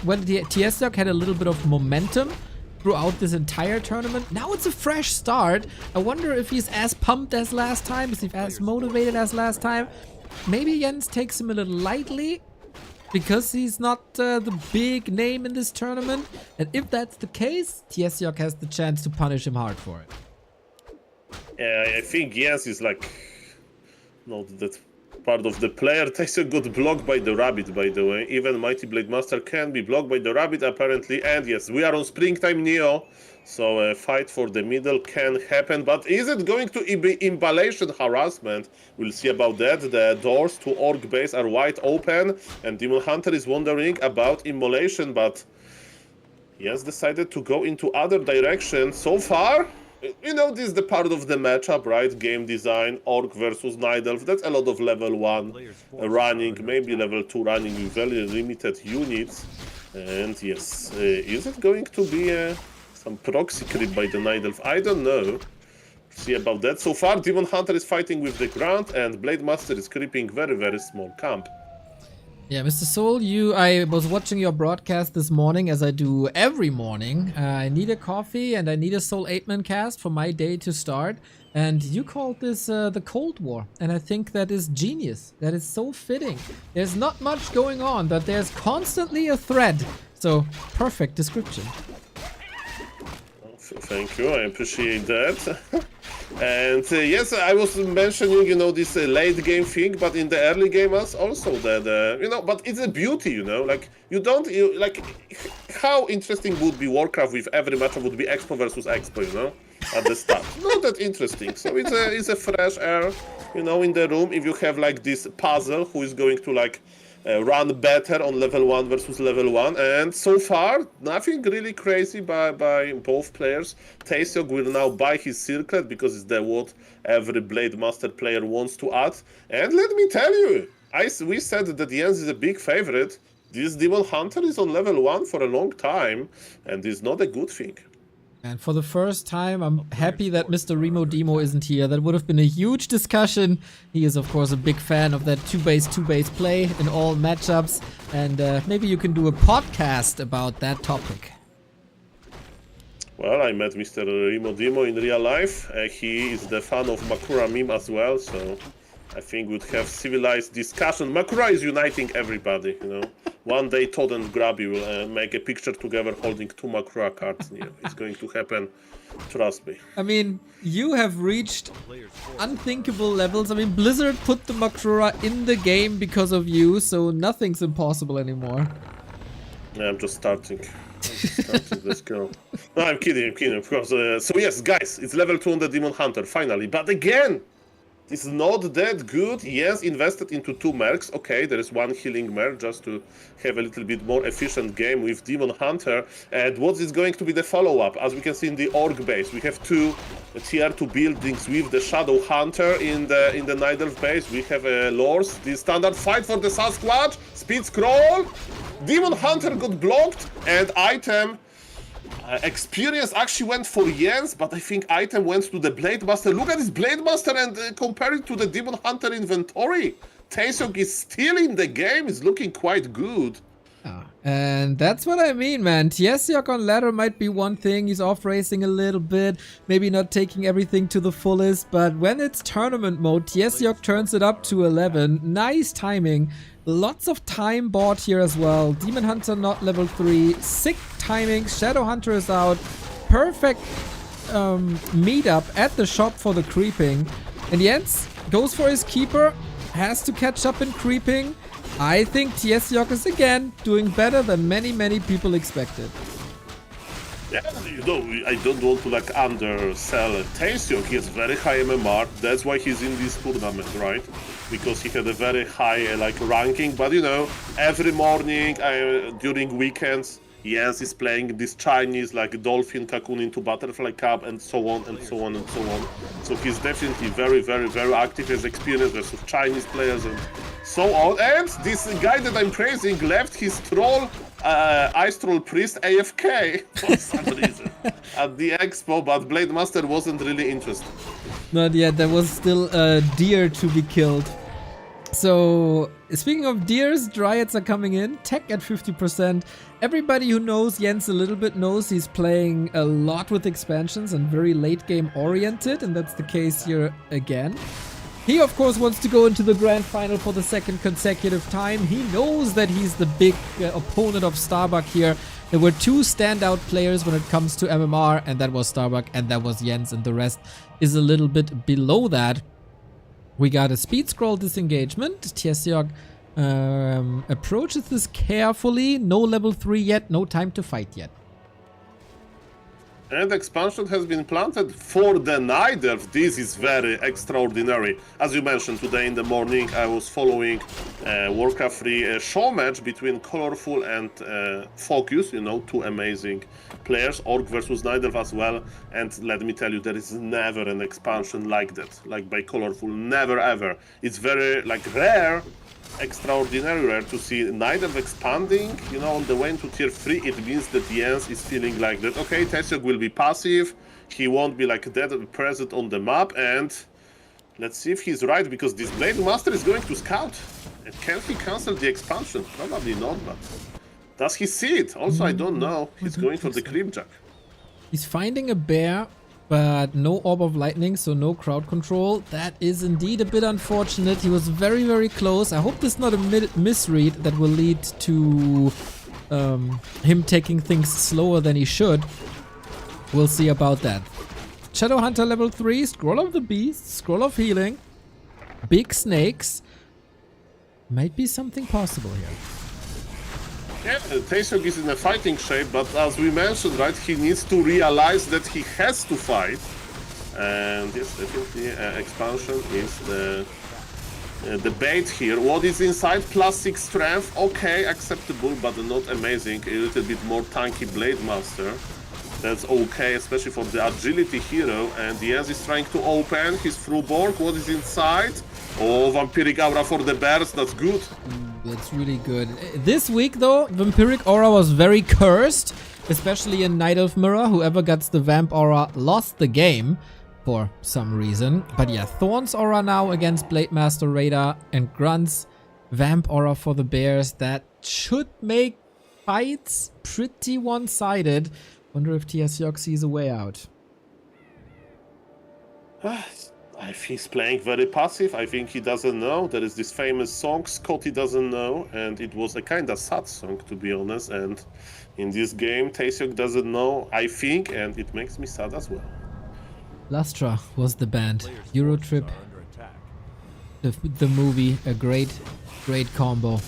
when Tsog had a little bit of momentum throughout this entire tournament. Now it's a fresh start. I wonder if he's as pumped as last time, is he as motivated as last time. Maybe Jens takes him a little lightly because he's not the big name in this tournament. And if that's the case, Tsog has the chance to punish him hard for it. Yeah, I think Jens is like not that part of the player. Tsog got blocked by the rabbit, by the way. Even Mighty Blade Master can be blocked by the rabbit, apparently. And yes, we are on springtime, Neo. So a fight for the middle can happen. But is it going to be imballation harassment? We'll see about that. The doors to Orc base are wide open. And Demon Hunter is wondering about immolation. But Jens decided to go into other direction. So far, this is the part of the matchup, right? Game design, Orc versus Night Elf. That's a lot of level 1 running, maybe level 2 running with very limited units. And yes, is it going to be some proxy creep by the Night Elf? I don't know. See about that. So far, Demon Hunter is fighting with the ground, and Blade Master is creeping very, very small camp. Yeah, Mr. Soul, I was watching your broadcast this morning, as I do every morning. I need a coffee and I need a Soul 8-man cast for my day to start. And you called this the Cold War. And I think that is genius. That is so fitting. There's not much going on, but there's constantly a thread. So, perfect description. Thank you, I appreciate that. And yes, I was mentioning, this late game thing, but in the early game also that, but it's a beauty, like how interesting would be Warcraft if every matchup would be Expo versus Expo, at the start. Not that interesting. So it's a fresh air, in the room. If you have like this puzzle who is going to run better on level 1 versus level 1, and so far nothing really crazy by both players. Tsog will now buy his circlet because it's what every Blade Master player wants to add. And let me tell you, we said that Jens is a big favorite. This Demon Hunter is on level 1 for a long time, and it's not a good thing. And for the first time, I'm happy that Mr. Remo Demo isn't here. That would have been a huge discussion. He is, of course, a big fan of that 2-base play in all matchups. And maybe you can do a podcast about that topic. Well, I met Mr. Rimo Dimo in real life. He is the fan of Makura meme as well, so I think we'd have civilized discussion. Makura is uniting everybody, you know. One day Todd and Grabby will make a picture together holding 2 Makura cards. You know, it's going to happen, trust me. I mean, you have reached unthinkable levels. I mean, Blizzard put the Makura in the game because of you, so nothing's impossible anymore. Yeah, I'm just starting. Let's go. No, I'm kidding, of course. So yes, guys, it's level 2 on the Demon Hunter, finally. But again, it's not that good. Yes, invested into 2 mercs. Okay, there is 1 healing merc just to have a little bit more efficient game with Demon Hunter. And what is going to be the follow-up? As we can see in the org base, we have 2 tier 2 buildings with the Shadow Hunter in the Night Elf base. We have Lords, the standard fight for the Sasquatch, speed scroll. Demon Hunter got blocked, and item experience actually went for Jens, but I think item went to the Blade Master. Look at this Blade Master and compare it to the Demon Hunter inventory. Tsog is still in the game, is looking quite good. And that's what I mean, man. Tsog on ladder might be one thing. He's off racing a little bit, maybe not taking everything to the fullest, but when it's tournament mode, Tsog turns it up to 11. Nice timing. Lots of time bought here as well. Demon Hunter not level 3. Sick timing. Shadow Hunter is out. Perfect meetup at the shop for the creeping. And Jens goes for his keeper. Has to catch up in creeping. I think Tsog is again doing better than many people expected. Yeah, you know, I don't want to like undersell Tsog. He has very high MMR. That's why he's in this tournament, right? Because he had a very high like ranking. But you know, every morning during weekends, Jens is playing this Chinese like Dolphin Cocoon into Butterfly Cup and so on and so on and so on. So he's definitely very active, has experience versus Chinese players and so on. And this guy that I'm praising left his troll, Ice Troll Priest AFK for some reason at the expo, but Blade Master wasn't really interested. Not yet, there was still a deer to be killed. So, speaking of deers, Dryads are coming in, tech at 50%. Everybody who knows Jens a little bit knows he's playing a lot with expansions and very late game oriented, and that's the case here again. He of course wants to go into the grand final for the 2nd consecutive time. He knows that he's the big opponent of Starbuck here. There were 2 standout players when it comes to MMR, and that was Starbuck and that was Jens, and the rest is a little bit below that. We got a speed scroll disengagement. Tsog approaches this carefully. No level 3 yet, no time to fight yet. And expansion has been planted for the Night Elf. This is very extraordinary. As you mentioned, today in the morning I was following Warcraft III show match between Colorful and Focus, you know, 2 amazing players, Orc versus Night Elf as well. And let me tell you, there is never an expansion like that, like by Colorful, never ever. It's very like rare, extraordinary rare to see Night Elf expanding, you know, on the way into tier 3. It means that Jens is feeling like that, okay, Tsog will be passive, he won't be like that present on the map, and let's see if he's right, because this Blade Master is going to scout. And can he cancel the expansion? Probably not, but does he see it? Also, I don't know. He's going for the Creepjack. He's finding a bear, but no Orb of Lightning, so no crowd control. That is indeed a bit unfortunate. He was very close. I hope this is not a misread that will lead to him taking things slower than he should. We'll see about that. Shadow Hunter level 3, Scroll of the Beast, Scroll of Healing, Big Snakes. Might be something possible here. Yeah, Tsog is in a fighting shape, but as we mentioned, right, he needs to realize that he has to fight. And yes, definitely expansion is the bait here. What is inside? +6 strength, okay, acceptable, but not amazing. A little bit more tanky Blade Master. That's okay, especially for the agility hero. And Jens is trying to open his Fruborg. What is inside? Oh, Vampiric Aura for the bears, that's good. That's really good. This week though, Vampiric Aura was very cursed, especially in Night Elf Mirror. Whoever gets the Vamp Aura lost the game for some reason. But yeah, Thorn's Aura now against Blade Master Radar, and Grunt's Vamp Aura for the bears. That should make fights pretty one-sided. Wonder if Tsog sees a way out. I think he's playing very passive. I think he doesn't know. There is this famous song, Scotty doesn't know, and it was a kind of sad song, to be honest. And in this game, Tsog doesn't know, I think, and it makes me sad as well. Lustra was the band. Players' Euro forces Trip, are under attack. the movie, a great combo.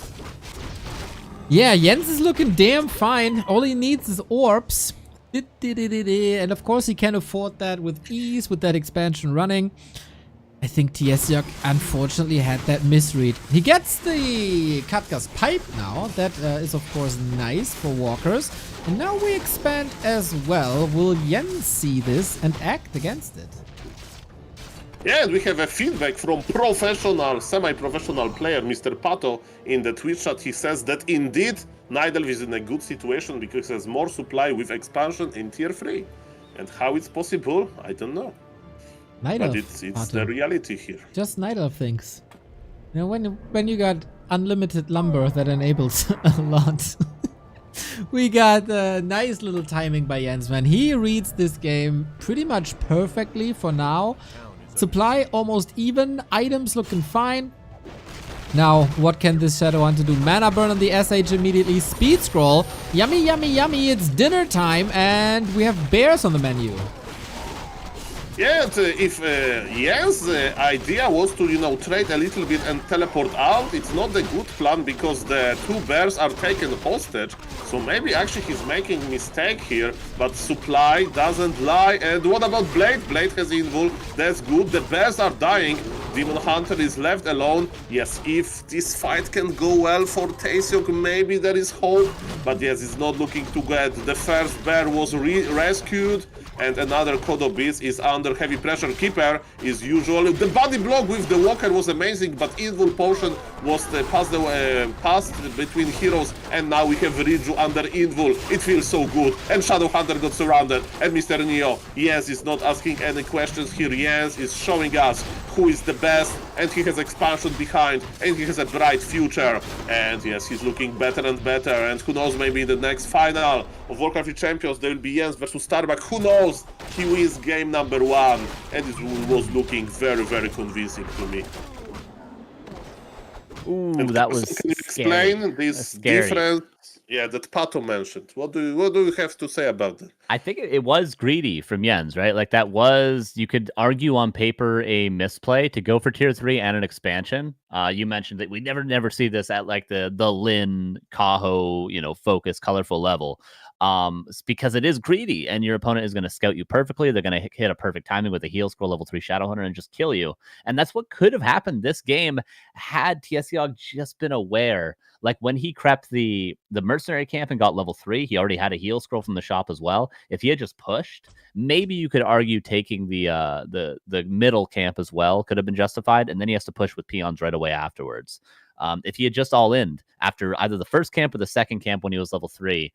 Yeah, Jens is looking damn fine. All he needs is orbs. And of course he can afford that with ease, with that expansion running. I think Tsog unfortunately had that misread. He gets the Katka's pipe now. That is of course nice for walkers. And now we expand as well. Will Jens see this and act against it? Yeah, and we have a feedback from professional, semi-professional player, Mr. Pato, in the Twitch chat. He says that indeed, Nidelv is in a good situation because he has more supply with expansion in tier 3. And how it's possible, I don't know. Night But Elf, it's the reality here. just Night Elf things. You know, when you got unlimited lumber, that enables a lot. We got a nice little timing by Jens, man. He reads this game pretty much perfectly for now. Supply almost even, items looking fine. Now, what can this Shadow Hunter do? Mana burn on the SH immediately, speed scroll. Yummy, yummy, yummy, it's dinner time, and we have bears on the menu. Yeah, and, if Jens' idea was to, trade a little bit and teleport out, it's not a good plan because the two bears are taken hostage. So maybe actually he's making a mistake here, but supply doesn't lie. And what about Blade? Blade has invul, that's good. The bears are dying. Demon Hunter is left alone. Yes, if this fight can go well for Tsog, maybe there is hope. But yes, it's not looking too good. The first bear was rescued, and another Kodo Beast is under heavy pressure. Keeper is usually... The body block with the Walker was amazing, but Invul Potion was passed between heroes, and now we have Riju under Invul. It feels so good. And Shadow Hunter got surrounded, and Mr. Neo, Jens is not asking any questions here. Jens is showing us who is the best, and he has expansion behind, and he has a bright future. And yes, he's looking better and better, and who knows, maybe in the next final of Warcraft III Champions there will be Jens versus Starbuck. Who knows? He wins game number 1, and it was looking very, very convincing to me. Ooh, And that was can you scary. explain this That's scary. difference? Yeah, that Pato mentioned. What do you have to say about that? I think it was greedy from Jens, right? Like that was, you could argue on paper, a misplay to go for tier 3 and an expansion. You mentioned that we never see this at like the Lynn, Kaho, focus, colorful level. It's because it is greedy, and your opponent is going to scout you perfectly. They're going to hit a perfect timing with a heal scroll level 3 Shadow Hunter and just kill you. And that's what could have happened this game had Tsog just been aware. Like when he crept the mercenary camp and got level 3, he already had a heal scroll from the shop as well. If he had just pushed, maybe you could argue taking the middle camp as well could have been justified, and then he has to push with peons right away afterwards. If he had just all-in after either the first camp or the second camp when he was level 3,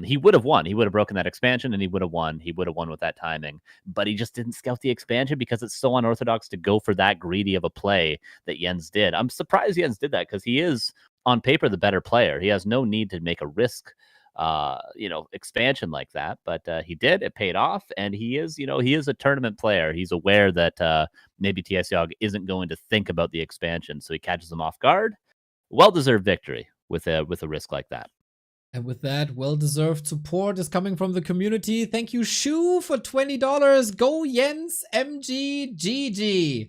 he would have won. He would have broken that expansion, and he would have won. He would have won with that timing. But he just didn't scout the expansion because it's so unorthodox to go for that greedy of a play that Jens did. I'm surprised Jens did that because he is, on paper, the better player. He has no need to make a risk, expansion like that. But he did. It paid off, and he is a tournament player. He's aware that maybe Tsog isn't going to think about the expansion, so he catches him off guard. Well-deserved victory with a risk like that. And with that, well-deserved support is coming from the community. Thank you, Shu, for $20. Go Jens, MG, GG.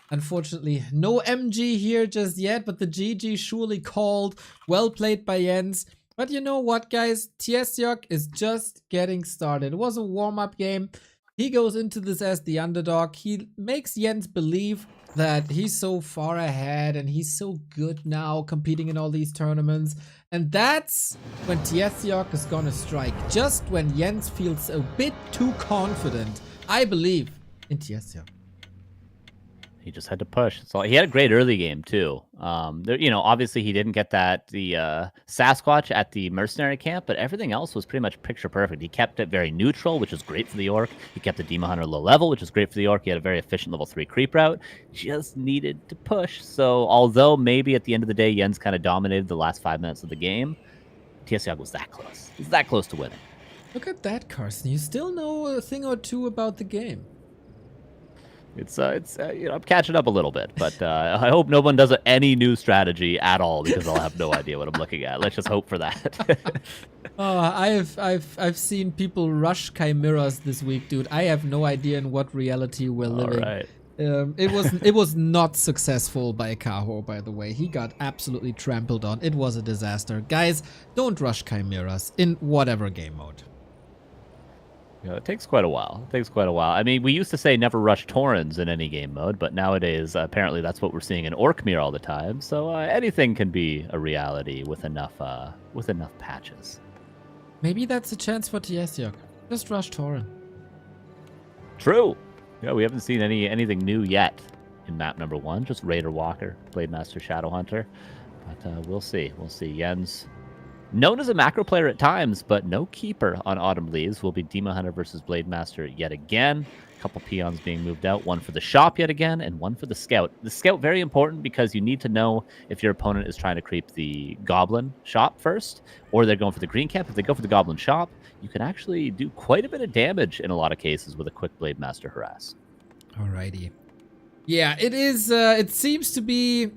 Unfortunately, no MG here just yet, but the GG surely called. Well played by Jens. But you know what, guys? Tsog is just getting started. It was a warm-up game. He goes into this as the underdog. He makes Jens believe that he's so far ahead and he's so good now competing in all these tournaments. And that's when Tsog is gonna strike. Just when Jens feels a bit too confident. I believe in Tsog. He just had to push. So he had a great early game too. Obviously he didn't get the Sasquatch at the mercenary camp, but everything else was pretty much picture perfect. He kept it very neutral, which is great for the orc. He kept the Demon Hunter low level, which is great for the orc. He had a very efficient level 3 creep route. Just needed to push. So although maybe at the end of the day Jens kind of dominated the last 5 minutes of the game, Tsog was that close. He's that close to winning. Look at that, Carson. You still know a thing or two about the game. It's you know, I'm catching up a little bit, but I hope no one does any new strategy at all because I'll have no idea what I'm looking at. Let's just hope for that. I've seen people rush chimeras this week, dude. I have no idea in what reality we're living. All right. It was not successful by Kaho, by the way. He got absolutely trampled on. It was a disaster. Guys, don't rush chimeras in whatever game mode. Yeah, it takes quite a while. I mean, we used to say never rush Taurens in any game mode, but nowadays apparently that's what we're seeing in Orkmir all the time. So anything can be a reality with enough patches. Maybe that's a chance for Tsog. Just rush Tauren. True. Yeah, we haven't seen anything new yet in map number 1. Just Raider Walker, Blademaster Shadowhunter. But we'll see. Yen's known as a macro player at times, but no keeper on Autumn Leaves. Will be Demon Hunter versus Blademaster yet again. A couple peons being moved out. One for the shop yet again, and one for the scout. The scout, very important because you need to know if your opponent is trying to creep the goblin shop first, or they're going for the green camp. If they go for the goblin shop, you can actually do quite a bit of damage in a lot of cases with a quick Blademaster harass. Alrighty. Yeah, it is. It seems to be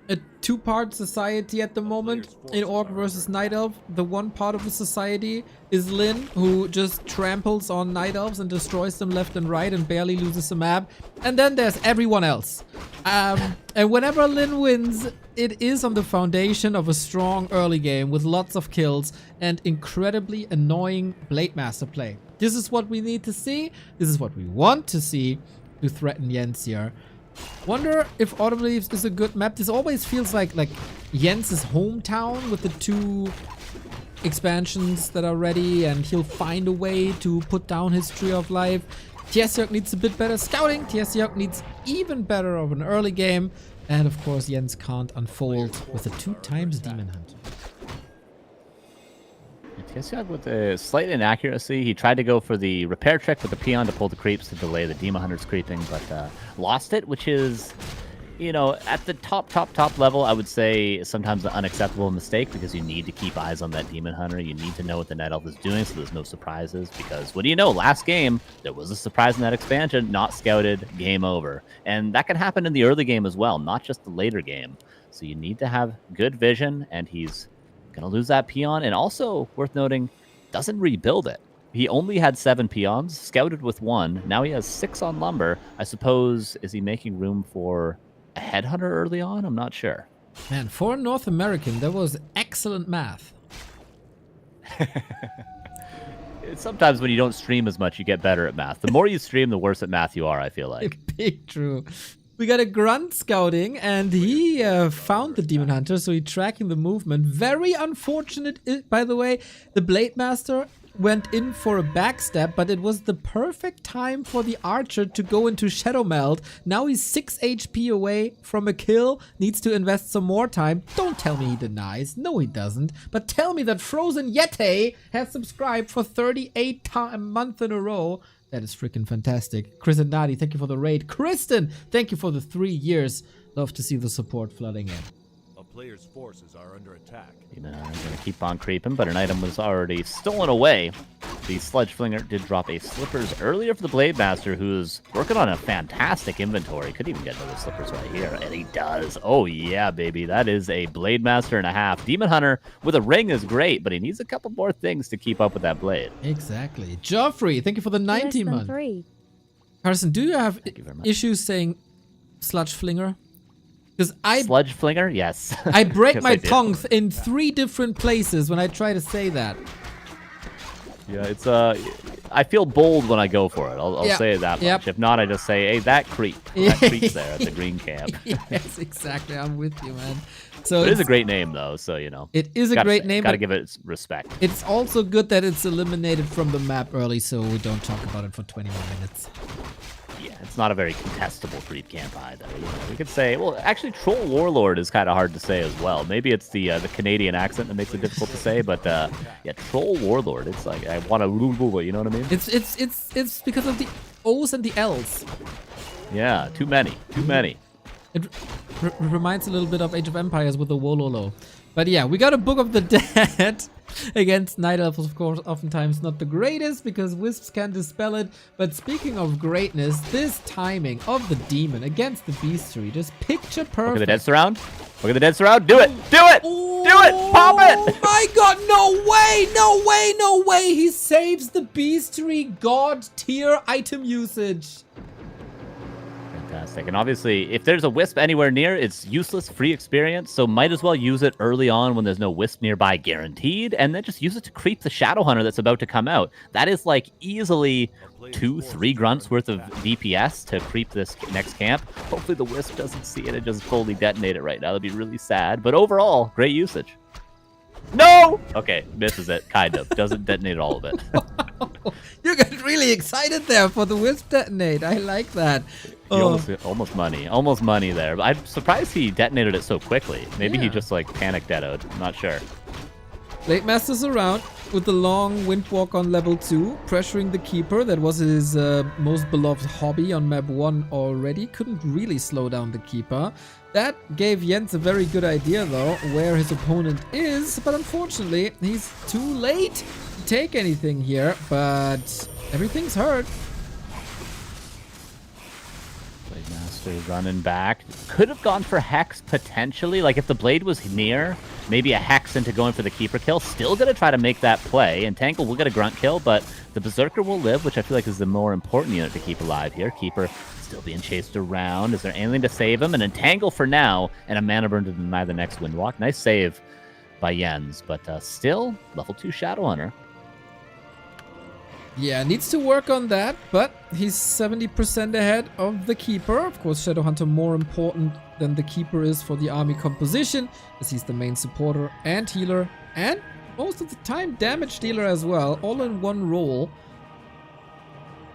a two-part society at the moment in Orc versus Night Elf. The one part of the society is Lynn, who just tramples on Night Elves and destroys them left and right and barely loses a map. And then there's everyone else. And whenever Lynn wins, it is on the foundation of a strong early game with lots of kills and incredibly annoying Blademaster play. This is what we need to see. This is what we want to see to threaten Jens here. Wonder if Autumn Leaves is a good map. This always feels like Jens' hometown with the 2 expansions that are ready, and he'll find a way to put down his Tree of Life. Tsog needs a bit better scouting. Tsog needs even better of an early game. And of course, Jens can't unfold with a 2x Demon Hunter. Tsog with a slight inaccuracy. He tried to go for the repair trick with the peon to pull the creeps to delay the Demon Hunter's creeping, but lost it, which is, you know, at the top level, I would say sometimes an unacceptable mistake because you need to keep eyes on that Demon Hunter. You need to know what the Night Elf is doing so there's no surprises, because what do you know? Last game, there was a surprise in that expansion, not scouted, game over. And that can happen in the early game as well, not just the later game. So you need to have good vision, and he's gonna lose that peon, and also worth noting, doesn't rebuild it. He only had 7 peons, scouted with 1. Now he has 6 on lumber. I suppose, is he making room for a headhunter early on? I'm not sure. Man, for a North American, that was excellent math. Sometimes when you don't stream as much, you get better at math. The more you stream, the worse at math you are, I feel like. Big true. We got a grunt scouting, and he found the Demon Hunter, so he's tracking the movement. Very unfortunate, by the way. The Blademaster went in for a backstab, but it was the perfect time for the Archer to go into Shadow Meld. Now he's 6 HP away from a kill, needs to invest some more time. Don't tell me he denies. No, he doesn't. But tell me that Frozen Yeti has subscribed for 38 months in a row. That is freaking fantastic. Chris and Nadi, thank you for the raid. Kristen, thank you for the 3 years. Love to see the support flooding in. A player's forces are under attack. I'm going to keep on creeping, but an item was already stolen away. The Sludge Flinger did drop a Slippers earlier for the Blademaster, who's working on a fantastic inventory. Could even get another Slippers right here, and he does. Oh, yeah, baby. That is a Blademaster and a half. Demon Hunter with a ring is great, but he needs a couple more things to keep up with that blade. Exactly. Joffrey, thank you for the 90 month. 3. Carson, do you have issues saying Sludge Flinger? Because Sludge Flinger? Yes. I break my tongue in 3 different places when I try to say that. Yeah, it's I feel bold when I go for it. I'll say it that much. If not, I just say, hey, that creep. That creep's there at the green camp. Yes, exactly. I'm with you, man. So it is a great name, though, so, you know. It is a great name. Gotta give it respect. It's also good that it's eliminated from the map early, so we don't talk about it for 20 more minutes. Yeah, it's not a very contestable creep camp either. You know, we could say, well, actually, Troll Warlord is kind of hard to say as well. Maybe it's the Canadian accent that makes it difficult to say, but yeah, Troll Warlord. It's like I want to, you know what I mean? It's because of the O's and the L's. Yeah, too many. It reminds a little bit of Age of Empires with the Wololo. But yeah, we got a Book of the Dead. Against Night Elves, of course, oftentimes not the greatest because Wisps can dispel it. But speaking of greatness, this timing of the Demon against the Beastery, just picture perfect. Look at the dead surround. Look at the dead surround. Do it. Do it. Do it. Pop it. Oh my god, no way, no way, no way. He saves the Beastery god tier item usage. Fantastic. And obviously, if there's a Wisp anywhere near, it's useless free experience. So might as well use it early on when there's no Wisp nearby guaranteed. And then just use it to creep the Shadow Hunter that's about to come out. That is like easily 2-3 grunts worth of DPS to creep this next camp. Hopefully the Wisp doesn't see it and just fully detonate it right now. That'd be really sad. But overall, great usage. No! Okay, misses it, kind of. Doesn't detonate all of it. You got really excited there for the Wisp detonate. I like that. Almost money there. But I'm surprised he detonated it so quickly. Maybe he just like panicked deadoed. I'm not sure. Blade Master's around with the long Windwalk on level 2, pressuring the Keeper. That was his most beloved hobby on map 1 already. Couldn't really slow down the Keeper. That gave Jens a very good idea though, where his opponent is. But unfortunately, he's too late to take anything here. But everything's hurt. Blade Master running back. Could have gone for Hex potentially. Like if the Blade was near, maybe a Hex into going for the Keeper kill. Still going to try to make that play. And Tangle will get a Grunt kill, but the Berserker will live, which I feel like is the more important unit to keep alive here. Keeper still being chased around. Is there anything to save him? An Entangle for now, and a Mana Burn to deny the next Windwalk. Nice save by Jens, but still level 2 Shadow Hunter. Yeah, needs to work on that, but he's 70% ahead of the Keeper. Of course, Shadowhunter more important than the Keeper is for the army composition, as he's the main supporter and healer, and most of the time damage dealer as well, all in one role.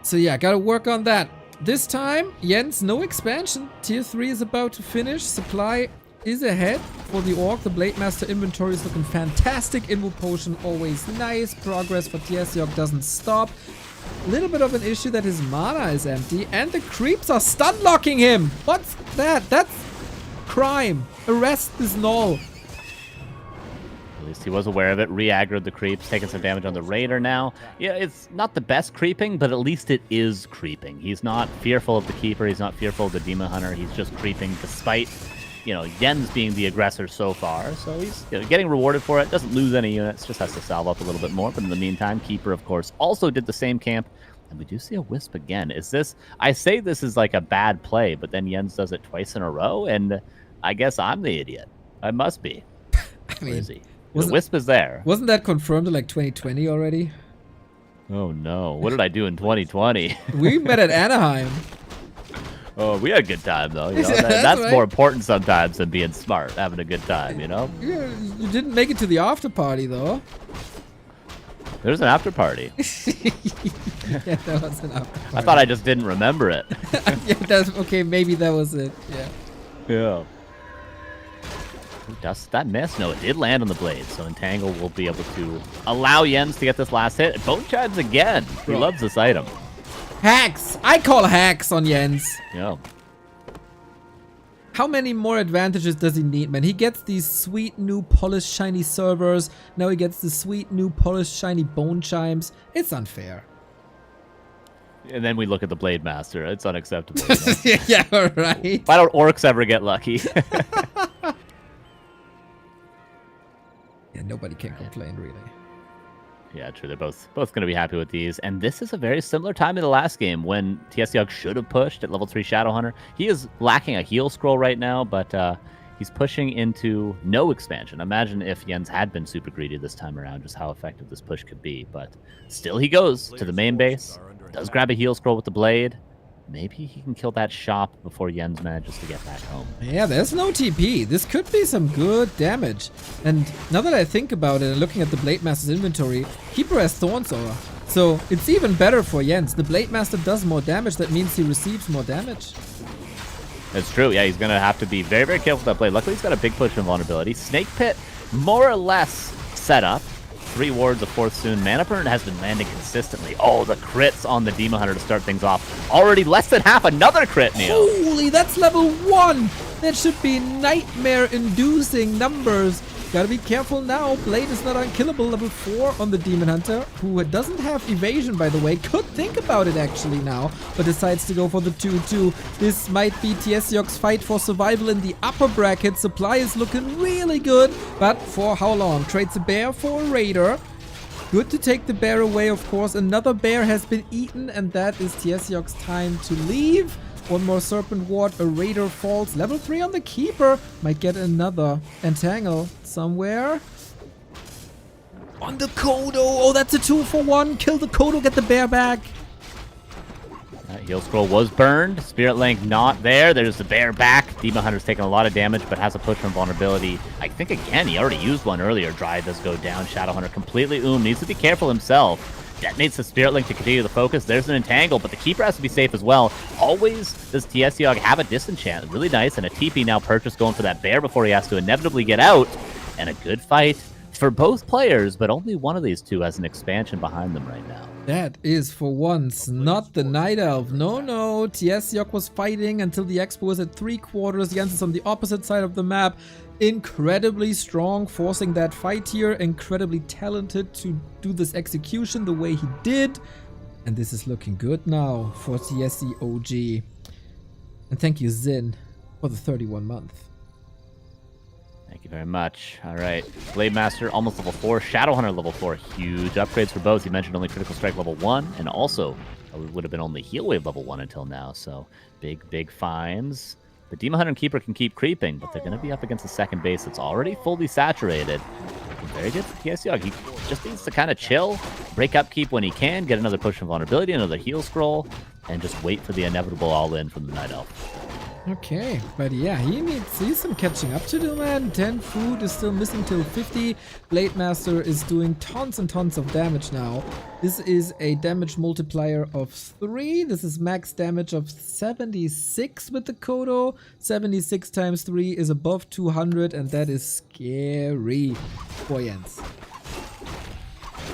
So yeah, gotta work on that. This time, Jens, no expansion. Tier 3 is about to finish. Supply is ahead for the Orc. The Blade Master inventory is looking fantastic. Invo Potion always nice. Progress for Tsog doesn't stop. A little bit of an issue that his mana is empty. And the creeps are stun locking him. What's that? That's crime. Arrest this null. At least he was aware of it, re-aggroed the creeps, taking some damage on the Raider now. Yeah, it's not the best creeping, but at least it is creeping. He's not fearful of the Keeper, he's not fearful of the Demon Hunter, he's just creeping despite, Jens being the aggressor so far. So he's getting rewarded for it, doesn't lose any units, just has to salve up a little bit more. But in the meantime, Keeper, of course, also did the same camp. And we do see a Wisp again. I say this is like a bad play, but then Jens does it twice in a row, and I guess I'm the idiot. I must be. I mean, where is he? The Wisp is there. Wasn't that confirmed in like 2020 already? Oh no. What did I do in 2020? We met at Anaheim. Oh, we had a good time though. That's right. More important sometimes than being smart, having a good time, Yeah, you didn't make it to the after party though. There's an after party. Yeah, that was an after party. I thought I just didn't remember it. Yeah, that's okay. Maybe that was it. Yeah. Yeah. Does that miss? No, it did land on the blade, so Entangle will be able to allow Jens to get this last hit. Bone Chimes again. He loves this item. Hacks! I call hacks on Jens. Yeah. How many more advantages does he need, man? He gets these sweet new polished shiny servers. Now he gets the sweet new polished shiny Bone Chimes. It's unfair. And then we look at the Blade Master. It's unacceptable. Yeah, right. Why don't orcs ever get lucky? Yeah, nobody can complain, really. Yeah, true. They're both going to be happy with these. And this is a very similar time to the last game when Tsog should have pushed at level 3 Shadowhunter. He is lacking a heal scroll right now, but he's pushing into no expansion. Imagine if Jens had been super greedy this time around, just how effective this push could be. But still he goes to the main base, does grab a heal scroll with the blade. Maybe he can kill that shop before Jens manages to get back home. Yeah, there's no TP. This could be some good damage. And now that I think about it and looking at the Blade Master's inventory, Keeper has Thorns Aura. So it's even better for Jens. The Blade Master does more damage. That means he receives more damage. It's true. Yeah, he's going to have to be very, very careful with that blade. Luckily, he's got a big push in vulnerability. Snake Pit, more or less set up. 3 wards of 4th soon. Mana Burn has been landing consistently. Oh, the crits on the Demon Hunter to start things off. Already less than half. Another crit, Neil. Holy, that's level 1. That should be nightmare-inducing numbers Gotta be careful now. Blade is not unkillable. Level 4 on the Demon Hunter, who doesn't have evasion, by the way. Could think about it actually now, but decides to go for the 2-2. This might be Tsog's fight for survival in the upper bracket. Supply is looking really good, but for how long? Trades a bear for a raider. Good to take the bear away, of course. Another bear has been eaten, and that is Tsog's time to leave. One more Serpent Ward, a Raider falls. Level 3 on the Keeper. Might get another Entangle somewhere. On the Kodo. Oh, that's a 2-for-1. Kill the Kodo, get the bear back. That heal scroll was burned. Spirit Link not there. There's the bear back. Demon Hunter's taking a lot of damage, but has a push from vulnerability. I think, again, he already used one earlier. Drive does go down. Shadowhunter completely needs to be careful himself. Detonates the Spirit Link to continue the focus. There's an Entangle, but the Keeper has to be safe as well. Always does Tsog have a Disenchant. Really nice, and a TP now purchased going for that bear before he has to inevitably get out. And a good fight for both players, but only one of these two has an expansion behind them right now. That is for once not the Night Elf. No. Tsog was fighting until the Expo was at 3/4. Jens is on the opposite side of the map. Incredibly strong, forcing that fight here. Incredibly talented to do this execution the way he did. And this is looking good now for TSC OG. And thank you, Zin, for the 31 month. Thank you very much. All right. Blade Master, almost level 4. Shadowhunter, level 4. Huge upgrades for both. You mentioned only Critical Strike level 1, and also would have been only Heal Wave level 1 until now. So big finds. The Demon Hunter and Keeper can keep creeping, but they're going to be up against the second base that's already fully saturated. Very good for Tsog. He just needs to kind of chill, break upkeep when he can, get another push from vulnerability, another heal scroll, and just wait for the inevitable all-in from the Night Elf. Okay, but yeah, he needs some catching up to do, man. 10 food is still missing till 50. Blade Master is doing tons and tons of damage now. This is a damage multiplier of 3. This is max damage of 76 with the Kodo. 76 times 3 is above 200, and that is scary for Jens.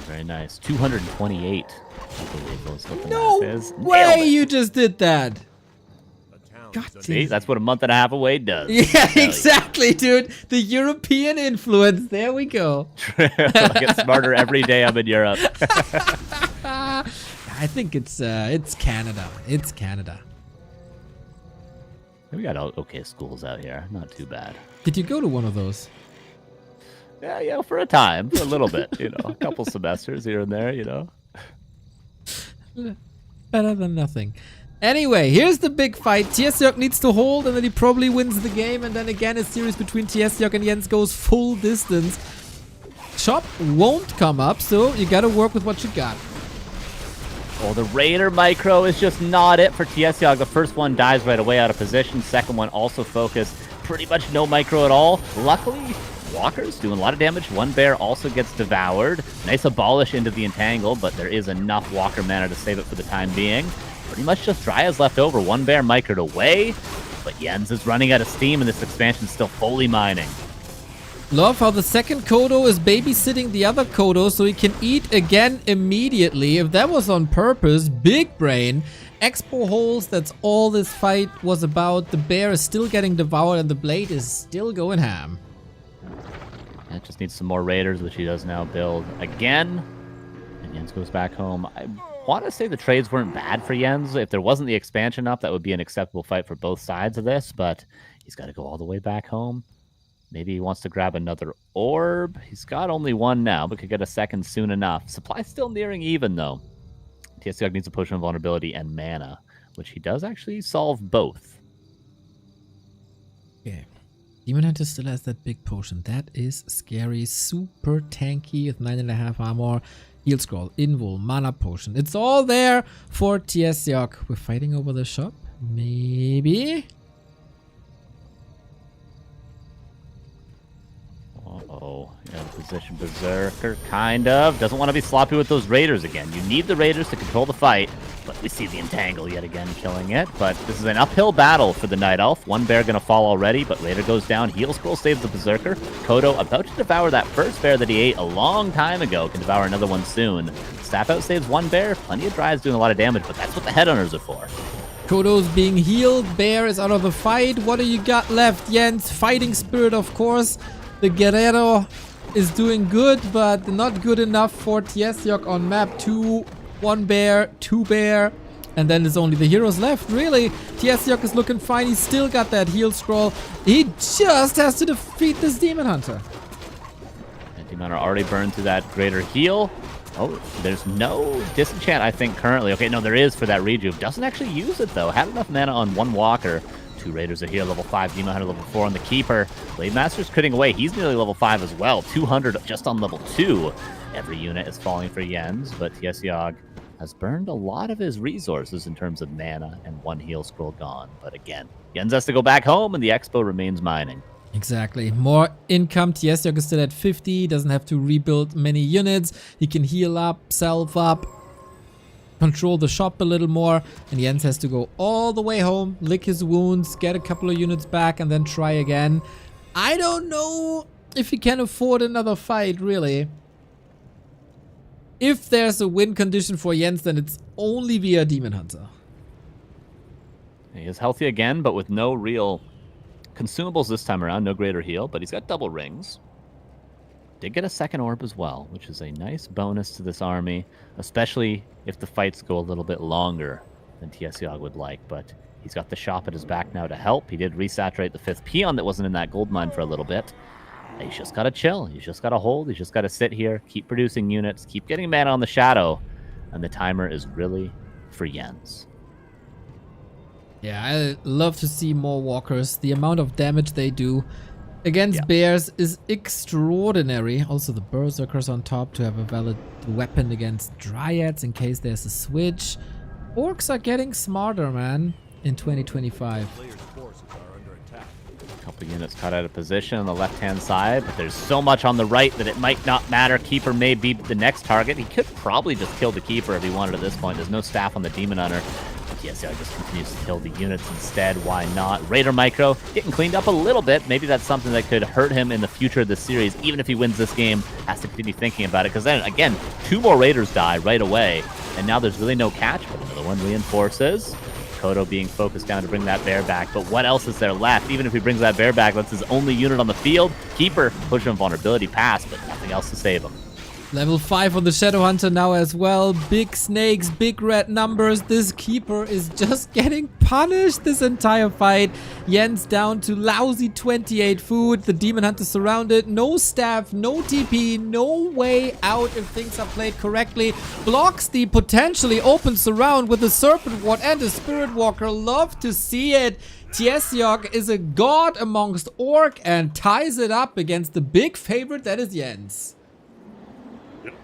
Very nice. 228. I believe was what the No math is. way you just did that! God See, that's what a month and a half away does. Yeah, exactly, dude. The European influence. There we go. I get smarter every day I'm in Europe. I think it's Canada. It's Canada. We got okay schools out here. Not too bad. Did you go to one of those? Yeah, for a time, for a little bit, a couple semesters here and there, Better than nothing. Anyway, here's the big fight. Tsog needs to hold, and then he probably wins the game. And then again, a series between Tsog and Jens goes full distance. Chop won't come up, so you gotta work with what you got. Oh, the Raider micro is just not it for Tsog. The first one dies right away out of position. Second one also focused. Pretty much no micro at all. Luckily, Walker's doing a lot of damage. One bear also gets devoured. Nice abolish into the Entangle, but there is enough Walker mana to save it for the time being. Pretty much just Drya's left over. One bear microed away, but Jens is running out of steam, and this expansion's still fully mining. Love how the second Kodo is babysitting the other Kodo so he can eat again immediately. If that was on purpose, big brain. Expo holes, that's all this fight was about. The bear is still getting devoured, and the blade is still going ham. It just needs some more Raiders, which he does now build again. And Jens goes back home. I want to say the trades weren't bad for Jens. If there wasn't the expansion up, that would be an acceptable fight for both sides of this, but he's got to go all the way back home. Maybe he wants to grab another orb. He's got only one now, but could get a second soon enough. Supply still nearing even, though. Tsog needs a potion of vulnerability and mana, which he does actually solve both. Okay. Demon Hunter still has that big potion. That is scary. Super tanky with 9.5 armor. Heal scroll, invul, mana potion. It's all there for Tsog. We're fighting over the shop? Maybe? Uh-oh. Yeah, position Berserker, kind of. Doesn't want to be sloppy with those Raiders again. You need the Raiders to control the fight, but we see the Entangle yet again killing it. But this is an uphill battle for the Night Elf. One bear going to fall already, but Raider goes down. Heal Scroll saves the Berserker. Kodo about to devour that first bear that he ate a long time ago. Can devour another one soon. Staff Out saves one bear. Plenty of Dryas doing a lot of damage, but that's what the Headhunters are for. Kodo's being healed. Bear is out of the fight. What do you got left, Jens? Fighting Spirit, of course. The Guerrero is doing good, but not good enough for Tsog on map 2. 1 bear, 2 bear, and then there's only the heroes left, really. Tsog is looking fine. He's still got that heal scroll. He just has to defeat this Demon Hunter. And Demon Hunter already burned through that greater heal. Oh, there's no disenchant, I think, currently. Okay, no, there is for that rejuve. Doesn't actually use it, though. Had enough mana on 1 walker. 2 raiders are here, level 5. Demon Hunter level 4 on the Keeper. Blade Master's critting away. He's nearly level 5 as well. 200 just on level 2. Every unit is falling for Jens, but Tsog has burned a lot of his resources in terms of mana and 1 heal scroll gone. But again, Jens has to go back home and the Expo remains mining. Exactly. More income. Tsog is still at 50. Doesn't have to rebuild many units. He can heal up, self up, control the shop a little more. And Jens has to go all the way home, lick his wounds, get a couple of units back, and then try again. I don't know if he can afford another fight, really. If there's a win condition for Jens, then it's only via Demon Hunter. He is healthy again, but with no real consumables this time around. No greater heal, but he's got double rings. Did get a second orb as well, which is a nice bonus to this army, especially if the fights go a little bit longer than Tsog would like. But he's got the shop at his back now to help. He did resaturate the 5th peon that wasn't in that gold mine for a little bit. He's just got to chill. He's just got to hold. He's just got to sit here, keep producing units, keep getting mana on the shadow. And the timer is really for Jens. Yeah, I love to see more walkers. The amount of damage they do against bears is extraordinary. Also, the berserkers on top to have a valid weapon against dryads in case there's a switch. Orcs are getting smarter, man, in 2025. Couple units caught out of position on the left-hand side, but there's so much on the right that it might not matter. Keeper may be the next target. He could probably just kill the Keeper if he wanted at this point. There's no staff on the Demon Hunter. But yes, yeah, just continues to kill the units instead. Why not? Raider Micro getting cleaned up a little bit. Maybe that's something that could hurt him in the future of the series. Even if he wins this game, has to continue thinking about it. Because then, again, 2 more Raiders die right away. And now there's really no catch, but another one reinforces. Kodo being focused down to bring that bear back, but what else is there left? Even if he brings that bear back, that's his only unit on the field. Keeper pushing him vulnerability pass, but nothing else to save him. Level 5 on the Shadow Hunter now as well. Big snakes, big red numbers. This Keeper is just getting punished this entire fight. Jens down to lousy 28 food. The Demon Hunter surrounded. No staff, no TP, no way out if things are played correctly. Blocks the potentially open surround with a Serpent Ward and a Spirit Walker. Love to see it. Tsog is a god amongst Orc and ties it up against the big favorite that is Jens.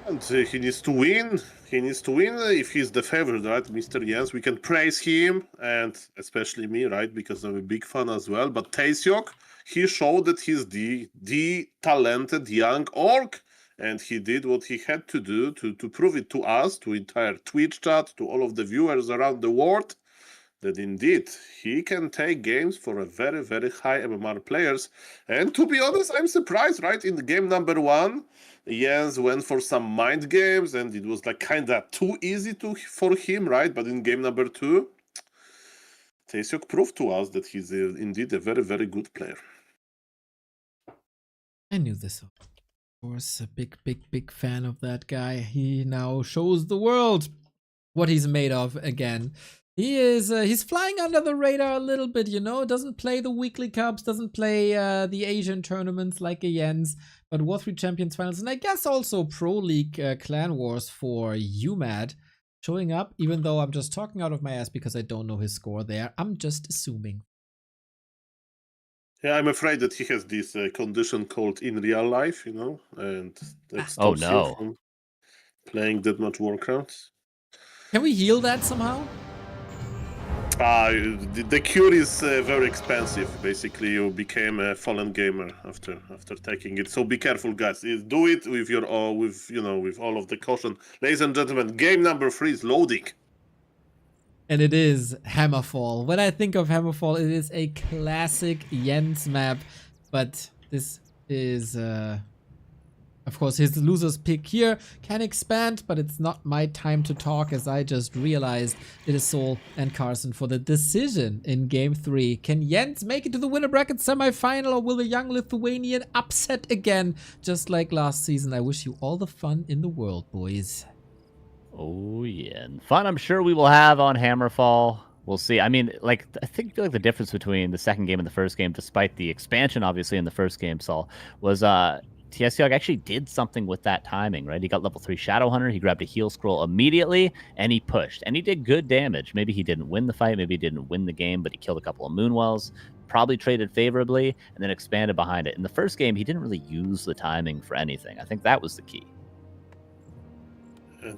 And he needs to win. He needs to win if he's the favorite, right? Mr. Jens, we can praise him, and especially me, right? Because I'm a big fan as well. But Tsog, he showed that he's the talented young orc. And he did what he had to do to prove it to us, to entire Twitch chat, to all of the viewers around the world, that indeed he can take games for a very, very high MMR players. And to be honest, I'm surprised, right? In the game number 1, Jens went for some mind games and it was like kind of too easy for him, right? But in game number 2, Tsog proved to us that he's indeed a very, very good player. I knew this. Of course, a big fan of that guy. He now shows the world what he's made of again. He is, he's flying under the radar a little bit, you know, doesn't play the weekly cups, doesn't play the Asian tournaments like a Jens, but W3Champions finals, and I guess also Pro League Clan Wars for UMAD showing up, even though I'm just talking out of my ass because I don't know his score there. I'm just assuming. Yeah, I'm afraid that he has this condition called in real life, you know, and that stops him from playing that much Warcraft. Can we heal that somehow? The cure is very expensive. Basically, you became a fallen gamer after taking it. So be careful, guys. Do it with your with all of the caution. Ladies and gentlemen, game number 3 is loading. And it is Hammerfall. When I think of Hammerfall, it is a classic Jens map, but this is Of course, his loser's pick here can expand, but it's not my time to talk as I just realized it is Sol and Carson for the decision in Game 3. Can Jens make it to the winner bracket semi-final, or will the young Lithuanian upset again, just like last season? I wish you all the fun in the world, boys. Oh, yeah. And fun I'm sure we will have on Hammerfall. We'll see. I mean, like, I feel like the difference between the second game and the first game, despite the expansion, obviously, in the first game, Saul, was Tsog actually did something with that timing, right? He got level 3 Shadow Hunter, he grabbed a heal scroll immediately, and he pushed. And he did good damage. Maybe he didn't win the fight, maybe he didn't win the game, but he killed a couple of Moonwells, probably traded favorably, and then expanded behind it. In the first game, he didn't really use the timing for anything. I think that was the key.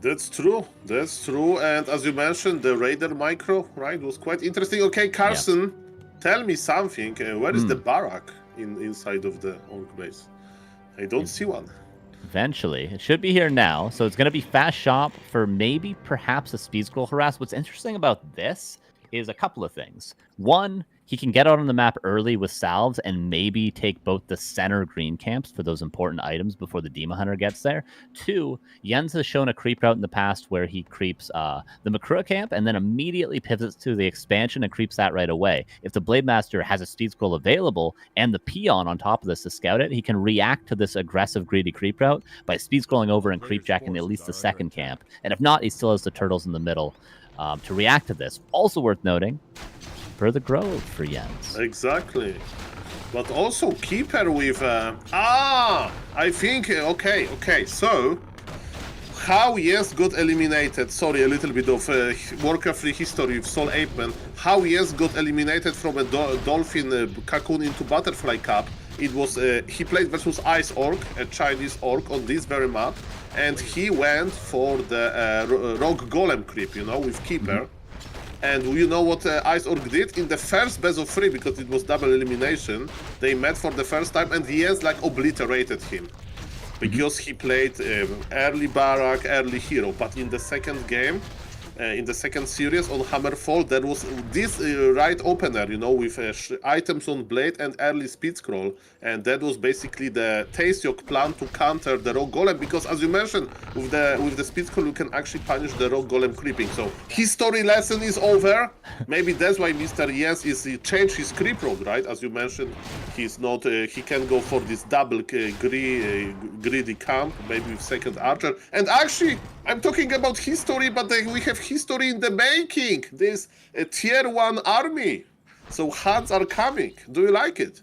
That's true. That's true. And as you mentioned, the Raider micro, right, was quite interesting. Okay, Carson, tell me something. Where is the barrack inside of the Orc base? I don't see one. Eventually. It should be here now. So it's going to be fast shop for maybe perhaps a speed scroll harass. What's interesting about this is a couple of things. One, he can get out on the map early with salves and maybe take both the center green camps for those important items before the Demon Hunter gets there. Two, Jens has shown a creep route in the past where he creeps the Makura camp and then immediately pivots to the expansion and creeps that right away. If the Blade Master has a speed scroll available and the peon on top of this to scout it, he can react to this aggressive, greedy creep route by speed scrolling over and creep jacking at least the second camp. And if not, he still has the turtles in the middle to react to this. Also worth noting, for the Grove for Jens. Exactly. But also Keeper with... I think... Okay. So, how Jens got eliminated... Sorry, a little bit of Warcraft 3 history with Sol Apeman. How Jens got eliminated from a Dolphin Cocoon into Butterfly Cup. It was... he played versus Ice Orc, a Chinese Orc, on this very map. And he went for the Rogue Golem creep, you know, with Keeper. And you know what Ice Orc did? In the first best of 3, because it was double elimination, they met for the first time and Jens like obliterated him. Because he played early Barak, early Hero. But in the second game, in the second series on Hammerfall, there was this right opener, you know, with items on Blade and early speed scroll. And that was basically the Tsog plan to counter the Rogue Golem, because as you mentioned, with the speed scroll you can actually punish the Rogue Golem creeping. So history lesson is over. Maybe that's why Mr. Jens changed his creep road, right? As you mentioned, he's not he can go for this double greedy camp, maybe with second archer. And actually, I'm talking about history, but we have history in the making. This tier 1 army. So Huns are coming. Do you like it?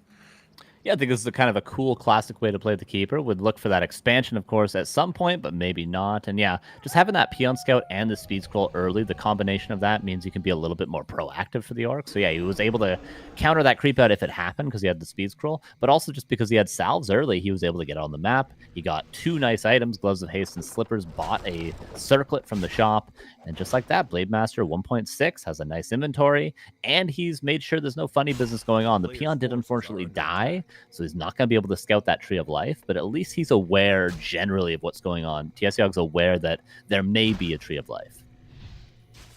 Yeah, I think this is kind of a cool classic way to play the Keeper. Would look for that expansion, of course, at some point, but maybe not. And yeah, just having that Peon Scout and the Speed Scroll early, the combination of that means you can be a little bit more proactive for the Orc. So yeah, he was able to counter that creep out if it happened because he had the Speed Scroll, but also just because he had salves early, he was able to get on the map. He got 2 nice items, Gloves of Haste and Slippers, bought a Circlet from the shop, and just like that, Blade Master 1.6 has a nice inventory, and he's made sure there's no funny business going on. The Peon did unfortunately die, so he's not going to be able to scout that Tree of Life, but at least he's aware generally of what's going on. Tsog's aware that there may be a Tree of Life.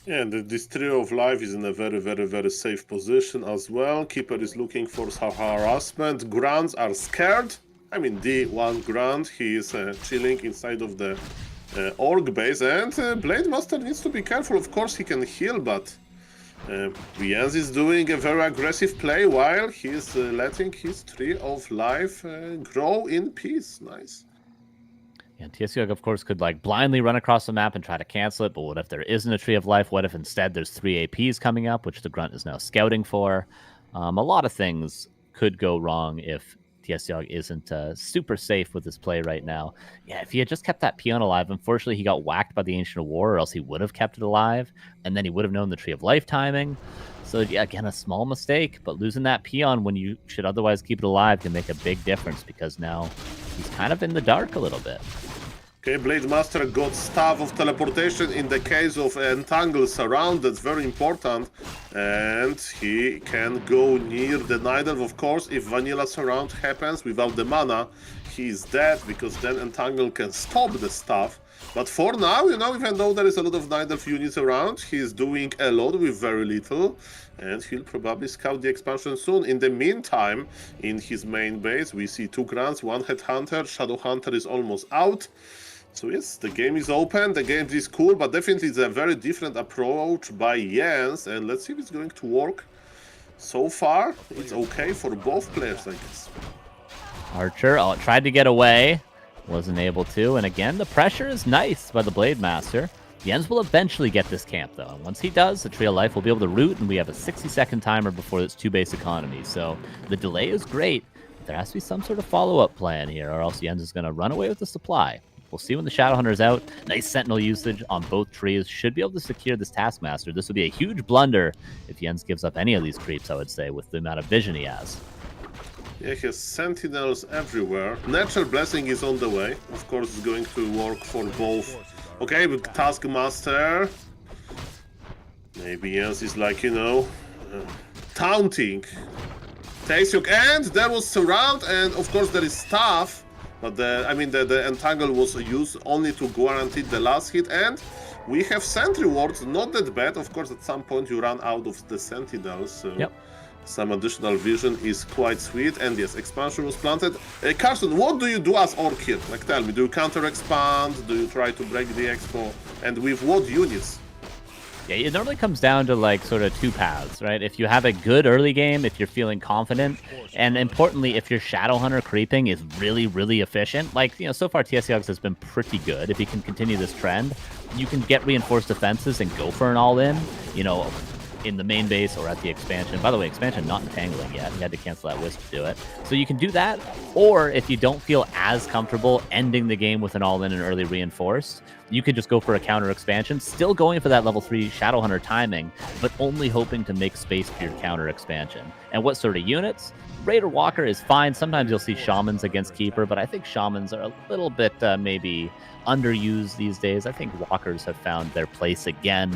Yeah, and this Tree of Life is in a very, very, very safe position as well. Keeper is looking for harassment. Grunts are scared. I mean, D1 Grunt, he is chilling inside of the Orc base, and Blade Master needs to be careful. Of course, he can heal, but Jens is doing a very aggressive play while he's letting his Tree of Life grow in peace. Nice. And Tsog, of course, could like blindly run across the map and try to cancel it, but what if there isn't a Tree of Life? What if instead there's 3 APs coming up, which the Grunt is now scouting for? A lot of things could go wrong if Tsog isn't super safe with his play right now. Yeah, if he had just kept that Peon alive, unfortunately he got whacked by the Ancient of War, or else he would have kept it alive, and then he would have known the Tree of Life timing. So yeah, again, a small mistake, but losing that Peon when you should otherwise keep it alive can make a big difference, because now he's kind of in the dark a little bit. Okay, Blade Master got Staff of Teleportation in the case of Entangle Surround. That's very important. And he can go near the Night Elf, of course. If Vanilla Surround happens without the mana, he is dead, because then Entangle can stop the Staff. But for now, you know, even though there is a lot of Night Elf units around, he's doing a lot with very little, and he'll probably scout the expansion soon. In the meantime, in his main base, we see 2 Grunts, 1 Headhunter, Shadow Hunter is almost out. So yes, the game is open, the game is cool, but definitely it's a very different approach by Jens, and let's see if it's going to work. So far, it's okay for both players, I guess. Archer tried to get away, wasn't able to, and again, the pressure is nice by the Blade Master. Jens will eventually get this camp, though, and once he does, the Tree of Life will be able to root, and we have a 60-second timer before it's 2 base economy, so the delay is great. There has to be some sort of follow-up plan here, or else Jens is going to run away with the supply. We'll see when the Shadowhunter's out. Nice Sentinel usage on both trees. Should be able to secure this Taskmaster. This would be a huge blunder if Jens gives up any of these creeps, I would say, with the amount of vision he has. Yeah, he has Sentinels everywhere. Natural Blessing is on the way. Of course, it's going to work for both. Okay, with Taskmaster. Maybe Jens is like, you know, taunting Tsog. And there was Surround, and of course there is Staff. But the Entangle was used only to guarantee the last hit, and we have Sentry Wards, not that bad. Of course, at some point you run out of the Sentinels, so some additional vision is quite sweet. And yes, expansion was planted. Carson, what do you do as Orc here? Like, tell me, do you counter-expand? Do you try to break the Expo? And with what units? Yeah, it normally comes down to like sort of 2 paths, right? If you have a good early game, if you're feeling confident, and importantly, if your Shadowhunter creeping is really, really efficient, like, you know, so far TSCOGs has been pretty good. If you can continue this trend, you can get reinforced defenses and go for an all-in, you know, in the main base or at the expansion. By the way, expansion not entangling yet. You had to cancel that wisp to do it. So you can do that, or if you don't feel as comfortable ending the game with an all-in and early reinforced, you could just go for a counter expansion, still going for that level 3 Shadowhunter timing, but only hoping to make space for your counter expansion. And what sort of units? Raider Walker is fine. Sometimes you'll see Shamans against Keeper, but I think Shamans are a little bit maybe underused these days. I think Walkers have found their place again.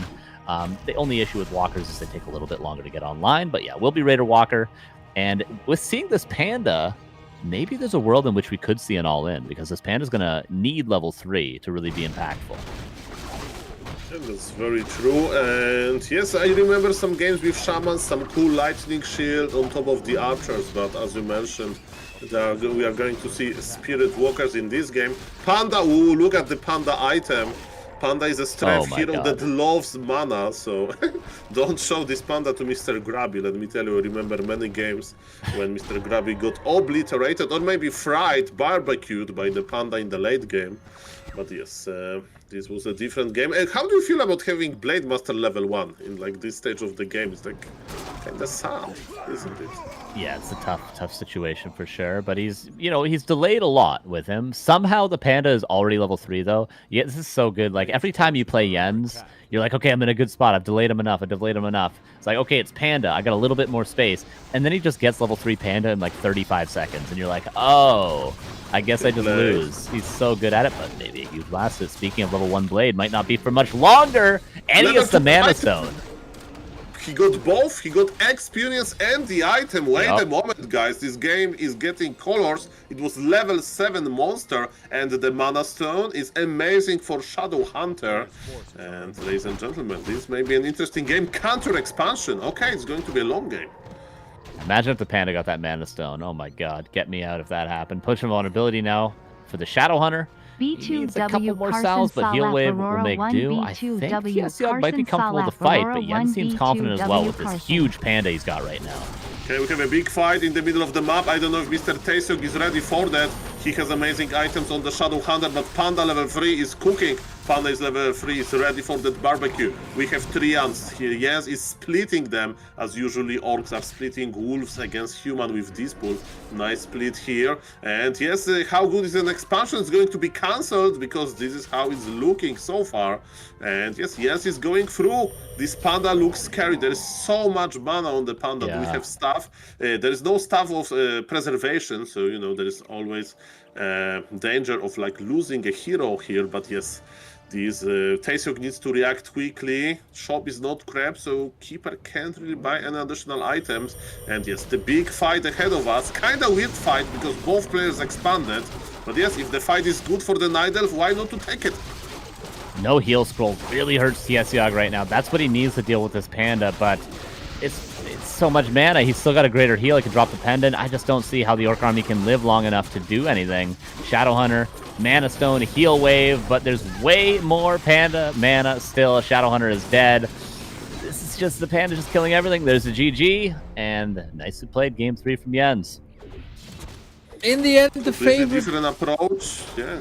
The only issue with Walkers is they take a little bit longer to get online, but yeah, we'll be Raider Walker. And with seeing this Panda, maybe there's a world in which we could see an all-in, because this Panda's going to need level 3 to really be impactful. And that's very true. And yes, I remember some games with Shamans, some cool Lightning Shield on top of the Archers, but as you mentioned, we are going to see Spirit Walkers in this game. Panda, ooh, look at the Panda item. Panda is a strength hero that loves mana, so don't show this Panda to Mr. Grubby. Let me tell you, I remember many games when Mr. Grubby got obliterated or maybe fried, barbecued by the Panda in the late game. But yes, this was a different game. And how do you feel about having Blade Master level 1 in like this stage of the game? It's like kind of sad, isn't it? Yeah, it's a tough situation for sure. But he's delayed a lot with him. Somehow the Panda is already level 3 though. Yeah, this is so good. Like every time you play Jens, you're like, okay, I'm in a good spot. I've delayed him enough. It's like, okay, it's Panda. I got a little bit more space. And then he just gets level 3 Panda in like 35 seconds. And you're like, oh, I guess I just lose. He's so good at it, but maybe he lasts it. Speaking of level 1 Blade, might not be for much longer. And he gets the Mana Stone. He got both. He got experience and the item. Wait a moment, guys. This game is getting colors. It was level 7 monster, and the Mana Stone is amazing for Shadow Hunter. And ladies and gentlemen, this may be an interesting game. Counter expansion. Okay, it's going to be a long game. Imagine if the Panda got that Mana Stone. Oh my god, get me out if that happened. Push vulnerability now for the Shadow Hunter. B2W a couple more Carson salves, but Heal Salaf Wave Aurora will make 1 do. B2W I think Carson might be comfortable with the fight, Salaf but Yen Aurora seems 1 confident as well with B2W this huge Panda he's got right now. Okay, we have a big fight in the middle of the map. I don't know if Mr. Tsog is ready for that. He has amazing items on the Shadow Hunter, but Panda level 3 is cooking. Panda is level 3, is ready for that barbecue. We have 3 ants here. Jens is splitting them, as usually orcs are splitting wolves against human with this pool. Nice split here. And yes, how good is an expansion? It's going to be cancelled, because this is how it's looking so far. And yes, Jens is going through. This Panda looks scary. There is so much mana on the Panda. Yeah. Do we have staff? There is no staff of preservation, so you know there is always danger of like losing a hero here. But yes, this Tsog needs to react quickly. Shop is not crap, so Keeper can't really buy any additional items. And yes, the big fight ahead of us. Kind of weird fight, because both players expanded. But yes, if the fight is good for the Night Elf, why not to take it? No heal scroll really hurts Tsog right now. That's what he needs to deal with this Panda, but it's so much mana. He's still got a greater heal. He can drop the pendant. I just don't see how the Orc army can live long enough to do anything. Shadowhunter, Mana Stone, heal wave, but there's way more Panda mana still. Shadowhunter is dead. This is just the Panda just killing everything. There's a GG, and nicely played game 3 from Jens. In the end, the Completely favorite. different approach. Yeah.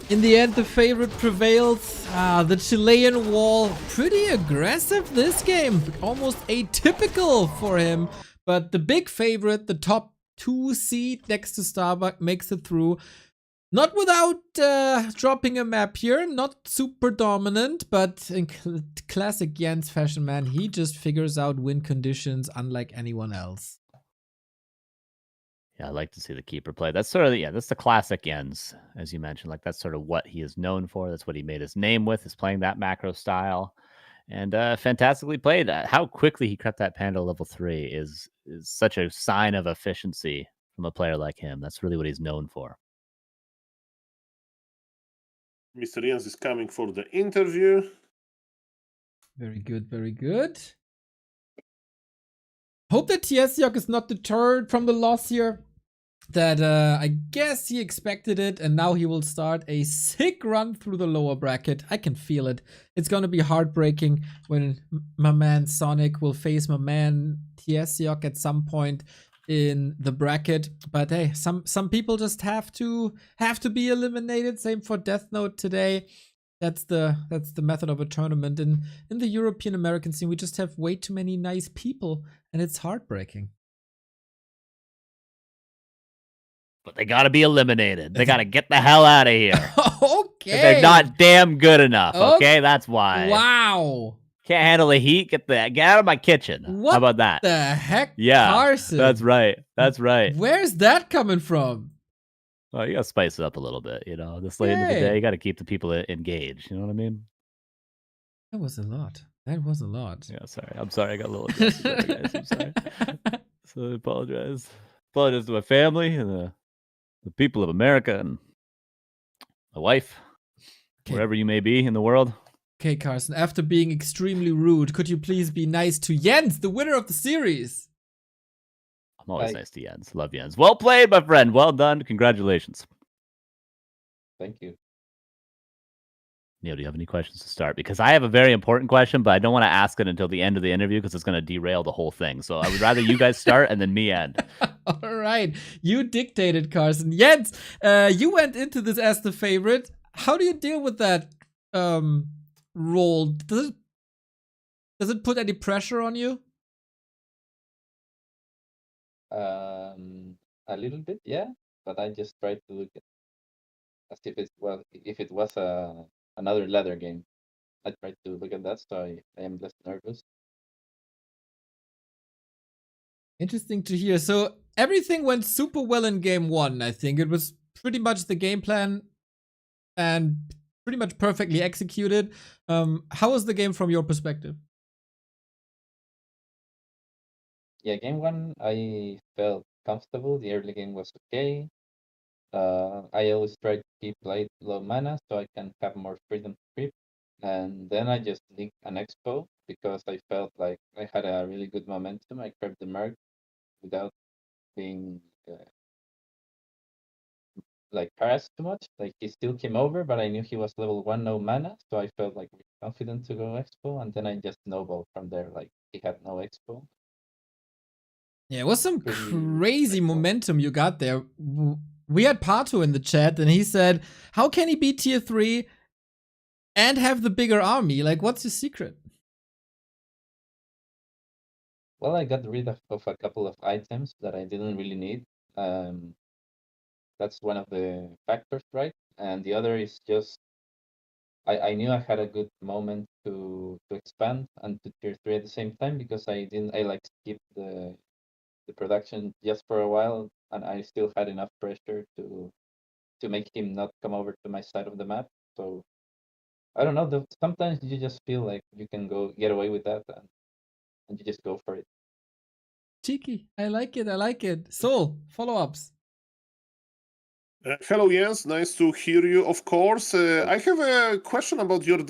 In the end, the favorite prevails. The Chilean wall, pretty aggressive this game. Almost atypical for him. But the big favorite, the top 2 seed next to Starbuck, makes it through. Not without dropping a map here. Not super dominant, but in classic Jens fashion, man, he just figures out win conditions unlike anyone else. Yeah, I like to see the keeper play. That's sort of, that's the classic Jens, as you mentioned. Like, that's sort of what he is known for. That's what he made his name with, is playing that macro style. And fantastically played. How quickly he crept that Panda level 3 is such a sign of efficiency from a player like him. That's really what he's known for. Mr. Jens is coming for the interview. Very good, very good. Hope that Tsog is not deterred from the loss here. That I guess he expected it, and now he will start a sick run through the lower bracket. I can feel it. It's gonna be heartbreaking when my man Sonic will face my man Tsog at some point in the bracket. But hey, some people just have to be eliminated. Same for Death Note today. That's the method of a tournament. In the European American scene, we just have way too many nice people, and it's heartbreaking. But they got to be eliminated. They got to get the hell out of here. Okay. They're not damn good enough. Okay, that's why. Wow. Can't handle the heat. Get out of my kitchen. What How about that? the heck, Yeah, Carson? that's right. That's right. Where's that coming from? Well, you got to spice it up a little bit. This late into the day, you got to keep the people engaged. You know what I mean? That was a lot. That was a lot. Yeah, sorry. I'm sorry. I got a little aggressive there, guys. I'm sorry. So I apologize. Apologize to my family and the people of America and my wife, wherever you may be in the world. Okay, Carson, after being extremely rude, could you please be nice to Jens, the winner of the series? I'm always nice to Jens. Love Jens. Well played, my friend. Well done. Congratulations. Thank you. Neil, do you have any questions to start? Because I have a very important question, but I don't want to ask it until the end of the interview because it's going to derail the whole thing. So I would rather you guys start and then me end. All right. You dictated, Carson. Jens, you went into this as the favorite. How do you deal with that role? Does it put any pressure on you? A little bit, yeah. But I just try to look at as if it was another ladder game. I try to look at that, so I am less nervous. Interesting to hear. So everything went super well in game 1, I think. It was pretty much the game plan and pretty much perfectly executed. How was the game from your perspective? Yeah, game 1, I felt comfortable. The early game was okay. I always try to keep low mana so I can have more freedom to creep. And then I just linked an expo because I felt like I had a really good momentum. I crept the Merc without being harassed too much. Like, he still came over, but I knew he was level 1, no mana, so I felt like really confident to go expo, and then I just snowballed from there. Like, he had no expo. Yeah, it was some crazy momentum you got there. We had Pato in the chat, and he said, how can he be tier 3 and have the bigger army? Like, what's your secret? Well, I got rid of a couple of items that I didn't really need. That's one of the factors, right? And the other is just I knew I had a good moment to expand and to tier 3 at the same time because I skipped the production just for a while, and I still had enough pressure to make him not come over to my side of the map. So I don't know. Sometimes you just feel like you can get away with that, and you just go for it. Cheeky. I like it. I like it. So, follow-ups. Hello, Jens. Nice to hear you, of course. I have a question about your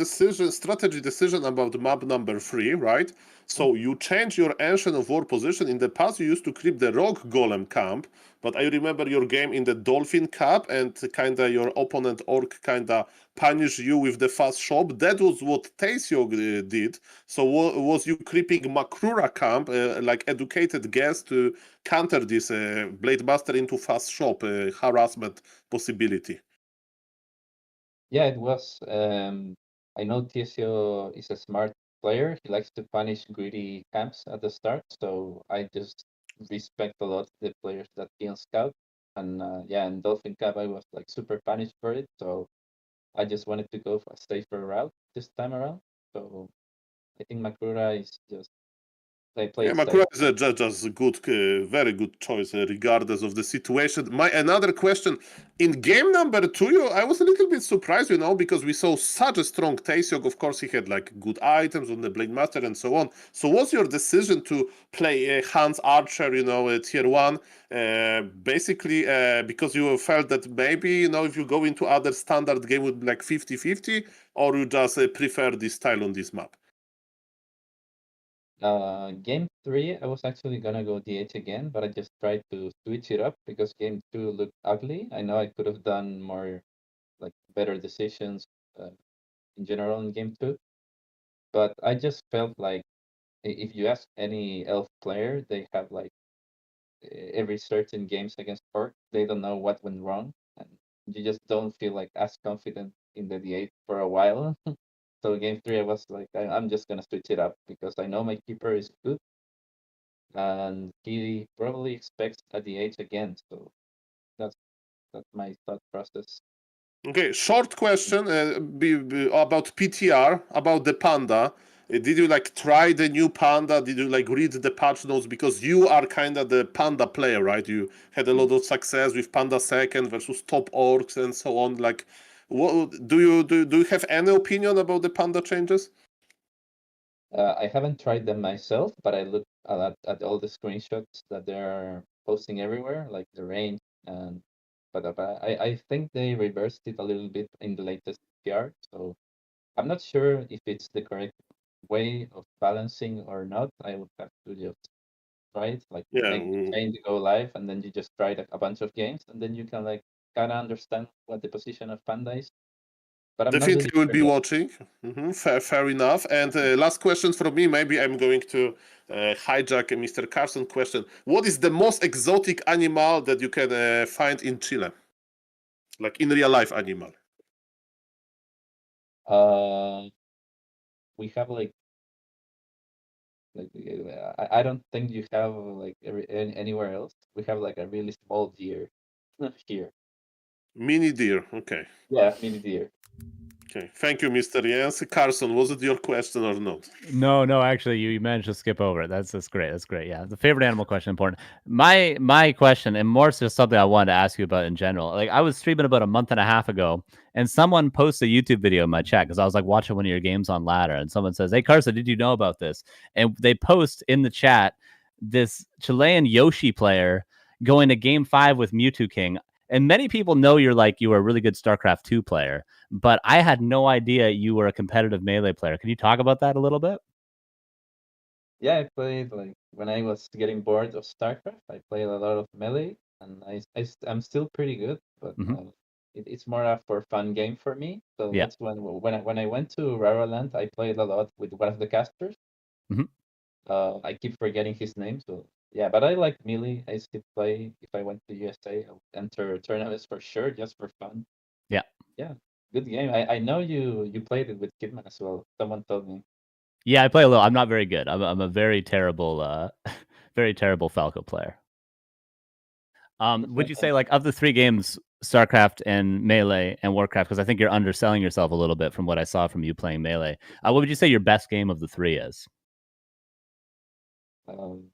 strategy decision about map number 3, right? So you changed your Ancient of War position. In the past, you used to creep the Rogue Golem camp, but I remember your game in the Dolphin Cup and kinda your opponent Orc kinda punished you with the fast shop. That was what Tsog did. So was you creeping Makrura camp, like educated guess to counter this Blade Master into fast shop harassment possibility? Yeah, it was. I know Tiesio is a smart player. He likes to punish greedy camps at the start, so I just respect a lot the players that kill scout. And yeah, in Dolphin Cup, I was like super punished for it, so I just wanted to go for a safer route this time around. So I think Makura is just they Yeah, played safe. Makura is just a good, very good choice, regardless of the situation. My another question in game number 2, I was a little bit surprised, because we saw such a strong Taesiok. Of course, he had like good items on the Blade Master and so on. So, what's your decision to play Hans Archer, tier 1, basically because you felt that maybe if you go into other standard game would be like 50-50, or you just prefer this style on this map? Game 3, I was actually gonna go DH again, but I just tried to switch it up because game 2 looked ugly. I know I could have done more, like, better decisions in general in game 2, but I just felt like if you ask any elf player, they have like every certain games against Orc, they don't know what went wrong, and you just don't feel like as confident in the D8 for a while. So game 3, I was like, I'm just gonna switch it up because I know my keeper is good, and he probably expects a D8 again. So that's that's my thought process. Okay, short question about PTR, about the Panda. Did you like try the new Panda? Did you like read the patch notes? Because you are kind of the Panda player, right? You had a lot of success with Panda Second versus top orcs and so on. Like, what do you have any opinion about the Panda changes? I haven't tried them myself, but I looked at all the screenshots that they're posting everywhere, like the range and but I think they reversed it a little bit in the latest PR. So I'm not sure if it's the correct way of balancing or not. I would have to just try it, like Yeah, make the change go live, and then you just try a bunch of games, and then you can like kind of understand what the position of Panda is. But I'm not definitely really will sure be yet. watching. Fair enough. And last question from me. Maybe I'm going to hijack a Mr. Carson question. What is the most exotic animal that you can find in Chile? Like in real life animal. Uh, we have I don't think you have like anywhere else. We have like a really small deer here. Mini deer. Okay. Yeah, mini deer. Okay. Thank you, Mr. Jens. Carson, was it your question or not? No, actually, you managed to skip over it. That's great. That's great. Yeah, the favorite animal question important. My question, and more so something I wanted to ask you about in general. Like I was streaming about a month and a half ago, and someone posted a YouTube video in my chat because I was like watching one of your games on ladder, and someone says, "Hey Carson, did you know about this?" And they post in the chat this Chilean Yoshi player going to Game 5 with Mewtwo King. And many people know you were a really good StarCraft 2 player, but I had no idea you were a competitive Melee player. Can you talk about that a little bit? Yeah, I played like when I was getting bored of StarCraft. I played a lot of Melee, and I'm still pretty good, but Hmm. it's more a for fun game for me. So Yeah. that's when I went to Rara Land, I played a lot with one of the casters. Hmm. I keep forgetting his name, so yeah, but I like Melee. I still play. If I went to USA, I would enter tournaments for sure, just for fun. Yeah. Yeah, good game. I know you played it with Kidman as well. Someone told me. Yeah, I play a little. I'm not very good. I'm a very terrible, very terrible Falco player. Would you say like of the three games, StarCraft and Melee and Warcraft, because I think you're underselling yourself a little bit from what I saw from you playing Melee. What would you say your best game of the three is? Um,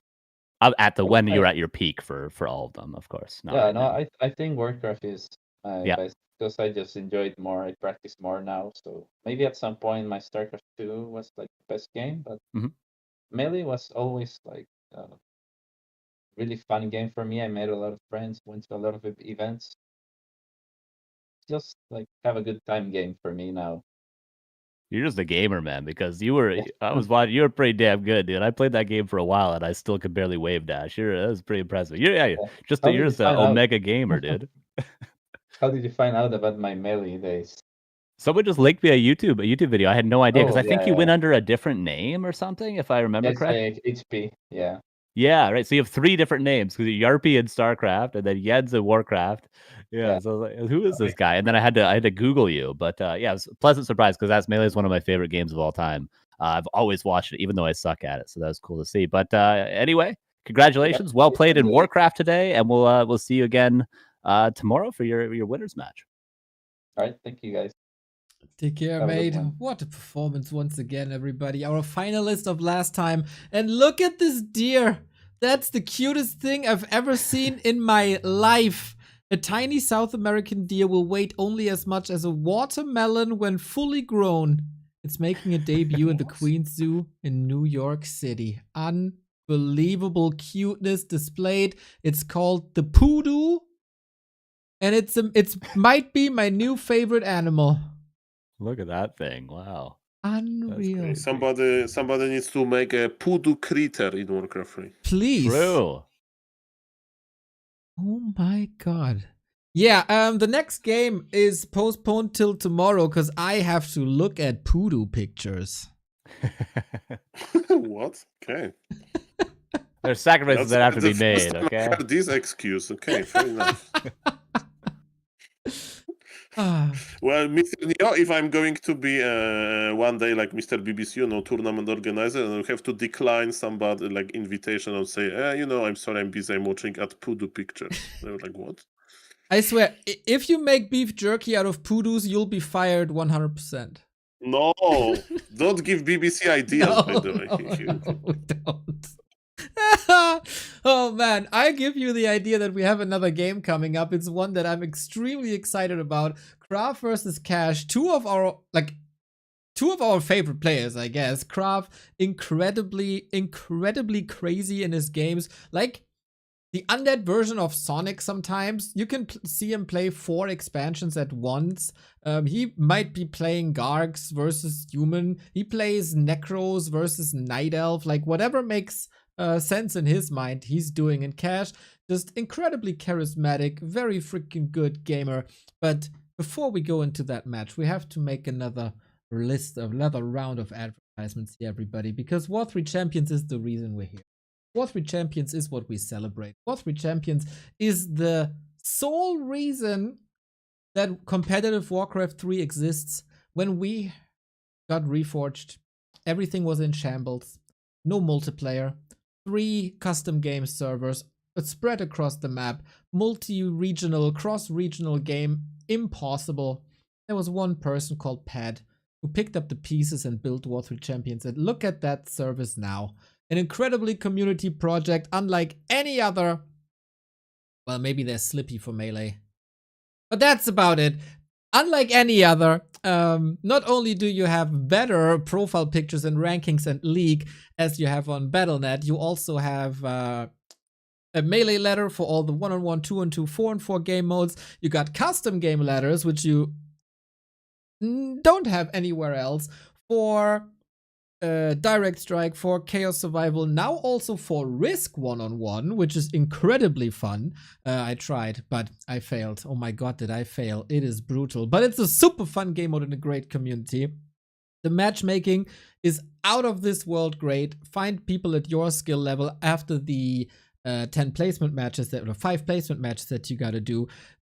At the I guess when you're at your peak for all of them, of course, not yeah, right no, now. I think Warcraft is my Yeah. best because I just enjoy it more. I practice more now, so maybe at some point my StarCraft 2 was like the best game, but Mhm. Melee was always like really fun game for me. I made a lot of friends, went to a lot of events. just like have a good time game for me now. You're just a gamer, man, because you were. Yeah. I was watching. You were pretty damn good, dude. I played that game for a while, and I still could barely wave dash. That was pretty impressive. Yeah. Just How you're did you just an find out? omega gamer, dude. How did you find out about my melee days? Someone just linked me a YouTube video. I had no idea because Oh I think yeah, you went yeah. under a different name or something, if I remember It's correctly. HP. Yeah. Yeah, right. So you have 3 different names because Yarpy in StarCraft and then Yed's in Warcraft. Yeah. Yeah. So I was like, who is this guy? And then I had to Google you. But yeah, it was a pleasant surprise because that's Melee is one of my favorite games of all time. I've always watched it, even though I suck at it. So that was cool to see. But anyway, congratulations. Well played in Warcraft today, and we'll see you again tomorrow for your winners match. All right. Thank you guys. Take care, Have a good mate. one. What a performance once again, everybody. Our finalist of last time. And look at this deer. That's the cutest thing I've ever seen in my life. A tiny South American deer will weigh only as much as a watermelon when fully grown. It's making a debut at the Queen's Zoo in New York City. Unbelievable cuteness displayed. It's called the poodoo. And it's might be my new favorite animal. Look at that thing. Wow. Unreal. Somebody needs to make a poodoo critter in Warcraft 3. Please. True. Oh my god. Yeah, the next game is postponed till tomorrow because I have to look at poodoo pictures. What? Okay. There's sacrifices that have to be made, I've okay? heard this excuse. Okay, fair enough. Well, Mr. Neo, if I'm going to be one day like Mr. BBC, tournament organizer, and I have to decline somebody like invitation and say, I'm sorry, I'm busy, I'm watching at poodoo pictures. They were like, what? I swear, if you make beef jerky out of poodoos, you'll be fired 100%. No, don't give BBC ideas, by the way. No, don't. Oh man, I give you the idea that we have another game coming up. It's one that I'm extremely excited about. Krav versus Cash, two of our favorite players, I guess. Krav, incredibly crazy in his games. Like the undead version of Sonic sometimes. You can see him play 4 expansions at once. He might be playing Gargs versus Human. He plays Necros versus Night Elf. Like whatever makes sense in his mind, he's doing. In Cash, just incredibly charismatic, very freaking good gamer. But before we go into that match, we have to make another round of advertisements here, everybody, because War3Champions is the reason we're here. War3Champions is what we celebrate. War3Champions is the sole reason that competitive Warcraft 3 exists. When we got reforged, everything was in shambles. No multiplayer. 3 custom game servers spread across the map. Multi-regional, cross-regional game. Impossible. There was one person called Pad who picked up the pieces and built War3Champions. And look at that service now. An incredibly community project, unlike any other. Well, maybe there's Slippy for Melee. But that's about it. Unlike any other, not only do you have better profile pictures and rankings and league as you have on Battle.net, you also have a Melee ladder for all the 1-on-1, 2-on-2, 4-on-4 game modes. You got custom game ladders, which you don't have anywhere else, for Direct Strike, for Chaos Survival, now also for Risk 1-on-1, which is incredibly fun. I tried, but I failed. Oh my god, did I fail? It is brutal, but it's a super fun game mode and a great community. The matchmaking is out of this world great. Find people at your skill level after the 10 placement matches, or 5 placement matches that you gotta do.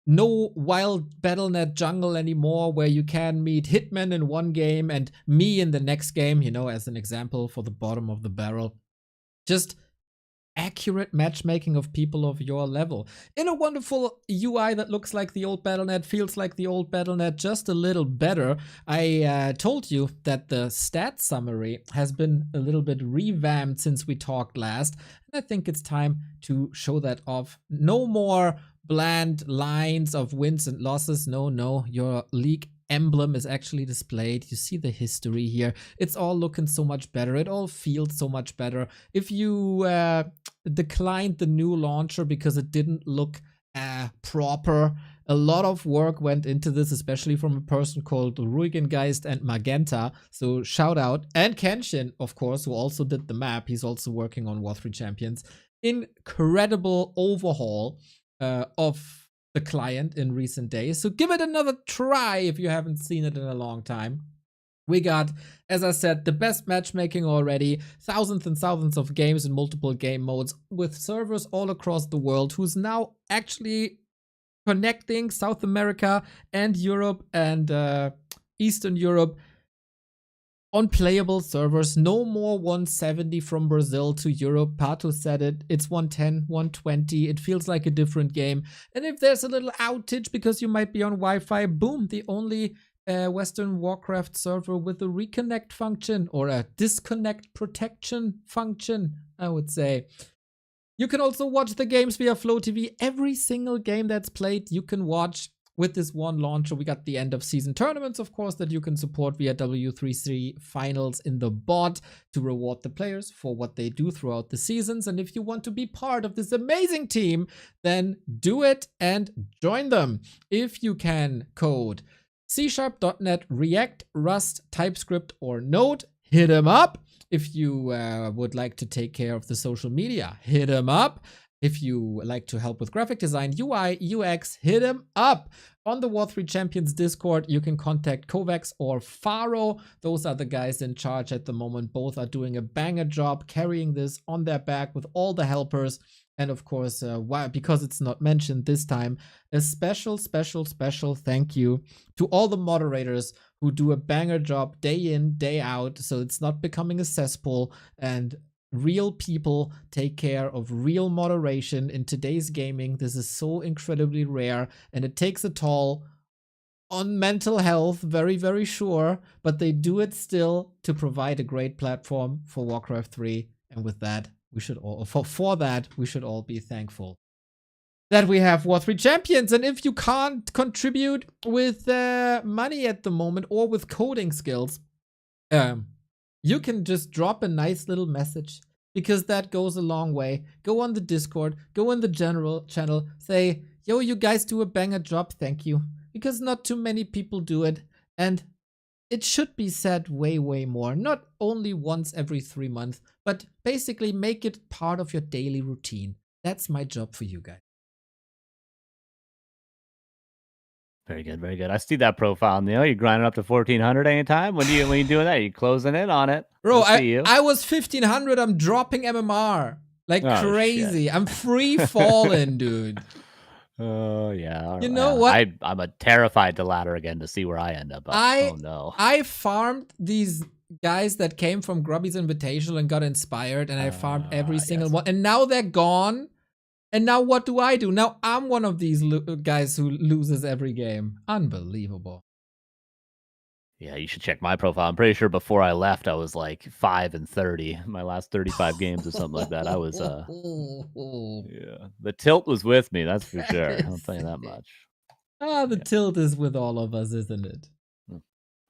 No wild Battle.net jungle anymore where you can meet Hitman in one game and me in the next game, as an example for the bottom of the barrel. Just accurate matchmaking of people of your level. In a wonderful UI that looks like the old Battle.net, feels like the old Battle.net, just a little better. I told you that the stat summary has been a little bit revamped since we talked last. And I think it's time to show that off. No more bland lines of wins and losses. No, your league emblem is actually displayed. You see the history here. It's all looking so much better. It all feels so much better. If you declined the new launcher because it didn't look proper, A lot of work went into this, especially from a person called Ruigengeist and Magenta. So shout out. And Kenshin, of course, who also did the map. He's also working on War3Champions. Incredible overhaul of the client in recent days. So give it another try if you haven't seen it in a long time. We got, as I said, the best matchmaking already, thousands and thousands of games in multiple game modes with servers all across the world, who's now actually connecting South America and Europe and Eastern Europe on playable servers. No more 170 from Brazil to Europe. Pato said it. It's 110, 120. It feels like a different game. And if there's a little outage because you might be on Wi-Fi, boom, the only Western Warcraft server with a reconnect function or a disconnect protection function, I would say. You can also watch the games via Flow TV. Every single game that's played, you can watch with this one launcher. We got the end of season tournaments, of course, that you can support via W3 finals in the bot to reward the players for what they do throughout the seasons. And if you want to be part of this amazing team, then do it and join them. If you can code C#.NET, React, Rust, TypeScript, or Node, hit them up. If you would like to take care of the social media, hit them up. If you like to help with graphic design, UI, UX, hit them up. On the War3Champions Discord, you can contact Kovacs or Faro. Those are the guys in charge at the moment. Both are doing a banger job carrying this on their back with all the helpers. And of course, because it's not mentioned this time, a special thank you to all the moderators who do a banger job day in, day out, so it's not becoming a cesspool, and real people take care of real moderation. In today's gaming, this is so incredibly rare, and it takes a toll on mental health, very sure, but they do it still to provide a great platform for Warcraft 3, and with that, we should all, for that, we should all be thankful that we have War3Champions. And if you can't contribute with money at the moment or with coding skills, you can just drop a nice little message, because that goes a long way. Go on the Discord, go in the general channel, say, yo, you guys do a banger job, thank you. Because not too many people do it, and it should be said way more. Not only once every 3 months, but basically make it part of your daily routine. That's my job for you guys. Very good, very good. I see that profile, Neil. You're grinding up to 1400 anytime. When you doing that? You're closing in on it. Bro, I was 1500. I'm dropping MMR like crazy. Shit. I'm free falling, dude. Oh yeah. You know what? I'm terrified to ladder again to see where I end up. Oh no. I farmed these guys that came from Grubby's Invitational and got inspired, and I farmed every single one, and now they're gone. And now what do? Now I'm one of these guys who loses every game. Unbelievable. Yeah, you should check my profile. I'm pretty sure before I left, I was like 5-30. My last 35 games or something like that. I was, yeah. The tilt was with me, that's for sure. I'll tell you that much. The tilt is with all of us, isn't it?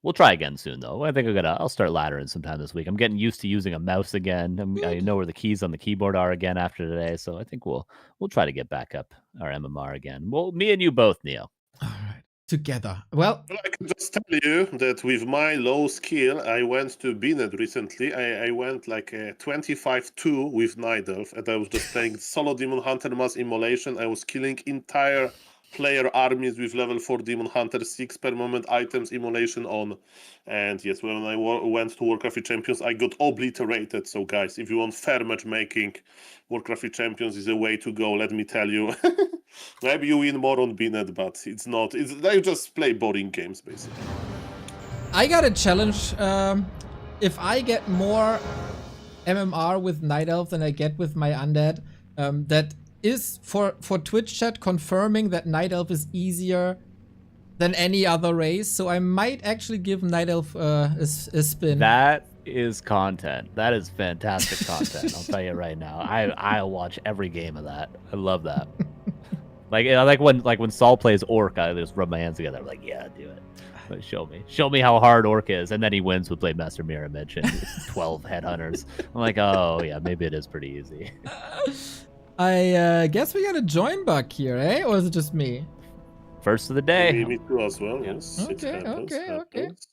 We'll try again soon, though. I think I'll start laddering sometime this week. I'm getting used to using a mouse again. I know where the keys on the keyboard are again after today, so I think we'll try to get back up our MMR again. Well, me and you both, Neil. All right, together. Well, I can just tell you that with my low skill, I went to BNet recently. I went like a 25-2 with Night Elf, and I was just playing solo Demon Hunter mass immolation. I was killing entire player armies with level 4 Demon Hunter, 6 per moment items, immolation on. And yes, when I went to Warcraft Champions, I got obliterated. So guys, if you want fair matchmaking, Warcraft Champions is a way to go, let me tell you. Maybe you win more on BNet, but it's not. They just play boring games, basically. I got a challenge. If I get more MMR with Night Elf than I get with my Undead, that is for Twitch chat confirming that Night Elf is easier than any other race, so I might actually give Night Elf a spin. That is content. That is fantastic content. I'll tell you right now. I'll watch every game of that. I love that. like when Saul plays Orc, I just rub my hands together. I'm like, yeah, do it. But show me how hard Orc is, and then he wins with Master Mirror-Image and 12 headhunters. I'm like, oh yeah, maybe it is pretty easy. I guess we got a join bug here, eh? Or is it just me? first of the day. Me too as well. Yeah. Yes, it Okay, happens. okay, okay. happens.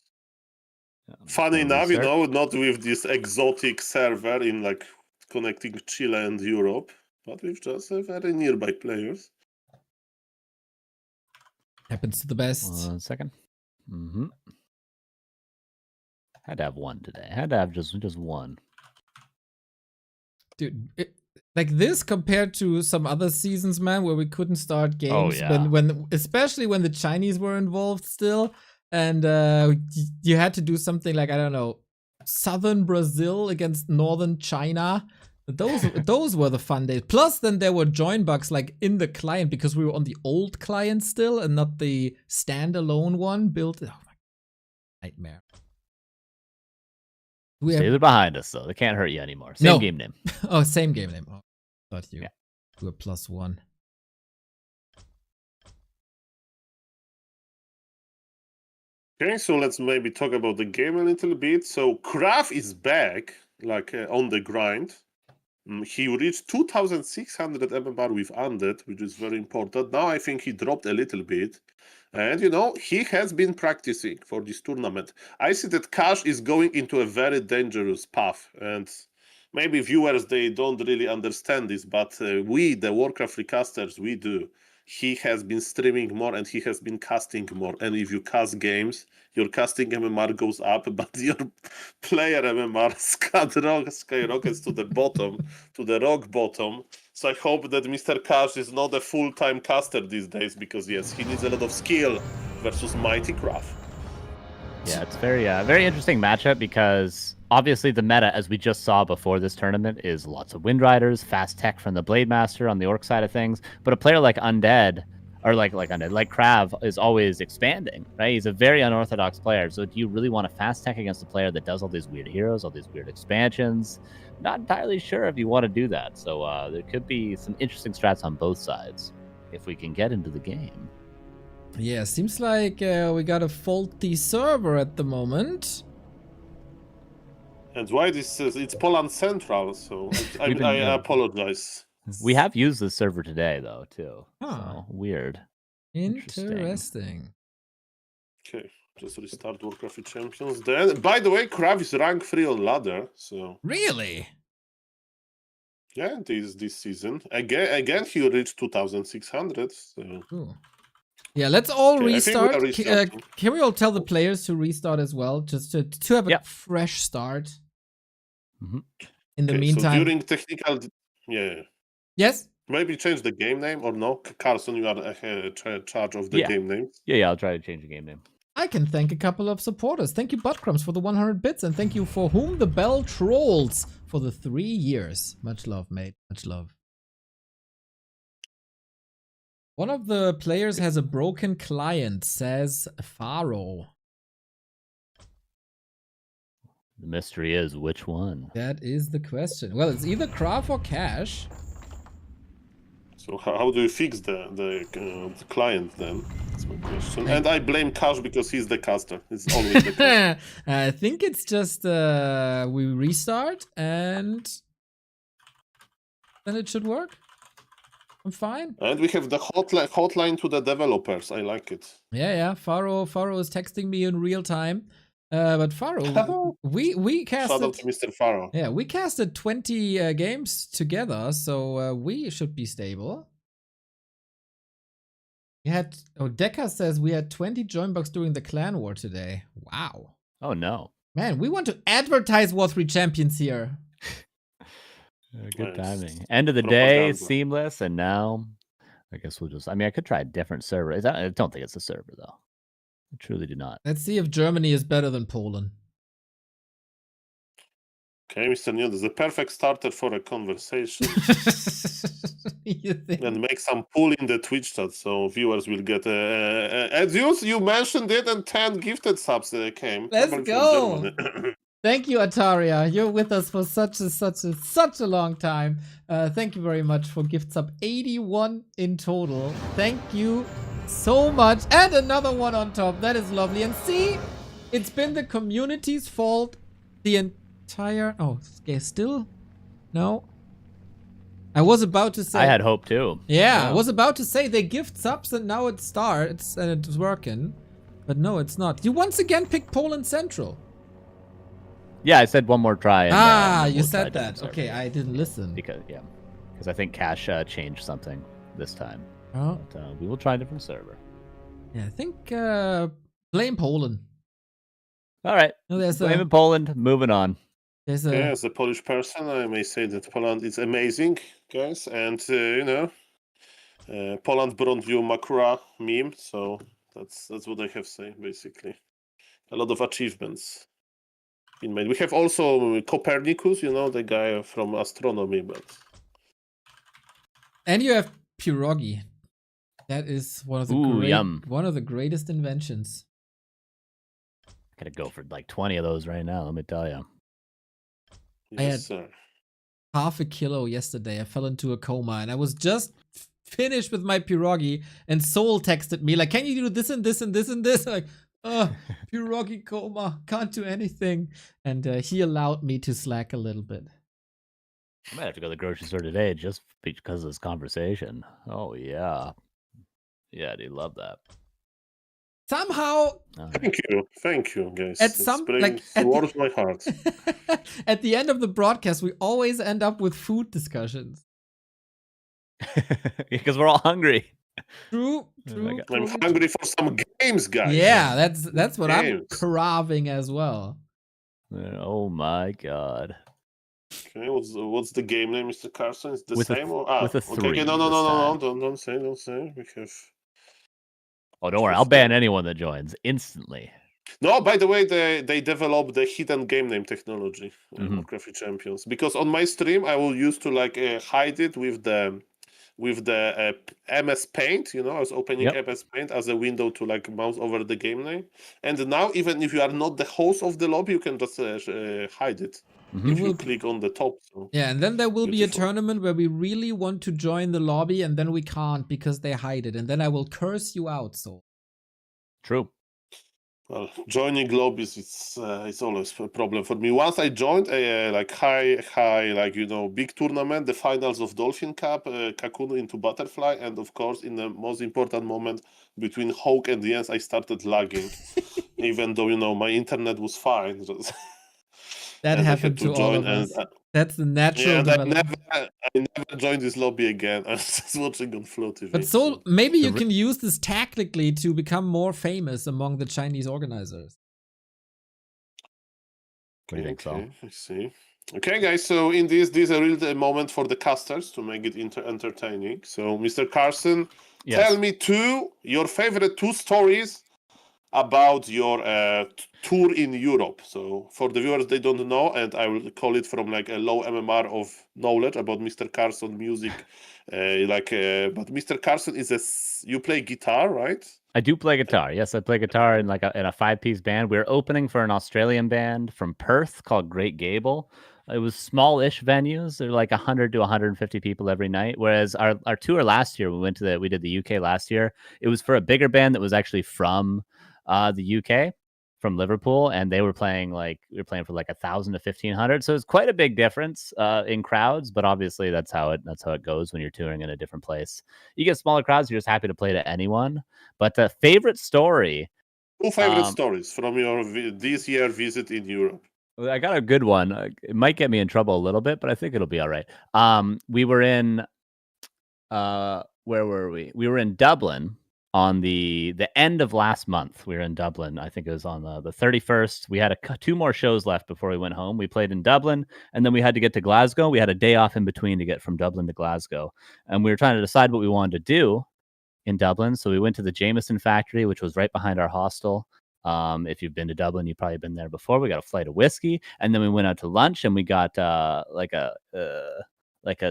Yeah, Funny gonna enough, you restart. know, not with this exotic server in like connecting Chile and Europe, but with just very nearby players. Happens to the best. 1 second. Had to have one today. Had to have just one. Dude, like this compared to some other seasons, man, where we couldn't start games yeah. when especially when the Chinese were involved still, and you had to do something like, I don't know, southern Brazil against northern China. Those were the fun days. Plus, then there were join bugs like in the client because we were on the old client still and not the standalone one built. Oh my nightmare. They're behind us though. They can't hurt you anymore. Same game name. Oh, same game name. Oh, thought you Yeah. were +1. Okay, so let's maybe talk about the game a little bit. So Krav is back, like on the grind. He reached 2,600 MMR with Undead, which is very important. Now I think he dropped a little bit. And, you know, he has been practicing for this tournament. I see that Cash is going into a very dangerous path. And maybe viewers, they don't really understand this, but we, the Warcraft 3 casters, we do. He has been streaming more and he has been casting more. And if you cast games, your casting MMR goes up, but your player MMR skyrockets to the bottom, to the rock bottom. So I hope that Mr. Cash is not a full-time caster these days, because yes, he needs a lot of skill versus Mighty Krav. Yeah, it's very interesting matchup because obviously the meta, as we just saw before this tournament, is lots of Wind Riders, fast tech from the Blade Master on the Orc side of things. But a player like Undead, or like Krav, is always expanding, right? He's a very unorthodox player. So do you really want to fast tech against a player that does all these weird heroes, all these weird expansions? Not entirely sure if you want to do that. So there could be some interesting strats on both sides if we can get into the game. Yeah, seems like we got a faulty server at the moment. And why this is, it's Poland Central, so I apologize. We have used this server today, though, too. Huh. So, weird. Interesting. Okay, just restart Warcraft III Champions then. By the way, Krav is rank 3 on ladder, so... Really? Yeah, this season. Again, he reached 2,600, so... Cool. Yeah, let's all Okay, restart. Can we all tell the players to restart as well, just to have a fresh start? In the meantime, so during technical, yes, maybe change the game name or no? Carson, you are charge of the game name. Yeah, I'll try to change the game name. I can thank a couple of supporters. Thank you, Buttcrumbs, for the 100 bits, and thank you for Whom the Bell Trolls for the 3 years. Much love, mate. Much love. One of the players has a broken client, says Faro. The mystery is which one? That is the question. Well, it's either Krav or Cash. So how do you fix the client then? That's my question. And I blame Cash because he's the caster. It's always the caster. I think it's just we restart and then it should work. I'm fine. And we have the hotline to the developers. I like it. Yeah. Faro is texting me in real time. But Faro, we casted. Shout out to Mr. Faro. Yeah, we casted 20 games together, so we should be stable. Deca says we had 20 join bugs during the clan war today. Wow. Oh no. Man, we want to advertise W3Champions here. Good timing. End of the day, seamless, and now I guess we'll just... I mean, I could try a different server. I don't think it's a server, though. I truly do not. Let's see if Germany is better than Poland. Okay, Mr. Neil, this is the perfect starter for a conversation. And make some pull in the Twitch chat so viewers will get... as you mentioned it, and 10 gifted subs came. Let's go! Thank you, Ataria. You're with us for such a long time. Thank you very much for gift sub 81 in total. Thank you so much. And another one on top. That is lovely. And see, it's been the community's fault the entire... Oh, okay, still? No? I was about to say. I had hope too. Yeah, I was about to say they gift subs and now it starts and it's working. But no, it's not. You once again picked Poland Central. Yeah, I said one more try. And, you we'll said try that. Okay, I didn't listen. Because I think Cash changed something this time. Oh. But, we will try a different server. Yeah, I think blame Poland. All right. No, Blame Poland. Moving on. There's as a Polish person, I may say that Poland is amazing, guys, and Poland brought you Makura meme, so that's what I have to say basically. A lot of achievements been made. We have also Copernicus, the guy from astronomy, but. And you have pierogi. That is one of the greatest inventions. Gotta go for like 20 of those right now, let me tell you. Yes, I had half a kilo yesterday. I fell into a coma and I was just finished with my pierogi and Soul texted me like, can you do this and this and this and this? Like, pierogi coma, can't do anything. And he allowed me to slack a little bit. I might have to go to the grocery store today just because of this conversation. Oh, yeah. Yeah, dude, love that. Somehow. Thank you, guys. At some warms my heart. At the end of the broadcast, we always end up with food discussions. Because we're all hungry. True. I'm hungry for some games, guys. Yeah, that's what I'm craving as well. Oh my god. Okay, what's the game name, Mr. Carson? Is the with same with a 3? Okay, no, don't say. We have. Oh, don't worry, I'll ban anyone that joins instantly. No, by the way, they developed the hidden game name technology, Warcraft III Champions. Because on my stream, I will use to hide it with the MS Paint. I was opening MS Paint as a window to mouse over the game name. And now, even if you are not the host of the lobby, you can just hide it. If you click on the top. So. Yeah, and then there will be a tournament where we really want to join the lobby and then we can't because they hide it. And then I will curse you out, so. True. Well, joining lobbies, it's always a problem for me. Once I joined a big tournament, the finals of Dolphin Cup, Kakunu into Butterfly, and of course, in the most important moment between Hawk and Jens, I started lagging, even though my internet was fine. That happened to all of us. That's the natural development. I never joined this lobby again. I was just watching on Flow TV. But so maybe you can use this tactically to become more famous among the Chinese organizers. What do you think, so? I see. Okay, guys. So in this is a real moment for the casters to make it entertaining. So, Mr. Carson, tell me your favorite 2 stories about your tour in Europe. So for the viewers, they don't know, and I will call it from a low MMR of knowledge about Mr. Carson music. But Mr. Carson you play guitar, right? I do play guitar. Yes, I play guitar in a 5-piece band. We're opening for an Australian band from Perth called Great Gable. It was small-ish venues. They're 100 to 150 people every night. Whereas our tour last year, we did the UK last year. It was for a bigger band that was actually from the UK, from Liverpool, and they were playing we were playing for 1,000 to 1,500. So it's quite a big difference in crowds. But obviously, that's how it goes when you're touring in a different place. You get smaller crowds, you're just happy to play to anyone. But the favorite story. 2 favorite stories from your this year visit in Europe. I got a good one. It might get me in trouble a little bit, but I think it'll be all right. We were in, where were we? We were in Dublin on the end of last month. We were in Dublin. I think it was on the 31st. We had 2 more shows left before we went home. We played in Dublin, and then we had to get to Glasgow. We had a day off in between to get from Dublin to Glasgow. And we were trying to decide what we wanted to do in Dublin. So we went to the Jameson factory, which was right behind our hostel. If you've been to Dublin, you've probably been there before. We got a flight of whiskey, and then we went out to lunch, and we got a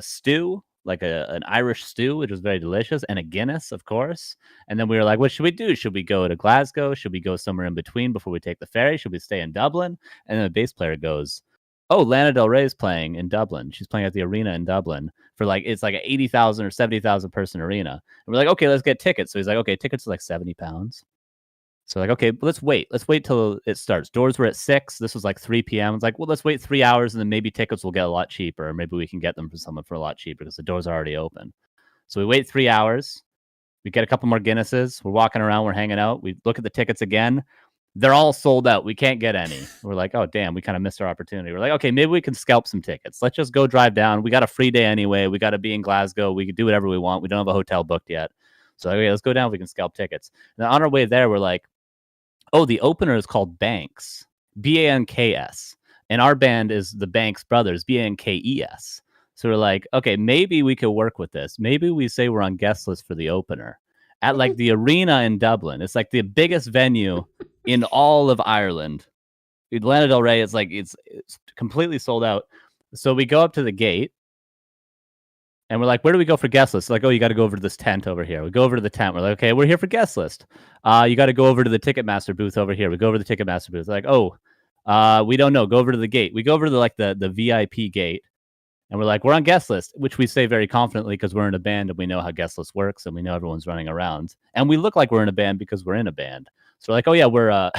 stew, an Irish stew, which was very delicious, and a Guinness, of course. And then we were like, what should we do? Should we go to Glasgow? Should we go somewhere in between before we take the ferry? Should we stay in Dublin? And then the bass player goes, oh, Lana Del Rey is playing in Dublin. She's playing at the arena in Dublin for it's an 80,000 or 70,000 person arena. And we're like, okay, let's get tickets. So he's like, okay, tickets are £70. So like, okay, let's wait till it starts. Doors were at 6. This was like 3 p.m. It's like, well, let's wait 3 hours and then maybe tickets will get a lot cheaper, or maybe we can get them from someone for a lot cheaper because the doors are already open. So we wait 3 hours. We get a couple more Guinnesses. We're walking around. We're hanging out. We look at the tickets again. They're all sold out. We can't get any. We're like, oh, damn, we kind of missed our opportunity. We're like, okay, maybe we can scalp some tickets. Let's just go drive down. We got a free day anyway. We got to be in Glasgow. We can do whatever we want. We don't have a hotel booked yet. So okay, let's go down. We can scalp tickets. And on our way there, we're like, oh, the opener is called Banks, Banks. And our band is the Banks Brothers, Bankes. So we're like, okay, maybe we could work with this. Maybe we say we're on guest list for the opener at like the arena in Dublin. It's like the biggest venue in all of Ireland. Lana Del Rey is like, it's completely sold out. So we go up to the gate and we're like, where do we go for guest list? Like, oh, you got to go over to this tent over here. We go over to the tent. We're like, okay, we're here for guest list. You got to go over to the Ticketmaster booth over here. We go over to the Ticketmaster booth. Like, oh, we don't know. Go over to the gate. We go over to like the VIP gate. And we're like, we're on guest list, which we say very confidently because we're in a band and we know how guest list works and we know everyone's running around. And we look like we're in a band because we're in a band. So we're like, oh yeah, we're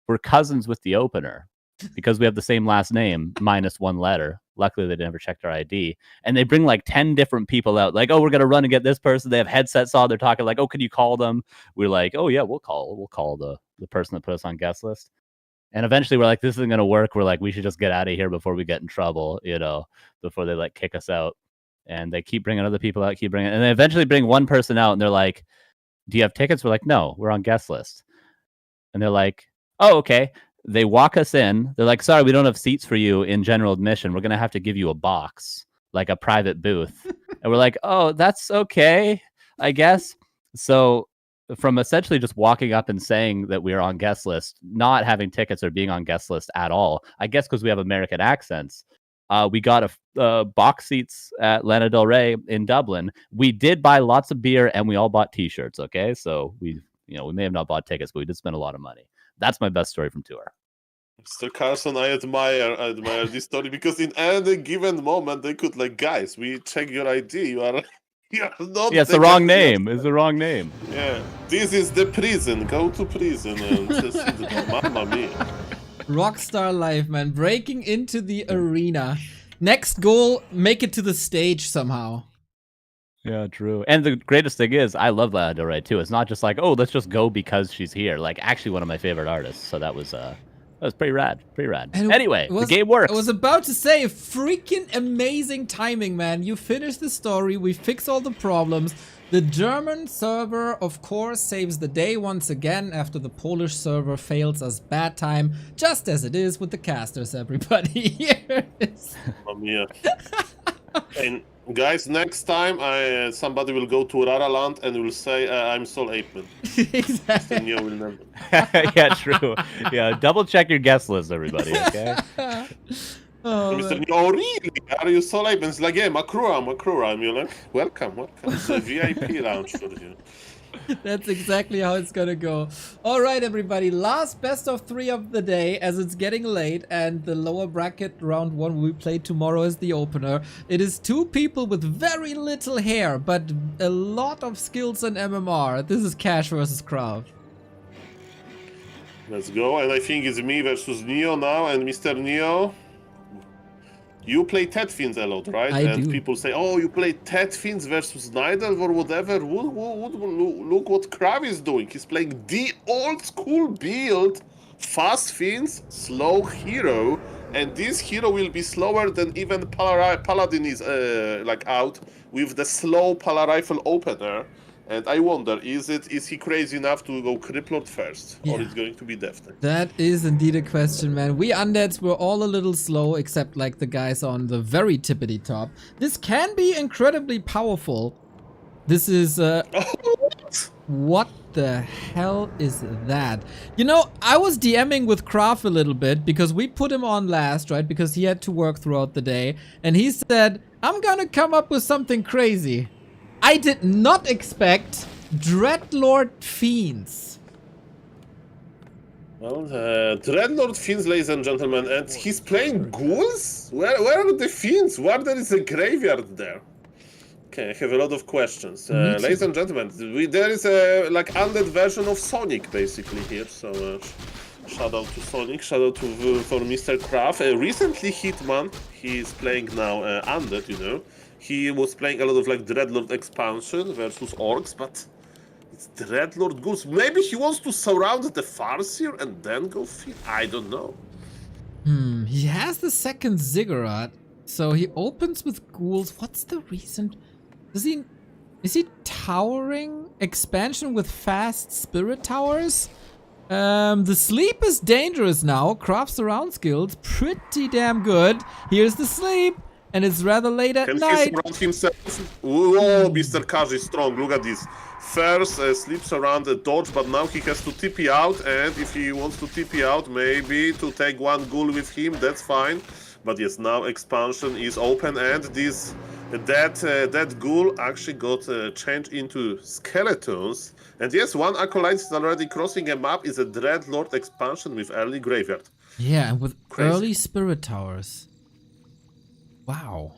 we're cousins with the opener because we have the same last name minus one letter. Luckily, they never checked our ID. And they bring like 10 different people out. Like, oh, we're gonna run and get this person. They have headsets on. They're talking like, oh, can you call them? We're like, oh yeah, we'll call the person that put us on guest list. And eventually we're like, this isn't going to work. We're like, we should just get out of here before we get in trouble, you know, before they like kick us out. And they keep bringing other people out, and they eventually bring one person out and they're like, do you have tickets? We're like, no, we're on guest list. And they're like, oh, okay. They walk us in. They're like, sorry, we don't have seats for you in general admission. We're going to have to give you a box, like a private booth. And we're like, oh, that's okay, I guess. So from essentially just walking up and saying that we're on guest list, not having tickets or being on guest list at all, I guess because we have American accents, we got a box seats at Lana Del Rey in Dublin. We did buy lots of beer and we all bought T-shirts. Okay, so we may have not bought tickets, but we did spend a lot of money. That's my best story from tour. Mr. Carson, I admire this story because in any given moment they could like, guys, we check your ID. You are not. Yeah, it's the wrong name. It's the wrong name. Yeah, this is the prison. Go to prison and just mamma mia. Rockstar life, man. Breaking into the arena. Next goal, make it to the stage somehow. Yeah, true. And the greatest thing is, I love Lana Del Rey too. It's not just like, oh, let's just go because she's here. Like, actually, one of my favorite artists. So that was pretty rad. Pretty rad. And anyway, the game works. I was about to say, freaking amazing timing, man. You finish the story. We fix all the problems. The German server, of course, saves the day once again after the Polish server fails us bad time, just as it is with the casters, everybody. Here it is. Yeah. And guys, next time somebody will go to Raraland and will say, I'm Sol Apeman. Exactly. Mr. Neo will never. Yeah, true. Yeah, double check your guest list, everybody, okay? Oh, Mr. Neo, oh, really? Are you Sol Apeman? It's like, yeah, Makrura. And you're like, welcome. It's a VIP lounge for you. That's exactly how it's gonna go. All right, everybody. Last best of 3 of the day, as it's getting late, and the lower bracket round 1 we play tomorrow is the opener. It is 2 people with very little hair, but a lot of skills in MMR. This is Cash versus Krav. Let's go. And I think it's me versus Neo now. And Mr. Neo, you play Tetfins a lot, right? I do. People say, oh, you play Tetfins versus Nidal or whatever. Look what Krav is doing. He's playing the old school build, fast fins, slow hero. And this hero will be slower than even Paladin is out with the slow Pala Rifle opener. And I wonder, is he crazy enough to go Criplord first? Yeah. Or is it going to be Death Knight? That is indeed a question, man. We undeads were all a little slow, except like the guys on the very tippity top. This can be incredibly powerful. This is what the hell is that? You know, I was DMing with Kraft a little bit because we put him on last, right? Because he had to work throughout the day. And he said, I'm gonna come up with something crazy. I did not expect Dreadlord Fiends. Well, Dreadlord Fiends, ladies and gentlemen, and he's playing ghouls? Where are the Fiends? Where there is a graveyard there? Okay, I have a lot of questions. Me too. Ladies and gentlemen, there is a like undead version of Sonic basically here, so shout out to Sonic, shout out to for Mr. Kraft. Recently Hitman, he is playing now undead, you know. He was playing a lot of like Dreadlord expansion versus orcs, but it's Dreadlord ghouls. Maybe he wants to surround the Farseer and then go feed. I don't know. He has the second ziggurat, so he opens with ghouls. What's the reason? Is he towering expansion with fast spirit towers? The sleep is dangerous now. Craft surround skills pretty damn good. Here's the sleep, and it's rather late at Can night. he surround himself? Whoa, Mr. Kaj is strong. Look at this. First sleeps around the dodge, but now he has to TP out, and if he wants to TP out, maybe to take one ghoul with him, that's fine. But yes, now expansion is open, and this that ghoul actually got changed into skeletons. And yes, one acolyte is already crossing a map. Is a Dreadlord expansion with early graveyard. Yeah, and with Crazy. early spirit towers. Wow.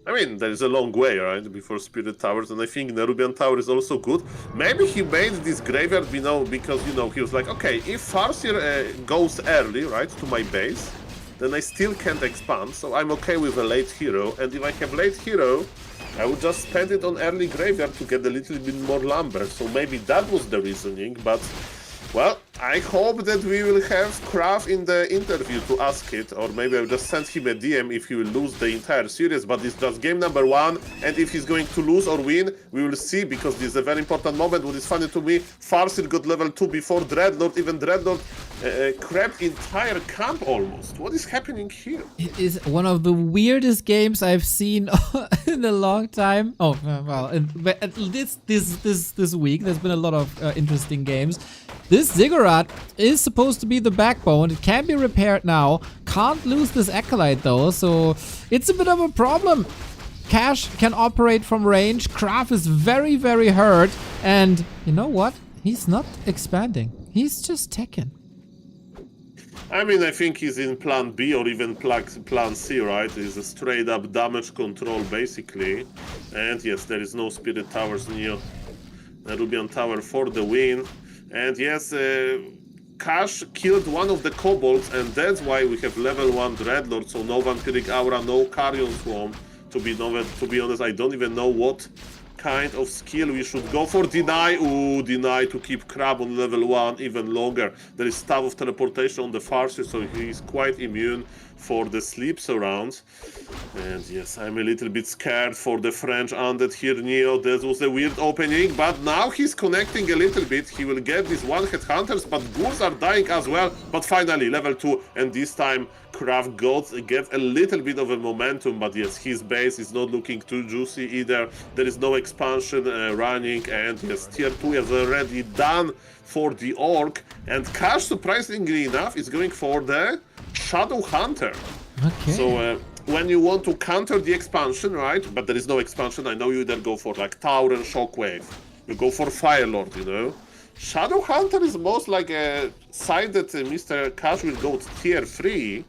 I mean, there is a long way, right, before Spirit Towers, and I think Nerubian Tower is also good. Maybe he made this graveyard, you know, because, you know, he was like, okay, if Farseer goes early, right, to my base, then I still can't expand, so I'm okay with a late hero, and if I have late hero, I would just spend it on early graveyard to get a little bit more lumber, so maybe that was the reasoning, but... Well, I hope that we will have Kraft in the interview to ask it, or maybe I'll just send him a DM if he will lose the entire series, but it's just game number 1, and if he's going to lose or win, we will see, because this is a very important moment. What is funny to me, Farseer got level 2 before Dreadlord, even Dreadlord crept entire camp almost. What is happening here? It is one of the weirdest games I've seen in a long time. Oh, well, this week there's been a lot of interesting games. This ziggurat is supposed to be the backbone. It can be repaired now. Can't lose this acolyte though, so it's a bit of a problem. Cash can operate from range. Kraft is very, very hurt. And you know what? He's not expanding. He's just taking. I mean, I think he's in plan B or even plan C, right? It's a straight up damage control basically. And yes, there is no Spirit Towers near Rubian Tower for the win. And yes, Cash killed one of the kobolds, and that's why we have level 1 Dreadlord, so no Vampiric Aura, no Carrion Swarm. To be honest, I don't even know what kind of skill we should go for. Deny, ooh, deny to keep Crab on level 1 even longer. There is Staff of Teleportation on the Farseer, so he is quite immune for the sleep surrounds. And yes, I'm a little bit scared for the French undead here, Neo. That was a weird opening, but now he's connecting a little bit. He will get these one-hit hunters, but ghouls are dying as well. But finally, level 2, and this time Kraft gets a little bit of a momentum, but yes, his base is not looking too juicy either. There is no expansion running, and yes, tier 2 is already done for the Orc, and Cash, surprisingly enough, is going for the Shadow Hunter. Okay. So when you want to counter the expansion, right, but there is no expansion, I know you either go for like Tower and Shockwave, you go for Firelord, you know. Shadow Hunter is most like a side that Mr. Cash will go to tier 3,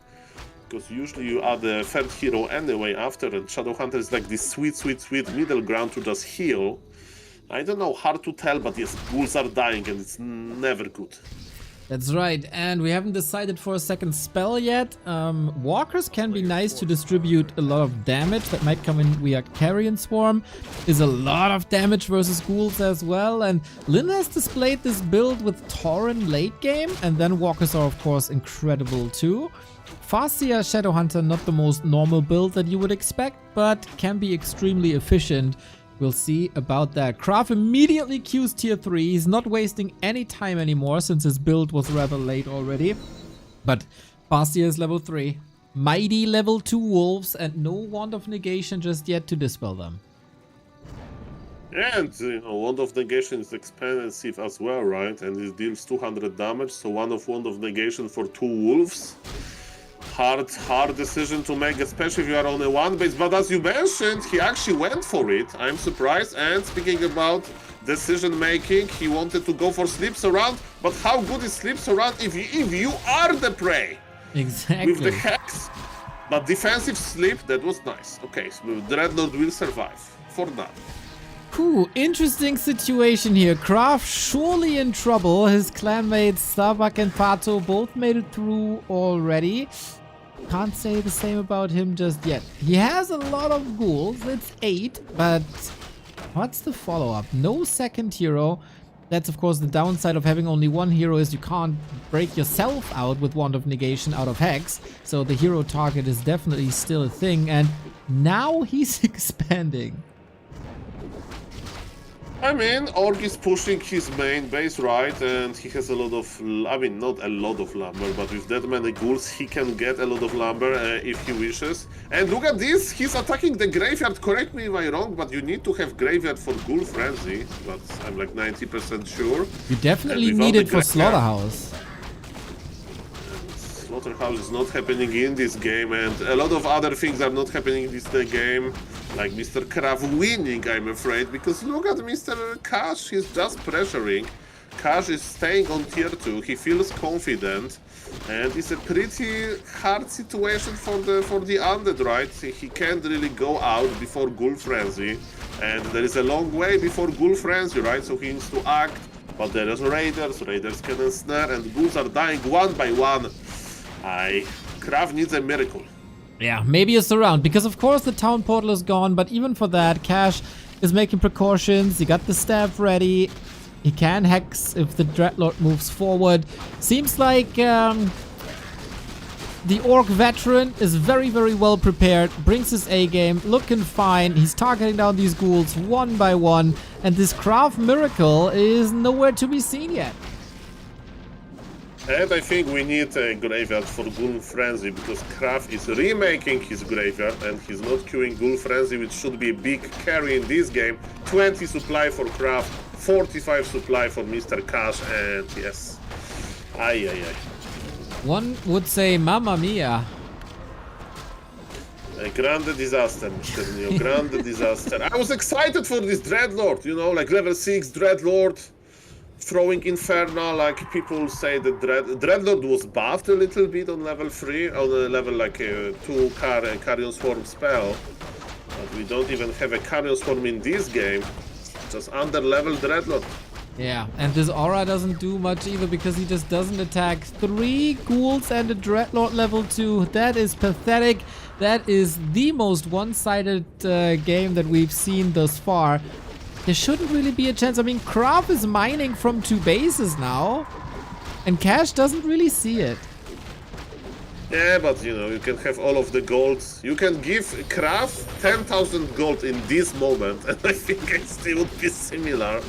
because usually you add a third hero anyway after, and Shadow Hunter is like this sweet middle ground to just heal. I don't know, hard to tell, but yes, ghouls are dying and it's never good. That's right, and we haven't decided for a second spell yet. Walkers can be nice to distribute a lot of damage that might come in via Carrion Swarm. Is a lot of damage versus ghouls as well, and Lynn has displayed this build with Tauren late game, and then Walkers are of course incredible too. Farseer Shadowhunter, not the most normal build that you would expect, but can be extremely efficient. We'll see about that. Kraft immediately queues tier 3. He's not wasting any time anymore since his build was rather late already. But Farseer is level 3. Mighty level 2 wolves and no Wand of Negation just yet to dispel them. And, you know, Wand of Negation is expensive as well, right? And it deals 200 damage, so Wand of Negation for 2 wolves. Hard decision to make, especially if you are on a one base, but as you mentioned, he actually went for it. I'm surprised. And speaking about decision making, he wanted to go for Sleep Surround, but how good is Sleep Surround if you are the prey? Exactly. With the Hex, But defensive sleep, that was nice. Okay, so Dreadnought will survive. For now. Ooh, interesting situation here. Kraft surely in trouble. His clanmates Starbuck and Pato both made it through already. Can't say the same about him just yet. He has a lot of ghouls. It's 8, but what's the follow-up? No second hero. That's of course the downside of having only one hero is you can't break yourself out with Wand of Negation out of Hex. So the hero target is definitely still a thing, and now he's expanding. I mean, Org is pushing his main base, right? And he has a lot of, I mean, not a lot of lumber, but with that many ghouls, he can get a lot of lumber if he wishes. And look at this, he's attacking the graveyard. Correct me if I'm wrong, but you need to have graveyard for Ghoul Frenzy. But I'm like 90% sure. You definitely need it for Slaughterhouse. Slaughterhouse is not happening in this game, and a lot of other things are not happening in this game, like Mr. Kraft winning, I'm afraid, because look at Mr. Cash, he's just pressuring. Cash is staying on tier 2, he feels confident, and it's a pretty hard situation for the undead, right? He can't really go out before Ghoul Frenzy, and there is a long way before Ghoul Frenzy, right? So he needs to act, but there is raiders can ensnare, and ghouls are dying one by one. Kraft needs a miracle. Yeah, maybe a surround, because of course the town portal is gone, but even for that, Cash is making precautions. He got the staff ready. He can hex if the Dreadlord moves forward. Seems like the Orc veteran is very, very well prepared, brings his A-game, looking fine. He's targeting down these ghouls one by one, and this Kraft miracle is nowhere to be seen yet. And I think we need a graveyard for Ghoul Frenzy, because Kraft is remaking his graveyard and he's not queuing Ghoul Frenzy, which should be a big carry in this game. 20 supply for Kraft, 45 supply for Mr. Cash, and yes. Ay. One would say, Mamma Mia. A grande disaster, Mr. Neo, grande disaster. I was excited for this Dreadlord, you know, like level 6 Dreadlord. Throwing Infernal, like people say that Dreadlord was buffed a little bit on level 3, on a level like 2 Carrion Swarm spell. But we don't even have a Carrion Swarm in this game, just under level Dreadlord. Yeah, and this aura doesn't do much either because he just doesn't attack 3 ghouls and a Dreadlord level 2. That is pathetic. That is the most one-sided game that we've seen thus far. There shouldn't really be a chance. I mean, Kraft is mining from 2 bases now, and Cash doesn't really see it. Yeah, but you know, you can have all of the gold. You can give Kraft 10,000 gold in this moment, and I think it still would be similar.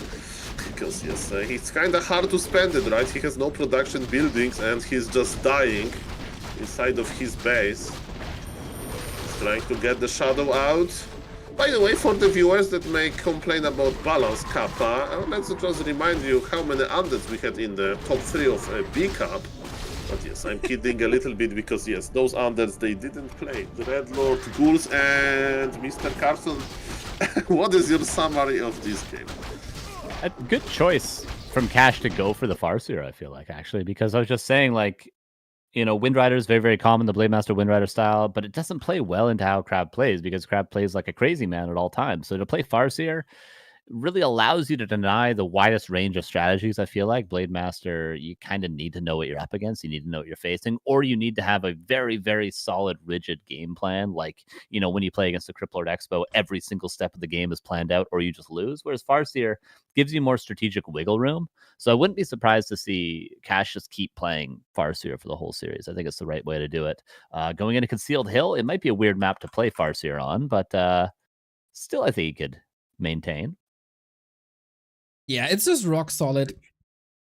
Because yes, it's kind of hard to spend it, right? He has no production buildings, and he's just dying inside of his base. He's trying to get the shadow out. By the way, for the viewers that may complain about balance Kappa, let's just remind you how many undeads we had in the top 3 of B Cup. But yes, I'm kidding a little bit because yes, those undeads, they didn't play. Dreadlord, Ghouls, and Mr. Carson. What is your summary of this game? A good choice from Cash to go for the Farseer, I feel like, actually, because I was just saying, like, you know, Wind Rider is very, very common, the Blade Master Wind Rider style, but it doesn't play well into how Crab plays because Crab plays like a crazy man at all times. So to play Farseer really allows you to deny the widest range of strategies. I feel like Blade Master, you kind of need to know what you're up against. You need to know what you're facing, or you need to have a very, very solid, rigid game plan. Like, you know, when you play against the Cryptlord Expo, every single step of the game is planned out or you just lose. Whereas Farseer gives you more strategic wiggle room. So I wouldn't be surprised to see Cash just keep playing Farseer for the whole series. I think it's the right way to do it. Going into Concealed Hill, it might be a weird map to play Farseer on, but still I think he could maintain. Yeah, it's just rock solid.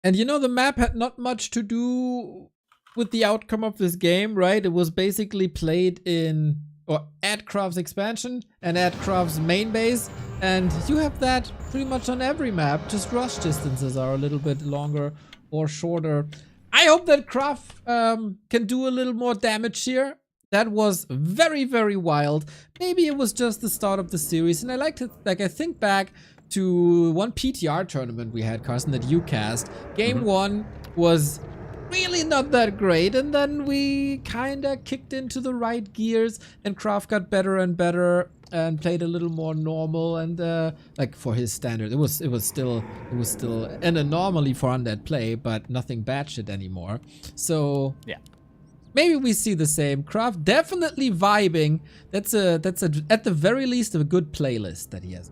And you know, the map had not much to do with the outcome of this game, right? It was basically played in, or at Kraft's expansion and at Kraft's main base. And you have that pretty much on every map. Just rush distances are a little bit longer or shorter. I hope that Kraft can do a little more damage here. That was very, very wild. Maybe it was just the start of the series. And I like to, I think back to one PTR tournament we had, Carson, that you cast. Game 1 was really not that great. And then we kind of kicked into the right gears, and Kraft got better and better and played a little more normal. And like for his standard, it was still an anomaly for undead play, but nothing bad shit anymore. So Yeah. maybe we see the same. Kraft definitely vibing. That's at the very least a good playlist that he has.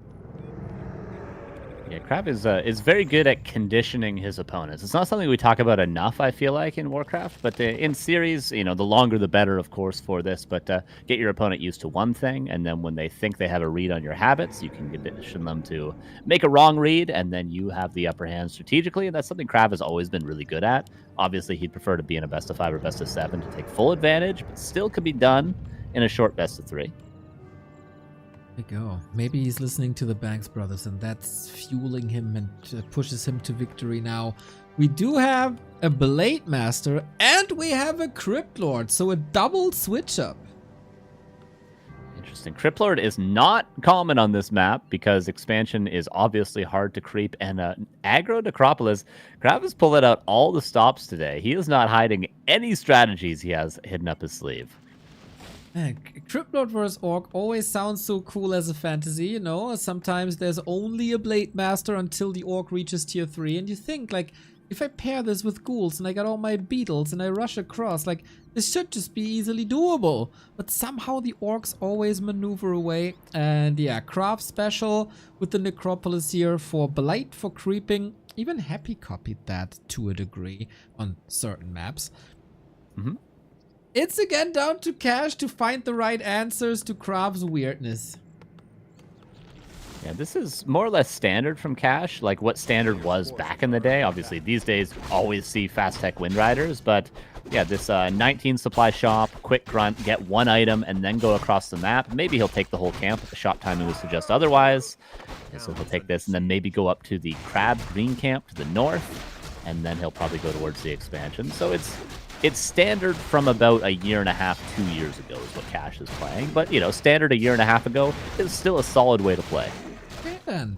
Yeah, Kraft is very good at conditioning his opponents. It's not something we talk about enough, I feel like, in Warcraft. But in series, the longer the better, of course, for this. But get your opponent used to one thing, and then when they think they have a read on your habits, you can condition them to make a wrong read, and then you have the upper hand strategically. And that's something Kraft has always been really good at. Obviously, he'd prefer to be in a best of 5 or best of 7 to take full advantage, but still could be done in a short best of 3. There you go. Maybe he's listening to the Banks Brothers, and that's fueling him and pushes him to victory now. We do have a Blade Master, and we have a Crypt Lord, so a double switch up. Interesting. Crypt Lord is not common on this map because expansion is obviously hard to creep, and aggro Necropolis, Kraft is pulling out all the stops today. He is not hiding any strategies he has hidden up his sleeve. Man, Crypt Lord vs. Orc always sounds so cool as a fantasy, Sometimes there's only a Blade Master until the Orc reaches tier 3, and you think, like, if I pair this with ghouls and I got all my beetles and I rush across, like, this should just be easily doable. But somehow the Orcs always maneuver away, and yeah, Kraft special with the Necropolis here for Blight, for creeping. Even Happy copied that to a degree on certain maps. Mm-hmm. It's again down to Cash to find the right answers to Kraft's weirdness. Yeah, this is more or less standard from Cash, like what standard was back in the day. Obviously, these days, always see Fast Tech Wind Riders, but yeah, this 19 supply shop, quick grunt, get one item, and then go across the map. Maybe he'll take the whole camp if the shot timing would suggest otherwise. Yeah, so he'll take this and then maybe go up to the Crab Green camp to the north, and then he'll probably go towards the expansion. So it's standard from about 1.5 years, 2 years ago is what Cash is playing. But, standard 1.5 years ago is still a solid way to play. Okay, then.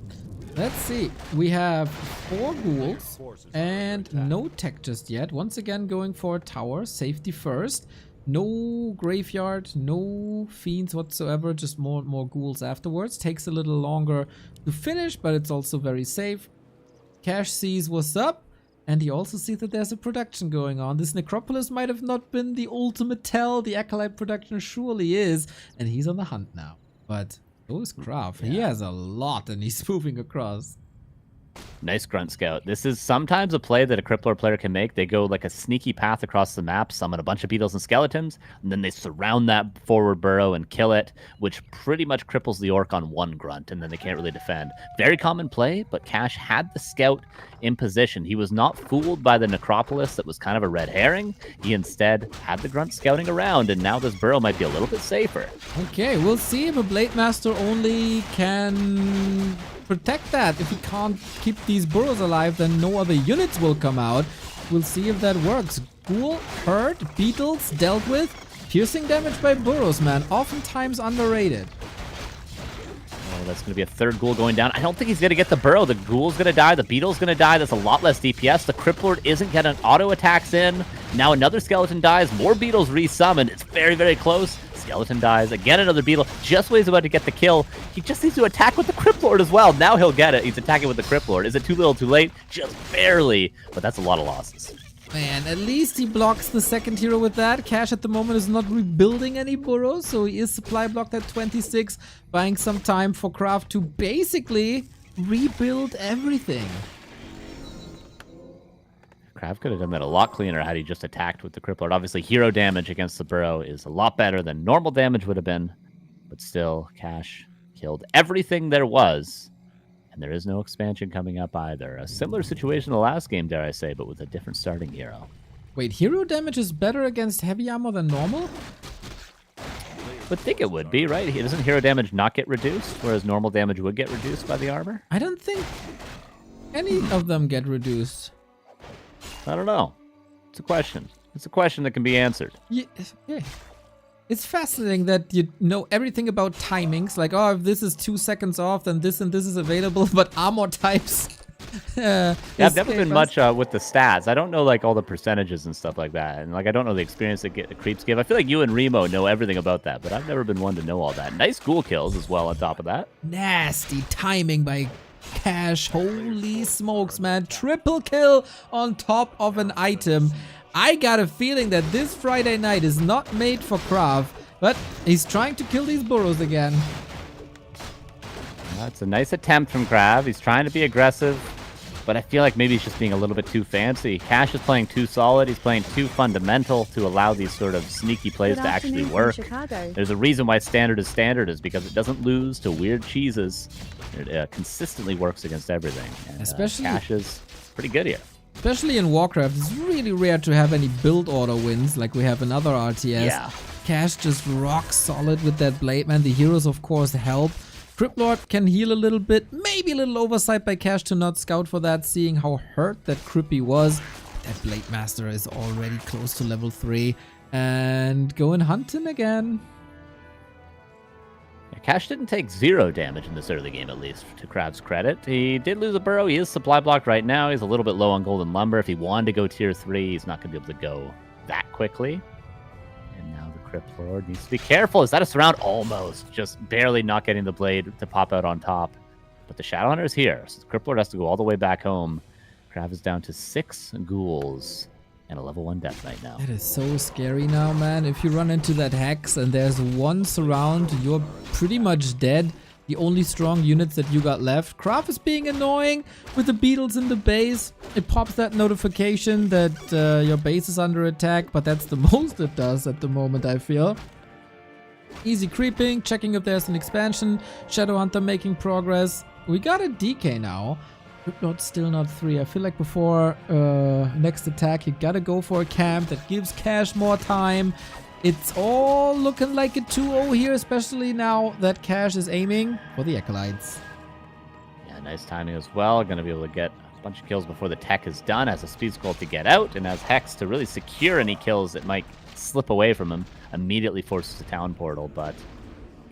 Let's see. We have 4 ghouls and no tech just yet. Once again, going for a tower. Safety first. No graveyard, no fiends whatsoever. Just more ghouls afterwards. Takes a little longer to finish, but it's also very safe. Cash sees what's up. And he also sees that there's a production going on. This Necropolis might have not been the ultimate tell. The Acolyte production surely is. And he's on the hunt now. But so is Kraft. Yeah. He has a lot and he's moving across. Nice grunt scout. This is sometimes a play that a Crippler player can make. They go like a sneaky path across the map, summon a bunch of beetles and skeletons, and then they surround that forward burrow and kill it, which pretty much cripples the orc on one grunt, and then they can't really defend. Very common play, but Cash had the scout in position. He was not fooled by the Necropolis that was kind of a red herring. He instead had the grunt scouting around, and now this burrow might be a little bit safer. Okay, we'll see if a Blade Master only can protect that. If he can't keep these burrows alive, then no other units will come out. We'll see if that works. Ghoul, hurt, beetles, dealt with. Piercing damage by burrows, man. Oftentimes underrated. Oh, that's going to be a third ghoul going down. I don't think he's going to get the burrow. The ghoul's going to die. The beetle's going to die. That's a lot less DPS. The Crypt Lord isn't getting auto attacks in. Now another skeleton dies. More beetles resummoned. It's very, very close. Skeleton dies. Again, another beetle. Just when he's about to get the kill, he just needs to attack with the Crypt Lord as well. Now he'll get it. He's attacking with the Crypt Lord. Is it too little, too late? Just barely. But that's a lot of losses. Man, at least he blocks the second hero with that. Cash at the moment is not rebuilding any burrows, so he is supply blocked at 26, buying some time for Kraft to basically rebuild everything. Kraft could have done that a lot cleaner had he just attacked with the Crypt Lord. Obviously, hero damage against the burrow is a lot better than normal damage would have been, but still, Cash killed everything there was. And there is no expansion coming up either. A similar situation to the last game, dare I say, but with a different starting hero. Wait, hero damage is better against heavy armor than normal? Would think it would be, right? Doesn't hero damage not get reduced, whereas normal damage would get reduced by the armor? I don't think any of them get reduced. I don't know. It's a question. It's a question that can be answered. Yeah. It's fascinating that you know everything about timings, like, oh, if this is 2 seconds off, then this and this is available, but armor types Yeah, I've never been much with the stats. I don't know like all the percentages and stuff like that, and like I don't know the experience that the creeps give. I feel like you and Remo know everything about that, but I've never been one to know all that. Nice ghoul kills as well on top of that. Nasty timing by Cash. Holy smokes, man. Triple kill on top of an item. I got a feeling that this Friday night is not made for Krav, but he's trying to kill these burrows again. That's a nice attempt from Krav. He's trying to be aggressive, but I feel like maybe he's just being a little bit too fancy. Cash is playing too solid. He's playing too fundamental to allow these sort of sneaky plays to actually work. There's a reason why standard is because it doesn't lose to weird cheeses. It consistently works against everything. And, especially Cash is pretty good here. Especially in Warcraft, it's really rare to have any build order wins like we have in other RTS. Yeah. Cash just rock solid with that blade, man. The heroes, of course, help. Criplord can heal a little bit. Maybe a little oversight by Cash to not scout for that, seeing how hurt that Crippy was. That Blade Master is already close to level 3. And going hunting again. Yeah, Cash didn't take 0 damage in this early game, at least, to Krav's credit. He did lose a burrow. He is supply blocked right now. He's a little bit low on golden lumber. If he wanted to go tier 3, he's not going to be able to go that quickly. And now the Crypt Lord needs to be careful. Is that a surround? Almost. Just barely not getting the blade to pop out on top. But the Shadowhunter is here, so the Crypt Lord has to go all the way back home. Krav is down to 6 ghouls and a level 1 Death Knight now. That is so scary now, man. If you run into that Hex and there's one surround, you're pretty much dead. The only strong units that you got left. Krav is being annoying with the beetles in the base. It pops that notification that your base is under attack, but that's the most it does at the moment, I feel. Easy creeping, checking if there's an expansion. Shadowhunter making progress. We got a DK now. Not still not 3. I feel like before next attack, you gotta go for a camp that gives Cash more time. It's all looking like a 2-0 here, especially now that Cash is aiming for the Acolytes. Yeah, nice timing as well. Going to be able to get a bunch of kills before the tech is done. Has a speed scroll to get out, and has Hex to really secure any kills that might slip away from him. Immediately forces the town portal, but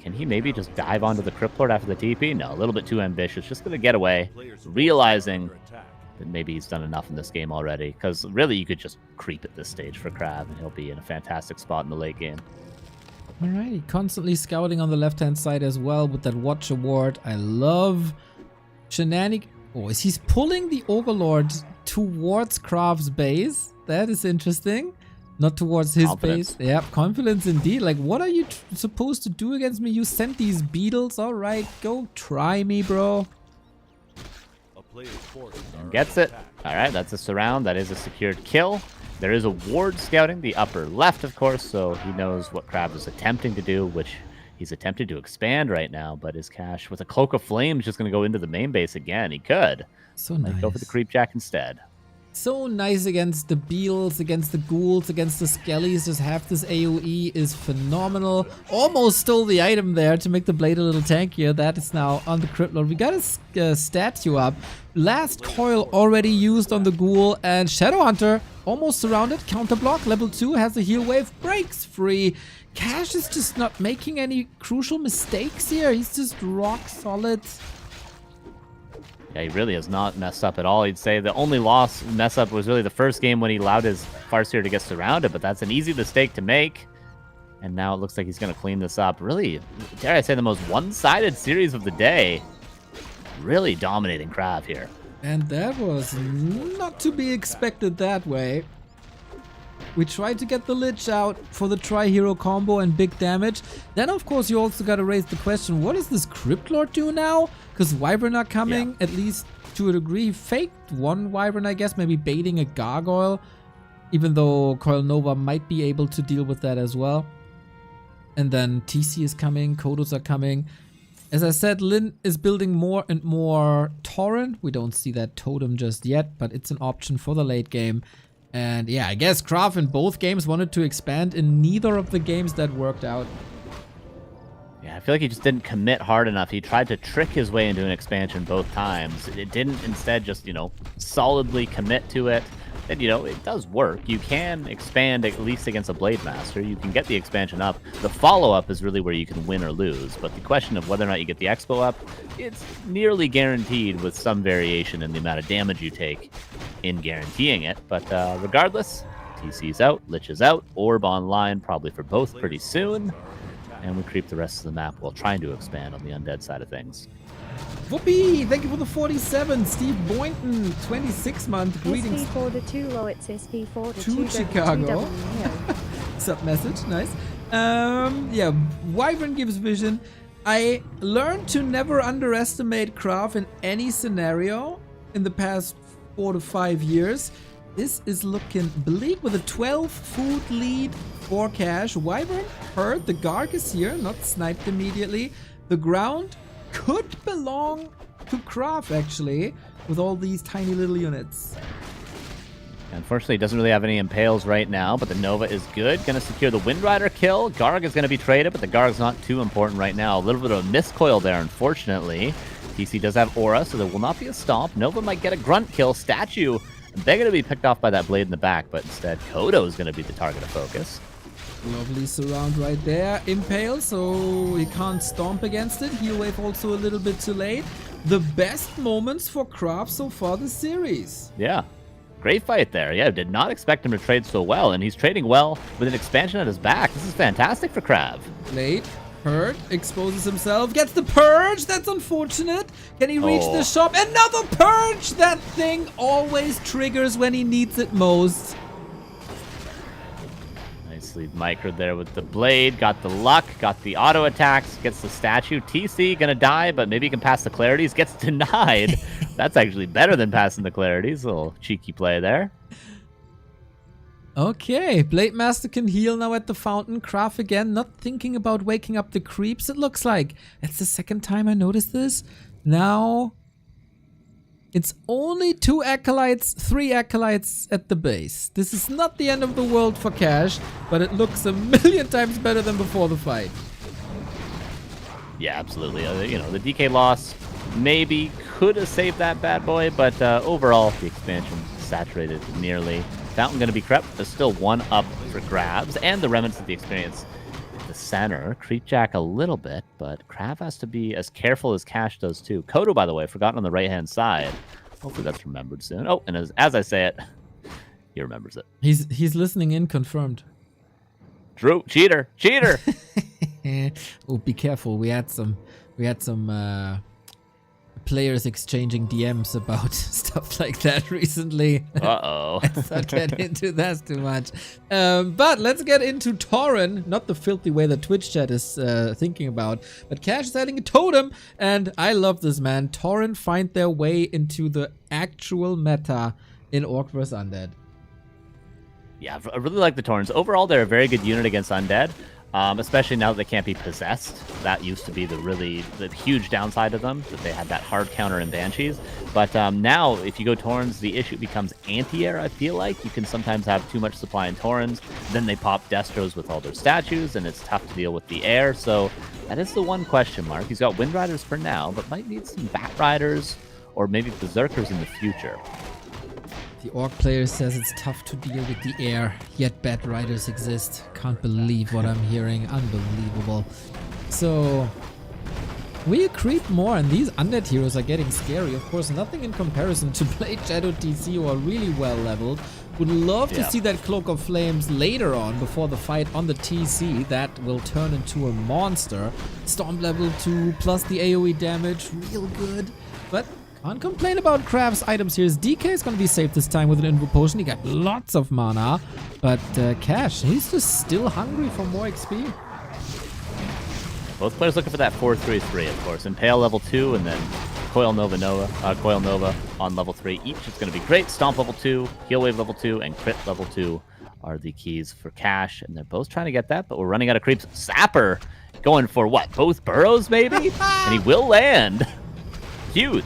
can he maybe just dive onto the Crypt Lord after the TP? No, a little bit too ambitious. Just going to get away, realizing that maybe he's done enough in this game already. Because really, you could just creep at this stage for Krav, and he'll be in a fantastic spot in the late game. Alrighty, constantly scouting on the left-hand side as well with that Watch Award. I love shenanigans. Oh, he's pulling the Overlord towards Krav's base. That is interesting. Not towards his base. Yep, confidence indeed. Like, what are you supposed to do against me? You sent these beetles. All right, go try me, bro. Gets it. All right, that's a surround. That is a secured kill. There is a ward scouting the upper left, of course, so he knows what Krav is attempting to do, which he's attempted to expand right now, but his Cash with a Cloak of Flames just going to go into the main base again. He could. So nice. Go for the Creep Jack instead. So nice against the beetles, against the ghouls, against the skellies. Just have this AoE is phenomenal. Almost stole the item there to make the blade a little tankier. That is now on the Crypt Lord. We got a statue up. Last coil already used on the ghoul, and Shadowhunter almost surrounded. Counter block, level 2, has a heal wave, breaks free. Cash is just not making any crucial mistakes here. He's just rock solid. Yeah, he really has not messed up at all. He'd say the only mess up was really the first game when he allowed his Farseer to get surrounded, but that's an easy mistake to make. And now it looks like he's going to clean this up. Really, dare I say, the most one-sided series of the day. Really dominating Krav here. And that was not to be expected that way. We tried to get the Lich out for the Tri-Hero combo and big damage. Then, of course, you also got to raise the question, what does this Crypt Lord do now? Because Wyvern are coming, at least to a degree. He faked one Wyvern, I guess, maybe baiting a Gargoyle. Even though Coil Nova might be able to deal with that as well. And then TC is coming, Kodos are coming. As I said, Lynn is building more and more Torrent. We don't see that totem just yet, but it's an option for the late game. And yeah, I guess Krav in both games wanted to expand. In neither of the games that worked out. Yeah, I feel like he just didn't commit hard enough. He tried to trick his way into an expansion both times. It didn't instead just, solidly commit to it. And, you know, it does work. You can expand at least against a Blade Master. You can get the expansion up. The follow-up is really where you can win or lose. But the question of whether or not you get the Expo up, it's nearly guaranteed with some variation in the amount of damage you take in guaranteeing it. But regardless, TC's out, Lich is out, Orb online probably for both pretty soon. And we creep the rest of the map while trying to expand on the undead side of things. Whoopee! Thank you for the 47. Steve Boynton, 26-month. Greetings SP4 to 2 low, it's SP4 to 2 Chicago. Sub message, nice. Yeah, Wyvern gives vision. I learned to never underestimate Krav in any scenario in the past 4 to 5 years. This is looking bleak with a 12 food lead for Cash. Wyvern heard the Garg is here, not sniped immediately. The ground could belong to Krav actually, with all these tiny little units. Unfortunately, it doesn't really have any impales right now, but the Nova is good. Going to secure the Windrider kill. Garg is going to be traded, but the Garg's not too important right now. A little bit of a miscoil there, unfortunately. TC does have Aura, so there will not be a stomp. Nova might get a grunt kill. Statue, they're going to be picked off by that blade in the back, but instead Kodo is going to be the target of focus. Lovely surround right there. Impale, so he can't stomp against it. Heal wave also a little bit too late. The best moments for Krav so far this series. Yeah. Great fight there. Yeah, did not expect him to trade so well, and he's trading well with an expansion at his back. This is fantastic for Krav. Blade, hurt, exposes himself, gets the purge. That's unfortunate. Can he reach the shop? Another purge! That thing always triggers when he needs it most. Nicely microed there with the blade. Got the luck, got the auto attacks, gets the statue. TC gonna die, but maybe he can pass the clarities. Gets denied. That's actually better than passing the clarities. A little cheeky play there. Okay, Blade Master can heal now at the fountain. Krav again, not thinking about waking up the creeps, it looks like. That's the second time I noticed this. Now, it's only 2 acolytes, 3 acolytes at the base. This is not the end of the world for Cash, but it looks a million times better than before the fight. Yeah, absolutely. You know, the DK loss maybe could have saved that bad boy, but overall, the expansion saturated nearly. Fountain going to be crept. There's still 1 up for grabs, and the remnants of the experience at the center. Creepjack a little bit, but Krav has to be as careful as Cash does too. Kodo, by the way, forgotten on the right-hand side. Hopefully that's remembered soon. Oh, and as I say it, he remembers it. He's listening in, confirmed. Drew, cheater, cheater. Oh, be careful. We had some players exchanging DMs about stuff like that recently. Uh-oh. Let's not get into that too much. But let's get into Tauren. Not the filthy way that Twitch chat is thinking about. But Cash is adding a totem. And I love this, man. Tauren find their way into the actual meta in Orc vs. Undead. Yeah, I really like the Taurens. Overall, they're a very good unit against Undead. Especially now that they can't be possessed. That used to be the huge downside of them, that they had that hard counter in Banshees. But now, if you go Taurens, the issue becomes anti-air, I feel like. You can sometimes have too much supply in Taurens, then they pop Destros with all their statues, and it's tough to deal with the air, so that is the one question mark. He's got Wind Riders for now, but might need some Bat Riders, or maybe Berserkers in the future. The Orc player says it's tough to deal with the air, yet Bat Riders exist. Can't believe what I'm hearing. Unbelievable. So, we creep more, and these Undead heroes are getting scary. Of course, nothing in comparison to Blade Shadow TC, who are really well leveled. Would love to see that Cloak of Flames later on, before the fight on the TC. That will turn into a monster. Storm level 2, plus the AoE damage, real good. But can't complain about Krav's items here. His DK is going to be safe this time with an Invo Potion. He got lots of mana. But Cash, he's just still hungry for more XP. Both players looking for that 4-3-3, of course. Impale level 2, and then Coil Nova on level 3. Each is going to be great. Stomp level 2, Heal Wave level 2, and Crit level 2 are the keys for Cash. And they're both trying to get that, but we're running out of creeps. Sapper going for what? Both burrows, maybe? And he will land. Huge.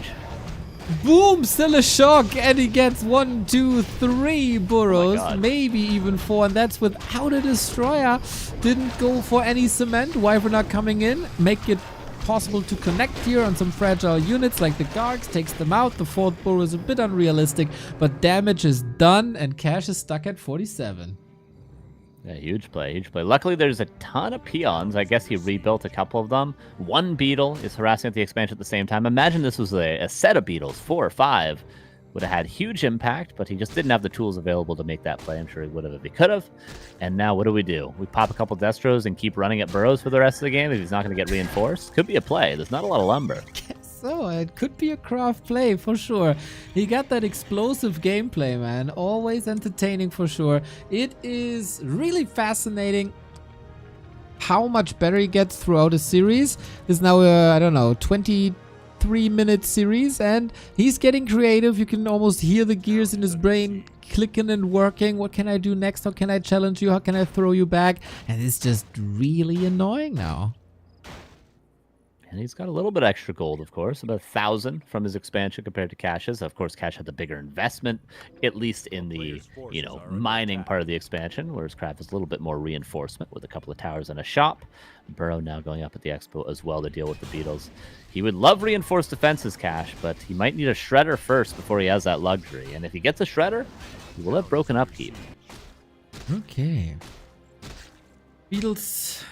Boom! Still a shock, and he gets 1, 2, 3 burrows, maybe even 4, and that's without a destroyer. Didn't go for any cement. Wyvern not coming in, make it possible to connect here on some fragile units like the Gargs, takes them out. The 4th Burrow is a bit unrealistic, but damage is done and Cash is stuck at 47. Yeah, huge play, huge play. Luckily, there's a ton of peons. I guess he rebuilt a couple of them. One beetle is harassing at the expansion at the same time. Imagine this was a set of beetles, 4 or 5. Would have had huge impact, but he just didn't have the tools available to make that play. I'm sure he would have if he could have. And now what do? We pop a couple Destros and keep running at Burrows for the rest of the game if he's not going to get reinforced? Could be a play. There's not a lot of lumber. So it could be a craft play for sure. He got that explosive gameplay, man. Always entertaining for sure. It is really fascinating how much better he gets throughout a series. It's now I don't know, 23-minute series, and he's getting creative. You can almost hear the gears in his brain clicking and working. What can I do next? How can I challenge you? How can I throw you back? And it's just really annoying now. And he's got a little bit extra gold, of course, about 1,000 from his expansion compared to Cash's. Of course, Cash had the bigger investment, at least in the, mining part of the expansion, whereas Kraft is a little bit more reinforcement with a couple of towers and a shop. Burrow now going up at the expo as well to deal with the beetles. He would love reinforced defenses, Cash, but he might need a shredder first before he has that luxury. And if he gets a shredder, he will have broken upkeep. Okay. Beetles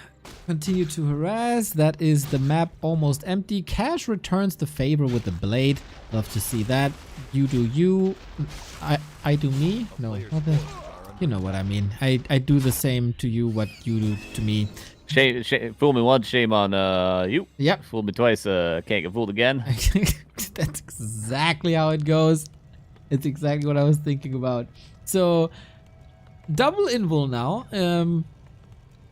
continue to harass. That is the map almost empty. Cash returns the favor with the blade. Love to see that. You do you. I do me. No, you know what I mean. I do the same to you what you do to me. Fool me once, shame on you. Yep. Fool me twice, can't get fooled again. That's exactly how it goes. It's exactly what I was thinking about. So, double invul now.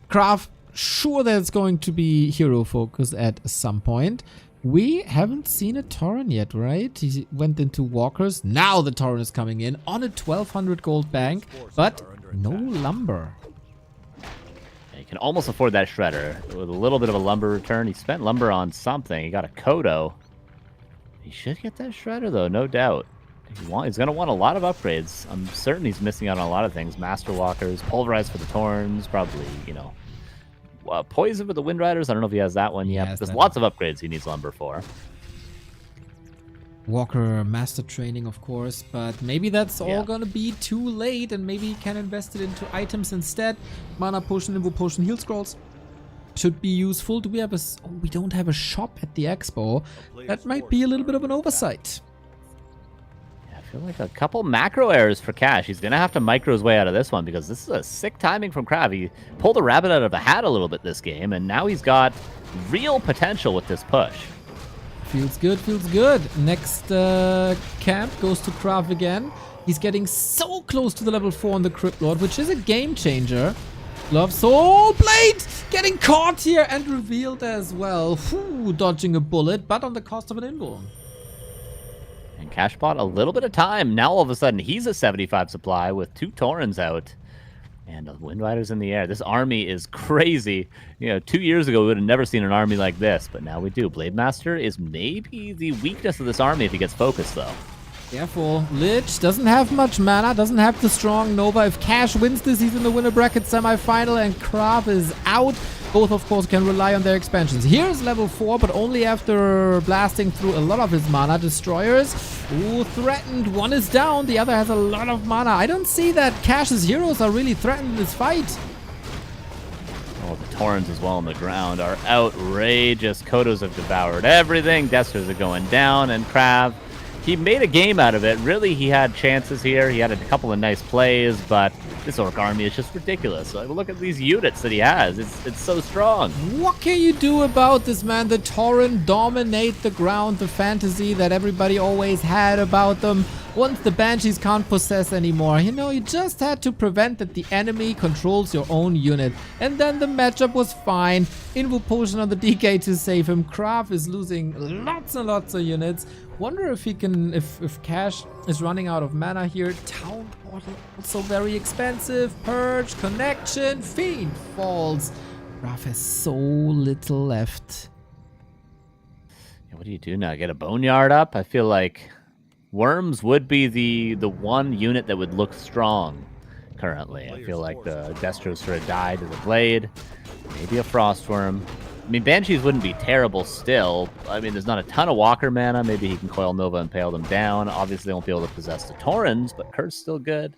Kraft, sure there's going to be hero focus at some point. We haven't seen a Tauren yet, right? He went into Walkers. Now the Tauren is coming in on a 1,200 gold bank, but no lumber. He can almost afford that shredder with a little bit of a lumber return. He spent lumber on something. He got a Kodo. He should get that shredder, though, no doubt. He's going to want a lot of upgrades. I'm certain he's missing out on a lot of things. Master Walkers, Pulverize for the Torns, probably, Poison for the Wind Riders. I don't know if he has that one yet. But there's lots of upgrades he needs lumber for. Walker master training, of course, but maybe that's all gonna be too late, and maybe he can invest it into items instead. Mana potion, Invo potion, heal scrolls should be useful. Do we have we don't have a shop at the expo. That might be a little bit of an oversight. I feel like a couple macro errors for Cash. He's going to have to micro his way out of this one because this is a sick timing from Krav. He pulled a rabbit out of the hat a little bit this game, and now he's got real potential with this push. Feels good, feels good. Next camp goes to Krav again. He's getting so close to the level 4 on the Crypt Lord, which is a game changer. Love Soul Blade getting caught here and revealed as well. Whew, dodging a bullet, but on the cost of an invul. And Cash bought a little bit of time. Now all of a sudden he's a 75 supply with 2 Taurens out. And the Wind Riders in the air. This army is crazy. 2 years ago we would have never seen an army like this, but now we do. Blade Master is maybe the weakness of this army if he gets focused, though. Careful. Lich doesn't have much mana, doesn't have the strong Nova. If Cash wins this, he's in the winner bracket semi-final, and Krav is out. Both, of course, can rely on their expansions. Here's level 4, but only after blasting through a lot of his mana. Destroyers, ooh, threatened. One is down, the other has a lot of mana. I don't see that Cash's heroes are really threatened in this fight. Oh, the Taurens as well on the ground are outrageous. Kodos have devoured everything. Destros are going down, and Krav, he made a game out of it. Really, he had chances here. He had a couple of nice plays, but this Orc army is just ridiculous. Like, look at these units that he has. It's so strong. What can you do about this, man? The Tauren dominate the ground, the fantasy that everybody always had about them. Once the Banshees can't possess anymore, you just had to prevent that the enemy controls your own unit. And then the matchup was fine. Invo potion on the DK to save him. Krav is losing lots and lots of units. Wonder if he can, if Cash is running out of mana here. Town Portal, also very expensive. Purge, Connection, Fiend falls. Krav has so little left. What do you do now? Get a Boneyard up? I feel like Worms would be the one unit that would look strong currently. I feel like the Destros sort of died to the Blade. Maybe a Frostworm. I mean, Banshees wouldn't be terrible still. I mean, there's not a ton of Walker mana. Maybe he can Coil Nova and Impale them down. Obviously, they won't be able to possess the Taurens, but Kurt's still good.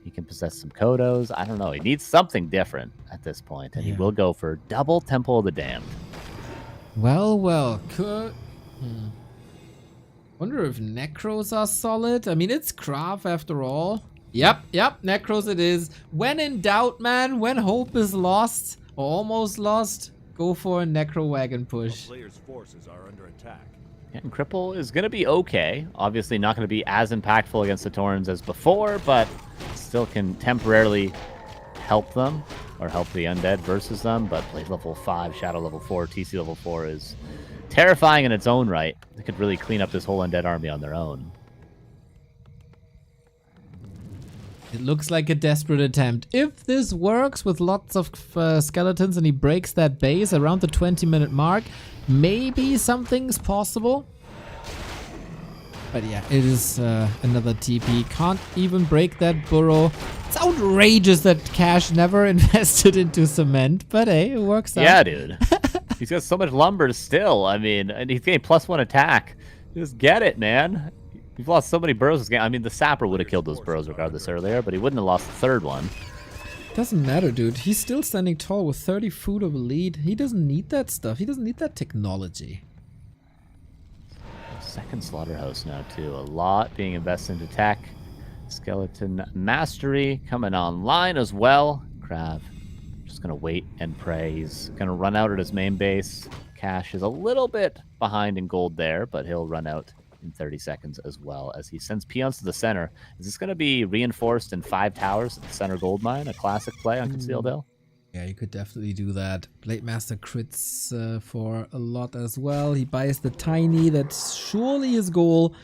He can possess some Kodos. I don't know. He needs something different at this point, and he will go for double Temple of the Damned. Well, could... Wonder if Necros are solid. I mean, it's Krav after all. Yep, Necros it is. When in doubt, man, when hope is lost, or almost lost, go for a Necro Wagon push. Players' forces are under attack. And Cripple is going to be okay. Obviously not going to be as impactful against the Taurens as before, but still can temporarily help them, or help the Undead versus them. But Blade level 5, Shadow level 4, TC level 4 is terrifying in its own right. They could really clean up this whole Undead army on their own. It looks like a desperate attempt. If this works with lots of skeletons and he breaks that base around the 20-minute mark, maybe something's possible. But yeah, it is another TP. Can't even break that burrow. It's outrageous that Cash never invested into cement, but hey, it works out. Yeah, dude. He's got so much lumber still. I mean, and he's getting +1 attack. Just get it, man. You've lost so many burrows this game. I mean, the Sapper would have killed those burrows regardless earlier, but he wouldn't have lost the third one. Doesn't matter, dude. He's still standing tall with 30 food of a lead. He doesn't need that stuff. He doesn't need that technology. Second Slaughterhouse now, too. A lot being invested into tech. Skeleton Mastery coming online as well. Krav just going to wait and pray. He's going to run out at his main base. Cash is a little bit behind in gold there, but he'll run out in 30 seconds as well as he sends peons to the center. Is this going to be reinforced in 5 towers at the center gold mine? A classic play on Concealed Hill? Yeah, you could definitely do that. Blade Master crits for a lot as well. He buys the Tiny. That's surely his goal.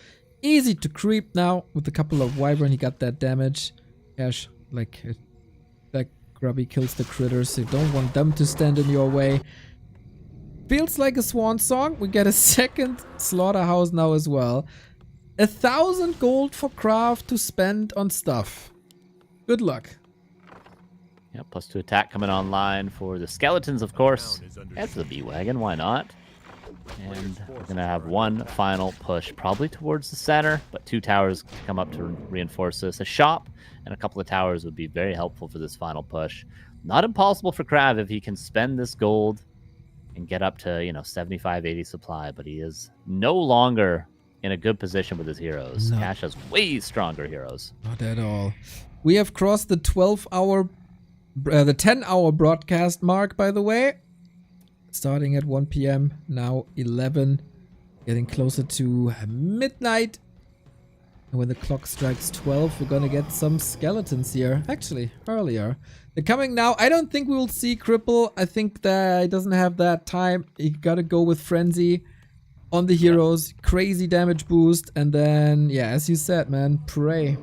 Easy to creep now with a couple of Wyvern. He got that damage. Cash, like, that Grubby kills the critters. So you don't want them to stand in your way. Feels like a swan song. We get a second slaughterhouse now as well. 1,000 gold for Craft to spend on stuff. Good luck. Yeah, +2 attack coming online for the skeletons, of course. And for the B-Wagon, why not? And we're going to have one final push, probably towards the center, but 2 towers to come up to reinforce this. A shop and a couple of towers would be very helpful for this final push. Not impossible for Krav if he can spend this gold and get up to, 75, 80 supply, but he is no longer in a good position with his heroes. No. Cash has way stronger heroes. Not at all. We have crossed the 12-hour, the 10-hour broadcast mark, by the way. Starting at 1 p.m., now 11, getting closer to midnight. And when the clock strikes 12, we're gonna get some skeletons here. Actually, earlier. They're coming now. I don't think we will see Cripple. I think that he doesn't have that time. He gotta go with Frenzy on the heroes. Crazy damage boost. And then, yeah, as you said, man, pray.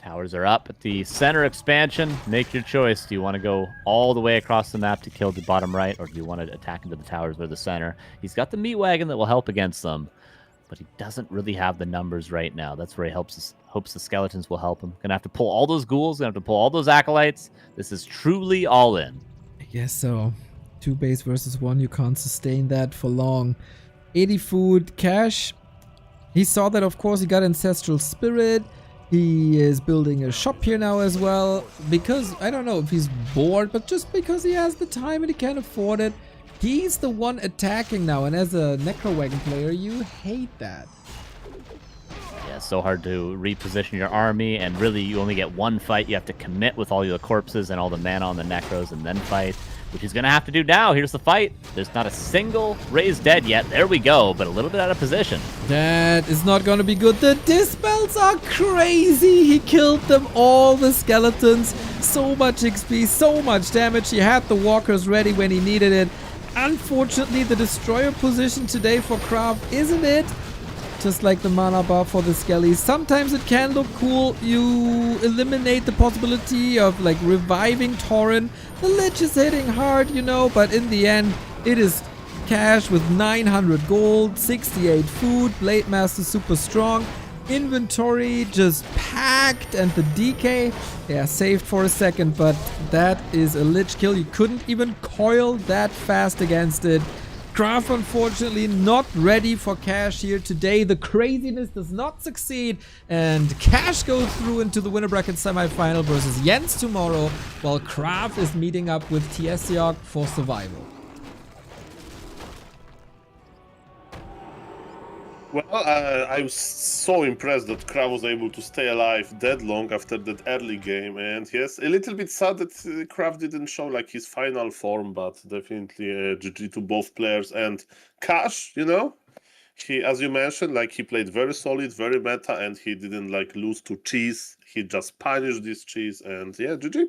Towers are up at the center expansion. Make your choice. Do you want to go all the way across the map to kill the bottom right, or do you want to attack into the towers or the center? He's got the meat wagon that will help against them, but he doesn't really have the numbers right now. That's where he hopes the skeletons will help him. Gonna have to pull all those ghouls, gonna have to pull all those acolytes. This is truly all in. I guess so. 2 base versus 1, you can't sustain that for long. 80 food, cash. He saw that, of course. He got Ancestral Spirit. He is building a shop here now as well, because, I don't know if he's bored, but just because he has the time and he can afford it. He's the one attacking now, and as a Necro Wagon player, you hate that. Yeah, it's so hard to reposition your army, and really you only get one fight. You have to commit with all your corpses and all the mana on the Necros and then fight, which he's going to have to do now. Here's the fight. There's not a single raised dead yet. There we go, but a little bit out of position. That is not going to be good. The Dispels are crazy. He killed them all, the skeletons. So much XP, so much damage. He had the walkers ready when he needed it. Unfortunately, the destroyer position today for Krav isn't it. Just like the mana bar for the skellies. Sometimes it can look cool. You eliminate the possibility of like reviving Tauren. The Lich is hitting hard, but in the end, it is cash with 900 gold, 68 food, Blade Master super strong. Inventory just packed, and the DK, yeah, saved for a second, but that is a lich kill. You couldn't even coil that fast against it. Graf, unfortunately, not ready for Cash here today. The craziness does not succeed, and Cash goes through into the winner bracket semifinal versus Jens tomorrow, while Graf is meeting up with Tsog for survival. Well, I'm so impressed that Krav was able to stay alive that long after that early game, and yes, a little bit sad that Krav didn't show like his final form, but definitely GG to both players. And Cash, you know, he, as you mentioned, like he played very solid, very meta, and he didn't like lose to cheese. He just punished this cheese, and yeah, GG.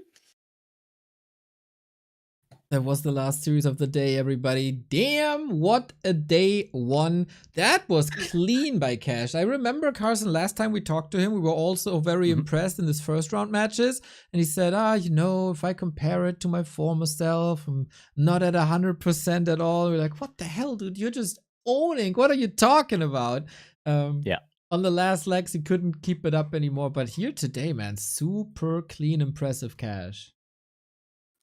That was the last series of the day, everybody. Damn, what a day one. That was clean by Cash. I remember, Carson, last time we talked to him, we were also very impressed in his first round matches. And he said, you know, if I compare it to my former self, I'm not at 100% at all. We're like, what the hell, dude? You're just owning. What are you talking about? Yeah. On the last legs, he couldn't keep it up anymore. But here today, man, super clean, impressive Cash.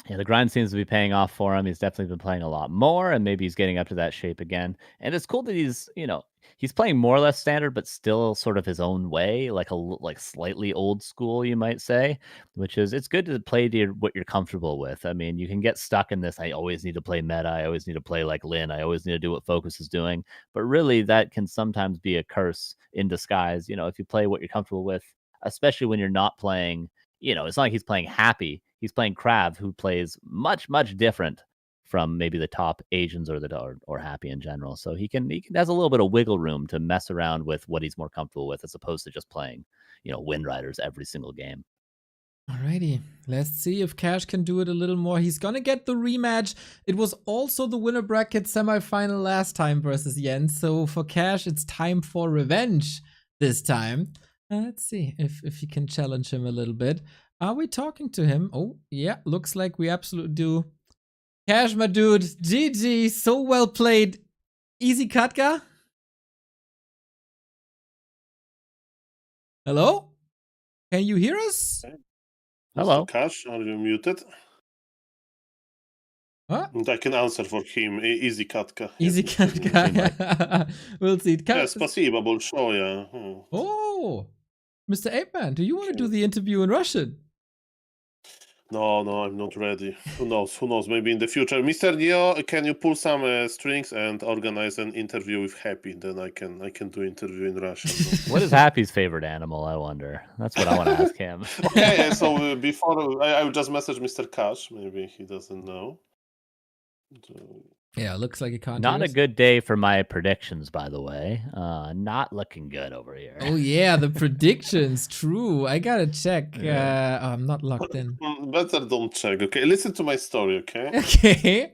Yeah, the grind seems to be paying off for him. He's definitely been playing a lot more, and maybe he's getting up to that shape again. And it's cool that he's, you know, he's playing more or less standard, but still sort of his own way, like like slightly old school, you might say. Which is, it's good to play to what you're comfortable with. I mean, you can get stuck in this. I always need to play meta. I always need to play like Lynn. I always need to do what Focus is doing. But really, that can sometimes be a curse in disguise. You know, if you play what you're comfortable with, especially when you're not playing. You know, it's not like he's playing happy. He's playing Krav, who plays much, much different from maybe the top Asians or happy in general. So he has a little bit of wiggle room to mess around with what he's more comfortable with, as opposed to just playing, you know, Wind Riders every single game. Alrighty, let's see if Cash can do it a little more. He's gonna get the rematch. It was also the winner bracket semifinal last time versus Jens. So for Cash, it's time for revenge this time. Let's see if he can challenge him a little bit. Are we talking to him? Oh, yeah, looks like we absolutely do. Cash, my dude, GG, so well played. Easy Katka? Hello? Can you hear us? Hello. Mr. Cash, are you muted? What? And I can answer for him. Easy Katka. Easy Katka. We'll see. Спасибо большое. Oh, Mr. Apeman, do you want to do the interview in Russian? No, I'm not ready. Who knows? Maybe in the future. Mr. Neo, can you pull some strings and organize an interview with Happy? Then I can do interview in Russian. What is Happy's favorite animal, I wonder? That's what I want to ask him. Okay, so before I will just message Mr. Cash. Maybe he doesn't know. Yeah, looks like he can't. Not a good day for my predictions, by the way. Not looking good over here. Oh yeah, the predictions. True. I gotta check. I'm not locked in. Better don't check. Okay, listen to my story. Okay. Okay.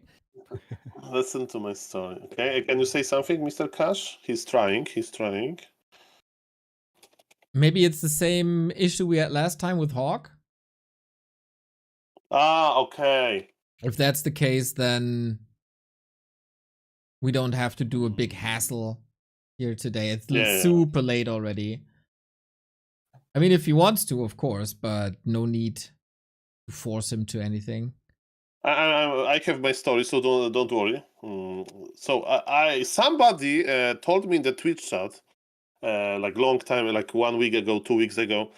Listen to my story. Okay. Can you say something, Mr. Cash? He's trying. Maybe it's the same issue we had last time with Hawk. Okay. If that's the case, then we don't have to do a big hassle here today. It's super late already. I mean, if he wants to, of course, but no need to force him to anything. I have my story, so don't worry. So somebody told me in the Twitch chat, like long time, like 1 week ago, 2 weeks ago,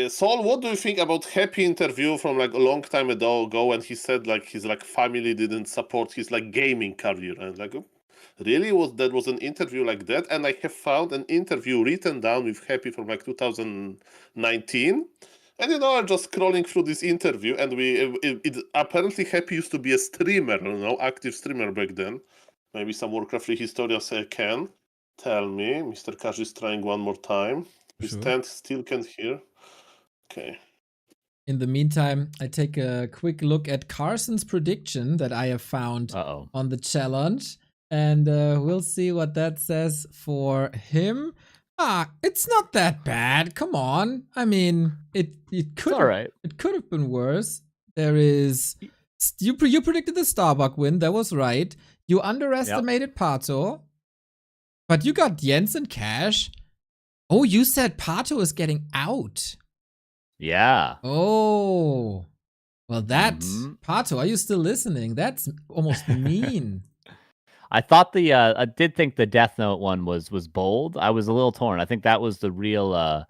Saul, what do you think about Happy interview from like a long time ago? And he said like his like family didn't support his like gaming career, and like really that was an interview like that. And I have found an interview written down with Happy from like 2019. And you know, I'm just scrolling through this interview, and it apparently Happy used to be a streamer, you know, active streamer back then. Maybe some Warcraft 3 historians can tell me. Mr. Cash is trying one more time. His tent still can't hear. Okay. In the meantime, I take a quick look at Carson's prediction that I have found on the challenge. And we'll see what that says for him. It's not that bad. Come on. I mean, it could have been worse. There is you predicted the Starbuck win. That was right. You underestimated Pato, but you got Jens and Cash. Oh, you said Pato is getting out. Yeah. Oh. Well, that Mhm. Pato, are you still listening? That's almost mean. I thought I did think the Death Note one was bold. I was a little torn. I think that was the real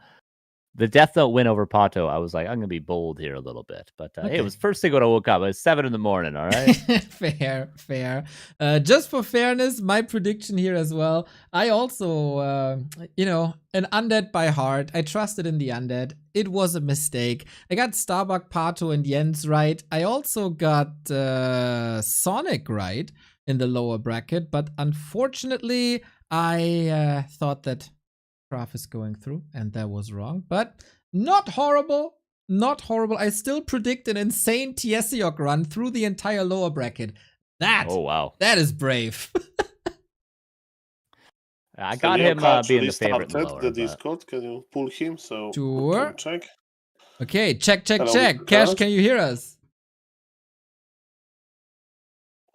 the Death Note win over Pato. I was like, I'm gonna be bold here a little bit, but hey, it was first thing when I woke up. It was 7 a.m. All right. Fair. Just for fairness, my prediction here as well. I also, an undead by heart. I trusted in the undead. It was a mistake. I got Starbuck, Pato, and Jens right. I also got Sonic right in the lower bracket, but unfortunately, I thought that Graph is going through, and that was wrong. But not horrible. Not horrible. I still predict an insane Tiesiok run through the entire lower bracket. Oh wow. That is brave. I got him being the favorite in the lower. The Discord. Can you pull him so Sure. we can check? Okay, check. Hello, Cash, Cash. can you hear us?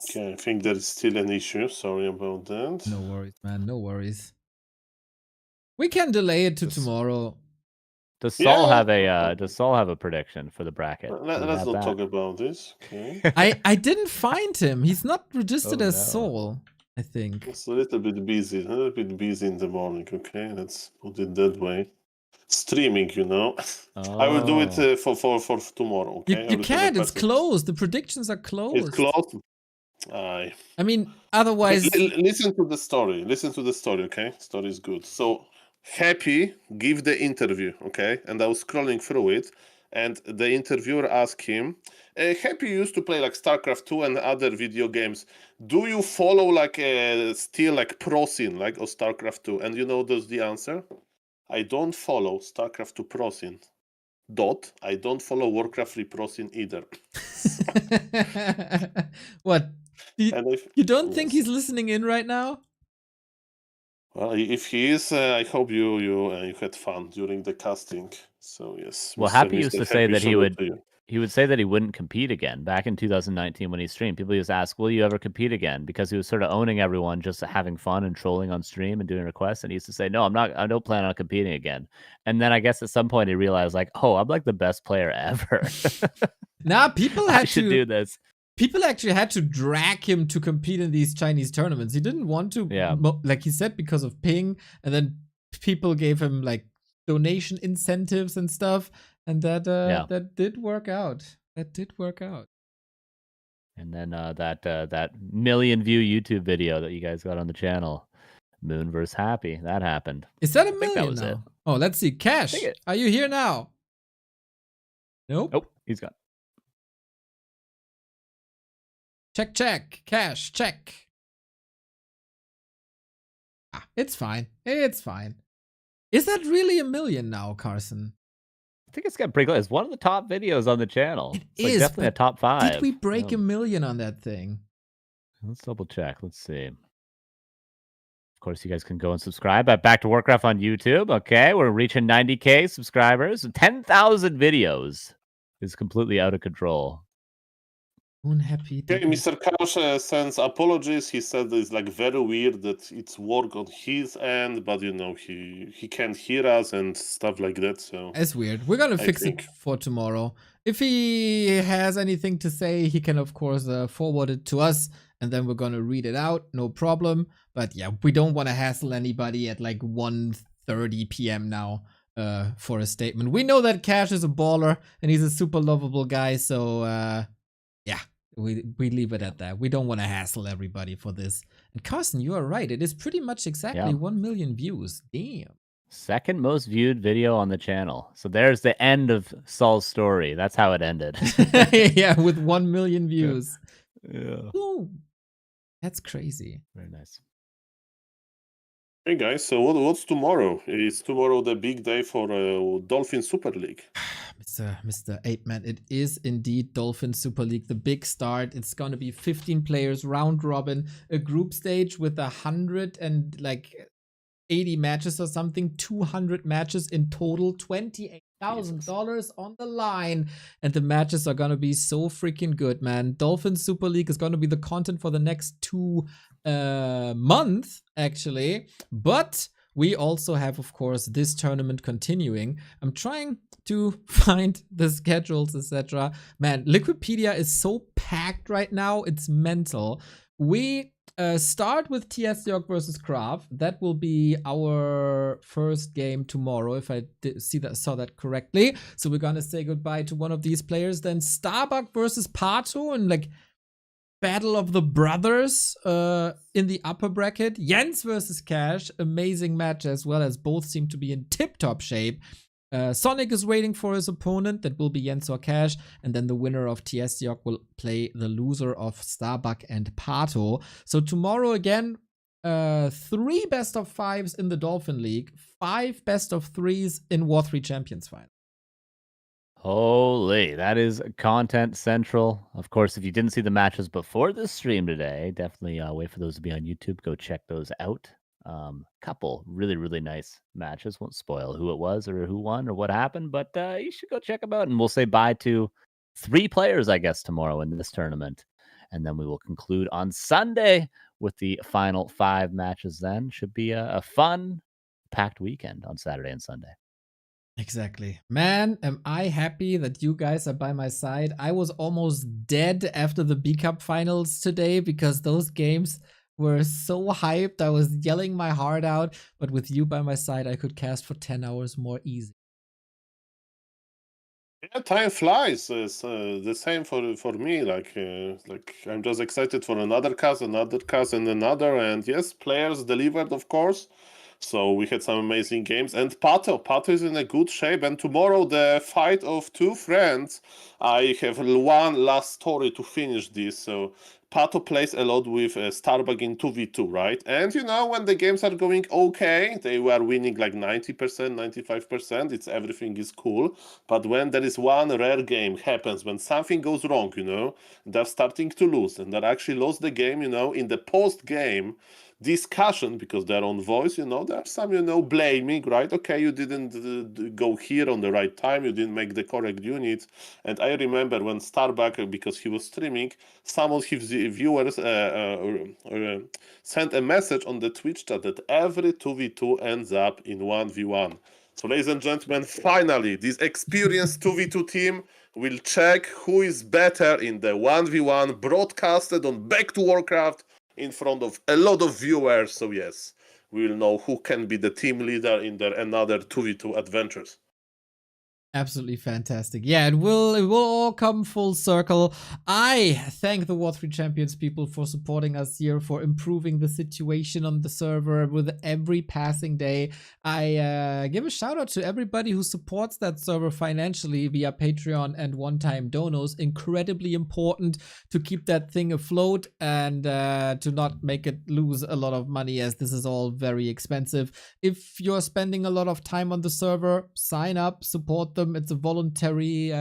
Okay, I think there is still an issue. Sorry about that. No worries, man. No worries. We can delay it to tomorrow. Does Saul have a prediction for the bracket? Let's not talk about this. Okay. I didn't find him. He's not registered as Soul, I think. It's a little bit busy in the morning. Okay, let's put it that way. Streaming, I will do it for tomorrow. Okay. You can't. It's closed. The predictions are closed. It's closed. I mean, otherwise. Listen to the story. Okay, story is good. So Happy give the interview. Okay, and I was scrolling through it, and the interviewer asked him, Happy used to play like StarCraft 2 and other video games. Do you follow like still like pro scene like or StarCraft 2? And there's the answer. I don't follow StarCraft 2 pro scene. I don't follow Warcraft 3 pro scene either. What? You don't think he's listening in right now? Well, if he is, I hope you had fun during the casting. So yes. Well, Happy used to say that he would say that he wouldn't compete again back in 2019 when he streamed. People used to ask, will you ever compete again? Because he was sort of owning everyone, just having fun and trolling on stream and doing requests. And he used to say, no, I don't plan on competing again. And then I guess at some point he realized like, oh, I'm like the best player ever. People should do this. People actually had to drag him to compete in these Chinese tournaments. He didn't want to, like he said, because of ping. And then people gave him like donation incentives and stuff. And that did work out. And then that million view YouTube video that you guys got on the channel, Moon vs. Happy, that happened. Is that a million now? It. Oh, let's see. Cash, are you here now? Nope. Oh, he's gone. Check. Cash, check. It's fine. Is that really a million now, Carson? I think it's getting pretty close. It's one of the top videos on the channel. It's is, definitely a top 5. Did we break a million on that thing? Let's double check. Let's see. Of course, you guys can go and subscribe at Back to Warcraft on YouTube. Okay, we're reaching 90K subscribers. 10,000 videos is completely out of control. Unhappy. Okay, Mr. Kaush sends apologies. He said it's like very weird that it's work on his end, but he can't hear us and stuff like that. So it's weird. We're gonna fix it for tomorrow. If he has anything to say, he can of course forward it to us, and then we're gonna read it out. No problem. But yeah, we don't want to hassle anybody at like 1:30 p.m. now for a statement. We know that Cash is a baller and he's a super lovable guy. So yeah, we leave it at that. We don't want to hassle everybody for this. And Carson, you are right. It is pretty much exactly 1 million views. Damn. Second most viewed video on the channel. So there's the end of Saul's story. That's how it ended. Yeah, with 1 million views. Yeah. Ooh, that's crazy. Very nice. Hey guys, so what's tomorrow? Is tomorrow the big day for Dolphin Super League? Mr. 8-Man, it is indeed Dolphin Super League, the big start. It's going to be 15 players, round robin, a group stage with 180 matches or something, 200 matches in total, $28,000 on the line. And the matches are going to be so freaking good, man. Dolphin Super League is going to be the content for the next 2 months, actually. But we also have, of course, this tournament continuing. I'm trying to find the schedules, etc. Man, Liquipedia is so packed right now, it's mental. We start with Tsog versus Krav. That will be our first game tomorrow, if I saw that correctly. So we're gonna say goodbye to one of these players. Then Starbuck versus Pato, and like Battle of the Brothers in the upper bracket. Jens versus Cash, amazing match as well, as both seem to be in tip-top shape. Sonic is waiting for his opponent, that will be Jens or Cash, and then the winner of Tsog will play the loser of Starbuck and Pato. So tomorrow again, 3 best of 5s in the Dolphin League, 5 best of 3s in W3Champions final. Holy, that is content central. Of course, if you didn't see the matches before this stream today, definitely wait for those to be on YouTube. Go check those out. Couple really, really nice matches. Won't spoil who it was or who won or what happened, but you should go check them out. And we'll say bye to 3 players, I guess, tomorrow in this tournament. And then we will conclude on Sunday with the final 5 matches then. Should be a fun, packed weekend on Saturday and Sunday. Exactly. Man, am I happy that you guys are by my side. I was almost dead after the B Cup finals today because those games were so hyped. I was yelling my heart out, but with you by my side, I could cast for 10 hours more easy. Yeah, time flies. It's the same for me. Like I'm just excited for another cast, and another. And yes, players delivered, of course. So we had some amazing games. And Pato is in a good shape. And tomorrow, the fight of 2 friends. I have one last story to finish this. So Pato plays a lot with Starbuck in 2v2, right? And you know, when the games are going okay, they were winning like 90%, 95%. Everything is cool. But when there is one rare game happens, when something goes wrong, you know, they're starting to lose. And they actually lost the game, you know, in the post-game discussion, because their own voice, you know, there's some, you know, blaming, right? Okay, you didn't go here on the right time, you didn't make the correct units. And I remember when Starbuck, because he was streaming, some of his viewers sent a message on the Twitch chat that every 2v2 ends up in 1v1. So, ladies and gentlemen, finally, this experienced 2v2 team will check who is better in the 1v1 broadcasted on Back to Warcraft in front of a lot of viewers. So yes, we will know who can be the team leader in their another 2v2 adventures. Absolutely fantastic. Yeah, it will all come full circle. I thank the W3Champions people for supporting us here, for improving the situation on the server with every passing day. I give a shout out to everybody who supports that server financially via Patreon and one-time donos. Incredibly important to keep that thing afloat and to not make it lose a lot of money, as this is all very expensive. If you're spending a lot of time on the server, sign up, support them. It's a voluntary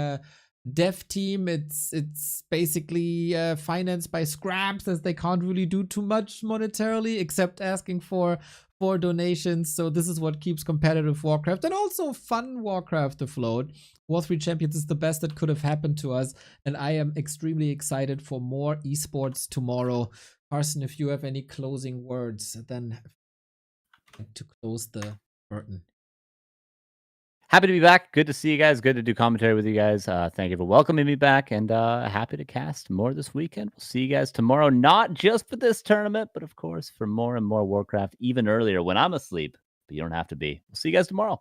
dev team. It's basically financed by scraps, as they can't really do too much monetarily except asking for donations. So this is what keeps competitive Warcraft and also fun Warcraft afloat. W3Champions is the best that could have happened to us, and I am extremely excited for more esports tomorrow. Carson, if you have any closing words, then to close the curtain. Happy to be back. Good to see you guys. Good to do commentary with you guys. Thank you for welcoming me back, and happy to cast more this weekend. We'll see you guys tomorrow, not just for this tournament, but of course for more and more Warcraft even earlier when I'm asleep. But you don't have to be. We'll see you guys tomorrow.